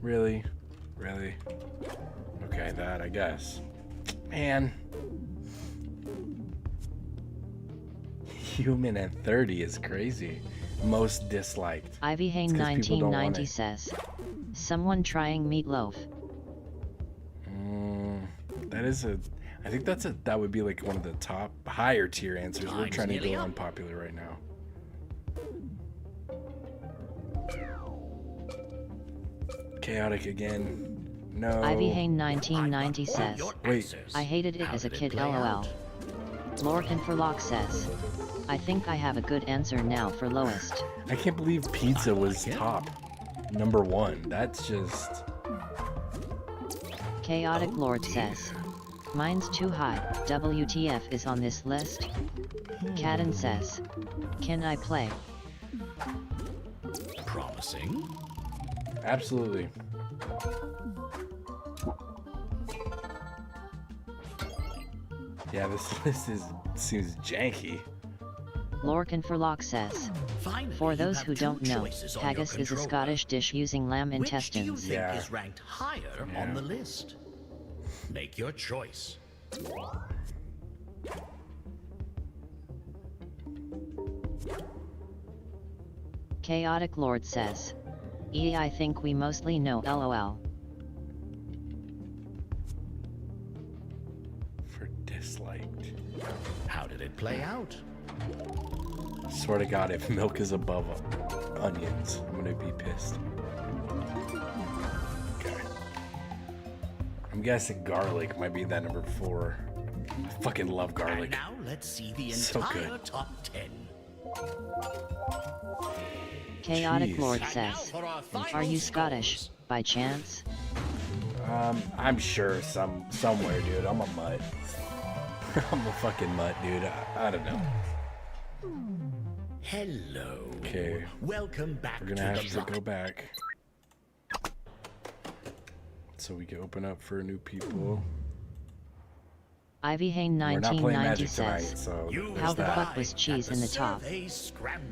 Really? Really? Okay, that, I guess. Man. Human at 30 is crazy. Most disliked. Ivy Hain It's 'cause people don't want 1990 it. says, someone trying meatloaf. That is a... I think that would be like one of the top higher tier answers. We're Time's trying to nearly go up. unpopular right now. Chaotic again. No. Ivy Hain 1990 says, Wait. I hated it How as a did it kid, play lol. out? Lorcan for Lock says, I think I have a good answer now for lowest. I can't believe pizza was top. Number 1. That's just... Chaotic Lord says, mine's too high, WTF is on this list? Cadden says, can I play? Promising. Absolutely. Yeah, this list seems janky. Lorcan for Lock says, Finally, for you those have who two don't know, choices on your haggis is a controller. Scottish dish using lamb Which do you intestines. think Yeah. is ranked higher on the list? Make your choice. Chaotic Lord says, I think we mostly know lol. For disliked. How did it play out? Swear to God, if milk is above onions, I'm gonna be pissed. Okay. I'm guessing garlic might be that number 4. I fucking love garlic. And now let's see the So entire good. top 10. Chaotic Jeez. Lord says, "Are you Scottish, by chance?" I'm sure somewhere, dude. I'm a mutt. I'm a fucking mutt, dude. I don't know. Hello. Okay. Welcome back We're gonna to have the to go back. So we can open up for new people. Ivy Hain We're not playing 1990 Magic tonight, says, so "How there's the that. fuck was cheese in the top?"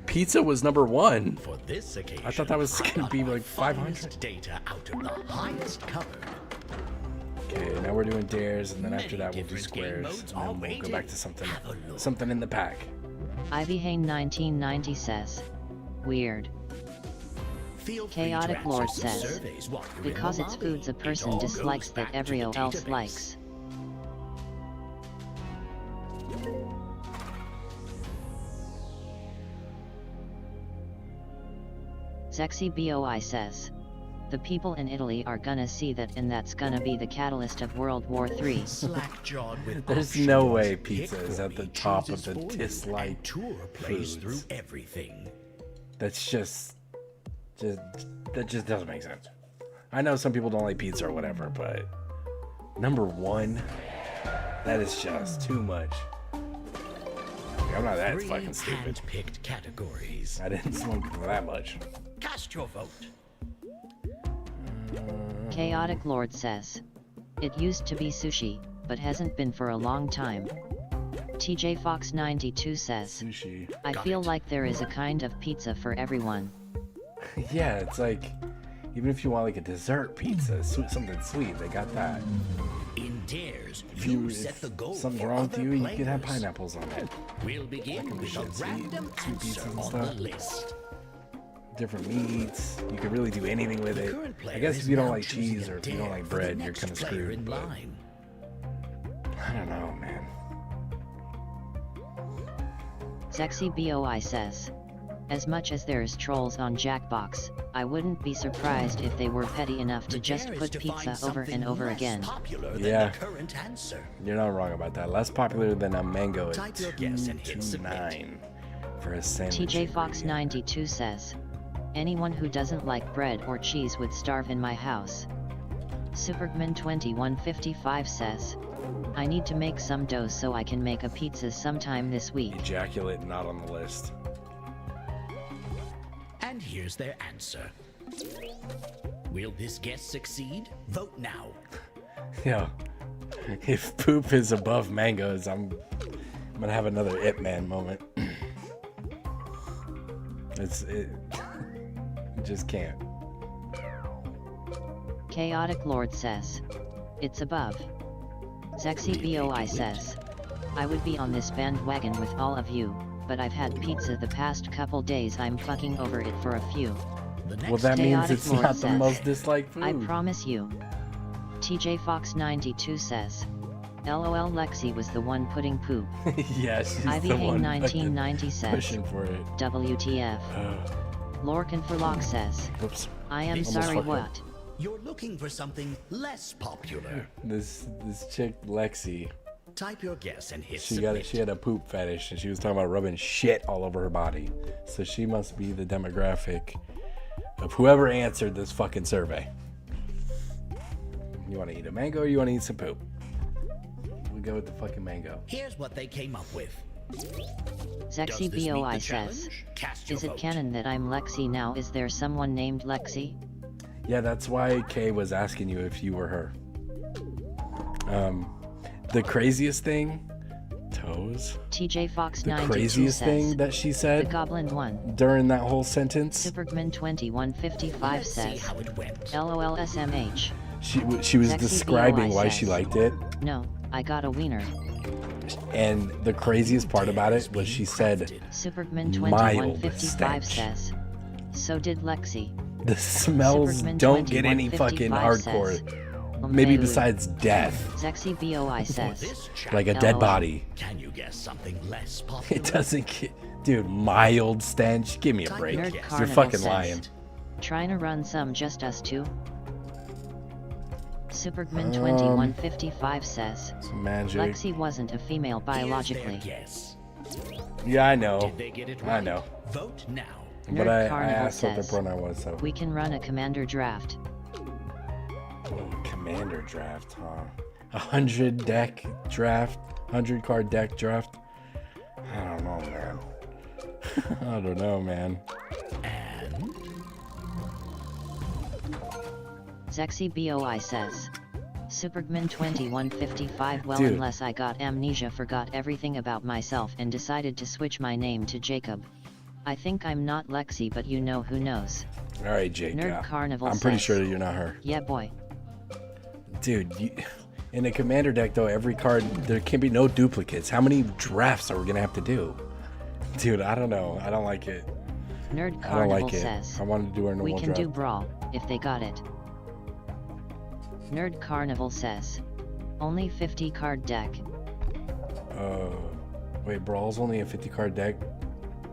Pizza was number 1. For this occasion, I thought that was gonna be like 500. finest data out of the highest covered. Okay, now we're doing dares, and then after Many that we'll do different game squares, modes and are then we'll go rated. back to something in the pack. Ivy Hain 1990 says, "Weird." Feel free to Chaotic answer Lord some says, surveys while you're in "Because the it's lobby. foods a It person all dislikes goes that back to everyone the else database. likes." Sexy BOI says, "The people in Italy are gonna see that, and that's gonna be the catalyst of World War III." Slack-jawed with There's no options. way pizza is at the Hickory top of chooses the for you, disliked and Tour plays through foods. everything. That's just that just doesn't make sense. I know some people don't like pizza or whatever, but number 1, that is just too much. I'm not that Three fucking stupid. hand-picked categories. I didn't smoke for that much. Cast your vote. Chaotic Lord says, "It used to be sushi, but hasn't been for a long time." TJ Fox 92 says, Sushi. "I feel like there is a kind of pizza for everyone." Yeah, it's like, even if you want like a dessert pizza, something sweet, they got that. In dares, If you set the goal something's for wrong with other you, you players. can have pineapples on it. We'll begin with a shit, random sweet pizzas answer and on stuff. the list. Different meats. You can really do anything with The it. current player I guess is if you don't now like choosing cheese a or if you don't dare like for the bread, you're next kind of player screwed. in But line. I don't know, man. Sexy BOI says, "As much as there's trolls on Jackbox, I wouldn't be surprised if they were petty enough to just Dare is put to find pizza over something and over less again." popular than Yeah. the current answer. You're not wrong about that. Less popular than a mango at Type your guess and hit submit. $2.29 for a sandwich. TJ Fox ingredient. 92 says, "Anyone who doesn't like bread or cheese would starve in my house." Supergman 2155 says, "I need to make some dough so I can make a pizza sometime this week." Ejaculate not on the list. And here's their answer. Will this guess succeed? Vote now. Yeah. If poop is above mangoes, I'm gonna have another Ip Man moment. It just can't. Chaotic Lord says, "It's above." Sexy BOI says, "I would be on this bandwagon with all of you, but I've had pizza the past couple days. I'm fucking over it for a few." Well, that means Chaotic it's Lord not the says, most disliked food. "I promise you." TJ Fox 92 says, "LOL, Lexi was the one putting poop." Yeah, she's Ivy the Hain one 1990 fucking says, pushing for it. "WTF?" Lorcan for Lock says, Whoops. "I am This is sorry, fucking- what?" You're looking for something less popular. This chick Lexi, Type your guess and hit she submit. had a poop fetish, and she was talking about rubbing shit all over her body. So she must be the demographic of whoever answered this fucking survey. You want to eat a mango or you want to eat some poop? We go with the fucking mango. Here's what they came up with. Sexy Does this meet BOI the says, challenge? Cast your "Is it vote. canon that I'm Lexi now? Is there someone named Lexi?" Yeah, that's why Kay was asking you if you were her. The craziest thing, toes. TJ Fox The 92 craziest says, thing that she "The said Goblin one." during that whole sentence, Supergman 2155 Let's see says, how it went. "LOL SMH." she was Sexy describing BOI why says, she liked it, "No, I got a wiener." and the craziest part about it was she said Supergman mild 2155 stench. says, "So did Lexi." The smells Supergman don't get any fucking 2155 hardcore. says, Maybe "Umberu." besides death, Sexy BOI says, like a dead LOL. body. Can you guess something less popular? It doesn't get, dude. Mild stench. Give me a break. Nerd You're Carnival fucking says, lying. "Trying to run some just us two?" Supergman2155 says, Magic. Lexi wasn't a female biologically. Yeah, I know. Did they get it I right? know. Vote now. But Nerd I Carnival asked what the says, pronoun was, so. we can run a commander draft. Oh, commander draft, huh? 100 deck draft, 100 card deck draft. I don't know, man. I don't know, man. Zexy BOI says, Supergman2155 well Dude. unless I got amnesia forgot everything about myself and decided to switch my name to Jacob. I think I'm not Lexi but you know who knows. Alright, Jake. Nerd Carnival I'm pretty says, sure that you're not her. Yeah boy. Dude, in a commander deck though, every card, there can be no duplicates. How many drafts are we gonna have to do? Dude, I don't know. I don't like it. Nerd I don't Carnival like it. says, I wanted to do our normal we can draft. do Brawl, if they got it. Nerd Carnival says, only 50 card deck. Wait, Brawl's only a 50 card deck?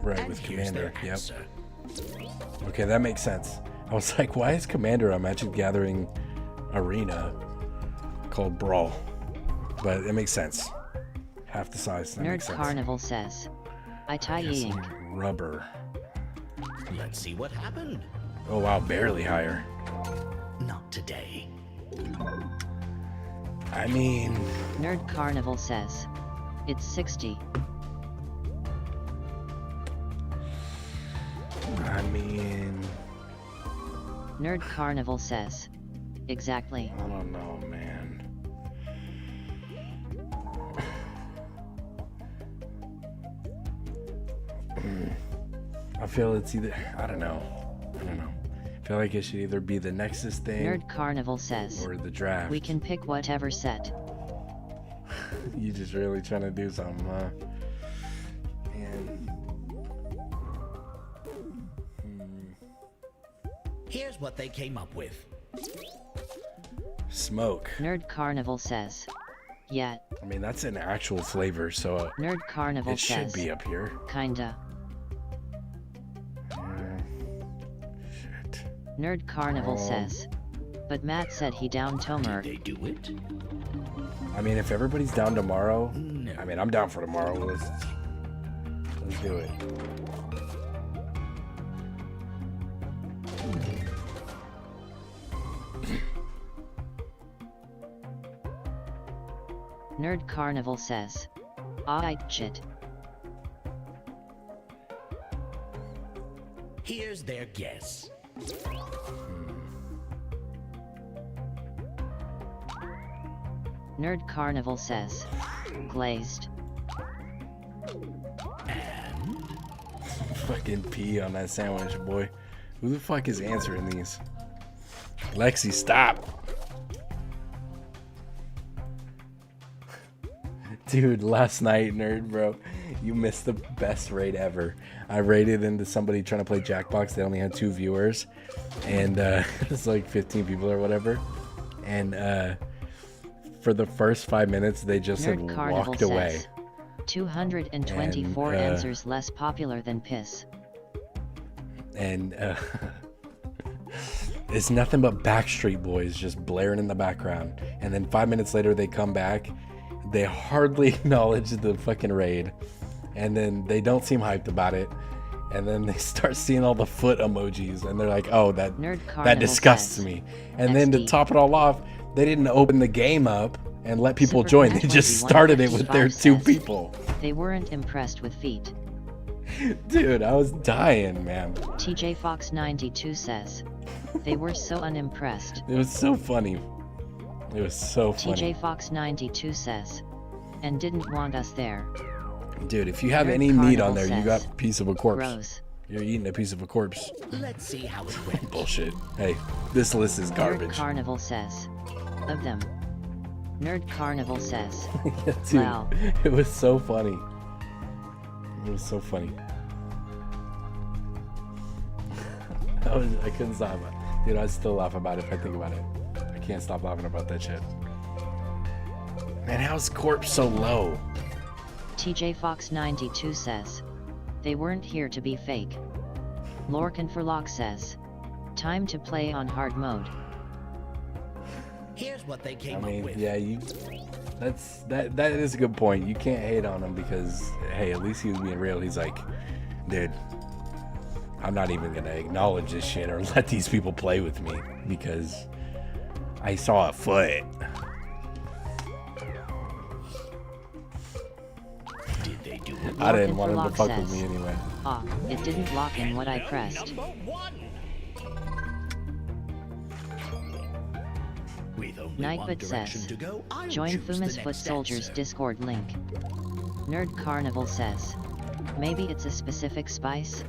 Right, And with here's Commander. their Yep. answer. Okay, that makes sense. I was like, why is Commander a Magic Gathering arena called Brawl? But it makes sense. Half the size. That Nerd makes sense. Carnival says, I tie Guess ink. Rubber. Let's see what happened. Oh wow, barely higher. Not today. I mean, Nerd Carnival says, it's 60. Nerd Carnival says, exactly. I don't know, man. I feel it's either, I don't know. I feel like it should either be the Nexus thing Nerd Carnival says, or the draft. we can pick whatever set. You just really trying to do something, huh? Man. Here's what they came up with. Smoke. Nerd Carnival says, yeah. I mean, that's an actual flavor, so Nerd Carnival it says, should be up here. Kinda. Nerd Carnival says, but Matt said he down Tomer. Did they do it? I mean, if everybody's down tomorrow, I mean, I'm down for tomorrow. Let's do it. Nerd Carnival says, alright, shit. Here's their guess. Nerd Carnival says, glazed. Fucking pee on that sandwich, boy. Who the fuck is answering these? Lexi, stop. Dude, last night, nerd, bro, you missed the best raid ever. I raided into somebody trying to play Jackbox. They only had 2 viewers, and it's like 15 people or whatever. And for the first 5 minutes, they just Nerd had Carnival walked says, away. 224 And, answers less popular than piss. And it's nothing but Backstreet Boys just blaring in the background. And then 5 minutes later, they come back. They hardly acknowledge the fucking raid. And then they don't seem hyped about it. And then they start seeing all the foot emojis. And they're like, oh, that disgusts me. And then to top it all off, they didn't open the game up and let people join. They just started it with their 2 people. They weren't impressed with feet. Dude, I was dying, man. TJ Fox 92 says, they were so unimpressed. It was so funny. It was so funny. TJ Fox 92 says, and didn't want us there. Dude, if you have Nerd any meat on Carnival there, you says, got a piece of a corpse. gross. You're eating a piece of a corpse. Let's see how it went. Bullshit. Hey, this list is Nerd garbage. Carnival says, of them. Nerd Carnival says, Yeah, dude, wow. it was so funny. It was so funny. I couldn't stop. Dude, I still laugh about it if I think about it. I can't stop laughing about that shit. Man, how's corpse so low? TJ Fox 92 says, they weren't here to be fake. Lorcan for Lock says, time to play on hard mode. Here's what they came I mean, up with. yeah, that is a good point. You can't hate on him because, hey, at least he was being real. He's like, dude, I'm not even gonna acknowledge this shit or let these people play with me because I saw a foot. Did they do it? I didn't want him to Lock fuck says, with me anyway. Ah, it didn't lock in what I pressed. With only one Nightbot direction says, to go, I'll join choose the Fumus next Foot Soldiers answer. Discord link. Nerd Carnival says, maybe it's a specific spice?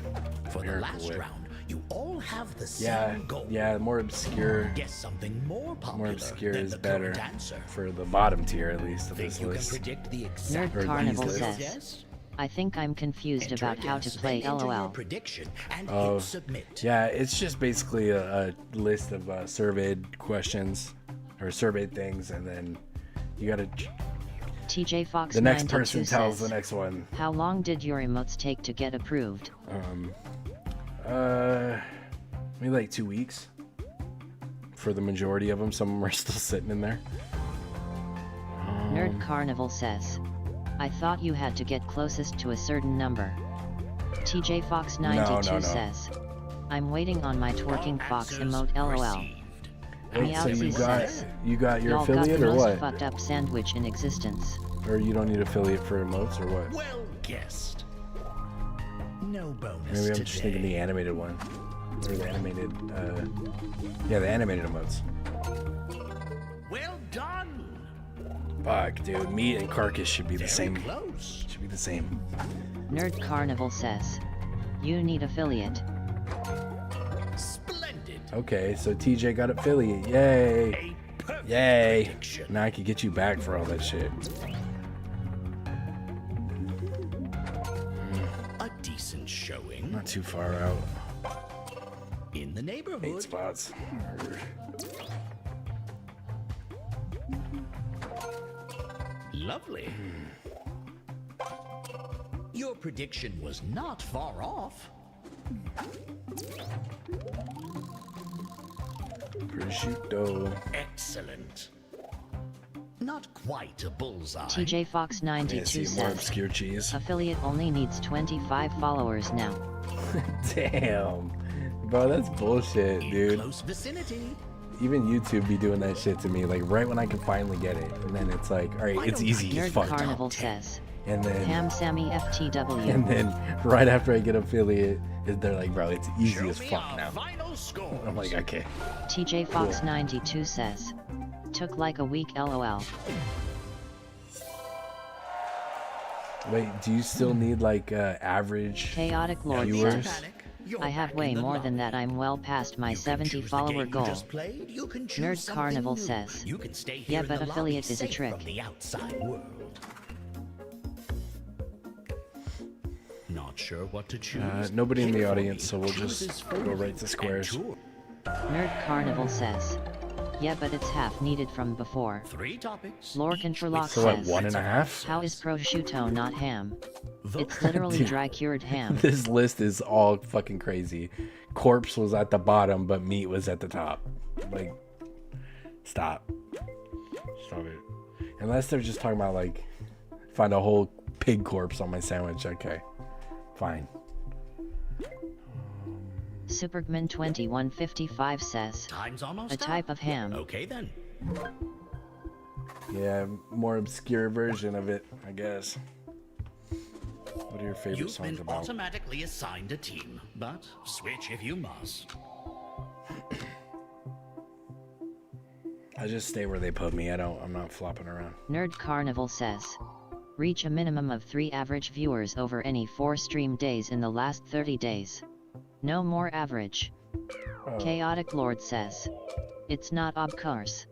For the Miracle last Whip. round, you all have the Yeah, same goal. yeah, more obscure. Guess something more popular More obscure than is the better current answer. for the bottom tier, at least, of Think this you can list. predict the exact Nerd Carnival these says, Yes? I think I'm confused Enter about a how to guess, play then enter your LOL. prediction and Oh, hit submit. yeah, it's just basically a list of surveyed questions or surveyed things, and then you gotta. TJ Fox The next 92 person tells says, the next one. how long did your emotes take to get approved? Maybe like 2 weeks for the majority of them. Some of them are still sitting in there. Nerd Carnival says, I thought you had to get closest to a certain number. TJ Fox 92 No. says, I'm waiting on my twerking fox emote LOL. Wait, so Meowsy you got your y'all got affiliate the or most what? fucked up sandwich in existence. Or you don't need affiliate for emotes or what? Well guessed. No bonus Maybe I'm today. just thinking the animated one. Or the animated, yeah, the animated emotes. Well done. Fuck, dude, meat and carcass should be the same. Close. Should be the same. Nerd Carnival says, you need affiliate. Splendid. Okay, so TJ got affiliate. Yay! Yay! Now I can get you back for all that shit. A decent showing. Not too far out. In the neighborhood. 8 spots. Lovely. Your prediction was not far off. Prosciutto. Excellent. Not quite a bullseye. TJ Fox 92 Yeah, see, more says, obscure cheese. affiliate only needs 25 followers now. Damn. Bro, that's bullshit, dude. Close vicinity. Even YouTube be doing that shit to me, like right when I can finally get it. And then it's like, alright, it's easy as Nerd fuck. Carnival says, And then Ham Sammy FTW. And then right after I get affiliate, they're like, bro, it's easy as fuck now. I'm like, okay. TJ Fox 92 says, took like a week LOL. Wait, do you still need like average Chaotic Lord viewers? says, I have way more than that. I'm well past my 70 follower goal. Nerd Carnival says, yeah, but affiliate is a trick. From the outside world. Not sure what to choose. Nobody in the audience, so we'll just go right to squares. Nerd Carnival says, yeah, but it's half needed from before. 3 topics. Lorcan Sherlock So what, says, 1.5? how is prosciutto not ham? It's literally Dude, dry cured ham. This list is all fucking crazy. Corpse was at the bottom, but meat was at the top. Like, stop. Stop it. Unless they're just talking about like, find a whole pig corpse on my sandwich. Okay, fine. Supergman 2155 says, Time's almost a type of ham. Okay then. Yeah, more obscure version of it, I guess. What are your favorite You've songs been about? automatically assigned a team, but switch if you must. I just stay where they put me. I'm not flopping around. Nerd Carnival says, reach a minimum of 3 average viewers over any 4 stream days in the last 30 days. No more average. Oh. Chaotic Lord says, it's not of course.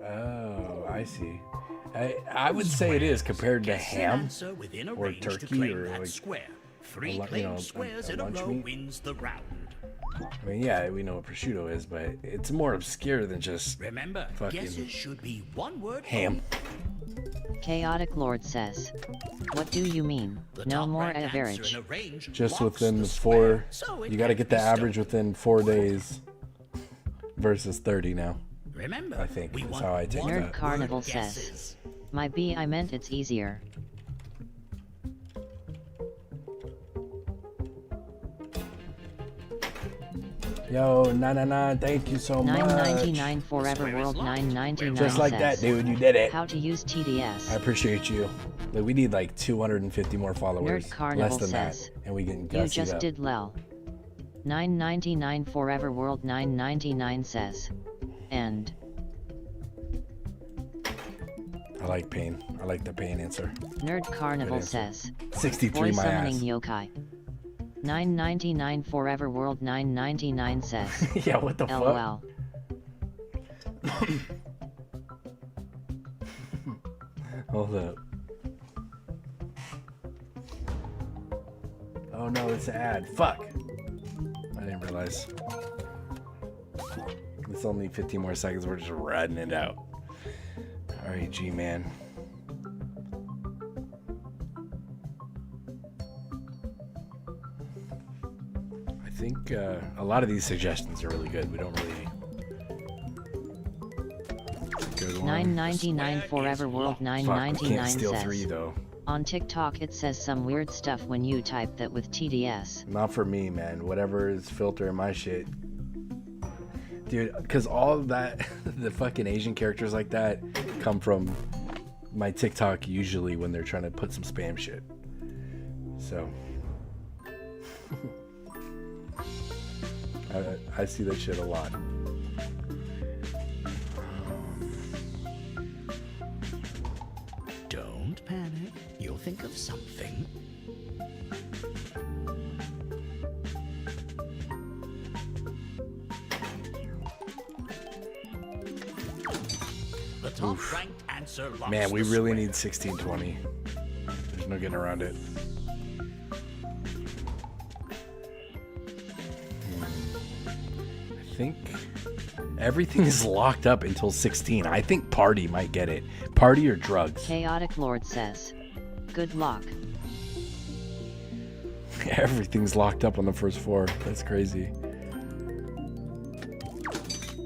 Oh, I see. I would say it is compared to ham or turkey or like square. 3 you claimed know, squares a in a lunch row meat. wins the round. I mean, yeah, we know what prosciutto is, but it's more obscure than just Remember, fucking guesses should be one word. ham. Chaotic Lord says, what do you mean? No more average. Just within the 4, you got to get the average within 4 days versus 30 now. Remember, I think we that's want how I take Nerd that. Carnival guesses. says. My B, I meant it's easier. Yo, 999, thank you so much. 9.99 Forever World 9.99 Just like that, dude. You did it. How to use TDS. I appreciate you. Like, we need like 250 more followers. Nerd Carnival Less than says. that, and we can You gussy just up. did lel. 9.99 Forever World 9.99 says. End. I like pain. I like the pain answer. Nerd Carnival Good answer. says. 63 Boy my summoning ass. yokai. 9.99 Forever World 9.99 says. Yeah, what the LOL. fuck? Hold up. Oh no, it's an ad. Fuck. I didn't realize. It's only 15 more seconds. We're just riding it out. Alright, G-Man. I think a lot of these suggestions are really good. We don't really... Good one. 9.99 Forever World Fuck, we 9.99 can't steal says. 3 though. On TikTok it says some weird stuff when you type that with TDS. Not for me, man. Whatever is filtering my shit. Dude, because all of that, the fucking Asian characters like that come from my TikTok usually when they're trying to put some spam shit. So. I see that shit a lot. Don't panic. You'll think of something. The top ranked answer locks Man, we the really square. need 1620. There's no getting around it. I think everything is locked up until 16. I think Party might get it. Party or drugs. Chaotic Lord says. Good luck. Everything's locked up on the first 4. That's crazy.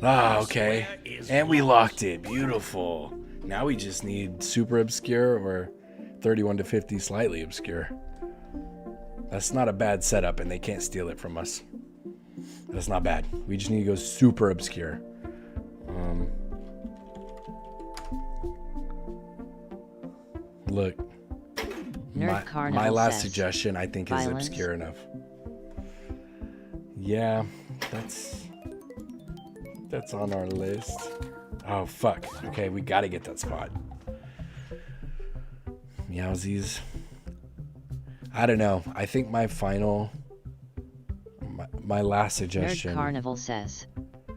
Ah, okay. And we locked it. Beautiful. Now we just need super obscure or 31 to 50 slightly obscure. That's not a bad setup, and they can't steal it from us. That's not bad. We just need to go super obscure. Look. My last says, suggestion, I think, violence. is obscure enough. Yeah, that's on our list. Oh, fuck. Okay, we gotta get that spot. Meowsies. I don't know. I think my final... My last suggestion... Nerd Carnival says.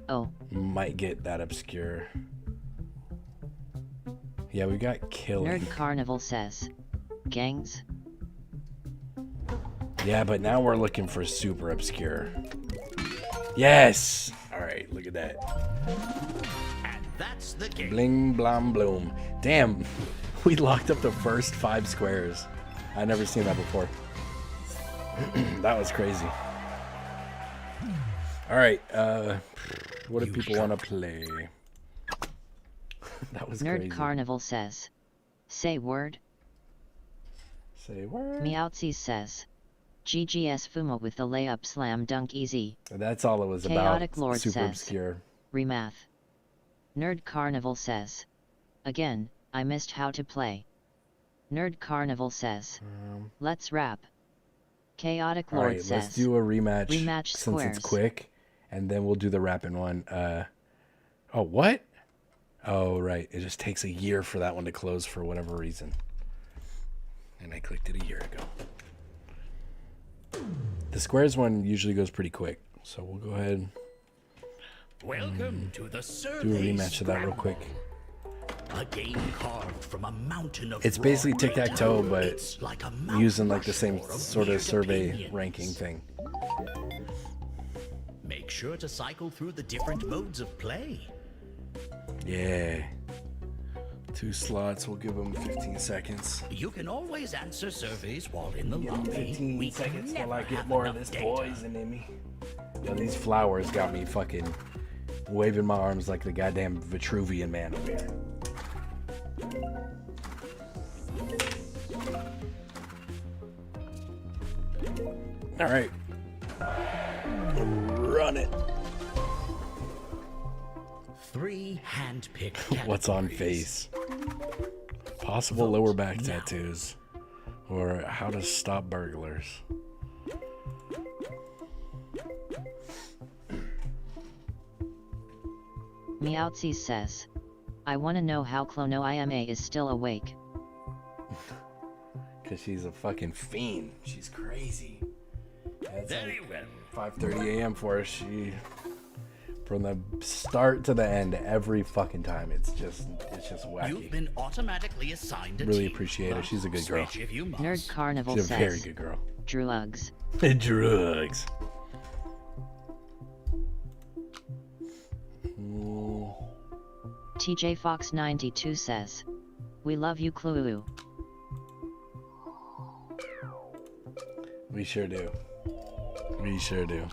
Oh. Might get that obscure. Yeah, we got Killing. Nerd Carnival says. Gangs. Yeah, but now we're looking for super obscure. Yes! Alright, look at that. And that's the game. Bling, blam, bloom. Damn, we locked up the first 5 squares. I never seen that before. That was crazy. Alright, what do people want to play? That was Nerd crazy. Carnival says. Say word. Say word. Meowtsies says. GGS Fuma with the layup slam dunk easy. That's all it was Chaotic about. Lord Super says. obscure. Remath. Nerd Carnival says. Again, I missed how to play. Nerd Carnival says. Let's rap. Chaotic Lord Alright, says. let's do a rematch. Rematch since squares. it's quick, and then we'll do the rapping one. Oh, what? Oh, right. It just takes a year for that one to close for whatever reason. And I clicked it a year ago. The squares one usually goes pretty quick, so we'll go ahead. Welcome to the survey. Do a rematch of that real quick. A game carved from a mountain of It's basically raw tic-tac-toe, data. but It's like a using like the same Rushmore of sort of weird survey opinions. ranking thing. Make sure to cycle through the different modes of play. Yeah. 2 slots, we'll give them 15 seconds. You can always answer surveys while in the Give 'em lobby. 15 We seconds can while I never get have more of enough this data. poison in me. Yo, these flowers got me fucking Waving my arms like the goddamn Vitruvian man over here. All right. Run it. 3 hand-picked What's on face? Possible lower back tattoos. Or how to stop burglars. Meowtsy says, I want to know how Clono IMA is still awake. Because she's a fucking fiend. She's crazy. That's Very well. 5:30 a.m. for her. She, from the start to the end, every fucking time. It's just wacky. You've been automatically assigned a Really team. appreciate her. She's a good girl. Switch if you must. Nerd Carnival She's a says, very good girl. Drugs. Drugs. TJ Fox 92 says, we love you, Clue. We sure do. We sure do.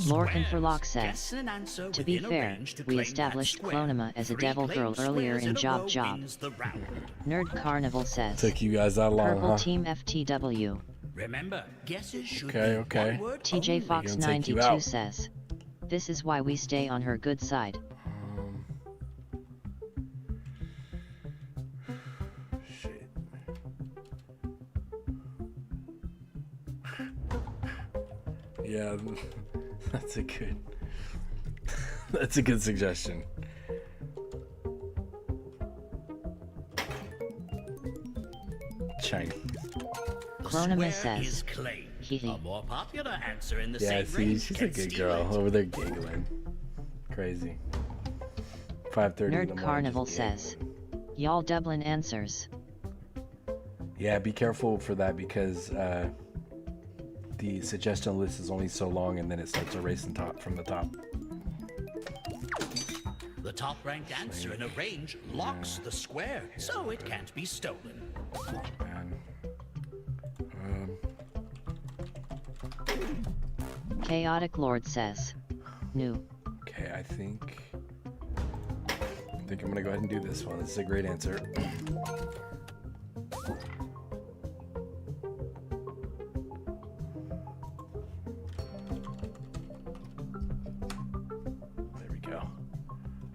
Lorcan for Lock says, Guess an answer to be within a fair, range to we claim established that square. Clonima as a 3 devil claimed girl earlier squares in a Job row Job. wins the round. Nerd Carnival says, Took you guys that long, Purple huh? Team FTW. Remember, guesses should Okay. be one word TJ only. Fox Gonna take you 92 out. says, this is why we stay on her good side. Shit. Yeah, that's a good. That's a good suggestion. Chinese. Clonima Square is says, claimed. Hee A more popular answer in the Yeah, same see, range she's a can good steal girl it. over there giggling. Crazy. 5:30 in the Nerd morning. Carnival just says, giggling. y'all Dublin answers. Yeah, be careful for that because the suggestion list is only so long, and then it starts erasing top from the top. The top-ranked answer in a range locks the square, so it can't be stolen. Man. Chaotic Lord says, new. Okay, I think I'm gonna go ahead and do this one. This is a great answer. There we go.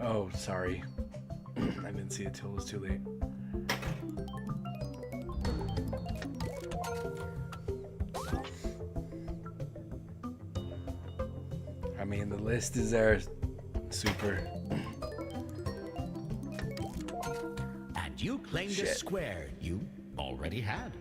Oh, sorry. I didn't see it till it was too late. I mean, the list is there. Super. And you claimed a Shit. square you already had.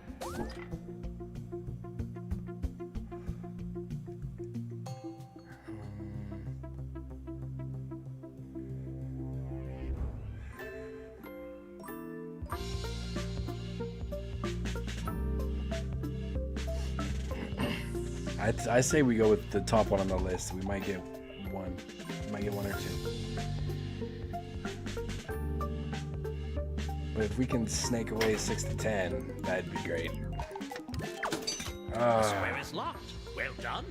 I say we go with the top one on the list. We might get one. We might get one or two. But if we can snake away 6 to 10, that'd be great. The square is locked. Well done.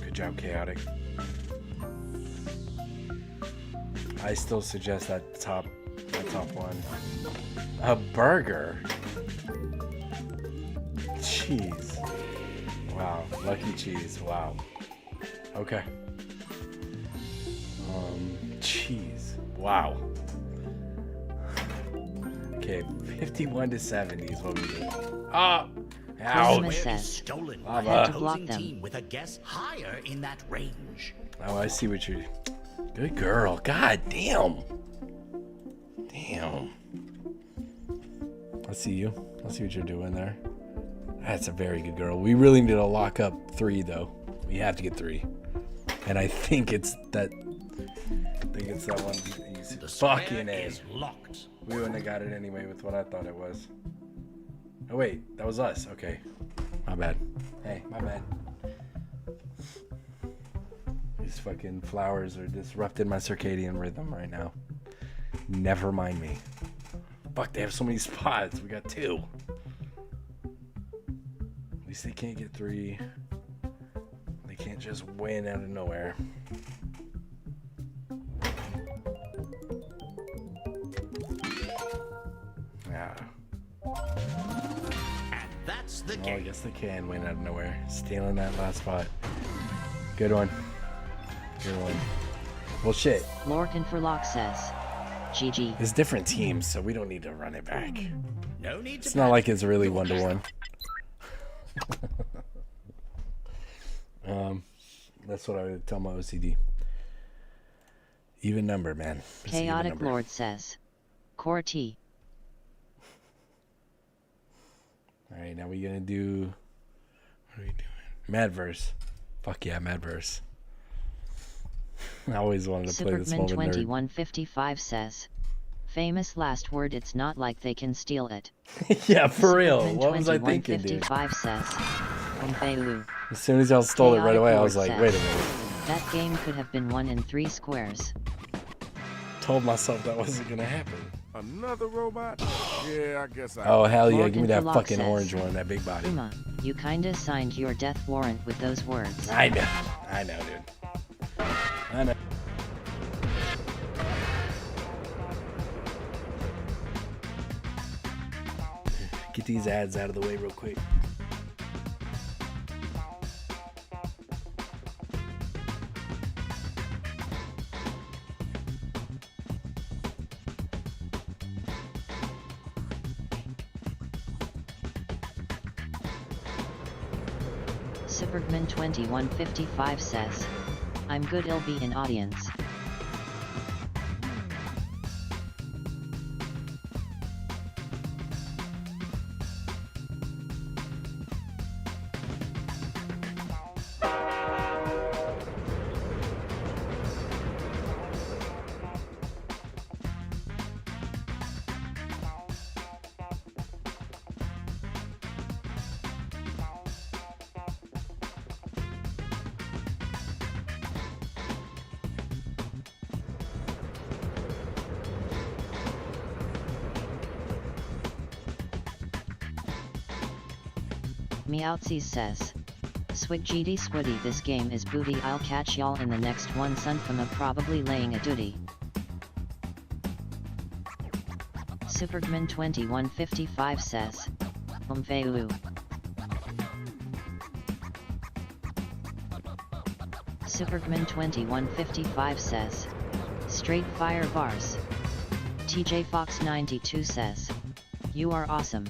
Good job, Chaotic. I still suggest that top one. A burger. Cheese. Wow, lucky cheese. Wow. Okay. Cheese. Wow. Okay, 51 to 70 is what we do. Ah! Clonima Ouch! says, Stolen I by had the to block opposing them. team with a guess higher in that range. Oh, I see what you're... Good girl. God damn. Damn. I see you. I see what you're doing there. That's a very good girl. We really need to lock up 3, though. We have to get 3. And I think it's that... one. The Fucking square A. is locked. We wouldn't have got it anyway with what I thought it was. Oh, wait. That was us. Okay. My bad. Hey, my bad. These fucking flowers are disrupting my circadian rhythm right now. Never mind me. Fuck, they have so many spots. We got 2. At least they can't get 3. They can't just win out of nowhere. Yeah. And that's the Oh, game. I guess they can win out of nowhere. Stealing that last spot. Good one. Good one. Well, shit. Lorcan for Lock says, GG. It's different teams, so we don't need to run it back. No need to. It's not like it's really 1-to-1. That's what I would tell my OCD. Even number, man. It's an even Chaotic number. Lord says, Core T. All right, now we're gonna do. What are we doing? Madverse. Fuck yeah, Madverse. I always wanted to play this Superman moment. 2155 says, famous last word. It's not like they can steal it. Yeah, for real. Superman What was I thinking, dude? 2155 says, Umpelu. As soon as y'all stole it right away, I was like, wait a minute. That game could have been won in 3 squares. Told myself that wasn't gonna happen. Another robot? Yeah, I guess I. Oh hell yeah! Lorcan Give me that for Lock fucking says, orange one, that big body. Uma, you kinda signed your death warrant with those words. I know, dude. I know. Get these ads out of the way real quick. Superman 2155 says, I'm good. I'll be in audience. Meowtsies says, Swig GD Swiddy, this game is booty. I'll catch y'all in the next one. Sunfama probably laying a duty. Superman 2155 says, Umfeu. Superman 2155 says, straight fire bars. TJ Fox 92 says, you are awesome.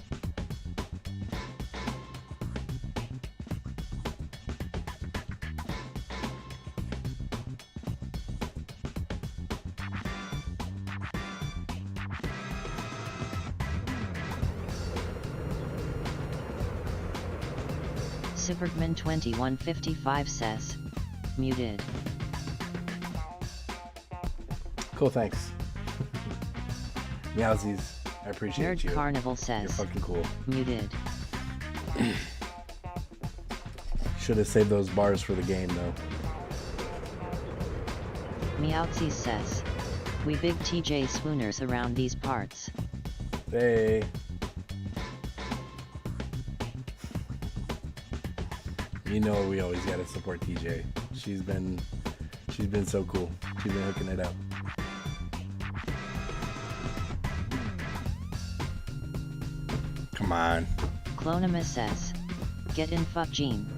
Superman 2155 says, muted. Cool, thanks. Meowsies, I appreciate Nerd you. Carnival says, you're fucking cool. Muted. Should have saved those bars for the game, though. Meowtsies says, we big TJ swooners around these parts. Hey. You know we always gotta support TJ. She's been so cool. She's been hooking it up. Come on. Clonimus says, get in fuck Gene.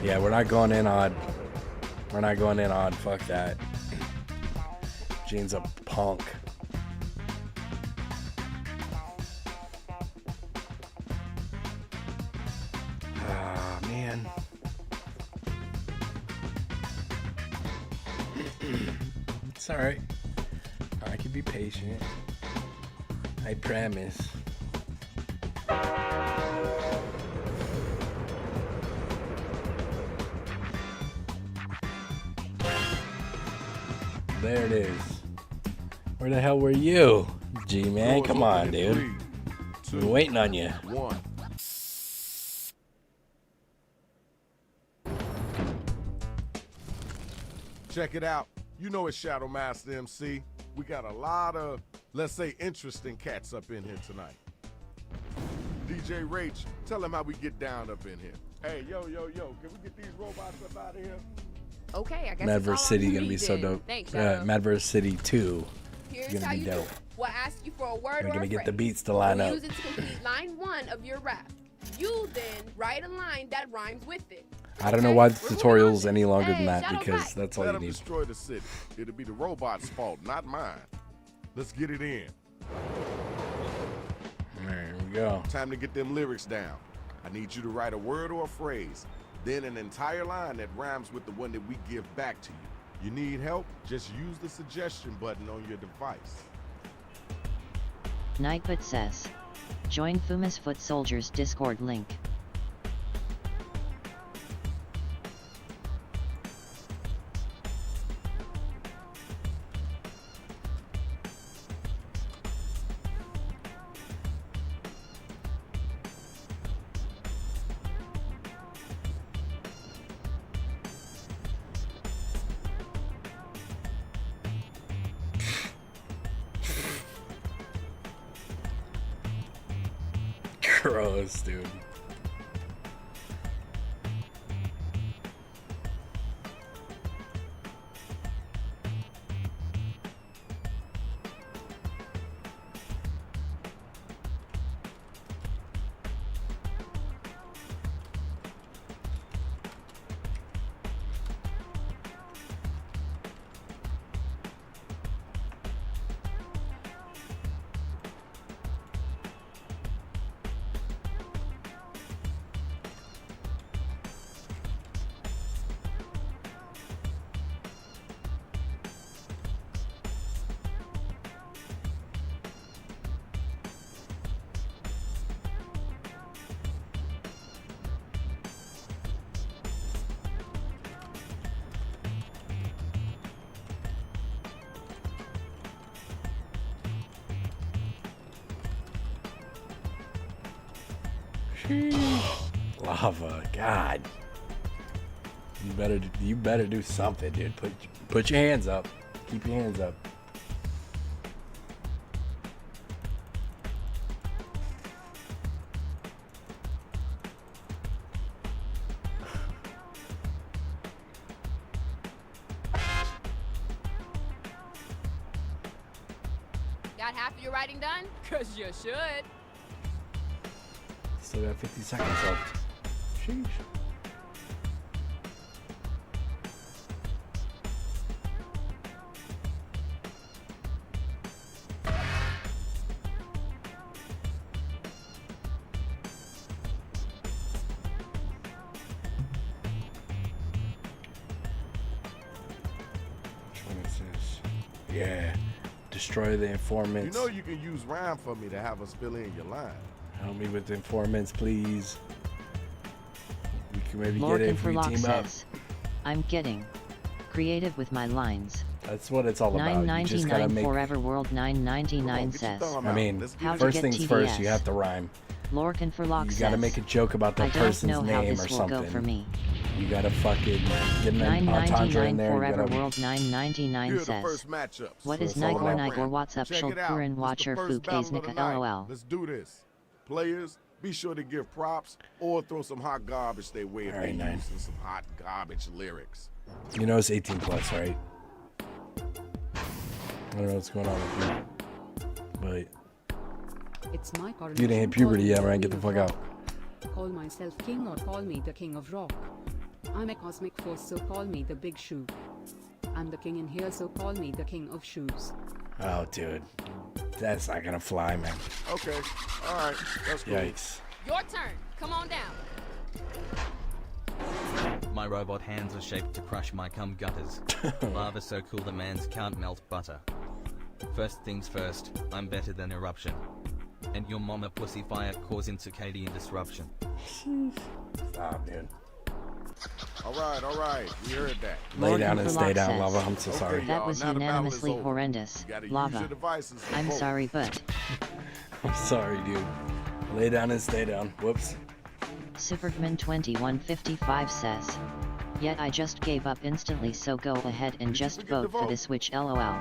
Yeah, we're not going in odd. We're not going in odd. Fuck that. Gene's a punk. Ah, man. It's alright. I can be patient. I promise. There it is. Where the hell were you, G-Man? Come on, dude. Been waiting on you. 1. Check it out. You know it's Shadow Master MC. We got a lot of, let's say, interesting cats up in here tonight. DJ Rach, tell them how we get down up in here. Hey, yo, can we get these robots up out of here? Okay, I guess Madverse City gonna be so dope. Thanks, Madverse City 2 Here's is gonna how be you dope. do it. We'll ask you for a word We're or gonna a get phrase. the beats to line we'll up. use it to complete line 1 of your rap. You then write a line that rhymes with it. I don't know why the tutorial's any longer than that because that's all Let you them need. destroy the city. It'll be the robot's fault, not mine. Let's get it in. There we go. Time to get them lyrics down. I need you to write a word or a phrase, then an entire line that rhymes with the one that we give back to you. You need help? Just use the suggestion button on your device. Nightbot says, join Fumus Foot Soldiers Discord link. Gross, dude. Lava, God. You better do something, dude. Put your hands up. Keep your hands up. Got half of your writing done? Cause you should. Still got 50 seconds left. Sheesh. Yeah. Destroy the informants. You know you can use rhyme for me to have us fill in your line. Help me with the informants, please. We can maybe Lorcan get it if for we Lock team up. says, I'm getting creative with my lines. That's what it's all about. You just gotta $9.99 make. Forever World 9.99 says. I mean, How to first get things first, you TDS. have to rhyme. Lorcan for Lock You says, gotta make a joke about I that don't person's know how name this or will something. go for me. You gotta fucking get an entendre in $9.99 there. Forever You gotta... World 9.99 says. What is Nigor Nigor? What's up, Check it out. Shulkurin It's the Watcher first battle of the Fukes night. LOL. Let's do this. Players, be sure to give props or throw some hot garbage their way if All they right, nine. using some hot garbage lyrics. You know it's 18 plus, right? I don't know what's going on with you, but It's my if you didn't hit puberty yet, man, get the fuck out. Call myself king or call me the king of rock. I'm a cosmic force, so call me the big shoe. I'm the king in here, so call me the king of shoes. Oh, dude, that's not gonna fly, man. Okay, all right, that's cool. Yikes. Your turn. Come on down. My robot hands are shaped to crush my cum gutters. Lava so cool the mans can't melt butter. First things first, I'm better than eruption. And your mama pussy fire causing circadian disruption. Stop, dude. All right, we heard that. Lay down and for stay Lock down, says, Lava. I'm so sorry. That was now the battle is unanimously over. horrendous. You gotta use Lava. your devices to I'm vote. sorry, but I'm sorry, dude. Lay down and stay down. Whoops. Superman2155 says, yet I just gave up instantly, so go ahead and just vote for the Switch LOL.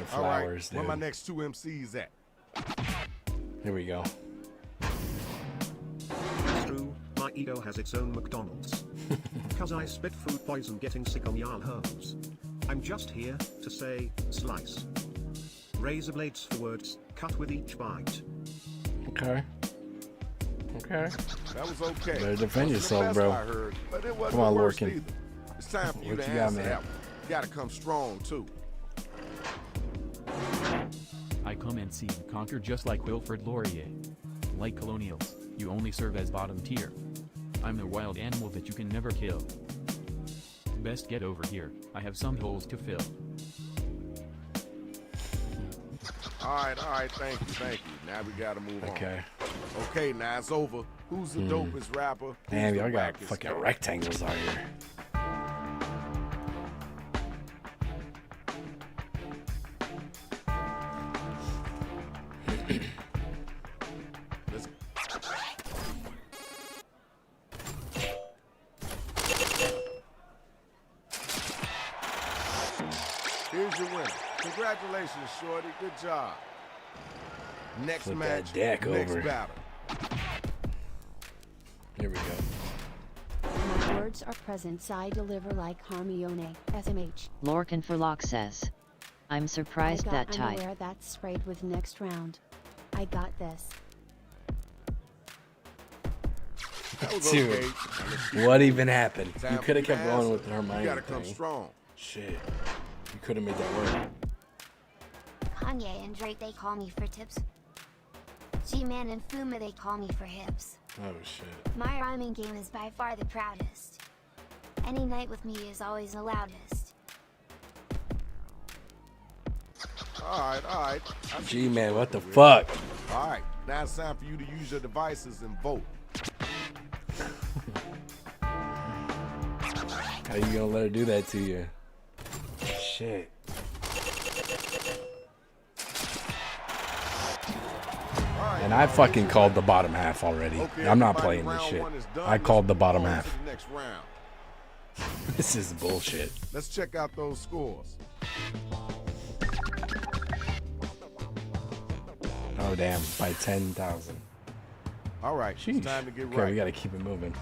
fucking All right, flowers, where dude. my next two MCs at? Here we go. It's true, my ego has its own McDonald's. Cause I spit food poison getting sick on y'all hoes. I'm just here to say, slice. Razor blades for words, cut with each bite. Okay. Okay. That was okay. Better defend Wasn't yourself, the best bro. I heard, but it wasn't Come on, the worst Lorcan. either. It's time for you What to you got, answer man? that one. You gotta come strong too. I come and see you conquer just like Wilfrid Laurier. Like colonials, you only serve as bottom tier. I'm the wild animal that you can never kill. Best get over here, I have some holes to fill. Alright, thank you. Now we gotta move on. Okay. Okay, now it's over. Who's the dopest rapper? Who's Damn, the y'all got wackest fucking guy? rectangles out here. Let's- Here's your winner. Congratulations, Shorty. Good job. Next Flip match, that deck next over. battle. Here we go. My words are presents I deliver like Hermione, SMH. Lorcan for Lock says. I'm surprised I that got type. underwear that's sprayed with next round. I got this. That was Dude, okay. Now let's keep what moving. even happened? Time You for could have to kept going answer. with the Hermione You gotta come thing. strong. Shit. You could have made that work. Kanye and Drake, they call me for tips. G-Man and Fuma, they call me for hips. Oh shit. My rhyming game is by far the proudest. Any night with me is always the loudest. Alright. I see Gee, man, you're what the working with. fuck? Alright, now it's time for you to use your devices and vote. How you gonna let her do that to you? Shit. And I fucking called the bottom half already. Okay, I'm not everybody, playing this round shit. one is done. I called the Let's bottom move on half. to the next round. This is bullshit. Let's check out those scores. Oh damn, by 10,000. Alright, Sheesh. it's time to get Okay, right. we gotta keep it moving.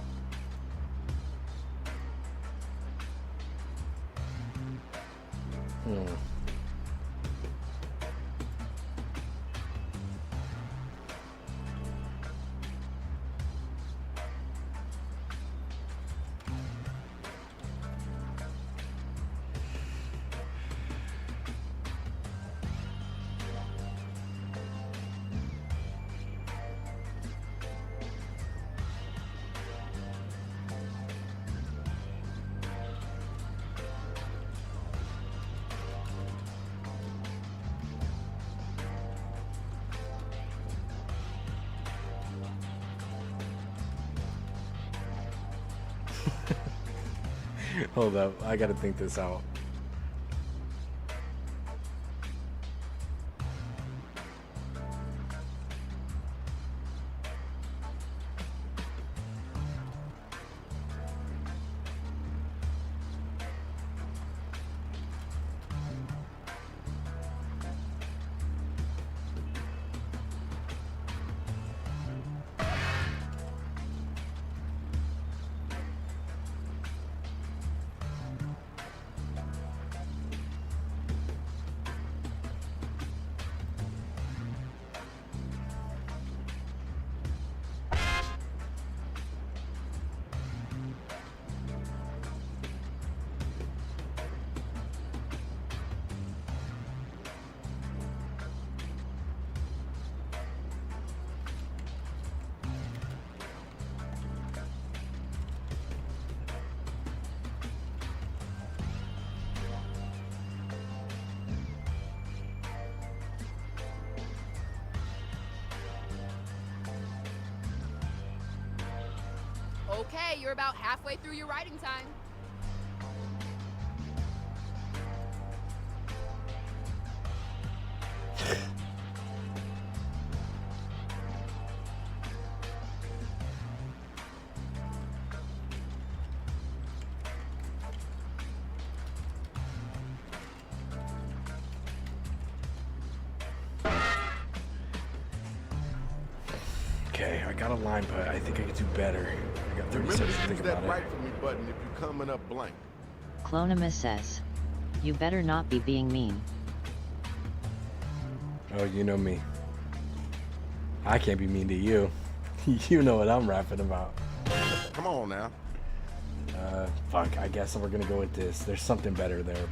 Hold up, I gotta think this out. Okay, you're about halfway through your writing time. Okay, I got a line, but I think I could do better. I got 30 Remember seconds to to use think that about right it. for me button if you're coming up blank. Clonima says, you better not be being mean. Oh, you know me. I can't be mean to you. You know what I'm rapping about. Come on now. Fuck, I guess we're gonna go with this. There's something better there,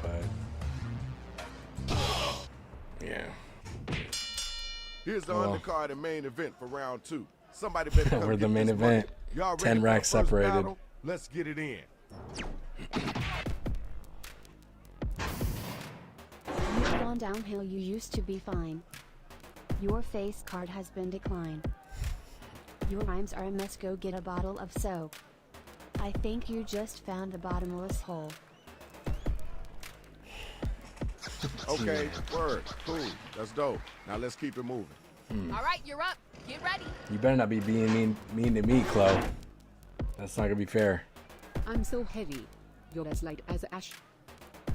but... Yeah. Here's the Well. undercard and main event for round 2. Somebody better come We're get the main this event. money. Y'all 10 ready for racks the first separated. battle? Let's get it in. You've gone downhill. You used to be fine. Your face card has been declined. Your rhymes are a mess. Go get a bottle of soap. I think you just found the bottomless hole. Okay, word, cool, that's dope. Now let's keep it moving. All right, you're up. Get ready. You better not be being mean to me, Chloe. That's not gonna be fair. I'm so heavy. You're as light as ash.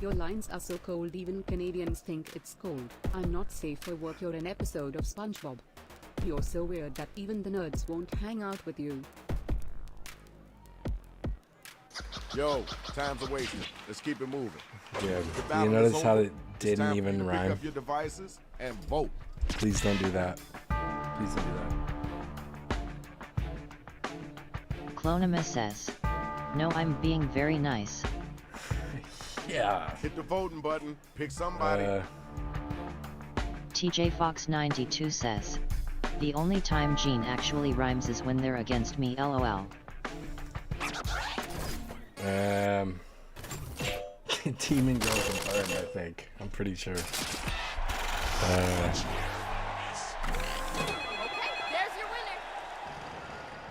Your lines are so cold even Canadians think it's cold. I'm not safe for work. You're an episode of SpongeBob. You're so weird that even the nerds won't hang out with you. Yo, time's a wasting. Let's keep it moving. Yeah, The you battle notice is how over. it It's didn't time for you even to pick rhyme? up your devices and vote. Please don't do that. Please don't do that. Clonima says, no, I'm being very nice. Yeah. Hit the voting button. Pick somebody. TJ Fox 92 says, the only time Gene actually rhymes is when they're against me, lol. Demon Girl confirmed, I think. I'm pretty sure. Okay, there's your winner.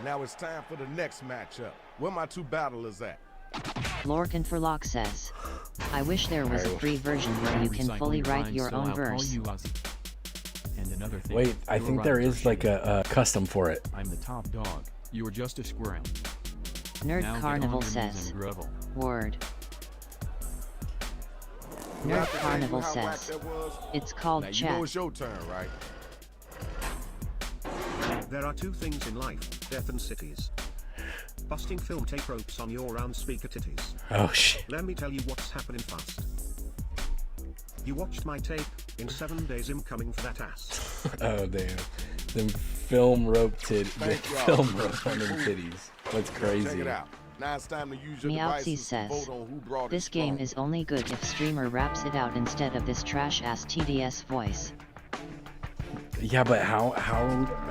Now it's time for the next matchup. Where my two battlers at? Lorcan for Lock says, I wish there was a free version where you can fully write your own verse. And another thing, Wait, I your think there rhymes is are like a custom for it. I'm the top dog. You're just a squirrel. Nerd Now get Carnival on your knees says, and grovel. word. Nerd Carnival says, it's called Now you chat. know it's your turn, right? There are two things in life, death and cities. Busting film tape ropes on your round speaker titties. Oh shit. Let me tell you what's happening fast. You watched my tape, in 7 days I'm coming for that ass. Oh damn. Them film rope Thank y'all. film rope on them titties. That's crazy. Check it out. Now it's time to use your Meowsy devices to says, vote on who brought this it game strong. is only good if streamer raps it out instead of this trash-ass TDS voice. Yeah, but how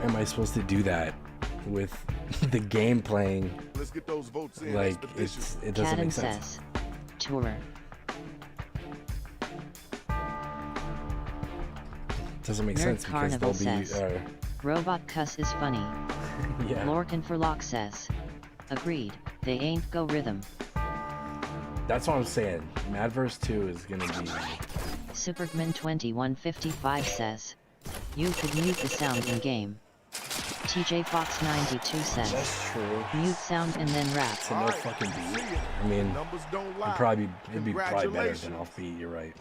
am I supposed to do that with the game playing? Let's get those votes in. Like it doesn't Cadden make sense. says, tour. Doesn't make Nerd sense because Carnival they'll be. says, robot cuss is funny. Yeah. Lorcan for Lock says, agreed, they ain't go rhythm. That's what I'm saying. Madverse 2 is gonna be. Supergman2155 says, you could mute the sound in game. TJ Fox 92 says, That's true. mute sound and then rap. To no fucking beat. I mean, Numbers don't lie. it'd be probably better than Congratulations. off beat. You're right.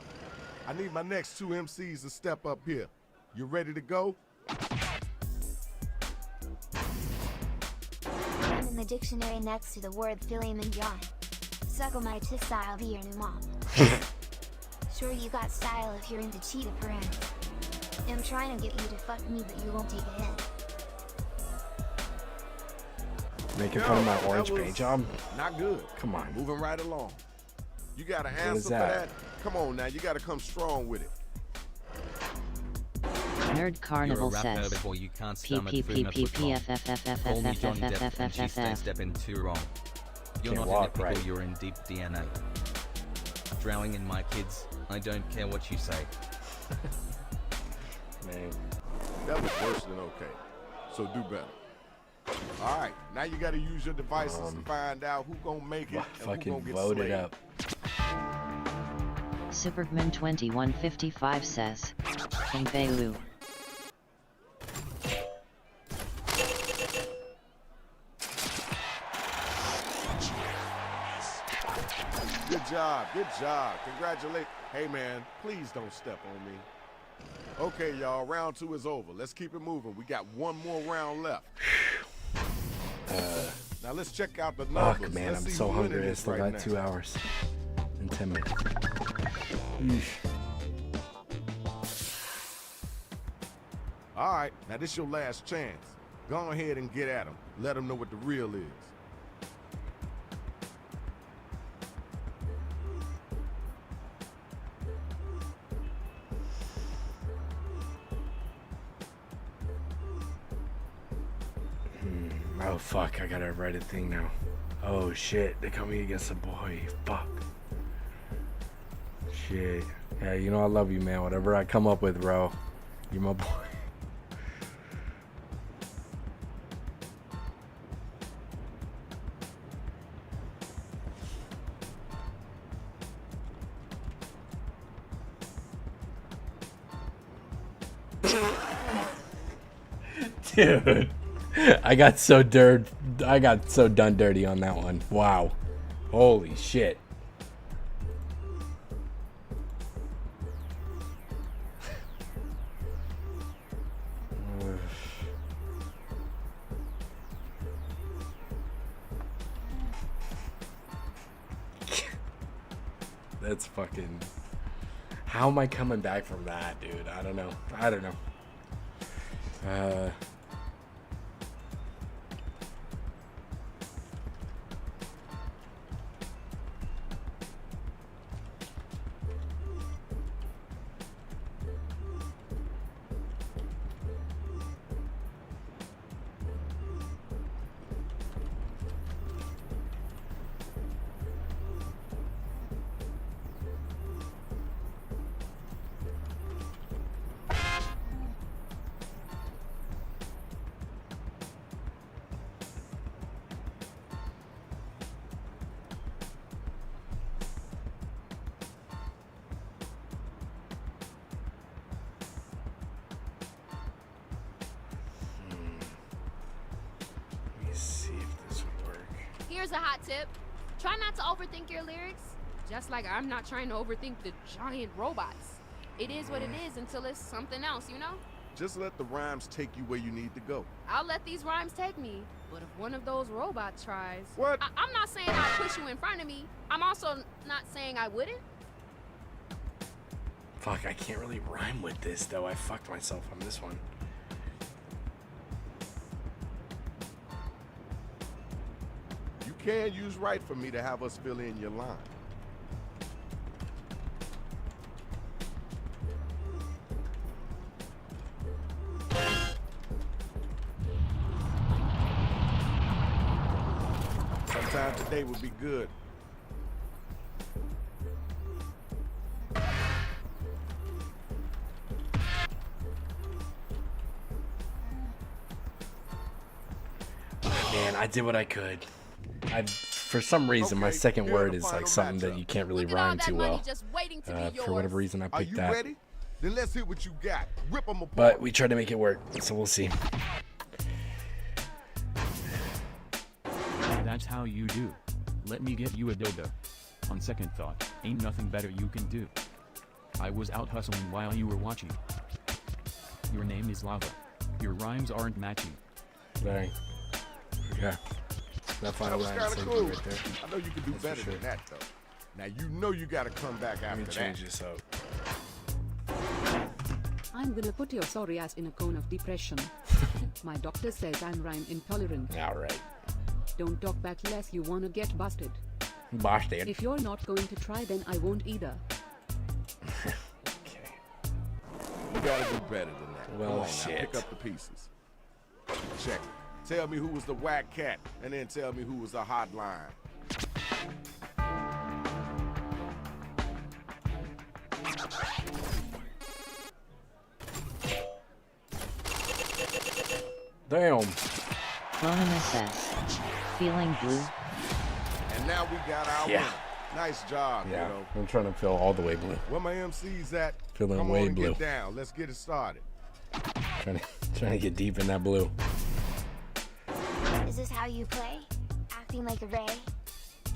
I need my next two MCs to step up here. You ready to go? I'm in the dictionary next to the word filet mignon. Suckle my tis style, be your new mom. Sure you got style if you're into cheetah piranhas. I'm trying to get you to fuck me, but you won't take a hint. Making Yo, fun of my that orange was paint job. Not good. Come on. Moving right along. You got an What answer is for that? that? Come on now, you got to come strong with it. Nerd Carnival You're a rapper says, before you can't stomach through my foot long. Call me Johnny Depp and she stays stepping too wrong. You're Can't not walk, in a pickle, right? you're in deep DNA. Drowning in my kids, I don't care what you say. Man. That was worse than okay. So do better. All right, now you got to use your devices to find out who gonna make it and who Fucking gonna get vote slayed. it up. Supergman2155 says, Mbelu. Good job, good job. Congratulations. Hey man, please don't step on me. Okay, y'all, round 2 is over. Let's keep it moving. We got one more round left. Now let's check out the numbers. Fuck, man, Let's I'm see so who winning hungry. I this still right got now. 2 hours and 10 minutes. Eesh. All right, now this your last chance. Go ahead and get at them. Let them know what the real is. Oh fuck, I gotta write a thing now. Oh shit, they're coming against a boy. Fuck. Shit. Yeah, you know I love you, man. Whatever I come up with, bro. You're my boy. Dude. I got so done dirty on that one. Wow. Holy shit. That's fucking... How am I coming back from that, dude? I don't know. Here's a hot tip. Try not to overthink your lyrics. Just like I'm not trying to overthink the giant robots. It is what it is until it's something else, you know? Just let the rhymes take you where you need to go. I'll let these rhymes take me. But if one of those robots tries... What? I'm not saying I'll push you in front of me. I'm also not saying I wouldn't. Fuck, I can't really rhyme with this, though. I fucked myself on this one. You can use right for me to have us fill in your line. Sometime today would be good. Man, I did what I could. For some reason, my second word is like something that you can't really rhyme too well. For whatever reason, I picked that. Are you ready? Then let's hear what you got. Rip them apart. But we tried to make it work, so we'll see. That's how you do. Let me get you a dildo. On second thought, ain't nothing better you can do. I was out hustling while you were watching. Your name is Lava. Your rhymes aren't matching. Dang. Yeah. That final was line kind of saved cool. me right there. I know you can do That's for better sure. than that, though. Now you know you got to come back after Let me that. change this up. I'm gonna put your sorry ass in a cone of depression. My doctor says I'm rhyme intolerant. Alright. Don't talk back less you wanna get busted. Busted. If you're not going to try, then I won't either. You got to do better than that. Well, Come on shit. Now, pick up the pieces. Check it. Tell me who was the whack cat, and then tell me who was the hot line. Damn. Anonymous S. Feeling blue? And now we got our Yeah. winner. Nice job, Yeah, kiddo. I'm trying to feel all the way blue. Where my MC's at? Feeling Come way on and blue. get down. Let's get it started. Trying to get deep in that blue. Is this how you play? Acting like a ray?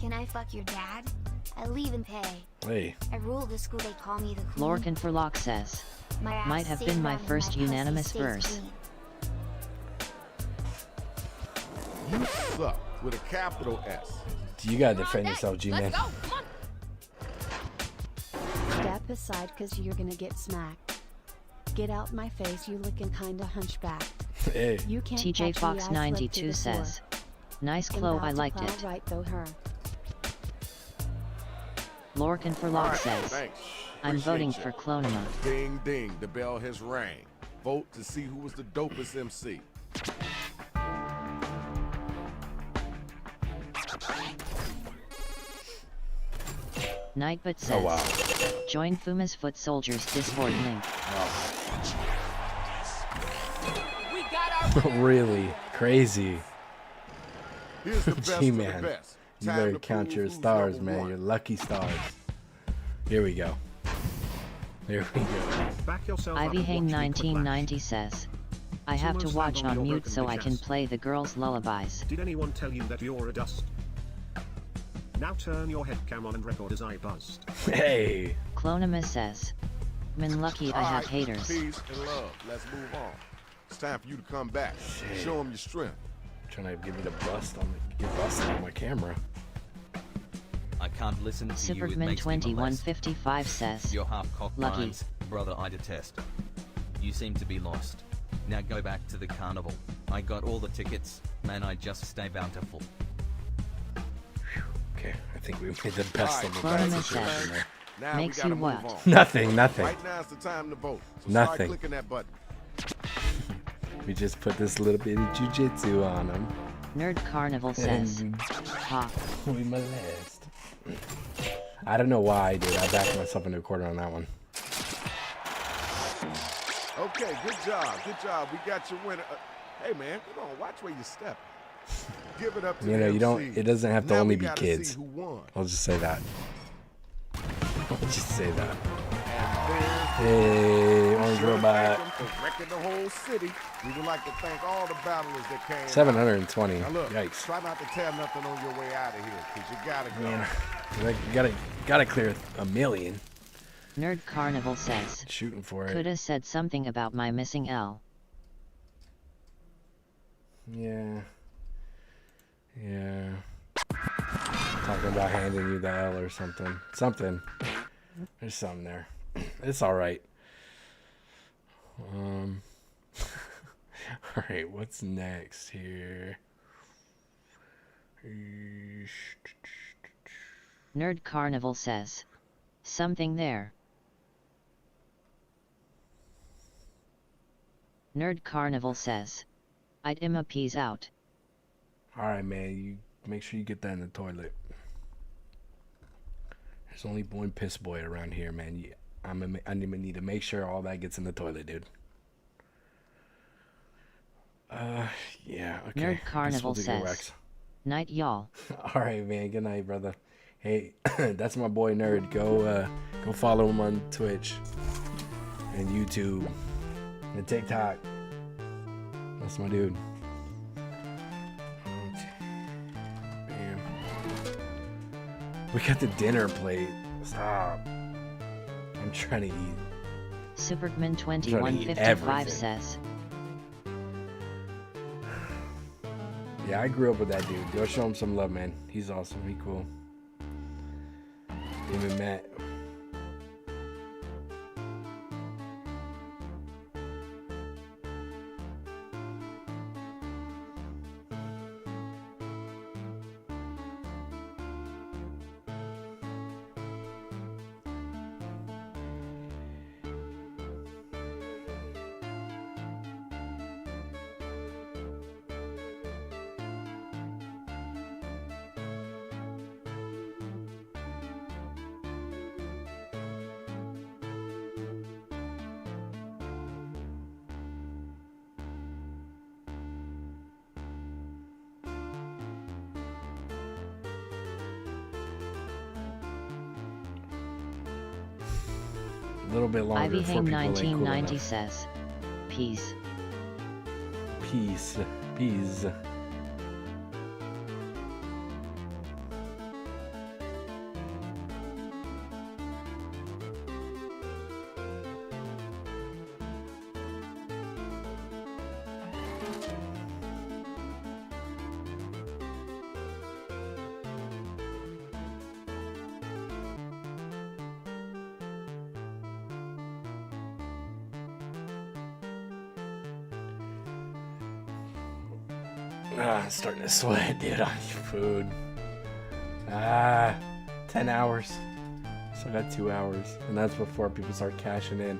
Can I fuck your dad? I leave and pay. Hey. I rule the school, they call me the queen. Lorcan for Lock says. Might have been my first unanimous verse. You suck with a capital S. You gotta defend yourself, G-Man. Step aside cause you're gonna get smacked. Get out my face, you looking kinda hunchbacked. Hey. You can't TJ catch Fox me, I slip 92 to the floor. says, "Nice Chloe, I liked it." Right though her. Lorcan for Lock says, Thanks. "I'm Appreciate voting ya. for Clonema." Ding ding, the bell has rang. Vote to see who was the dopest MC. Nightbot says, Oh, wow. "Join Fuma's Foot Soldiers Discord link." We got our Really crazy. Here's the best of the G-Man. best. You Time better to count prove your who's stars, number man. one. Your lucky stars. Here we go. Here we go. Back yourself up Ivy and Hang watch me 1990 says, "I have to Almost watch land on on your mute broken so I can bitch ass. play the girls' lullabies." Did anyone tell you that you're a dust? Now turn your head cam on and record as I buzzed. Hey. Clonema says, "Min lucky I have Alright, haters." Peace and love. Let's move on. It's time for you to come back. Show them your strength. Trying to give me the bust on get busted on my camera. I can't listen to you, it Superman makes me molest. 2155 says, Your half-cocked "Lucky." rhymes, brother, I detest. You seem to be lost. Now go back to the carnival. I got all the tickets, man, I just stay bountiful. Okay, I think we made the best of the Clonema best situation says, there. Now "Makes we gotta you move what?" on. Nothing, nothing. Right now is the time to vote. So Nothing. start clicking that button. We just put this little bit of jujitsu on them. Nerd Carnival says, And "Ha." we molest. I don't know why, dude. I backed myself into a corner on that one. Okay, good job. Good job. We got your winner. Hey, man, come on. Watch where you step. Give it up to You know, the you don't. MC. It doesn't have to Now only we be gotta kids. see who won. I'll just say that. I'll just say that. And Hey, Orange there's Robot. for wrecking the whole city. We would like to thank all the battlers that came. 720. Now look, Yikes. try not to tear nothing on your way out of here, because you gotta go. Man, you gotta clear a million. Nerd Carnival says, Shooting for it. "Coulda said something about my missing L." Yeah. Yeah. Talking about handing you the L or something. Something. There's something there. It's alright. Alright, what's next here? Nerd Carnival says, "Something there." Nerd Carnival says, "I'd a peas out." Alright, man, you make sure you get that in the toilet. There's only one piss boy around here, man. I need to make sure all that gets in the toilet, dude. Yeah, okay. Nerd Guess Carnival we'll do says, Rex. "Night, y'all." Alright, man, good night, brother. Hey, that's my boy Nerd. Go follow him on Twitch and YouTube and TikTok. That's my dude. Man. We got the dinner plate. Stop. I'm trying to eat. Superman trying to eat 2155 everything. says, Yeah, I grew up with that dude. Go show him some love, man. He's awesome. He cool. Even Matt. A little bit longer Ivy for Hang people that ain't cool 1990 enough. says, "Peace." Peace. Peace. I'm starting to sweat, dude, on your food. 10 hours. Still got 2 hours. And that's before people start cashing in.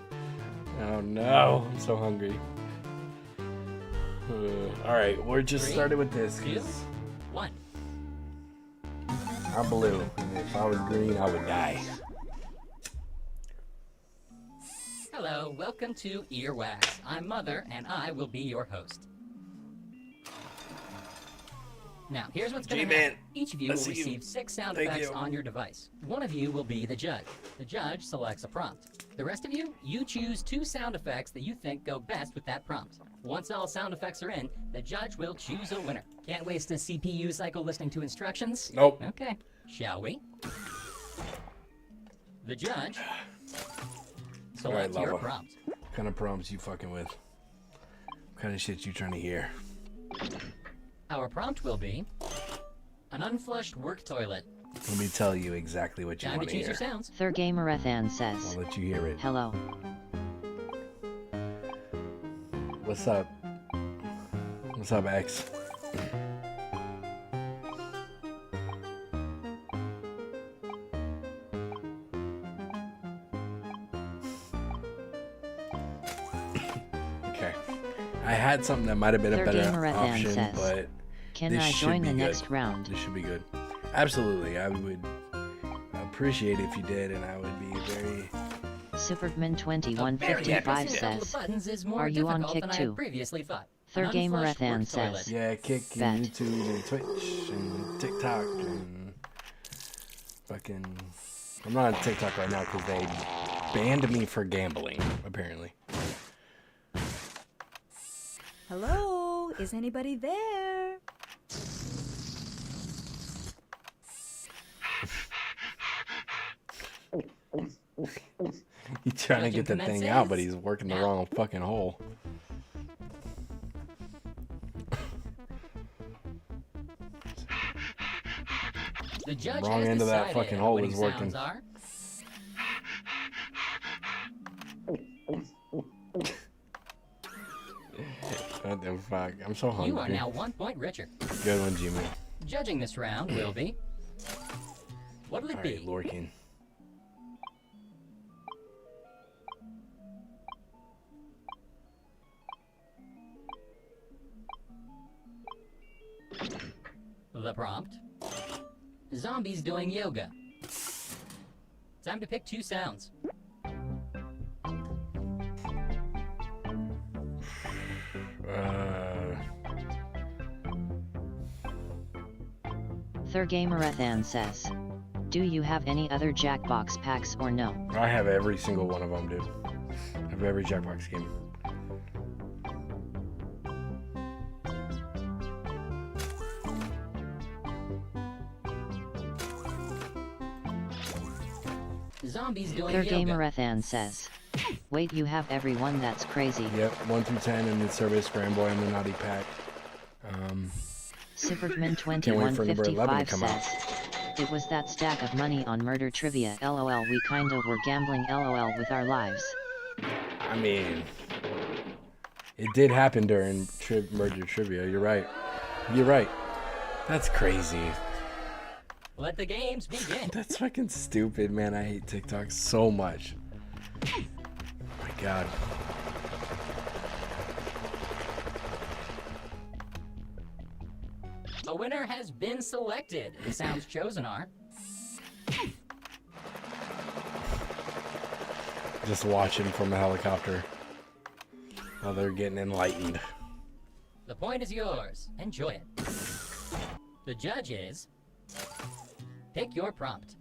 Oh no, I'm so hungry. Alright, we're just started with this. 2, 1. I'm blue. If I was green, I would die. Hello, welcome to Earwax. I'm Mother, and I will be your host. Now, here's what's going to happen. Each of you will receive 6 sound effects on your device. One of you will be the judge. The judge selects a prompt. The rest of you, you choose 2 sound effects that you think go best with that prompt. Once all sound effects are in, the judge will choose a winner. Can't waste a CPU cycle listening to instructions? Nope. Okay. Shall we? The judge selects your prompt. What kind of prompts you fucking with? What kind of shit you trying to hear? Our prompt will be an unflushed work toilet. Let me tell you exactly what you Time want to to choose hear. your sounds. Thurgamerathan says. I'll let you hear it. Hello. What's up? What's up, X? Okay. I had something that might have been a better option, says, but can this I should join be the good. next round? This should be good. Absolutely. I would appreciate it if you did, and I would be very... Supergman2155 says, are you on Kick too? Thurgamerathan says, yeah, Kick and YouTube and Twitch and TikTok and fucking... I'm not on TikTok right now because they banned me for gambling, apparently. Hello? Is anybody there? He's trying to get the thing out, but he's working the wrong fucking hole. The judge Wrong has end of that decided fucking our hole winning is working. sounds are What the fuck? I'm so hungry. You are now 1 point richer. Good one, G-Man. Judging this round will be... What will it be? Lorkin. The prompt. Zombies doing yoga. Time to pick 2 sounds. Thurgamerathan says, do you have any other Jackbox packs or no? I have every single one of them, dude. I have every Jackbox game. Zombies doing yoga. Thurgamerathan says, wait, you have every one? That's crazy. Yep, 1 through 10 in the Survey Scramble and the Naughty Pack. Supergman2155 says, it was that stack of money on murder trivia. LOL, we kinda were gambling. LOL with our lives. I mean, it did happen during murder trivia. You're right. You're right. That's crazy. Let the games begin. That's fucking stupid, man. I hate TikTok so much. Oh my god. A winner has been selected. The sounds chosen are... Just watching from a helicopter while they're getting enlightened. The point is yours. Enjoy it. The judge is... Pick your prompt.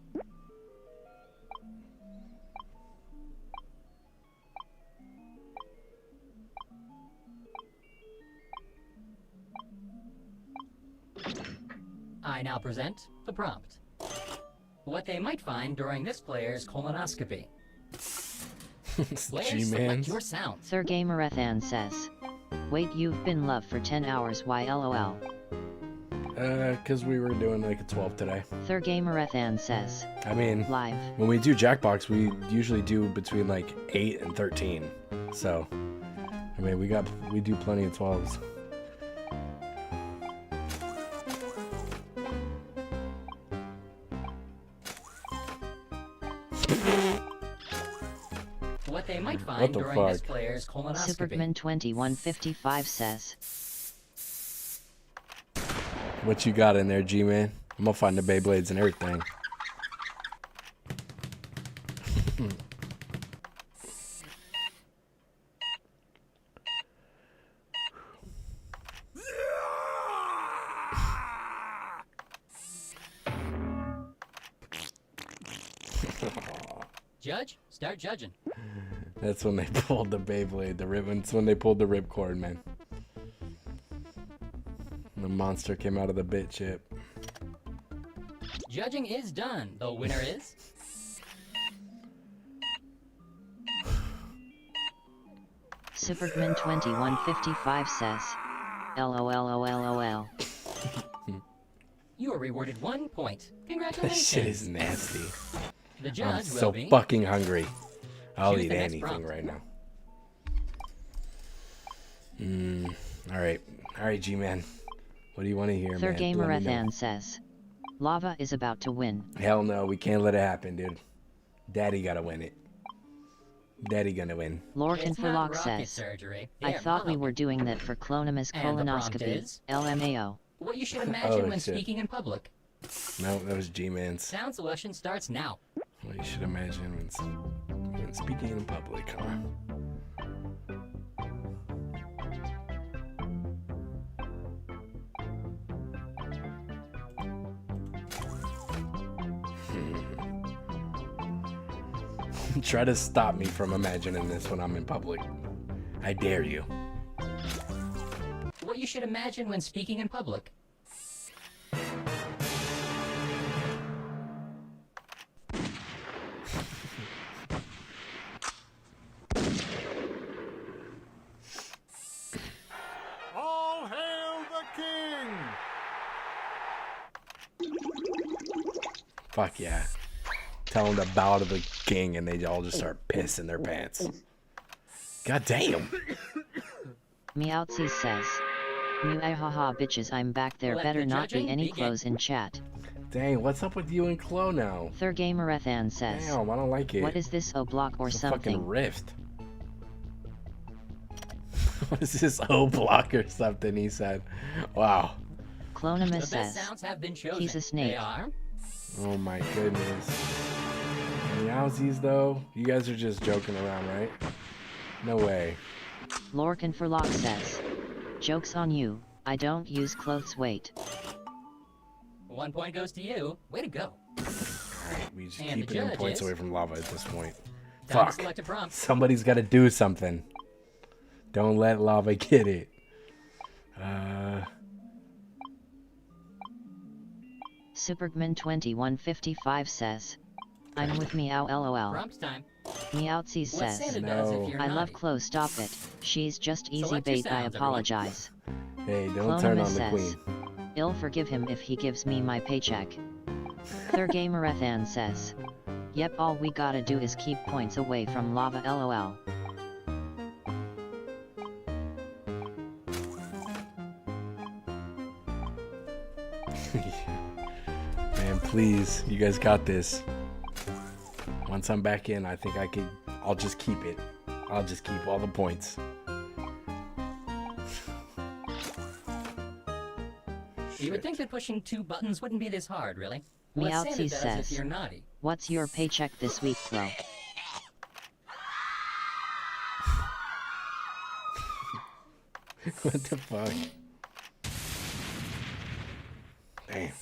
I now present the prompt. What they might find during this player's colonoscopy. Players, select your sound. Thurgamerathan says, wait, you've been loved for 10 hours. Why LOL? Because we were doing like a 12 today. Thurgamerathan says, I mean, live. When we do Jackbox, we usually do between like 8 and 13. So, I mean, we do plenty of 12s. line What the during this fuck? player's colonoscopy. Superman2155 says. What you got in there, G-Man? I'm gonna find the Beyblades and everything. Judge, start judging. That's when they pulled the Beyblade, the ribbon. It's when they pulled the ripcord, man. The monster came out of the bit chip. Judging is done. The winner is... Superman2155 says. LOLOLOL. You are rewarded 1 point. That Congratulations. shit is nasty. The judge I'm will so be... fucking hungry. I'll Choose eat the next anything prompt. right now. Alright. Alright, G-Man. What do you want to hear, Third man? Let me know. Gamerethan says. Lava is about to win. Hell no, we can't let it happen, dude. Daddy gotta win it. Daddy gonna win. Lorcan It's not Forlock rocket says. surgery. I Here, thought I'll we help were doing that for Clonimus And the prompt colonoscopy. is? LMAO. What you should imagine Oh, when shit. speaking in public. No, that was G-Man's. Sound selection starts now. What you should imagine when speaking in public, huh? Try to stop me from imagining this when I'm in public. I dare you. What you should imagine when speaking in public. All hail the king! Fuck yeah. Tell them to bow to the king and they all just start pissing their pants. God damn. Meowtsy says. Haha bitches, I'm back there. Let Better the not be judging any begin. clothes in chat. Dang, what's up with you and Chloe now? Third Gamerethan says. Damn, I don't like it. What is this O-block or It's a something? fucking rift. What is this O-block or something, he said. Wow. Clonimus The best says. sounds have been chosen. He's a snake. They are... Oh my goodness. Meowsies though? You guys are just joking around, right? No way. Lorcan Forlock says. Joke's on you. I don't use clothes. Wait. 1 point goes to you. Way to go. Alright, we just And keep the it in judge points is- away from lava at this point. Time to Fuck. select a prompt. Somebody's gotta do something. Don't let lava get it. Superman2155 says. I'm with Meow LOL. Prompt time. Meowtsy What says. Santa does if you're I love naughty. clothes. Stop it. She's just easy Select your bait. I sounds, everyone. apologize. Hey, don't turn Clonimus on the says. queen. I'll forgive him if he gives me my paycheck. Third Gamerethan says. Yep, all we gotta do is keep points away from lava. LOL. Man, please, you guys got this. Once I'm back in, I think I'll just keep it. I'll just keep all the points. You would think that pushing 2 buttons wouldn't be this hard, really. What Santa Meowtsy does says. if you're naughty. What's your paycheck this week, bro? What the fuck? Damn.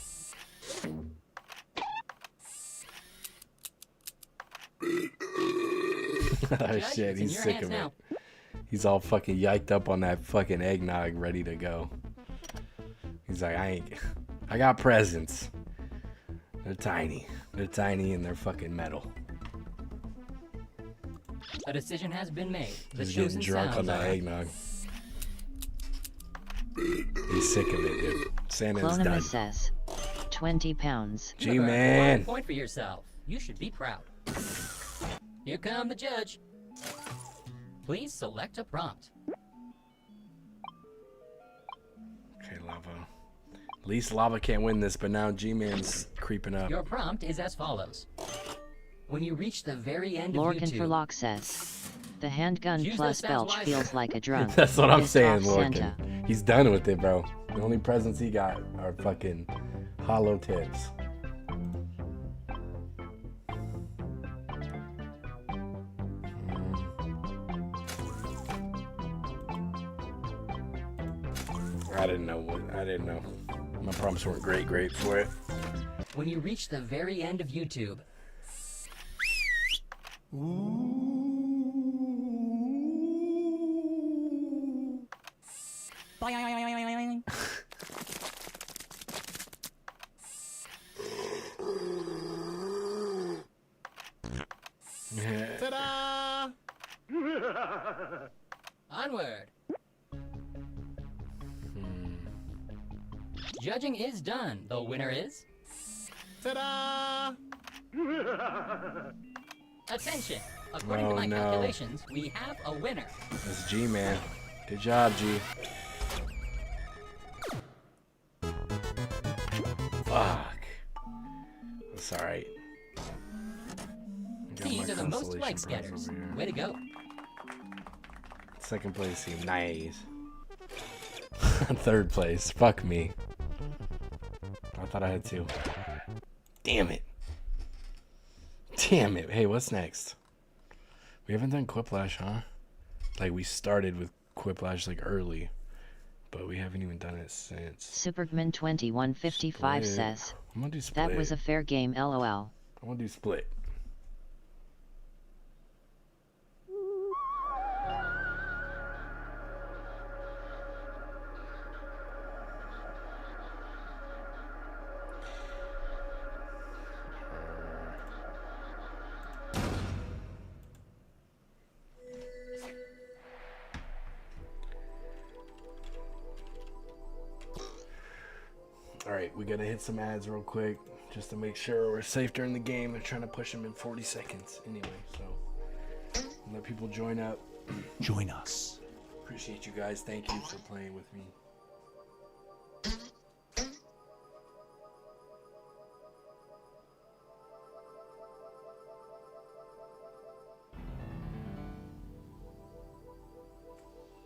Oh shit, it's in he's your sick hands of now. it. He's all fucking yiked up on that fucking eggnog ready to go. He's like, I got presents. They're tiny. They're tiny and they're fucking metal. A decision has been made. The He's getting chosen drunk on sounds that are... eggnog. He's sick of it, dude. Santa's done. Clonimus says. 20 pounds. You have earned G-Man. 1 point for yourself. You should be proud. Here come the judge. Please select a prompt. Okay, lava. At least lava can't win this, but now G-Man's creeping up. Your prompt is as follows. When you reach the very end of Lorcan YouTube... Forlock says. The handgun Use plus those sounds belch wisely. feels like a drunk. That's what I'm Pissed saying, off Lorcan. Santa. He's done with it, bro. The only presents he got are fucking hollow tips. I didn't know. My prompts weren't great for it. When you reach the very end of YouTube, Ta-da! onward. Judging is done. The winner is... Ta-da! Attention! According to my calculations, we have a winner. That's G, man. Good job, G. Fuck. That's alright. These are the most like getters. Way to go. Second place team, nice. Third place, fuck me. I thought I had two. Damn it. Damn it. Hey, what's next? We haven't done Quiplash, huh? Like, we started with Quiplash, like, early. But we haven't even done it since. Supergman 2155 Split. says, I'm gonna do Split. that was a fair game, lol. I want to do Split. Alright, we gotta hit some ads real quick just to make sure we're safe during the game. I'm trying to push them in 40 seconds anyway, so let people join up. Join us. Appreciate you guys. Thank you for playing with me.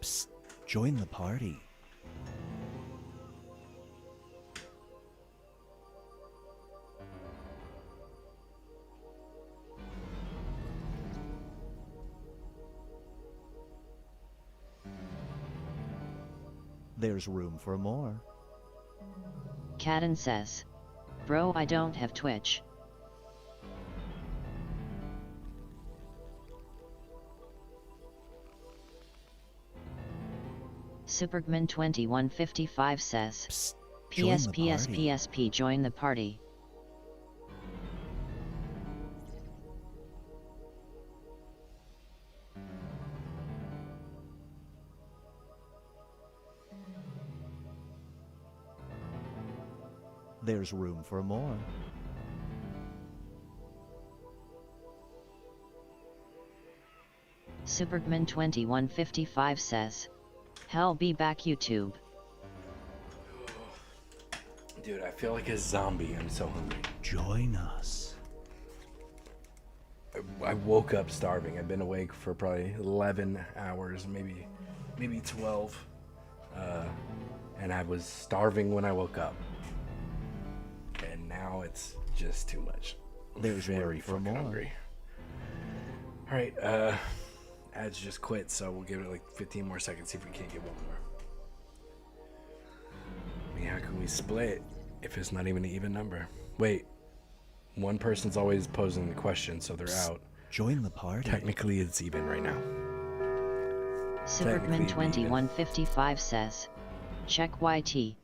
Psst, join the party. There's room for more. Cadden says, bro, I don't have Twitch. Supergman 2155 says, Psst, join the party. PSP join the party. There's room for more. Supergman 2155 says, hell be back YouTube. Dude, I feel like a zombie. I'm so hungry. Join us. I woke up starving. I've been awake for probably 11 hours, maybe 12. And I was starving when I woke up. And now it's just too much. There's very for fucking more. hungry. Alright, ads just quit, so we'll give it like 15 more seconds, see if we can't get one more. I mean, how can we split if it's not even an even number? Wait, one person's always posing the question, so they're out. Join the party. Technically, it's even right now. Supergman 2155 says, check YT.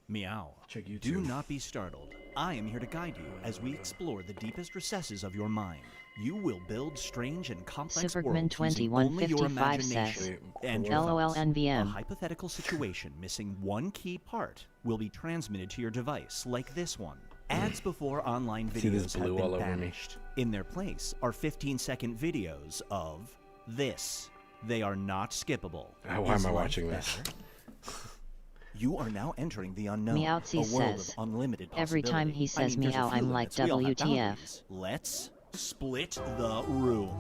Meow. Check YouTube. Do not be startled. I am here to guide you as we explore the deepest recesses of your mind. You will build strange and complex Supergman worlds using only your 2155 imagination says, and your LOL thoughts. NVM. A hypothetical situation missing one key part will be transmitted to your device, like this one. Ads before online See this videos have blue all been over me? banished. In their place are 15-second videos of this. They are not skippable. Why Is am I life watching this? better? You are now entering the unknown. Meowtsy a world says, of unlimited every time he says there's a meow, few I'm like, limits. We all have WTF. boundaries. Let's split the room.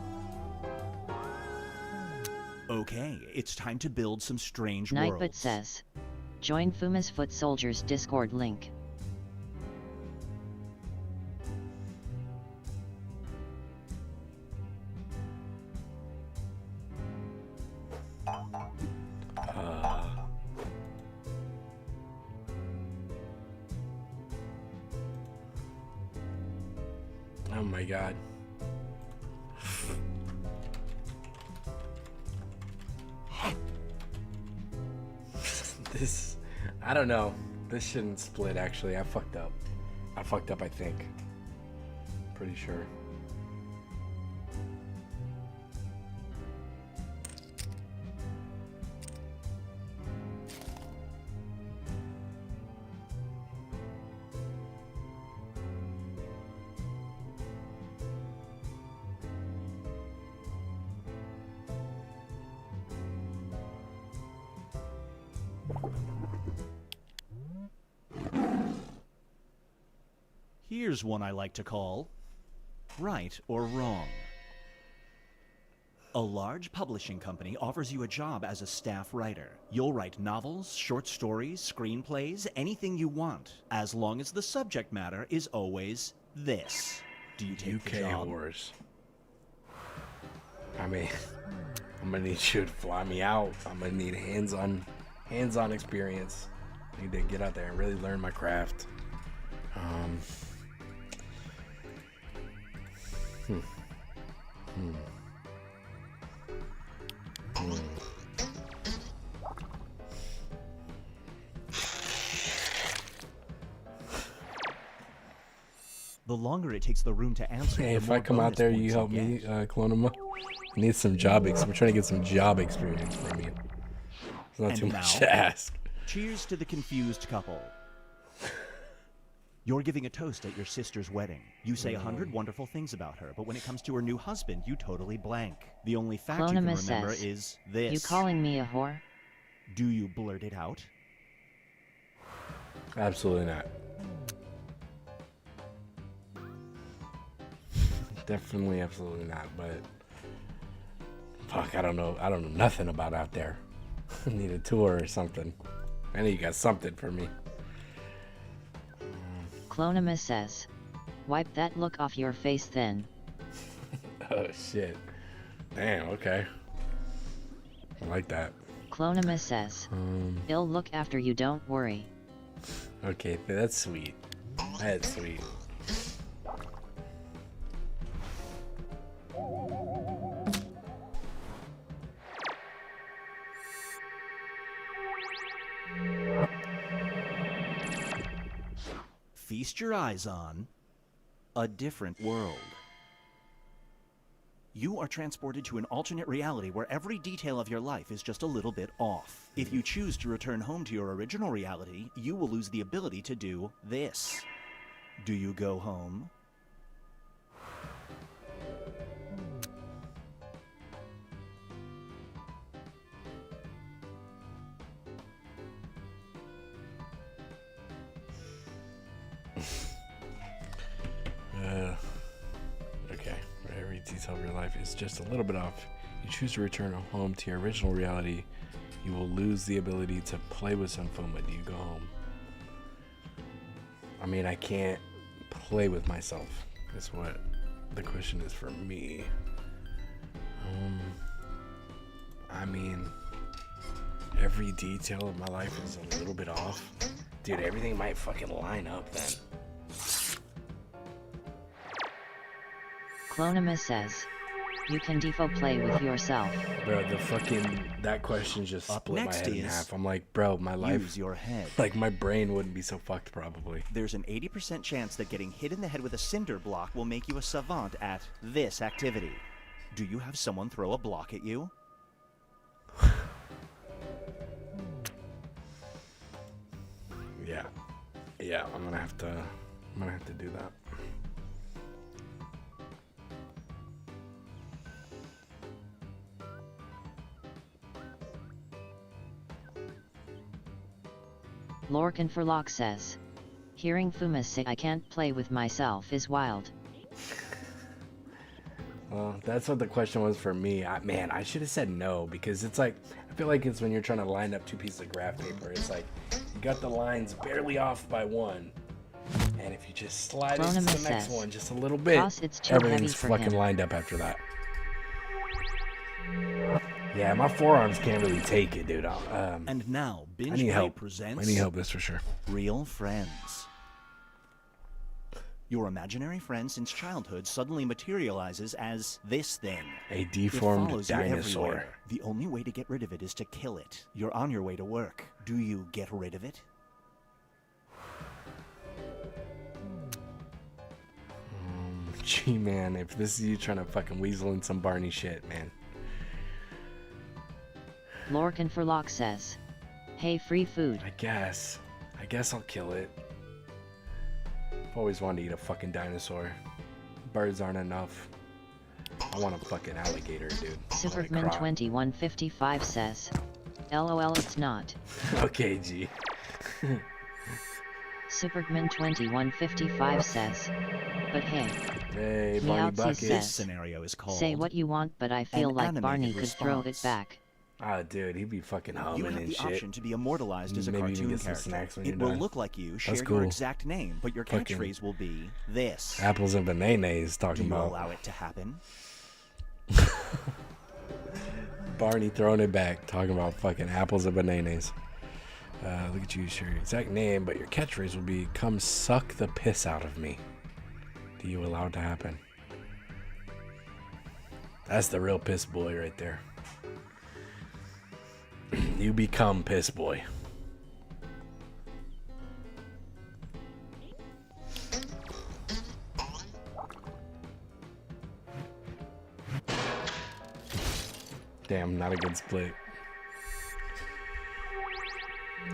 Okay, it's time to build some strange Nightbot worlds. says, join Fuma's Foot Soldiers Discord link. Oh my god. This, I don't know. This shouldn't split actually. I fucked up. I think. Pretty sure. Here's one I like to call Right or Wrong. A large publishing company offers you a job as a staff writer. You'll write novels, short stories, screenplays, anything you want, as long as the subject matter is always this. Do you take the job? Wars. I mean, I'm gonna need you to fly me out. I'm gonna need hands-on experience. I need to get out there and really learn my craft. The longer it takes the room to answer, Hey, the if more I come out bonus there, points you help get. me clone them up. I need some job. I'm trying to get some job experience from you. It's not And too much now, to ask. Cheers to the confused couple. You're giving a toast at your sister's wedding. You say 100 wonderful things about her, but when it comes to her new husband, you totally blank. The only fact you can Clonimus remember says, is this. You calling me a whore? Do you blurt it out? Absolutely not. Definitely, absolutely not. But fuck, I don't know nothing about out there. I need a tour or something. I know you got something for me. Clonimus says, wipe that look off your face then. Oh shit. Damn, okay. I like that. Clonimus says, it'll look after you, don't worry. Okay, that's sweet. That's sweet. Feast your eyes on a different world. You are transported to an alternate reality where every detail of your life is just a little bit off. If you choose to return home to your original reality, you will lose the ability to do this. Do you go home? Okay. Every detail of your life is just a little bit off. You choose to return home to your original reality, you will lose the ability to play with Sunfuma. Do you go home? I mean, I can't play with myself. That's what the question is for me. I mean, every detail of my life is a little bit off. Dude, everything might fucking line up then. Clonimus says, you can defo play with yourself. Bro, that question just split my next head in is half. I'm like, bro, my life. Use your head. Like, my brain wouldn't be so fucked probably. There's an 80% chance that getting hit in the head with a cinder block will make you a savant at this activity. Do you have someone throw a block at you? Yeah, I'm gonna have to do that. Lorcan for Lock says, hearing Fuma say I can't play with myself is wild. Well, that's what the question was for me. Man, I should have said no, because it's like, I feel like it's when you're trying to line up two pieces of graph paper. It's like, you got the lines barely off by one, and if you just slide into the next one just a little bit, everything's fucking lined up after that. Yeah, my forearms can't really take it, dude. And now, Binge I need Play help. presents I need help, that's for sure. Real Friends. Your imaginary friend since childhood suddenly materializes as this thing. A deformed It follows you dinosaur. everywhere. The only way to get rid of it is to kill it. You're on your way to work. Do you get rid of it? Gee, man, if this is you trying to fucking weasel in some Barney shit, man. Lorcan for Lock says, hey, free food. I guess I'll kill it. I've always wanted to eat a fucking dinosaur. Birds aren't enough. I want a fucking alligator, dude. Superman2155 says, LOL, it's not. Okay, G. Superman2155 says, but hey. Hey, Barney Bucket. This scenario is called Say what you want, but I feel an like animated Barney could throw it response. back. Ah, dude, he'd be fucking humming You have and the shit. option to be immortalized as a Maybe even cartoon get some character. snacks when It you're will done. look like you, That's share cool. your exact name, but your Fucking catchphrase will be this. Apples and bananas talking Do you about. allow it to happen? Barney throwing it back, talking about fucking apples and bananas. Look at you, share your exact name, but your catchphrase will be, come suck the piss out of me. Do you allow it to happen? That's the real piss boy right there. You become piss boy. Damn, not a good split.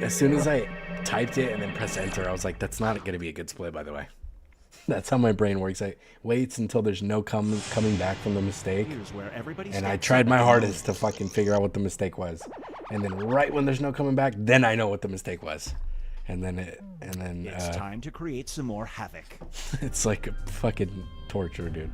As soon as I typed it and then pressed enter, I was like, that's not going to be a good split, by the way. That's how my brain works. I waits until there's no coming back from the mistake. Here's where everybody And I steps tried up my and hardest to fucking figure out what the mistake was. And then right when there's no coming back, then I know what the mistake was. And then It's time to create some more havoc. it's like a fucking torture, dude.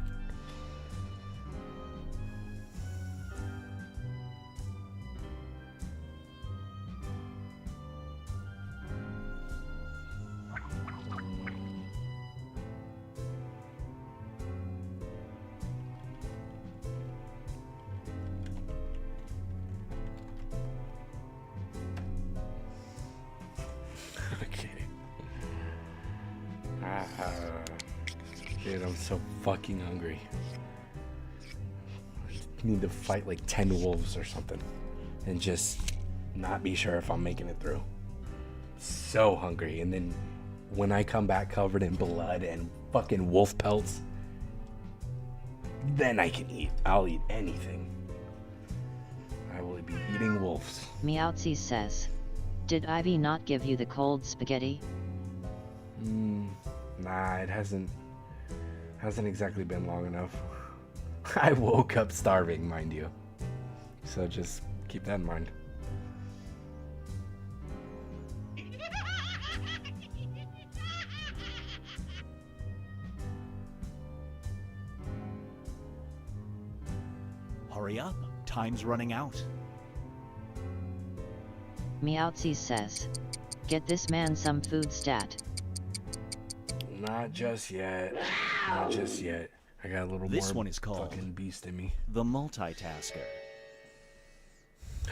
Dude, I'm so fucking hungry. I need to fight like 10 wolves or something and just not be sure if I'm making it through. So hungry. And then when I come back covered in blood and fucking wolf pelts, then I can eat. I'll eat anything. I will be eating wolves. Meowtsy says, did Ivy not give you the cold spaghetti? Nah, it hasn't exactly been long enough. I woke up starving, mind you. So just keep that in mind. Hurry up. Time's running out. Meowtsy says, get this man some food stat. Not just yet. Not just yet. I got a little This more one is called fucking beast in me. The Multitasker.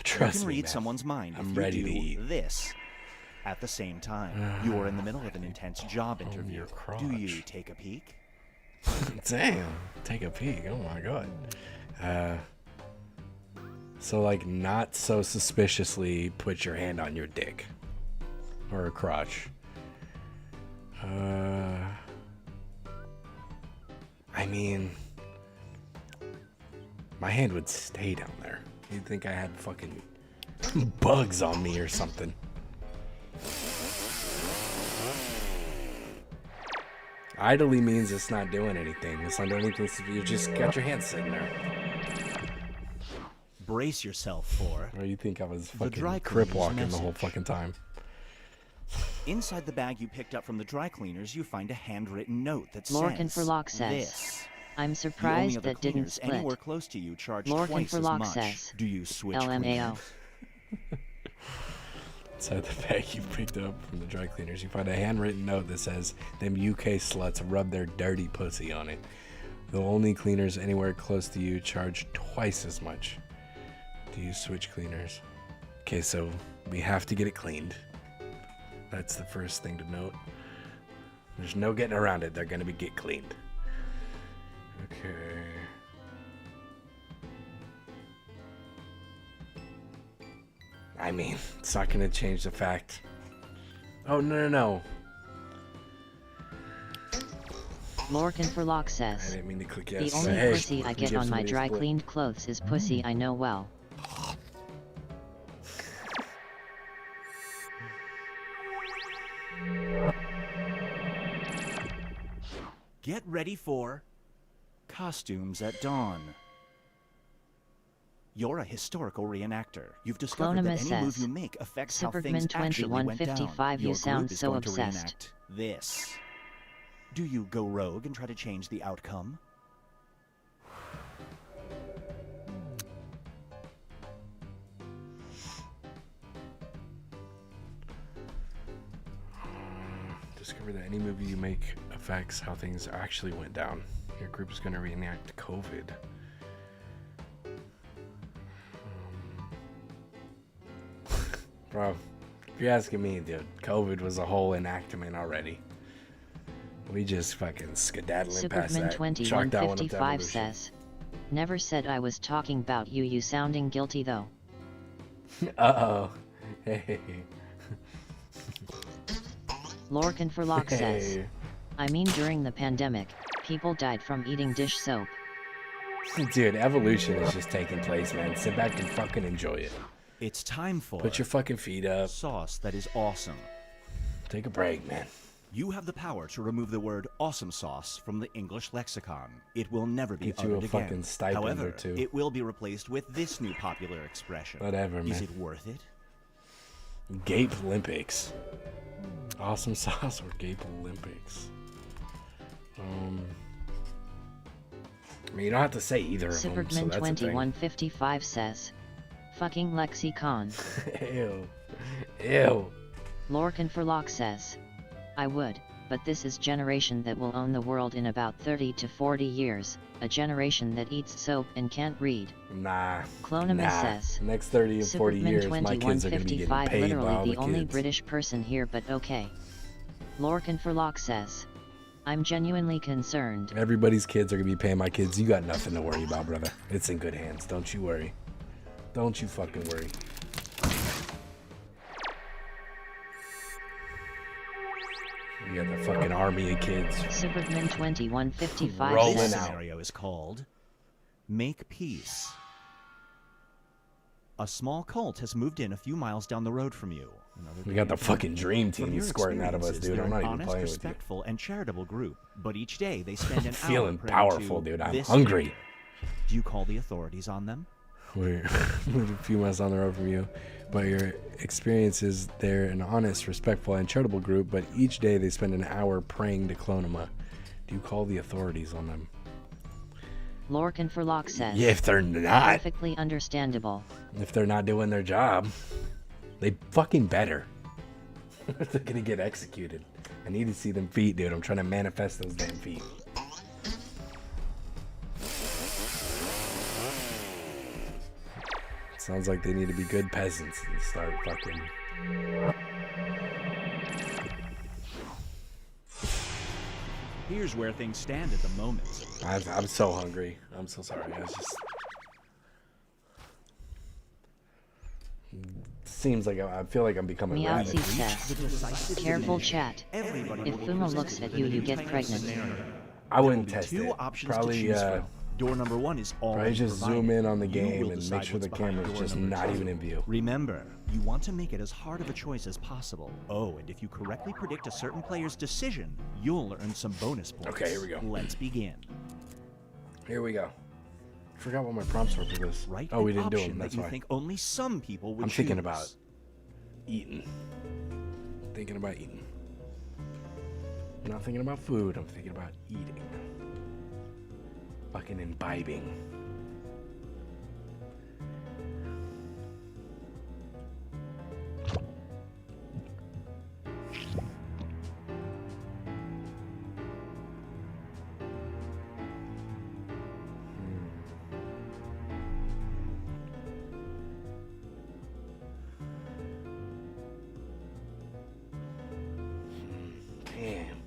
Trust you can me, read man. someone's mind I'm if ready you to do eat. this at the same time. You're in the middle of an intense job interview. Do you take a peek? Damn. Take a peek. Oh my god. So like not so suspiciously put your hand on your dick. Or a crotch. I mean, my hand would stay down there. You'd think I had fucking bugs on me or something. Idly means it's not doing anything. It's not doing anything. You just got your hand sitting there. Brace yourself for. Or you think I was the fucking dry crip cleaner's walking the message. whole fucking time. Inside the bag you picked up from the dry cleaners, you find a handwritten note that Lorcan says for Lock says, this. I'm The only surprised other that didn't cleaners split. anywhere close to you charge Lorcan twice for as Lock much. says. Do you switch LMAO. cleaners? Inside the bag you picked up from the dry cleaners, you find a handwritten note that says, "Them UK sluts rub their dirty pussy on it. The only cleaners anywhere close to you charge twice as much. Do you switch cleaners?" Okay, so we have to get it cleaned. That's the first thing to note. There's no getting around it. They're gonna get cleaned. Okay. I mean, it's not gonna change the fact. Oh, no. Lorcan for Lock says. I didn't mean to click yes. The only Hey, pussy I get give on my somebody a dry split. cleaned clothes is pussy I know well. Get ready for Costumes at Dawn. You're a historical reenactor. You've discovered that Clonimus any move says, you make affects how things Superman actually went down. 2155, you Your sound group is so going to obsessed. reenact this. Do you go rogue and try to change the outcome? Discover that any movie you make affects how things actually went down. Your group is going to reenact COVID. Bro, if you're asking me, dude, COVID was a whole enactment already. We just fucking skedaddling past Superman that. Chalk that one up to 2155 evolution. says. Never said I was talking about you. You sounding guilty though. Uh-oh. Hey. Lorcan for Lock says. Hey. I mean during the pandemic, people died from eating dish soap. Dude, evolution is just taking place, man. Sit back and fucking enjoy it. It's time for Put your fucking feet up. sauce that is awesome. Take a break, man. You have the power to remove the word awesome sauce from the English lexicon. It will never be Get you a uttered again. fucking stipend However, or two. it will be replaced with this new popular expression. Whatever, Is man. it worth it? Gape Olympics. Awesome sauce or Gape Olympics? I mean, you don't have to say either of them, so Superman that's a thing. 2155 says. Fucking lexicon. Ew. Ew. Lorcan for Lock says. I would, but this is generation that will own the world in about 30 to 40 years, a generation that eats soap and can't read. Nah. Clonimus says. Next 30 and 40 Superman years, my kids are going to be getting 2155 paid by literally all the the only kids. British person here, but okay. Lorcan for Lock says. I'm genuinely concerned. Everybody's kids are going to be paying my kids. You got nothing to worry about, brother. It's in good hands. Don't you worry. Don't you fucking worry. You got the fucking army of kids. Superman 2155 Rolling says. This scenario is called Make Peace. A small cult has moved in a few miles down the road from you. We got the fucking dream team From your squirting out of us, experiences, dude. they're I'm not an even honest, playing with you. respectful, and charitable group. But each day they spend an I'm hour feeling praying powerful, to dude. I'm this hungry. thing. Do you call the authorities on them? We're a few miles down the road from you, but your experience is they're an honest, respectful, and charitable group, but each day they spend an hour praying to Clonima. Do you call the authorities on them? Lorcan for Lock says. Yeah, if they're not. Perfectly understandable. If they're not doing their job, they fucking better. They're gonna get executed. I need to see them feet, dude. I'm trying to manifest those damn feet. Sounds like they need to be good peasants and start fucking. Here's where things stand at the moment. I'm so hungry. I'm so sorry. I was just. Seems like I feel like I'm becoming a Meowsy says. Careful chat. If Fumo looks at you, you get pregnant. I wouldn't There will be test two it. options to Probably, choose from. Door number one is probably already just provided. zoom in on the You game will and decide make sure the what's behind camera's door just number not two. even in view. Remember, you want to make it as hard of a choice as possible. Oh, and if you correctly predict a certain player's decision, you'll earn some bonus points. Okay, here we go. Let's begin. Here we go. Forgot what my prompts were for this. Right? Oh, we an didn't do option them. That's that you why. think only some people would I'm thinking choose. about eating. Thinking about eating. I'm not thinking about food. I'm thinking about eating. Fucking imbibing. Damn.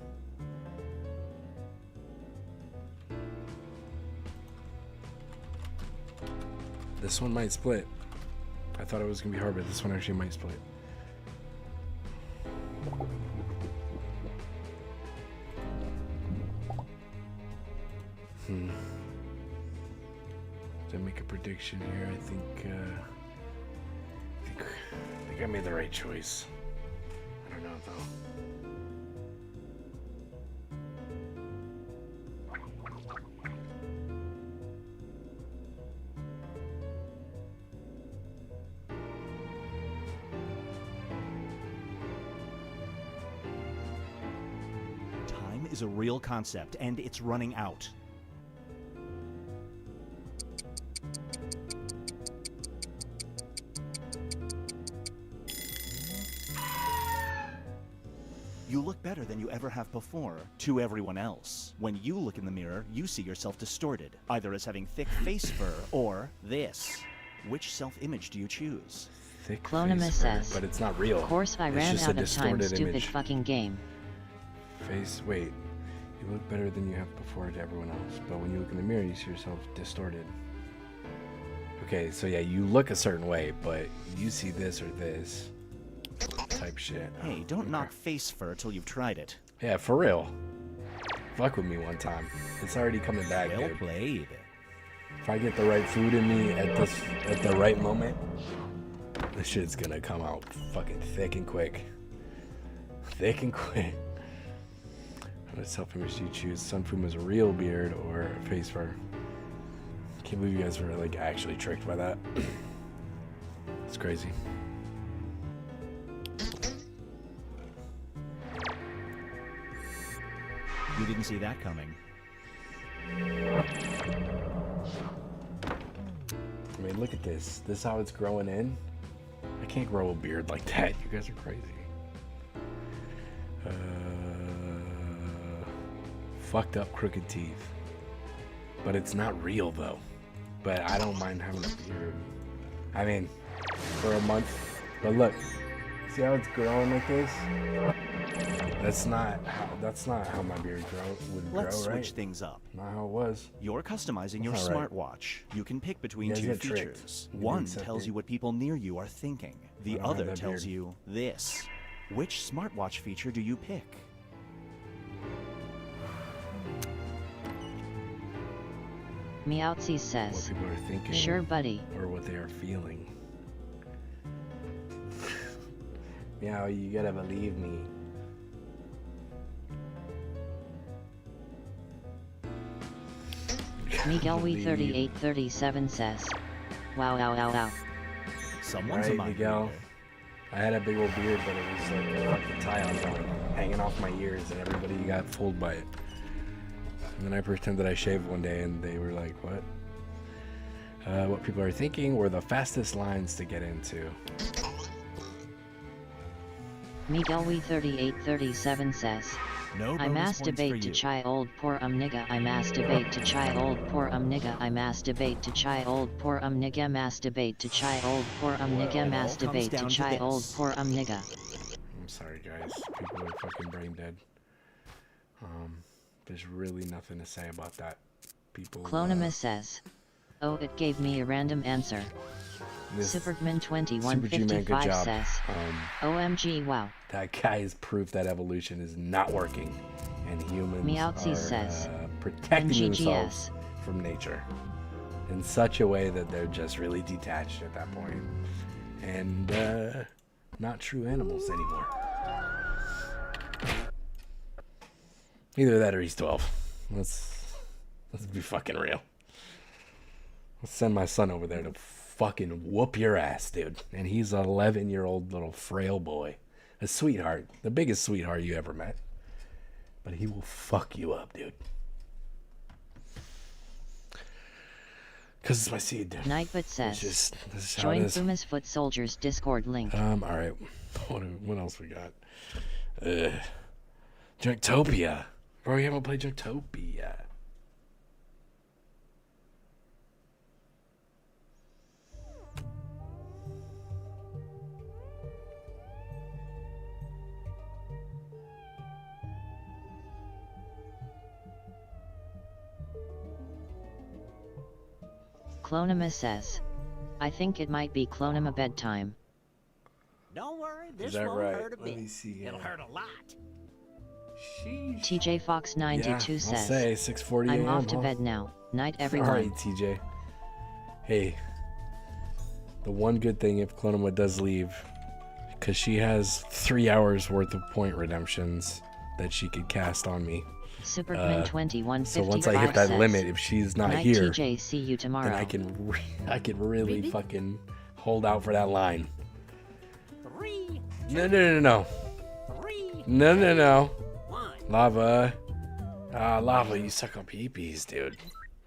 This one might split. I thought it was gonna be hard, but this one actually might split. To make a prediction here, I think I made the right choice. I don't know though. Time is a real concept, and it's running out. You look better than you ever have before to everyone else. When you look in the mirror, you see yourself distorted, either as having thick face fur or this. Which self-image do you choose? Thick Clonimus face fur, says. but it's not real. Of course I It's ran just a out of time, distorted stupid image. fucking game. Face, wait. You look better than you have before to everyone else, but when you look in the mirror, you see yourself distorted. Okay, so yeah, you look a certain way, but you see this or this type shit. Hey, don't knock face fur till you've tried it. Yeah, for real. Fuck with me one time. It's already coming back, Well dude. played. If I get the right food in me at the right moment, this shit's gonna come out fucking thick and quick. Thick and quick. What self-image do you choose? Sunfuma's a real beard or face fur? Can't believe you guys were like actually tricked by that. It's crazy. You didn't see that coming. I mean, look at this. This is how it's growing in. I can't grow a beard like that. You guys are crazy. Fucked up crooked teeth. But it's not real though. But I don't mind having a beard. I mean, for a month. But look, see how it's growing like this? That's not how my beard would grow, Let's right? switch things up. Not how it was. You're customizing your That's not right. smartwatch. You can pick between You guys two get tricked. features. You One didn't set tells beard. you what people near you are thinking. The I don't have other that tells beard. you this. Which smartwatch feature do you pick? Meowtsy What says. people are thinking. Sure, buddy. Or what they are feeling. Meow, you gotta believe me. Miguel Believe. 3837 says. Wow, wow, wow, wow. Someone's a Right, mind Miguel. reader. I had a big old beard, but it was like a fucking tie-on one hanging off my ears, and everybody got fooled by it. And then I pretended I shaved one day, and they were like, "What?" What people are thinking were the fastest lines to get into. Miguel 3837 says. No I bonus points for masturbate to you. chai old poor nigga. I masturbate to chai old poor nigga. I masturbate to chai old poor nigga. Masturbate to chai old poor nigga. Well, it all Masturbate comes to down to chai old this. poor nigga. I'm sorry, guys. People are fucking brain dead. There's really nothing to say about that. People. Clonimus says. Oh, it gave me a random answer. This Superman Super G-Man, good 2155 job. says. OMG, wow. That guy is proof that evolution is not working, and humans Meowtsy are says, protecting MGGS. themselves from nature in such a way that they're just really detached at that point, and not true animals anymore. Either that or he's 12. Let's be fucking real. Let's send my son over there to fucking whoop your ass, dude. And he's an 11-year-old little frail boy. A sweetheart. The biggest sweetheart you ever met. But he will fuck you up, dude. Because it's my seed, dude. Nightbot says, This is how join it is. Fuma's Foot Soldiers Discord link. Alright. What else we got? Junktopia. Bro, we haven't played Junktopia. Clonima says, I think it might be Clonima bedtime. Don't worry, Is this that won't right? hurt a Let bit. me see. It'll hurt a lot. TJ Fox 92 I'll says, say 6:40 I'm a.m., off to huh? bed now. Night everyone. Alright, TJ. Hey. The one good thing if Clonima does leave, because she has 3 hours worth of point redemptions that she could cast on me. Superman 2155 So once I hit that says, limit, if she's not Night here, TJ, see you tomorrow. then I can really fucking hold out for that line. No. Lava. Lava, you suck on peepees, dude.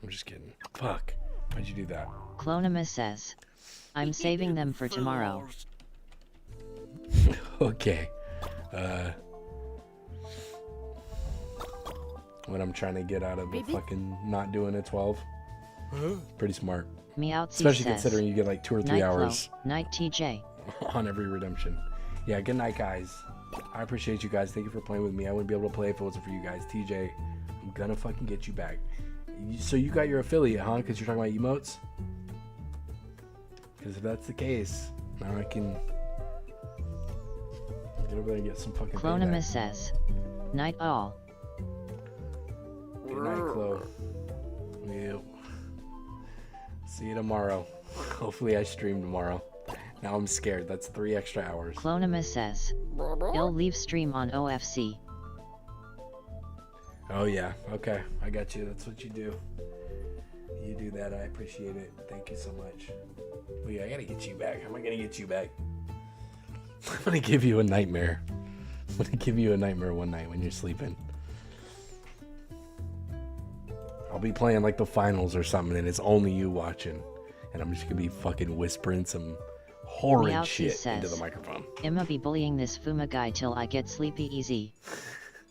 I'm just kidding. Fuck. Why'd you do that? Clonima says, I'm saving them for tomorrow. Okay. What I'm trying to get out of the fucking not doing a 12. Pretty smart. Meowtsy Especially says, considering you get like 2 or 3 Night hours Flo, Night TJ. on every redemption. Yeah, good night, guys. I appreciate you guys. Thank you for playing with me. I wouldn't be able to play if it wasn't for you guys. TJ, I'm gonna fucking get you back. So you got your affiliate, huh? Because you're talking about emotes? Because if that's the case, now I can get over there and get some fucking Clonima payback. says, Night all. Good night, Chloe. Yep. See you tomorrow. Hopefully I stream tomorrow. Now I'm scared. That's 3 extra hours. Clonima says, I'll leave stream on OFC. Oh yeah. Okay. I got you. That's what you do. You do that. I appreciate it. Thank you so much. Oh yeah, I gotta get you back. How am I gonna get you back? I'm gonna give you a nightmare. I'm gonna give you a nightmare one night when you're sleeping. I'll be playing like the finals or something and it's only you watching. And I'm just gonna be fucking whispering some horrid Meowsy shit says, into the microphone. I'ma be bullying this Fuma guy till I get sleepy easy.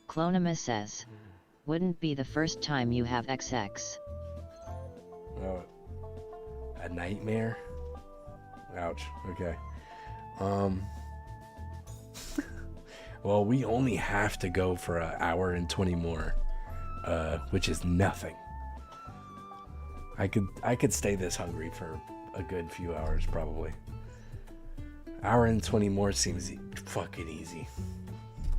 Clonima says, wouldn't be the first time you have XX. Oh, a nightmare? Ouch. Okay. Well, we only have to go for an hour and 20 more, which is nothing. I could stay this hungry for a good few hours probably. Hour and 20 more seems fucking easy.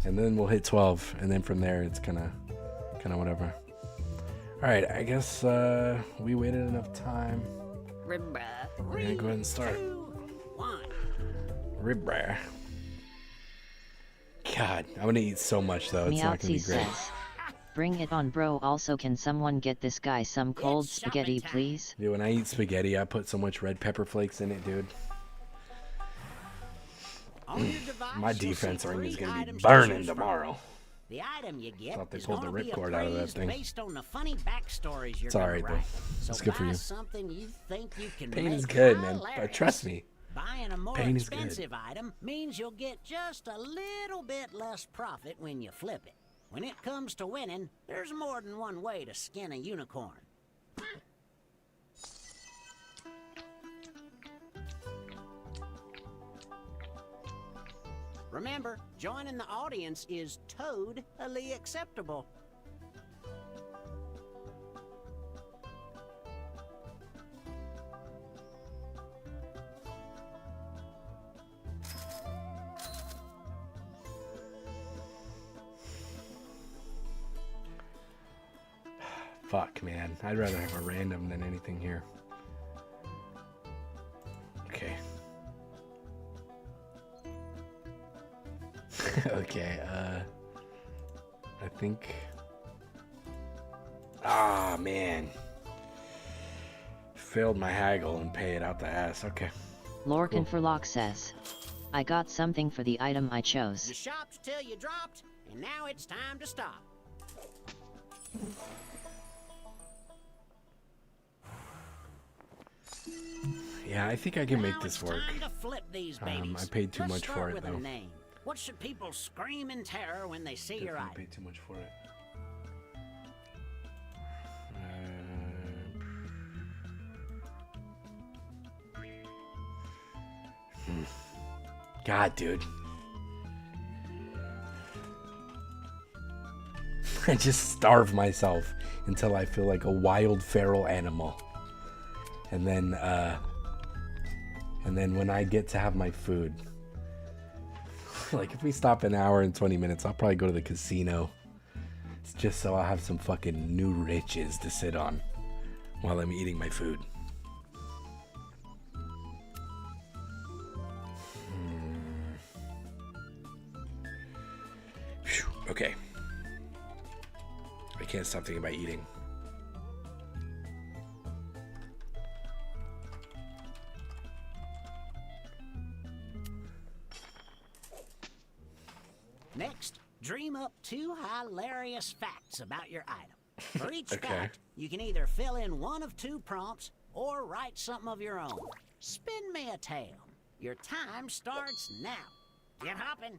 And then we'll hit 12, and then from there it's kind of whatever. All right, I guess we waited enough time. We're gonna go ahead and start. Ribra. God, I'm gonna eat so much though. It's not gonna be Meowtsy great. says, bring it on, bro. Also, can someone get this guy some cold spaghetti, please? Dude, when I eat spaghetti, I put so much red pepper flakes in it, dude. My defense ring is gonna be burning tomorrow. The item you get Thought they is pulled the gonna be ripcord out of that appraised thing. based on the funny backstories you're It's gonna alright though. write. It's So good for buy you. something you think you can Pain make is good, man. hilarious. Trust me. Buying a more Pain is good. expensive item means you'll get just a little bit less profit when you flip it. When it comes to winning, there's more than one way to skin a unicorn. Remember, joining the audience is totally acceptable. Fuck, man. I'd rather have a random than anything here. Okay. Okay, I think... Ah, man. Failed my haggle and pay it out the ass. Okay. Lorcan for Lock says, I got something for the item I chose. You shopped till you dropped, and now it's time to stop. Yeah, I think I can make this work. Time to flip these babies. I paid too Let's much for start it with though. a name. What should people scream in terror when they see your item? Paid too much for it. God, dude. I just starve myself until I feel like a wild feral animal. And then when I get to have my food, like if we stop an hour and 20 minutes, I'll probably go to the casino. It's just so I'll have some fucking new riches to sit on while I'm eating my food. Phew, okay. I can't stop thinking about eating. Next, dream up 2 hilarious facts about your item. For each fact, you can either fill in one of 2 prompts or write something of your own. Spin me a tale. Your time starts now. Get hopping.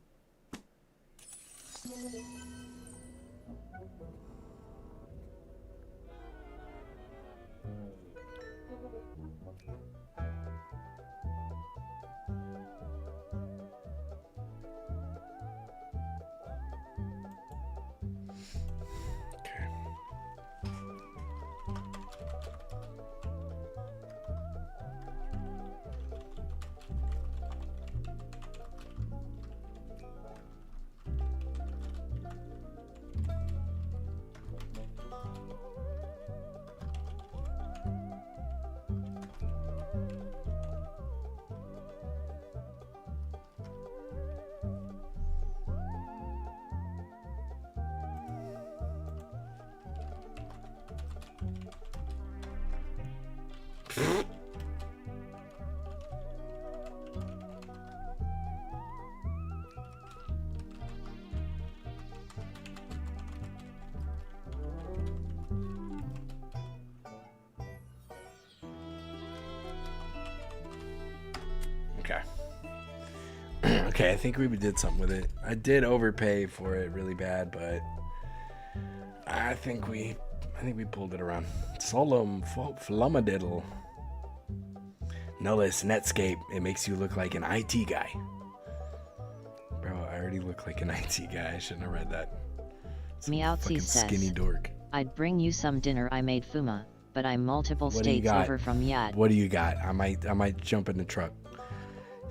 Okay, I think we did something with it. I did overpay for it really bad, but I think we pulled it around. Solum Flumadiddle. Nullus Netscape. It makes you look like an IT guy. Bro, I already look like an IT guy. I shouldn't have read that. Meowtsy says, skinny dork. I'd bring you some dinner. I made Fuma, but I'm multiple What do you states got? over from Yad. What do you got? I might jump in the truck.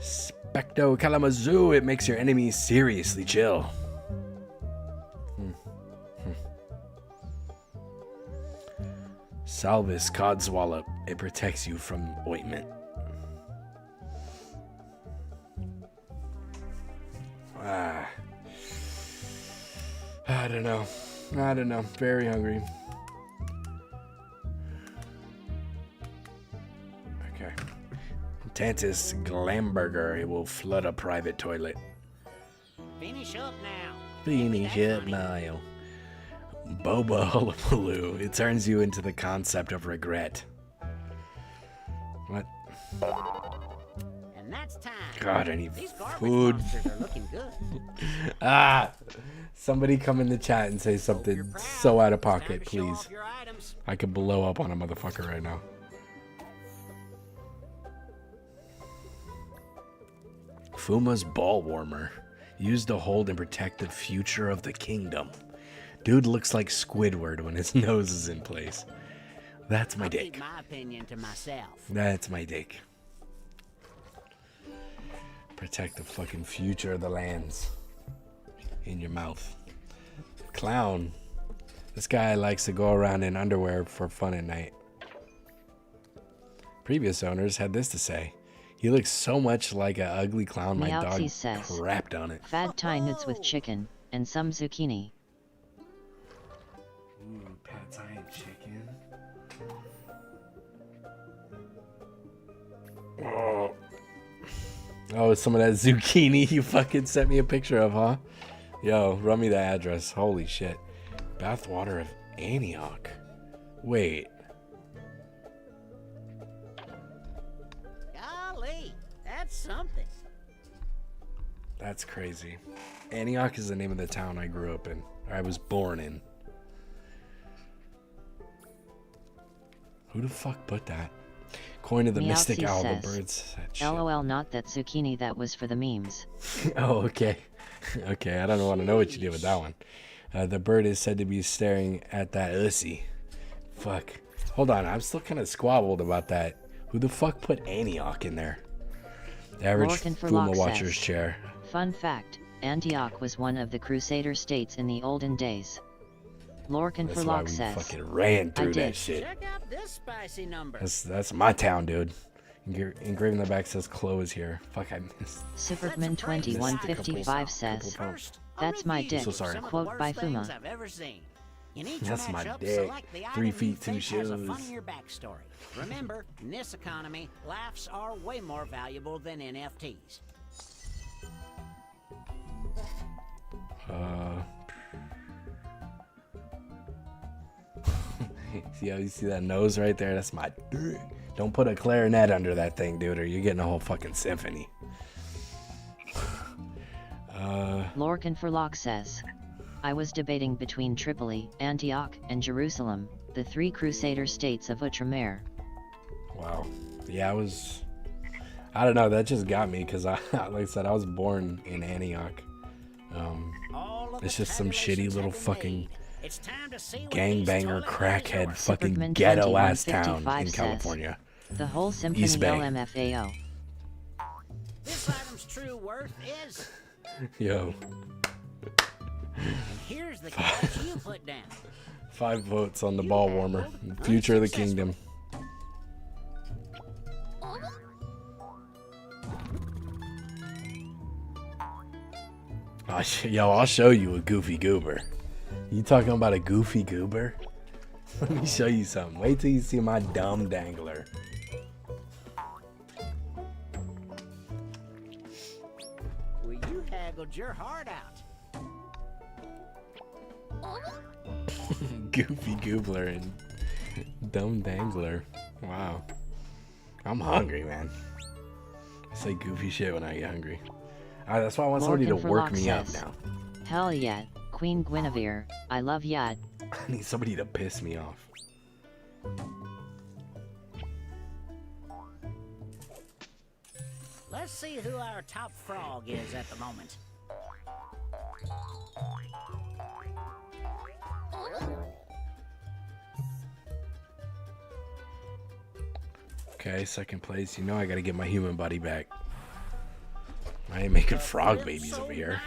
Specto Kalamazoo, it makes your enemies seriously chill. Salvis Codswallop, it protects you from ointment. I don't know. Very hungry. Okay. Tantus Glamburger, it will flood a private toilet. Finish up now. Finish up now. Boba Hullabaloo, it turns you into the concept of regret. What? And that's time. God, I need These garbage food. monsters are looking good. Somebody come in the chat and say something so out of pocket, please. I could blow up on a motherfucker right now. Fuma's ball warmer, used to hold and protect the future of the kingdom. Dude looks like Squidward when his nose is in place. That's my dick. Keep my opinion to myself. That's my dick. Protect the fucking future of the lands. In your mouth. Clown. This guy likes to go around in underwear for fun at night. Previous owners had this to say. He looks so much like an ugly clown my dog crapped on it. Fad Thai nuts with chicken and some zucchini. Ooh, pad thai and chicken. Oh, some of that zucchini you fucking sent me a picture of, huh? Yo, run me the address. Holy shit. Bathwater of Antioch. Wait. That's crazy. Antioch is the name of the town I grew up in. Or I was born in. Who the fuck put that? Coin of the Mystic Owl, the birds said shit. LOL, not that zucchini, that was for the memes. Oh, okay. Okay, I don't want to know what you did with that one. The bird is said to be staring at that ussy. Fuck. Hold on, I'm still kind of squabbled about that. Who the fuck put Antioch in there? The average Fuma watcher's chair. Fun fact, Antioch was one of the Crusader states in the olden days. Lorcan for Lock says, fucking ran through that shit. Check out this spicy number. That's my town, dude. Engraved in the back says Chloe is here. Fuck, I missed. Superman 2155 says, "That's my dick." So sorry. Quote by Fuma. That's my dick. 3 feet 2 shoes. Backstory. Remember, in this economy, laughs are way more valuable than NFTs. See how you see that nose right there? That's my dick. Don't put a clarinet under that thing, dude, or you're getting a whole fucking symphony. Lorcan for Lock says, "I was debating between Tripoli, Antioch, and Jerusalem, the 3 Crusader states of Outremer." Wow. Yeah, I don't know, that just got me, because like I said, I was born in Antioch. It's just some shitty little fucking gangbanger, crackhead, fucking ghetto-ass town in California. The whole symphony East Bay. LMFAO. This item's true worth is... Yo. And here's the cash you put down. 5 votes on the ball warmer. Future of the kingdom. Yo, I'll show you a goofy goober. You talking about a goofy goober? Let me show you something. Wait till you see my dumb dangler. Well, you haggled your heart out. Goofy goobler and dumb dangler. Wow. I'm hungry, man. I say goofy shit when I get hungry. That's why I want somebody to work me up now. Hell yeah, Queen Guinevere, I love ya. I need somebody to piss me off. Let's see who our top frog is at the moment. Okay, second place. You know I gotta get my human body back. I ain't making frog babies over here.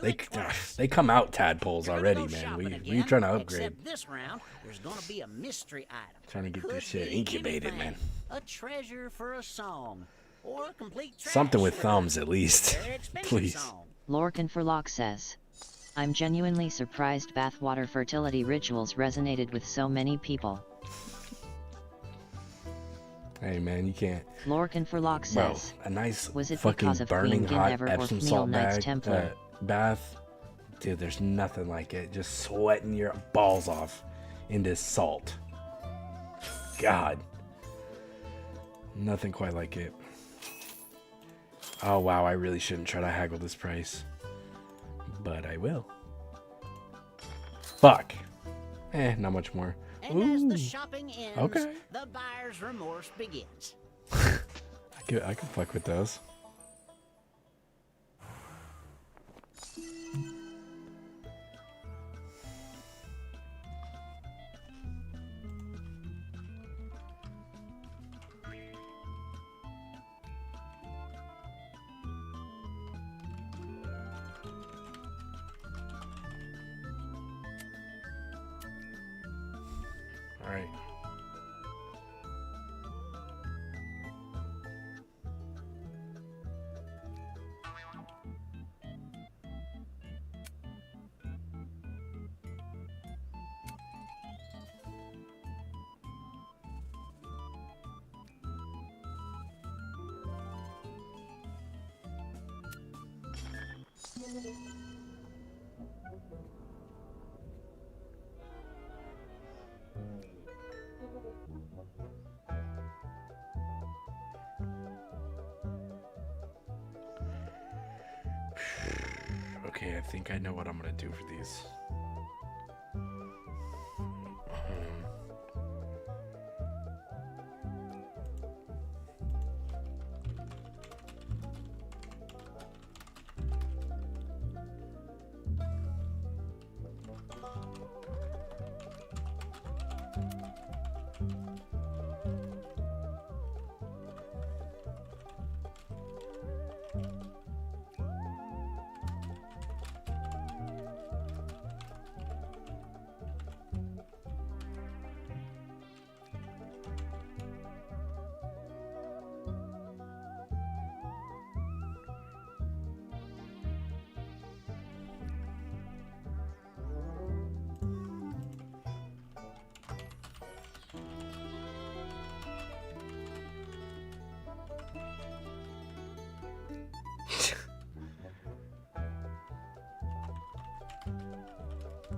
They come out tadpoles already, man. We trying to upgrade. This round, there's gonna be a mystery item. Trying to get this shit incubated, man. A treasure for a song, or a complete something with thumbs at least, please. Lorcan for Lock says, "I'm genuinely surprised bathwater fertility rituals resonated with so many people." Hey man, you can't. Lorcan for Lock says, "Bro, a nice was it fucking burning hot Epsom salt bag bath, dude. There's nothing like it. Just sweating your balls off into salt. God, nothing quite like it." Oh wow, I really shouldn't try to haggle this price, but I will. Fuck. Not much more. And as the shopping ends, okay. the buyer's remorse begins. I can fuck with those. All right. Okay, I think I know what I'm gonna do for these.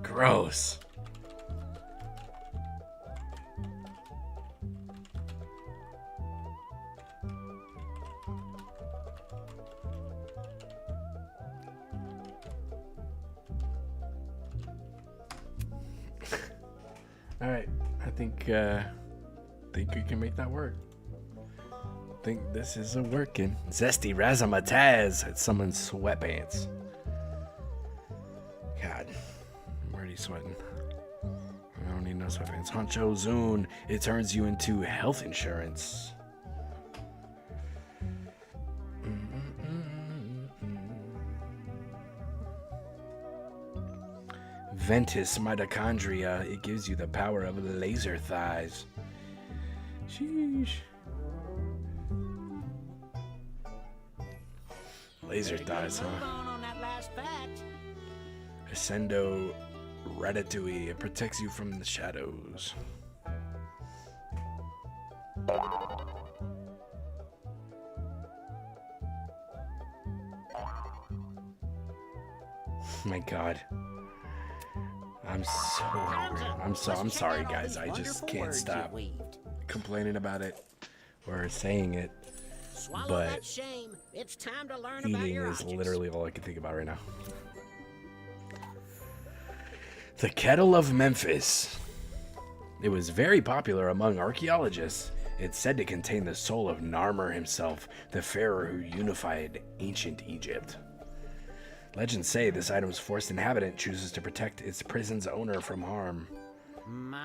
Gross. All right, I think we can make that work. I think this is a working. Zesty Razzmatazz at someone's sweatpants. God, I'm already sweating. I don't need no sweatpants. Honcho Zune, it turns you into health insurance. Ventus mitochondria, it gives you the power of laser thighs. Sheesh. Laser thighs, huh? On that last fact. Ascendo Ratatouille, it protects you from the shadows. My God. I'm so hungry. I'm sorry guys, I just can't stop complaining about it or saying it. But It's time to learn eating about your is objects. literally all I can think about right now. The Kettle of Memphis. It was very popular among archaeologists. It's said to contain the soul of Narmer himself, the pharaoh who unified ancient Egypt. Legends say this item's forced inhabitant chooses to protect its prison's owner from harm,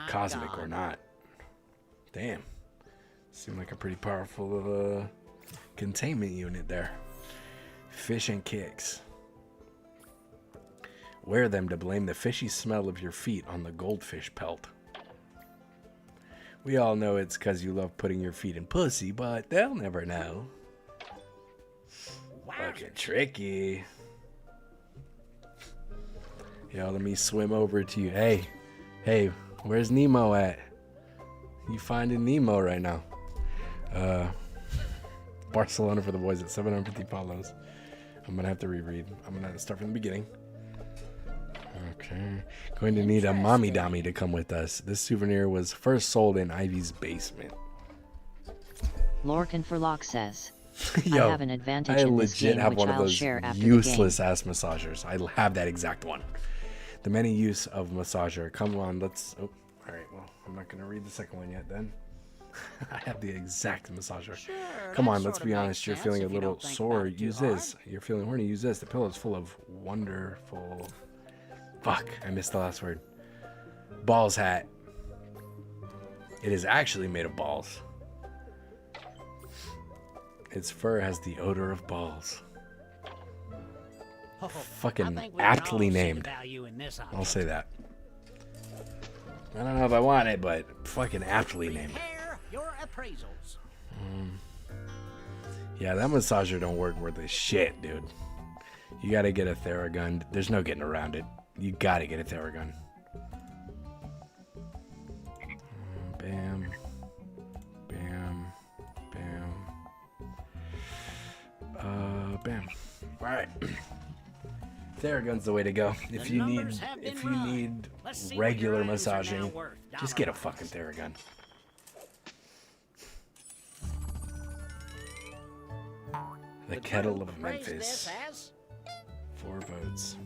cosmic or not. Damn. Seemed like a pretty powerful containment unit there. Fish and kicks. Wear them to blame the fishy smell of your feet on the goldfish pelt. We all know it's because you love putting your feet in pussy, but they'll never know. Fucking tricky. Yo, let me swim over to you. Hey, where's Nemo at? You finding Nemo right now? Barcelona for the boys at 750 follows. I'm gonna have to reread. I'm gonna start from the beginning. Okay. Going to need a mommy dummy to come with us. This souvenir was first sold in Ivy's basement. Lorcan for Lock says, Yo, I have an advantage I in this legit game have which one of I'll those share after useless ass massagers. I have that exact one. The many use of massager. Come on, let's. Oh, all right. Well, I'm not gonna read the second one yet. Then I have the exact massager. Sure, Come on, that let's sorta be makes honest. You're sense feeling a if you little don't think sore. about it too Use hard. this. You're feeling horny. Use this. The pillow's full of wonderful. Fuck! I missed the last word. Balls hat. It is actually made of balls. Its fur has the odor of balls. Fucking aptly named. I'll say that. I don't know if I want it, but fucking aptly named. Your appraisals. Yeah, that massager don't work worth a shit, dude. You gotta get a Theragun. There's no getting around it. You gotta get a Theragun. Bam. Bam. Bam. Bam. Alright. Theragun's the way to go. If you need regular massaging, just get a fucking Theragun. The Kettle of Memphis. 4 votes.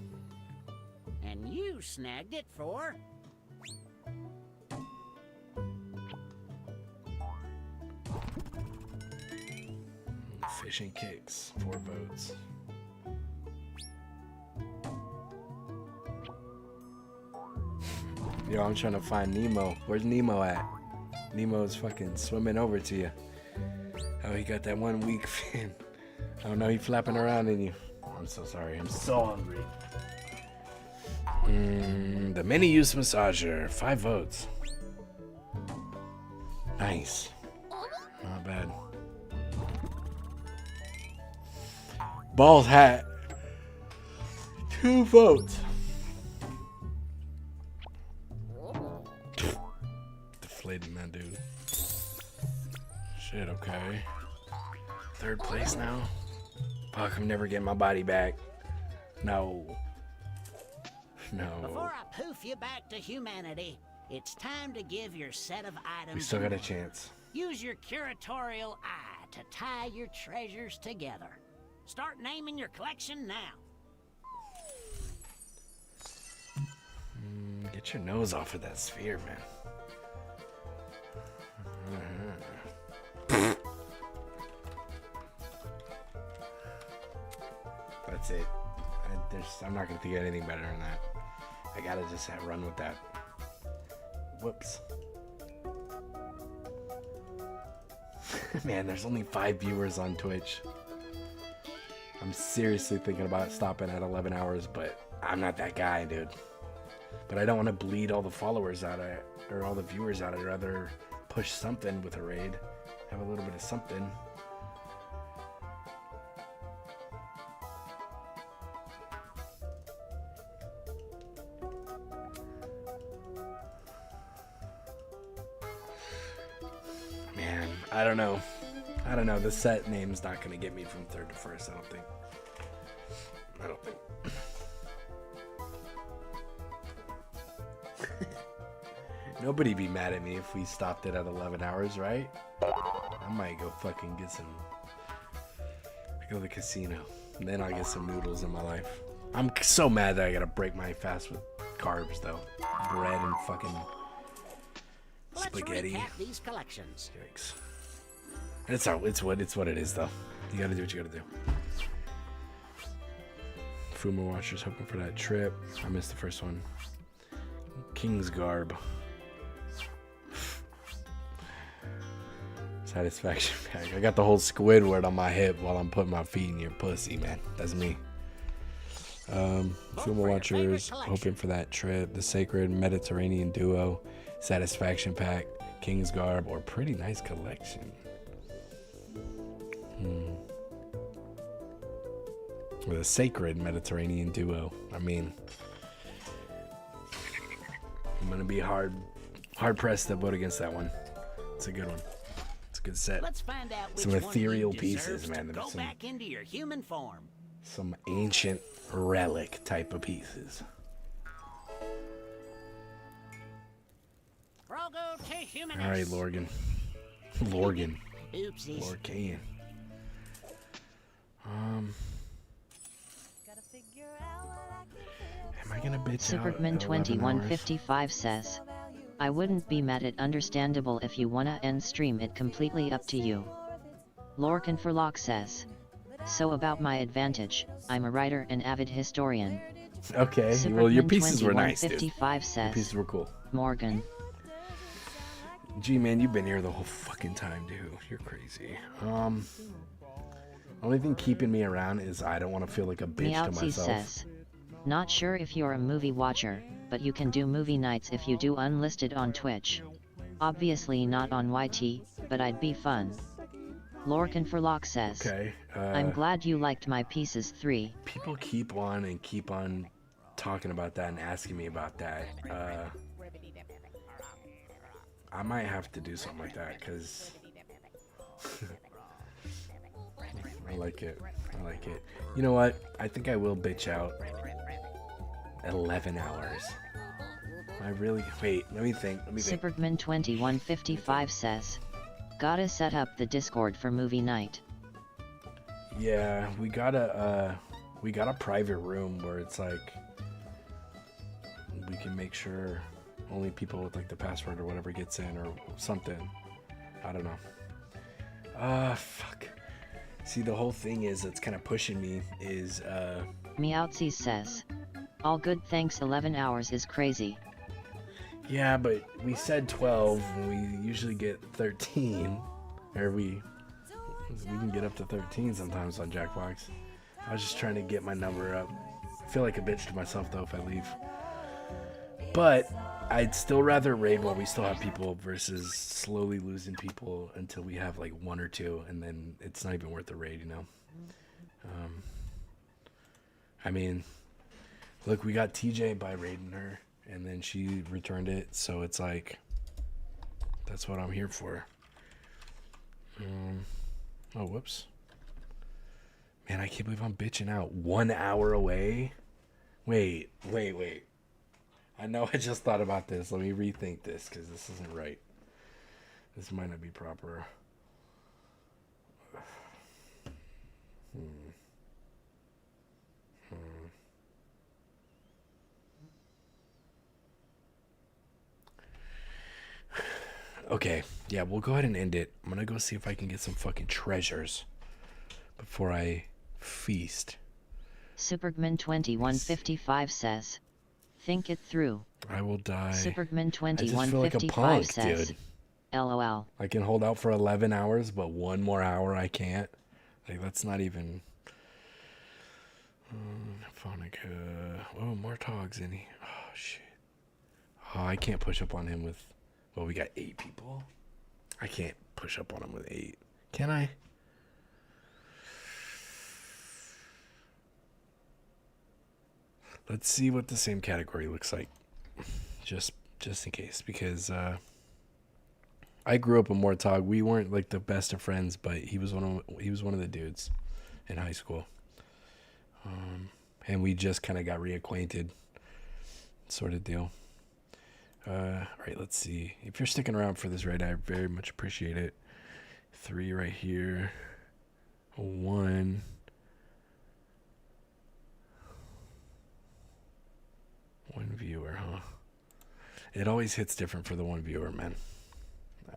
You snagged it for... Fish and Kicks, 4 votes. Yo, I'm trying to find Nemo. Where's Nemo at? Nemo's fucking swimming over to you. Oh, he got that one weak fin. I don't know, he flapping around in you. I'm so sorry. I'm so hungry. The mini-use massager, 5 votes. Nice. Not bad. Bald hat, 2 votes. Deflating that dude. Shit, okay. 3rd place now? Fuck, I'm never getting my body back. No. No. Before I poof you back to humanity, it's time to give your set of items. We still got a chance. Use your curatorial eye to tie your treasures together. Start naming your collection now. Get your nose off of that sphere, man. That's it. I'm not gonna think of anything better than that. I gotta just run with that. Whoops. Man, there's only 5 viewers on Twitch. I'm seriously thinking about stopping at 11 hours, but I'm not that guy, dude. But I don't want to bleed all the followers out of it, or all the viewers out. I'd rather push something with a raid. Have a little bit of something. Man, I don't know. I don't know. The set name's not going to get me from 3rd to 1st, I don't think. Nobody be mad at me if we stopped it at 11 hours, right? I might go fucking get some... go to the casino. And then I'll get some noodles in my life. I'm so mad that I gotta break my fast with carbs, though. Bread and fucking... spaghetti. Let's recap these collections. Yikes. It's what it is, though. You gotta do what you gotta do. Fuma Watcher's hoping for that trip. I missed the first one. King's Garb. Satisfaction pack. I got the whole Squidward on my hip while I'm putting my feet in your pussy, man. That's me. Fuma Watchers hoping for that trip. The Sacred Mediterranean Duo. Satisfaction pack. King's Garb. Or Pretty Nice Collection. With a Sacred Mediterranean Duo. I mean, I'm gonna be hard pressed to vote against that one. It's a good one. It's a good set. Let's find out which some ethereal pieces, man. man. Go back into your human form. Some ancient relic type of pieces. Frogo to humanist. All right, Lorgan. Lorgan. Oopsies. Lorcan. Am I gonna bitch out? Superman 2155 says, I wouldn't be mad at understandable if you wanna end stream, it completely up to you. Lorcan for Lock says, so about my advantage, I'm a writer and avid historian. Okay, well your pieces were nice, dude. Says, your pieces were cool. Morgan. Gee, man, you've been here the whole fucking time, dude. You're crazy. Only thing keeping me around is I don't want to feel like a bitch to myself. Says, not sure if you're a movie watcher, but you can do movie nights if you do unlisted on Twitch. Obviously not on YT, but I'd be fun. Lorcan for Lock says, okay, I'm glad you liked my pieces 3. People keep on talking about that and asking me about that. I might have to do something like that, because I like it. I like it. You know what? I think I will bitch out 11 hours. I really... Wait, let me think. Superman 2155 says, gotta set up the Discord for movie night. Yeah, we got a private room where it's like... we can make sure only people with like the password or whatever gets in or something. I don't know. Fuck. See, the whole thing is that's kind of pushing me is Meowtsies says, all good thanks 11 hours is crazy. Yeah, but we said 12 and we usually get 13. Or we can get up to 13 sometimes on Jackbox. I was just trying to get my number up. I feel like a bitch to myself though if I leave. But I'd still rather raid while we still have people versus slowly losing people until we have like 1 or 2 and then it's not even worth the raid, you know. I mean, look, we got TJ by raiding her and then she returned it, so it's like that's what I'm here for. Oh, whoops. Man, I can't believe I'm bitching out. 1 hour away? Wait. I know I just thought about this. Let me rethink this because this isn't right. This might not be proper. Okay, yeah, we'll go ahead and end it. I'm gonna go see if I can get some fucking treasures before I feast. Supergman2155 says, think it through. I will die. Supergman2155 like says, dude. LOL. I can hold out for 11 hours, but 1 more hour I can't. Like, that's not even... Oh, Martog's in here. Oh, shit. Oh, I can't push up on him with... Well, we got 8 people. I can't push up on him with 8. Can I? Let's see what the same category looks like. Just in case. Because I grew up with Mortog. We weren't like the best of friends, but he was one of the dudes in high school. And we just kind of got reacquainted. Sort of deal. Alright, let's see. If you're sticking around for this raid, I very much appreciate it. 3 right here. 1. One viewer, huh? It always hits different for the 1 viewer, man.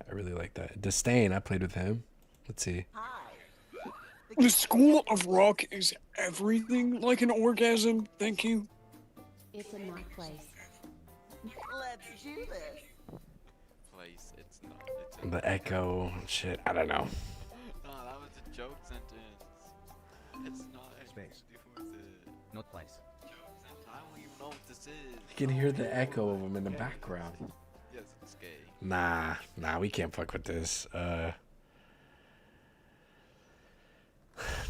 I really like that. Disdain, I played with him. Let's see. The School of Rock is everything like an orgasm. Thank you. It's a not place. Let's do this. Place, it's not. It's a... The echo shit, I don't know. No, that was a joke sentence. It's not. Space. Not place. I don't even know what this is. You can hear the echo of him in the background. Yes, it's gay. Nah, we can't fuck with this.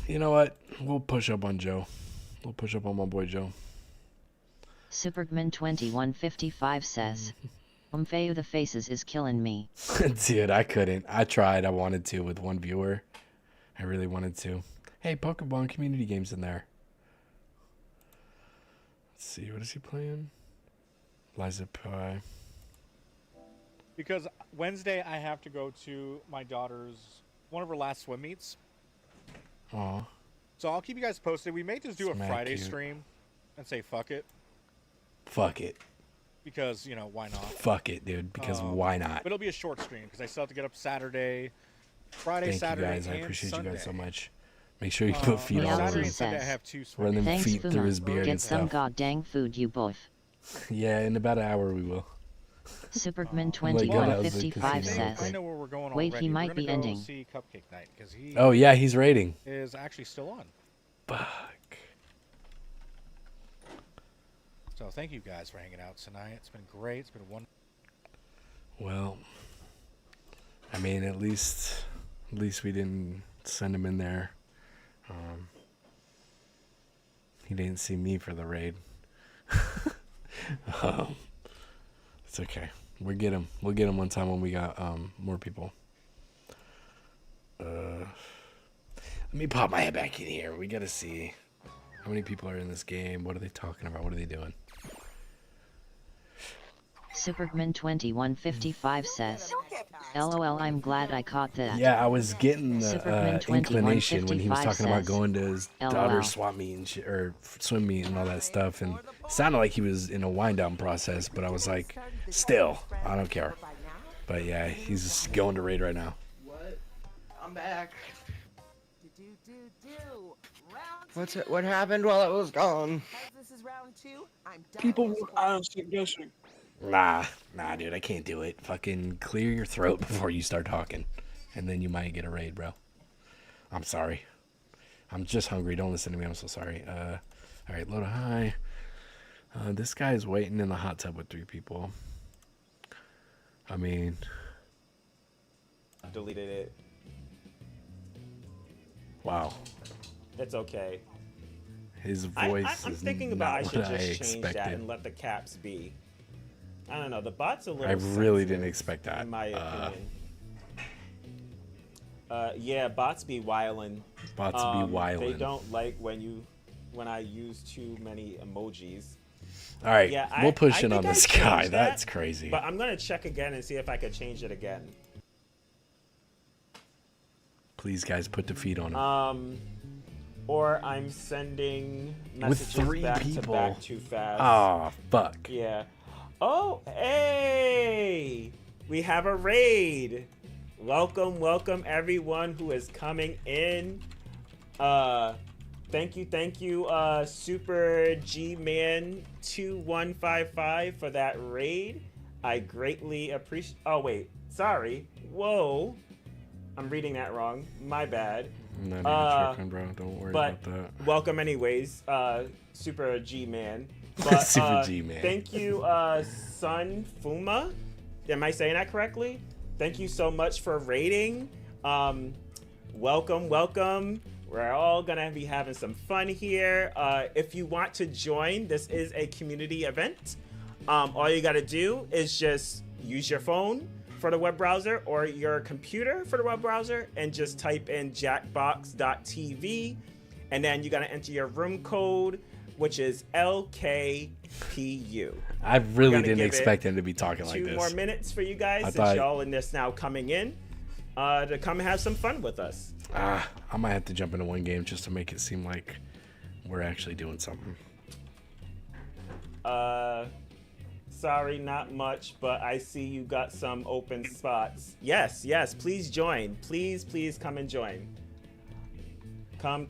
You know what? We'll push up on Joe. We'll push up on my boy Joe. Supergman2155 says, Umfeu the faces is killing me. Dude, I couldn't. I tried. I wanted to with 1 viewer. I really wanted to. Hey, Pokemon community games in there. Let's see. What is he playing? Liza Pie. Because Wednesday I have to go to my daughter's, one of her last swim meets. Aw. So I'll keep you guys posted. We may just do a Smack Friday cute. stream and say fuck it. Fuck it. Because, you know, why not? Fuck it, dude. Because why not? But it'll be a short stream because I still have to get up Saturday, Friday, Thank Saturday, you guys. I and appreciate Sunday. you guys so much. Make sure you put feet all Saturday over. and Sunday I have 2 swim Run them Thanks, feet through Fuma. his beard Get and some stuff. goddamn food, you both. Yeah, in about an hour we will. Supergman2155 says, I know where we're going wait, already. he might We're be gonna go ending. see Cupcake Night because he Oh yeah, he's raiding. is actually still on. Fuck. So thank you guys for hanging out tonight. It's been great. It's been wonderful. Well, I mean, at least we didn't send him in there. He didn't see me for the raid. It's okay. We'll get him one time when we got more people. Let me pop my head back in here. We gotta see how many people are in this game. What are they talking about? What are they doing? Supergman2155 says, LOL, I'm glad I caught that. Yeah, I was getting the Superman inclination when he was 2155 talking about says, going to his LOL. daughter's swap meet and or swim meet and all that stuff, and it sounded like he was in a wind down process. But I was like, still, I don't care. But yeah, he's just going to raid right now. What? I'm back. What happened while I was gone? People were honestly guessing. Nah, dude, I can't do it. Fucking clear your throat before you start talking, and then you might get a raid, bro. I'm sorry. I'm just hungry. Don't listen to me. I'm so sorry. All right, load a high. This guy's waiting in the hot tub with 3 people. I mean, deleted it. Wow. It's okay. His voice I'm is thinking not about I what should I just change that expected. and let the caps be. I don't know. The bot's a little. I really sensitive, didn't expect that. In my opinion. Yeah, bots be wildin'. Bots be wildin'. They don't like when I use too many emojis. All right, yeah, we'll push in think on this I guy. changed that, That's crazy. But I'm gonna check again and see if I could change it again. Please, guys, put the feet on him. Or I'm sending With messages 3 back people. to back too fast. Oh, fuck. Yeah. Oh, hey! We have a raid. Welcome everyone who is coming in. Thank you, Super G-Man 2155 for that raid. I greatly appreciate. Oh wait, sorry. Whoa, I'm reading that wrong. My bad. I'm not even checking, bro. Don't worry about that. Welcome anyways, Super G-Man. But, Super G-Man. Thank you, Sun Fuma. Am I saying that correctly? Thank you so much for raiding. Welcome. We're all gonna be having some fun here. If you want to join, this is a community event. All you gotta do is just use your phone for the web browser or your computer for the web browser and just type in jackbox.tv, and then you gotta enter your room code, which is LKPU. I really didn't expect him to be talking like this. 2 more minutes for you guys, since y'all in this now coming in, to come have some fun with us. I might have to jump into one game just to make it seem like we're actually doing something. Sorry, not much, but I see you got some open spots. Yes, please join. Please come and join. Come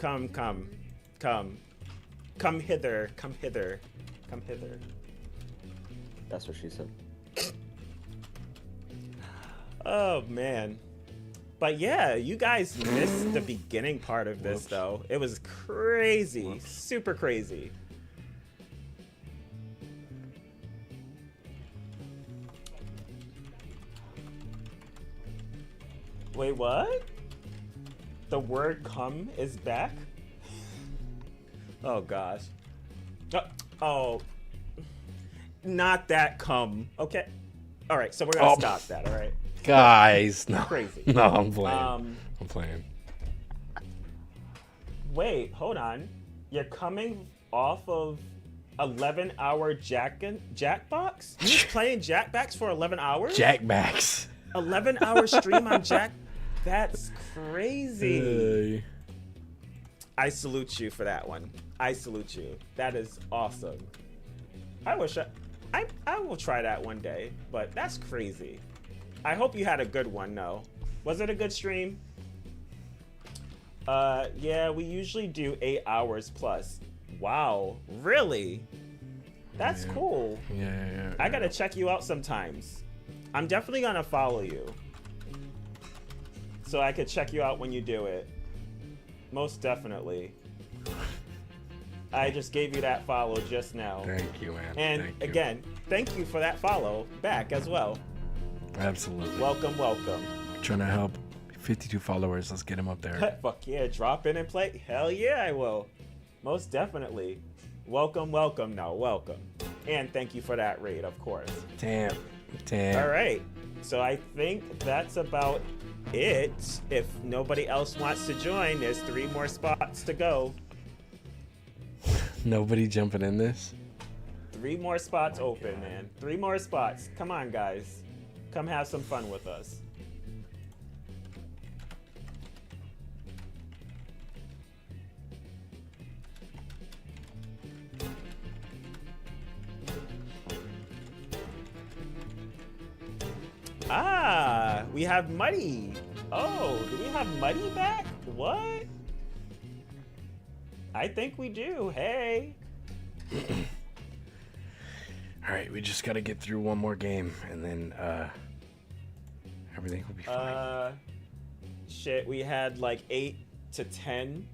hither. That's what she said. Oh, man. But yeah, you guys missed the beginning part of this, though. It was crazy. Super crazy. Wait, what? The word come is back? Oh, gosh. Oh. Not that come. Okay. All right, so we're going to stop that, all right? Guys, no. Crazy. No, I'm playing. I'm playing. Wait, hold on. You're coming off of 11-hour Jackbox? You was playing Jackbox for 11 hours? Jackbox. 11-hour stream on Jack? That's crazy. I salute you for that one. I salute you. That is awesome. I wish I will try that one day, but that's crazy. I hope you had a good one, though. Was it a good stream? Yeah, we usually do 8 hours plus. Wow, really? That's cool. Yeah. I gotta check you out sometimes. I'm definitely gonna follow you, so I could check you out when you do it. Most definitely. I just gave you that follow just now. Thank you, man. And Thank you. again, thank you for that follow back as well. Absolutely. Welcome. Trying to help 52 followers. Let's get him up there. Fuck yeah, drop in and play. Hell yeah, I will. Most definitely. Welcome. No, welcome. And thank you for that raid, of course. Damn. All right. So I think that's about it. If nobody else wants to join, there's 3 more spots to go. Nobody jumping in this? 3 more spots open, man. 3 more spots. Come on, guys. Come have some fun with us. we have Muddy. Oh, do we have Muddy back? What? I think we do. Hey. All right, we just got to get through one more game, and then everything will be fine. Shit, we had like 8 to 10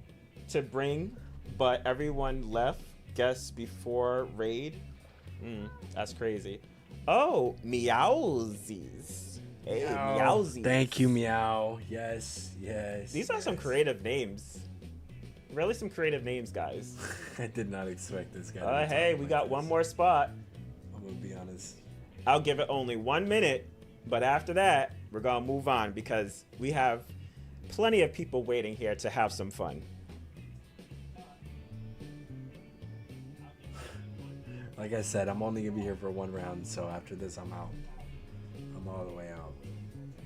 to bring, but everyone left, guess, before raid. That's crazy. Oh, Meowsies. Hey, Meowsies. Thank you, Meow. Yes. These are some creative names. Really some creative names, guys. I did not expect this guy. Hey, we got one more spot. I'm gonna be honest. I'll give it only 1 minute, but after that, we're gonna move on because we have plenty of people waiting here to have some fun. Like I said, I'm only gonna be here for one round, so after this, I'm out. I'm all the way out.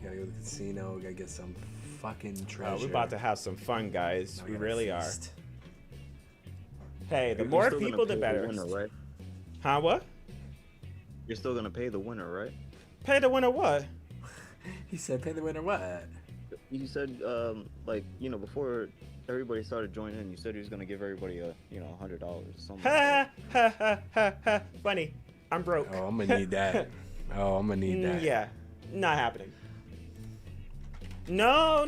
Gotta go to the casino. Gotta get some fucking treasure. We're about to have some fun, guys. We really are. feast. Hey, the You're more still gonna people, the pay better. winner, right? Huh? What? You're still gonna pay the winner, right? Pay the winner what? He said pay the winner what? You said, like, you know, before everybody started joining in, you said he was gonna give everybody a, you know, $100 or something. Ha ha ha ha ha. Funny. I'm broke. Oh, I'm gonna need that. Oh, I'm gonna need that. Yeah, not happening. No,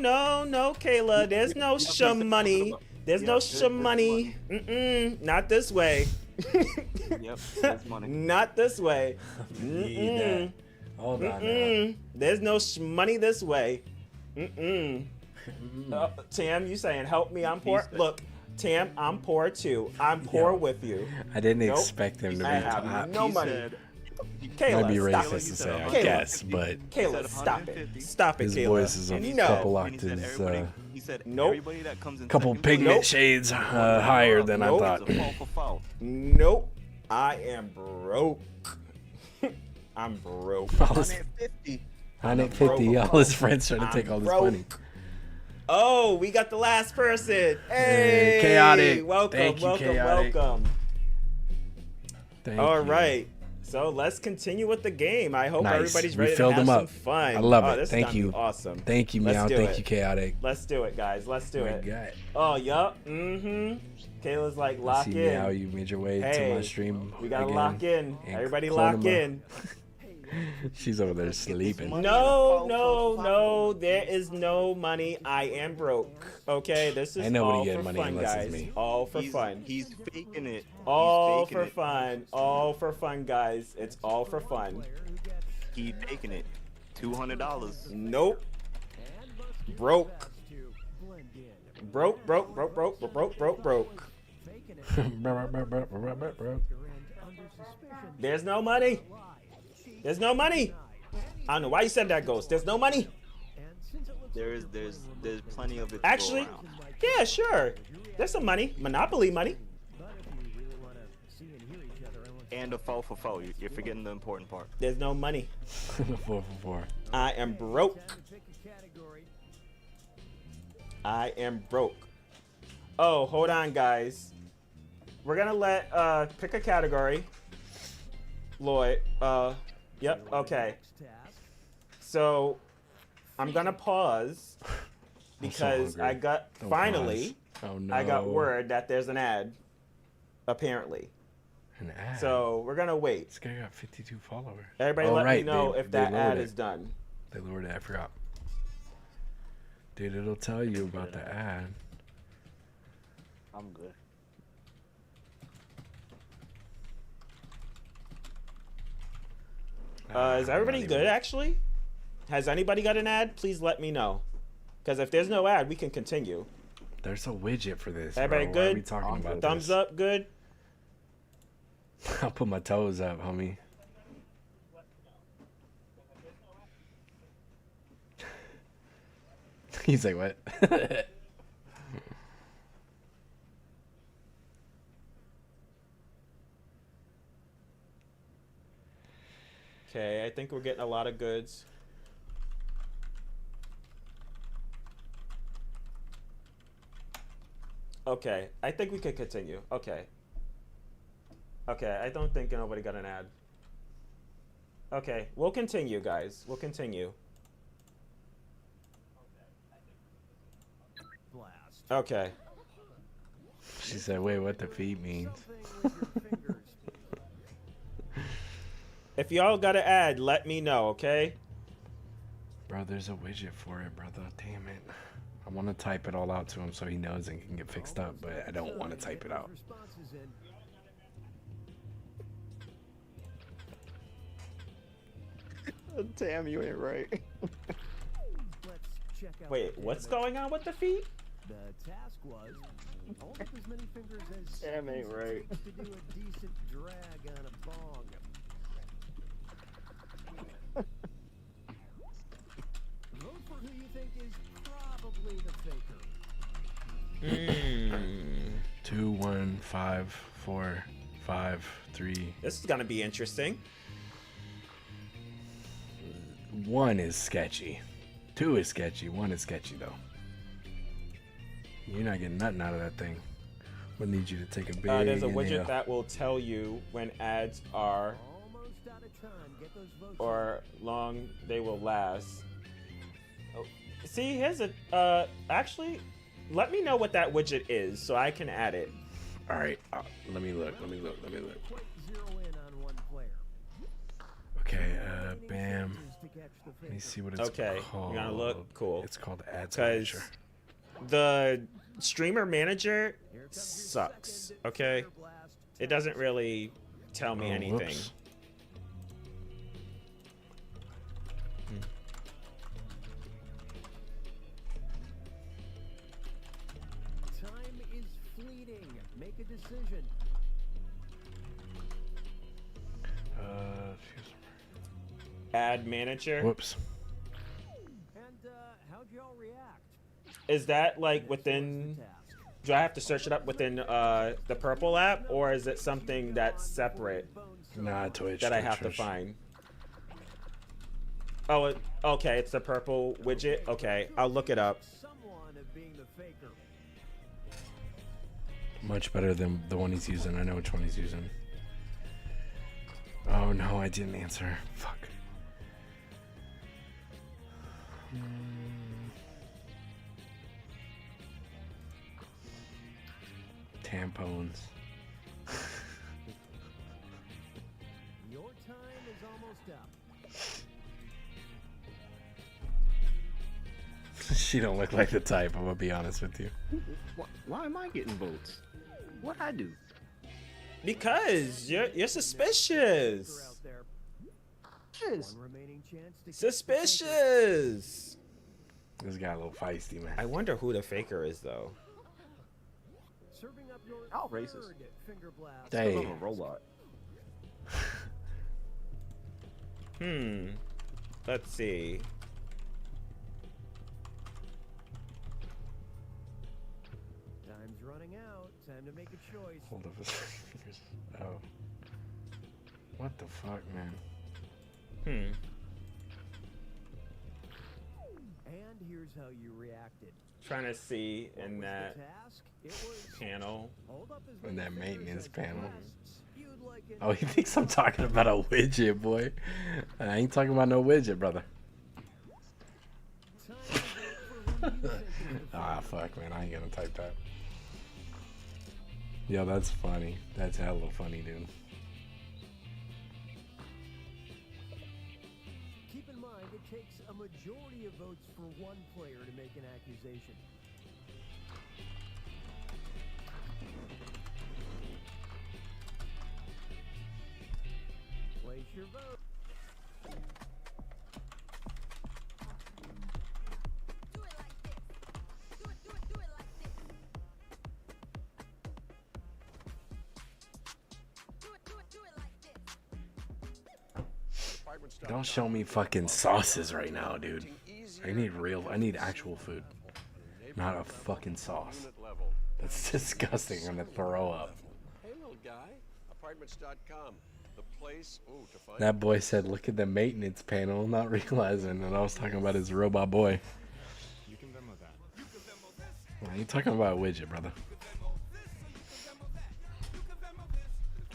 Kayla. There's no money. There's no money. Not this way. Yep, that's money. Not this way. Need that. Hold on now. There's no money this way. Tam, you saying help me? I'm poor. Look, Tam, I'm poor too. I'm poor with you. I didn't expect him to be I have no money. Kayla, might be stop racist it. to say, I Kayla, guess, but Kayla, stop it. Stop it, his Kayla. voice is a couple octaves, Nope. couple pigment shades higher than I thought. Nope. I am broke. I'm broke. 150. All his friends trying to take all this money. Oh, we got the last person. Hey, Chaotic. Welcome, Thank you, Chaotic. welcome. Thank All you. right. So let's continue with the game. I hope everybody's ready filled to have them some up. fun. I love it. This Thank is gonna you. be awesome. Thank you, Let's Meow. do Thank it. you, Chaotic. Let's do it, guys. Let's do My it. God. Oh, yup. Kayla's like, lock See in. Meow, you made your way to my stream. We gotta again lock in. and Everybody clone lock them up. in. She's over there sleeping. No. There is no money. I am broke. Okay, this is Ain't nobody all getting for money fun, unless guys. it's me. All for fun. He's faking it. All He's faking for it. fun. All for fun, guys. It's all for fun. He's faking it. $200. Nope. Broke. Broke. There's no money. There's no money. I don't know why you said that, Ghost. There's no money. There's plenty of it. Actually, to go around. yeah, sure. There's some money. Monopoly money. And a 4 for 4. You're forgetting the important part. There's no money. 4 for 4. I am broke. I am broke. Oh, hold on, guys. We're gonna let pick a category. Lloyd. Yep. Okay. So I'm gonna pause because I got Don't finally. pause. Oh, no. I got word that there's an ad. Apparently. An ad? So we're gonna wait. This guy got 52 followers. Everybody, let me know if that ad lowered is done. They lowered it. I forgot. Dude, it'll tell you about the ad. I'm good. Is everybody good, actually? Has anybody got an ad? Please let me know. Because if there's no ad, we can continue. There's a widget for this. Everybody bro. good? Why are we talking about Thumbs this? up, good? I'll put my toes up, homie. He's like, what? Okay, I think we're getting a lot of goods. Okay, I think we could continue. Okay. Okay, I don't think nobody got an ad. Okay, we'll continue, guys. We'll continue. Okay. She said, wait, what the feet means. If y'all got to add, let me know, okay? Bro, there's a widget for it, brother. Damn it. I want to type it all out to him so he knows and can get fixed up, but I don't want to type it out. Damn, you ain't right. Wait, what's going on with the feet? The task was hold up as many fingers as Damn, ain't right. to do a decent drag on a bong. Vote for who you think is probably the faker. 2, 1, 5, 4, 5, 3. This is gonna be interesting. 1 is sketchy. 2 is sketchy. 1 is sketchy though. You're not getting nothing out of that thing. We'll need you to take a big There's a inhale. widget that will tell you when ads are or long they will last. Oh, see, here's a actually, let me know what that widget is so I can add it. All right, let me look. Okay, bam. Let me see what it's Okay, called. you're gonna look cool. It's called Ads Because Manager. the streamer manager sucks. Okay, it doesn't really tell me anything. Whoops. Time is fleeting. Make a decision. Ad manager. Whoops. And how'd y'all react? Is that like within? Do I have to search it up within the purple app, or is it something that's separate? Nah, Twitch. That I have to find. Oh, okay. It's the purple widget. Okay, I'll look it up. Much better than the one he's using. I know which one he's using. Oh no, I didn't answer. Fuck. Tampons. Your time is almost up. She don't look like the type, I'm gonna be honest with you. Why am I getting votes? What'd I do? Because you're suspicious. Suspicious. This guy a little feisty, man. I wonder who the faker is, though. How racist. Hey. I'm a robot. Let's see. Time's running out. Time to make a choice. Hold up a second. Oh. What the fuck, man? And here's how you reacted. Trying to see in that panel. In that maintenance panel. Oh, he thinks I'm talking about a widget, boy. I ain't talking about no widget, brother. Ah, fuck, man. I ain't gonna type that. Yo, that's funny. That's hella funny, dude. Keep in mind, it takes a majority of votes for one player to make an accusation. Place your vote. Don't show me fucking sauces right now, dude. I need actual food. Not a fucking sauce. That's disgusting. I'm gonna throw up. Hey, little guy. Apartments.com. The place to find. That boy said, look at the maintenance panel, not realizing that I was talking about his robot boy. You can demo that. Well, you talking about a widget, brother.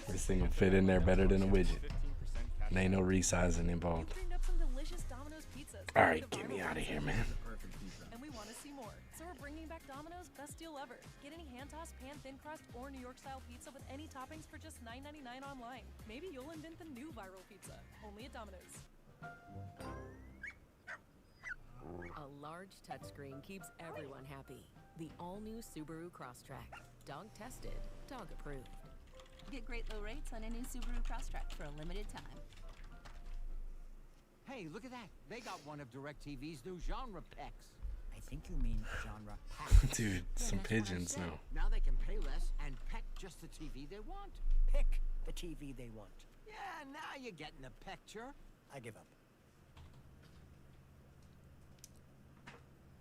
This thing will fit in there better than a widget. And ain't no resizing involved. Alright, get me out of here, man. So we're bringing back Domino's best deal ever. Get any hand-tossed, pan-thin crust, or New York-style pizza with any toppings for just $9.99 online. Maybe you'll invent the new viral pizza. Only at Domino's. A large touchscreen keeps everyone happy. The all-new Subaru Crosstrek. Dog tested, dog approved. Get great low rates on any Subaru Crosstrek for a limited time. Hey, look at that. They got one of DirecTV's new genre packs. I think you mean genre pack. Dude, some pigeons now. Now they can pay less and peck just the TV they want. Pick the TV they want. Yeah, now you're getting the picture. I give up.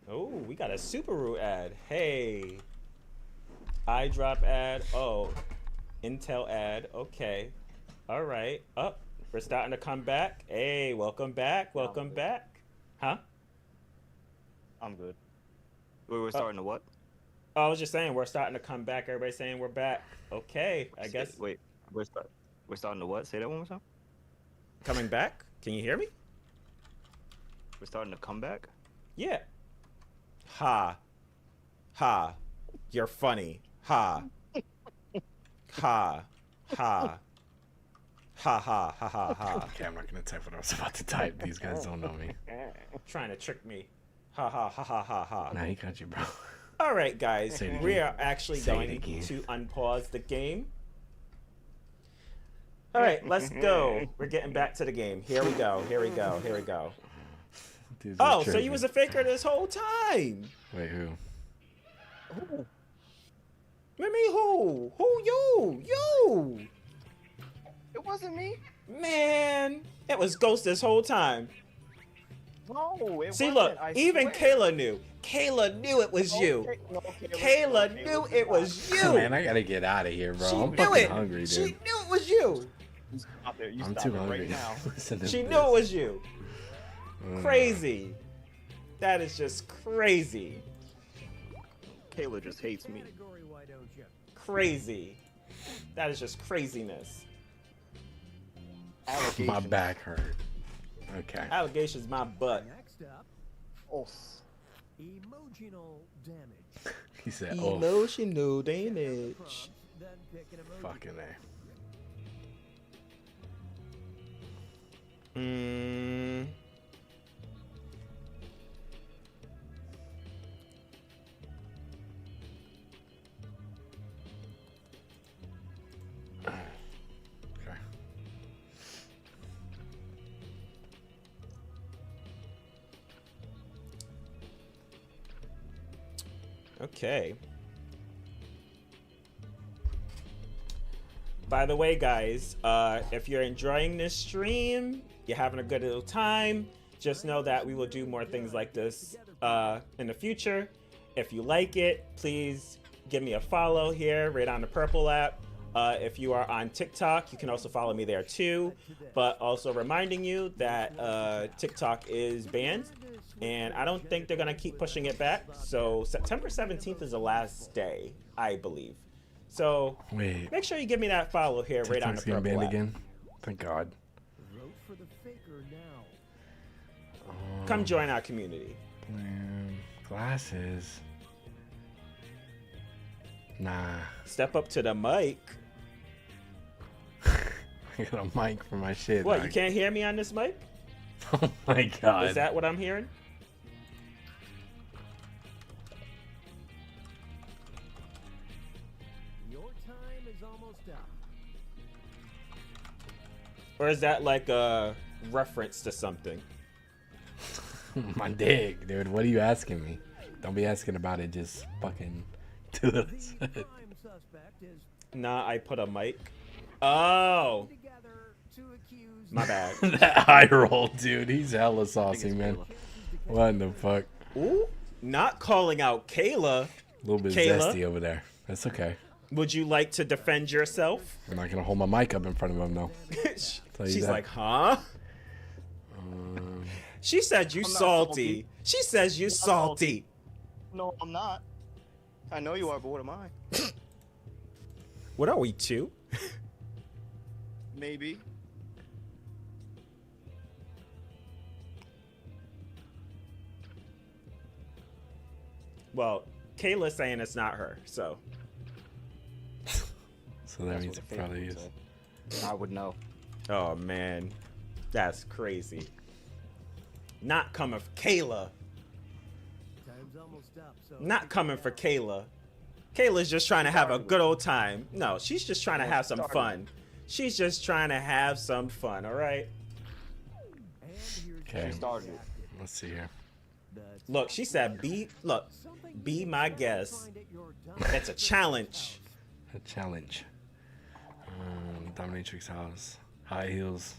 Oh, we got a Subaru ad. Hey. iDrop ad. Oh. Intel ad. Okay. All right. Up. We're starting to come back. Hey, welcome back. Welcome back. Huh? I'm good. We're starting to what? Oh, I was just saying we're starting to come back. Everybody's saying we're back. Okay, I guess. Wait, we're starting to what? Say that one more time. Coming back? Can you hear me? We're starting to come back? Yeah. Ha. Ha. You're funny. Ha. Ha. Ha. Ha ha ha ha ha. Okay, I'm not gonna type what I was about to type. These guys don't know me. Trying to trick me. Ha ha ha ha ha ha. Nah, he got you, bro. All right, guys. We are actually Say it going again. to unpause the game. All right, let's go. We're getting back to the game. Here we go. Here we go. Here we go. Dude's Oh, so tripping. you was a faker this whole time? Wait, who? Who? What do you mean who? Who you? You? It wasn't me. Man, it was Ghost this whole time. No, it See, wasn't. look, I even swear. Kayla knew. Kayla knew it was you. Kayla knew it was you. Man, I gotta get out of here, bro. She I'm knew fucking it. hungry, dude. She knew it was you. Stop it. You I'm stop too it hungry. right now. Listen to She this. knew it was you. Crazy. That is just crazy. Kayla just hates me. Crazy. That is just craziness. My back hurt. Okay. Allegations my butt. Next up, Oh. emotional damage. He said, "Oh, Emotional damage." Then pick an emoji. fucking a." Mm. Okay. Okay. By the way, guys, if you're enjoying this stream, you're having a good little time, just know that we will do more things like this in the future. If you like it, please give me a follow here, right on the purple app. If you are on TikTok, you can also follow me there too. But also reminding you that TikTok is banned, and I don't think they're gonna keep pushing it back. So September 17th is the last day, I believe. So Wait. make sure you give me that follow here, right on the TikTok's getting purple banned app. again. Thank God. Vote for the faker now. Come join our community. Man, glasses. Nah. Step up to the mic. I got a mic for my shit. What, you like- can't hear me on this mic? Oh my God. Is that what I'm hearing? Your time is almost up. Or is that like a reference to something? My dick, dude. What are you asking me? Don't be asking about it. Just fucking do it. Prime suspect is Nah, I put a mic. Oh. together to accuse My bad. That eye roll, dude. He's hella saucy, man. What in the fuck? Ooh, not calling out Kayla. A little bit Kayla? zesty over there. That's okay. Would you like to defend yourself? I'm not gonna hold my mic up in front of him, though. Tell you She's that. like, huh? She said you I'm not salty. salty. She says you I'm not salty. No, I'm not. I know you are, but what am I? What are we, two? Maybe. Well, Kayla's saying it's not her, so. So that means it probably is. I would know. Oh man, that's crazy. Not coming for Kayla. Time's almost up, so Not coming for Kayla. Kayla's just trying to have a good old time. No, she's just trying to have some fun. She's just trying to have some fun, all right? Okay. Let's see here. Look, she said, be my guest. It's a challenge. A challenge. Dominatrix house. High heels.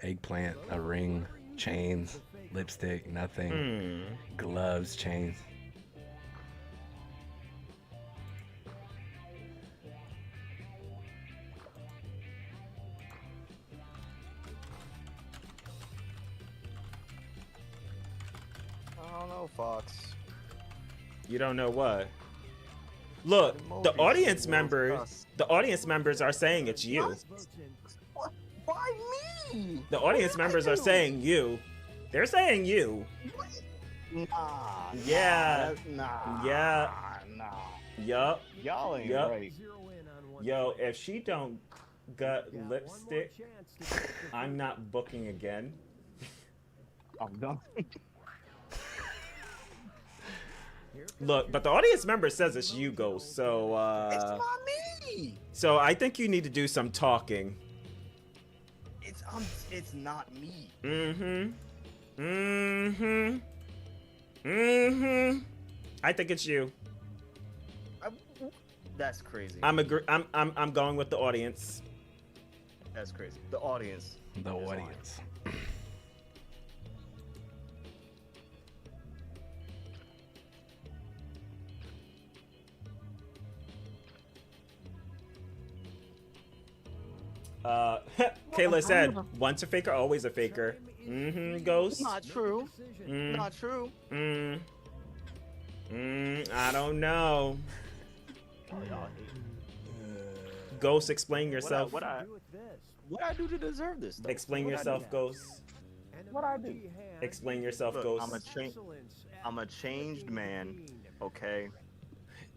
Eggplant. A ring. Chains. Lipstick. Nothing. Gloves. Chains. I don't know, Fox. You don't know what? Look, the audience members are saying it's you. Why me? The audience members are saying you. They're saying you. Nah. Yeah. Nah. Yeah. Nah. Yup. Y'all ain't Yup. right. Yo, if she don't got lipstick, I'm not booking again. I'm done. Look, but the audience member says it's you, Ghost. So It's not me. So I think you need to do some talking. It's not me. I think it's you. That's crazy. I'm going with the audience. That's crazy. The audience. The audience. Kayla said, once a faker, always a faker. Ghost. Not true. Not true. I don't know. Ghost, explain yourself. What I do to deserve this? Though? Explain yourself, Ghost. What I do? Explain yourself, Look, Ghost. I'm a changed man. Okay.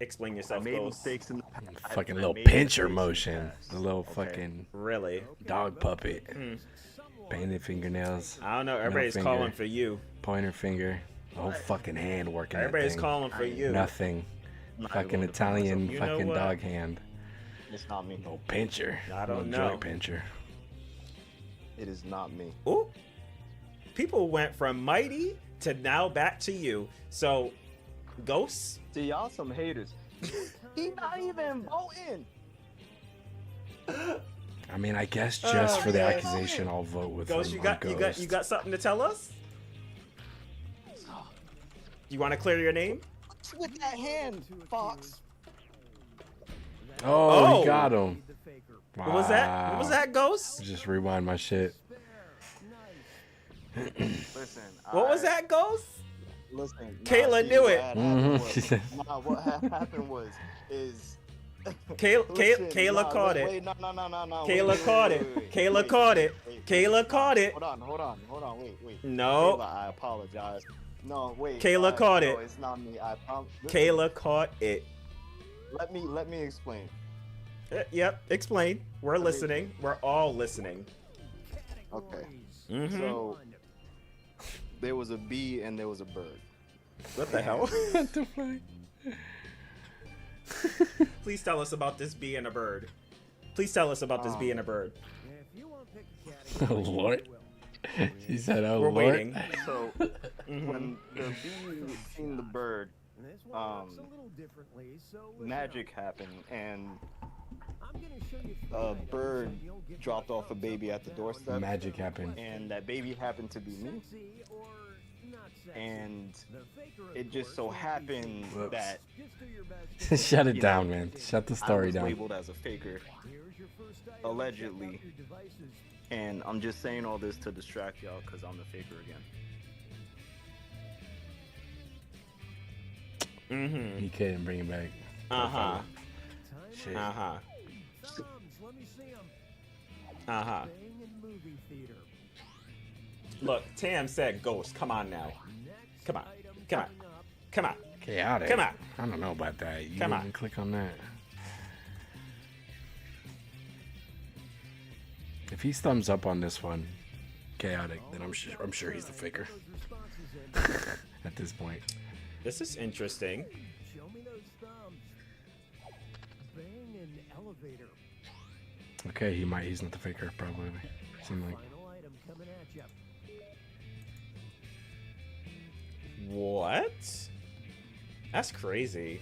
Explain yourself, I made Ghost. mistakes in the past. Fucking little made pincher mistakes in the motion. past. The little Okay. fucking Really? dog puppet. Painted fingernails. I don't know. middle Everybody's finger, calling for you. Pointer finger. The whole fucking hand working. that Everybody's thing. calling for you. Nothing. Not Fucking even Italian You know fucking what? dog hand. It's not me. Little pincher. I don't Little know. joint pincher. It is not me. Ooh. People went from Mighty to now back to you. So, Ghost? See, y'all some haters. He not even voting. I mean, I guess just for the accusation, I'll vote with Ghost, him you got on Ghost. you got something to tell us? You want to clear your name? What's with that hand, Fox? Oh, he got him. What was that? What was that, Ghost? Just rewind my shit. Listen. What was that, Ghost? Listen. Kayla see, knew what it. had happened was- Mhm. what happened was Kayla caught it. Wait, no. Kayla caught it. Kayla caught it. Kayla caught it. Hold on. Wait. No. Kayla, I apologize. No, wait. Kayla caught it. No, it's not me. I promise. Kayla caught it. Let me explain. Yep, explain. We're listening. We're all listening. Okay. Mhm. So there was a bee and there was a bird. What the hell? What the fuck? Please tell us about this bee and a bird. Please tell us about this bee and a bird. Oh, Lord. She said, oh, We're Lord. waiting. So when the bee seen the bird, magic happened and a bird dropped off a baby at the doorstep. Magic happened. And that baby happened to be me. And it just so happened Whoops. that Shut it you down, know, man. Shut the I story was down. labeled as a faker, allegedly. And I'm just saying all this to distract y'all because I'm the faker again. He couldn't bring it back. Uh-huh. Shit. Uh-huh. Uh-huh. Look, Tam said ghost. Come on now. Come on. Come on. Chaotic. Come on. I don't know about that. You Come on. didn't click on that. If he's thumbs up on this one, chaotic, then I'm sure he's the faker. At this point. This is interesting. Show me those thumbs. Bang an elevator. Okay, he's not the faker, probably. Seemed like. Final item coming at you. What? That's crazy.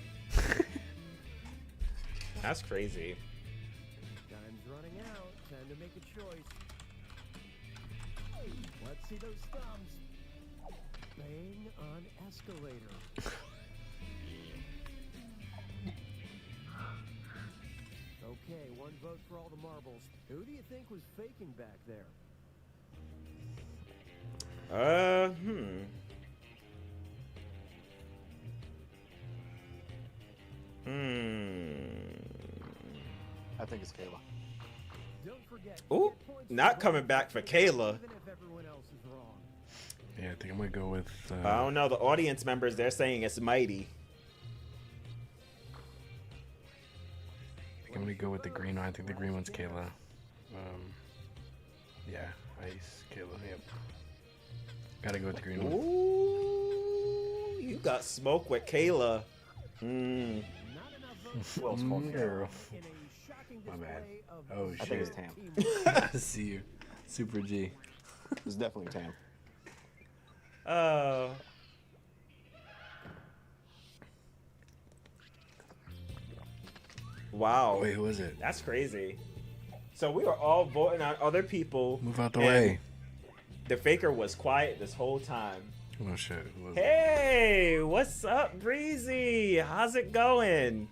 That's crazy. Time's running out. Time to make a choice. Let's see those thumbs. Bang on escalator. Okay, one vote for all the marbles. Who do you think was faking back there? I think it's Kayla. Don't forget. Ooh, not coming back for Kayla. Even if everyone else is wrong. Yeah, I think I'm gonna go with. I don't know. The audience members, they're saying it's Mighty. I think I'm gonna go with the green one. I think the green one's Kayla. Yeah, Ice, Kayla. Yep. Gotta go with the green one. Ooh, you got smoke with Kayla. Well, it's called Girl. My bad. Oh shit. I think it's Tam. I see you. Super G. It's definitely Tam. Oh. Wow. Wait, who is it? That's crazy. So we were all voting on other people. Move out the and way. The faker was quiet this whole time. Oh shit. Who was Hey, what's up, Breezy? How's it going?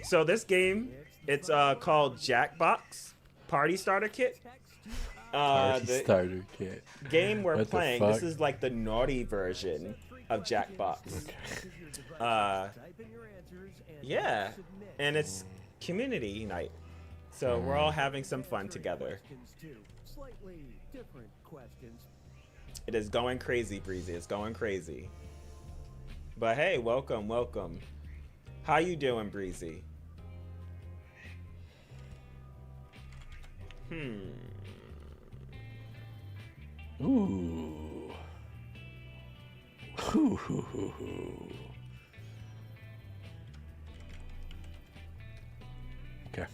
So this game, it's called Jackbox Party Starter Kit. Party The starter kit. game we're What the playing. fuck? This is like the naughty version of Jackbox. Yeah, and it's community night, so we're all having some fun together. Slightly different questions. It is going crazy, Breezy. It's going crazy. But hey, welcome, welcome. How you doing, Breezy? Ooh. Okay.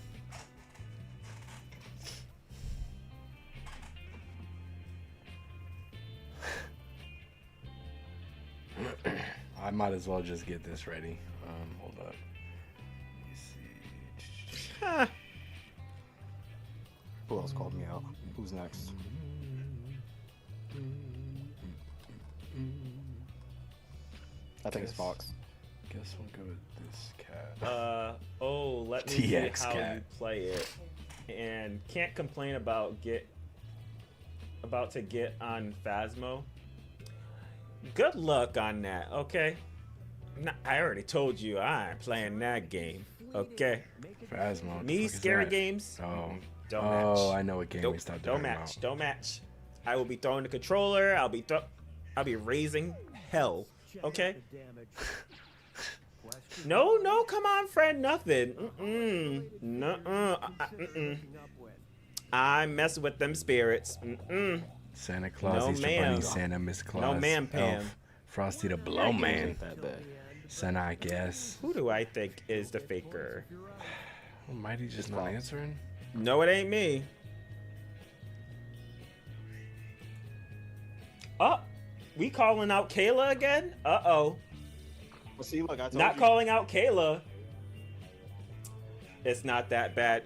I might as well just get this ready. Hold up. Let me see. Who else called me out? Who's next? I think it's Fox. Guess we'll go with this cat. Let me see TX how cat. you play it. And can't complain about about to get on Phasmo. Good luck on that, okay? I already told you I ain't playing that game, okay? Phasmo. Me, scary games? Oh. Don't match. I know what game we stopped Don't talking match. about. Don't match. I will be throwing the controller. I'll be raising hell. Okay. No, come on, friend. Nothing. I mess with them spirits. Santa Claus, No, Easter ma'am. Bunny, Santa, Miss Claus, No, ma'am, Pam. Elf, Frosty the Blowman, Santa, I guess. Who do I think is the faker? Well, Mighty just not answering? No, it ain't me. Oh, we calling out Kayla again? Uh-oh. Well, see, look, I told Not you. calling out Kayla. It's not that bad.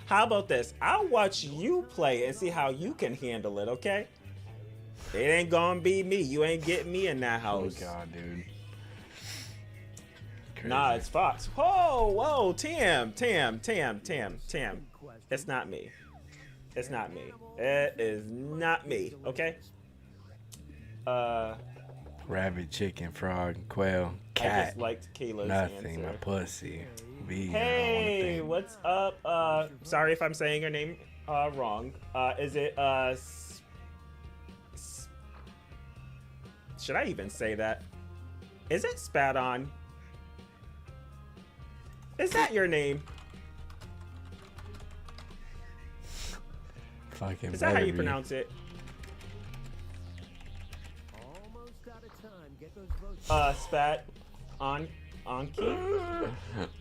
How about this? I'll watch you play and see how you can handle it, okay? It ain't gonna be me. You ain't getting me in that house. Oh, God, dude. Nah, it's Fox. Whoa, Tam. It's not me. It's not me. It is not me, okay? Rabbit, chicken, frog, quail, I cat. just liked Kayla's Nothing, answer. my pussy. Vegan, Hey, what's up? Sorry if I'm saying your name wrong. Is it Should I even say that? Is it Spat On? Is that your name? Fucking Is that how you better be. pronounce it? Almost out of time. Get those votes. Spat on key.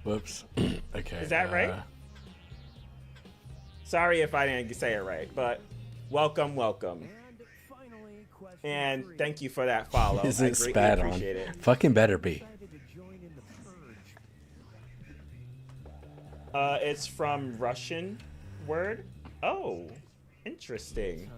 Whoops. Okay. Is that right? Sorry if I didn't say it right, but welcome. And thank you for that follow. Is I it greatly spat on? appreciate it. Fucking better be. It's from Russian word. Oh, interesting.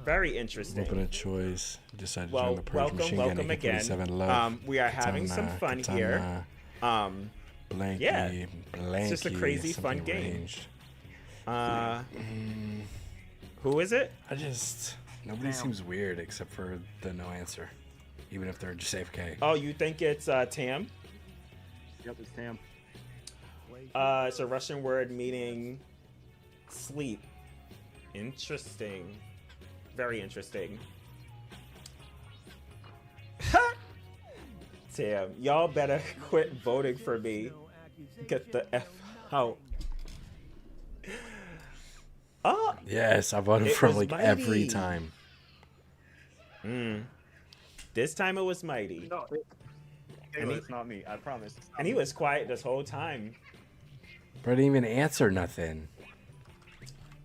Very interesting. Open a choice. Decided to Well, join the Purge welcome machine gun. again. 47 love. We are having some fun here. Blanky, Yeah, blanky, it's just a crazy fun something game. ranged. Who is it? Nobody seems weird except for the no answer, even if they're just AFK. Oh, you think it's Tam? Yep, it's Tam. It's a Russian word meaning sleep. Interesting. Very interesting. Tam, y'all better quit voting for me. Get the F out. Oh, Yes, I voted it for was like mighty. every time. This time it was Mighty. No, it's not me. I promise. And he was quiet this whole time. But I didn't even answer nothing.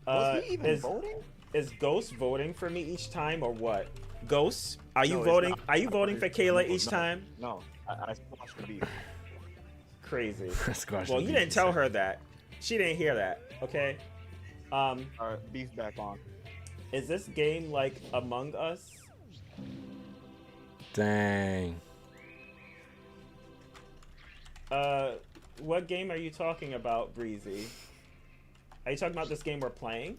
Was he even voting? Is Ghost voting for me each time or what? Ghost, are you No, it's voting? not. Are you voting for Kayla each No, time? No, I squashed the beef. Crazy. Squash Well, the you beef, didn't he tell said. her that. She didn't hear that. Okay. All right, beef back on. Is this game like Among Us? Dang. What game are you talking about, Breezy? Are you talking about this game we're playing?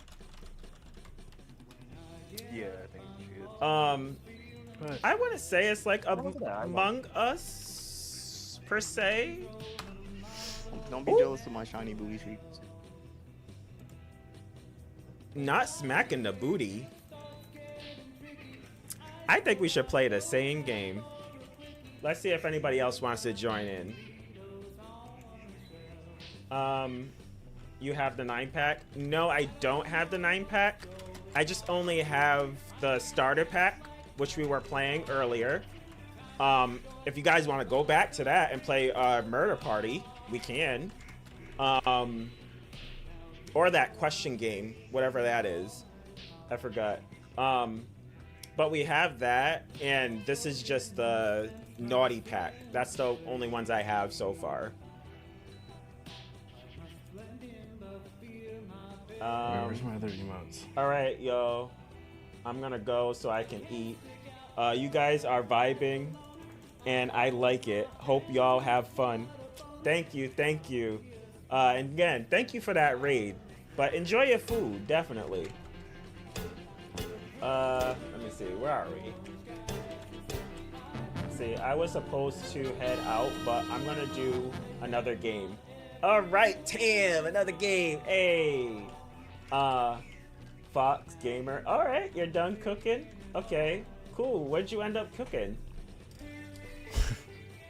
Yeah, I think you should. I wouldn't say it's like Among Us per se. Don't be jealous of my shiny booty cheeks. Not smacking the booty. I think we should play the same game. Let's see if anybody else wants to join in. You have the 9-pack? No, I don't have the 9-pack. I just only have the starter pack, which we were playing earlier. If you guys want to go back to that and play Murder Party, we can. Or that question game, whatever that is. I forgot. But we have that, and this is just the naughty pack. That's the only ones I have so far. Where's my other emotes? Alright, yo. I'm gonna go so I can eat. You guys are vibing, and I like it. Hope y'all have fun. Thank you, thank you. And again, thank you for that raid. But enjoy your food, definitely. Let me see, where are we? See, I was supposed to head out, but I'm gonna do another game. Alright, Tam, another game. Hey. Fox Gamer. Alright, you're done cooking? Okay, cool. What'd you end up cooking?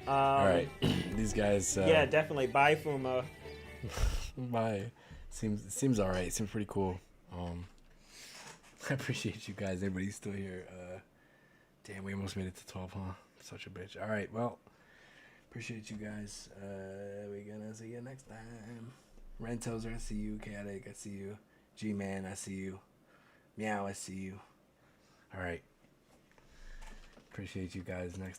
Alright, these guys. Yeah, definitely. Bye, Fuma. Bye. Seems alright. Seems pretty cool. I appreciate you guys. Everybody's still here. Damn, we almost made it to 12, huh? Such a bitch. Alright, well, appreciate you guys. We're gonna see you next time. Rentozer, I see you. Chaotic, I see you. G-Man, I see you. Meow, I see you. Alright. Appreciate you guys. Next